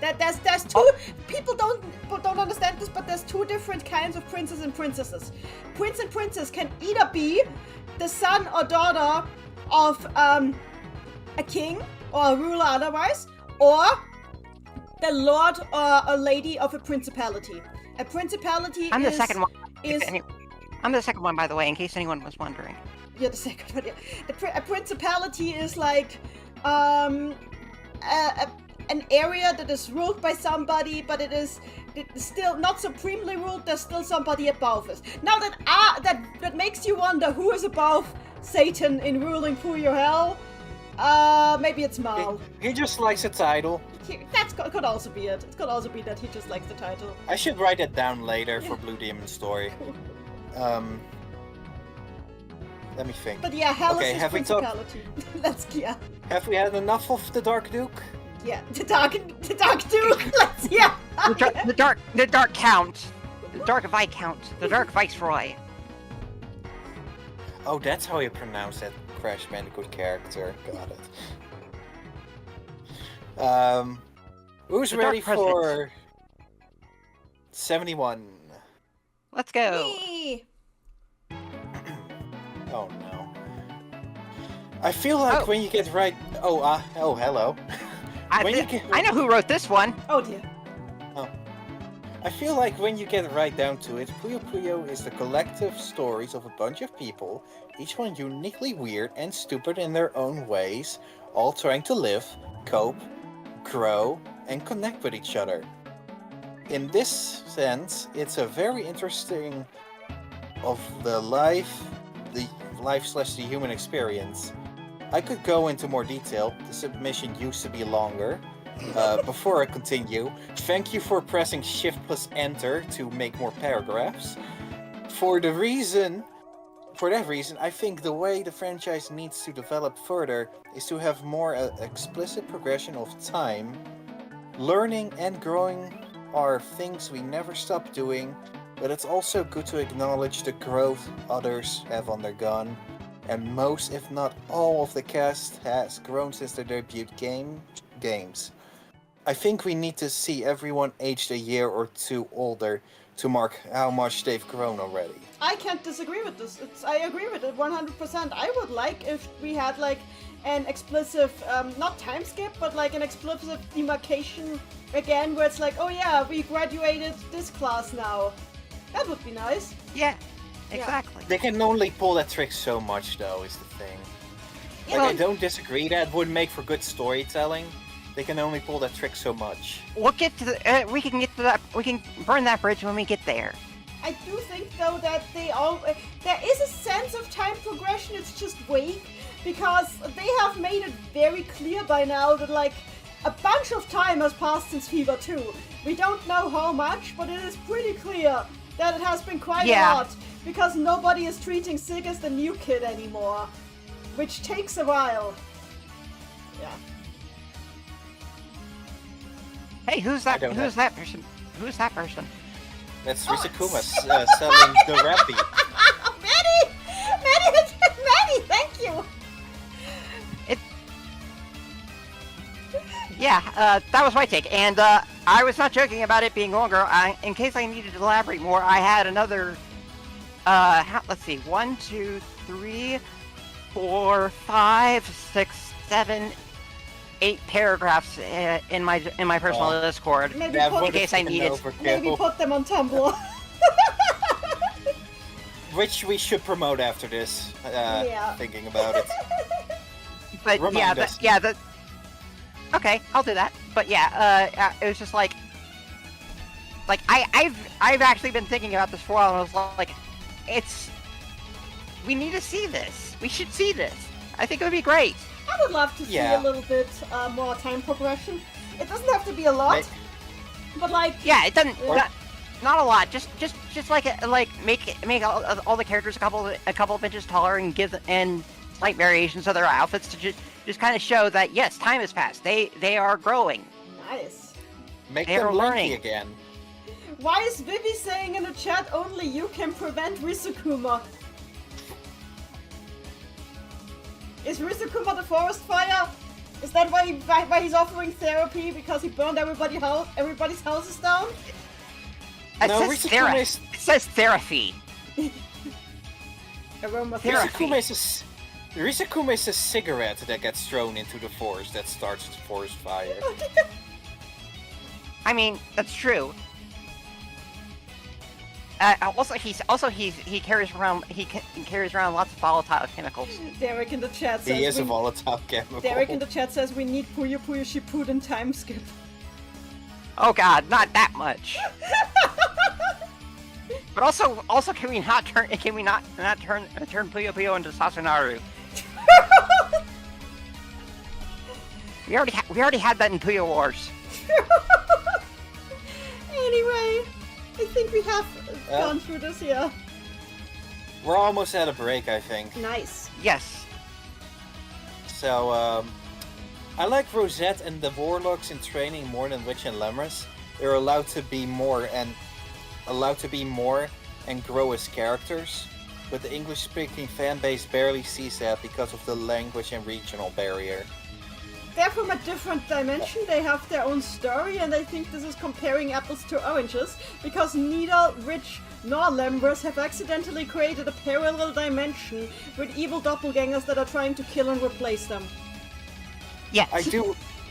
There's 2 people don't understand this, but there's 2 different kinds of princes and princesses. Prince and princess can either be the son or daughter of a king or a ruler otherwise, or the lord or a lady of a principality. A principality
I'm the second one.
is...
I'm the second one, by the way, in case anyone was wondering.
You're the second one, yeah. A principality is like an area that is ruled by somebody, but it's still not supremely ruled. There's still somebody above it. Now that makes you wonder who is above Satan in ruling Puyo Hell. Maybe it's Mal.
He just likes a title.
Could also be it. It could also be that he just likes the title.
I should write it down later for Blue Demon Story. Let me think.
But yeah, Hell is his
have
principality.
Have we had enough of the Dark Duke?
Yeah, the Dark Duke.
The Dark Count. The Dark Viscount. The Dark Viceroy.
Oh, that's how you pronounce that Crash Bandicoot character. Got it. Who's ready for 71?
Let's go.
Me.
Oh no. I feel like when you get right... hello.
I know who wrote this one.
Oh dear.
Oh. I feel like when you get right down to it, Puyo Puyo is the collective stories of a bunch of people, each one uniquely weird and stupid in their own ways, all trying to live, cope, grow, and connect with each other. In this sense, it's a very interesting of the life/the human experience. I could go into more detail. The submission used to be longer. Before I continue, thank you for pressing Shift plus Enter to make more paragraphs. For that reason, I think the way the franchise needs to develop further is to have more explicit progression of time. Learning and growing are things we never stop doing, but it's also good to acknowledge the growth others have undergone. And most, if not all, of the cast has grown since their debut games. I think we need to see everyone aged a year or two older to mark how much they've grown already.
I can't disagree with this. I agree with it 100%. I would like if we had like an explicit, not time skip, but like an explicit demarcation again, where it's like, oh yeah, we graduated this class now. That would be nice.
Yeah, exactly.
They can only pull that trick so much, though, is the thing.
Yeah,
I don't disagree. That would make for good storytelling. They can only pull that trick so much.
We'll get to the. We can get to that. We can burn that bridge when we get there.
I do think though that there is a sense of time progression. It's just vague because they have made it very clear by now that like a bunch of time has passed since Fever 2. We don't know how much, but it is pretty clear that it has been quite a lot because nobody is treating Sig as the new kid anymore, which takes a while. Yeah.
Hey, who's that? Who's that person? Who's that person?
That's Risakuma selling the Rappy.
Manny, thank you.
That was my take, and I was not joking about it being longer. In case I needed to elaborate more, I had another. Let's see, 1, 2, 3, 4, 5, 6, 7, 8 paragraphs in my personal Discord,
Maybe
in case I needed.
Maybe put them on Tumblr.
Which we should promote after this. Thinking about it.
But
Remind us.
Okay, I'll do that. But it was just like I've actually been thinking about this for a while, and I was like, we need to see this. We should see this. I think it would be great.
I would love to see a little bit more time progression. It doesn't have to be a lot, but like
it doesn't. Not a lot. Just make all the characters a couple of inches taller and give and slight variations of their outfits to just kind of show that yes, time has passed. They are growing.
Nice.
Make
They
them
are
lucky
learning.
again.
Why is Vivi saying in the chat only you can prevent Risukuma? Is Risukuma the forest fire? Is that why he's offering therapy because he burned everybody's houses down?
It says therapy.
Aromatherapy.
Risukuma is a cigarette that gets thrown into the forest that starts the forest fire.
I mean, that's true. he carries around lots of volatile chemicals.
Derek in the chat says
He is a volatile chemical.
Derek in the chat says we need Puyo Puyo Shippuden time skip.
Oh God, not that much. But also, can we not turn Puyo Puyo into Sasunaru? We already had that in Puyo Wars.
Anyway, I think we have gone through this, yeah.
We're almost at a break, I think.
Nice.
Yes.
So, I like Rosette and the Warlocks in training more than Witch and Lemris. They're allowed to be more and grow as characters, but the English-speaking fan base barely sees that because of the language and regional barrier.
They're from a different dimension, they have their own story, and I think this is comparing apples to oranges, because neither Rich nor Lemris have accidentally created a parallel dimension with evil doppelgangers that are trying to kill and replace them.
Yes.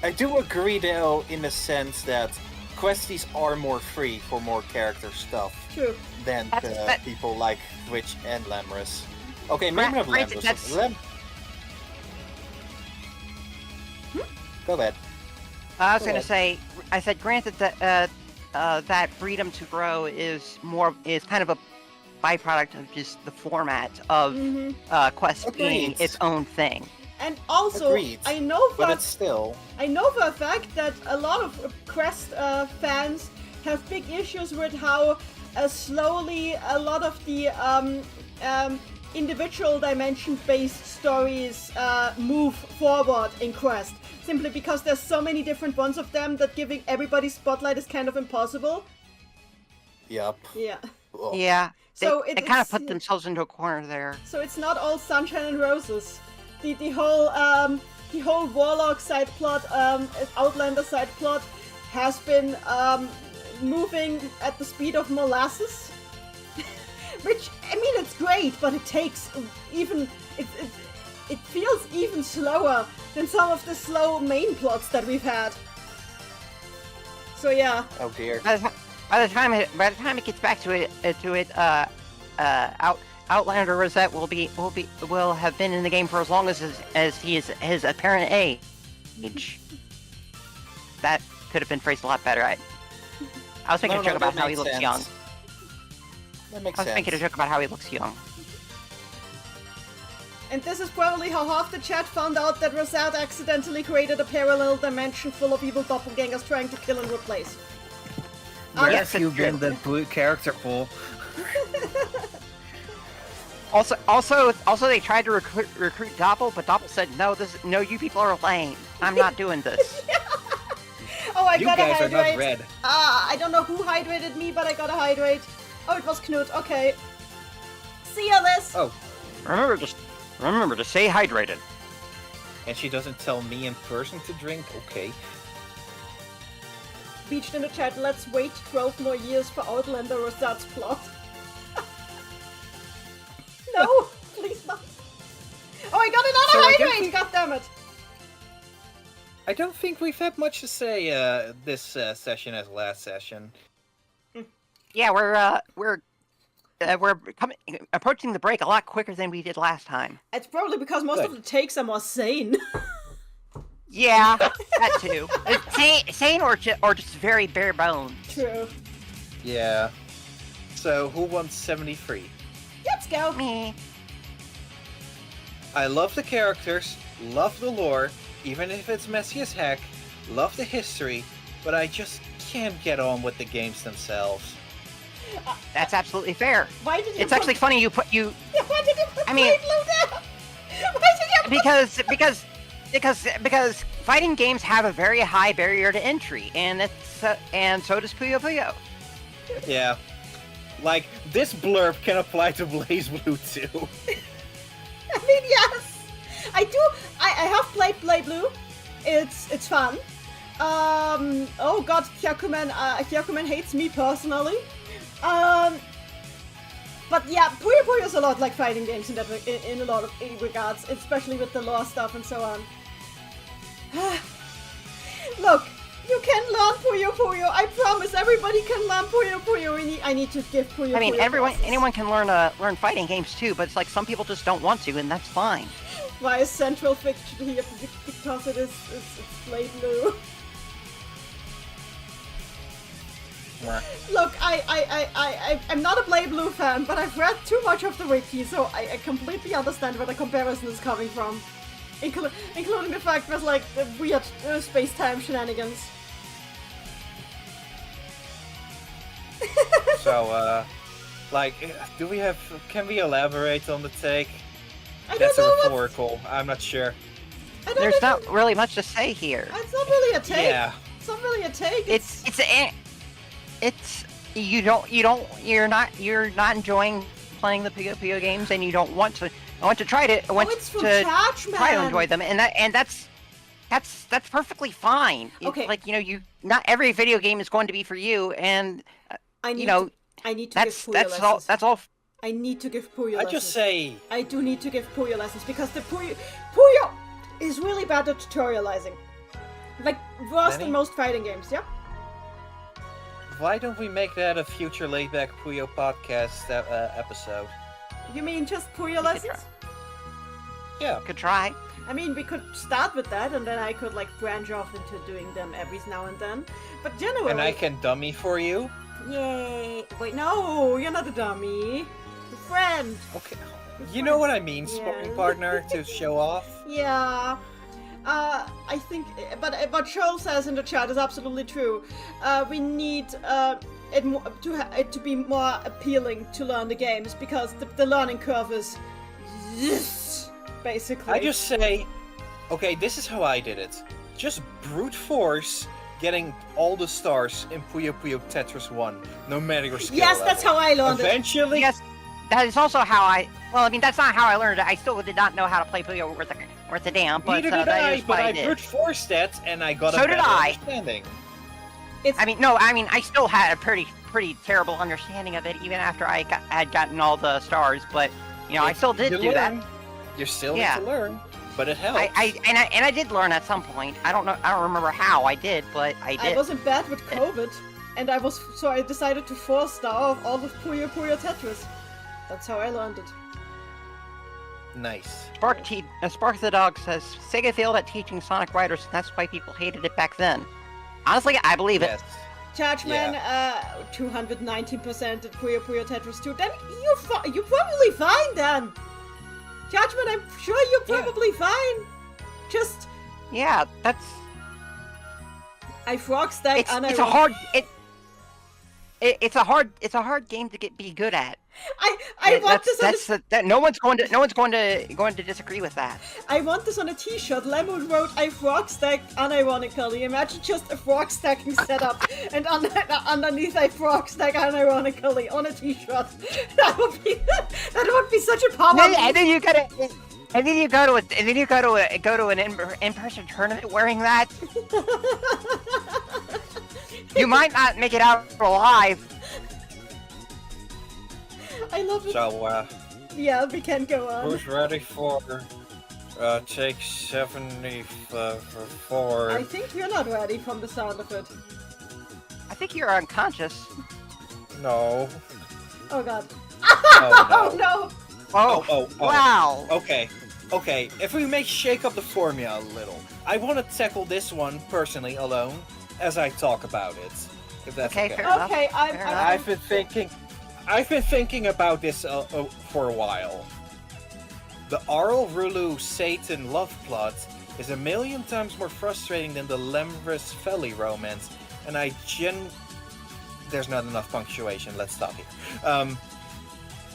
I do agree though, in the sense that questies are more free for more character stuff.
True.
Than people like Witch and Lemris. Okay, maybe not Lemris. Go ahead.
I was going to say, I said, granted that that freedom to grow is kind of a byproduct of just the format of Quest being its own thing.
And also,
Agreed.
I know for a fact that a lot of Quest fans have big issues with how slowly a lot of the individual dimension-based stories move forward in Quest. Simply because there's so many different ones of them that giving everybody spotlight is kind of impossible.
Yep.
Yeah.
Ugh.
Yeah.
So
they kind of put themselves into a corner there.
So it's not all sunshine and roses. The whole Warlock side plot, Outlander side plot, has been moving at the speed of molasses. Which, I mean, it's great, but it takes it feels even slower than some of the slow main plots that we've had. So yeah.
Oh dear.
By the time it gets back to it, Outlander Rosette will have been in the game for as long as he is his apparent age. That could have been phrased a lot better. I was making a joke about how he looks young.
That makes
I was
sense.
making a joke about how he looks young.
And this is probably how half the chat found out that Rosette accidentally created a parallel dimension full of evil doppelgangers trying to kill and replace.
Yes,
Rescue in the blue character pool.
Also, they tried to recruit Doppel, but Doppel said, "No, you people are lame. I'm not doing this."
Oh, I
You
gotta
guys
hydrate.
are not red.
I don't know who hydrated me, but I gotta hydrate. Oh, it was Knut. Okay. See ya, Liz.
Oh,
Remember to stay hydrated.
and she doesn't tell me in person to drink? Okay.
Beached in the chat, let's wait 12 more years for Outlander Rosette's plot. No, please not. Oh, I got another hydrate! God damn it!
I don't think we've had much to say this session as last session.
Yeah, we're approaching the break a lot quicker than we did last time.
It's probably because most of the takes are more sane.
Yeah, that too. Sane or just very bare bones.
True.
Yeah. So, who wants 73?
Let's go.
Me.
I love the characters, love the lore, even if it's messy as heck, love the history, but I just can't get on with the games themselves.
That's absolutely fair.
Why did you
It's actually funny you put.
Why did you put
I mean-
Blade Blue down? Why did you put...
Because fighting games have a very high barrier to entry, and so does Puyo Puyo.
Yeah. Like, this blurb can apply to Blaze Blue too.
I mean, yes. I do. I have played Blade Blue. It's fun. Oh god, Hyakuman hates me personally. But yeah, Puyo Puyo is a lot like fighting games in a lot of regards, especially with the lore stuff and so on. Look, you can learn Puyo Puyo. I promise. Every everybody can learn Puyo Puyo. I need to give Puyo
I mean,
Puyo
anyone can learn fighting games too, but it's like some people just don't want to, and that's fine.
Why is central fiction here? Because it's Blade Blue. Look, I'm not a Blade Blue fan, but I've read too much of the wiki, so I completely understand where the comparison is coming from. Including the fact that, like, the weird space-time shenanigans.
So, like, can we elaborate on the take?
I
That's
don't
a
know
rhetorical, I'm not sure.
There's not really much to say here.
It's not really a take.
Yeah.
It's not really a take.
You're not enjoying playing the Puyo Puyo games, and you don't want to. I want to try to.
It's from Judgment.
Try to enjoy them, and that's perfectly fine.
Okay.
Like, not every video game is going to be for you, and
I need to give Puyo lessons.
That's all.
I need to give Puyo lessons.
I just say...
I do need to give Puyo lessons, because the Puyo is really bad at tutorializing. Like, worse than most fighting games, yeah?
Why don't we make that a future Laid-Back Puyo Podcast episode?
You mean just Puyo lessons?
Yeah.
Could try.
I mean, we could start with that, and then I could, like, branch off into doing them every now and then. But generally...
And I can dummy for you?
Yay! Wait, no! You're not a dummy! You're a friend!
Okay. You know what I mean, sparring partner, to show off?
Yeah. I think, but what Joel says in the chat is absolutely true. We need it to be more appealing to learn the games, because the learning curve is basically.
I just say, okay, this is how I did it. Just brute force getting all the stars in Puyo Puyo Tetris 1, no matter your skill
Yes,
level.
that's how I learned
Eventually,
Yes, that is also how I. Well, I mean, that's not how I learned it. I still did not know how to play Puyo worth a damn. But
neither did
that
I,
is
but
what I
I
did.
brute forced that, and I got
So
a
did
better
I.
understanding.
I still had a pretty terrible understanding of it, even after I had gotten all the stars. But I still did do that.
You still need to learn, but it helps.
I did learn at some point. I don't remember how I did, but I did.
I wasn't bad with COVID, and so I decided to 4-star all of Puyo Puyo Tetris. That's how I learned it.
Nice.
Spark the Dog says Sega failed at teaching Sonic Riders, and that's why people hated it back then. Honestly, I believe it.
Judgment, 219% at Puyo Puyo Tetris 2. Then you're probably fine then. Judgment, I'm sure you're probably fine. Just
that's.
I frog stack.
It's a hard. It's a hard game to be good at.
I want this on
no one's going to disagree with that.
I want this on a t-shirt. Lemon wrote, I frog stacked unironically. Imagine just a frog stacking setup, and underneath I frog stack unironically on a t-shirt. That would be such a power.
And then you go to an in-person tournament wearing that. You might not make it out alive.
I love it.
So,
yeah, we can go on.
Who's ready for take 74?
I think you're not ready from the sound of it.
I think you're unconscious.
No.
Oh god.
Oh
no.
Oh.
Wow.
Okay. If we may shake up the formula a little, I want to tackle this one personally alone as I talk about it. If that's okay.
Fair enough.
Okay,
I've been thinking about this for a while. The Arl Rulu Satan love plot is a million times more frustrating than the Lemris Felly romance, and there's not enough punctuation. Let's stop here.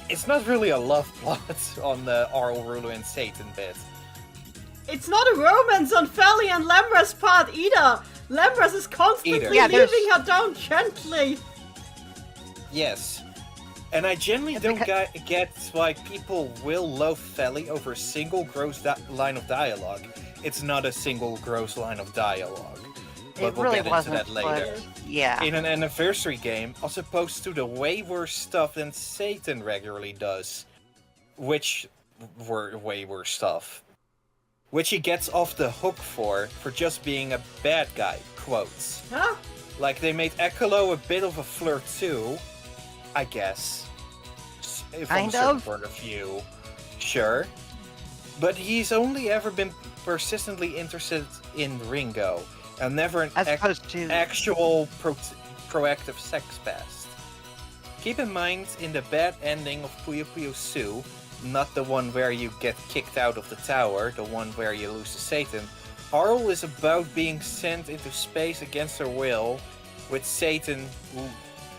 It's not really a love plot on the Arl Rulu and Satan bit.
It's not a romance on Felly and Lemris part either. Lemris is constantly leaving her down gently.
Yes. And I generally don't get why people will love Felly over a single gross line of dialogue. It's not a single gross line of dialogue. But we'll get into that later.
Yeah.
In an anniversary game, as opposed to the way worse stuff than Satan regularly does. Which were way worse stuff. Which he gets off the hook for just being a bad guy, quotes.
Huh?
Like, they made Ekolo a bit of a flirt too, I guess. From
Kind
a certain
of.
point of view. Sure. But he's only ever been persistently interested in Ringo, and never an
As opposed to
actual proactive sex past. Keep in mind, in the bad ending of Puyo Puyo Su, not the one where you get kicked out of the tower, the one where you lose to Satan, Arl is about being sent into space against her will with Satan, who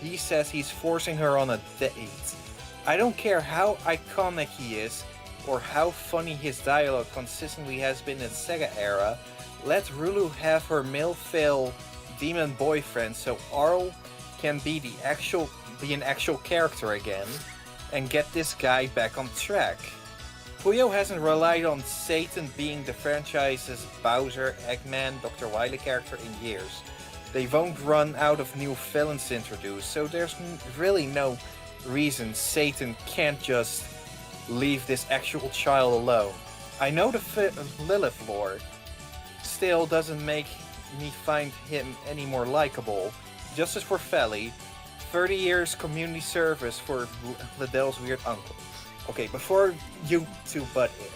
he says he's forcing her on a date. I don't care how iconic he is, or how funny his dialogue consistently has been in the Sega era, let Rulu have her male-fail demon boyfriend so Arl can be an actual character again, and get this guy back on track. Puyo hasn't relied on Satan being the franchise's Bowser, Eggman, Dr. Wily character in years. They won't run out of new villains to introduce, so there's really no reason Satan can't just leave this actual child alone. I know the Lilith lore still doesn't make me find him any more likable. Justice for Feli, 30 years community service for Liddell's weird uncle. Okay, before you two butt in,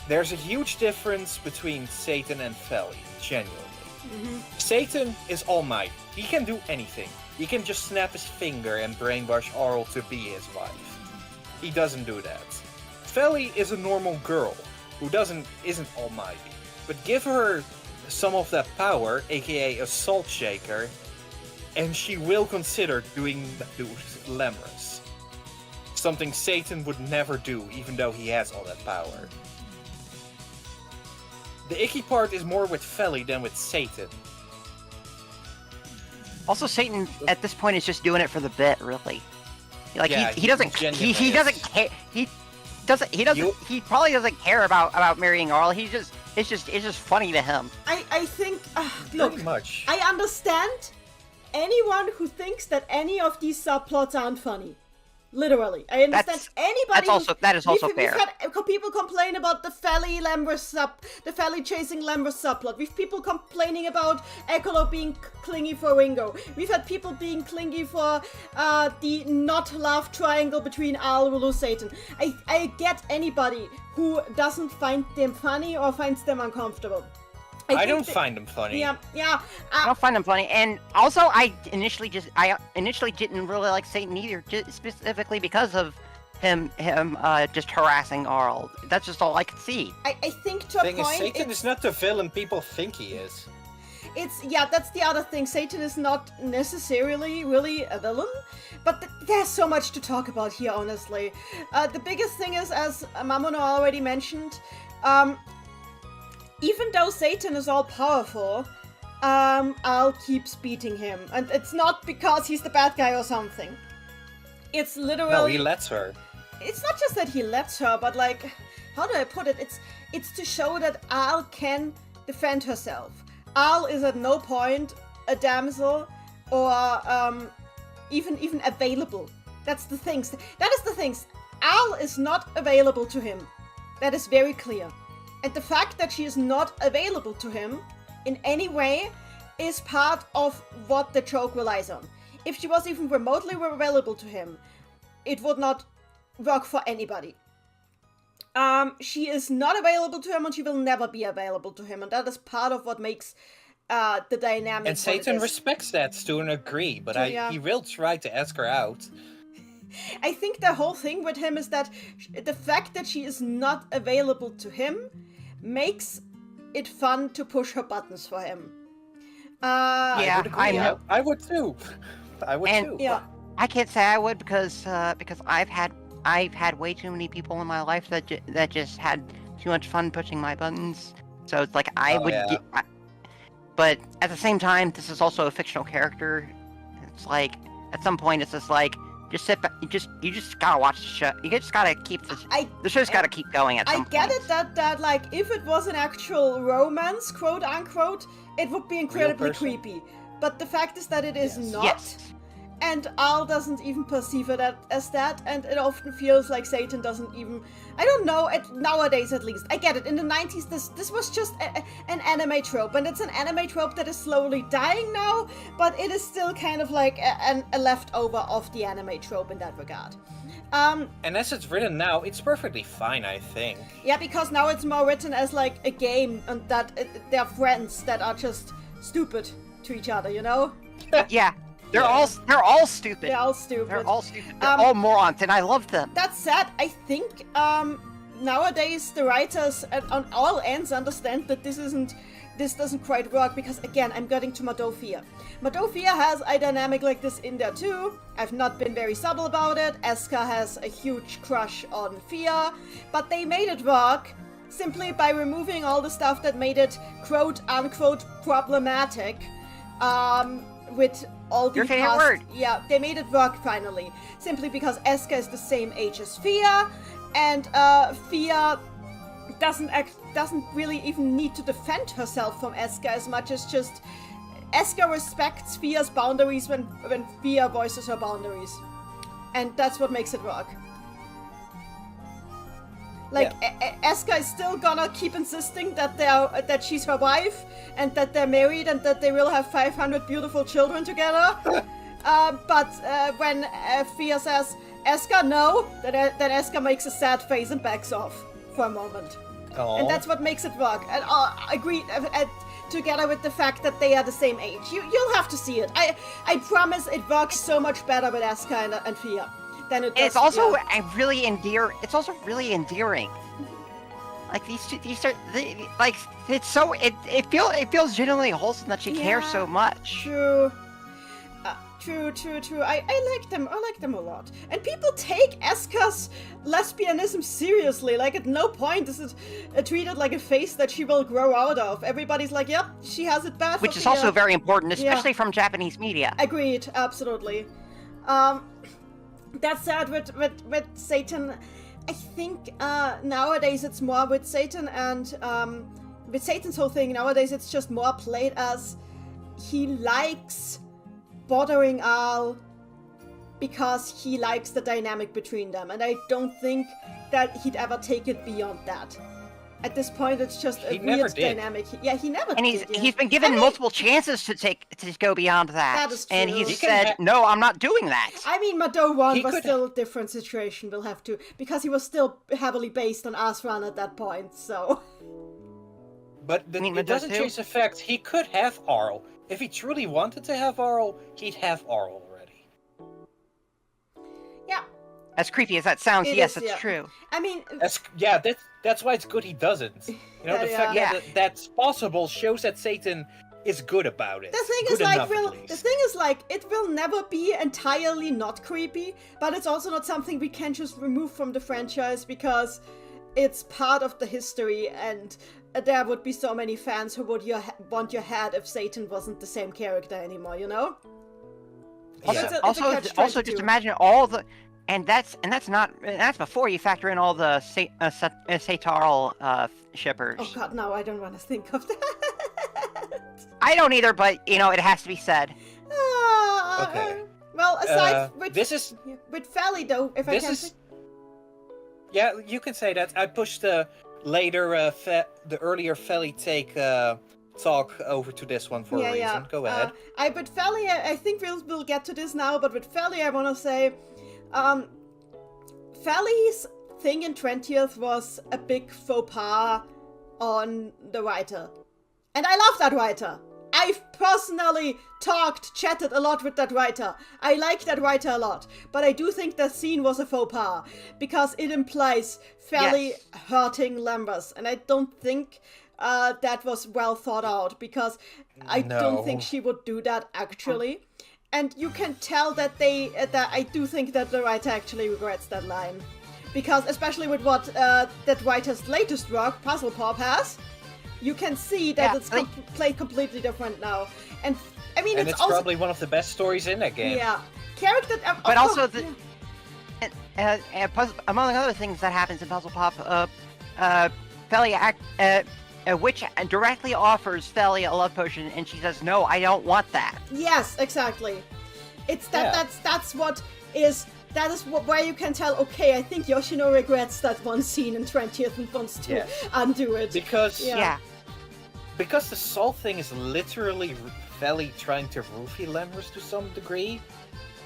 there's a huge difference between Satan and Feli, genuinely. Satan is almighty. He can do anything. He can just snap his finger and brainwash Arl to be his wife. He doesn't do that. Feli is a normal girl who isn't almighty, but give her some of that power, aka a salt shaker, and she will consider doing Lemurs. Something Satan would never do, even though he has all that power. The icky part is more with Feli than with Satan.
Also, Satan at this point is just doing it for the bit, really. Like
Yeah,
he doesn't
genuinely
he doesn't care. He probably doesn't care about marrying Arl. It's just funny to him.
I think, look,
Pretty much.
I understand anyone who thinks that any of these subplots aren't funny. Literally, I understand anybody.
That is also fair.
We've had people complain about the Feli chasing Lambert subplot. We've people complaining about Ekolo being clingy for Ringo. We've had people being clingy for the not love triangle between Al, Rulu, Satan. I get anybody who doesn't find them funny or finds them uncomfortable.
I don't find them funny.
Yeah.
I don't find them funny, and also I initially didn't really like Satan either, just specifically because of him just harassing Arl. That's just all I could see.
I think to a point,
Satan is not the villain people think he is.
That's the other thing. Satan is not necessarily really a villain, but there's so much to talk about here, honestly. The biggest thing is, as Mamono already mentioned, even though Satan is all powerful, Al keeps beating him. And it's not because he's the bad guy or something. It's literally...
No, he lets her.
It's not just that he lets her, but like, how do I put it? It's to show that Al can defend herself. Al is at no point a damsel or even available. That's the things. That is the things. Al is not available to him. That is very clear. And the fact that she is not available to him in any way is part of what the joke relies on. If she was even remotely available to him, it would not work for anybody. She is not available to him, and she will never be available to him, and that is part of what makes the dynamic.
And Satan respects that to an degree, but he will try to ask her out.
I think the whole thing with him is that the fact that she is not available to him makes it fun to push her buttons for him.
I know.
I would too. I would too.
Yeah.
I can't say I would because I've had way too many people in my life that just had too much fun pushing my buttons. So it's like but at the same time, this is also a fictional character. It's like at some point it's just like just sit back. You just gotta watch the show. You just gotta keep the show's gotta keep going at some point.
I get it that like if it was an actual romance, quote unquote, it would be incredibly creepy. But the fact is that it is not.
Yes.
And Al doesn't even perceive it as that, and it often feels like Satan doesn't even... I don't know, nowadays at least. I get it, in the 90s this was just an anime trope, and it's an anime trope that is slowly dying now, but it is still kind of like a leftover of the anime trope in that regard.
And as it's written now, it's perfectly fine, I think.
Yeah, because now it's more written as like a game, and that they're friends that are just stupid to each other, you know?
Yeah. They're all stupid.
They're all stupid.
They're all stupid. They're all morons, and I love them.
That said, I think nowadays the writers on all ends understand that this doesn't quite work, because again, I'm getting to Madofia. Madofia has a dynamic like this in there too. I've not been very subtle about it. Eska has a huge crush on Fia, but they made it work simply by removing all the stuff that made it quote unquote problematic. With all the
Your favorite word.
Yeah, they made it work finally. Simply because Eska is the same age as Fia, and Fia doesn't really even need to defend herself from Eska as much as just Eska respects Fia's boundaries when Fia voices her boundaries. And that's what makes it work. Like, Eska is still gonna keep insisting that she's her wife, and that they're married, and that they will have 500 beautiful children together. But when Fia says, Eska, no, then Eska makes a sad face and backs off for a moment.
Aww.
And that's what makes it work. And agreed, together with the fact that they are the same age. You'll have to see it. I promise it works so much better with Eska and Fia.
It's also really endearing. It's also really endearing. Like these are like it's so it feels genuinely wholesome that she cares so much.
True. True. I like them. I like them a lot. And people take Eska's lesbianism seriously. Like, at no point is it treated like a face that she will grow out of. Everybody's like, yep, she has it bad.
Which is also very important, especially from Japanese media.
Agreed. Absolutely. That said, with Satan, I think nowadays it's more with Satan, and with Satan's whole thing nowadays it's just more played as he likes bothering Al because he likes the dynamic between them, and I don't think that he'd ever take it beyond that. At this point, it's just a weird dynamic. He never did.
And he's been given multiple chances to go beyond that.
That is true.
And he said, no, I'm not doing that.
I mean, Mado 1 was still a different situation, we'll have to, because he was still heavily based on Asran at that point, so...
But it doesn't change the fact he could have Arl. If he truly wanted to have Arl, he'd have Arl already.
Yeah.
As creepy as that sounds, yes, it's true.
I mean...
That's why it's good he doesn't. You know, the fact that that's possible shows that Satan is good about it.
The thing is like, it will never be entirely not creepy, but it's also not something we can just remove from the franchise because it's part of the history, and there would be so many fans who would want your head if Satan wasn't the same character anymore, you know?
Yeah.
Also, just imagine all the... And that's before you factor in all the Satarl shippers.
Oh god, no, I don't want to think of that.
I don't either, but it has to be said.
Okay.
Well, aside with Feli though, if I can.
Yeah, you can say that. I pushed the earlier Feli take talk over to this one for a reason.
Yeah.
Go ahead.
With Feli, I think we'll get to this now, but with Feli, I want to say. Feli's thing in 20th was a big faux pas on the writer. And I love that writer. I've personally chatted a lot with that writer. I like that writer a lot. But I do think that scene was a faux pas. Because it implies Feli hurting Lambers. And I don't think that was well thought out. Because I don't think she would do that actually. And you can tell that I do think that the writer actually regrets that line. Because, especially with what that writer's latest work, Puzzle Pop, has, you can see that it's played completely different now. And, I mean,
it's also probably one of the best stories in that game.
Yeah. Character...
But also, among other things that happens in Puzzle Pop, Feli which directly offers Feli a love potion, and she says, no, I don't want that.
Yes, exactly. It's that
Yeah.
that is where you can tell, okay, I think Yoshino regrets that one scene in 20th and wants to
Yeah.
undo it.
Because
Yeah.
because the salt thing is literally Feli trying to roofie Lemurs to some degree,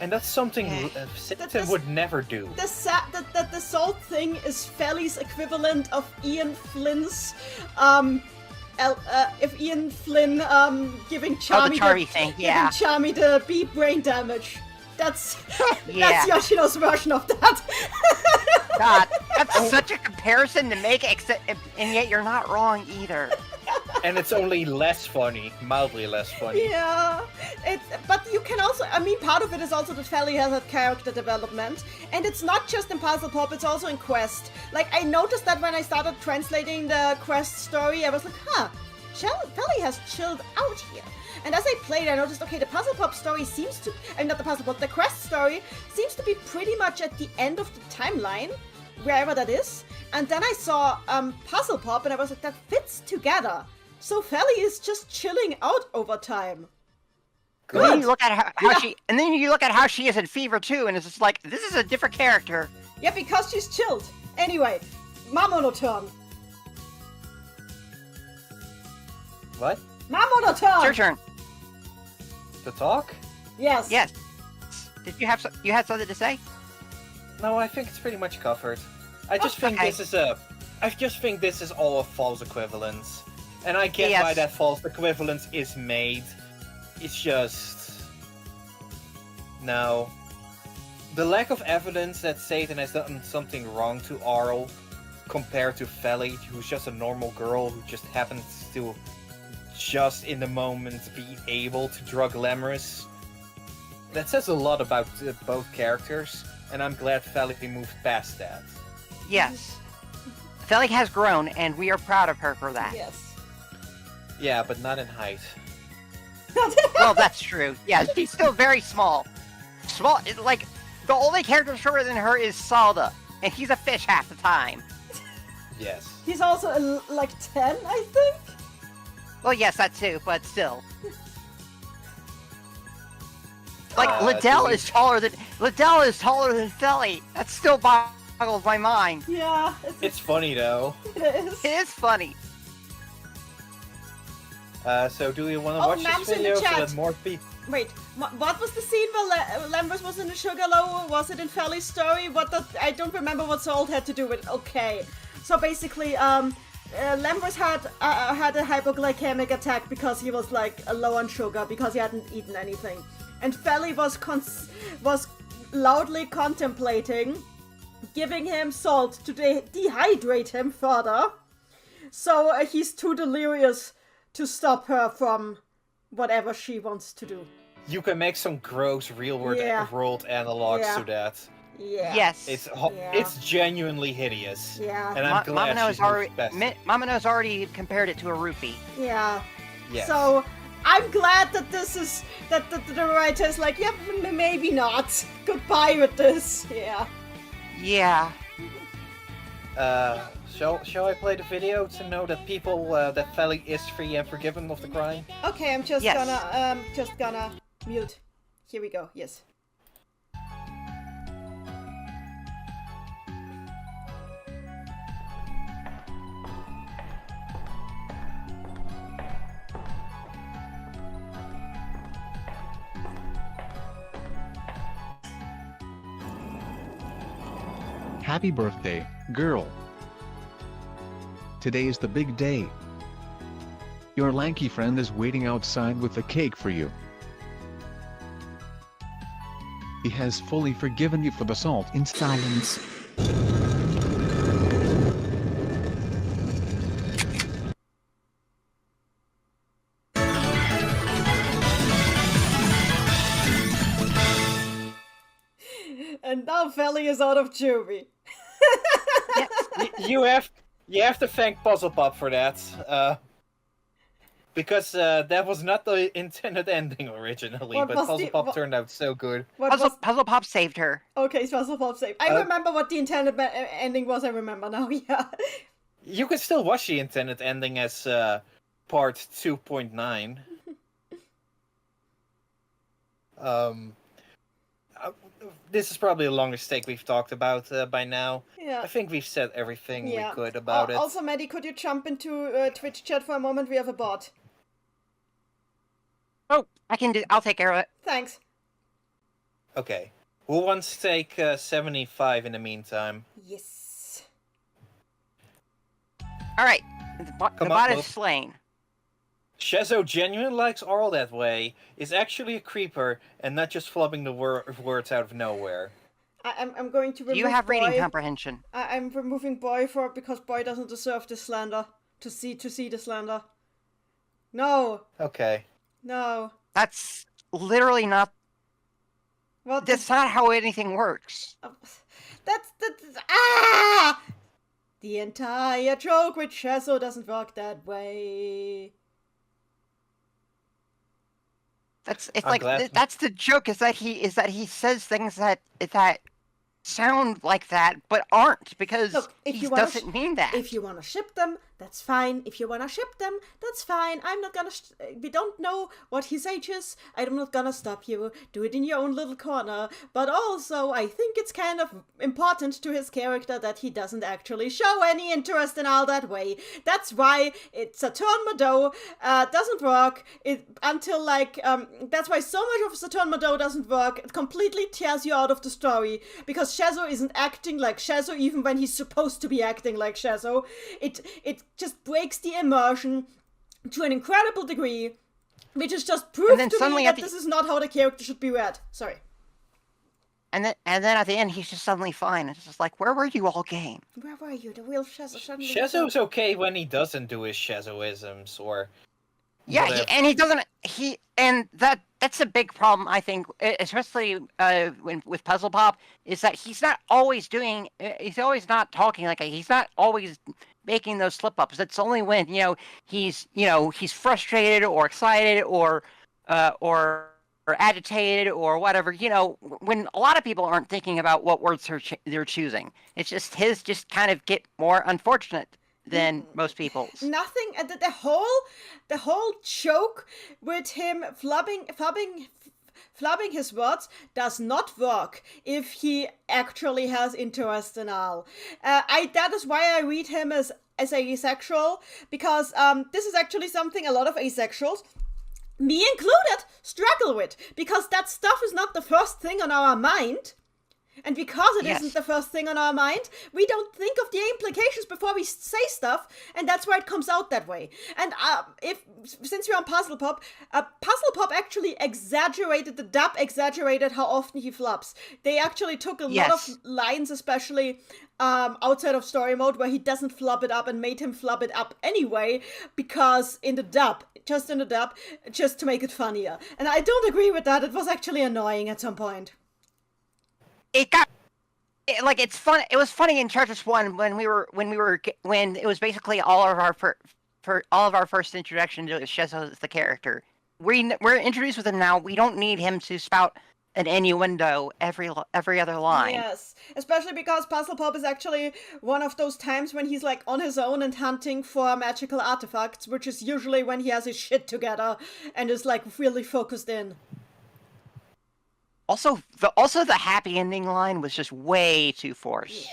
and that's something Satan would never do.
The salt thing is Feli's equivalent of Ian Flynn's if Ian Flynn giving Charmy
Charmy thing, yeah.
giving Charmy the bee brain damage. That's
Yeah.
that's Yoshino's version of that.
God, that's such a comparison to make, and yet you're not wrong either.
And it's only less funny, mildly less funny.
Yeah, but you can also, I mean, part of it is also that Feli has a character development, and it's not just in Puzzle Pop, it's also in Quest. Like, I noticed that when I started translating the Quest story, I was like, Feli has chilled out here. And as I played, I noticed, okay, the Puzzle Pop story seems to, not the Puzzle Pop, the Quest story seems to be pretty much at the end of the timeline, wherever that is. And then I saw Puzzle Pop, and I was like, that fits together. So Feli is just chilling out over time.
And then you look at how she is in Fever too, and it's just like, this is a different character.
Yeah, because she's chilled. Anyway, Mamono turn.
What?
Mamono turn.
It's your turn.
To talk?
Yes.
Yes. Did you have you had something to say?
No, I think it's pretty much covered. I just think
okay.
this is all a false equivalence. And I get
Yes.
why that false equivalence is made. It's just... No. The lack of evidence that Satan has done something wrong to Arl compared to Feli, who's just a normal girl who just happens to just in the moment be able to drug Lemurus. That says a lot about both characters, and I'm glad Feli moved past that.
Yes. Feli has grown, and we are proud of her for that.
Yes.
Yeah, but not in height.
Well, that's true. Yeah, she's still very small. Like, the only character shorter than her is Salda, and he's a fish half the time.
Yes.
He's also like 10, I think.
Well, yes, that too, but still. Like,
do we-
Liddell is taller than Feli. That still boggles my mind.
Yeah.
It's funny though.
It is.
It is funny.
So do you want to
Oh,
watch
Nam's
this
in the
video so
chat.
that more people...
Wait, what was the scene where Lemurus was in the Sugarloaf? Was it in Feli's story? I don't remember what Salt had to do with it. Okay. So basically, Lemurus had a hypoglycemic attack because he was like low on sugar because he hadn't eaten anything. And Feli was loudly contemplating giving him salt to dehydrate him further. So he's too delirious to stop her from whatever she wants to do.
You can make some gross real-world
Yeah.
world analogs
Yeah.
to that.
Yeah.
Yes.
It's genuinely hideous.
Yeah.
And I'm glad she's moved past it.
Mamano's already compared it to a rupee.
Yeah.
Yes.
So I'm glad that the writer is like, yeah, maybe not. Goodbye with this. Yeah.
Yeah.
Shall I play the video to know that people that Feli is free and forgiven of the crime?
Okay, I'm just
Yes.
gonna mute. Here we go. Yes.
Happy birthday, girl. Today is the big day. Your lanky friend is waiting outside with a cake for you. He has fully forgiven you for the salt in silence.
And now Feli is out of juvie.
You have to thank Puzzle Pop for that. Because that was not the intended ending originally,
What
but
was
Puzzle
the-
Pop
what-
turned out so good.
Puzzle Pop saved her.
Okay, Puzzle Pop save. I remember what the intended ending was. I remember now. Yeah.
You can still watch the intended ending as part 2.9.
this is probably the longest take we've talked about by now.
Yeah.
I think we've said everything
Yeah.
we could about it.
Also, Maddie, could you jump into Twitch chat for a moment? We have a bot.
Oh, I'll take care of it.
Thanks.
Okay. Who wants to take 75 in the meantime?
Yes.
All right, the bot is slain.
Shezo genuinely likes Arl that way, is actually a creeper, and not just flubbing the words out of nowhere.
I'm going to remove
Do you have
Boy.
reading comprehension?
I'm removing Boy because Boy doesn't deserve this slander. To see the slander. No.
Okay.
No.
That's literally not.
Well,
That's not how anything works.
that's ah! The entire joke with Shezo doesn't work that way.
That's
That's
the joke is that he says things that sound like that but aren't, because
Look, if
he
you wanna
doesn't mean that.
If you want to ship them, that's fine. If you want to ship them, that's fine. I'm not gonna. We don't know what his age is. I'm not gonna stop you. Do it in your own little corner. But also, I think it's kind of important to his character that he doesn't actually show any interest in all that way. That's why Saturn Mado doesn't work. Until that's why so much of Saturn Mado doesn't work. It completely tears you out of the story because Shezo isn't acting like Shezo even when he's supposed to be acting like Shezo. It just breaks the immersion to an incredible degree, which is just proof to me that this is not how the character should be read. Sorry.
And then at the end, he's just suddenly fine. It's just like, where were you all game?
Where were you? The real Shezo suddenly...
Shezo's okay when he doesn't do his Shezoisms, or...
Yeah, he doesn't... That's a big problem, I think, especially with Puzzle Pop, is that he's not always doing... He's always not talking like... He's not always making those slip-ups. It's only when, he's frustrated or excited or agitated or whatever, when a lot of people aren't thinking about what words they're choosing. It's just his just kind of get more unfortunate than most people's.
Nothing. The whole joke with him flubbing his words does not work if he actually has interest in all. That is why I read him as asexual, because this is actually something a lot of asexuals, me included, struggle with, because that stuff is not the first thing on our mind. And because it isn't the first thing on our mind, we don't think of the implications before we say stuff, and that's why it comes out that way. And since we're on Puzzle Pop actually exaggerated, the dub exaggerated how often he flops. They actually took a lot of lines, especially outside of story mode, where he doesn't flub it up and made him flub it up anyway, because in the dub, just to make it funnier. And I don't agree with that. It was actually annoying at some point.
It's fun. It was funny in Charters 1 when it was basically all of our first introduction to Shezo as the character. We're introduced with him now. We don't need him to spout an innuendo every other line.
Yes, especially because Puzzle Pop is actually one of those times when he's on his own and hunting for magical artifacts, which is usually when he has his shit together and is really focused in.
Also, the happy ending line was just way too forced.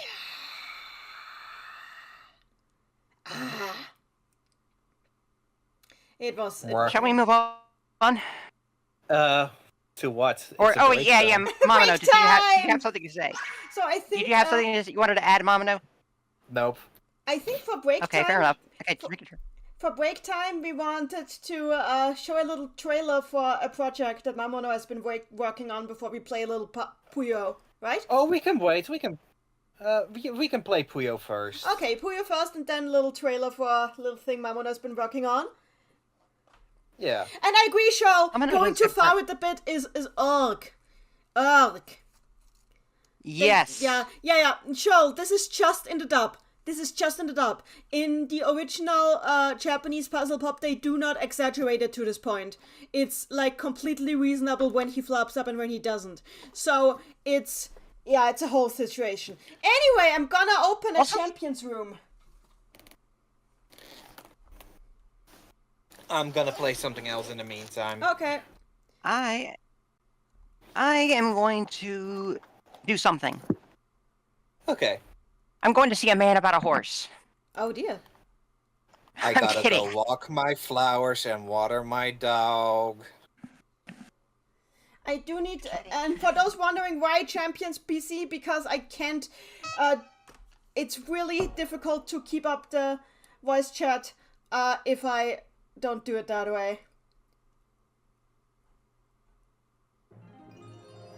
Yeah. It was.
Shall we move on?
To what?
Mamono, did you have something to say?
So I think.
Did you have something you wanted to add, Mamono?
Nope.
I think for break time.
Okay, fair enough. Okay, just making sure.
For break time, we wanted to show a little trailer for a project that Mamono has been working on before we play a little Puyo, right?
Oh, we can wait. We can play Puyo first.
Okay, Puyo first, and then a little trailer for a little thing Mamono has been working on.
Yeah.
And I agree, Charles. Going too far with the bit is ugh.
Yes.
Yeah. Charles, this is just in the dub. In the original Japanese Puzzle Pop, they do not exaggerate it to this point. It's completely reasonable when he flops up and when he doesn't. So it's a whole situation. Anyway, I'm gonna open a champions room.
I'm gonna play something else in the meantime.
Okay.
I I am going to do something.
Okay.
I'm going to see a man about a horse.
Oh dear.
I
I'm
gotta
kidding.
go walk my flowers and water my dog.
I do need, and for those wondering why Champions PC, because I can't, it's really difficult to keep up the voice chat if I don't do it that way.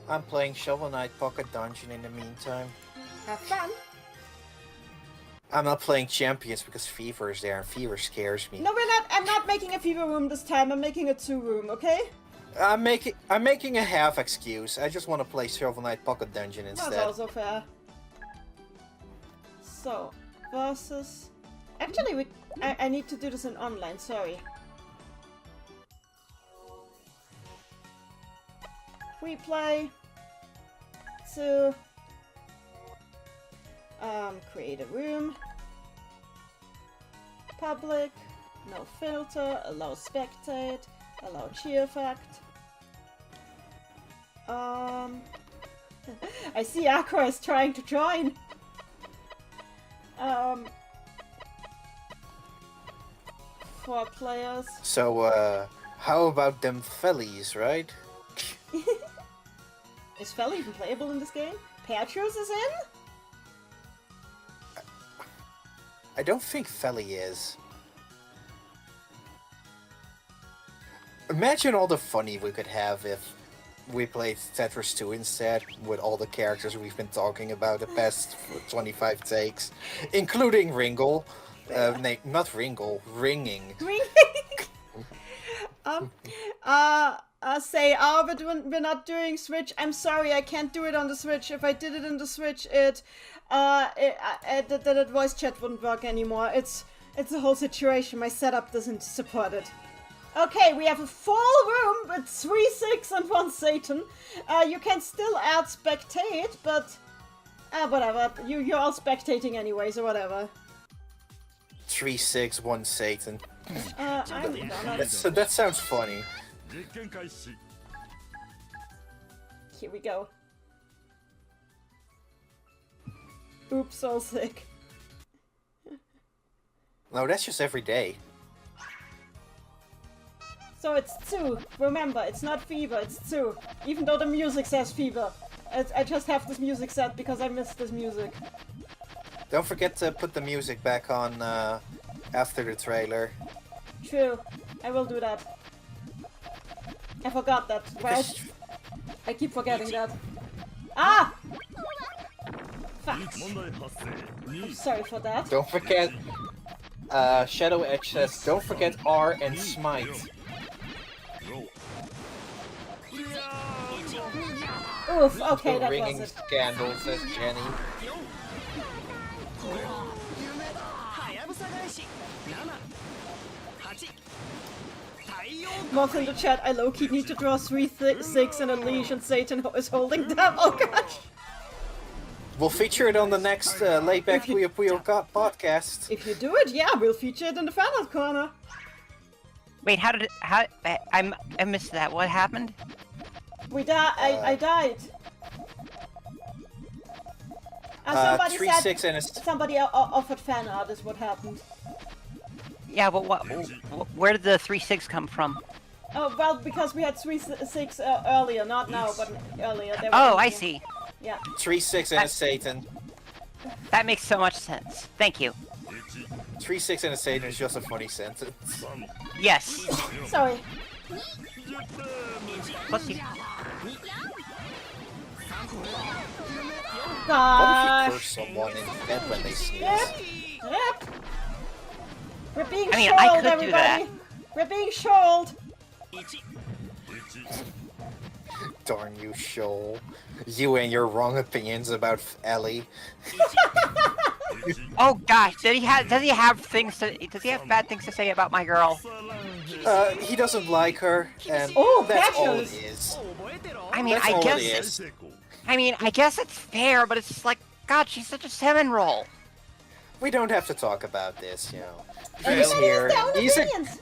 I'm playing Shovel Knight Pocket Dungeon in the meantime.
Have fun.
I'm not playing Champions because Fever is there and Fever scares me.
No, I'm not making a fever room this time. I'm making a 2 room, okay?
I'm making a half excuse. I just want to play Shovel Knight Pocket Dungeon instead.
That's also fair. So, versus... Actually, I need to do this in online, sorry. Free play. To... create a room. Public. No filter. Allow spectate. Allow cheer effect. I see Aqua is trying to join. 4 players.
So, how about them fellies, right?
Is Fell even playable in this game? Petrus is in?
I don't think Felly is. Imagine all the funny we could have if we played Tetris 2 instead, with all the characters we've been talking about the past 25 takes, including Ringle. Not Ringle, Ringing.
Say, but we're not doing Switch. I'm sorry, I can't do it on the Switch. If I did it on the Switch, the voice chat wouldn't work anymore. It's a whole situation. My setup doesn't support it. Okay, we have a full room with 3 6 and 1 Satan. You can still add spectate, but whatever. You're all spectating anyway, so whatever.
3 6 1 Satan.
That
sounds funny.
Here we go. Oops, so sick.
No, that's just every day.
So it's 2. Remember, it's not fever, it's 2. Even though the music says fever. I just have this music set because I missed this music.
Don't forget to put the music back on after the trailer.
True. I will do that. I forgot that, right? I keep forgetting that. Ah! Fuck. I'm sorry for that.
Don't forget, Shadow Edge says, don't forget R and Smite.
Oof, okay,
The
that
ringing
was it.
scandal, says Jenny.
Moth in the chat, I low-key need to draw 3 6 and a leash and Satan is holding them. Oh gosh!
We'll feature it on the next Laid-Back Puyo Puyo podcast.
If you do it, yeah, we'll feature it in the Fanart corner.
Wait, I missed that. What happened?
I died. Somebody
3
said
6 and a...
somebody offered fan art is what happened.
Yeah, but where did the 3 6 come from?
Oh, well, because we had 3 6 earlier, not now, but earlier. They were
Oh, I
earlier.
see.
Yeah.
3 6 and a Satan.
That makes so much sense. Thank you.
3 6 and a Satan is just a funny sentence.
Yes.
Sorry.
Let's see.
What if
Gosh.
you curse someone in bed when they sneeze?
Yep. We're being
I mean,
shoaled,
I could do
everybody.
that.
We're being shoaled.
Darn you, Shoal. You and your wrong opinions about Ellie.
Oh gosh, does he have does he have bad things to say about my girl?
He doesn't like her, and
Oh,
that's all it
Patches.
is.
I mean,
That's
I
all
guess
it is.
I guess it's fair, but it's just like, God, she's such a 7 roll.
We don't have to talk about this, you know.
Everybody
He's here.
has their own
He's a
opinions.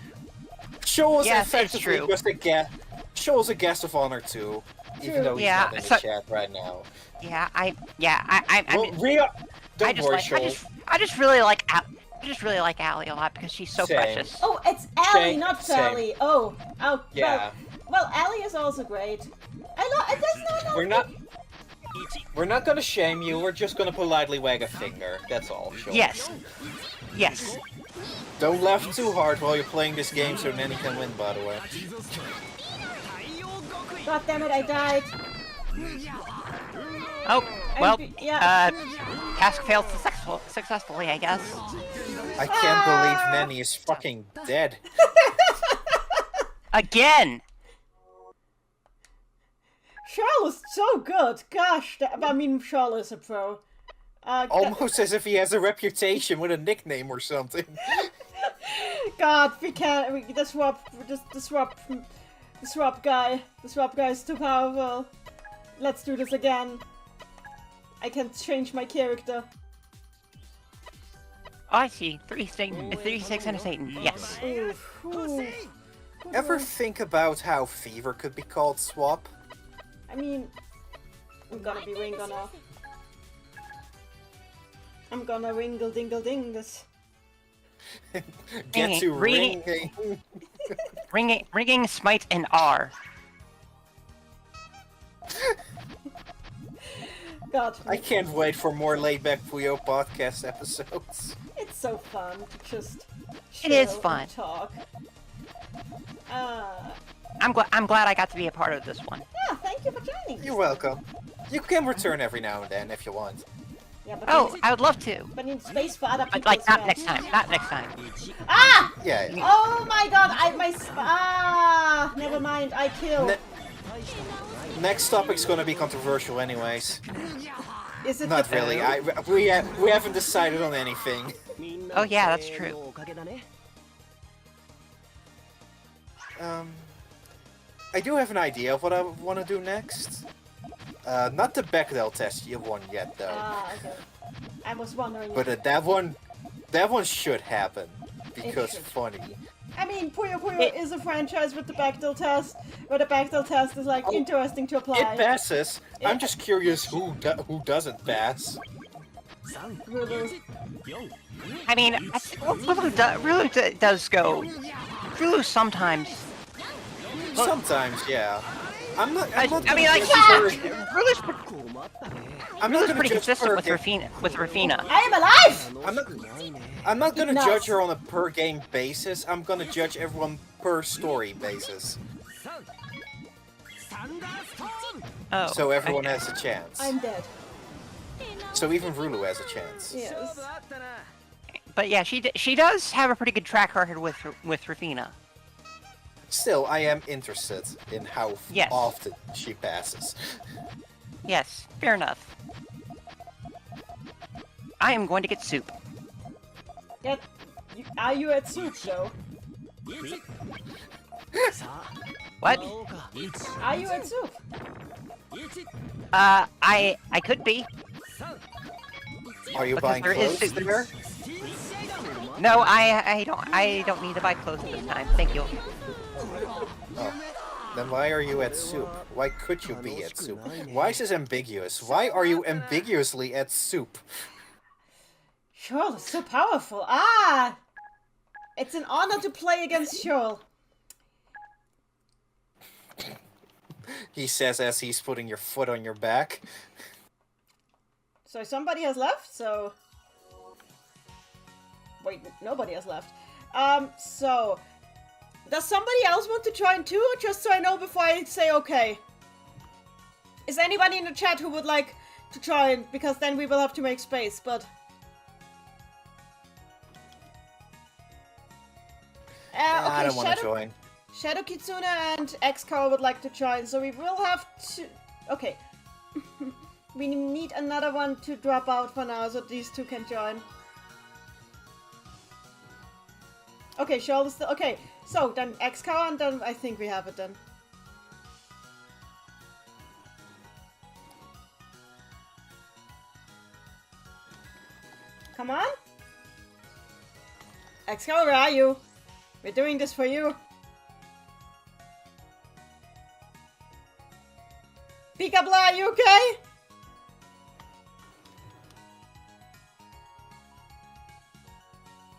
Shoal's
Yes, it's
effectively
true.
just a guest. Shoal's a guest of honor too. Even though he's
Yeah,
not in the
so-
chat right now.
Yeah, I
Well,
mean,
Rhea, don't
I just
worry,
like,
Shoal.
I just really like Allie a lot because she's so
Same.
precious.
Oh, it's Allie,
Same,
not
same.
Sally. Oh,
Yeah.
Well, Allie is also great.
We're not gonna shame you, we're just gonna politely wag a finger. That's all, Shoal.
Yes. Yes.
Don't laugh too hard while you're playing this game so Nanny can win, by the way.
God damn it, I died.
Oh, well,
yeah.
task failed successfully, I guess.
I can't believe Nanny is fucking dead.
Again!
Charles is so good. Gosh, I mean, Charles is a pro.
Almost as if he has a reputation with a nickname or something.
God, we can't. The swap guy. The swap guy is too powerful. Let's do this again. I can change my character.
Oh, I see. 3, 6, and a Satan. Yes.
Ooh.
Ever think about how Fever could be called Swap?
I mean, I'm gonna be ringle. I'm gonna ringle dingle ding this.
Get to
Ringing-
ringing.
Ringing, smite, and R.
God,
I can't wait for more Laid-Back Puyo Podcast episodes.
it's so fun to just.
It is
chill
fun.
and talk.
I'm glad I got to be a part of this one.
Yeah, thank you for joining.
You're welcome. You can return every now and then if you want.
Yeah, but
Oh, I would love to.
but in space for other people.
But like
as
not
well.
next time. Not next time.
Ah!
Yeah.
Oh my God! Never mind. I killed.
Next topic's gonna be controversial anyways.
Is it
Not
the
really. We haven't decided on anything.
Oh yeah, that's true.
I do have an idea of what I want to do next. Not the Bechdel test you won yet, though.
Okay. I was wondering.
But that one should happen because
should.
funny.
I mean, Puyo Puyo is a franchise with the Bechdel test, where the Bechdel test is like interesting to apply.
It passes. I'm just curious who doesn't pass.
Rulu.
I mean, Rulu does go. Rulu sometimes.
Sometimes, yeah. I'm not
I
gonna
mean, like,
judge
yeah.
her- I'm not
Rulu's
gonna
pretty
judge
consistent
her
with Rafina.
I am alive!
I'm not gonna
Nuts.
judge her on a per game basis. I'm gonna judge everyone per story basis.
Oh.
So everyone has a chance.
I'm dead.
So even Rulu has a chance.
Yes.
But yeah, she does have a pretty good track record with Rafina.
Still, I am interested in how
Yes.
often she passes.
Yes, fair enough. I am going to get soup.
Are you at soup, though?
What?
Are you at soup?
I could be.
Are you
Because
buying
there is
clothes
soup.
there?
No, I don't need to buy clothes at this time. Thank you.
Oh. Then why are you at soup? Why could you be at soup? Why is this ambiguous? Why are you ambiguously at soup?
Shoal is so powerful. It's an honor to play against Shoal.
He says as he's putting your foot on your back.
So somebody has left, so... Wait, nobody has left. So... Does somebody else want to join too, just so I know before I say okay? Is anybody in the chat who would like to join? Because then we will have to make space, but...
I don't want to join.
Shadow Kitsune and X-Cow would like to join, so we will have to... Okay. We need another one to drop out for now, so these two can join. Okay, Shoal is still... Okay, so then X-Cow, and then I think we have it then. Come on? X-Cow, where are you? We're doing this for you. Peekaboo, are you okay?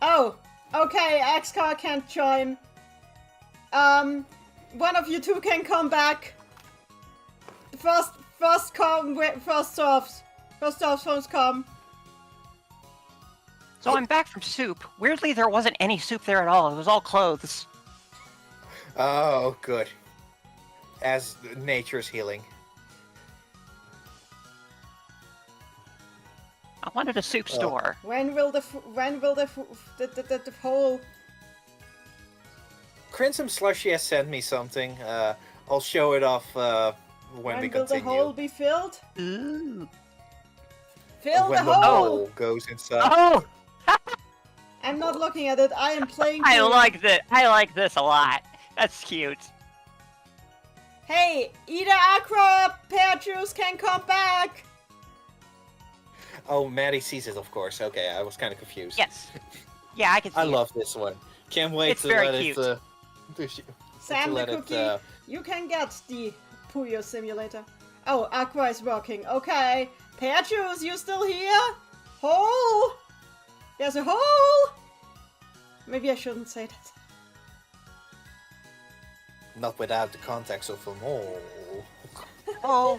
Oh, okay, X-Car can't join. One of you two can come back. First serves. First come.
So I'm back from soup. Weirdly, there wasn't any soup there at all. It was all clothes.
Oh, good. As nature's healing.
I wanted a soup store.
When will the whole...
Crimson Slushy has sent me something. I'll show it off when we
will
continue.
the hole be filled?
Ooh.
Fill
when
the hole!
Goes inside.
Oh!
I'm not looking at it. I am playing.
I like this. I like this a lot. That's cute.
Hey, Ida Aqua Pear Juice can come back.
Oh, Maddie sees it, of course. Okay, I was kind of confused.
Yes. Yeah, I can see
I
it.
love this one. Can't wait
It's
to
very
let
cute.
it.
Sam
let
the
it,
Cookie, you can get the Puyo simulator. Oh, Aqua is working. Okay. Pear Juice, you still here? Hole! There's a hole! Maybe I shouldn't say that.
Not without the context of a mole.
Oh.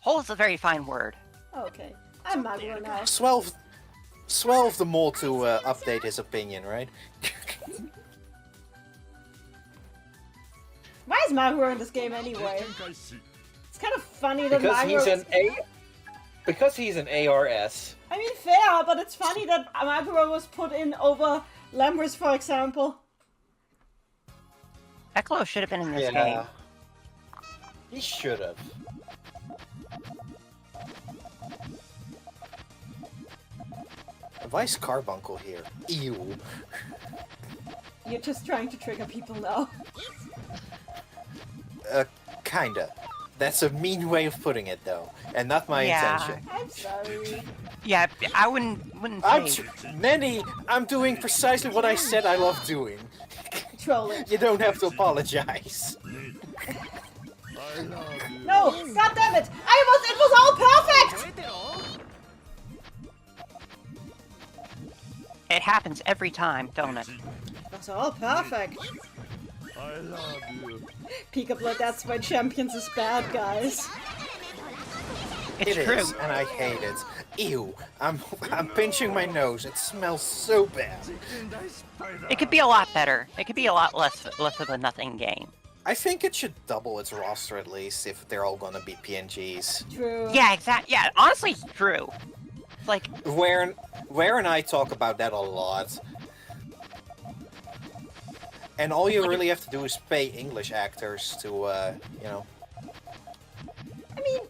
Hole is a very fine word.
Okay. I'm Magro now.
Swell of the mole to update his opinion, right?
Why is Magro in this game anyway? It's kind of funny that
Because
Magro
he's
is...
Because he's an ARS.
I mean, fair, but it's funny that Magro was put in over Lemris, for example.
Eklo should have been in this game.
Yeah. He should have. Why is Carbuncle here? Ew.
You're just trying to trigger people now.
Kinda. That's a mean way of putting it, though, and not my intention.
I'm sorry.
Yeah, I wouldn't say.
Nenny, I'm doing precisely what I said I love doing.
Trolling.
You don't have to apologize.
No! God damn it! It was all perfect!
It happens every time, don't it?
It was all perfect.
I love you.
Peekaboo, that's why Champions is bad, guys.
It's
It
true.
is, and I hate it. Ew, I'm pinching my nose. It smells so bad.
It could be a lot better. It could be a lot less of a nothing game.
I think it should double its roster at least if they're all gonna be PNGs.
True.
Yeah, exactly. Yeah, honestly, it's true. It's like,
Where and I talk about that a lot. And all you really have to do is pay English actors to, you know.
I mean,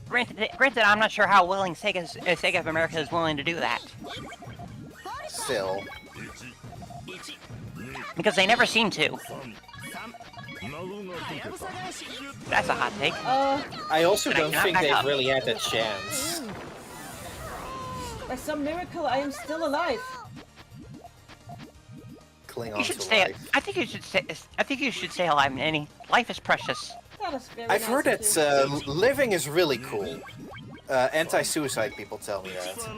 granted, I'm not sure how willing Sega of America is willing to do that.
Still.
Because they never seem to. That's a hot take.
I also
Can I
don't
not
think
back
they've
up?
really had a chance.
by some miracle, I am still alive.
Cling on
You should
to
stay.
life.
I think you should stay. I think you should stay alive, Nanny. Life is precious.
That is very
I've
nice
heard
of
that
you.
living is really cool. Anti-suicide people tell me that.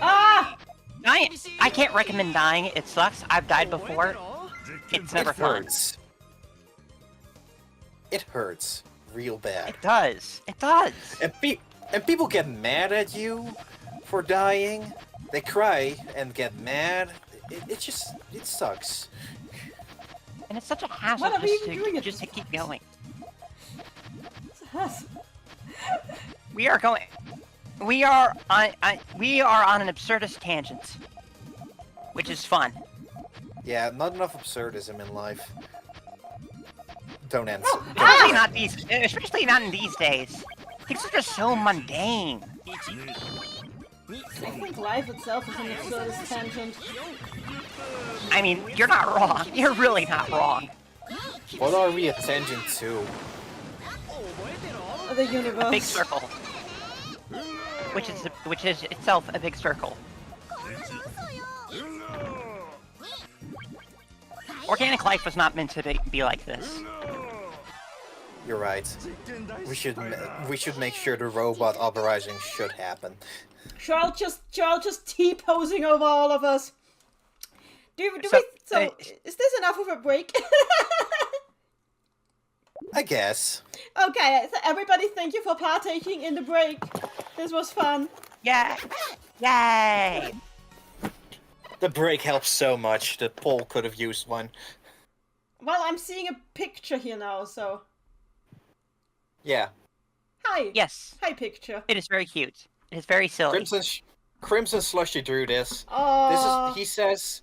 Ah!
I can't recommend dying. It sucks. I've died before. It's never
It
fun.
hurts. It hurts real bad.
It does. It does.
And people get mad at you for dying. They cry and get mad. It sucks.
And it's such a hassle
What are we even doing at
just to
this
keep going.
Yes.
We are going. We are on an absurdist tangent, which is fun.
Yeah, not enough absurdism in life. Don't answer.
Especially not in these days. Things are just so mundane.
I think life itself is an absurdist tangent.
I mean, you're not wrong. You're really not wrong.
What are we attention to?
The universe.
A big circle, which is itself a big circle. Organic life was not meant to be like this.
You're right. We should make sure the robot uprising should happen.
Charles just T-posing over all of us. Is this enough of a break?
I guess.
Okay, so everybody, thank you for partaking in the break. This was fun.
Yeah. Yay!
The break helps so much. The poll could have used one.
Well, I'm seeing a picture here now, so...
Yeah.
Hi.
Yes.
Hi, picture.
It is very cute. It is very silly.
Crimson Slushy drew this.
Oh.
He says,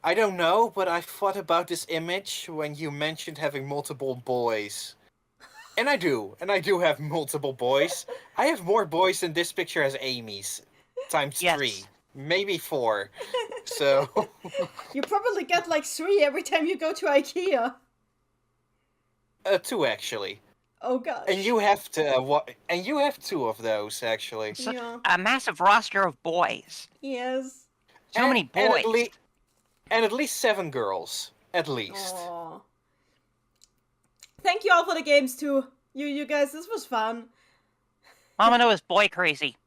I don't know, but I thought about this image when you mentioned having multiple boys. And I do have multiple boys. I have more boys than this picture has Amy's. Times 3. Maybe 4. So...
You probably get like 3 every time you go to IKEA.
2 actually.
Oh gosh.
And you have and you have 2 of those actually.
A massive roster of boys.
Yes.
So many boys.
And at least 7 girls. At least.
Aww. Thank you all for the games too. You guys, this was fun.
Mamono is boy crazy.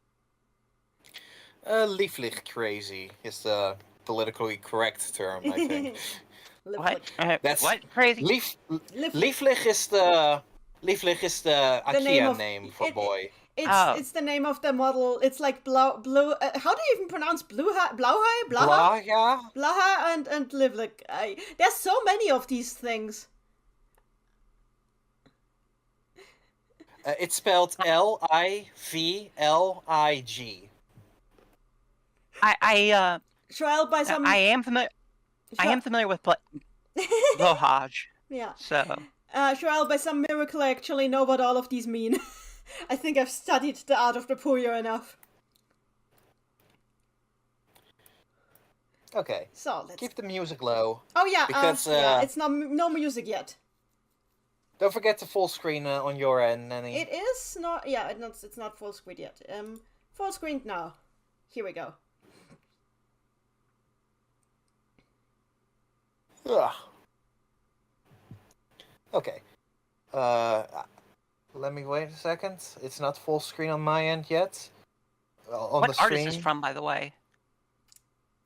Lieflich crazy is the politically correct term, I think.
What?
That's
what crazy?
Lieflich is the IKEA name for boy.
It's the name of the model. It's like blue. How do you even pronounce Blauha? Blaha and Lieflich. There's so many of these things.
It's spelled Livlig.
Trial by some.
I am familiar with Blowhaj.
Yeah.
So.
Trial by some miracle, I actually know what all of these mean. I think I've studied the art of the Puyo enough.
Okay.
So let's
keep the music low.
Oh yeah,
because
it's no music yet.
Don't forget to full screen on your end, Nenny.
It is not. Yeah, it's not full screen yet. Full screen now. Here we go.
Ugh. Okay. Let me wait a second. It's not full screen on my end yet. On
what
the stream.
art is this from, by the way?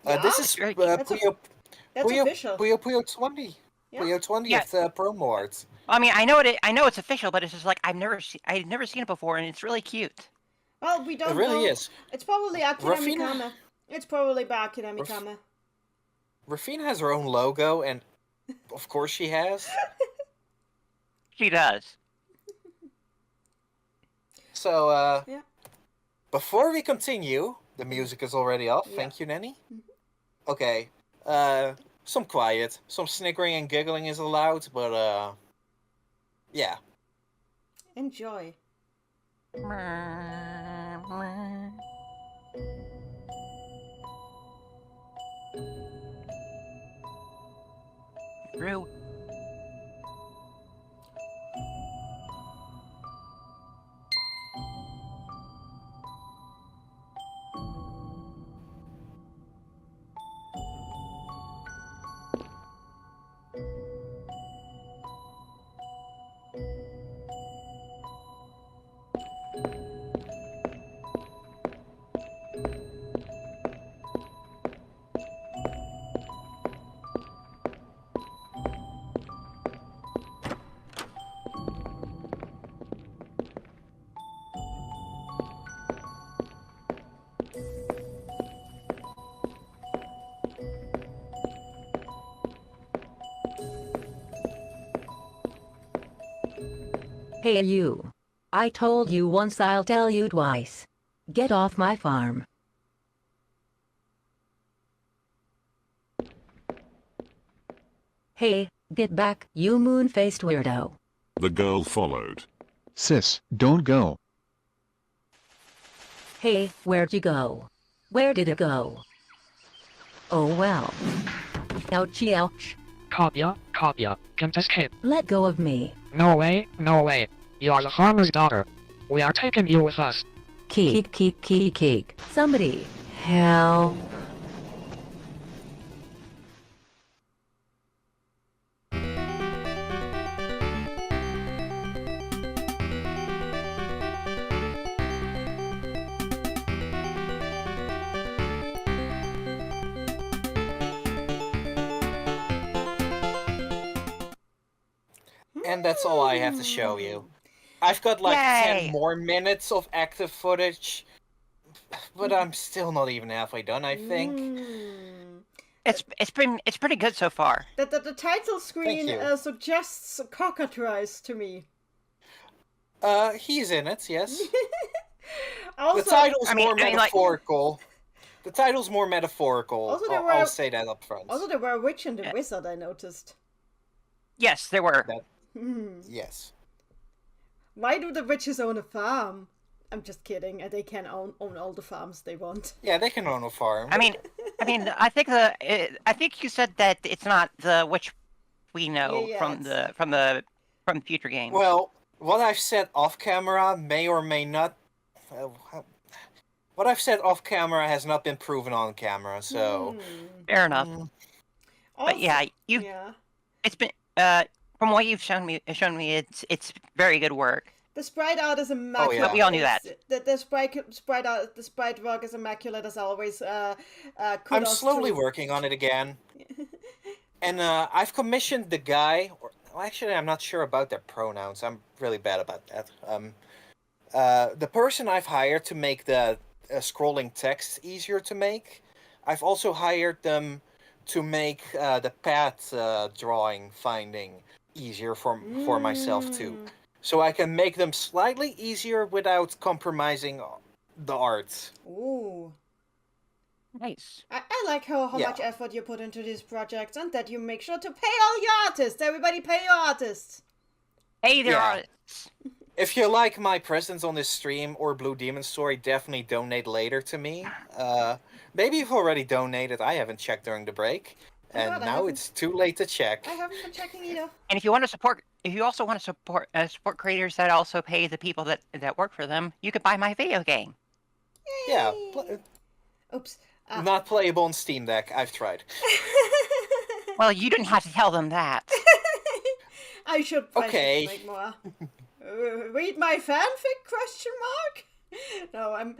This is Puyo
official.
Puyo Puyo 20. Yeah. Puyo 20 is promo art.
I mean, I know it's official, but it's just like I've never seen it before, and it's really cute.
Well, we don't.
It really
know.
is.
It's probably Akira Mikame. It's probably by Akira Mikame.
Rafina has her own logo, and of course she has.
She does.
So, before we continue, the music is already off. Yeah. Thank you, Nenny. Mm-hmm. Okay. Some quiet, some snickering and giggling is allowed, but yeah.
Enjoy.
Rue.
Hey you. I told you once, I'll tell you twice. Get off my farm. Hey, get back, you moon-faced weirdo.
The girl followed.
Sis, don't go.
Hey, where'd you go? Where did it go? Oh well. Ouchie ouch.
Copia, can't escape.
Let go of me.
No way. You are the farmer's daughter. We are taking you with us.
Keek. Somebody. Help.
And that's all I have to show you. I've got like
Yay!
10 more minutes of active footage, but I'm still not even halfway done, I think.
It's pretty good so far.
The title screen
you.
suggests cockatrice to me.
He's in it, yes.
Also,
The title's more
like-
metaphorical. The title's more metaphorical.
Also, there
I'll
were-
say that up front.
also there were a witch and a wizard, I noticed.
Yes, there were.
Yes.
Why do the witches own a farm? I'm just kidding. They can own all the farms they want.
Yeah, they can own a farm.
I mean, I think you said that it's not the witch we know
Yeah,
from future games.
Well, what I've said off camera may or may not. What I've said off camera has not been proven on camera, so.
Fair enough. But yeah, it's been from what you've shown me, it's very good work.
The sprite art is immaculate.
But we all knew that.
The sprite work is immaculate as always.
I'm slowly working on it again. And I've commissioned the guy. Actually, I'm not sure about their pronouns. I'm really bad about that. The person I've hired to make the scrolling text easier to make. I've also hired them to make the path drawing finding easier for myself too. So I can make them slightly easier without compromising the art.
Ooh.
Nice.
I like how much effort you put into these projects and that you make sure to pay all your artists. Everybody pay your artists.
Hey, there are.
If you like my presence on this stream or Blue Demon Story, definitely donate later to me. Maybe you've already donated. I haven't checked during the break. And now it's too late to check.
I haven't been checking either.
And if you also want to support creators that also pay the people that work for them, you could buy my video game.
Yeah.
Oops.
Not playable on Steam Deck. I've tried.
Well, you didn't have to tell them that.
I should make more. Read my fanfic? Question mark. No,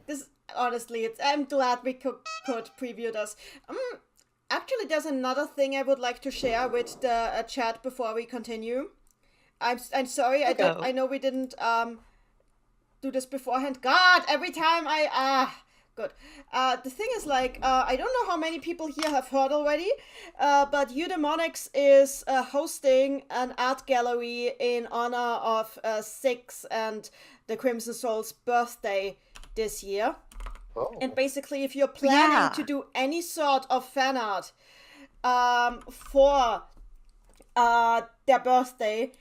This honestly, I'm glad we could preview this. Actually, there's another thing I would like to share with the chat before we continue. I'm sorry. I know we didn't do this beforehand. God, every time good. The thing is, I don't know how many people here have heard already, but Eudaimonics is hosting an art gallery in honor of Six and the Crimson Soul's birthday this year.
Oh.
And basically, if you're planning to do any sort of fan art for their birthday,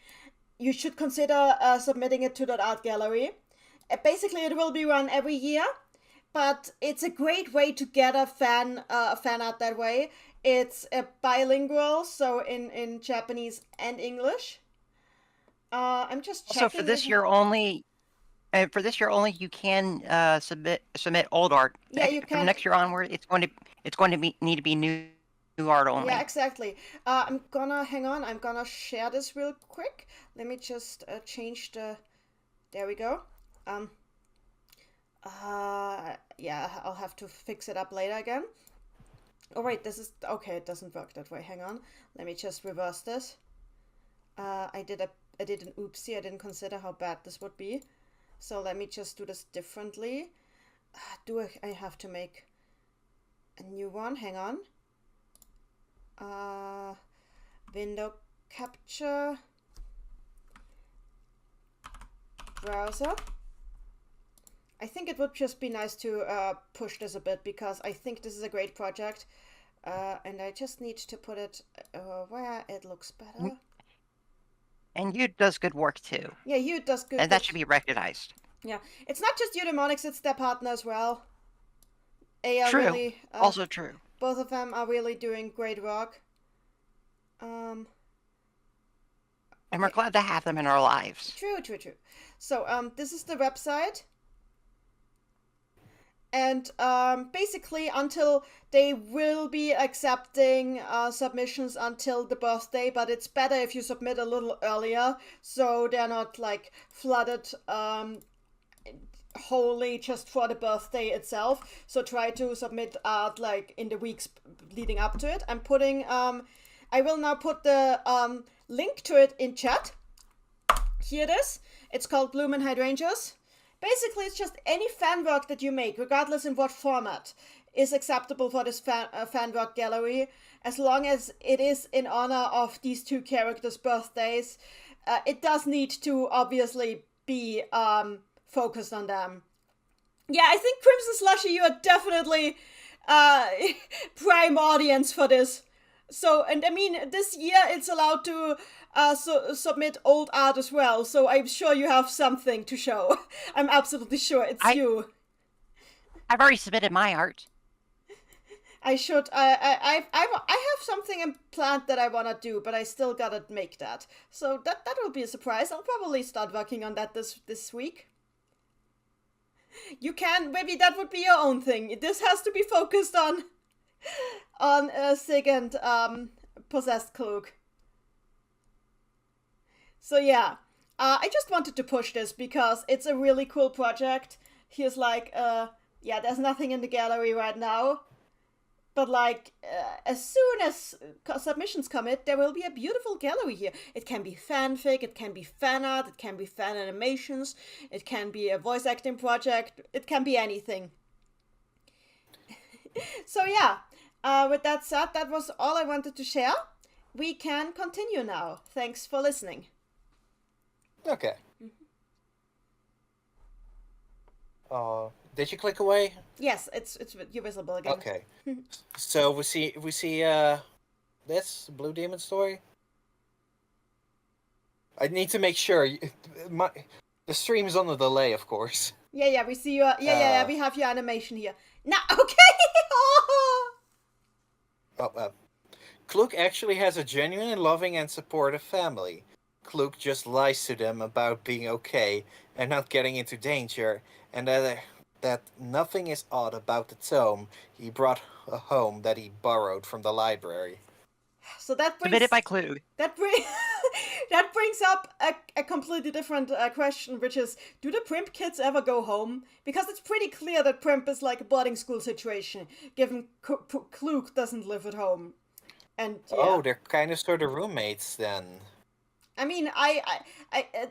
you should consider submitting it to that art gallery. Basically, it will be run every year. But it's a great way to get a fan art that way. It's bilingual, so in Japanese and English. I'm just checking.
So for this year only, you can submit old art.
Yeah, you can.
From next year onward, it's going to need to be new art only.
Yeah, exactly. I'm gonna share this real quick. Let me just change the. There we go. Yeah, I'll have to fix it up later again. Oh wait, this is okay. It doesn't work that way. Hang on. Let me just reverse this. I did an oopsie. I didn't consider how bad this would be. So let me just do this differently. I have to make a new one? Hang on. Window capture. Browser. I think it would just be nice to push this a bit because I think this is a great project. And I just need to put it where it looks better.
And Yu does good work too.
Yeah, Yu does good.
And that should be recognized.
Yeah, it's not just Eudaimonics; it's their partner as well. They are
true.
Really,
also true.
Both of them are really doing great work.
And we're glad to have them in our lives.
True. So this is the website. And basically, until they will be accepting submissions until the birthday, but it's better if you submit a little earlier, so they're not flooded wholly just for the birthday itself. So try to submit art in the weeks leading up to it. I'm putting I will now put the link to it in chat. Here it is. It's called Bloom and Hydrangeas. Basically, it's just any fan work that you make, regardless in what format, is acceptable for this fan work gallery, as long as it is in honor of these two characters' birthdays. It does need to obviously be focused on them. Yeah, I think Crimson Slushy, you are definitely prime audience for this. So, and I mean, this year it's allowed to submit old art as well, so I'm sure you have something to show. I'm absolutely sure it's you.
I've already submitted my art.
I have something planned that I want to do, but I still gotta make that. So that will be a surprise. I'll probably start working on that this week. You can, maybe that would be your own thing. This has to be focused on Sig and Possessed Klug. So yeah, I just wanted to push this because it's a really cool project. Here's like, yeah, there's nothing in the gallery right now. But like, as soon as submissions come in, there will be a beautiful gallery here. It can be fanfic, it can be fan art, it can be fan animations, it can be a voice acting project, it can be anything. So yeah, with that said, that was all I wanted to share. We can continue now. Thanks for listening.
Okay. Did you click away?
Yes, it's you're visible again.
Okay. So we see this Blue Demon story. I need to make sure the stream is on a delay, of course.
Yeah, we see you. Yeah, we have your animation here. Now, okay.
Klug actually has a genuine, loving, and supportive family. Klug just lies to them about being okay and not getting into danger, and that nothing is odd about the tome he brought home that he borrowed from the library.
So that brings...
Submitted by Klug.
That brings up a completely different question, which is, do the Primp kids ever go home? Because it's pretty clear that Primp is like a boarding school situation, given Klug doesn't live at home. And yeah.
Oh, they're kind of sort of roommates then.
I mean,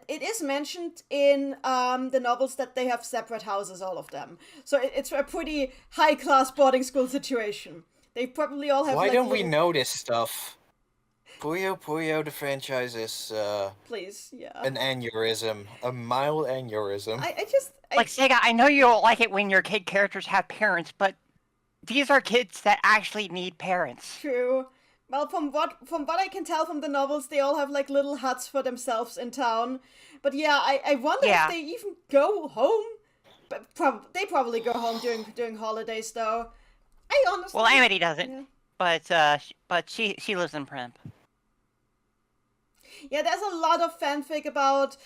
it is mentioned in the novels that they have separate houses, all of them. So it's a pretty high-class boarding school situation. They probably all have.
Why
like,
don't we know this stuff? Puyo Puyo, the franchise is
please, yeah,
an aneurysm, a mild aneurysm.
Like Sega, I know you don't like it when your kid characters have parents, but these are kids that actually need parents.
True. Well, from what I can tell from the novels, they all have like little huts for themselves in town. But yeah, I wonder if they even go home. But they probably go home during holidays, though. I honestly.
Well, Amity doesn't, but she lives in Primp.
Yeah, there's a lot of fanfic about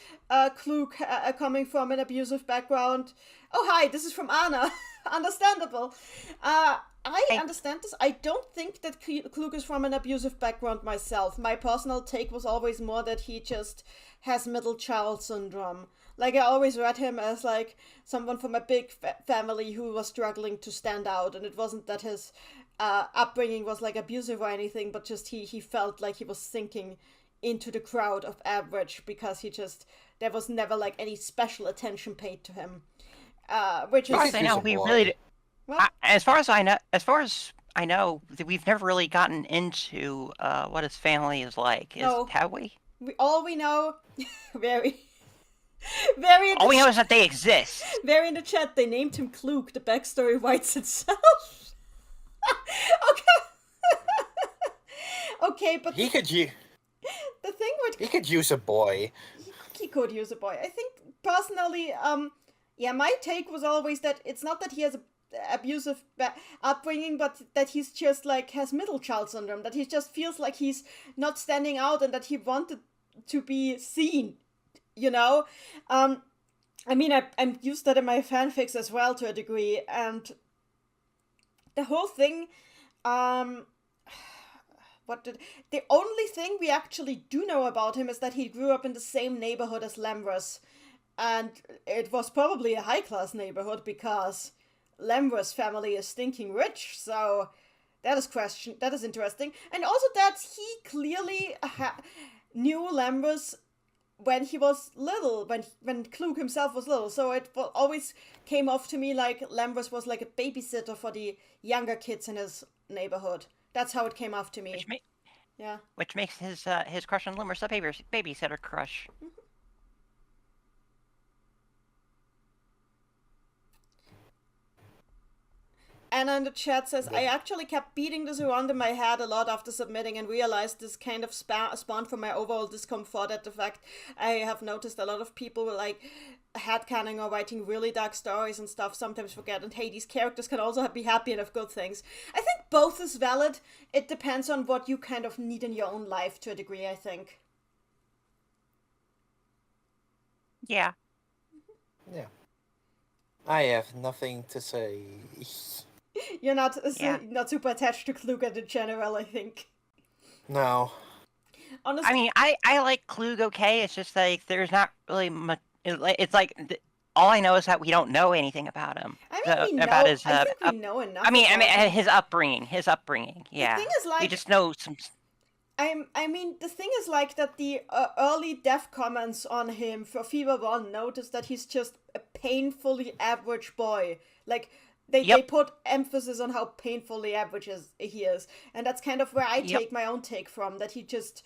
Klug coming from an abusive background. Oh, hi, this is from Anna. Understandable. I understand this. I don't think that Klug is from an abusive background myself. My personal take was always more that he just has middle child syndrome. Like, I always read him as, like, someone from a big family who was struggling to stand out, and it wasn't that his upbringing was, like, abusive or anything, but just he felt like he was sinking into the crowd of average because there was never, like, any special attention paid to him. Which is...
I know, we really... As far as I know, we've never really gotten into what his family is like. Have we?
All we know,
all we know is that they exist.
Very in the chat, they named him Klug. The backstory writes itself. Okay, but
he could use.
The thing with
he could use a boy.
He could use a boy. I think personally, my take was always that it's not that he has a abusive upbringing, but that he's just like has middle child syndrome, that he just feels like he's not standing out and that he wanted to be seen, you know. I mean, I'm used that in my fanfics as well to a degree, and the whole thing, the only thing we actually do know about him is that he grew up in the same neighborhood as Lemvrus, and it was probably a high-class neighborhood because Lemvrus' family is stinking rich, so That is interesting. And also that he clearly knew Lambros when he was little, when Klug himself was little. So it always came off to me like Lambros was like a babysitter for the younger kids in his neighborhood. That's how it came off to me.
Which makes his crush on Lambros a babysitter crush.
Anna in the chat says, I actually kept beating this around in my head a lot after submitting and realized this kind of spawned from my overall discomfort at the fact I have noticed a lot of people were like headcanon or writing really dark stories and stuff sometimes forget, and hey, these characters can also be happy and have good things. I think both is valid. It depends on what you kind of need in your own life to a degree, I think.
Yeah.
Yeah. I have nothing to say.
You're not super attached to Kluger in general, I think.
No.
Honestly,
I mean, I like Klug okay. It's just like there's not really much. It's like all I know is that we don't know anything about him.
I mean, we know.
About his.
I think we know enough.
I mean, his upbringing. Yeah.
The thing is, like,
we just know some.
I mean, the thing is like that the early dev comments on him for Fever 1 noticed that he's just a painfully average boy. Like, they put emphasis on how painfully average he is. And that's kind of where I take my own take from, that he just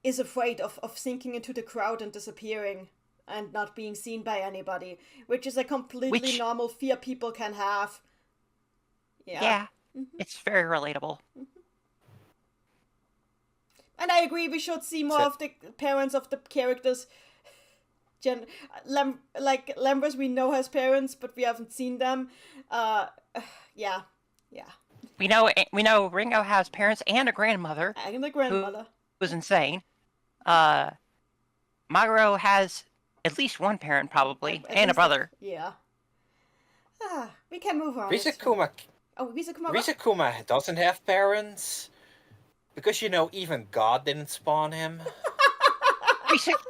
is afraid of sinking into the crowd and disappearing and not being seen by anybody, which is a completely normal fear people can have. Yeah.
It's very relatable.
And I agree, we should see more of the parents of the characters. Like Lambros, we know has parents, but we haven't seen them. Yeah.
We know Ringo has parents and a grandmother.
And a grandmother.
Who was insane. Maguro has at least one parent, probably, and a brother.
Yeah. We can move on.
Rizakuma doesn't have parents. Because, even God didn't spawn him.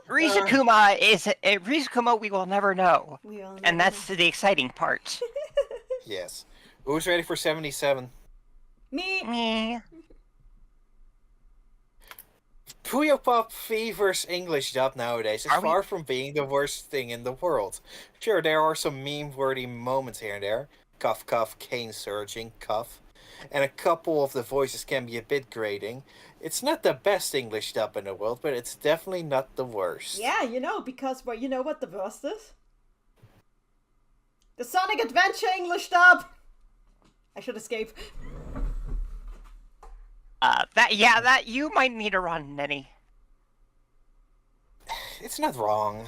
Rizakuma we will never know. And that's the exciting part.
Yes. Who's ready for 77?
Me.
Puyo Pop Fever's English dub nowadays is far from being the worst thing in the world. Sure, there are some meme-worthy moments here and there. Cuff, cuff, cane surging, cuff. And a couple of the voices can be a bit grating. It's not the best English dub in the world, but it's definitely not the worst.
Yeah, because you know what the worst is? The Sonic Adventure English dub! I should escape.
That you might need a run, Nenny.
It's not wrong.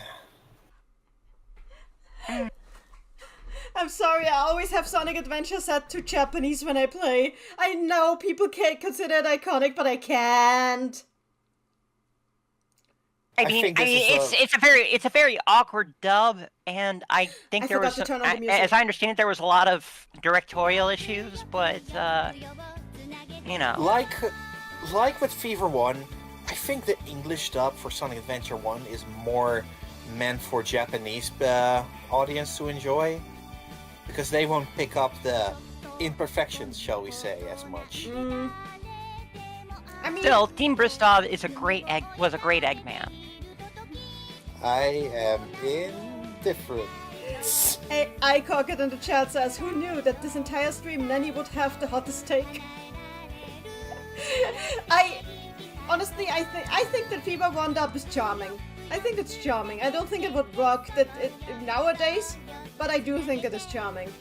I'm sorry, I always have Sonic Adventure set to Japanese when I play. I know people can't consider it iconic, but I can't.
I mean, it's a very awkward dub, and I think there was, as I understand it, there was a lot of directorial issues, but
like with Fever 1, I think the English dub for Sonic Adventure 1 is more meant for Japanese audience to enjoy. Because they won't pick up the imperfections, shall we say, as much.
I mean,
still, Team Bristol was a great Eggman.
I am indifferent.
Hey, iCocket in the chat says, who knew that this entire stream Nenny would have the hottest take? Honestly, I think that Fever 1 dub is charming. I think it's charming. I don't think it would work nowadays, but I do think it is charming.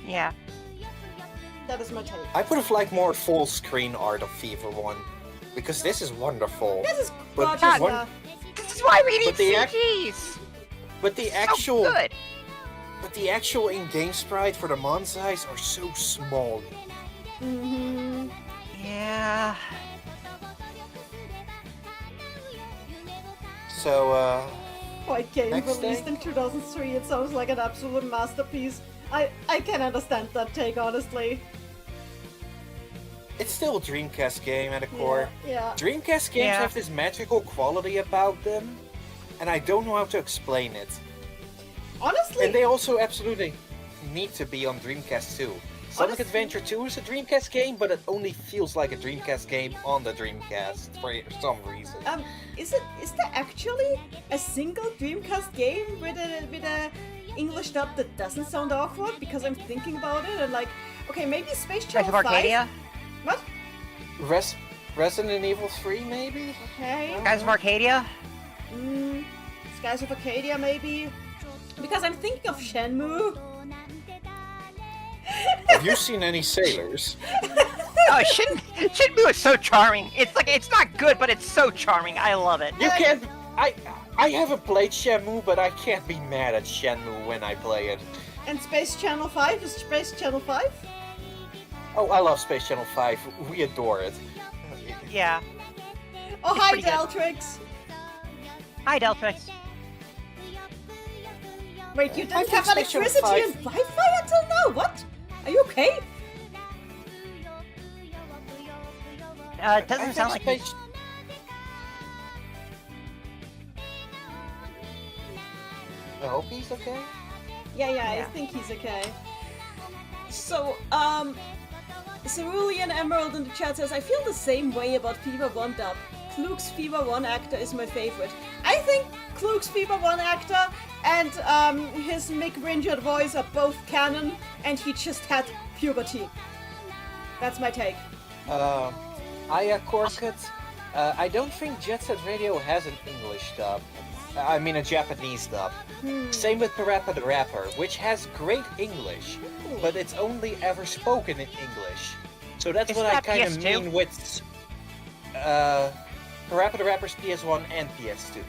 Yeah.
That is my take.
I would have liked more full screen art of Fever 1, because this is wonderful.
This is gorgeous.
This is why we need CGs!
But the actual...
So good.
But the actual in-game sprite for the Monsais are so small.
Mm-hmm.
Yeah.
So,
White game released in 2003. It sounds like an absolute masterpiece. I can understand that take, honestly.
It's still a Dreamcast game at the core.
Yeah.
Dreamcast games have this magical quality about them, and I don't know how to explain it.
Honestly.
And they also absolutely need to be on Dreamcast too. Sonic Adventure 2 is a Dreamcast game, but it only feels like a Dreamcast game on the Dreamcast for some reason.
Is there actually a single Dreamcast game with a English dub that doesn't sound awkward? Because I'm thinking about it and like, okay, maybe Space Channel 5.
Arcadia?
What?
Resident Evil 3, maybe?
Okay.
Skies of Arcadia?
Skies of Arcadia, maybe? Because I'm thinking of Shenmue.
Have you seen any sailors?
Oh, Shenmue is so charming. It's not good, but it's so charming. I love it.
You can't... I haven't played Shenmue, but I can't be mad at Shenmue when I play it.
And Space Channel 5? Is Space Channel 5?
Oh, I love Space Channel 5. We adore it.
Yeah.
Oh, hi, Deltrix.
Hi, Deltrix.
Wait, you
I
didn't
think
have
Space Channel
electricity
5
and Wi-Fi until now? What? Are you okay?
It doesn't sound like
Space... I hope he's okay.
Yeah, I think he's okay. So, Cerulean Emerald in the chat says, I feel the same way about Fever 1 dub. Klug's Fever 1 actor is my favorite. I think Klug's Fever 1 actor and his Mick Ringard voice are both canon, and he just had puberty. That's my take.
Aya Corkut, I don't think Jet Set Radio has an English dub. I mean a Japanese dub. Same with Parappa the Rapper, which has great English, but it's only ever spoken in English. So that's what I kind of mean with Parappa the Rapper's PS1 and PS2.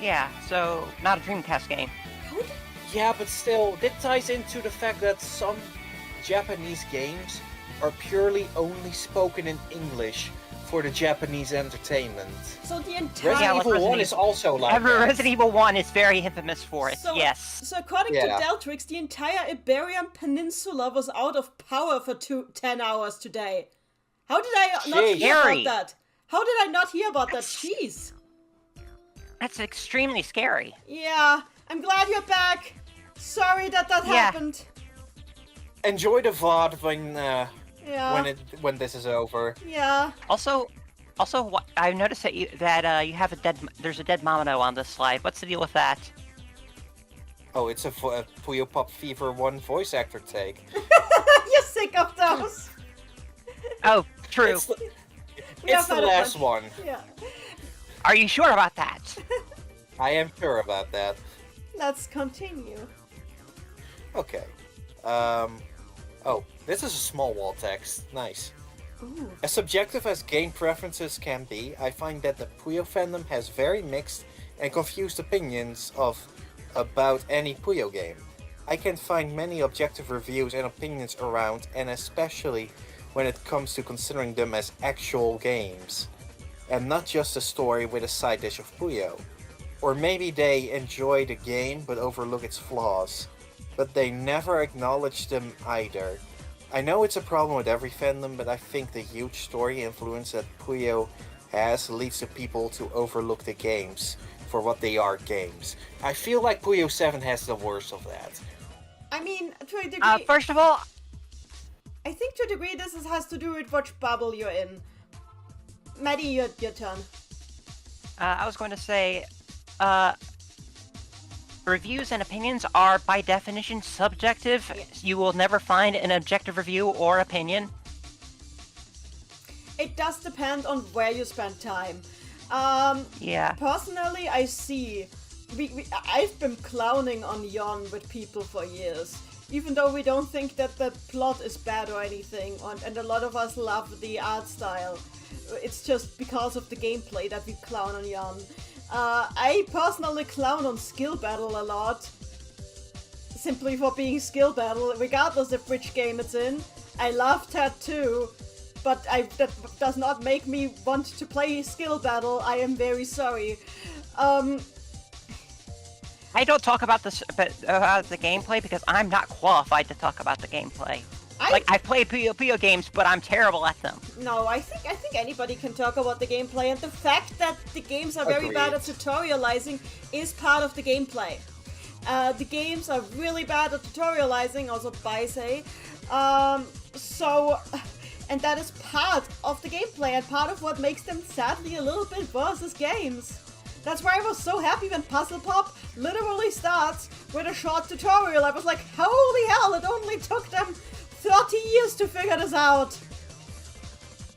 Yeah, so not a Dreamcast game.
Yeah, but still, that ties into the fact that some Japanese games are purely only spoken in English for the Japanese entertainment.
So the entire...
Resident Evil 1 is also like that.
Resident Evil 1 is very infamous for it, yes.
So according to Deltrix, the entire Iberian Peninsula was out of power for 10 hours today. How did I not hear about that? How did I not hear about that? Jeez.
That's extremely scary.
Yeah, I'm glad you're back. Sorry that happened.
Enjoy the VOD when this is over.
Yeah.
Also, I noticed that you have there's a dead Mamono on this slide. What's the deal with that?
Oh, it's a Puyo Pop Fever 1 voice actor take.
You're sick of those.
Oh, true.
It's the last one.
Yeah.
Are you sure about that?
I am sure about that.
Let's continue.
Okay. Oh, this is a small wall text. Nice.
Ooh.
As subjective as game preferences can be, I find that the Puyo fandom has very mixed and confused opinions about any Puyo game. I can find many objective reviews and opinions around, and especially when it comes to considering them as actual games, and not just a story with a side dish of Puyo. Or maybe they enjoy the game but overlook its flaws, but they never acknowledge them either. I know it's a problem with every fandom, but I think the huge story influence that Puyo has leads to people to overlook the games for what they are, games. I feel like Puyo 7 has the worst of that.
I mean, to a degree...
First of all...
I think to a degree this has to do with which bubble you're in. Maddie, your turn.
I was going to say... Reviews and opinions are, by definition, subjective. Yes. You will never find an objective review or opinion.
It does depend on where you spend time.
Yeah.
Personally, I see. I've been clowning on Yon with people for years. Even though we don't think that the plot is bad or anything, and a lot of us love the art style. It's just because of the gameplay that we clown on Yon. I personally clown on Skill Battle a lot. Simply for being Skill Battle, regardless of which game it's in. I love Tattoo, but that does not make me want to play Skill Battle. I am very sorry.
I don't talk about the gameplay because I'm not qualified to talk about the gameplay. I've played Puyo Puyo games, but I'm terrible at them.
No, I think anybody can talk about the gameplay, and the fact that the games are very bad at tutorializing is part of the gameplay. The games are really bad at tutorializing, also Baisei. And that is part of the gameplay and part of what makes them sadly a little bit worse as games. That's why I was so happy when Puzzle Pop literally starts with a short tutorial. I was like, holy hell, it only took them 30 years to figure this out.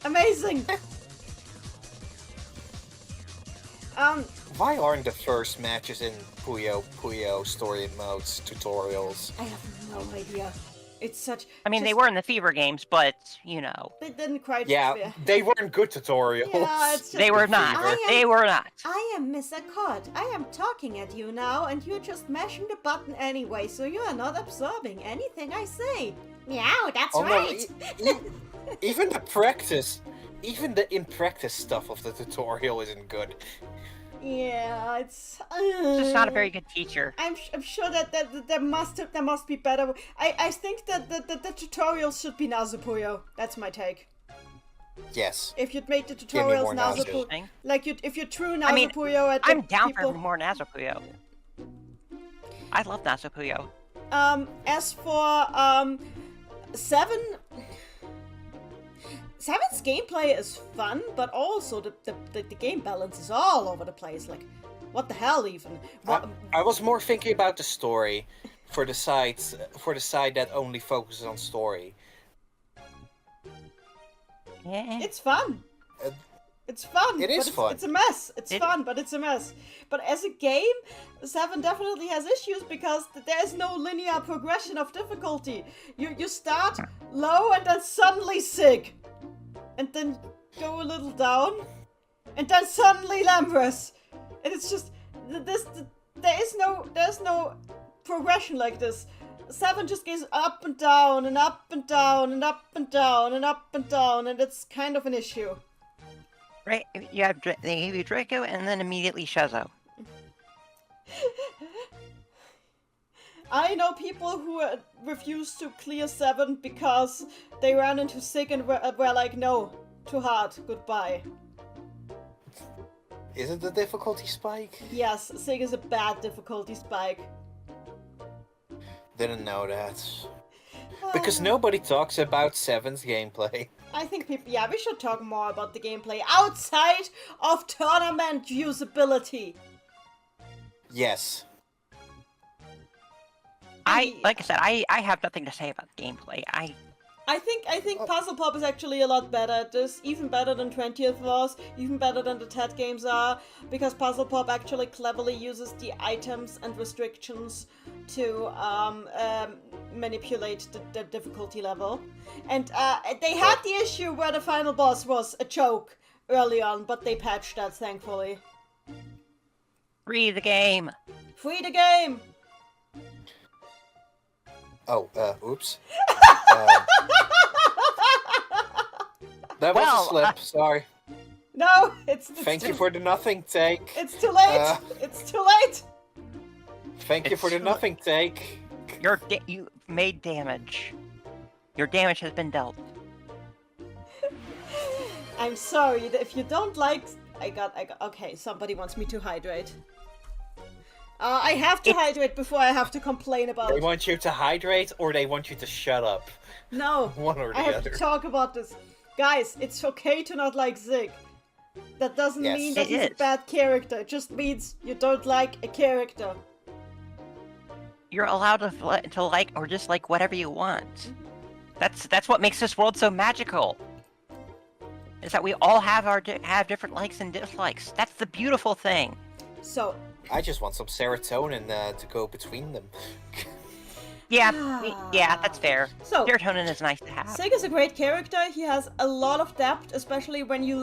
Amazing.
Why aren't the first matches in Puyo Puyo story modes tutorials?
I have no idea. It's such...
I mean, they were in the Fever games, but, you know.
They didn't quite...
Yeah, they weren't good tutorials.
Yeah, it's just
they were not. They were not.
I am Miss Accord. I am talking at you now, and you're just mashing the button anyway, so you are not absorbing anything I say. Meow, that's right.
No, even the practice, even the in-practice stuff of the tutorial isn't good.
Yeah, it's
just not a very good teacher.
I'm sure that there must be better. I think that the tutorials should be Nazupuyo. That's my take.
Yes.
If you'd make the tutorials Nazupuyo, like if you're true Nazupuyo,
I mean, I'm down for more Nazupuyo. I love Nazupuyo.
As for 7's gameplay is fun, but also the game balance is all over the place. Like, what the hell even?
I was more thinking about the story for the side that only focuses on story.
Yeah.
It's fun. It's fun.
It is fun.
It's a mess. It's fun, but it's a mess. But as a game, 7 definitely has issues because there's no linear progression of difficulty. You start low and then suddenly Sig. And then go a little down, and then suddenly Lambrus, and it's just there's no progression like this. 7 just goes up and down and up and down and up and down and up and down, and it's kind of an issue.
Right? You have they give you Draco and then immediately Shazo.
I know people who refuse to clear 7 because they ran into Sig and were like, no, too hard, goodbye.
Is it the difficulty spike?
Yes, Sig is a bad difficulty spike.
Didn't know that. Because nobody talks about 7's gameplay.
I think we should talk more about the gameplay outside of tournament usability.
Yes.
Like I said, I have nothing to say about the gameplay.
I think Puzzle Pop is actually a lot better at this, even better than 20th was, even better than the TED games are, because Puzzle Pop actually cleverly uses the items and restrictions to manipulate the difficulty level. And they had the issue where the final boss was a joke early on, but they patched that, thankfully.
Free the game!
Free the game!
Oh, oops. That was a slip, sorry.
No, it's
Thank you for the nothing take.
It's too late! It's too late!
Thank you for the nothing take.
You made damage. Your damage has been dealt.
I'm sorry, if you don't like... I got... Okay, somebody wants me to hydrate. I have to hydrate before I have to complain about it.
They want you to hydrate, or they want you to shut up?
No.
One or the
I have
other.
to talk about this. Guys, it's okay to not like Sig. That doesn't mean that he's a bad character. It just means you don't like a character.
You're allowed to like or dislike whatever you want. That's what makes this world so magical. Is that we all have different likes and dislikes. That's the beautiful thing.
So
I just want some serotonin to go between them.
Yeah, that's fair.
So,
serotonin is nice to have.
Sig is a great character. He has a lot of depth, especially when you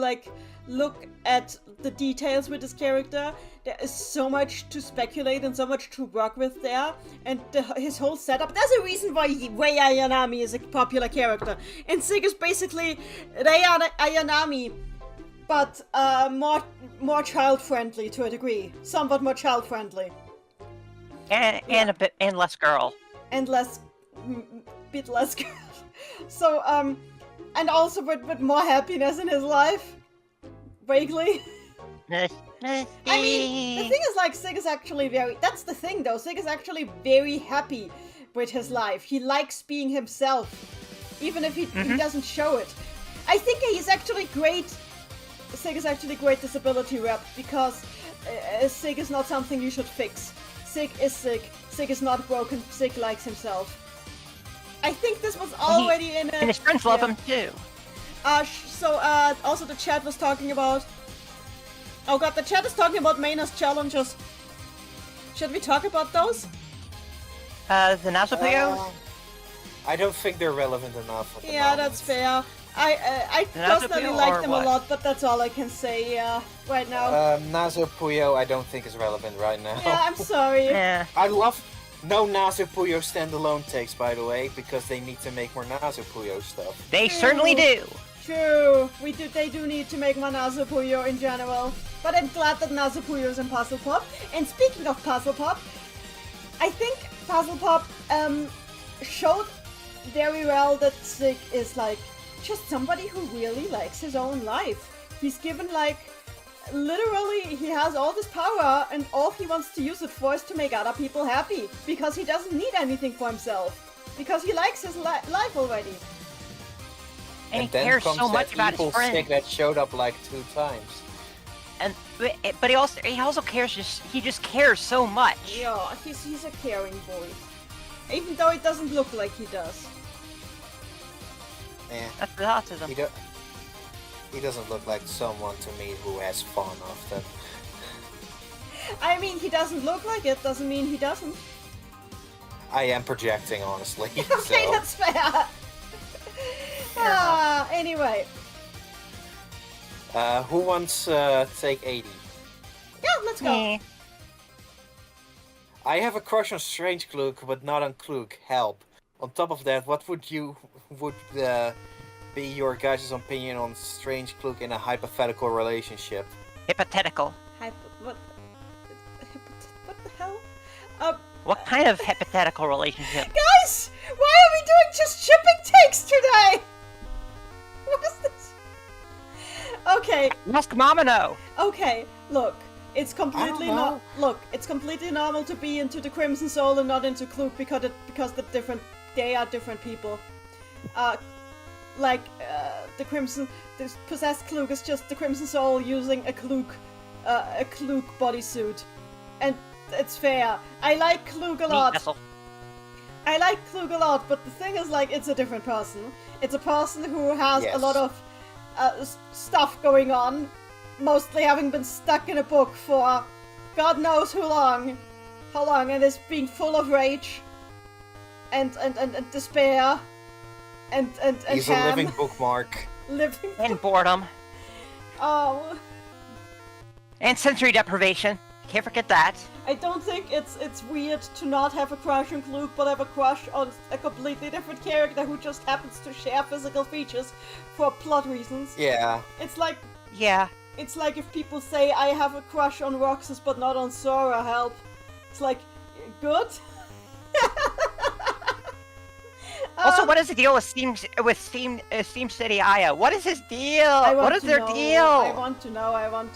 look at the details with his character. There is so much to speculate and so much to work with there, and his whole setup. There's a reason why Rei Ayanami is a popular character, and Sig is basically Rei Ayanami, but more child-friendly to a degree, somewhat more child-friendly,
and a bit less girl.
And bit less girl. So, and also with more happiness in his life. Vaguely. I mean, the thing is, like, Sig is actually that's the thing, though. Sig is actually very happy with his life. He likes being himself, even if he doesn't show it. I think he's actually great. Sig is actually great disability rep because Sig is not something you should fix. Sig is Sig. Sig is not broken. Sig likes himself. I think this was already in it.
And his friends love him too.
Also the chat was talking about... Oh god, the chat is talking about Mayna's challenges. Should we talk about those?
The Nazopuyo?
I don't think they're relevant enough.
Yeah, that's fair. I personally like them a lot, but that's all I can say right now.
Nazopuyo I don't think is relevant right now.
Yeah, I'm sorry.
Yeah.
I love no Nazopuyo standalone takes, by the way, because they need to make more Nazopuyo stuff.
They certainly do.
True. They do need to make more Nazopuyo in general. But I'm glad that Nazopuyo is in Puzzle Pop. And speaking of Puzzle Pop, I think Puzzle Pop showed very well that Sig is like just somebody who really likes his own life. He's given like literally he has all this power and all he wants to use it for is to make other people happy because he doesn't need anything for himself because he likes his life already.
And he
then
cares
comes
so much
that
about
evil
his friends.
stick that showed up like 2 times.
And but he also cares he just cares so much.
Yeah, he's a caring boy. Even though it doesn't look like he does.
Yeah.
That's the autism.
He doesn't look like someone to me who has fun often.
I mean, he doesn't look like it, doesn't mean he doesn't.
I am projecting, honestly.
Okay,
so.
that's fair. Anyway.
Who wants take 80?
Yeah, let's go.
I have a crush on Strange Klug, but not on Klug. Help. On top of that, what would be your guys' opinion on Strange Klug in a hypothetical relationship?
Hypothetical.
What the hell?
What kind of hypothetical relationship?
Guys! Why are we doing just shipping takes today? What is this? Okay.
Ask Mamono.
Okay, look. It's completely it's completely normal to be into the Crimson Soul and not into Klug because they are different people. The possessed Klug is just the Crimson Soul using a Klug bodysuit. And it's fair. I like Klug a lot. I like Klug a lot, but the thing is, like, it's a different person. It's a person who has a lot of stuff going on. Mostly having been stuck in a book for God knows how long, and is being full of rage and despair and
He's a living bookmark.
And boredom.
Oh.
And sensory deprivation. Can't forget that.
I don't think it's weird to not have a crush on Klug, but have a crush on a completely different character who just happens to share physical features for plot reasons.
Yeah.
It's like...
Yeah.
It's like if people say, I have a crush on Roxas but not on Sora, help. It's like, good?
Also, what is the deal with Steam City Aya? What is his deal? What is their deal?
I want to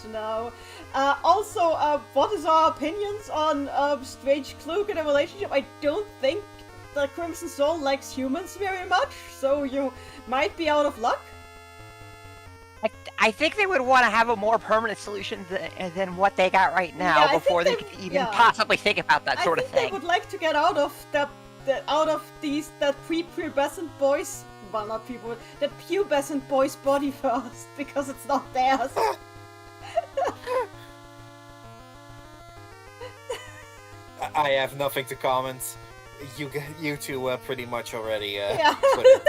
know. Also, what is our opinions on Strange Klug in a relationship? I don't think the Crimson Soul likes humans very much, so you might be out of luck.
I think they would want to have a more permanent solution than what they got right now before they could even possibly think about that sort of thing.
They would like to get out of that prepubescent boys, well, not people, that pubescent boy's body first, because it's not theirs.
I have nothing to comment. You two pretty much already put it.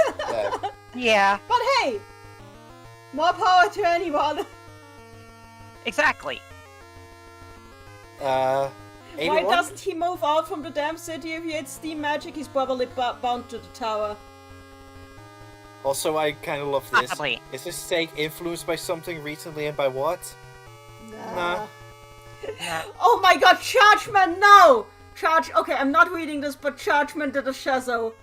Yeah.
But hey, more power to anyone.
Exactly.
81?
Why doesn't he move out from the damn city? If he had steam magic, he's probably bound to the tower.
Also, I kind of love this.
Possibly.
Is this take influenced by something recently, and by what?
Nah. Oh my god, Chargeman, no! Okay, I'm not reading this, but Chargeman did a Shazo.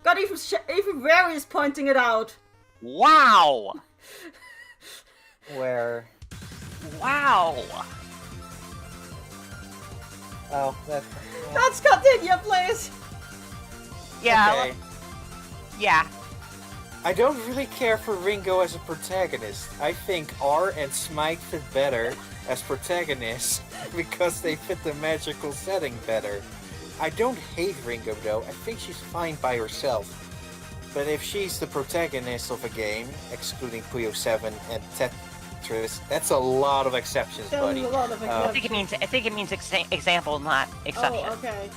God, even Rary is pointing it out.
Wow!
Where?
Wow.
Oh, that's...
Let's continue, please.
Yeah.
Okay.
Yeah.
I don't really care for Ringo as a protagonist. I think R and Smite fit better as protagonists because they fit the magical setting better. I don't hate Ringo though, I think she's fine by herself. But if she's the protagonist of a game, excluding Puyo 7 and Tetris, that's a lot of exceptions,
There's
buddy.
a lot of
I think it means example, not exception.
Oh, okay.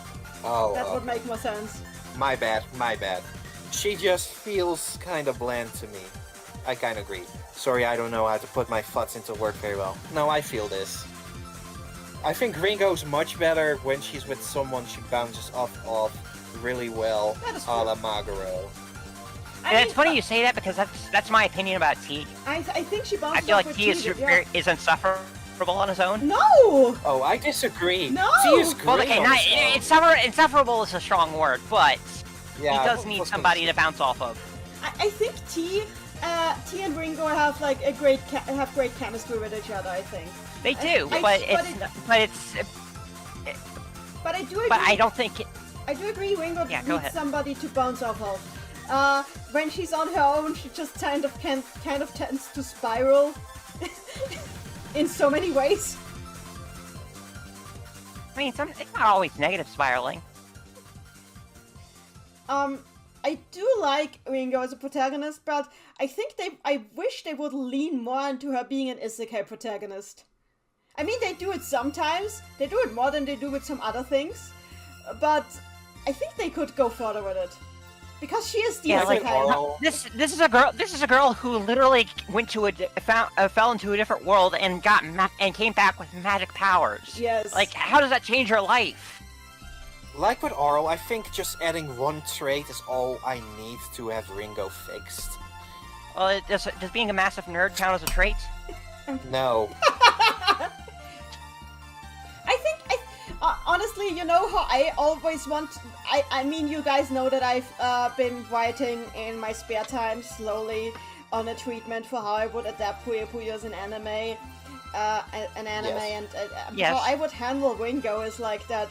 Oh,
That would make more sense.
my bad. She just feels kind of bland to me. I kind of agree. Sorry, I don't know how to put my thoughts into word very well. No, I feel this. I think Ringo's much better when she's with someone she bounces off of really well, a la Maguro.
And it's funny you say that because that's my opinion about T.
I think she bounces
I feel
off
like
with
T is insufferable on his own.
No!
Oh, I disagree.
No!
T is great
Well, okay,
on his own.
insufferable is a strong word, but
Yeah,
he does
I
need
was gonna
somebody
say-
to bounce off of.
I think T and Ringo have like a have great chemistry with each other. I think.
They do, but
but I do agree.
But I don't think.
I do agree. Ringo
Yeah, go
needs
ahead.
somebody to bounce off of. When she's on her own, she just kind of tends to spiral in so many ways.
I mean, it's not always negative spiraling.
I do like Ringo as a protagonist, but I think I wish they would lean more into her being an isekai protagonist. I mean, they do it sometimes. They do it more than they do with some other things. But I think they could go further with it. Because she is the isekai.
This is a girl who literally went to fell into a different world and and came back with magic powers.
Yes.
Like, how does that change her life?
Like with Arl, I think just adding one trait is all I need to have Ringo fixed.
Well, does being a massive nerd count as a trait?
No.
Honestly, you know how I always want... I mean, you guys know that I've been writing in my spare time slowly on a treatment for how I would adapt Puyo Puyo as an anime.
Yes.
And
Yes.
how I would handle Ringo is like that...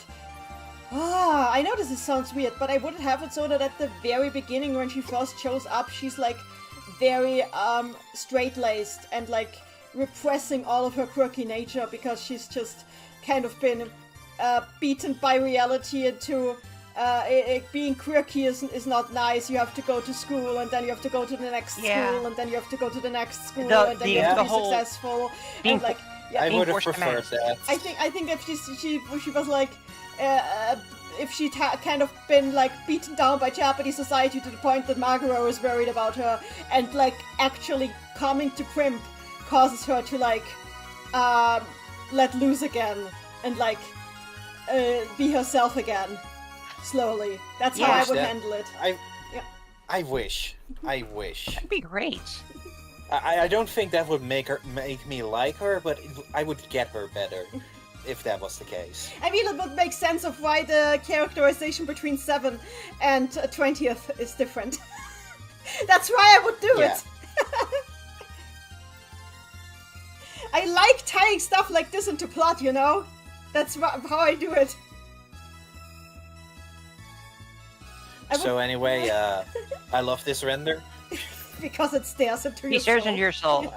I know this sounds weird, but I would have it so that at the very beginning when she first shows up, she's like very straight-laced and like repressing all of her quirky nature because she's just kind of been beaten by reality into being quirky is not nice. You have to go to school and then you have to go to the next school and then you have to go to the next school and then you have to be successful and like
I would have preferred that.
I think if she was like if she'd kind of been like beaten down by Japanese society to the point that Maguro is worried about her and like actually coming to Primp causes her to like let loose again and like be herself again slowly. That's how I would handle it.
I wish.
That'd be great.
I don't think that would make me like her, but I would get her better if that was the case.
I mean, it would make sense of why the characterization between 7 and 20th is different. That's why I would do it. I like tying stuff like this into plot, you know? That's how I do it.
So anyway, I love this render.
Because it stares into your soul.
He stares into your soul.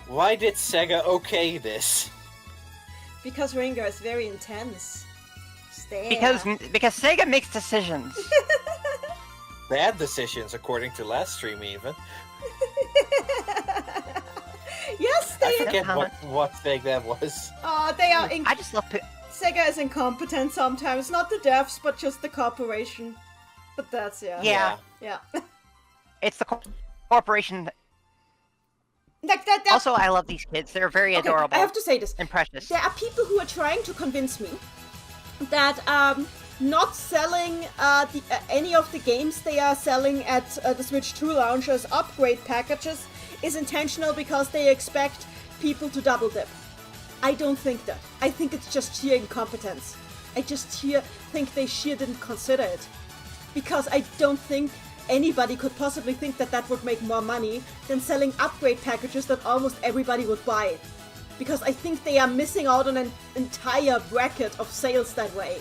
Why did Sega okay this?
Because Ringo is very intense. Stare.
Because Sega makes decisions.
Bad decisions, according to last stream, even.
Yes,
I forget what thing that was.
They are.
I just love.
Sega is incompetent sometimes. Not the devs, but just the corporation. But that's
Yeah. It's the corporation.
That.
Also, I love these kids. They're very adorable.
I have to say this.
And precious.
There are people who are trying to convince me that not selling any of the games they are selling at the Switch 2 launch as upgrade packages is intentional because they expect people to double dip. I don't think that. I think it's just sheer incompetence. I just think they didn't consider it. Because I don't think anybody could possibly think that would make more money than selling upgrade packages that almost everybody would buy. because I think they are missing out on an entire bracket of sales that way.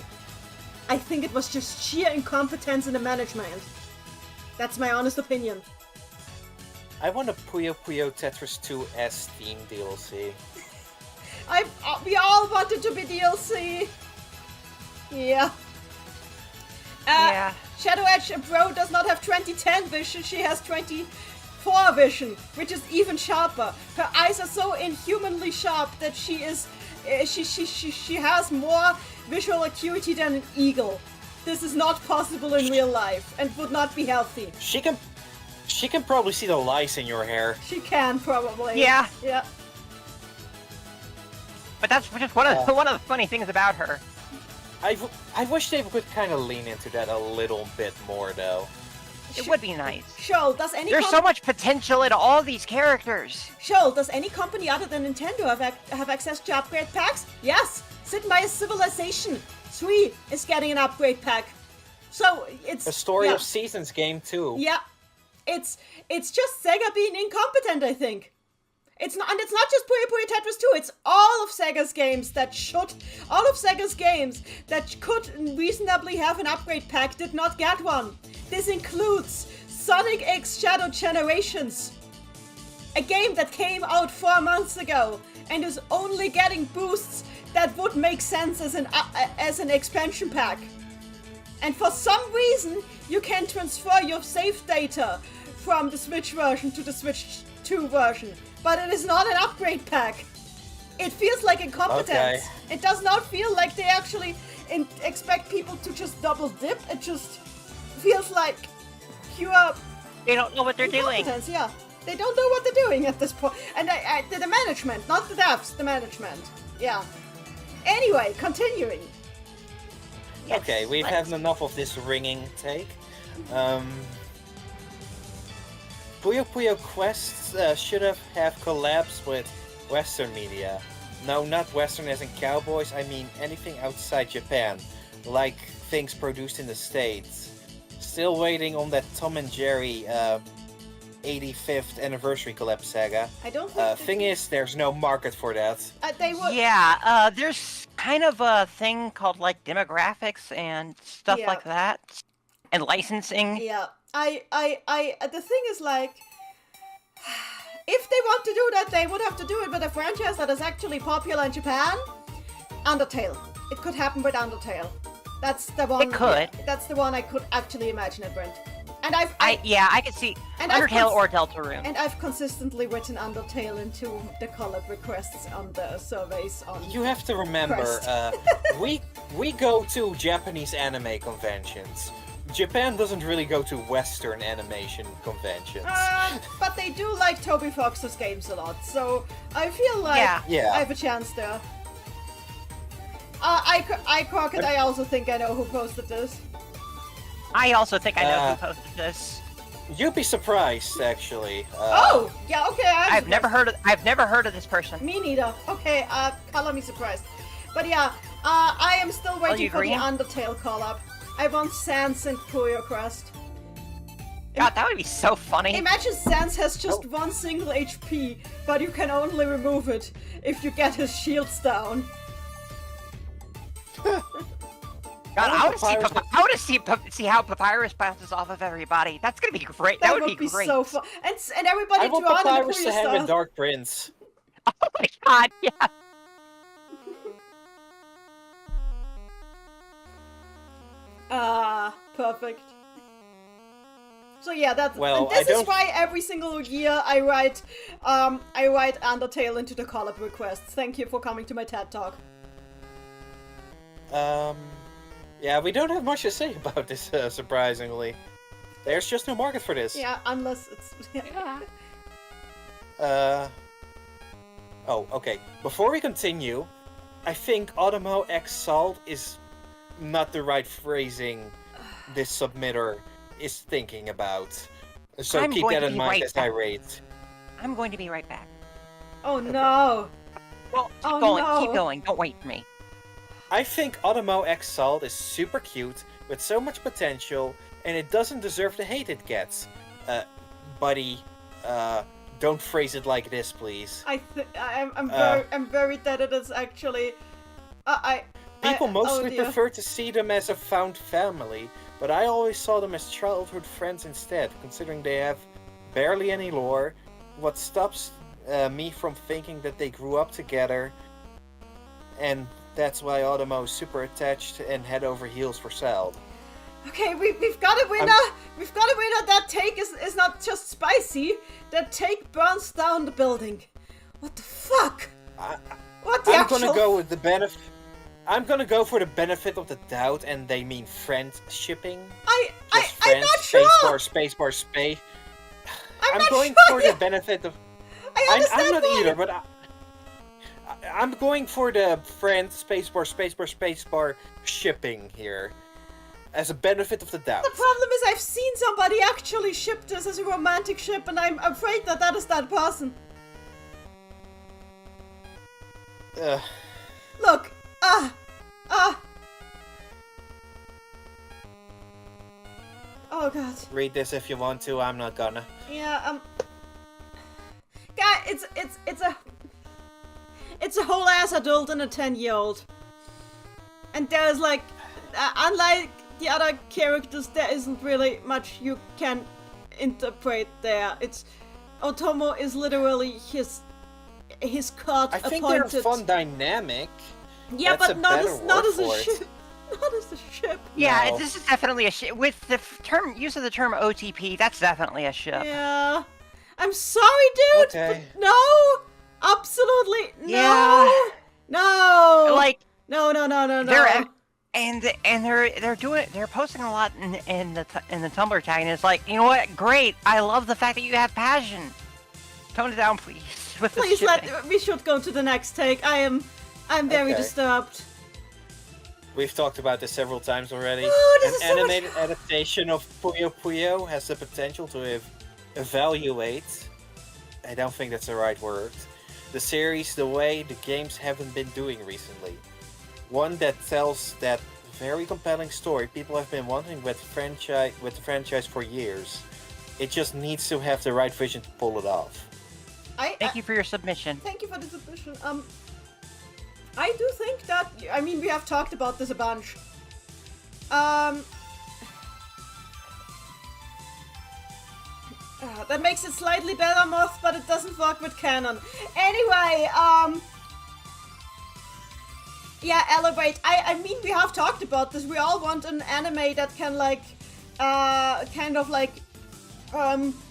I think it was just sheer incompetence in the management. That's my honest opinion.
I want a Puyo Puyo Tetris 2 S Steam DLC.
We all wanted to be DLC. Yeah.
Yeah.
Shadow Edge Pro does not have 2010 vision, she has 24 vision, which is even sharper. Her eyes are so inhumanly sharp that she has more visual acuity than an eagle. This is not possible in real life and would not be healthy.
She can probably see the lice in your hair.
She can probably.
Yeah.
Yeah.
But that's just one of the funny things about her.
I wish they would kind of lean into that a little bit more, though.
It would be nice.
Shoal, does any
There's so much potential in all these characters.
Shoal, does any company other than Nintendo have access to upgrade packs? Yes! Sid Meier's Civilization 3 is getting an upgrade pack. So it's
A Story of Seasons game too.
Yeah. It's just Sega being incompetent, I think. It's not just Puyo Puyo Tetris 2, it's all of Sega's games that could reasonably have an upgrade pack did not get one. This includes Sonic X Shadow Generations, a game that came out 4 months ago and is only getting boosts that would make sense as an expansion pack. And for some reason, you can transfer your save data from the Switch version to the Switch 2 version. But it is not an upgrade pack. It feels like incompetence.
Okay.
It does not feel like they actually expect people to just double dip. It just feels like pure...
They don't know what they're doing.
incompetence, yeah. They don't know what they're doing at this point. And the management, not the devs, the management. Yeah. Anyway, continuing.
Yes,
Okay, we've had enough of this ringing take. Puyo Puyo Quests should have collabs with Western media. No, not Western as in cowboys, I mean anything outside Japan, like things produced in the States. Still waiting on that Tom and Jerry 85th anniversary collab saga.
I don't think...
Thing is, there's no market for that.
They would...
Yeah, there's kind of a thing called like demographics and stuff
Yeah.
like that. And licensing.
Yeah. The thing is like... If they want to do that, they would have to do it with a franchise that is actually popular in Japan. Undertale. It could happen with Undertale. That's the one...
It could.
That's the one I could actually imagine it, Brent. And I
could see
and I've
Undertale or Deltarune.
And I've consistently written Undertale into the collab requests on the surveys on...
You have to remember,
Quest.
we go to Japanese anime conventions. Japan doesn't really go to Western animation conventions.
But they do like Toby Fox's games a lot, so I feel like
Yeah.
I have a chance there. I also think I know who posted this.
I also think I know who posted this.
You'd be surprised, actually.
Yeah, okay.
I've never heard of this person.
Me neither. Okay, color me surprised. But yeah, I am still waiting for the Undertale collab. I want Sans and Puyo Crest.
God, that would be so funny.
Imagine Sans has just one single HP, but you can only remove it if you get his shields down.
God, I want to see how Papyrus bounces off of everybody. That's gonna be great. That would be great.
So fun. And everybody
I want
drawn in the
Papyrus
Puyo
to hang
style.
with Dark Prince.
Oh my god, yeah.
Perfect. So yeah, that's
Well,
and this
I don't-
is why every single year I write Undertale into the collab requests. Thank you for coming to my TED Talk.
Yeah, we don't have much to say about this, surprisingly. There's just no market for this.
Yeah, unless it's...
Oh, okay. Before we continue, I think Automo X Salt is not the right phrasing this submitter is thinking about. So
I'm
keep
going
that
to
in
be
mind
right
as I
back.
rate.
I'm going to be right back.
Oh no!
Well, keep
Oh,
going,
no.
keep going. Don't wait for me.
I think Automo X Salt is super cute, with so much potential, and it doesn't deserve the hate it gets. Buddy, Don't phrase it like this, please.
I'm very that it is actually.
People mostly
dear.
prefer to see them as a found family, but I always saw them as childhood friends instead, considering they have barely any lore. What stops me from thinking that they grew up together, and that's why Automo is super attached and head over heels for Sal.
Okay, we've got a winner. We've got a winner. That take is not just spicy. That take burns down the building. What the fuck? What the
I'm gonna go with the benefit. I'm gonna go for the benefit of the doubt, and they mean friend shipping.
I'm not sure.
Spacebar, space.
I'm not
going
sure
for the benefit of. I'm not either, but I'm going for the friend spacebar shipping here, as a benefit of the doubt.
The problem is I've seen somebody actually ship this as a romantic ship, and I'm afraid that is that person. Look, oh god.
Read this if you want to. I'm not gonna.
Yeah, guy, it's a whole ass adult and a 10-year-old, and there's like, unlike the other characters, there isn't really much you can interpret there. It's Otomo is literally his card
I think
appointed.
they're a fun dynamic.
Yeah,
That's
but not
better
as
word
a
for it.
ship. Not as a ship.
Yeah,
No.
this is definitely a ship. With the use of the term OTP, that's definitely a ship.
Yeah. I'm sorry, dude.
Okay.
But no. Absolutely no.
Yeah.
No.
Like
no.
They're posting a lot in the Tumblr tag, and it's like, you know what? Great. I love the fact that you have passion. Tone it down, please.
Please we should go to the next take. I'm very
Okay.
disturbed.
We've talked about this several times already.
Oh, this
An
is so much
animated adaptation of Puyo Puyo has the potential to evaluate. I don't think that's the right word. The series the way the games haven't been doing recently. One that tells that very compelling story people have been wanting with the franchise for years. It just needs to have the right vision to pull it off.
Thank you for your submission.
Thank you for the submission. I do think that, I mean, we have talked about this a bunch. That makes it slightly better, Moth, but it doesn't work with canon. Anyway, yeah, Elevate. I mean, we have talked about this. We all want an anime that can, like, kind of, like,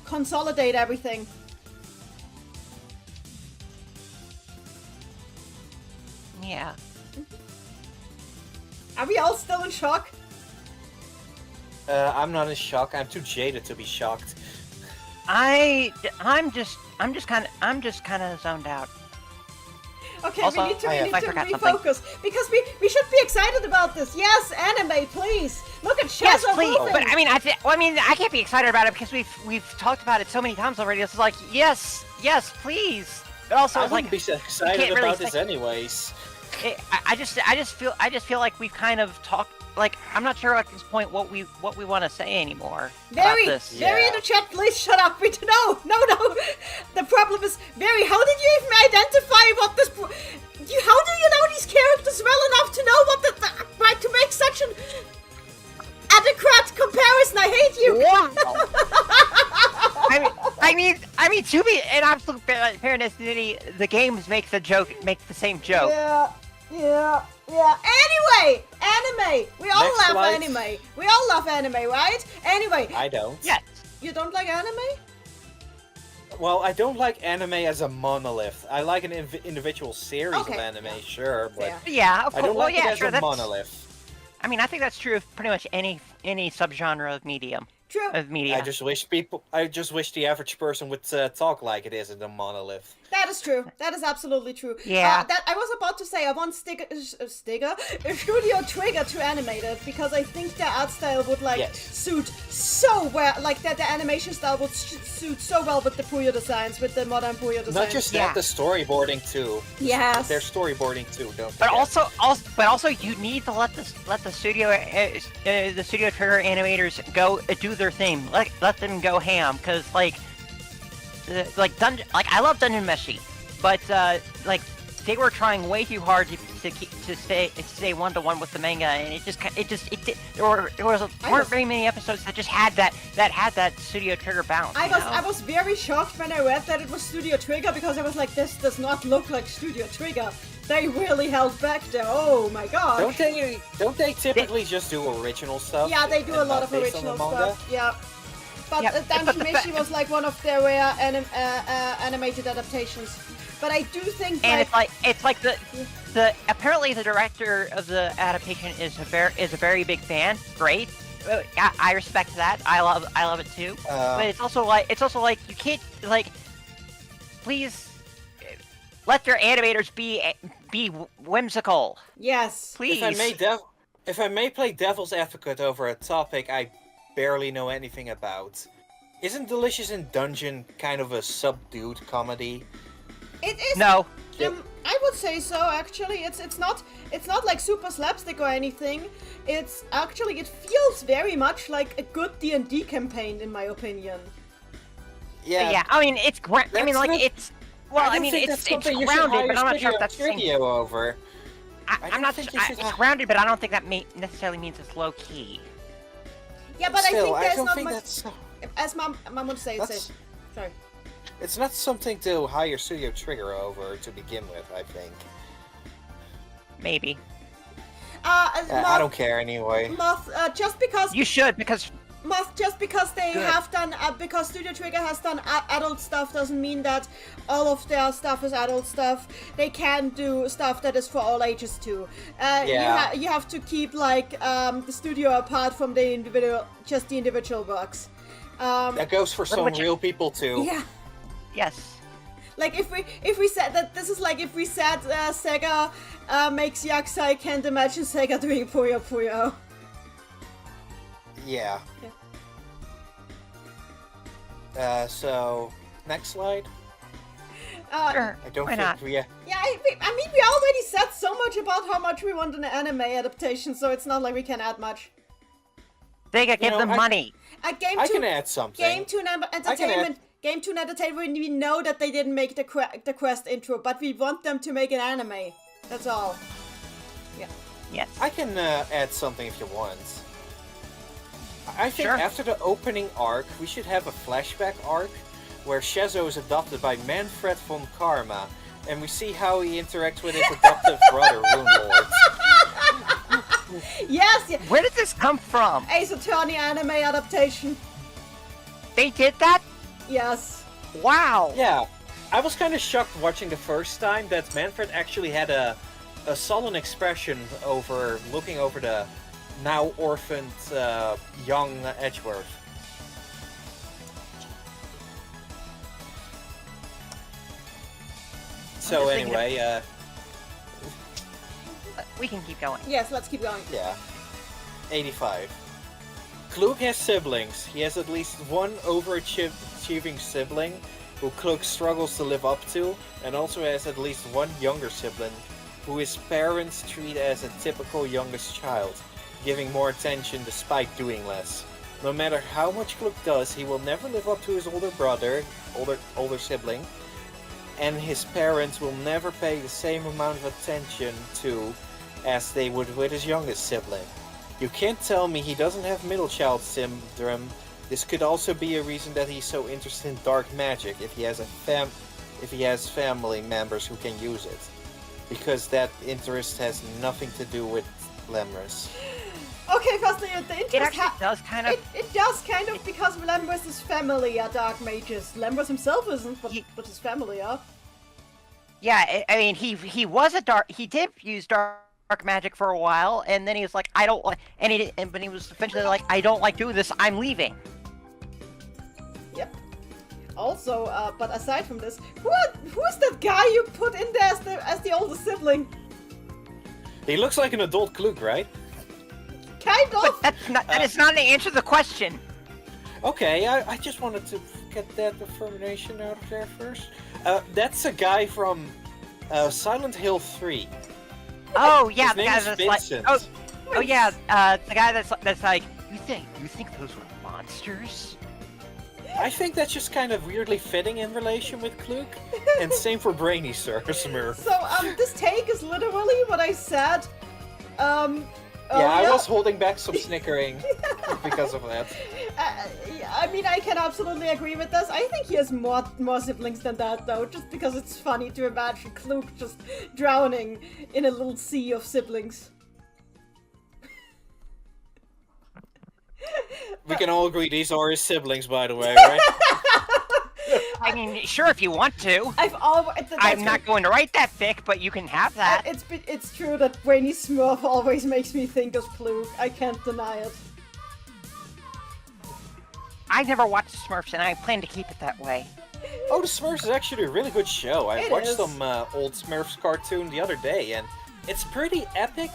consolidate everything.
Yeah.
Are we all still in shock?
I'm not in shock. I'm too jaded to be shocked.
I'm just kind of zoned out.
Okay,
Also,
we need to
I forgot something.
refocus because we should be excited about this. Yes, anime, please. Look at
Yes,
Shadow
please.
moving.
But I mean, I can't be excited about it because we've talked about it so many times already. It's like, yes, please. But also,
I
it's
wouldn't
like,
be so excited
can't really
about this
say-
anyways.
I just feel like we've kind of talked. Like, I'm not sure at this point what we want to say anymore about this.
Very in the chat, please shut up. No. The problem is, Very, how did you even identify what this? How do you know these characters well enough to know what right to make such an adequate comparison? I hate you.
I mean, to be in absolute fairness, the games make the same joke.
Yeah. Anyway, anime. We all
Next
love
slide.
anime. We all love anime, right? Anyway.
I don't.
Yes.
You don't like anime?
Well, I don't like anime as a monolith. I like an individual series of anime, sure, but
Fair.
Yeah, of
I
course.
don't
Well,
like
yeah,
it as
sure.
a monolith.
I mean, I think that's true of pretty much any subgenre of medium.
True.
Of media.
I just wish the average person would talk like it is in a monolith.
That is true. That is absolutely true.
Yeah.
That I was about to say I want Studio Trigger to animate it because I think their art style would suit so well. Like that, the animation style would suit so well with the Puyo designs, with the modern Puyo designs.
Not just that, the storyboarding too.
Yes.
They're storyboarding too, don't
But
forget.
also, you need to let the Studio Trigger animators go do their thing. Let them go ham, because like like dungeon, like I love Dungeon Meshi, but like they were trying way too hard to stay one-to-one with the manga, and there weren't very many episodes that just had that Studio Trigger bounce.
I was very shocked when I read that it was Studio Trigger, because I was like, this does not look like Studio Trigger. They really held back there. Oh my god.
Don't they typically just do original stuff?
Yeah, they do a lot of original stuff. Yeah. But Dungeon Meshi was like one of their rare animated adaptations. But I do think
and it's like the apparently the director of the adaptation is a very big fan. Great, I respect that. I love it too. But it's also like you can't like please let your animators be whimsical.
Yes,
please.
If I may play devil's advocate over a topic I barely know anything about, isn't Delicious in Dungeon kind of a subdued comedy?
It is.
No.
I would say so. Actually, it's not like super slapstick or anything. It feels very much like a good D&D campaign, in my opinion.
Yeah.
Yeah. I mean, it's grounded, but I'm not sure if that's the same.
Over.
I'm not sure. It's grounded, but I don't think that necessarily means it's low key.
Yeah, but
Still,
I think there's not
think
much.
That's...
As Mom would say, sorry.
It's not something to hire Studio Trigger over to begin with, I think.
Maybe.
I don't care anyway.
Moth, just because
you should, because
Moth, just because they have done, because Studio Trigger has done adult stuff doesn't mean that all of their stuff is adult stuff. They can do stuff that is for all ages too. You have to keep like the studio apart from the individual works.
That goes for some real people too.
Yeah.
Yes.
Like if we said that this is like if we said Sega makes Yakuza, I can't imagine Sega doing Puyo Puyo.
Yeah. So next slide.
Sure.
I don't
Why
think
not?
we.
Yeah, I mean we already said so much about how much we want an anime adaptation, so it's not like we can add much.
Sega, give them money.
I can add something.
Game Tune Entertainment. Game Tune Entertainment. We know that they didn't make the Quest intro, but we want them to make an anime. That's all. Yeah.
Yes.
I can add something if you want. I think
Sure.
after the opening arc, we should have a flashback arc where Shezo is adopted by Manfred von Karma, and we see how he interacts with his adoptive brother, Rune Lord.
Yes.
Where did this come from?
Ace Attorney anime adaptation.
They did that?
Yes.
Wow.
Yeah, I was kind of shocked watching the first time that Manfred actually had a sullen expression looking over the now orphaned young Edgeworth. So anyway,
we can keep going.
Yes, let's keep going.
Yeah. 85. Klug has siblings. He has at least one overachieving sibling who Klug struggles to live up to, and also has at least one younger sibling who his parents treat as a typical youngest child, giving more attention despite doing less. No matter how much Klug does, he will never live up to his older sibling, and his parents will never pay the same amount of attention to as they would with his youngest sibling. You can't tell me he doesn't have middle child syndrome. This could also be a reason that he's so interested in dark magic if he has family members who can use it. Because that interest has nothing to do with Lemris.
Okay, firstly, the interest
It actually does kind of.
It does kind of, because Lemris' family are dark mages. Lemris himself isn't, but his family are.
Yeah, I mean, he was he did use dark magic for a while, and then he was like, I don't like, but he was eventually like, I don't like doing this, I'm leaving.
Yep. Also, but aside from this, who's that guy you put in there as the older sibling?
He looks like an adult Klug, right?
Kind of.
But that is not an answer to the question.
Okay, I just wanted to get that information out of there first. That's a guy from Silent Hill 3.
Oh yeah,
His
the
name
guy
is
that's
Vincent.
like, oh yeah, the guy that's like, you think those were monsters?
I think that's just kind of weirdly fitting in relation with Kluk, and same for Brainy Smurf.
So, this take is literally what I said.
I was holding back some snickering because of that.
I mean, I can absolutely agree with this. I think he has more siblings than that, though, just because it's funny to imagine Kluk just drowning in a little sea of siblings.
We can all agree these are his siblings, by the way, right?
I mean, sure, if you want to.
I'm
not going to write that fic, but you can have that.
It's true that Brainy Smurf always makes me think of Kluk. I can't deny it.
I never watched the Smurfs, and I plan to keep it that way.
Oh, the Smurfs is actually a really good show. I
It
watched
is.
some old Smurfs cartoon the other day, and it's pretty epic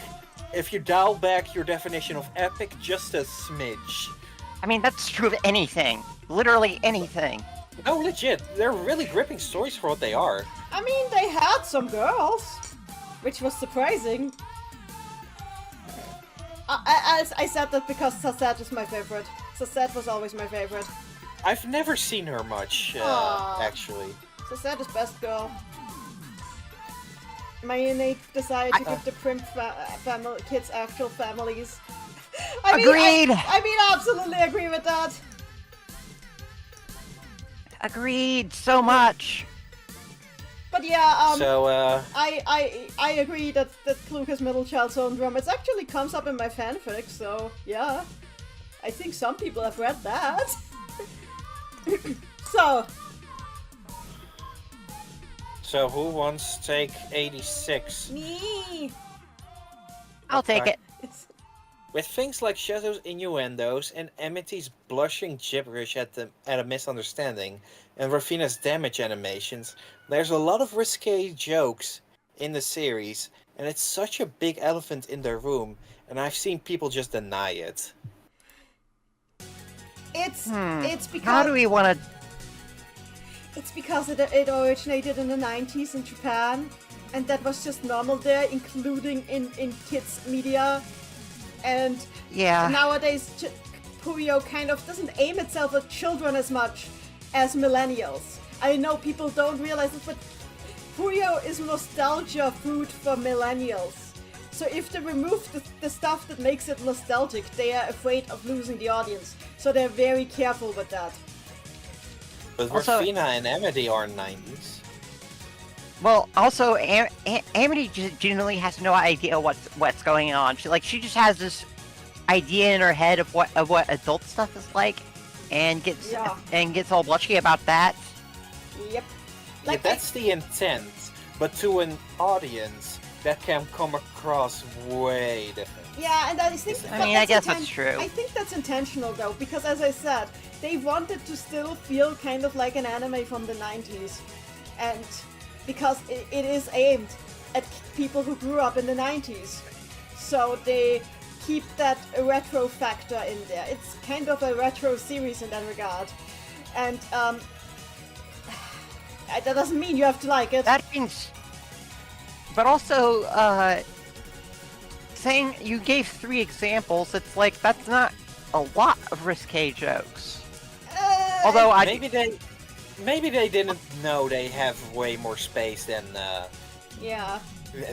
if you dial back your definition of epic just a smidge.
I mean, that's true of anything. Literally anything.
No, legit. They're really gripping stories for what they are.
I mean, they had some girls, which was surprising. I said that because Sazette is my favorite. Sazette was always my favorite.
I've never seen her much,
Aw.
actually.
Sazette is best girl. My innate desire to give the Primp kids actual families.
Agreed!
I mean, absolutely agree with that.
Agreed, so much.
But yeah,
So,
I agree that Kluk has middle child syndrome. It actually comes up in my fanfic, so yeah. I think some people have read that.
So who wants to take 86?
Me.
I'll take it.
With things like Shadow's innuendos and Amity's blushing gibberish at a misunderstanding, and Rafina's damage animations, there's a lot of risque jokes in the series, and it's such a big elephant in their room, and I've seen people just deny it.
It's because
How do we want to...
it's because it originated in the 90s in Japan, and that was just normal there, including in kids media. And
Yeah.
nowadays, Puyo kind of doesn't aim itself at children as much as millennials. I know people don't realize this, but Puyo is nostalgia food for millennials. So if they remove the stuff that makes it nostalgic, they are afraid of losing the audience. So they're very careful with that.
But
Also-
Rafina and Amity are 90s.
Well, also, Amity genuinely has no idea what's going on. She just has this idea in her head of what adult stuff is like, and gets all blushy about that.
Yep.
Yeah, that's the intent, but to an audience, that can come across way different.
Yeah, and I think.
I guess that's true.
I think that's intentional though, because as I said, they wanted to still feel kind of like an anime from the 90s, and because it is aimed at people who grew up in the 90s, so they keep that retro factor in there. It's kind of a retro series in that regard, and that doesn't mean you have to like it.
That means, but also, saying you gave 3 examples, it's like that's not a lot of risque jokes. Although
Maybe they didn't know they have way more space than
Yeah.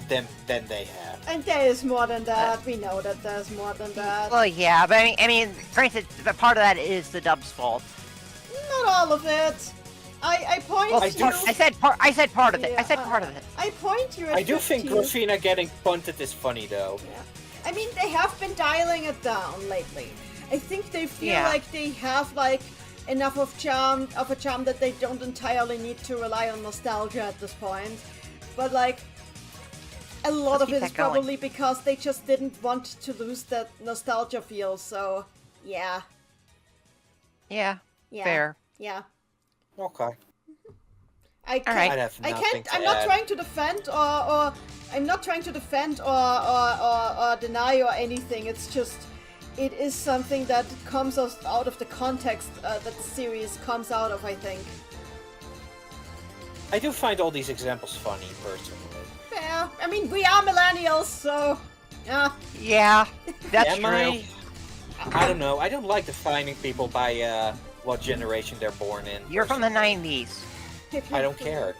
than they have.
And there is more than that. We know that there's more than that.
Well, yeah, but I mean, granted, part of that is the dub's fault.
Not all of it. I point
Well,
you.
I said part of it.
Yeah,
I said part of it.
I point you at
I do think
15.
Rafina getting punted is funny though.
Yeah. I mean, they have been dialing it down lately. I think they feel like they have like enough of a charm that they don't entirely need to rely on nostalgia at this point. But like, a lot of it is probably because they just didn't want to lose that nostalgia feel. So, yeah.
Yeah.
Yeah.
Fair.
Yeah.
Okay.
I can't.
I'd have
I
nothing
can't.
to
I'm not
add.
trying to defend or I'm not trying to defend or deny or anything. It's just it is something that comes out of the context that the series comes out of. I think.
I do find all these examples funny personally.
Fair. I mean, we are millennials, so yeah.
Yeah, that's
Am
true.
I don't know. I don't like defining people by what generation they're born in.
You're from the 90s.
I don't care.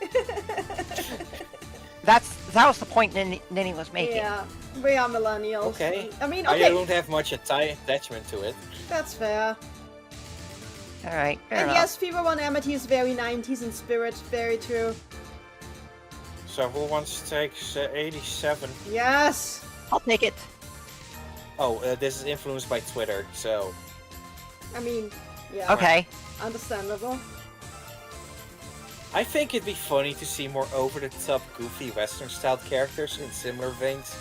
That was the point Nini was making.
Yeah, we are millennials.
Okay.
I mean,
I
okay,
don't have much attachment to it.
that's fair.
Alright, fair
And
enough.
yes, Fever 1 Amity is very 90s in spirit, very true.
So who wants to take 87?
Yes!
I'll take it.
Oh, this is influenced by Twitter, so...
I mean, yeah.
Okay.
Understandable.
I think it'd be funny to see more over-the-top, goofy Western-styled characters in similar veins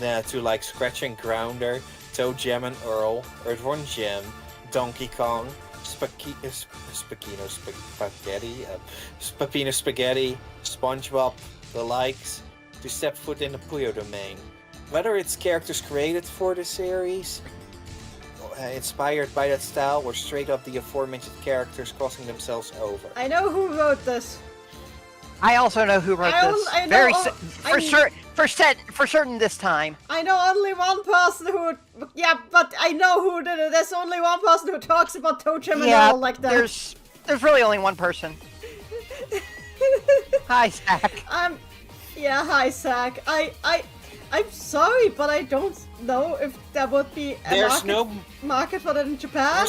to like Scratch and Grounder, Toe Jam and Earl, Earthworm Jim, Donkey Kong, Spaghetti, SpongeBob, the likes, to step foot in the Puyo domain. Whether it's characters created for the series, inspired by that style, or straight up the aforementioned characters crossing themselves over.
I know who wrote this.
I also know who wrote this.
I know,
For certain this time.
I know only one person who... Yeah, but I know who did it. There's only one person who talks about Toe Jam and
Yeah,
all like that.
there's really only one person. Hi, Zach.
Yeah, hi, Zach. I'm sorry, but I don't know if there would be a market for that in Japan.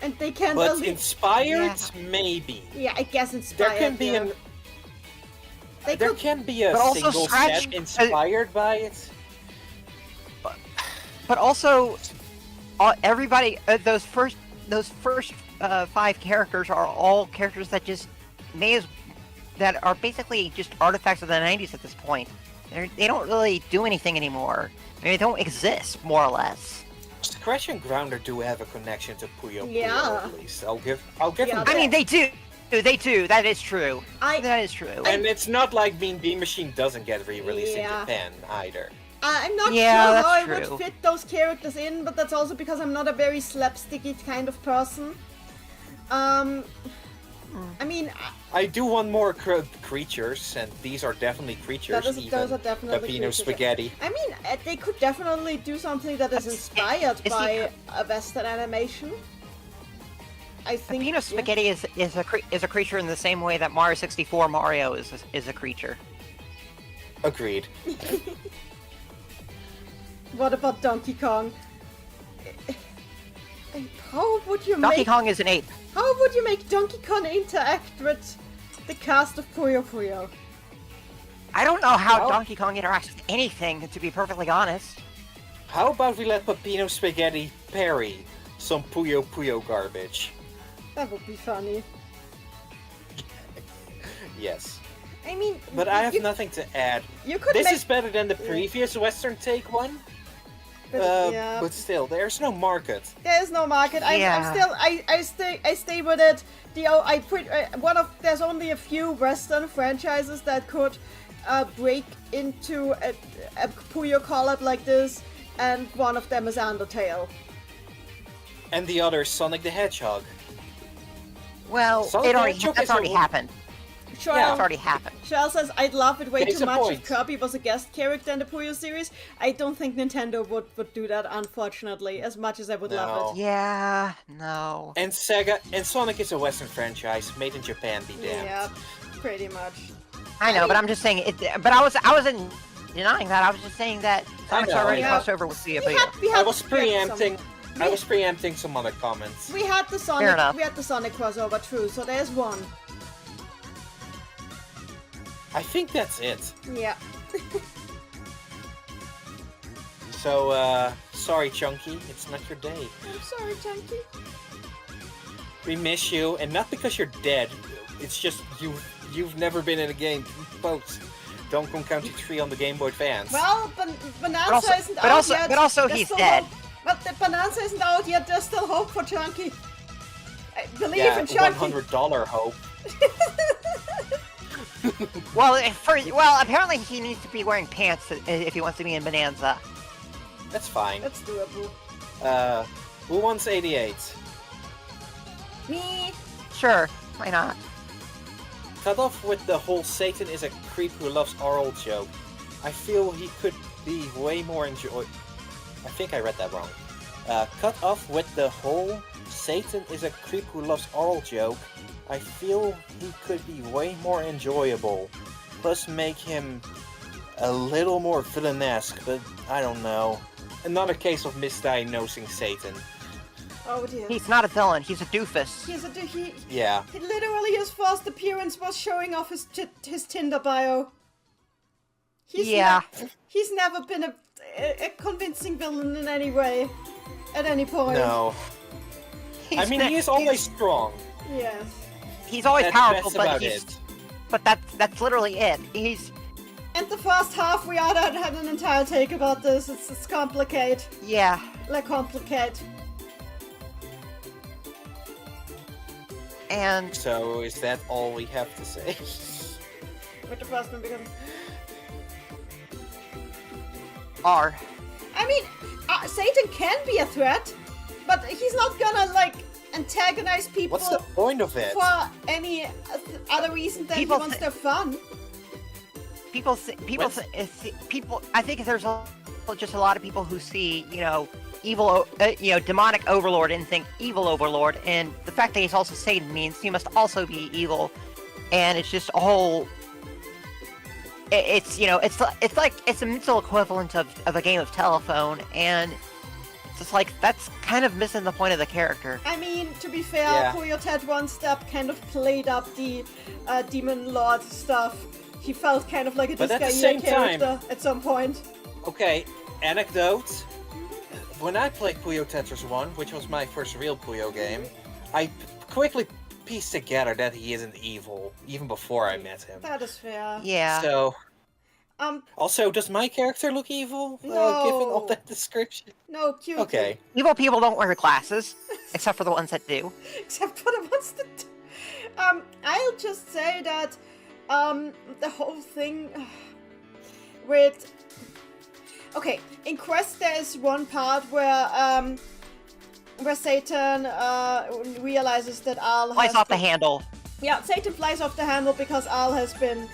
And they can't...
But inspired, maybe.
Yeah, I guess inspired.
There can be a single set inspired by it.
But also, everybody, those first 5 characters are all characters that just that are basically just artifacts of the 90s at this point. They don't really do anything anymore. I mean, they don't exist, more or less.
Scratch and Grounder do have a connection to Puyo Puyo,
Yeah.
at least. I'll give them that.
I mean, they do. They do. That is true. That is true.
And it's not like Mean Bean Machine doesn't get re-released in
Yeah.
Japan either.
I'm not
Yeah,
sure
that's
how I
true.
would fit those characters in, but that's also because I'm not a very slapsticky kind of person. I mean...
I do want more creatures, and these are definitely creatures.
Those are definitely
Peppino
creatures,
Spaghetti.
I mean, they could definitely do something that is inspired by a Western animation. I think...
Peppino Spaghetti is a creature in the same way that Mario 64 Mario is a creature.
Agreed.
What about Donkey Kong? How would you
Donkey
make...
Kong is an ape.
How would you make Donkey Kong interact with the cast of Puyo Puyo?
I don't know how Donkey Kong interacts with anything, to be perfectly honest.
How about we let Peppino Spaghetti parry some Puyo Puyo garbage?
That would be funny.
Yes.
I mean...
But I have nothing to add.
You could
this
make...
is better than the previous Western take one. But still, there's no market.
There is no market. I'm still. I stay with it. There's only a few Western franchises that could break into a Puyo collab like this, and one of them is Undertale.
And the other is Sonic the Hedgehog.
Well, that's already happened.
Sure,
Yeah, it's already happened.
Shell says, I'd love it way
Case
too
in
much
point.
if Kirby was a guest character in the Puyo series. I don't think Nintendo would do that, unfortunately, as much as I would love it.
Yeah, no.
And Sonic is a Western franchise made in Japan. Be damned.
Yeah, pretty much.
I know, but I'm just saying it. But I wasn't denying that. I was just saying that Sonic's already crossed over with Puyo Puyo.
I was preempting. I was preempting some other comments.
We had the Sonic. We had the Sonic crossover, true. So there's one.
I think that's it.
Yeah.
So, sorry, Chunky. It's not your day.
I'm sorry, Chunky.
We miss you, and not because you're dead. It's just you've never been in a game. Folks, Donkey Kong Country 3 on the Game Boy Advance.
Well, Bonanza isn't out yet.
But also
There's
he's
still
dead.
hope. But the Bonanza isn't out yet. There's still hope for Chunky. I believe
yeah,
in Chunky.
$100 hope.
Well, apparently he needs to be wearing pants if he wants to be in Bonanza.
That's fine.
That's doable.
Who wants 88?
Me.
Sure, why not?
Cut off with the whole Satan is a creep who loves oral joke. I feel he could be way more I think I read that wrong. cut off with the whole Satan is a creep who loves oral joke, I feel he could be way more enjoyable. Plus make him a little more villainesque, but I don't know. Another case of misdiagnosing Satan.
Oh dear.
He's not a villain. He's a doofus.
Yeah.
Literally, his first appearance was showing off his Tinder bio. He's never been a convincing villain in any way, at any point.
No. I mean, he is always strong.
Yes.
He's always powerful, but that's literally it.
And the first half, we had an entire take about this. It's complicated.
Yeah.
Like complicated.
And
so, is that all we have to say?
With the first one, because I mean, Satan can be a threat, but he's not gonna like antagonize people.
What's the point of it?
For any other reason than he wants to have fun.
People. I think there's just a lot of people who see, evil, demonic overlord and think evil overlord, and the fact that he's also Satan means he must also be evil, and it's just a whole. It's a mental equivalent of a game of telephone, and it's just like that's kind of missing the point of the character.
I mean, to be fair, Puyo Ted One Step kind of played up the Demon Lord stuff. He felt kind of like a Disgaea character at some point.
Okay, anecdote. When I played Puyo Tetris 1, which was my first real Puyo game, I quickly pieced together that he isn't evil, even before I met him.
That is fair.
Yeah.
So... Also, does my character look evil,
no.
Given all that description?
No, cute.
Okay.
Evil people don't wear glasses, except for the ones that do.
Except for the ones that do. I'll just say that, the whole thing with... Okay, in Quest there is one part where Satan realizes that Al
flies off the handle.
Yeah, Satan flies off the handle because Al has been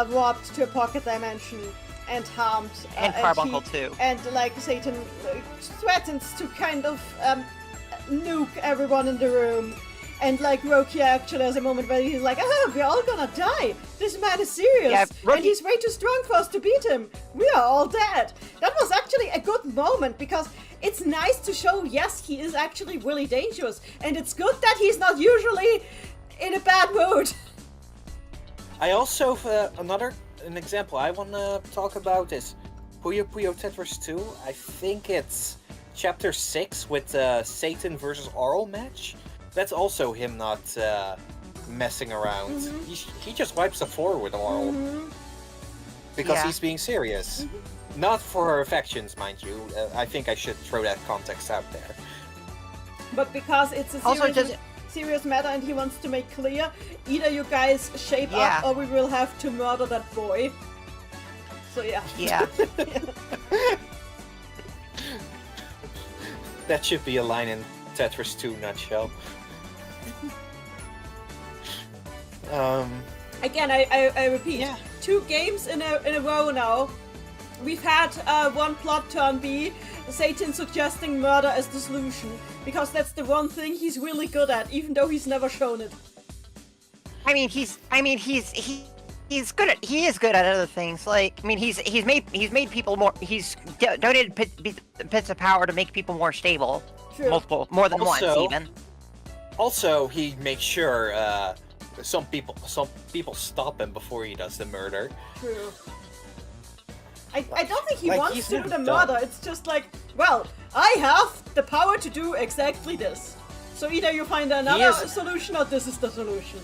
warped to a pocket dimension and harmed.
And Carbuncle too.
And like Satan threatens to kind of nuke everyone in the room. And like Rokia actually has a moment where he's like, we're all gonna die. This man is serious.
Yeah,
and he's way too strong for us to beat him. We are all dead. That was actually a good moment because it's nice to show, yes, he is actually really dangerous. And it's good that he's not usually in a bad mood.
I also, an example I want to talk about is Puyo Puyo Tetris 2. I think it's chapter 6 with Satan versus Oral match. That's also him not messing around. Mm-hmm. He just wipes the floor with Oral. Mm-hmm. Because he's being serious. Mm-hmm. Not for her affections, mind you. I think I should throw that context out there.
But because it's a serious matter and he wants to make clear, either you guys shape up or we will have to murder that boy. So yeah.
Yeah.
That should be a line in Tetris 2 nutshell.
Again, I repeat, 2 games in a row now. We've had one plot turn be Satan suggesting murder as the solution, because that's the one thing he's really good at, even though he's never shown it.
He is good at other things. Like, I mean, he's made people more. He's donated bits of power to make people more stable.
True.
More than once, even.
Also, he makes sure some people stop him before he does the murder.
True. I don't think he wants to do the murder. It's just like, well, I have the power to do exactly this. So either you find another solution or this is the solution.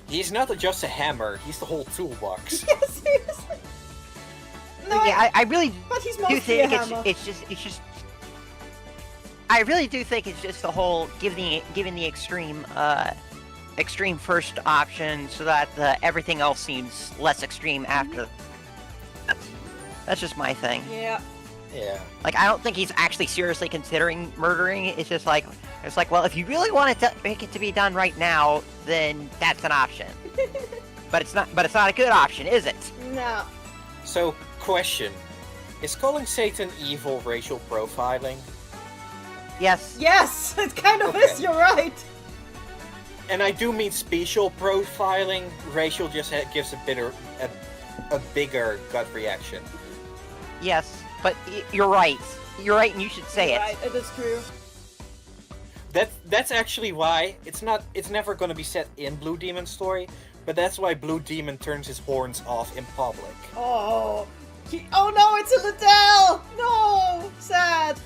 He's not just a hammer, he's the whole toolbox.
Yeah, seriously. No,
I really
do
think it's just I really do think it's just the whole giving the extreme first option so that everything else seems less extreme after. That's just my thing.
Yeah.
Yeah.
Like, I don't think he's actually seriously considering murdering. It's like, well, if you really want to make it to be done right now, then that's an option. But it's not a good option, is it?
No.
So, question. Is calling Satan evil racial profiling?
Yes.
Yes, it kind of is, you're right.
And I do mean spatial profiling. Racial just gives a bigger gut reaction.
Yes, but you're right. You're right, and you should say
You're
it.
right, it is true.
That's actually why it's never going to be set in Blue Demon's story, but that's why Blue Demon turns his horns off in public.
Oh, oh no, it's a Liddell! No, sad.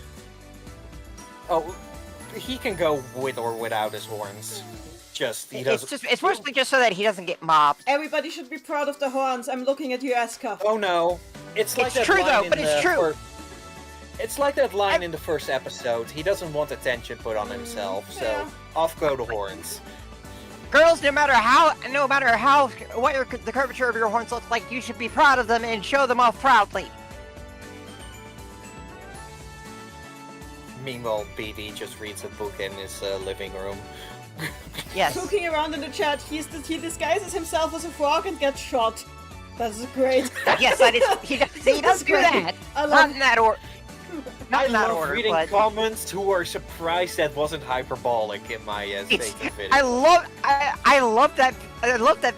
Oh, he can go with or without his horns.
It's mostly just so that he doesn't get mobbed.
Everybody should be proud of the horns. I'm looking at you, Aska.
Oh no, it's
true though, but it's true.
It's like that line in the first episode. He doesn't want attention put on himself, so off go the horns.
Girls, no matter what the curvature of your horns looks like, you should be proud of them and show them off proudly.
Meanwhile, BD just reads a book in his living room.
Yes.
Looking around in the chat, he disguises himself as a frog and gets shot. That's great.
Yes, he does do that. Not in that order.
I love reading comments who are surprised that wasn't hyperbolic in my Satan video.
I love that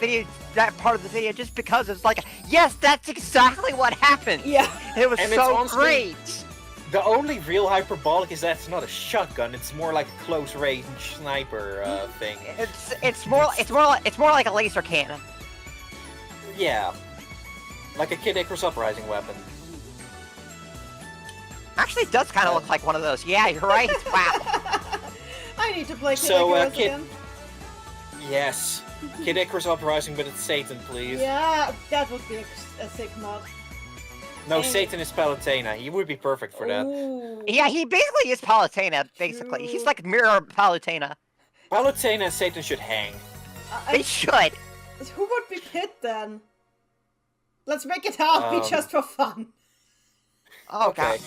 video, that part of the video, just because it's like, yes, that's exactly what happened.
Yeah.
It was
and
so great.
The only real hyperbolic is that it's not a shotgun; it's more like a close-range sniper thing.
It's more like a laser cannon.
Yeah, like a Kid Icarus Uprising weapon.
Actually, it does kind of look like one of those. Yeah, you're right. Wow.
I need to play Kid Icarus again.
Yes, Kid Icarus Uprising, but it's Satan, please.
Yeah, that would be a sick mod.
No, Satan is Palutena. He would be perfect for that.
Ooh.
Yeah, he basically is Palutena, basically. He's like mirror Palutena.
Palutena and Satan should hang.
They should.
Who would be Pit then? Let's make it happy just for fun.
Oh,
okay.
God.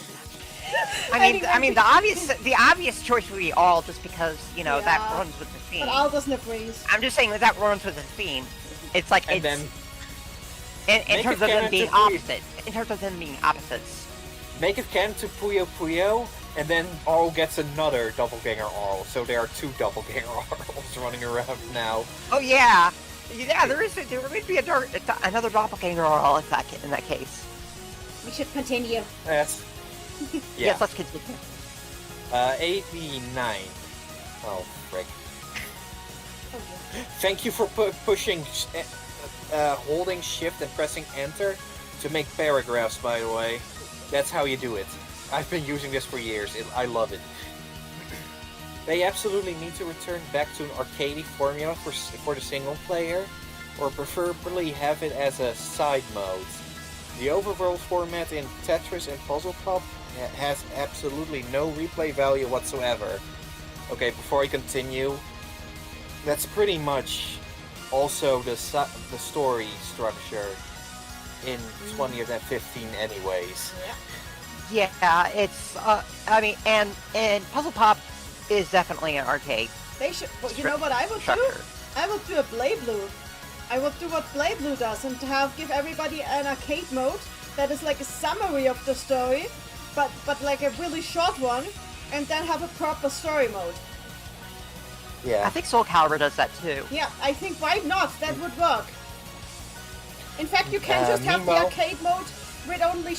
I mean, the obvious choice would be All, just because, you know, that runs with the theme.
But All doesn't have wings.
I'm just saying that runs with the theme. It's like,
and then
in terms of them being opposite. In terms of them being opposites.
Make it canon to Puyo Puyo, and then Arl gets another doppelganger Arl. So there are two doppelganger Arls running around now.
Oh yeah, yeah. There would be another doppelganger Arl in that case.
We should continue.
Yes. Yeah.
Yes, let's continue.
89. Oh, frick. Thank you for pushing, holding shift and pressing enter to make paragraphs, by the way. That's how you do it. I've been using this for years. I love it. They absolutely need to return back to an arcadey formula for the single player, or preferably have it as a side mode. The overworld format in Tetris and Puzzle Pop has absolutely no replay value whatsoever. Okay, before I continue, that's pretty much also the story structure in 20 of that 15 anyways.
Yeah, it's, I mean, and Puzzle Pop is definitely an arcade.
They should, well, you know what I would do? I would do a Blade Blue. I would do what Blade Blue does and give everybody an arcade mode that is like a summary of the story, but like a really short one, and then have a proper story mode.
Yeah.
I think Soul Calibur does that too.
Yeah, I think why not? That would work. In fact, you can just have the arcade mode with only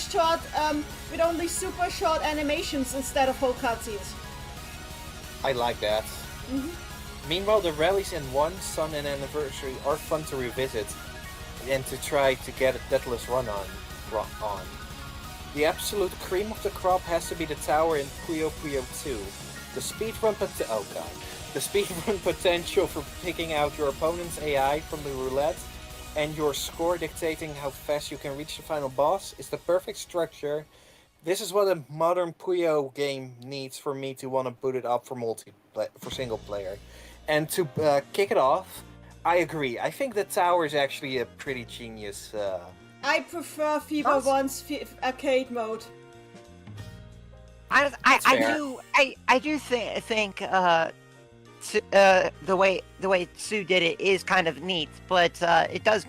super short animations instead of whole cutscenes.
I like that.
Mm-hmm.
Meanwhile, the rallies in 1, Sun, and Anniversary are fun to revisit and to try to get a deathless run on. The absolute cream of the crop has to be the tower in Puyo Puyo 2. The speedrun potential for picking out your opponent's AI from the roulette and your score dictating how fast you can reach the final boss is the perfect structure. This is what a modern Puyo game needs for me to want to boot it up for single player. And to kick it off, I agree. I think the tower is actually a pretty genius.
I prefer FIFA 1's arcade mode.
I do think the way Sue did it is kind of neat, but it does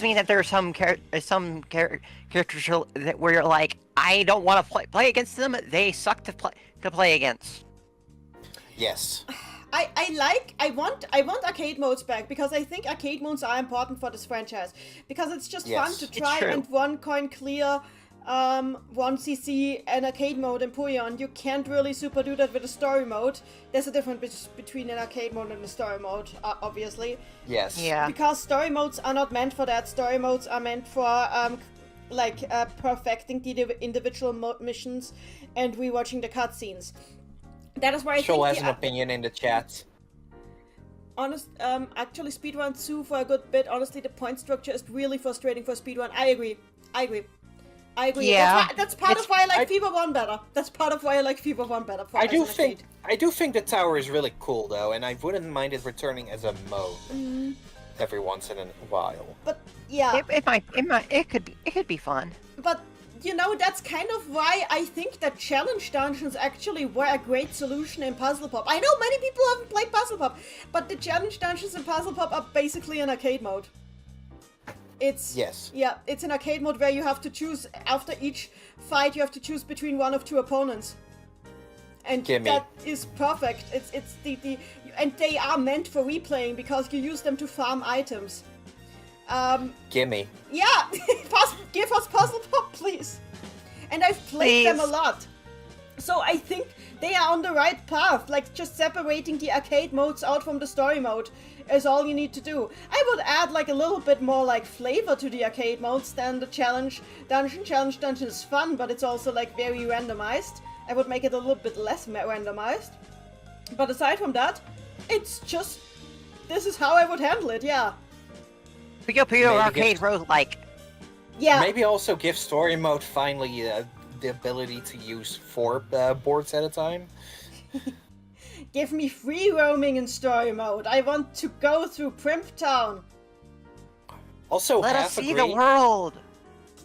mean that there are some characters where you're like, I don't want to play against them. They suck to play against.
Yes.
I want arcade modes back because I think arcade modes are important for this franchise because it's just fun to try and one coin clear 1cc an arcade mode in Puyo, and you can't really super do that with a story mode. There's a difference between an arcade mode and a story mode, obviously.
Yes.
Yeah.
Because story modes are not meant for that. Story modes are meant for perfecting the individual missions and rewatching the cutscenes. That is why I think
Show has an opinion in the chat.
Actually, speedrun 2 for a good bit. Honestly, the point structure is really frustrating for speedrun. I agree.
Yeah.
That's part of why I like FIFA 1 better. That's part of why I like FIFA 1 better.
I do think the tower is really cool though, and I wouldn't mind it returning as a mode every once in a while.
But yeah,
it could be fun.
But you know, that's kind of why I think that challenge dungeons actually were a great solution in Puzzle Pop. I know many people haven't played Puzzle Pop, but the challenge dungeons in Puzzle Pop are basically an arcade mode. It's an arcade mode where you have to choose after each fight. You have to choose between one of two opponents, and that is perfect. It's the and they are meant for replaying because you use them to farm items.
Gimme.
Yeah, give us Puzzle Pop, please. And I've played them a lot, so I think they are on the right path. Like just separating the arcade modes out from the story mode is all you need to do. I would add like a little bit more like flavor to the arcade modes than the challenge dungeon. Challenge dungeon is fun, but it's also like very randomized. I would make it a little bit less randomized. But aside from that, it's just this is how I would handle it. Yeah.
Puyo Puyo arcade roguelike.
Yeah.
Maybe also give story mode finally the ability to use 4 boards at a time.
Give me free roaming in story mode. I want to go through Primp Town.
Also,
let us see the world.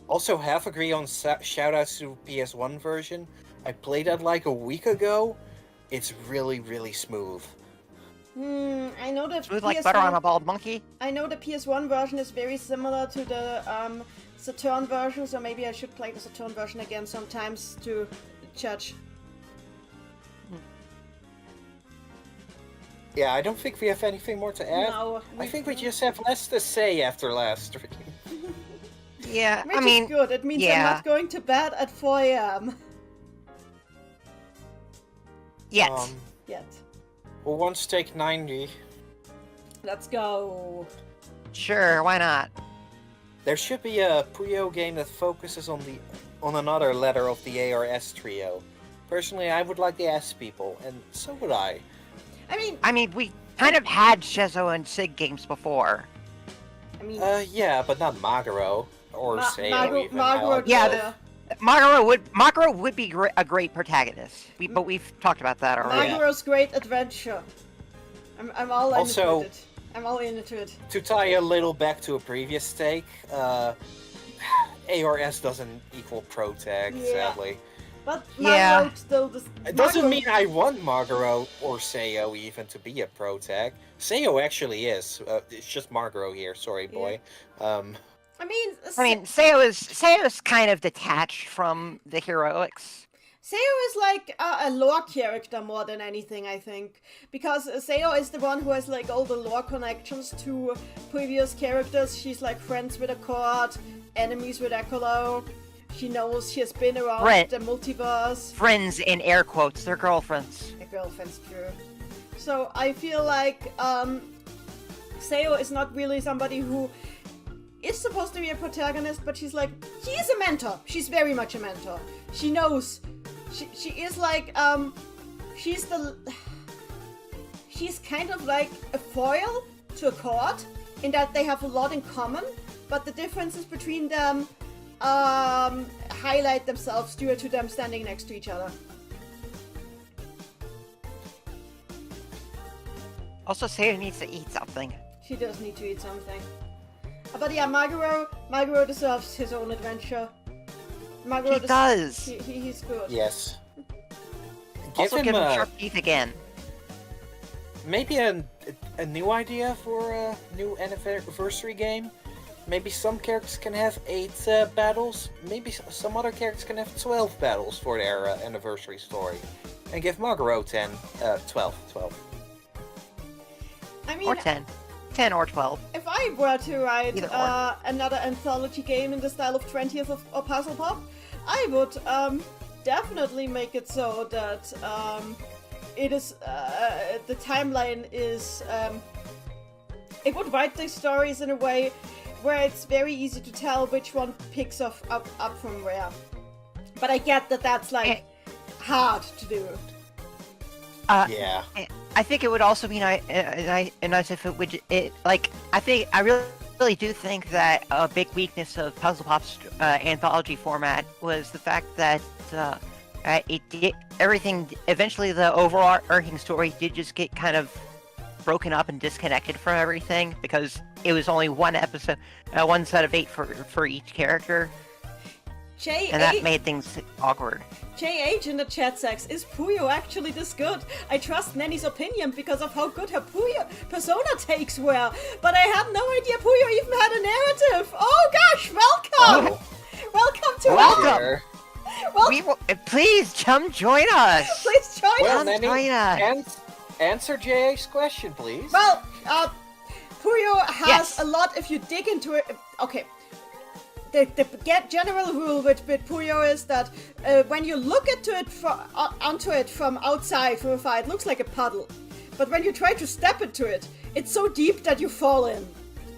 Also, half agree on shoutouts to PS1 version. I played that like a week ago. It's really, really smooth.
I know that
smooth like butter on a bald monkey.
I know the PS1 version is very similar to the Saturn version, so maybe I should play the Saturn version again sometimes to judge.
Yeah, I don't think we have anything more to add.
No,
I think we just have less to say after last stream.
Yeah,
which is good. It means I'm not going to bed at 4 a.m.
Yet.
Well, once take 90.
Let's go.
Sure, why not?
There should be a Puyo game that focuses on another letter of the ARS trio. Personally, I would like the S people, and so would I.
I mean,
we kind of had Shizo and Sig games before.
Yeah, but not Maguro or Seo even.
Maguro would be a great protagonist. But we've talked about that already.
Maguro's great adventure. I'm all into it. I'm all into it.
To tie a little back to a previous take, ARS doesn't equal protag, sadly.
But Maguro still
it doesn't mean I want Maguro or Seo even to be a protag. Seo actually is. It's just Maguro here. Sorry, boy.
Seo is kind of detached from the heroics.
Seo is like a lore character more than anything, I think. Because Seo is the one who has like all the lore connections to previous characters. She's like friends with Accord, enemies with Ecolo. She knows she has been around the multiverse.
Friends in air quotes, they're girlfriends.
They're girlfriends, true. So I feel like Seo is not really somebody who is supposed to be a protagonist, but she's a mentor. She's very much a mentor. She knows. She is like, she's kind of like a foil to Accord in that they have a lot in common, but the differences between them highlight themselves due to them standing next to each other.
Also, Seo needs to eat something.
She does need to eat something. But yeah, Maguro deserves his own adventure.
He does.
He's good.
Yes.
Give him sharp teeth again.
Maybe a new idea for a new anniversary game. maybe some characters can have 8 battles. Maybe some other characters can have 12 battles for their anniversary story. And give Margaro 12.
I mean,
Or 10. 10 or 12.
if I were to write
Either or.
another anthology game in the style of 20th of Puzzle Pop, I would definitely make it so that it is the timeline is it would write the stories in a way where it's very easy to tell which one picks up from where. But I get that that's like hard to do.
Yeah.
I think it would also be nice if it would. I really do think that a big weakness of Puzzle Pop's anthology format was the fact that it did everything. Eventually, the overarching story did just get kind of broken up and disconnected from everything because it was only one episode, one set of 8 for each character, and that made things awkward.
JH in the chat says, is Puyo actually this good? I trust Nenny's opinion because of how good her Persona takes were, but I had no idea Puyo even had a narrative. Oh gosh, welcome! Welcome to
Welcome!
Well,
please come join us!
Please join us!
Nenny,
join us!
Answer JH's question, please.
Well, Puyo has
Yes.
a lot if you dig into it. Okay. The general rule with Puyo is that when you look onto it from outside from afar, it looks like a puddle. But when you try to step into it, it's so deep that you fall in.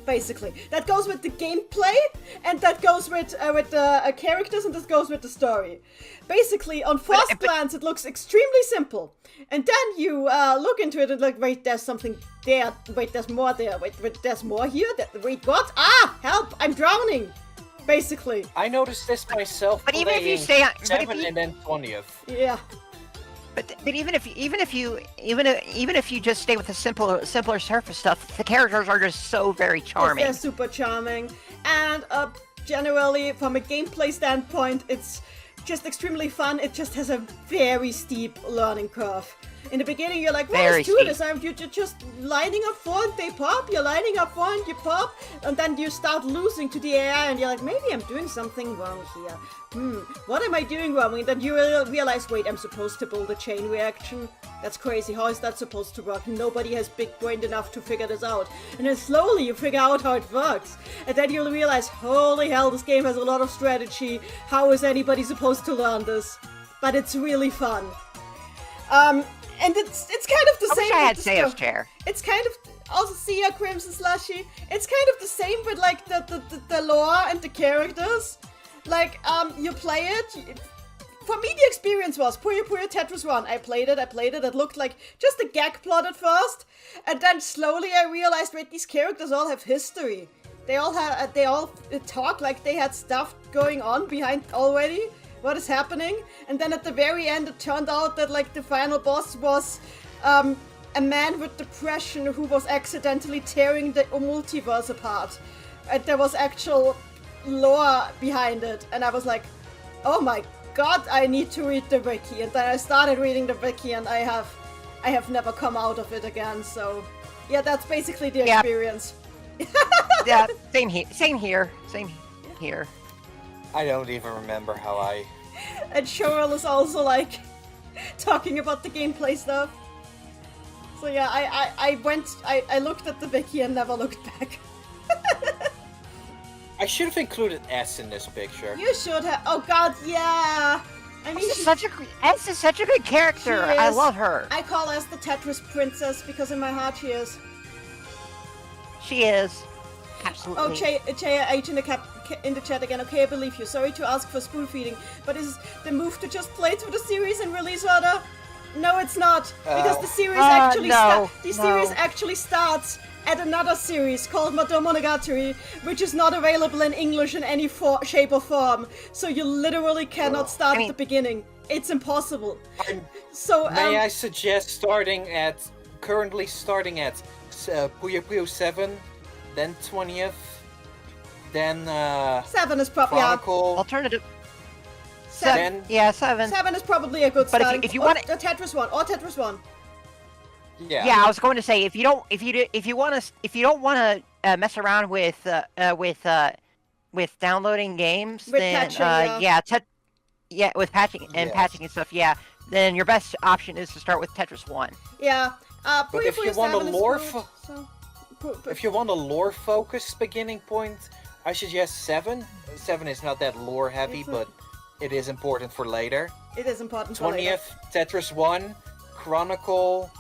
Basically, that goes with the gameplay, and that goes with the characters, and that goes with the story. Basically, on first glance, it looks extremely simple, and then you look into it and like, wait, there's something there. Wait, there's more there. Wait, there's more here. Wait, what? Ah, help! I'm drowning. Basically,
I noticed this myself.
But even if you stay on,
7 and then 20th.
Yeah.
But even if you just stay with the simpler surface stuff, the characters are just so very charming.
They're super charming, and generally, from a gameplay standpoint, it's just extremely fun. It just has a very steep learning curve. In the beginning, you're like, what is to this? You're just lining up for and they pop, you're lining up for and you pop, and then you start losing to the AI, and you're like, maybe I'm doing something wrong here. What am I doing wrong? And then you realize, wait, I'm supposed to build a chain reaction? That's crazy. How is that supposed to work? Nobody has big brain enough to figure this out. And then slowly you figure out how it works. And then you'll realize, holy hell, this game has a lot of strategy. How is anybody supposed to learn this? But it's really fun. And it's kind of the same.
I had Sayo's chair.
It's kind of also Sia, Crimson Slushy. It's kind of the same with like the lore and the characters. Like you play it. For me, the experience was Puyo Puyo Tetris 1. I played it. It looked like just a gag plot at first, and then slowly I realized, wait, these characters all have history. They all talk like they had stuff going on behind already. What is happening? And then at the very end, it turned out that like the final boss was a man with depression who was accidentally tearing the multiverse apart. And there was actual lore behind it. And I was like, oh my god, I need to read the wiki. And then I started reading the wiki, and I have never come out of it again. So yeah, that's basically the experience.
Yeah, same here.
I don't even remember how I...
And Cheryl is also like talking about the gameplay stuff. So yeah, I looked at the wiki and never looked back.
I should have included S in this picture.
You should have. Oh god, yeah. I mean,
S is such a good character. I love her.
I call S the Tetris princess because in my heart she is.
She is. Absolutely.
Oh, Che H in the chat again. Okay, I believe you. Sorry to ask for spoon feeding, but is the move to just play through the series in release order? No, it's not, because the series actually starts at another series called Madelyn-Himegami, which is not available in English in any shape or form. So you literally cannot start at the beginning. It's impossible. So
may I suggest currently starting at Puyo Puyo 7, then 20th, then
7 is probably
alternative.
7.
Yeah, 7.
7 is probably a good
but
start.
if you want
the Tetris 1 or Tetris 1.
Yeah.
Yeah, I was going to say if you don't want to mess around with downloading games,
With
then
patching,
with patching and
Yes.
patching and stuff, then your best option is to start with Tetris 1.
Yeah.
But
Puyo
if you
Puyo
want a
7 is
lore
good, so...
If you want a lore-focused beginning point, I suggest 7. 7 is not that lore-heavy, but it is important for later.
It is important for later.
20th, Tetris 1, Chronicle,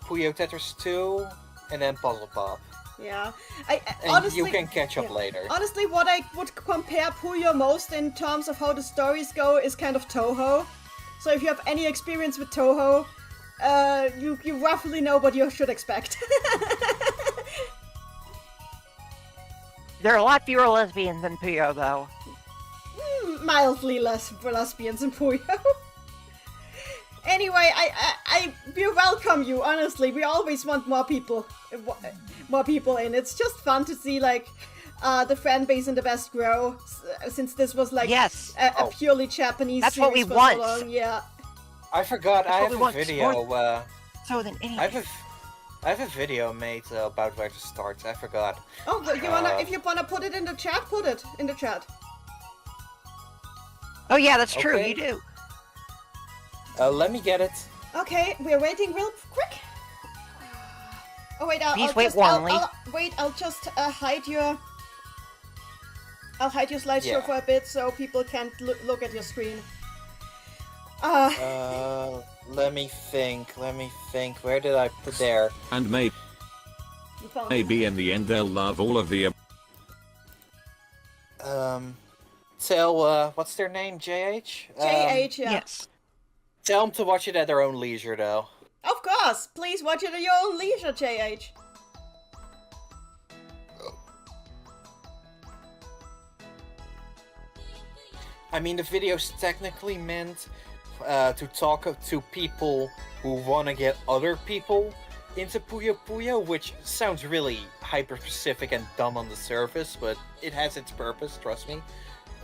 Puyo Tetris 2, and then Puzzle Pop.
Yeah.
And
Honestly,
you can catch up later.
Honestly, what I would compare Puyo most in terms of how the stories go is kind of Toho. So if you have any experience with Toho, you roughly know what you should expect.
There are a lot fewer lesbians than Puyo, though.
Mildly less for lesbians in Puyo. Anyway, we welcome you, honestly. We always want more people in. It's just fun to see, like, the fan base in the West grow, since this was, like, a purely Japanese
That's
series
what we
for
want.
so long. Yeah.
I forgot,
That's
I
what
have
we
a
want,
video,
So then anything.
I have a video made about where to start, I forgot.
Oh, but if you wanna put it in the chat, put it in the chat.
Oh yeah, that's true,
Okay.
you do.
Let me get it.
Okay, we're waiting real quick. Oh wait,
Please wait warmly.
I'll just hide your slideshow
Yeah.
for a bit so people can't look at your screen.
Let me think. Where did I put there?
And
You found it.
maybe in the end they'll love all of the
Tell, what's their name? JH?
JH, yeah.
Yes.
Tell them to watch it at their own leisure, though.
Of course, please watch it at your own leisure, JH.
I mean, the video's technically meant to talk to people who want to get other people into Puyo Puyo, which sounds really hyper-specific and dumb on the surface, but it has its purpose, trust me.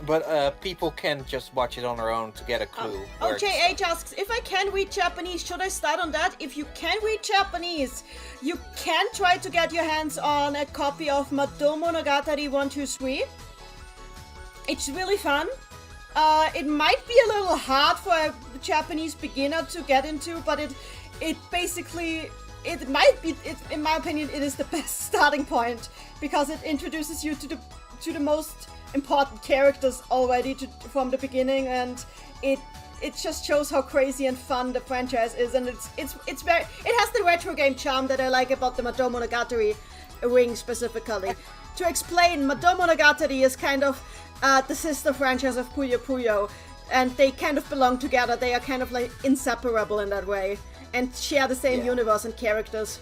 But people can just watch it on their own to get a clue. where to
JH asks, if I can read Japanese, should I start on that? If you can read Japanese, you can try to get your hands on a copy of Madomonogatari 123. It's really fun. It might be a little hard for a Japanese beginner to get into, but it basically, it might be, in my opinion, it is the best starting point, because it introduces you to the most important characters already from the beginning, and it just shows how crazy and fun the franchise is, and it's very, it has the retro game charm that I like about the Madomonogatari ring specifically. To explain, Madomonogatari is kind of the sister franchise of Puyo Puyo, and they kind of belong together. They are kind of like inseparable in that way, and share the same universe and characters.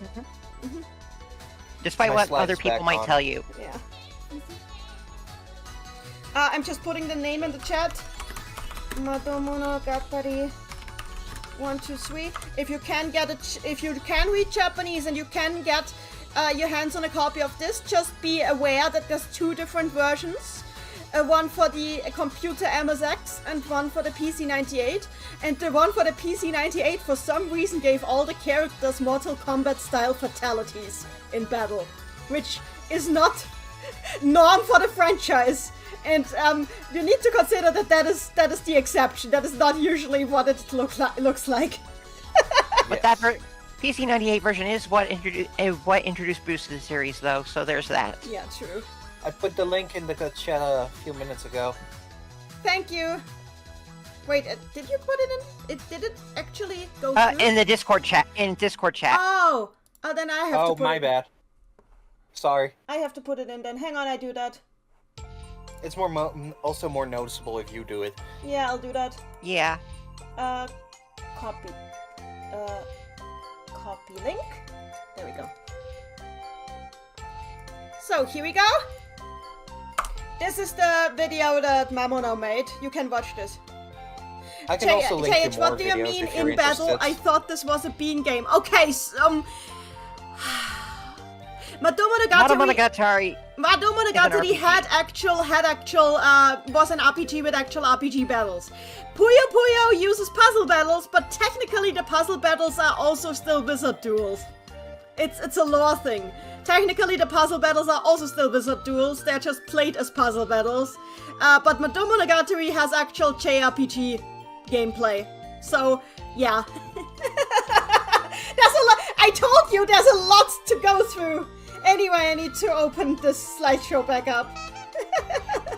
Despite what other people might tell you.
Yeah. I'm just putting the name in the chat. Madomonogatari 123. If you can read Japanese and you can get your hands on a copy of this, just be aware that there's 2 different versions. One for the computer MSX and one for the PC-98. And the one for the PC-98 for some reason gave all the characters Mortal Kombat style fatalities in battle, which is not norm for the franchise. And you need to consider that is the exception. That is not usually what it looks like.
But that PC-98 version is what introduced Boost to the series, though. So there's that.
Yeah, true.
I put the link in the chat a few minutes ago.
Thank you. Wait, did you put it in? Did it actually go through?
In the Discord chat.
Oh, then I have to put
my bad. Sorry.
I have to put it in then. Hang on, I do that.
It's also more noticeable if you do it.
Yeah, I'll do that.
Yeah.
Copy. Copy link. There we go. So, here we go. This is the video that Mamono made. You can watch this.
I can also link to more
what do you
videos
mean
if you're
in battle?
interested.
I thought this was a bean game. Okay, Madomonogatari was an RPG with actual RPG battles. Puyo Puyo uses puzzle battles, but technically the puzzle battles are also still wizard duels. It's a lore thing. Technically, the puzzle battles are also still wizard duels. They're just played as puzzle battles. But Madomonogatari has actual JRPG gameplay. So, yeah. There's a lot. I told you there's a lot to go through. Anyway, I need to open this slideshow back up.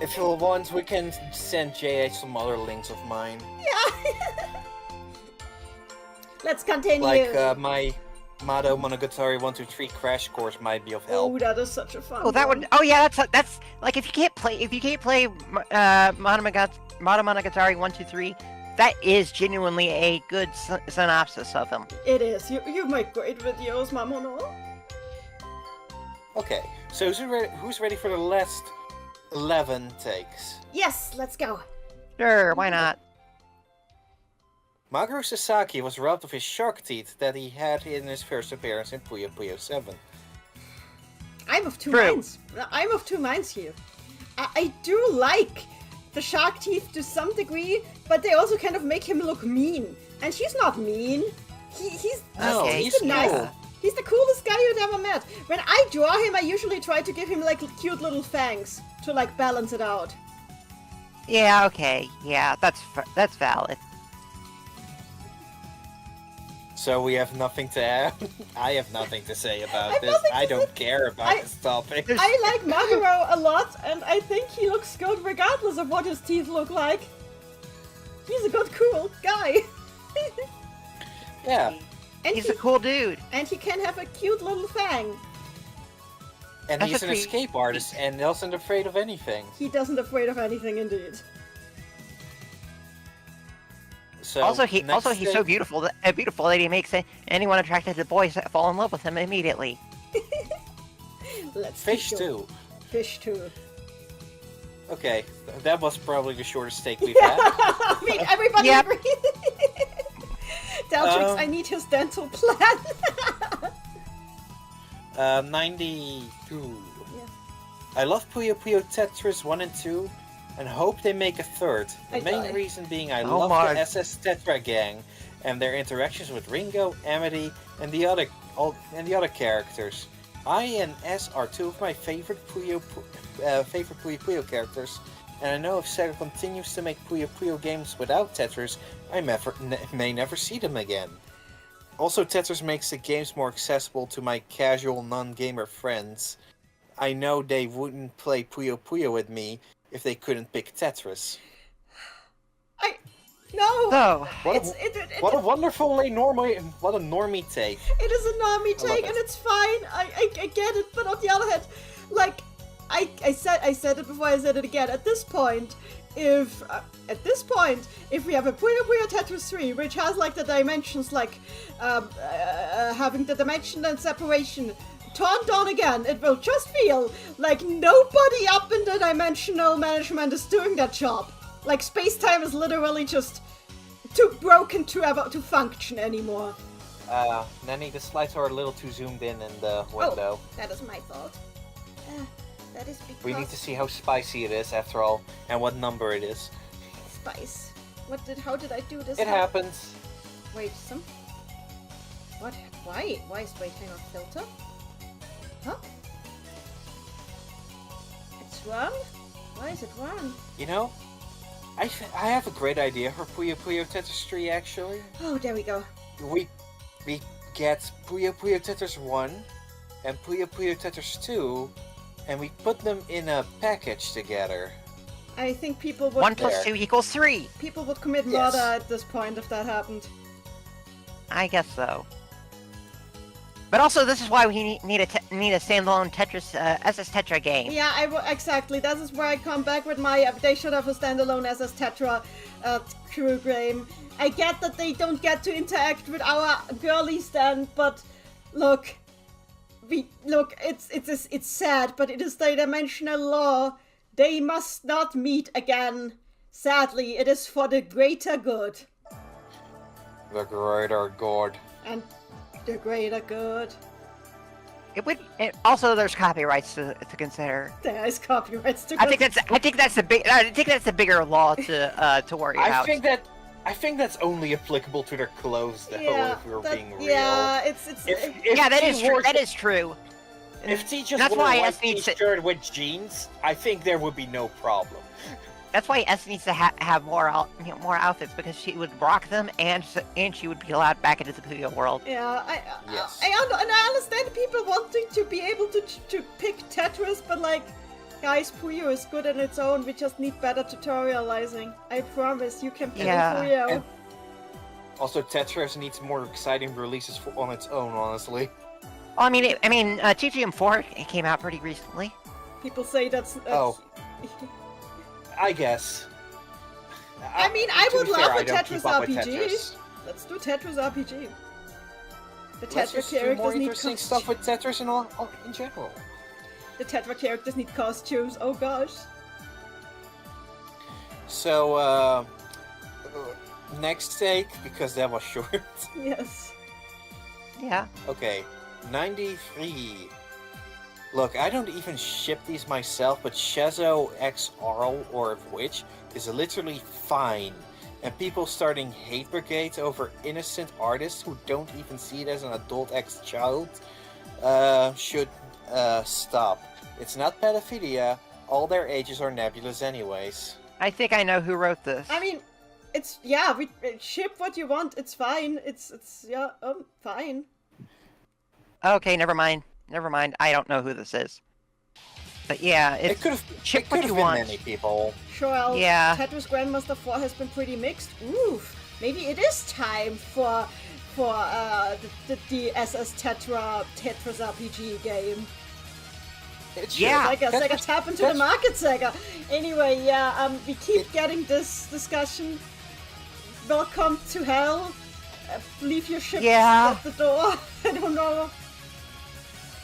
If you want, we can send JH some other links of mine.
Yeah. Let's continue.
Like my Madomonogatari 1-2-3 crash course might be of help.
Oh, that is such a fun.
Oh, that would. Oh, yeah. That's like if you can't play Madomonogatari 1-2-3, that is genuinely a good synopsis of him.
It is. You make great videos, Mamono.
Okay, so who's ready for the last 11 takes?
Yes, let's go.
Sure, why not?
Mamoru Sasaki was robbed of his shark teeth that he had in his first appearance in Puyo Puyo 7.
I'm of two minds. I'm of two minds here. I do like the shark teeth to some degree, but they also kind of make him look mean. And he's not mean. He's nice.
cool.
He's the coolest guy you'd ever met. When I draw him, I usually try to give him like cute little fangs to like balance it out.
Yeah, okay. Yeah, that's valid.
So we have nothing to add? I have nothing to say about this. I don't care about this topic.
I like Maguro a lot, and I think he looks good regardless of what his teeth look like. He's a good, cool guy.
Yeah.
And
he's a cool dude.
And he can have a cute little fang.
And he's an escape artist and doesn't afraid of anything.
He doesn't afraid of anything, indeed.
So
also, he's so beautiful that he makes anyone attracted to boys fall in love with him immediately.
Let's
Fish too.
Fish too.
Okay, that was probably the shortest take we've had.
I mean, everybody agrees. Daltrix, I need his dental plan.
92.
Yeah.
I love Puyo Puyo Tetris 1 and 2, and hope they make a third. The main reason being I love the SS Tetra gang and their interactions with Ringo, Amity, and the other characters. I and S are two of my favorite Puyo Puyo characters, and I know if Sega continues to make Puyo Puyo games without Tetris, I may never see them again. Also, Tetris makes the games more accessible to my casual non-gamer friends. I know they wouldn't play Puyo Puyo with me if they couldn't pick Tetris.
No!
What a wonderfully what a normie take.
It is a normie take, and it's fine. I get it, but on the other hand, like, I said it before, I said it again. At this point, if we have a Puyo Puyo Tetris 3, which has like the dimensions, like having the dimension and separation turned on again, it will just feel like nobody up in the dimensional management is doing that job. Like, space-time is literally just too broken to function anymore.
Nanny, the slides are a little too zoomed in the window.
Oh, that is my fault. That is because...
We need to see how spicy it is, after all, and what number it is.
Spice. How did I do this?
It happens.
Wait, What? Why? Why is waiting on filter? Huh? It's wrong? Why is it wrong?
You know, I have a great idea for Puyo Puyo Tetris 3, actually.
Oh, there we go.
We get Puyo Puyo Tetris 1 and Puyo Puyo Tetris 2, and we put them in a package together.
I think people would...
1 + 2 = 3!
People would commit murder at this point if that happened.
I guess so. But also, this is why we need a standalone Tetris SS Tetra game.
Yeah, exactly. That is where I come back with my. They should have a standalone SS Tetra crew game. I get that they don't get to interact with our girlies then, but look, it's sad, but it is the dimensional law. They must not meet again. Sadly, it is for the greater good.
The greater good.
And the greater good.
Also, there's copyrights to consider.
There is copyrights to
consider. I think that's the bigger law to worry about.
I think that I think that's only applicable to their clothes, though,
Yeah,
if we're
that-
being real.
yeah, it's
Yeah, that is true. That is true.
If T just
That's
wore
why
a white
S needs to-
t-shirt with jeans, I think there would be no problem.
That's why S needs to have more more outfits, because she would rock them, and she would be allowed back into the Puyo world.
Yeah,
Yes.
I understand people wanting to be able to pick Tetris, but like, guys, Puyo is good on its own. We just need better tutorializing. I promise, you can pick Puyo.
And also, Tetris needs more exciting releases on its own, honestly.
Well, TGM4 came out pretty recently.
People say that's.
Oh. I guess.
I mean, I
to
would
be fair,
love
I
a
don't
Tetris
keep up with
RPG.
Tetris.
Let's do Tetris RPG. The
Let's
Tetra
just do more
characters need
interesting stuff with Tetris in general.
The Tetra characters need costumes. Oh gosh.
So, next take, because that was short.
Yes.
Yeah.
Okay, 93. Look, I don't even ship these myself, but Shazo X Arl, or which, is literally fine. And people starting hate brigades over innocent artists who don't even see it as an adult ex-child should stop. It's not pedophilia, all their ages are nebulous anyways.
I think I know who wrote this.
I mean, it's we ship what you want. It's fine. It's fine.
Okay, never mind. I don't know who this is. But yeah,
It could have
ship what you
been
want.
many people.
Sure.
Yeah.
Tetris Grandmaster 4 has been pretty mixed. Oof. Maybe it is time for the SS Tetris RPG game.
Yeah.
Sega tap into the market, Sega. Anyway, we keep getting this discussion. Welcome to hell. Leave your ships at the door. I don't know.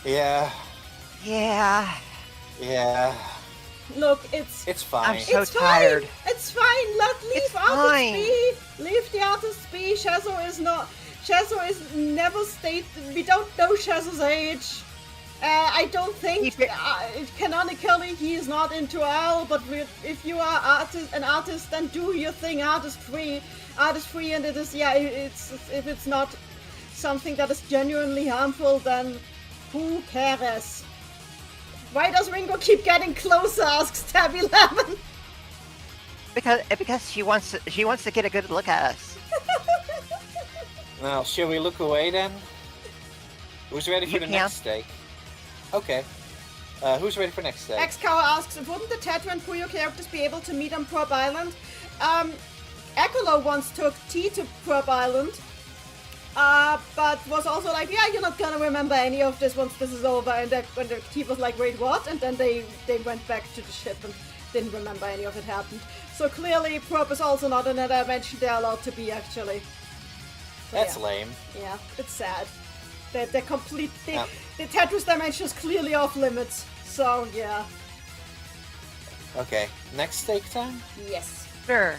Yeah.
Look, it's
fine.
I'm so
it's
tired.
Fine. It's fine. Leave artists be. Leave the artists be. Shazo is never stated. We don't know Shazo's age. I don't think canonically he is not into Al. But if you are an artist, then do your thing. Artist free, and it is if it's not something that is genuinely harmful, then who cares? Why does Ringo keep getting closer? Asks Tabby Lemon.
Because she wants to get a good look at us.
Now, shall we look away then? Who's ready for the next stake? Okay. Who's ready for next stake?
X-Cow asks, wouldn't the Tetra and Puyo characters be able to meet on Prob Island? Ecolo once took T to Prob Island. But was also like, yeah, you're not gonna remember any of this once this is over. And when the T was like, wait, what? And then they went back to the ship and didn't remember any of it happened. So clearly, Prob is also not in a dimension they're allowed to be, actually. So,
That's lame.
Yeah, it's sad. They're complete. The Tetris dimension is clearly off limits. So, yeah.
Okay, next stake time?
Yes.
Sure.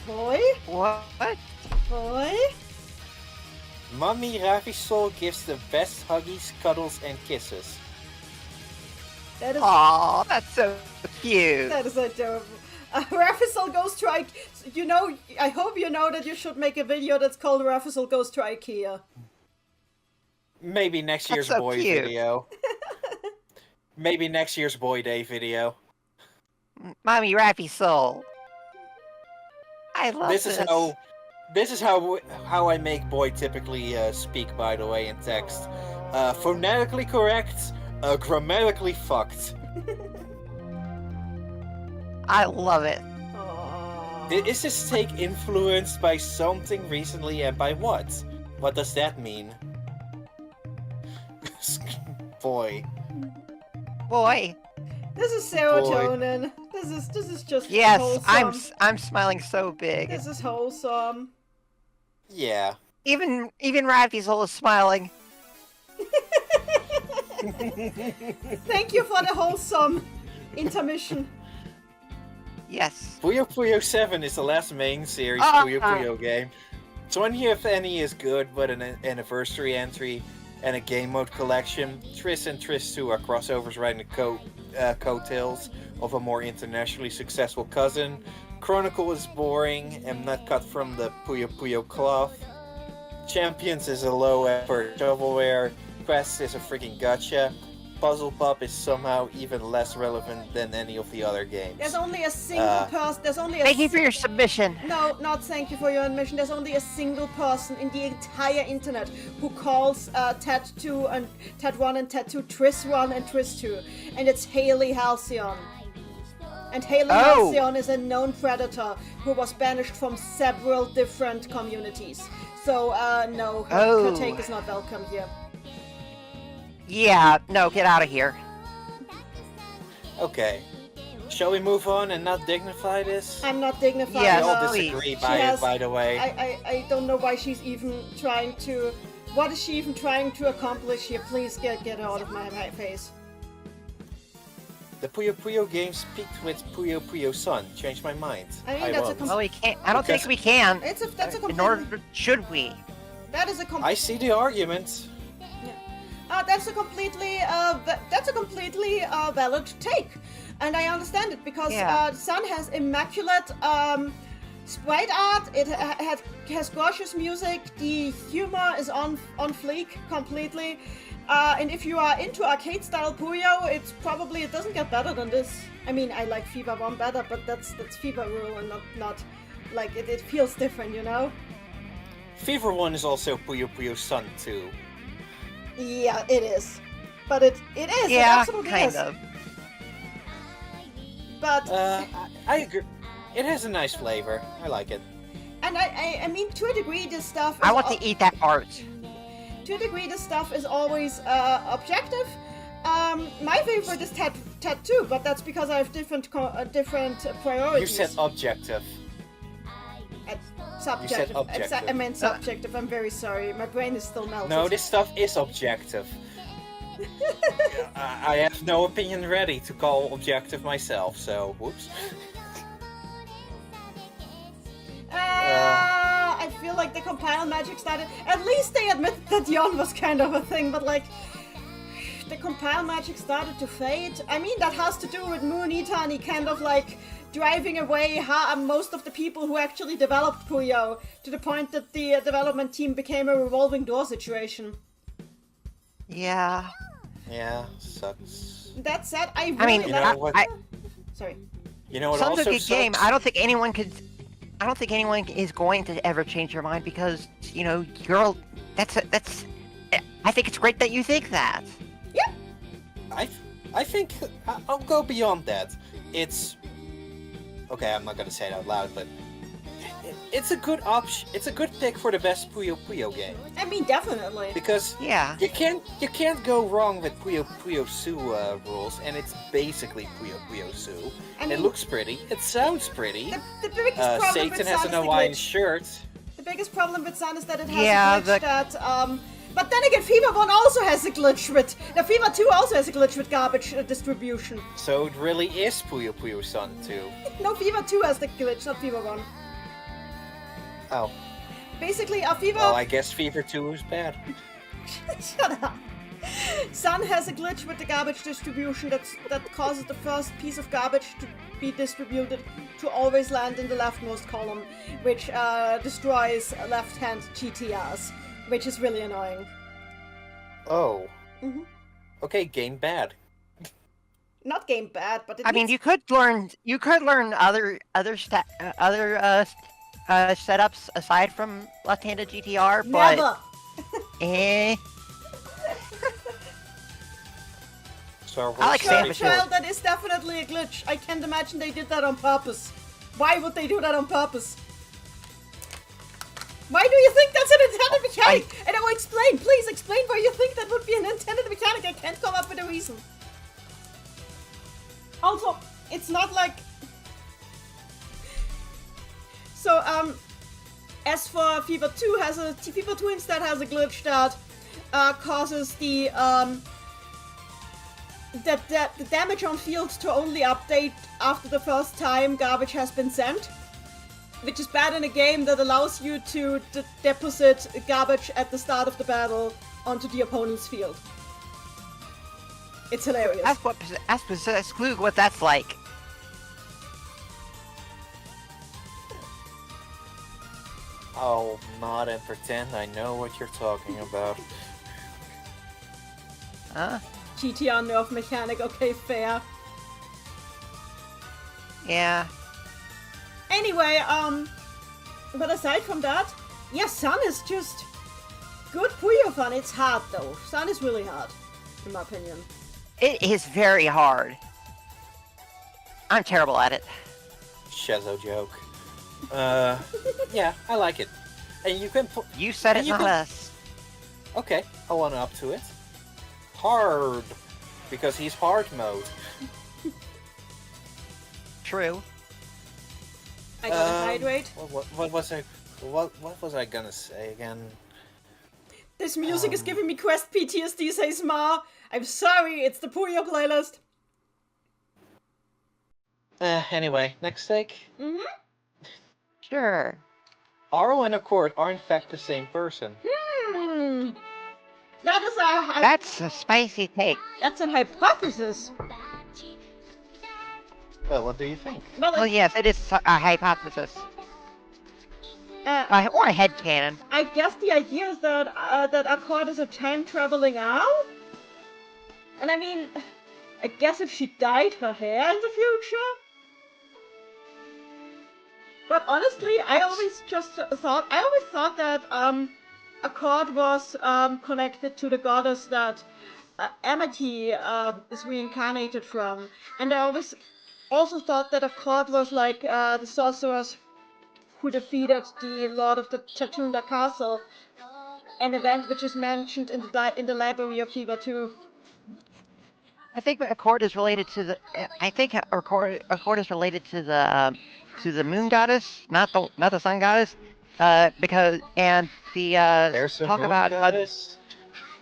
Boy?
What?
Boy?
Mommy Ravisol gives the best huggies, cuddles, and kisses.
That is.
Aw, that's so cute.
That is adorable. Rafisol goes to I hope you know that you should make a video that's called Rafisol goes to IKEA.
Maybe next year's
so
boy
cute.
video. Maybe next year's boy day video.
Mommy Rappy Soul. I love this.
This is how I make boy typically speak, by the way, in text. Phonetically correct, grammatically fucked.
I love it.
Is this take influenced by something recently, and by what? What does that mean? Boy.
This is serotonin. This is just
yes.
wholesome.
I'm smiling so big.
This is wholesome.
Yeah.
Even Rappy Soul is smiling.
Thank you for the wholesome intermission.
Yes.
Puyo Puyo 7 is the last main series Puyo Puyo game. 20th NE is good, but an anniversary entry and a game mode collection. Triss and Triss 2 are crossovers writing the code coattails of a more internationally successful cousin. Chronicle is boring and not cut from the Puyo Puyo cloth. Champions is a low-effort shovelware. Quest is a freaking gacha. Puzzle Pop is somehow even less relevant than any of the other games.
There's only a single person. There's only a.
Thank you for your submission.
No, not thank you for your admission. There's only a single person in the entire internet who calls Tet 2 and Tet 1 and Tet 2 Triss 1 and Triss 2, and it's Haley Halcyon. And Haley Halcyon is a known predator who was banished from several different communities. So no, her take is not welcome here.
Yeah, no, get out of here.
Okay. Shall we move on and not dignify this?
I'm not dignified.
Yeah,
We all disagree by the way.
I don't know why she's even trying to... What is she even trying to accomplish here? Please get her out of my face.
The Puyo Puyo games peaked with Puyo Puyo Sun. Changed my mind.
I think that's
won't.
Well, we can't. I don't think we can.
That's a completely...
Nor should we.
That is a
I see the argument.
That's a completely valid take, and I understand it because Sun has immaculate sprite art. It has gorgeous music. The humor is on fleek completely, and if you are into arcade style Puyo, it doesn't get better than this. I mean, I like Fever 1 better, but that's Fever rule and not like it feels different, you know.
Fever 1 is also Puyo Puyo Sun 2.
Yeah, it is. But it is.
Yeah,
it absolutely
kind
is.
of.
But
I agree. It has a nice flavor. I like it.
And I mean, to a degree, this stuff.
I want to eat that part.
To a degree, this stuff is always objective. My favorite is Tet 2, but that's because I have different priorities.
You said objective.
Subjective.
You said objective.
I meant subjective. I'm very sorry. My brain is still melted.
No, this stuff is objective. I have no opinion ready to call objective myself, so whoops.
I feel like the compile magic started. At least they admitted that yawn was kind of a thing, but like the compile magic started to fade. I mean, that has to do with Moon Itani kind of like driving away most of the people who actually developed Puyo, to the point that the development team became a revolving door situation.
Yeah.
Yeah, sucks.
That said, I
mean,
You know what?
Sorry.
You know what
Sun's
also
a good
sucks?
game. I don't think anyone is going to ever change their mind because, you know, girl, that's. I think it's great that you think that.
Yeah.
I think I'll go beyond that. It's okay. I'm not gonna say it out loud, but it's a good option. It's a good pick for the best Puyo Puyo game.
I mean, definitely.
Because you can't go wrong with Puyo Puyo Su rules, and it's basically Puyo Puyo Su. It looks pretty. It sounds pretty.
The biggest problem
Satan
with
has
Sun
an
is the
Hawaiian
glitch.
shirt.
The biggest problem with Sun is that it has a glitch that. But then again, Fever 1 also has a glitch with. The Fever 2 also has a glitch with garbage distribution.
So it really is Puyo Puyo Sun 2.
No, Fever 2 has the glitch, not Fever 1.
Oh.
Basically, a Fever.
Well, I guess Fever 2 is bad.
Shut up. Sun has a glitch with the garbage distribution that causes the first piece of garbage to be distributed to always land in the leftmost column, which destroys left-hand GTRs, which is really annoying.
Oh.
Mm-hmm.
Okay, game bad.
Not game bad, but
I mean, you could learn other setups aside from left-handed GTR, but
never.
So
I like sandwiches.
Child, that is definitely a glitch. I can't imagine they did that on purpose. Why would they do that on purpose? Why do you think that's an intended mechanic? And I will explain. Please explain why you think that would be an intended mechanic. I can't come up with a reason. Also, it's not like... So, as for Fever 2, Fever 2 instead has a glitch that causes the damage on fields to only update after the first time garbage has been sent. Which is bad in a game that allows you to deposit garbage at the start of the battle onto the opponent's field. It's hilarious.
Ask Sklug what that's like.
I'll nod and pretend I know what you're talking about.
Huh?
GTR nerf mechanic, okay, fair.
Yeah.
Anyway, but aside from that, yeah, Sun is just good Puyo fun. It's hard though. Sun is really hard, in my opinion.
It is very hard. I'm terrible at it.
Shezzo joke. Yeah, I like it. And you can put.
You said it,
you
not
can-
us.
Okay, I'll one up to it. Hard, because he's hard mode.
True.
I gotta hydrate.
What was I gonna say again?
This music is giving me quest PTSD, says Ma. I'm sorry, it's the Puyo playlist.
Anyway, next take.
Mm-hmm.
Sure.
Aro and Accord are in fact the same person.
That is
That's a spicy take.
that's a hypothesis.
Well, what do you think?
Well, yes, it is a hypothesis. Or a headcanon.
I guess the idea is that that Accord is a time-traveling owl? And I mean, I guess if she dyed her hair in the future? But honestly, I always thought that Accord was connected to the goddess that Amity is reincarnated from. And I always also thought that Accord was like the sorceress who defeated the Lord of the Chatunda Castle, an event which is mentioned in the library of Fever 2.
I think Accord is related to the. I think Accord is related to the moon goddess, not the sun goddess, because the
There's a
talk
moon
about
goddess?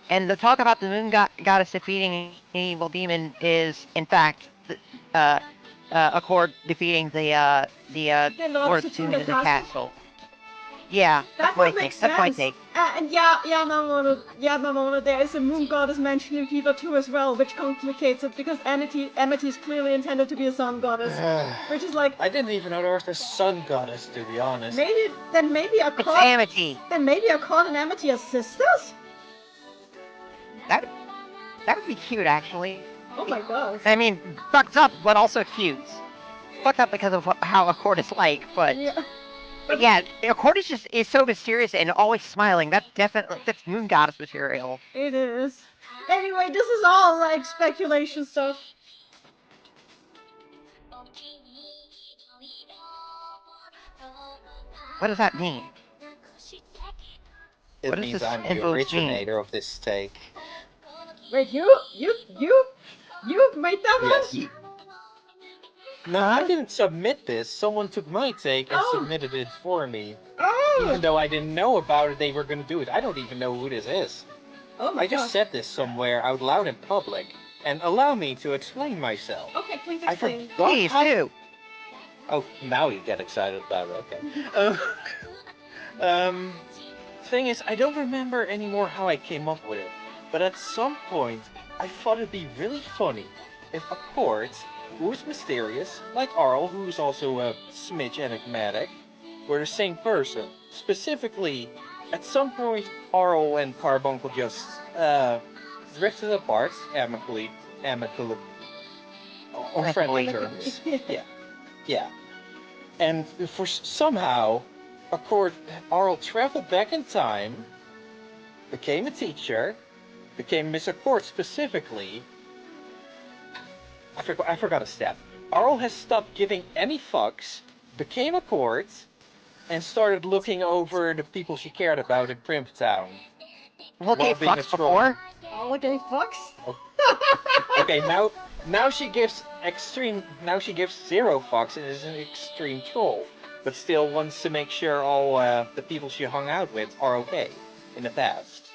and the talk about the moon goddess defeating an evil demon is in fact Accord defeating the
Lord
Lord
Chatunda
of the
Castle.
castle. Yeah,
That
that's my
would
take.
make
That's my
sense.
take.
And Mamono, there is a moon goddess mentioned in Fever 2 as well, which complicates it because Amity is clearly intended to be a sun goddess, which is like
I didn't even know there was a sun goddess, to be honest.
maybe
It's
Accord
Amity.
and Amity are sisters.
That would be cute, actually.
Oh my gosh.
I mean, fucked up, but also cute. Fucked up because of how Accord is like, but
Yeah.
yeah, Accord is so mysterious and always smiling. That's moon goddess material.
It is. Anyway, this is all like speculation stuff.
What does that mean?
It
What does
means
this
I'm the
info
originator of this take.
Wait, you made that one?
Yes. No, I didn't submit this. Someone took my take and
Oh.
submitted it for me.
Oh.
Even though I didn't know about it, they were gonna do it. I don't even know who this is.
Oh my
I just
gosh.
said this somewhere out loud in public. And allow me to explain myself.
Okay, please
I
explain.
forgot
Please
how...
do.
Oh, now you get excited about it, okay. Thing is, I don't remember anymore how I came up with it. But at some point, I thought it'd be really funny if Accord, who's mysterious, like Arl, who's also a smidge enigmatic, were the same person. Specifically, at some point, Arl and Carbuncle just, drifted apart, amicably, on friendly terms. Yeah. And for somehow, Arl traveled back in time, became a teacher, became Miss Accord specifically. I forgot a step. Arl has stopped giving any fucks, became Accord, and started looking over the people she cared about in Primptown.
Well,
While
okay,
being a
fucks
troll.
before.
Oh, okay, fucks.
Okay, now she gives zero fucks and is an extreme troll, but still wants to make sure all the people she hung out with are okay in the past.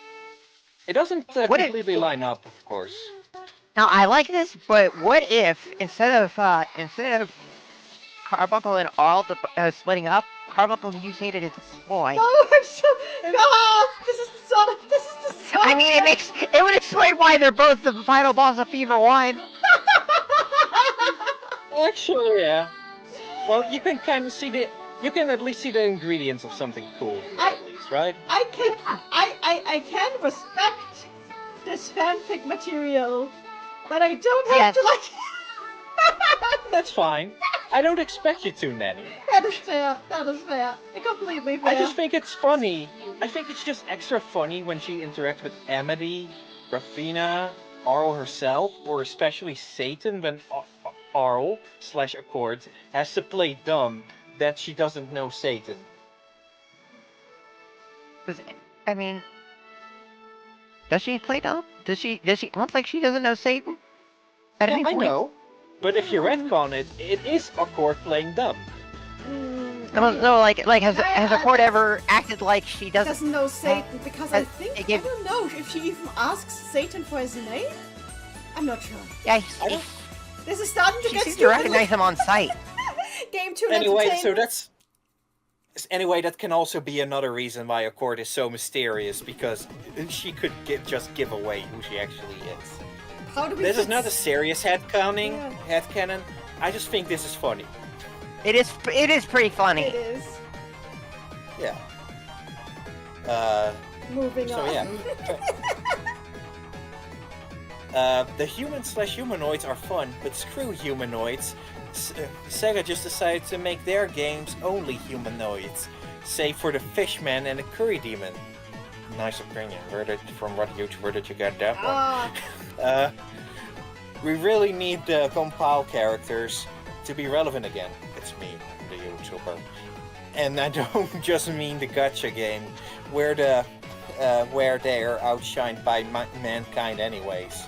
It doesn't
What if-
completely line up, of course.
Now I like this, but what if instead of Carbuncle and all the splitting up, Carbuncle mutated as a boy.
Oh, I'm so. This is the son.
I mean, it would explain why they're both the final boss of Fever 1.
Actually, yeah. Well, you can kind of see you can at least see the ingredients of something cool, at least, right?
I can respect this fanfic material, but I don't have to like.
That's fine. I don't expect you to, Nanny.
That is fair. That is fair. Completely fair.
I just think it's funny. I think it's just extra funny when she interacts with Amity, Rafina, Arl herself, or especially Satan when Arl/Accord has to play dumb that she doesn't know Satan.
I mean, does she play dumb? Does she? I don't think she doesn't know Satan. At any
I
point.
know, but if you retcon it, it is Accord playing dumb.
No, like has Accord ever acted like she
doesn't know Satan? Because I think
I
don't know if she even asks Satan for his name. I'm not sure.
Yeah,
this is starting to
she
get
seems
stupid.
to recognize him on sight.
Game 2
Anyway, so that can also be another reason why Accord is so mysterious, because she could just give away who she actually is.
How do we
This is not a serious headcanon. I just think this is funny.
It is pretty funny.
It is.
Yeah.
Moving
so
on.
Yeah. The humans/humanoids are fun, but screw humanoids. Sega just decided to make their games only humanoids, save for the fishman and the curry demon. Nice opinion. Where did you get that one? We really need the compile characters to be relevant again. It's me, the YouTuber. And I don't just mean the gacha game, where they are outshined by mankind anyways.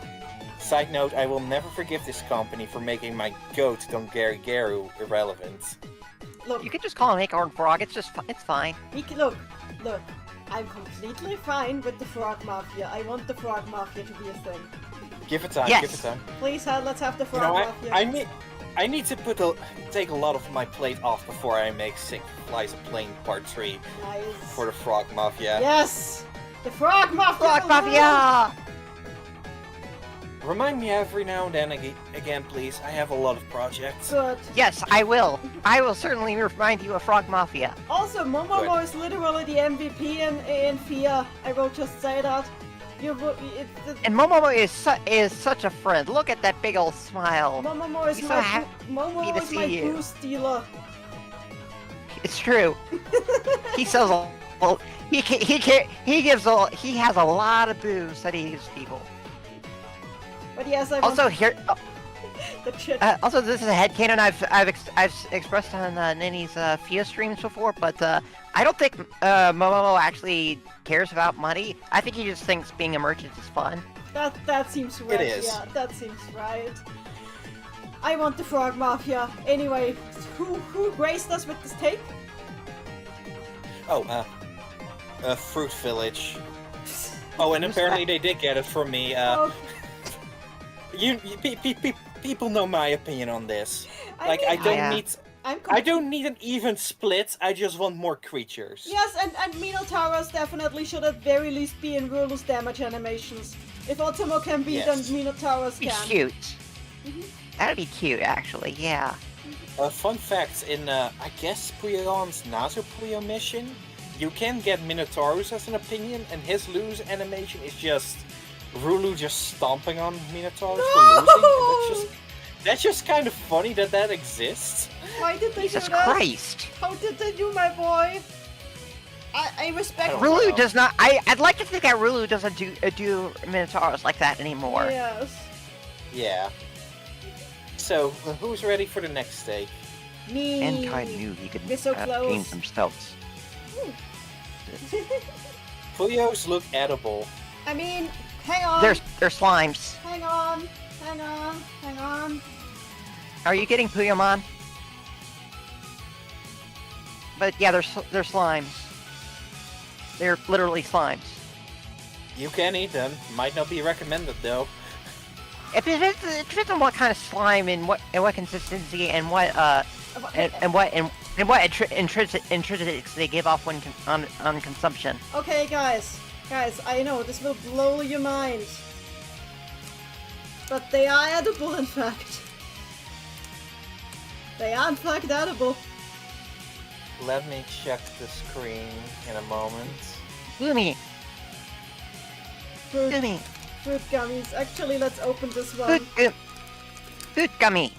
Side note, I will never forgive this company for making my goat Dongari Geru irrelevant.
Look,
you could just call him Acorn Frog. It's fine.
Look. I'm completely fine with the Frog Mafia. I want the Frog Mafia to be a thing.
Give it time.
Yes.
Give it time.
Please, let's have the Frog Mafia.
I need to take a lot of my plate off before I make Sick Flies a Plane Part 3 for the Frog Mafia.
Yes! The Frog Mafia!
Frog Mafia!
Remind me every now and then again, please. I have a lot of projects.
Good.
Yes, I will. I will certainly remind you of Frog Mafia.
Also, Momomo is literally the MVP in FIA. I will just say that.
And Momomo is such a friend. Look at that big old smile.
Momomo is my boost dealer.
It's true. He sells he has a lot of booze that he gives people.
But yes,
also here.
The chit.
Also, this is a headcanon I've expressed on Nini's FIA streams before, but I don't think Momomo actually cares about money. I think he just thinks being a merchant is fun.
That seems right.
It is.
Yeah, that seems right. I want the Frog Mafia. Anyway, who graced us with this take?
Oh, Fruit Village. Oh, and apparently they did get it from me. People know my opinion on this. I don't need an even split. I just want more creatures.
Yes, and Minotauros definitely should at very least be in Rulu's damage animations. If Ultimo can be, then Minotauros can.
Be cute. That'd be cute, actually. Yeah.
Fun fact: in I guess Puyo's Nazo Puyo mission, you can get Minotaurus as an opinion, and his lose animation is just Rulu just stomping on Minotaurus for losing. And that's just kind of funny that exists.
Why did they
Jesus
do that?
Christ!
How did they do, my boy? I respect.
Rulu does not. I'd like to think that Rulu doesn't do Minotaurus like that anymore.
Yes.
Yeah. So, who's ready for the next stake?
Me.
Mankind knew he could
so
gain themselves.
Puyos look edible.
I mean, hang on.
They're slimes.
Hang on.
Are you getting Puyomon? But yeah, they're slimes. They're literally slimes.
You can eat them. Might not be recommended though.
It depends on what kind of slime and what consistency and what And what intrinsics they give off when on consumption.
Okay, guys, I know this will blow your mind, but they are edible, in fact. They are in fact edible.
Let me check the screen in a moment.
Gummy.
Fruit gummies. Actually, let's open this one.
Fruit gummy.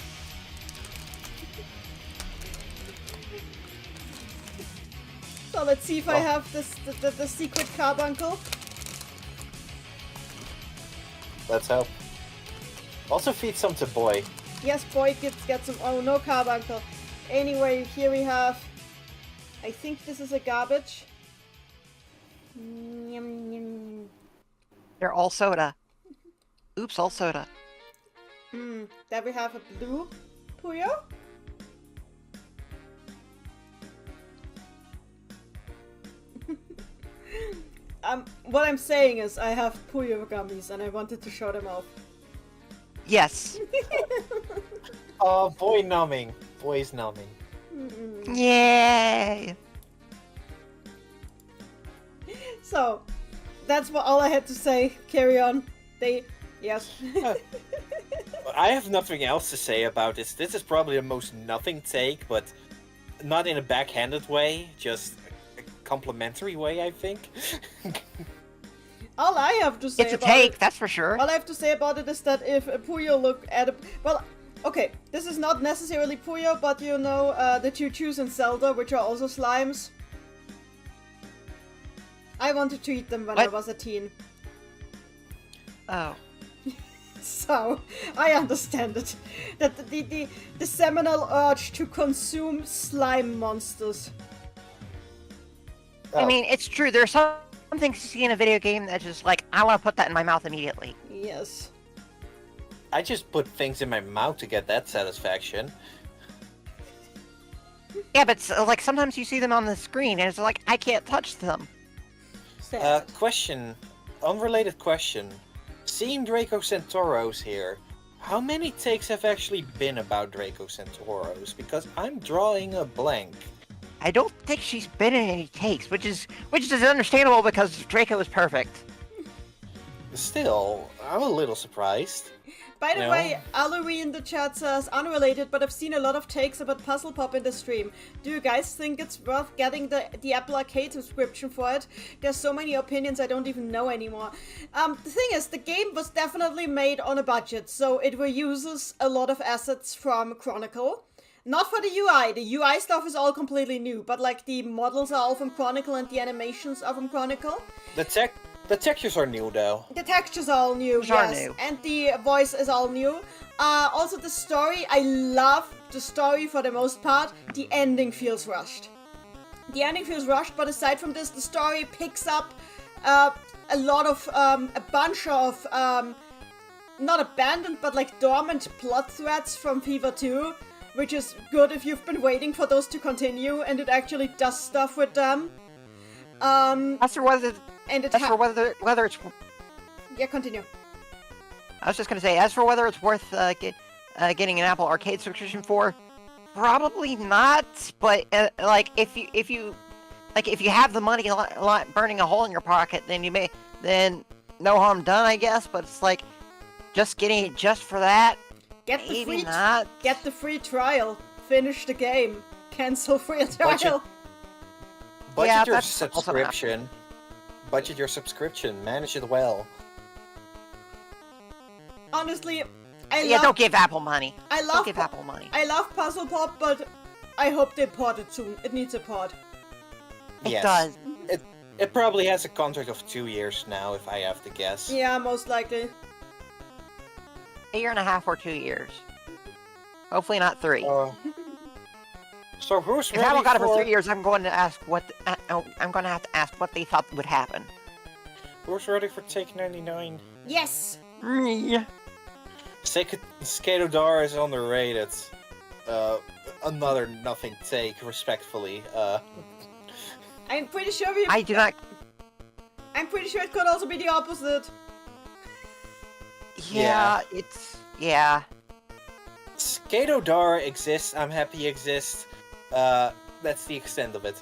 So let's see if I have the secret carbuncle.
Let's hope. Also feed some to Boy.
Yes, Boy gets some. Oh, no carbuncle. Anyway, here we have. I think this is a garbage.
They're all soda. Oops, all soda.
There we have a blue Puyo. What I'm saying is I have Puyo gummies and I wanted to show them off.
Yes.
Oh, boy numbing. Boy's numbing.
Yay!
So, that's all I had to say. Carry on. Yes.
I have nothing else to say about this. This is probably the most nothing take, but not in a backhanded way, just a complimentary way, I think.
All I have to say
it's a
about
take,
it,
that's for sure.
All I have to say about it is that if Puyo look at a... Well, okay, this is not necessarily Puyo, but you know the Choo-Choos in Zelda, which are also slimes. I wanted to eat them when I was a teen.
Oh.
So, I understand it. That the seminal urge to consume slime monsters.
I mean, it's true. There's some things you see in a video game that just like, I want to put that in my mouth immediately.
Yes.
I just put things in my mouth to get that satisfaction.
Yeah, but like sometimes you see them on the screen and it's like, I can't touch them.
Question. Unrelated question. Seeing Draco Centauros here, how many takes have actually been about Draco Centauros? Because I'm drawing a blank.
I don't think she's been in any takes, which is understandable because Draco is perfect.
Still, I'm a little surprised.
By the way, Aluri in the chat says, unrelated, but I've seen a lot of takes about Puzzle Pop in the stream. Do you guys think it's worth getting the Apple Arcade subscription for it? There's so many opinions I don't even know anymore. The thing is, the game was definitely made on a budget, so it reuses a lot of assets from Chronicle. Not for the UI. The UI stuff is all completely new, but like the models are all from Chronicle and the animations are from Chronicle.
The textures are new, though.
The textures are all new, yes. And the voice is all new. Also, the story, I love the story for the most part. The ending feels rushed. But aside from this, the story picks up a bunch of, not abandoned, but like dormant plot threads from Fever 2, which is good if you've been waiting for those to continue, and it actually does stuff with them.
As for whether it's...
Yeah, continue.
I was just gonna say, as for whether it's worth getting an Apple Arcade subscription for, probably not. But like if you have the money burning a hole in your pocket, then no harm done, I guess. But it's like just getting it just for that. Get
the free trial. Finish the game. Cancel free trial.
Budget your subscription. Budget your subscription. Manage it well.
Honestly,
don't give Apple money.
Don't give Apple money. I love Puzzle Pop, but I hope they port it soon. It needs a port.
It does.
It probably has a contract of 2 years now, if I have to guess.
Yeah, most likely.
1.5 years or 2 years. Hopefully not 3.
So who's ready
if Apple got it for 3
for...
years, I'm going to ask I'm going to have to ask what they thought would happen.
Who's ready for Take 99?
Yes!
Me.
Skatodar is underrated. Another nothing take, respectfully.
I'm pretty sure I'm pretty sure it could also be the opposite.
Yeah.
Skate Odara exists. I'm happy he exists. That's the extent of it.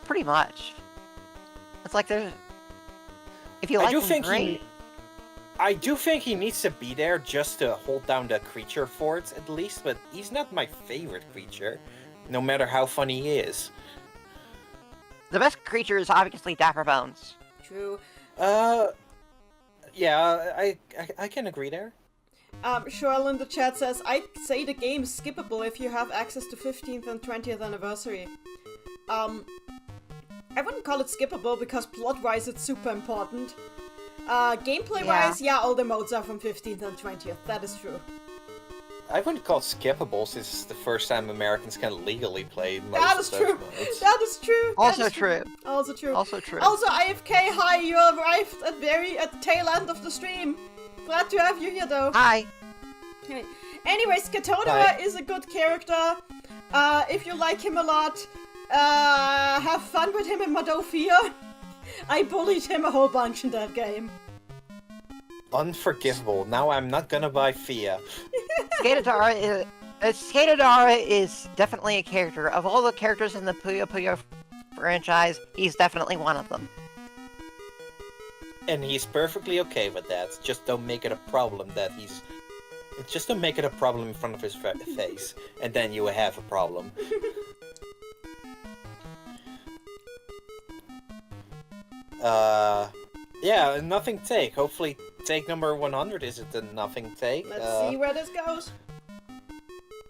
Pretty much. It's like there's. If you like him, great.
I do think he needs to be there just to hold down the creature forts at least, but he's not my favorite creature, no matter how funny he is.
The best creature is obviously Dapper Bones.
True.
Yeah, I can agree there.
Shoel in the chat says, I'd say the game is skippable if you have access to 15th and 20th anniversary. I wouldn't call it skippable because plot-wise it's super important. Gameplay-wise, yeah, all the modes are from 15th and 20th. That is true.
I wouldn't call it skippable since it's the first time Americans can legally play most
That
of
is
those
true.
modes.
That is true.
Also true.
Also true.
Also true.
Also, IFK, hi, you arrived at the tail end of the stream. Glad to have you here, though.
Hi.
Okay. Anyways, Katodora is a good character. If you like him a lot, have fun with him in Madofia. I bullied him a whole bunch in that
Unforgivable. Now I'm not gonna buy Fia.
Skatodara is definitely a character. Of all the characters in the Puyo Puyo franchise, he's definitely one of them.
And he's perfectly okay with that. Just don't make it a problem that he's... Just don't make it a problem in front of his face. And then you have a problem. Yeah, nothing take. Hopefully take number 100 isn't a nothing take.
Let's see where this goes.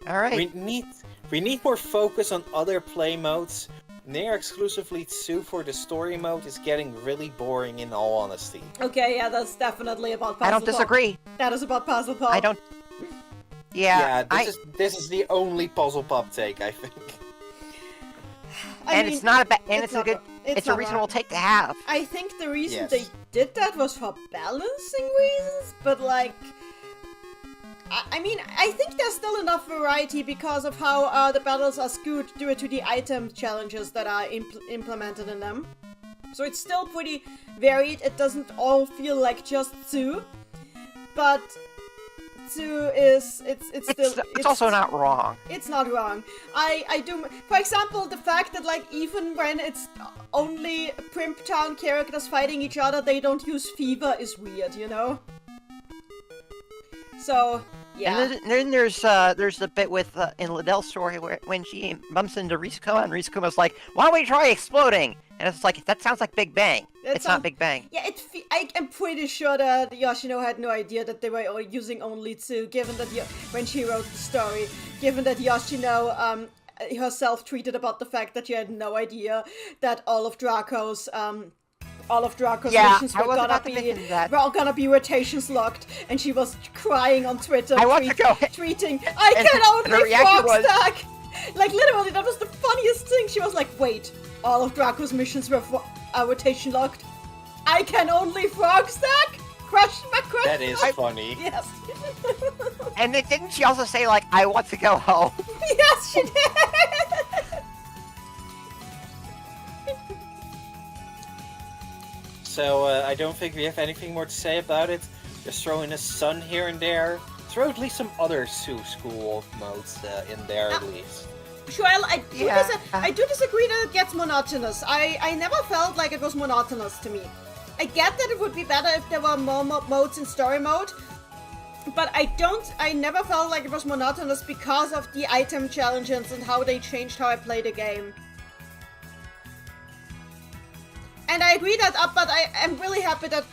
Alright.
We need more focus on other play modes. Near exclusively 2 for the story mode is getting really boring in all honesty.
Okay, yeah, that's definitely about puzzle
I don't disagree.
Pop. That is about puzzle pop.
I don't... Yeah,
this is the only puzzle pop take, I think.
I mean,
it's not a bad... And it's a good... It's a reasonable take to have.
I think the reason they did that was for balancing reasons, but like... I mean, I think there's still enough variety because of how the battles are skewed due to the item challenges that are implemented in them. So it's still pretty varied. It doesn't all feel like just 2, but 2 is it's
also not wrong.
It's not wrong. I do, for example, the fact that like even when it's only Primptown characters fighting each other, they don't use fever is weird, you know. So, yeah.
And then there's the bit with in Liddell's story where when she bumps into Risukuma and Risukuma's like, "Why don't we try exploding?" And it's like, that sounds like Big Bang. It's not Big Bang.
Yeah, I'm pretty sure that Yoshino had no idea that they were using only 2, given that when she wrote the story, given that Yoshino herself tweeted about the fact that she had no idea that all of Draco's missions were gonna be rotations locked, and she was crying on Twitter, tweeting, "I can only frog stack!" Like literally, that was the funniest thing. She was like, "Wait, all of Draco's missions were rotation locked. I can only frog stack?" Question.
That is funny.
Yes.
And didn't she also say like, "I want to go home"?
Yes, she did.
So, I don't think we have anything more to say about it. Just throw in a sun here and there. Throw at least some other school modes in there at least.
Joel, I do disagree that it gets monotonous. I never felt like it was monotonous to me. I get that it would be better if there were more modes in story mode, but I never felt like it was monotonous because of the item challenges and how they changed how I play the game. And I agree that, but I am really happy that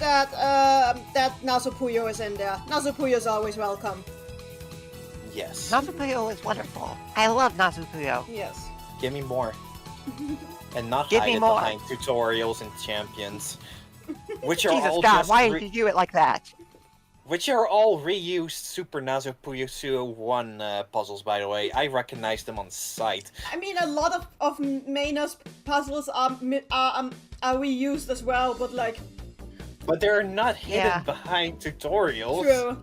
Naso Puyo is in there. Naso Puyo is always welcome.
Yes.
Naso Puyo is wonderful. I love Naso Puyo.
Yes.
Give me more. And not
Give
hide
me
it
more.
behind tutorials and champions. Which are
Jesus
all
God,
just
why did you do it like that?
Which are all reused Super Naso Puyo Suo 1 puzzles, by the way. I recognize them on sight.
I mean, a lot of Mayna's puzzles are reused as well, but like...
But they're not hidden behind tutorials.
True.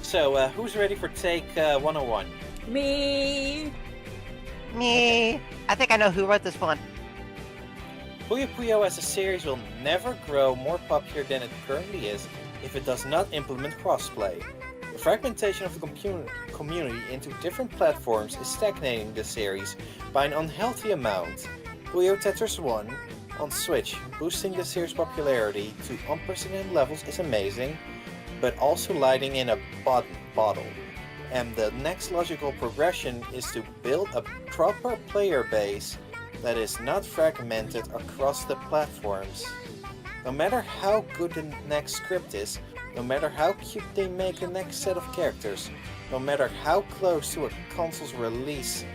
So, who's ready for take 101?
Me.
I think I know who wrote this one.
Puyo Puyo as a series will never grow more popular than it currently is if it does not implement crossplay. fragmentation of the community into different platforms is stagnating the series by an unhealthy amount. Puyo Tetris 1 on Switch boosting the series' popularity to unprecedented levels is amazing, but also lighting in a bottle. And the next logical progression is to build a proper player base that is not fragmented across the platforms. No matter how good the next script is, no matter how cute they make the next set of characters, no matter how close to a console's release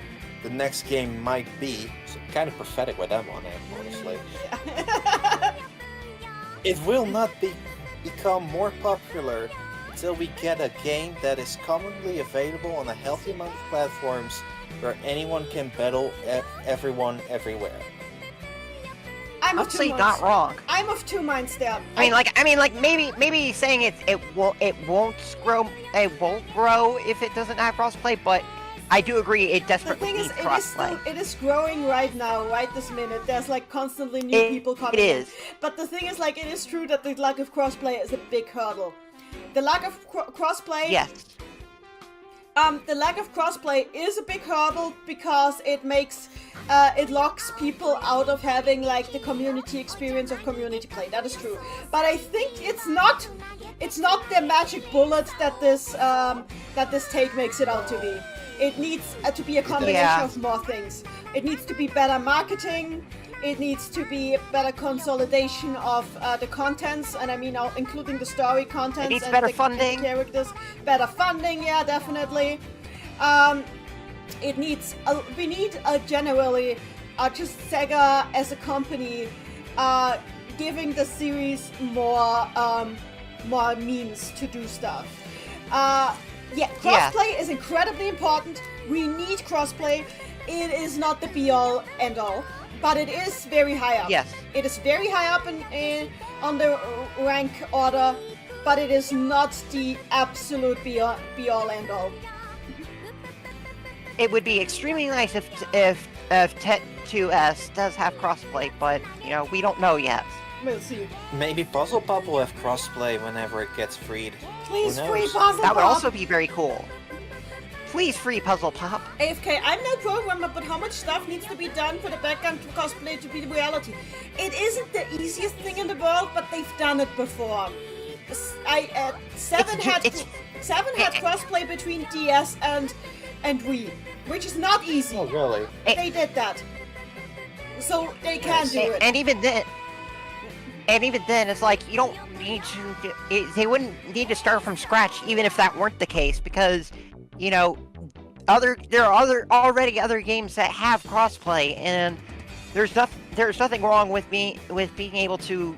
the next game might be, it's kind of prophetic with that one, honestly. It will not become more popular until we get a game that is commonly available on a healthy amount of platforms where anyone can battle everyone everywhere.
I'm of
Honestly,
two
not
minds.
wrong.
I'm of two minds there.
I mean, maybe saying it won't grow if it doesn't have crossplay, but I do agree it
The
desperately
thing is,
needs crossplay.
it is growing right now, right this minute. There's like constantly new people coming
It
in.
is.
But the thing is, like, it is true that the lack of crossplay is a big hurdle. The lack of crossplay.
Yes.
The lack of crossplay is a big hurdle because it makes it locks people out of having like the community experience of community play. That is true. But I think it's not the magic bullet that this take makes it out to be. It needs to be a combination of more things. It needs to be better marketing. It needs to be better consolidation of the contents, and I mean including the story contents.
It needs
and
better
the
funding.
Characters, better funding, yeah, definitely. We need generally just Sega as a company giving the series more means to do stuff. Crossplay is incredibly important. We need crossplay. It is not the be-all, end-all, but it is very high up.
Yes.
It is very high up on the rank order, but it is not the absolute be-all, end-all.
It would be extremely nice if Tet 2S does have crossplay, but we don't know yet.
We'll see.
Maybe Puzzle Pop will have crossplay whenever it gets freed.
Please
Who
free
knows?
Puzzle
That would
Pop.
also be very cool. Please free Puzzle Pop.
AFK, I'm no programmer, but how much stuff needs to be done for the background cosplay to be reality? It isn't the easiest thing in the world, but they've done it before. Seven had crossplay between DS and Wii, which is not easy.
Oh, really?
They did that, so they can do it.
And even then, it's like you don't need to. They wouldn't need to start from scratch, even if that weren't the case, because there are already other games that have crossplay, and there's nothing wrong with being able to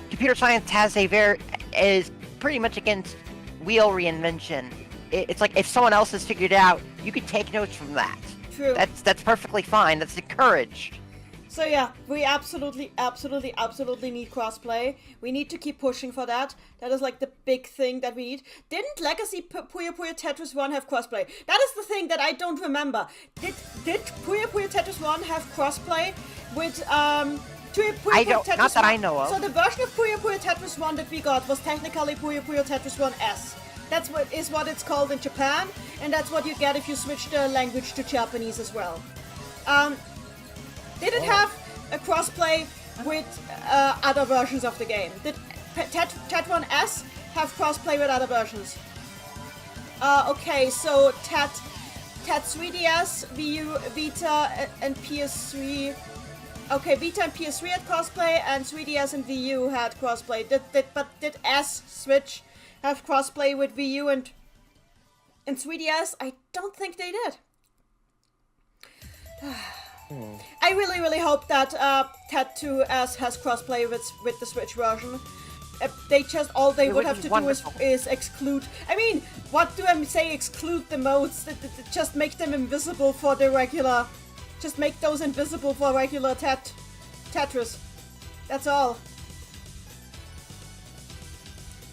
computer science is pretty much against wheel reinvention. It's like if someone else has figured it out, you can take notes from that.
True.
That's perfectly fine. That's encouraged.
So yeah, we absolutely need crossplay. We need to keep pushing for that. That is like the big thing that we need. Didn't Legacy Puyo Puyo Tetris 1 have crossplay? That is the thing that I don't remember. Did Puyo Puyo Tetris 1 have crossplay with Puyo Puyo Tetris
not that
1?
I know of.
So the version of Puyo Puyo Tetris 1 that we got was technically Puyo Puyo Tetris 1S. That's what it's called in Japan, and that's what you get if you switch the language to Japanese as well. Did it have a crossplay with other versions of the game? Did Tet 1S have crossplay with other versions? Okay, so Tet 3DS, Wii U, Vita, and PS3. Okay, Vita and PS3 had crossplay, and 3DS and Wii U had crossplay. But did S Switch have crossplay with Wii U and 3DS? I don't think they did. I really hope that Tet 2S has crossplay with the Switch version. All they would have to do is exclude. I mean, what do I say? Exclude the modes. Just make them invisible for the regular. Just make those invisible for regular Tetris. That's all.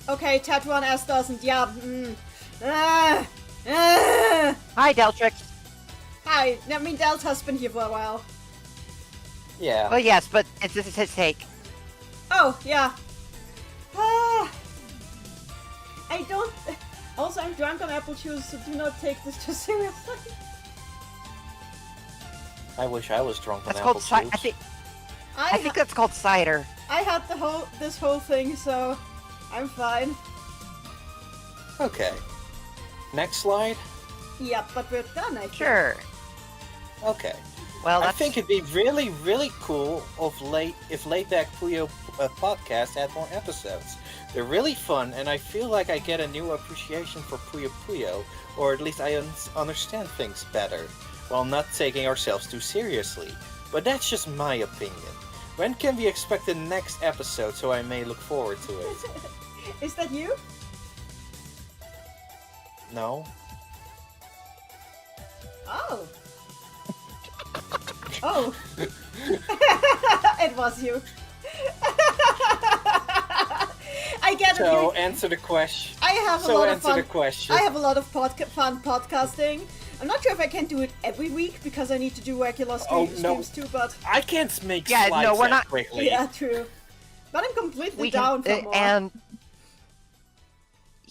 Okay, Tet 1S doesn't. Yeah.
Hi, Deltrix.
Hi. I mean, Delta's been here for a while.
Yeah.
Well, yes, but this is his take.
Oh, yeah. I don't. Also, I'm drunk on apple juice, so do not take this too seriously.
I wish I was drunk on
That's
apple
called cider.
juice.
I think that's called cider.
I had this whole thing, so I'm fine.
Okay. Next slide.
Yep, but we're done, I think.
Sure.
Okay.
Well,
I
that's...
think it'd be really, really cool if Laid-Back Puyo Podcast had more episodes. They're really fun, and I feel like I get a new appreciation for Puyo Puyo, or at least I understand things better, while not taking ourselves too seriously. But that's just my opinion. When can we expect the next episode so I may look forward to it?
Is that you?
No?
Oh. Oh. It was you. I get it.
So answer the question.
I have a
So
lot of
answer
fun.
the question.
I have a lot of fun podcasting. I'm not sure if I can do it every week because I need to do regular streams too, but...
I can't make
Yeah,
slides
no, we're
that
not-
quickly.
Yeah, true. But I'm completely down for more.
And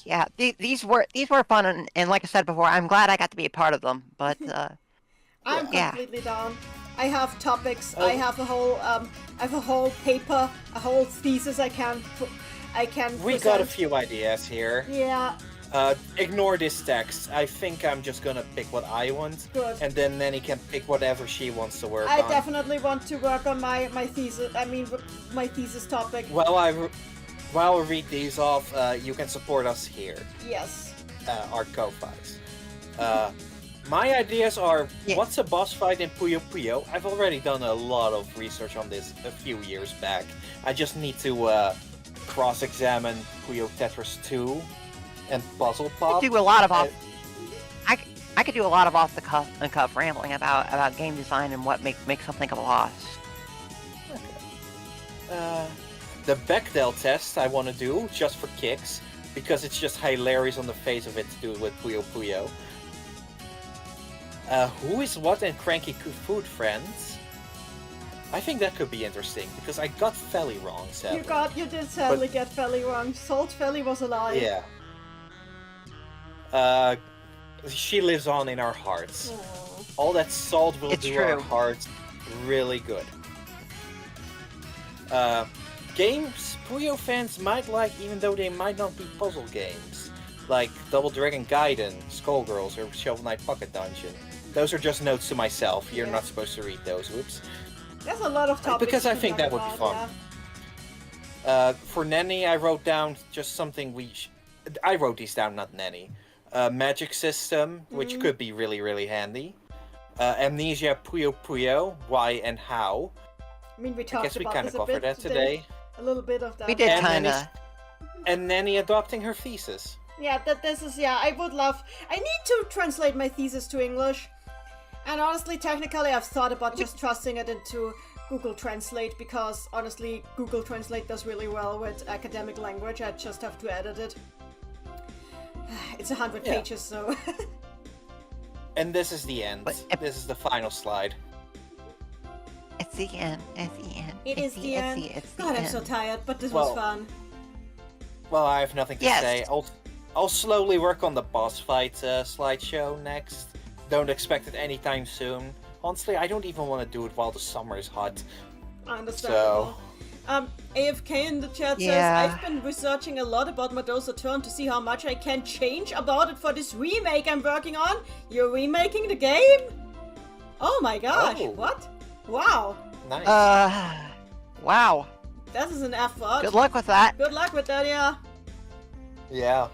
yeah, these were fun, and like I said before, I'm glad I got to be a part of them. But
I'm
yeah.
completely down. I have topics.
Oh.
I have a whole paper, a whole thesis. I can.
We
present.
got a few ideas here.
Yeah.
Ignore this text. I think I'm just gonna pick what I want,
Good.
and then Nenny can pick whatever she wants to work
I
on.
definitely want to work on my thesis. I mean, my thesis topic.
While we read these off, you can support us here,
Yes.
our Ko-Fis. My ideas are, what's a boss fight in Puyo Puyo? I've already done a lot of research on this a few years back. I just need to cross-examine Puyo Tetris 2 and Puzzle Pop.
I could do a lot of I could do a lot of off the cuff rambling about game design and what makes something a boss.
The Bechdel test I want to do, just for kicks, because it's just hilarious on the face of it to do it with Puyo Puyo. Who is what and Cranky Food Friends? I think that could be interesting, because I got Felly wrong, sadly.
You did sadly get Felly wrong. Salt Felly was alive.
Yeah. She lives on in our hearts.
Aww.
All that salt will
It's
do
true.
our hearts really good. Games Puyo fans might like, even though they might not be puzzle games, like Double Dragon Gaiden, Skullgirls, or Shovel Knight Pocket Dungeon. Those are just notes to myself. You're not supposed to read those. Whoops.
There's a lot of topics.
Because I
to
think
talk
that would be
about,
fun. For Nenny, I wrote down just something I wrote these down, not Nenny. Magic system, which could be really, really handy. Amnesia Puyo Puyo, why and how.
I mean, we
I
talked
guess we
about
kind of
this a
covered
bit
that today.
A little bit of that.
We did
And
kinda.
And Nenny adopting her thesis.
Yeah, I would love... I need to translate my thesis to English. And honestly, technically, I've thought about just trusting it into Google Translate, because honestly, Google Translate does really well with academic language. I just have to edit it. It's 100 pages, so...
And this is the end. This is the final slide.
It's the end. It's the end.
It is the end.
It's the
God, I'm
end.
so tired, but this was fun.
Well, I have nothing to
Yes.
say. I'll slowly work on the boss fight slideshow next. Don't expect it anytime soon. Honestly, I don't even want to do it while the summer is hot.
Understandable. AFK in the chat says, I've been researching a lot about Medoza Turn to see how much I can change about it for this remake I'm working on. You're remaking the game? Oh my gosh,
Oh.
what? Wow.
Nice.
Wow.
That is an effort.
Good luck with that.
Good luck with that, yeah.
Yeah.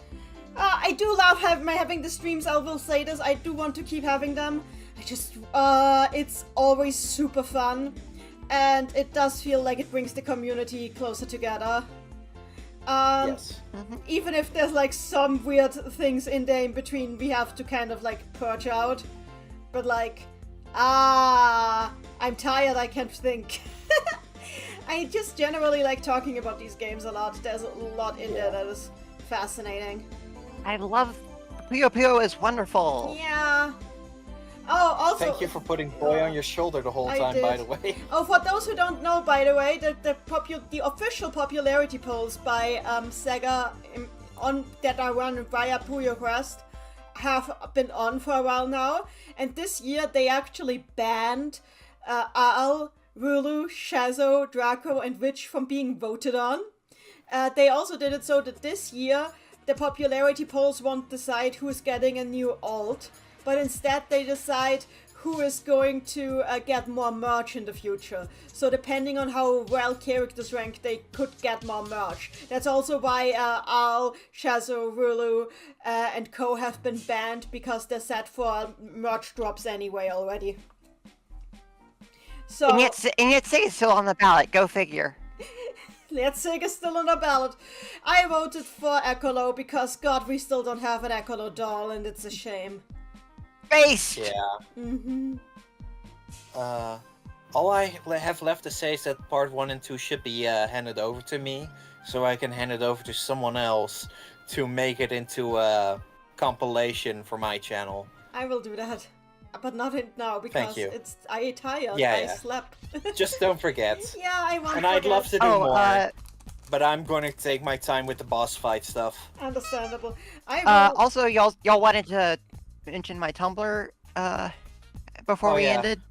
I do love having the streams, I will say this. I do want to keep having them. It's always super fun. And it does feel like it brings the community closer together.
Yes.
Even if there's like some weird things in there in between we have to kind of like purge out. But like, I'm tired, I can't think. I just generally like talking about these games a lot. There's a lot in there that is fascinating.
I love Puyo Puyo is wonderful.
Yeah. Oh, also...
Thank you for putting boy on your shoulder the whole
I
time,
did.
by the way.
Oh, for those who don't know, by the way, the official popularity polls by Sega on that are run via Puyo Quest have been on for a while now, and this year they actually banned Al, Rulu, Shazo, Draco, and Witch from being voted on. They also did it so that this year the popularity polls won't decide who is getting a new alt, but instead they decide who is going to get more merch in the future. So depending on how well characters rank, they could get more merch. That's also why Al, Shazo, Rulu, and Co have been banned, because they're set for merch drops anyway already. So,
and yet Sig is still on the ballot. Go figure.
Sig is still on the ballot. I voted for Ecolo because, God, we still don't have an Ecolo doll, and it's a shame.
Based.
Yeah.
Mm-hmm.
All I have left to say is that part 1 and 2 should be handed over to me, so I can hand it over to someone else to make it into a compilation for my channel.
I will do that, but not now because I tired.
Yeah.
I slept.
Just don't forget.
Yeah, I won't
And
forget.
I'd love to do more, but I'm going to take my time with the boss fight stuff.
Understandable. I will...
Also, y'all wanted to mention my Tumblr before we ended.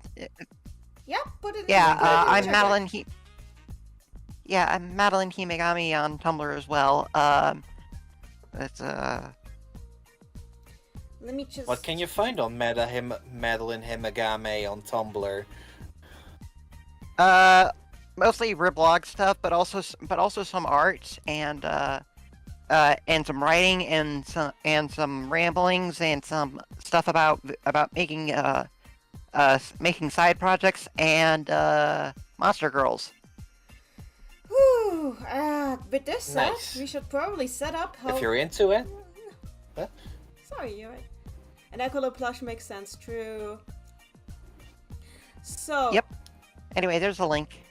Yeah, put it.
I'm Madelyn. I'm Madelyn-Himegami on Tumblr as well. It's
Let me just.
What can you find on Madelyn-Himegami on Tumblr?
Mostly reblog stuff, but also some art and some writing and some ramblings and some stuff about making making side projects and Monster Girls.
Whew, with this said,
Nice.
we should probably set up how...
If you're into it. Huh?
Sorry, you're right. An Ecolo plush makes sense, true. So...
Yep. Anyway, there's a link.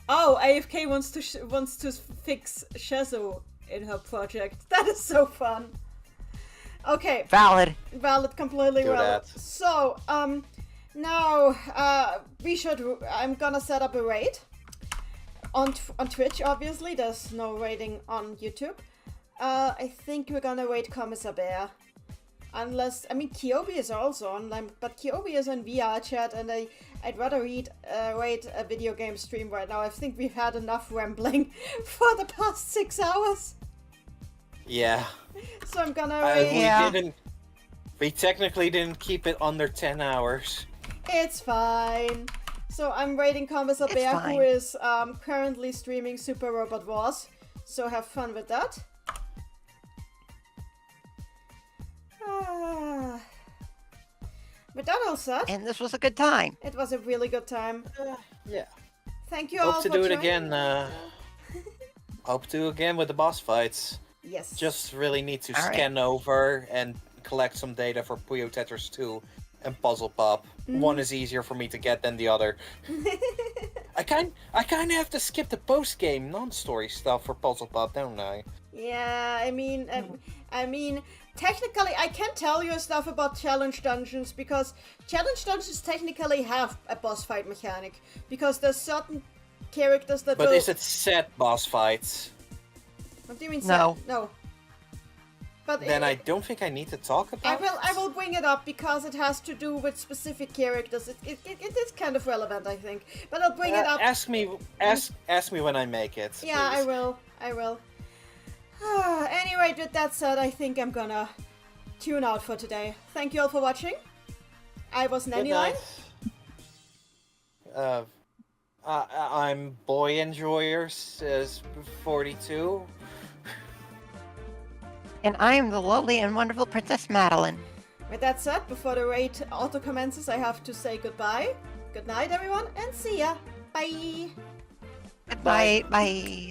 Oh, AFK wants to fix Shazo in her project. That is so fun. Okay.
Valid,
completely
Do
valid.
that.
So, now, I'm gonna set up a raid. On Twitch, obviously, there's no raiding on YouTube. I think we're gonna raid Commissar Bear. Unless, I mean, Kyobi is also online, but Kyobi is in VR chat, and I'd rather raid a video game stream right now. I think we've had enough rambling for the past 6 hours.
Yeah.
So I'm gonna raid...
We technically didn't keep it under 10 hours.
It's fine. So I'm raiding Commissar Bear, who is currently streaming Super Robot Wars. So have fun with that. With that all said,
and this was a good time.
It was a really good time.
Yeah.
Thank you all
Hope to
for
do it
joining.
again. Hope to do again with the boss fights.
Yes.
Just really need to
All right.
scan over and collect some data for Puyo Tetris 2 and Puzzle Pop. One is easier for me to get than the other. I kind of have to skip the post-game non-story stuff for Puzzle Pop, don't I?
Yeah, I mean, technically, I can't tell you stuff about challenge dungeons because challenge dungeons technically have a boss fight mechanic because there's certain characters that.
But is it set boss fights?
What do you mean?
No.
Set? No. But
Then I don't think I need to talk about it.
I will bring it up because it has to do with specific characters. It is kind of relevant, I think. But I'll bring it up.
Ask me when I make it.
Yeah,
please.
I will. Anyway, with that said, I think I'm gonna tune out for today. Thank you all for watching. I was
Good
Nenilein.
night. I'm Boy Enjoyers, 42.
And I am the lovely and wonderful Princess Madelyn.
With that said, before the raid auto commences, I have to say goodbye. Good night, everyone, and see ya. Bye.
Bye. Bye.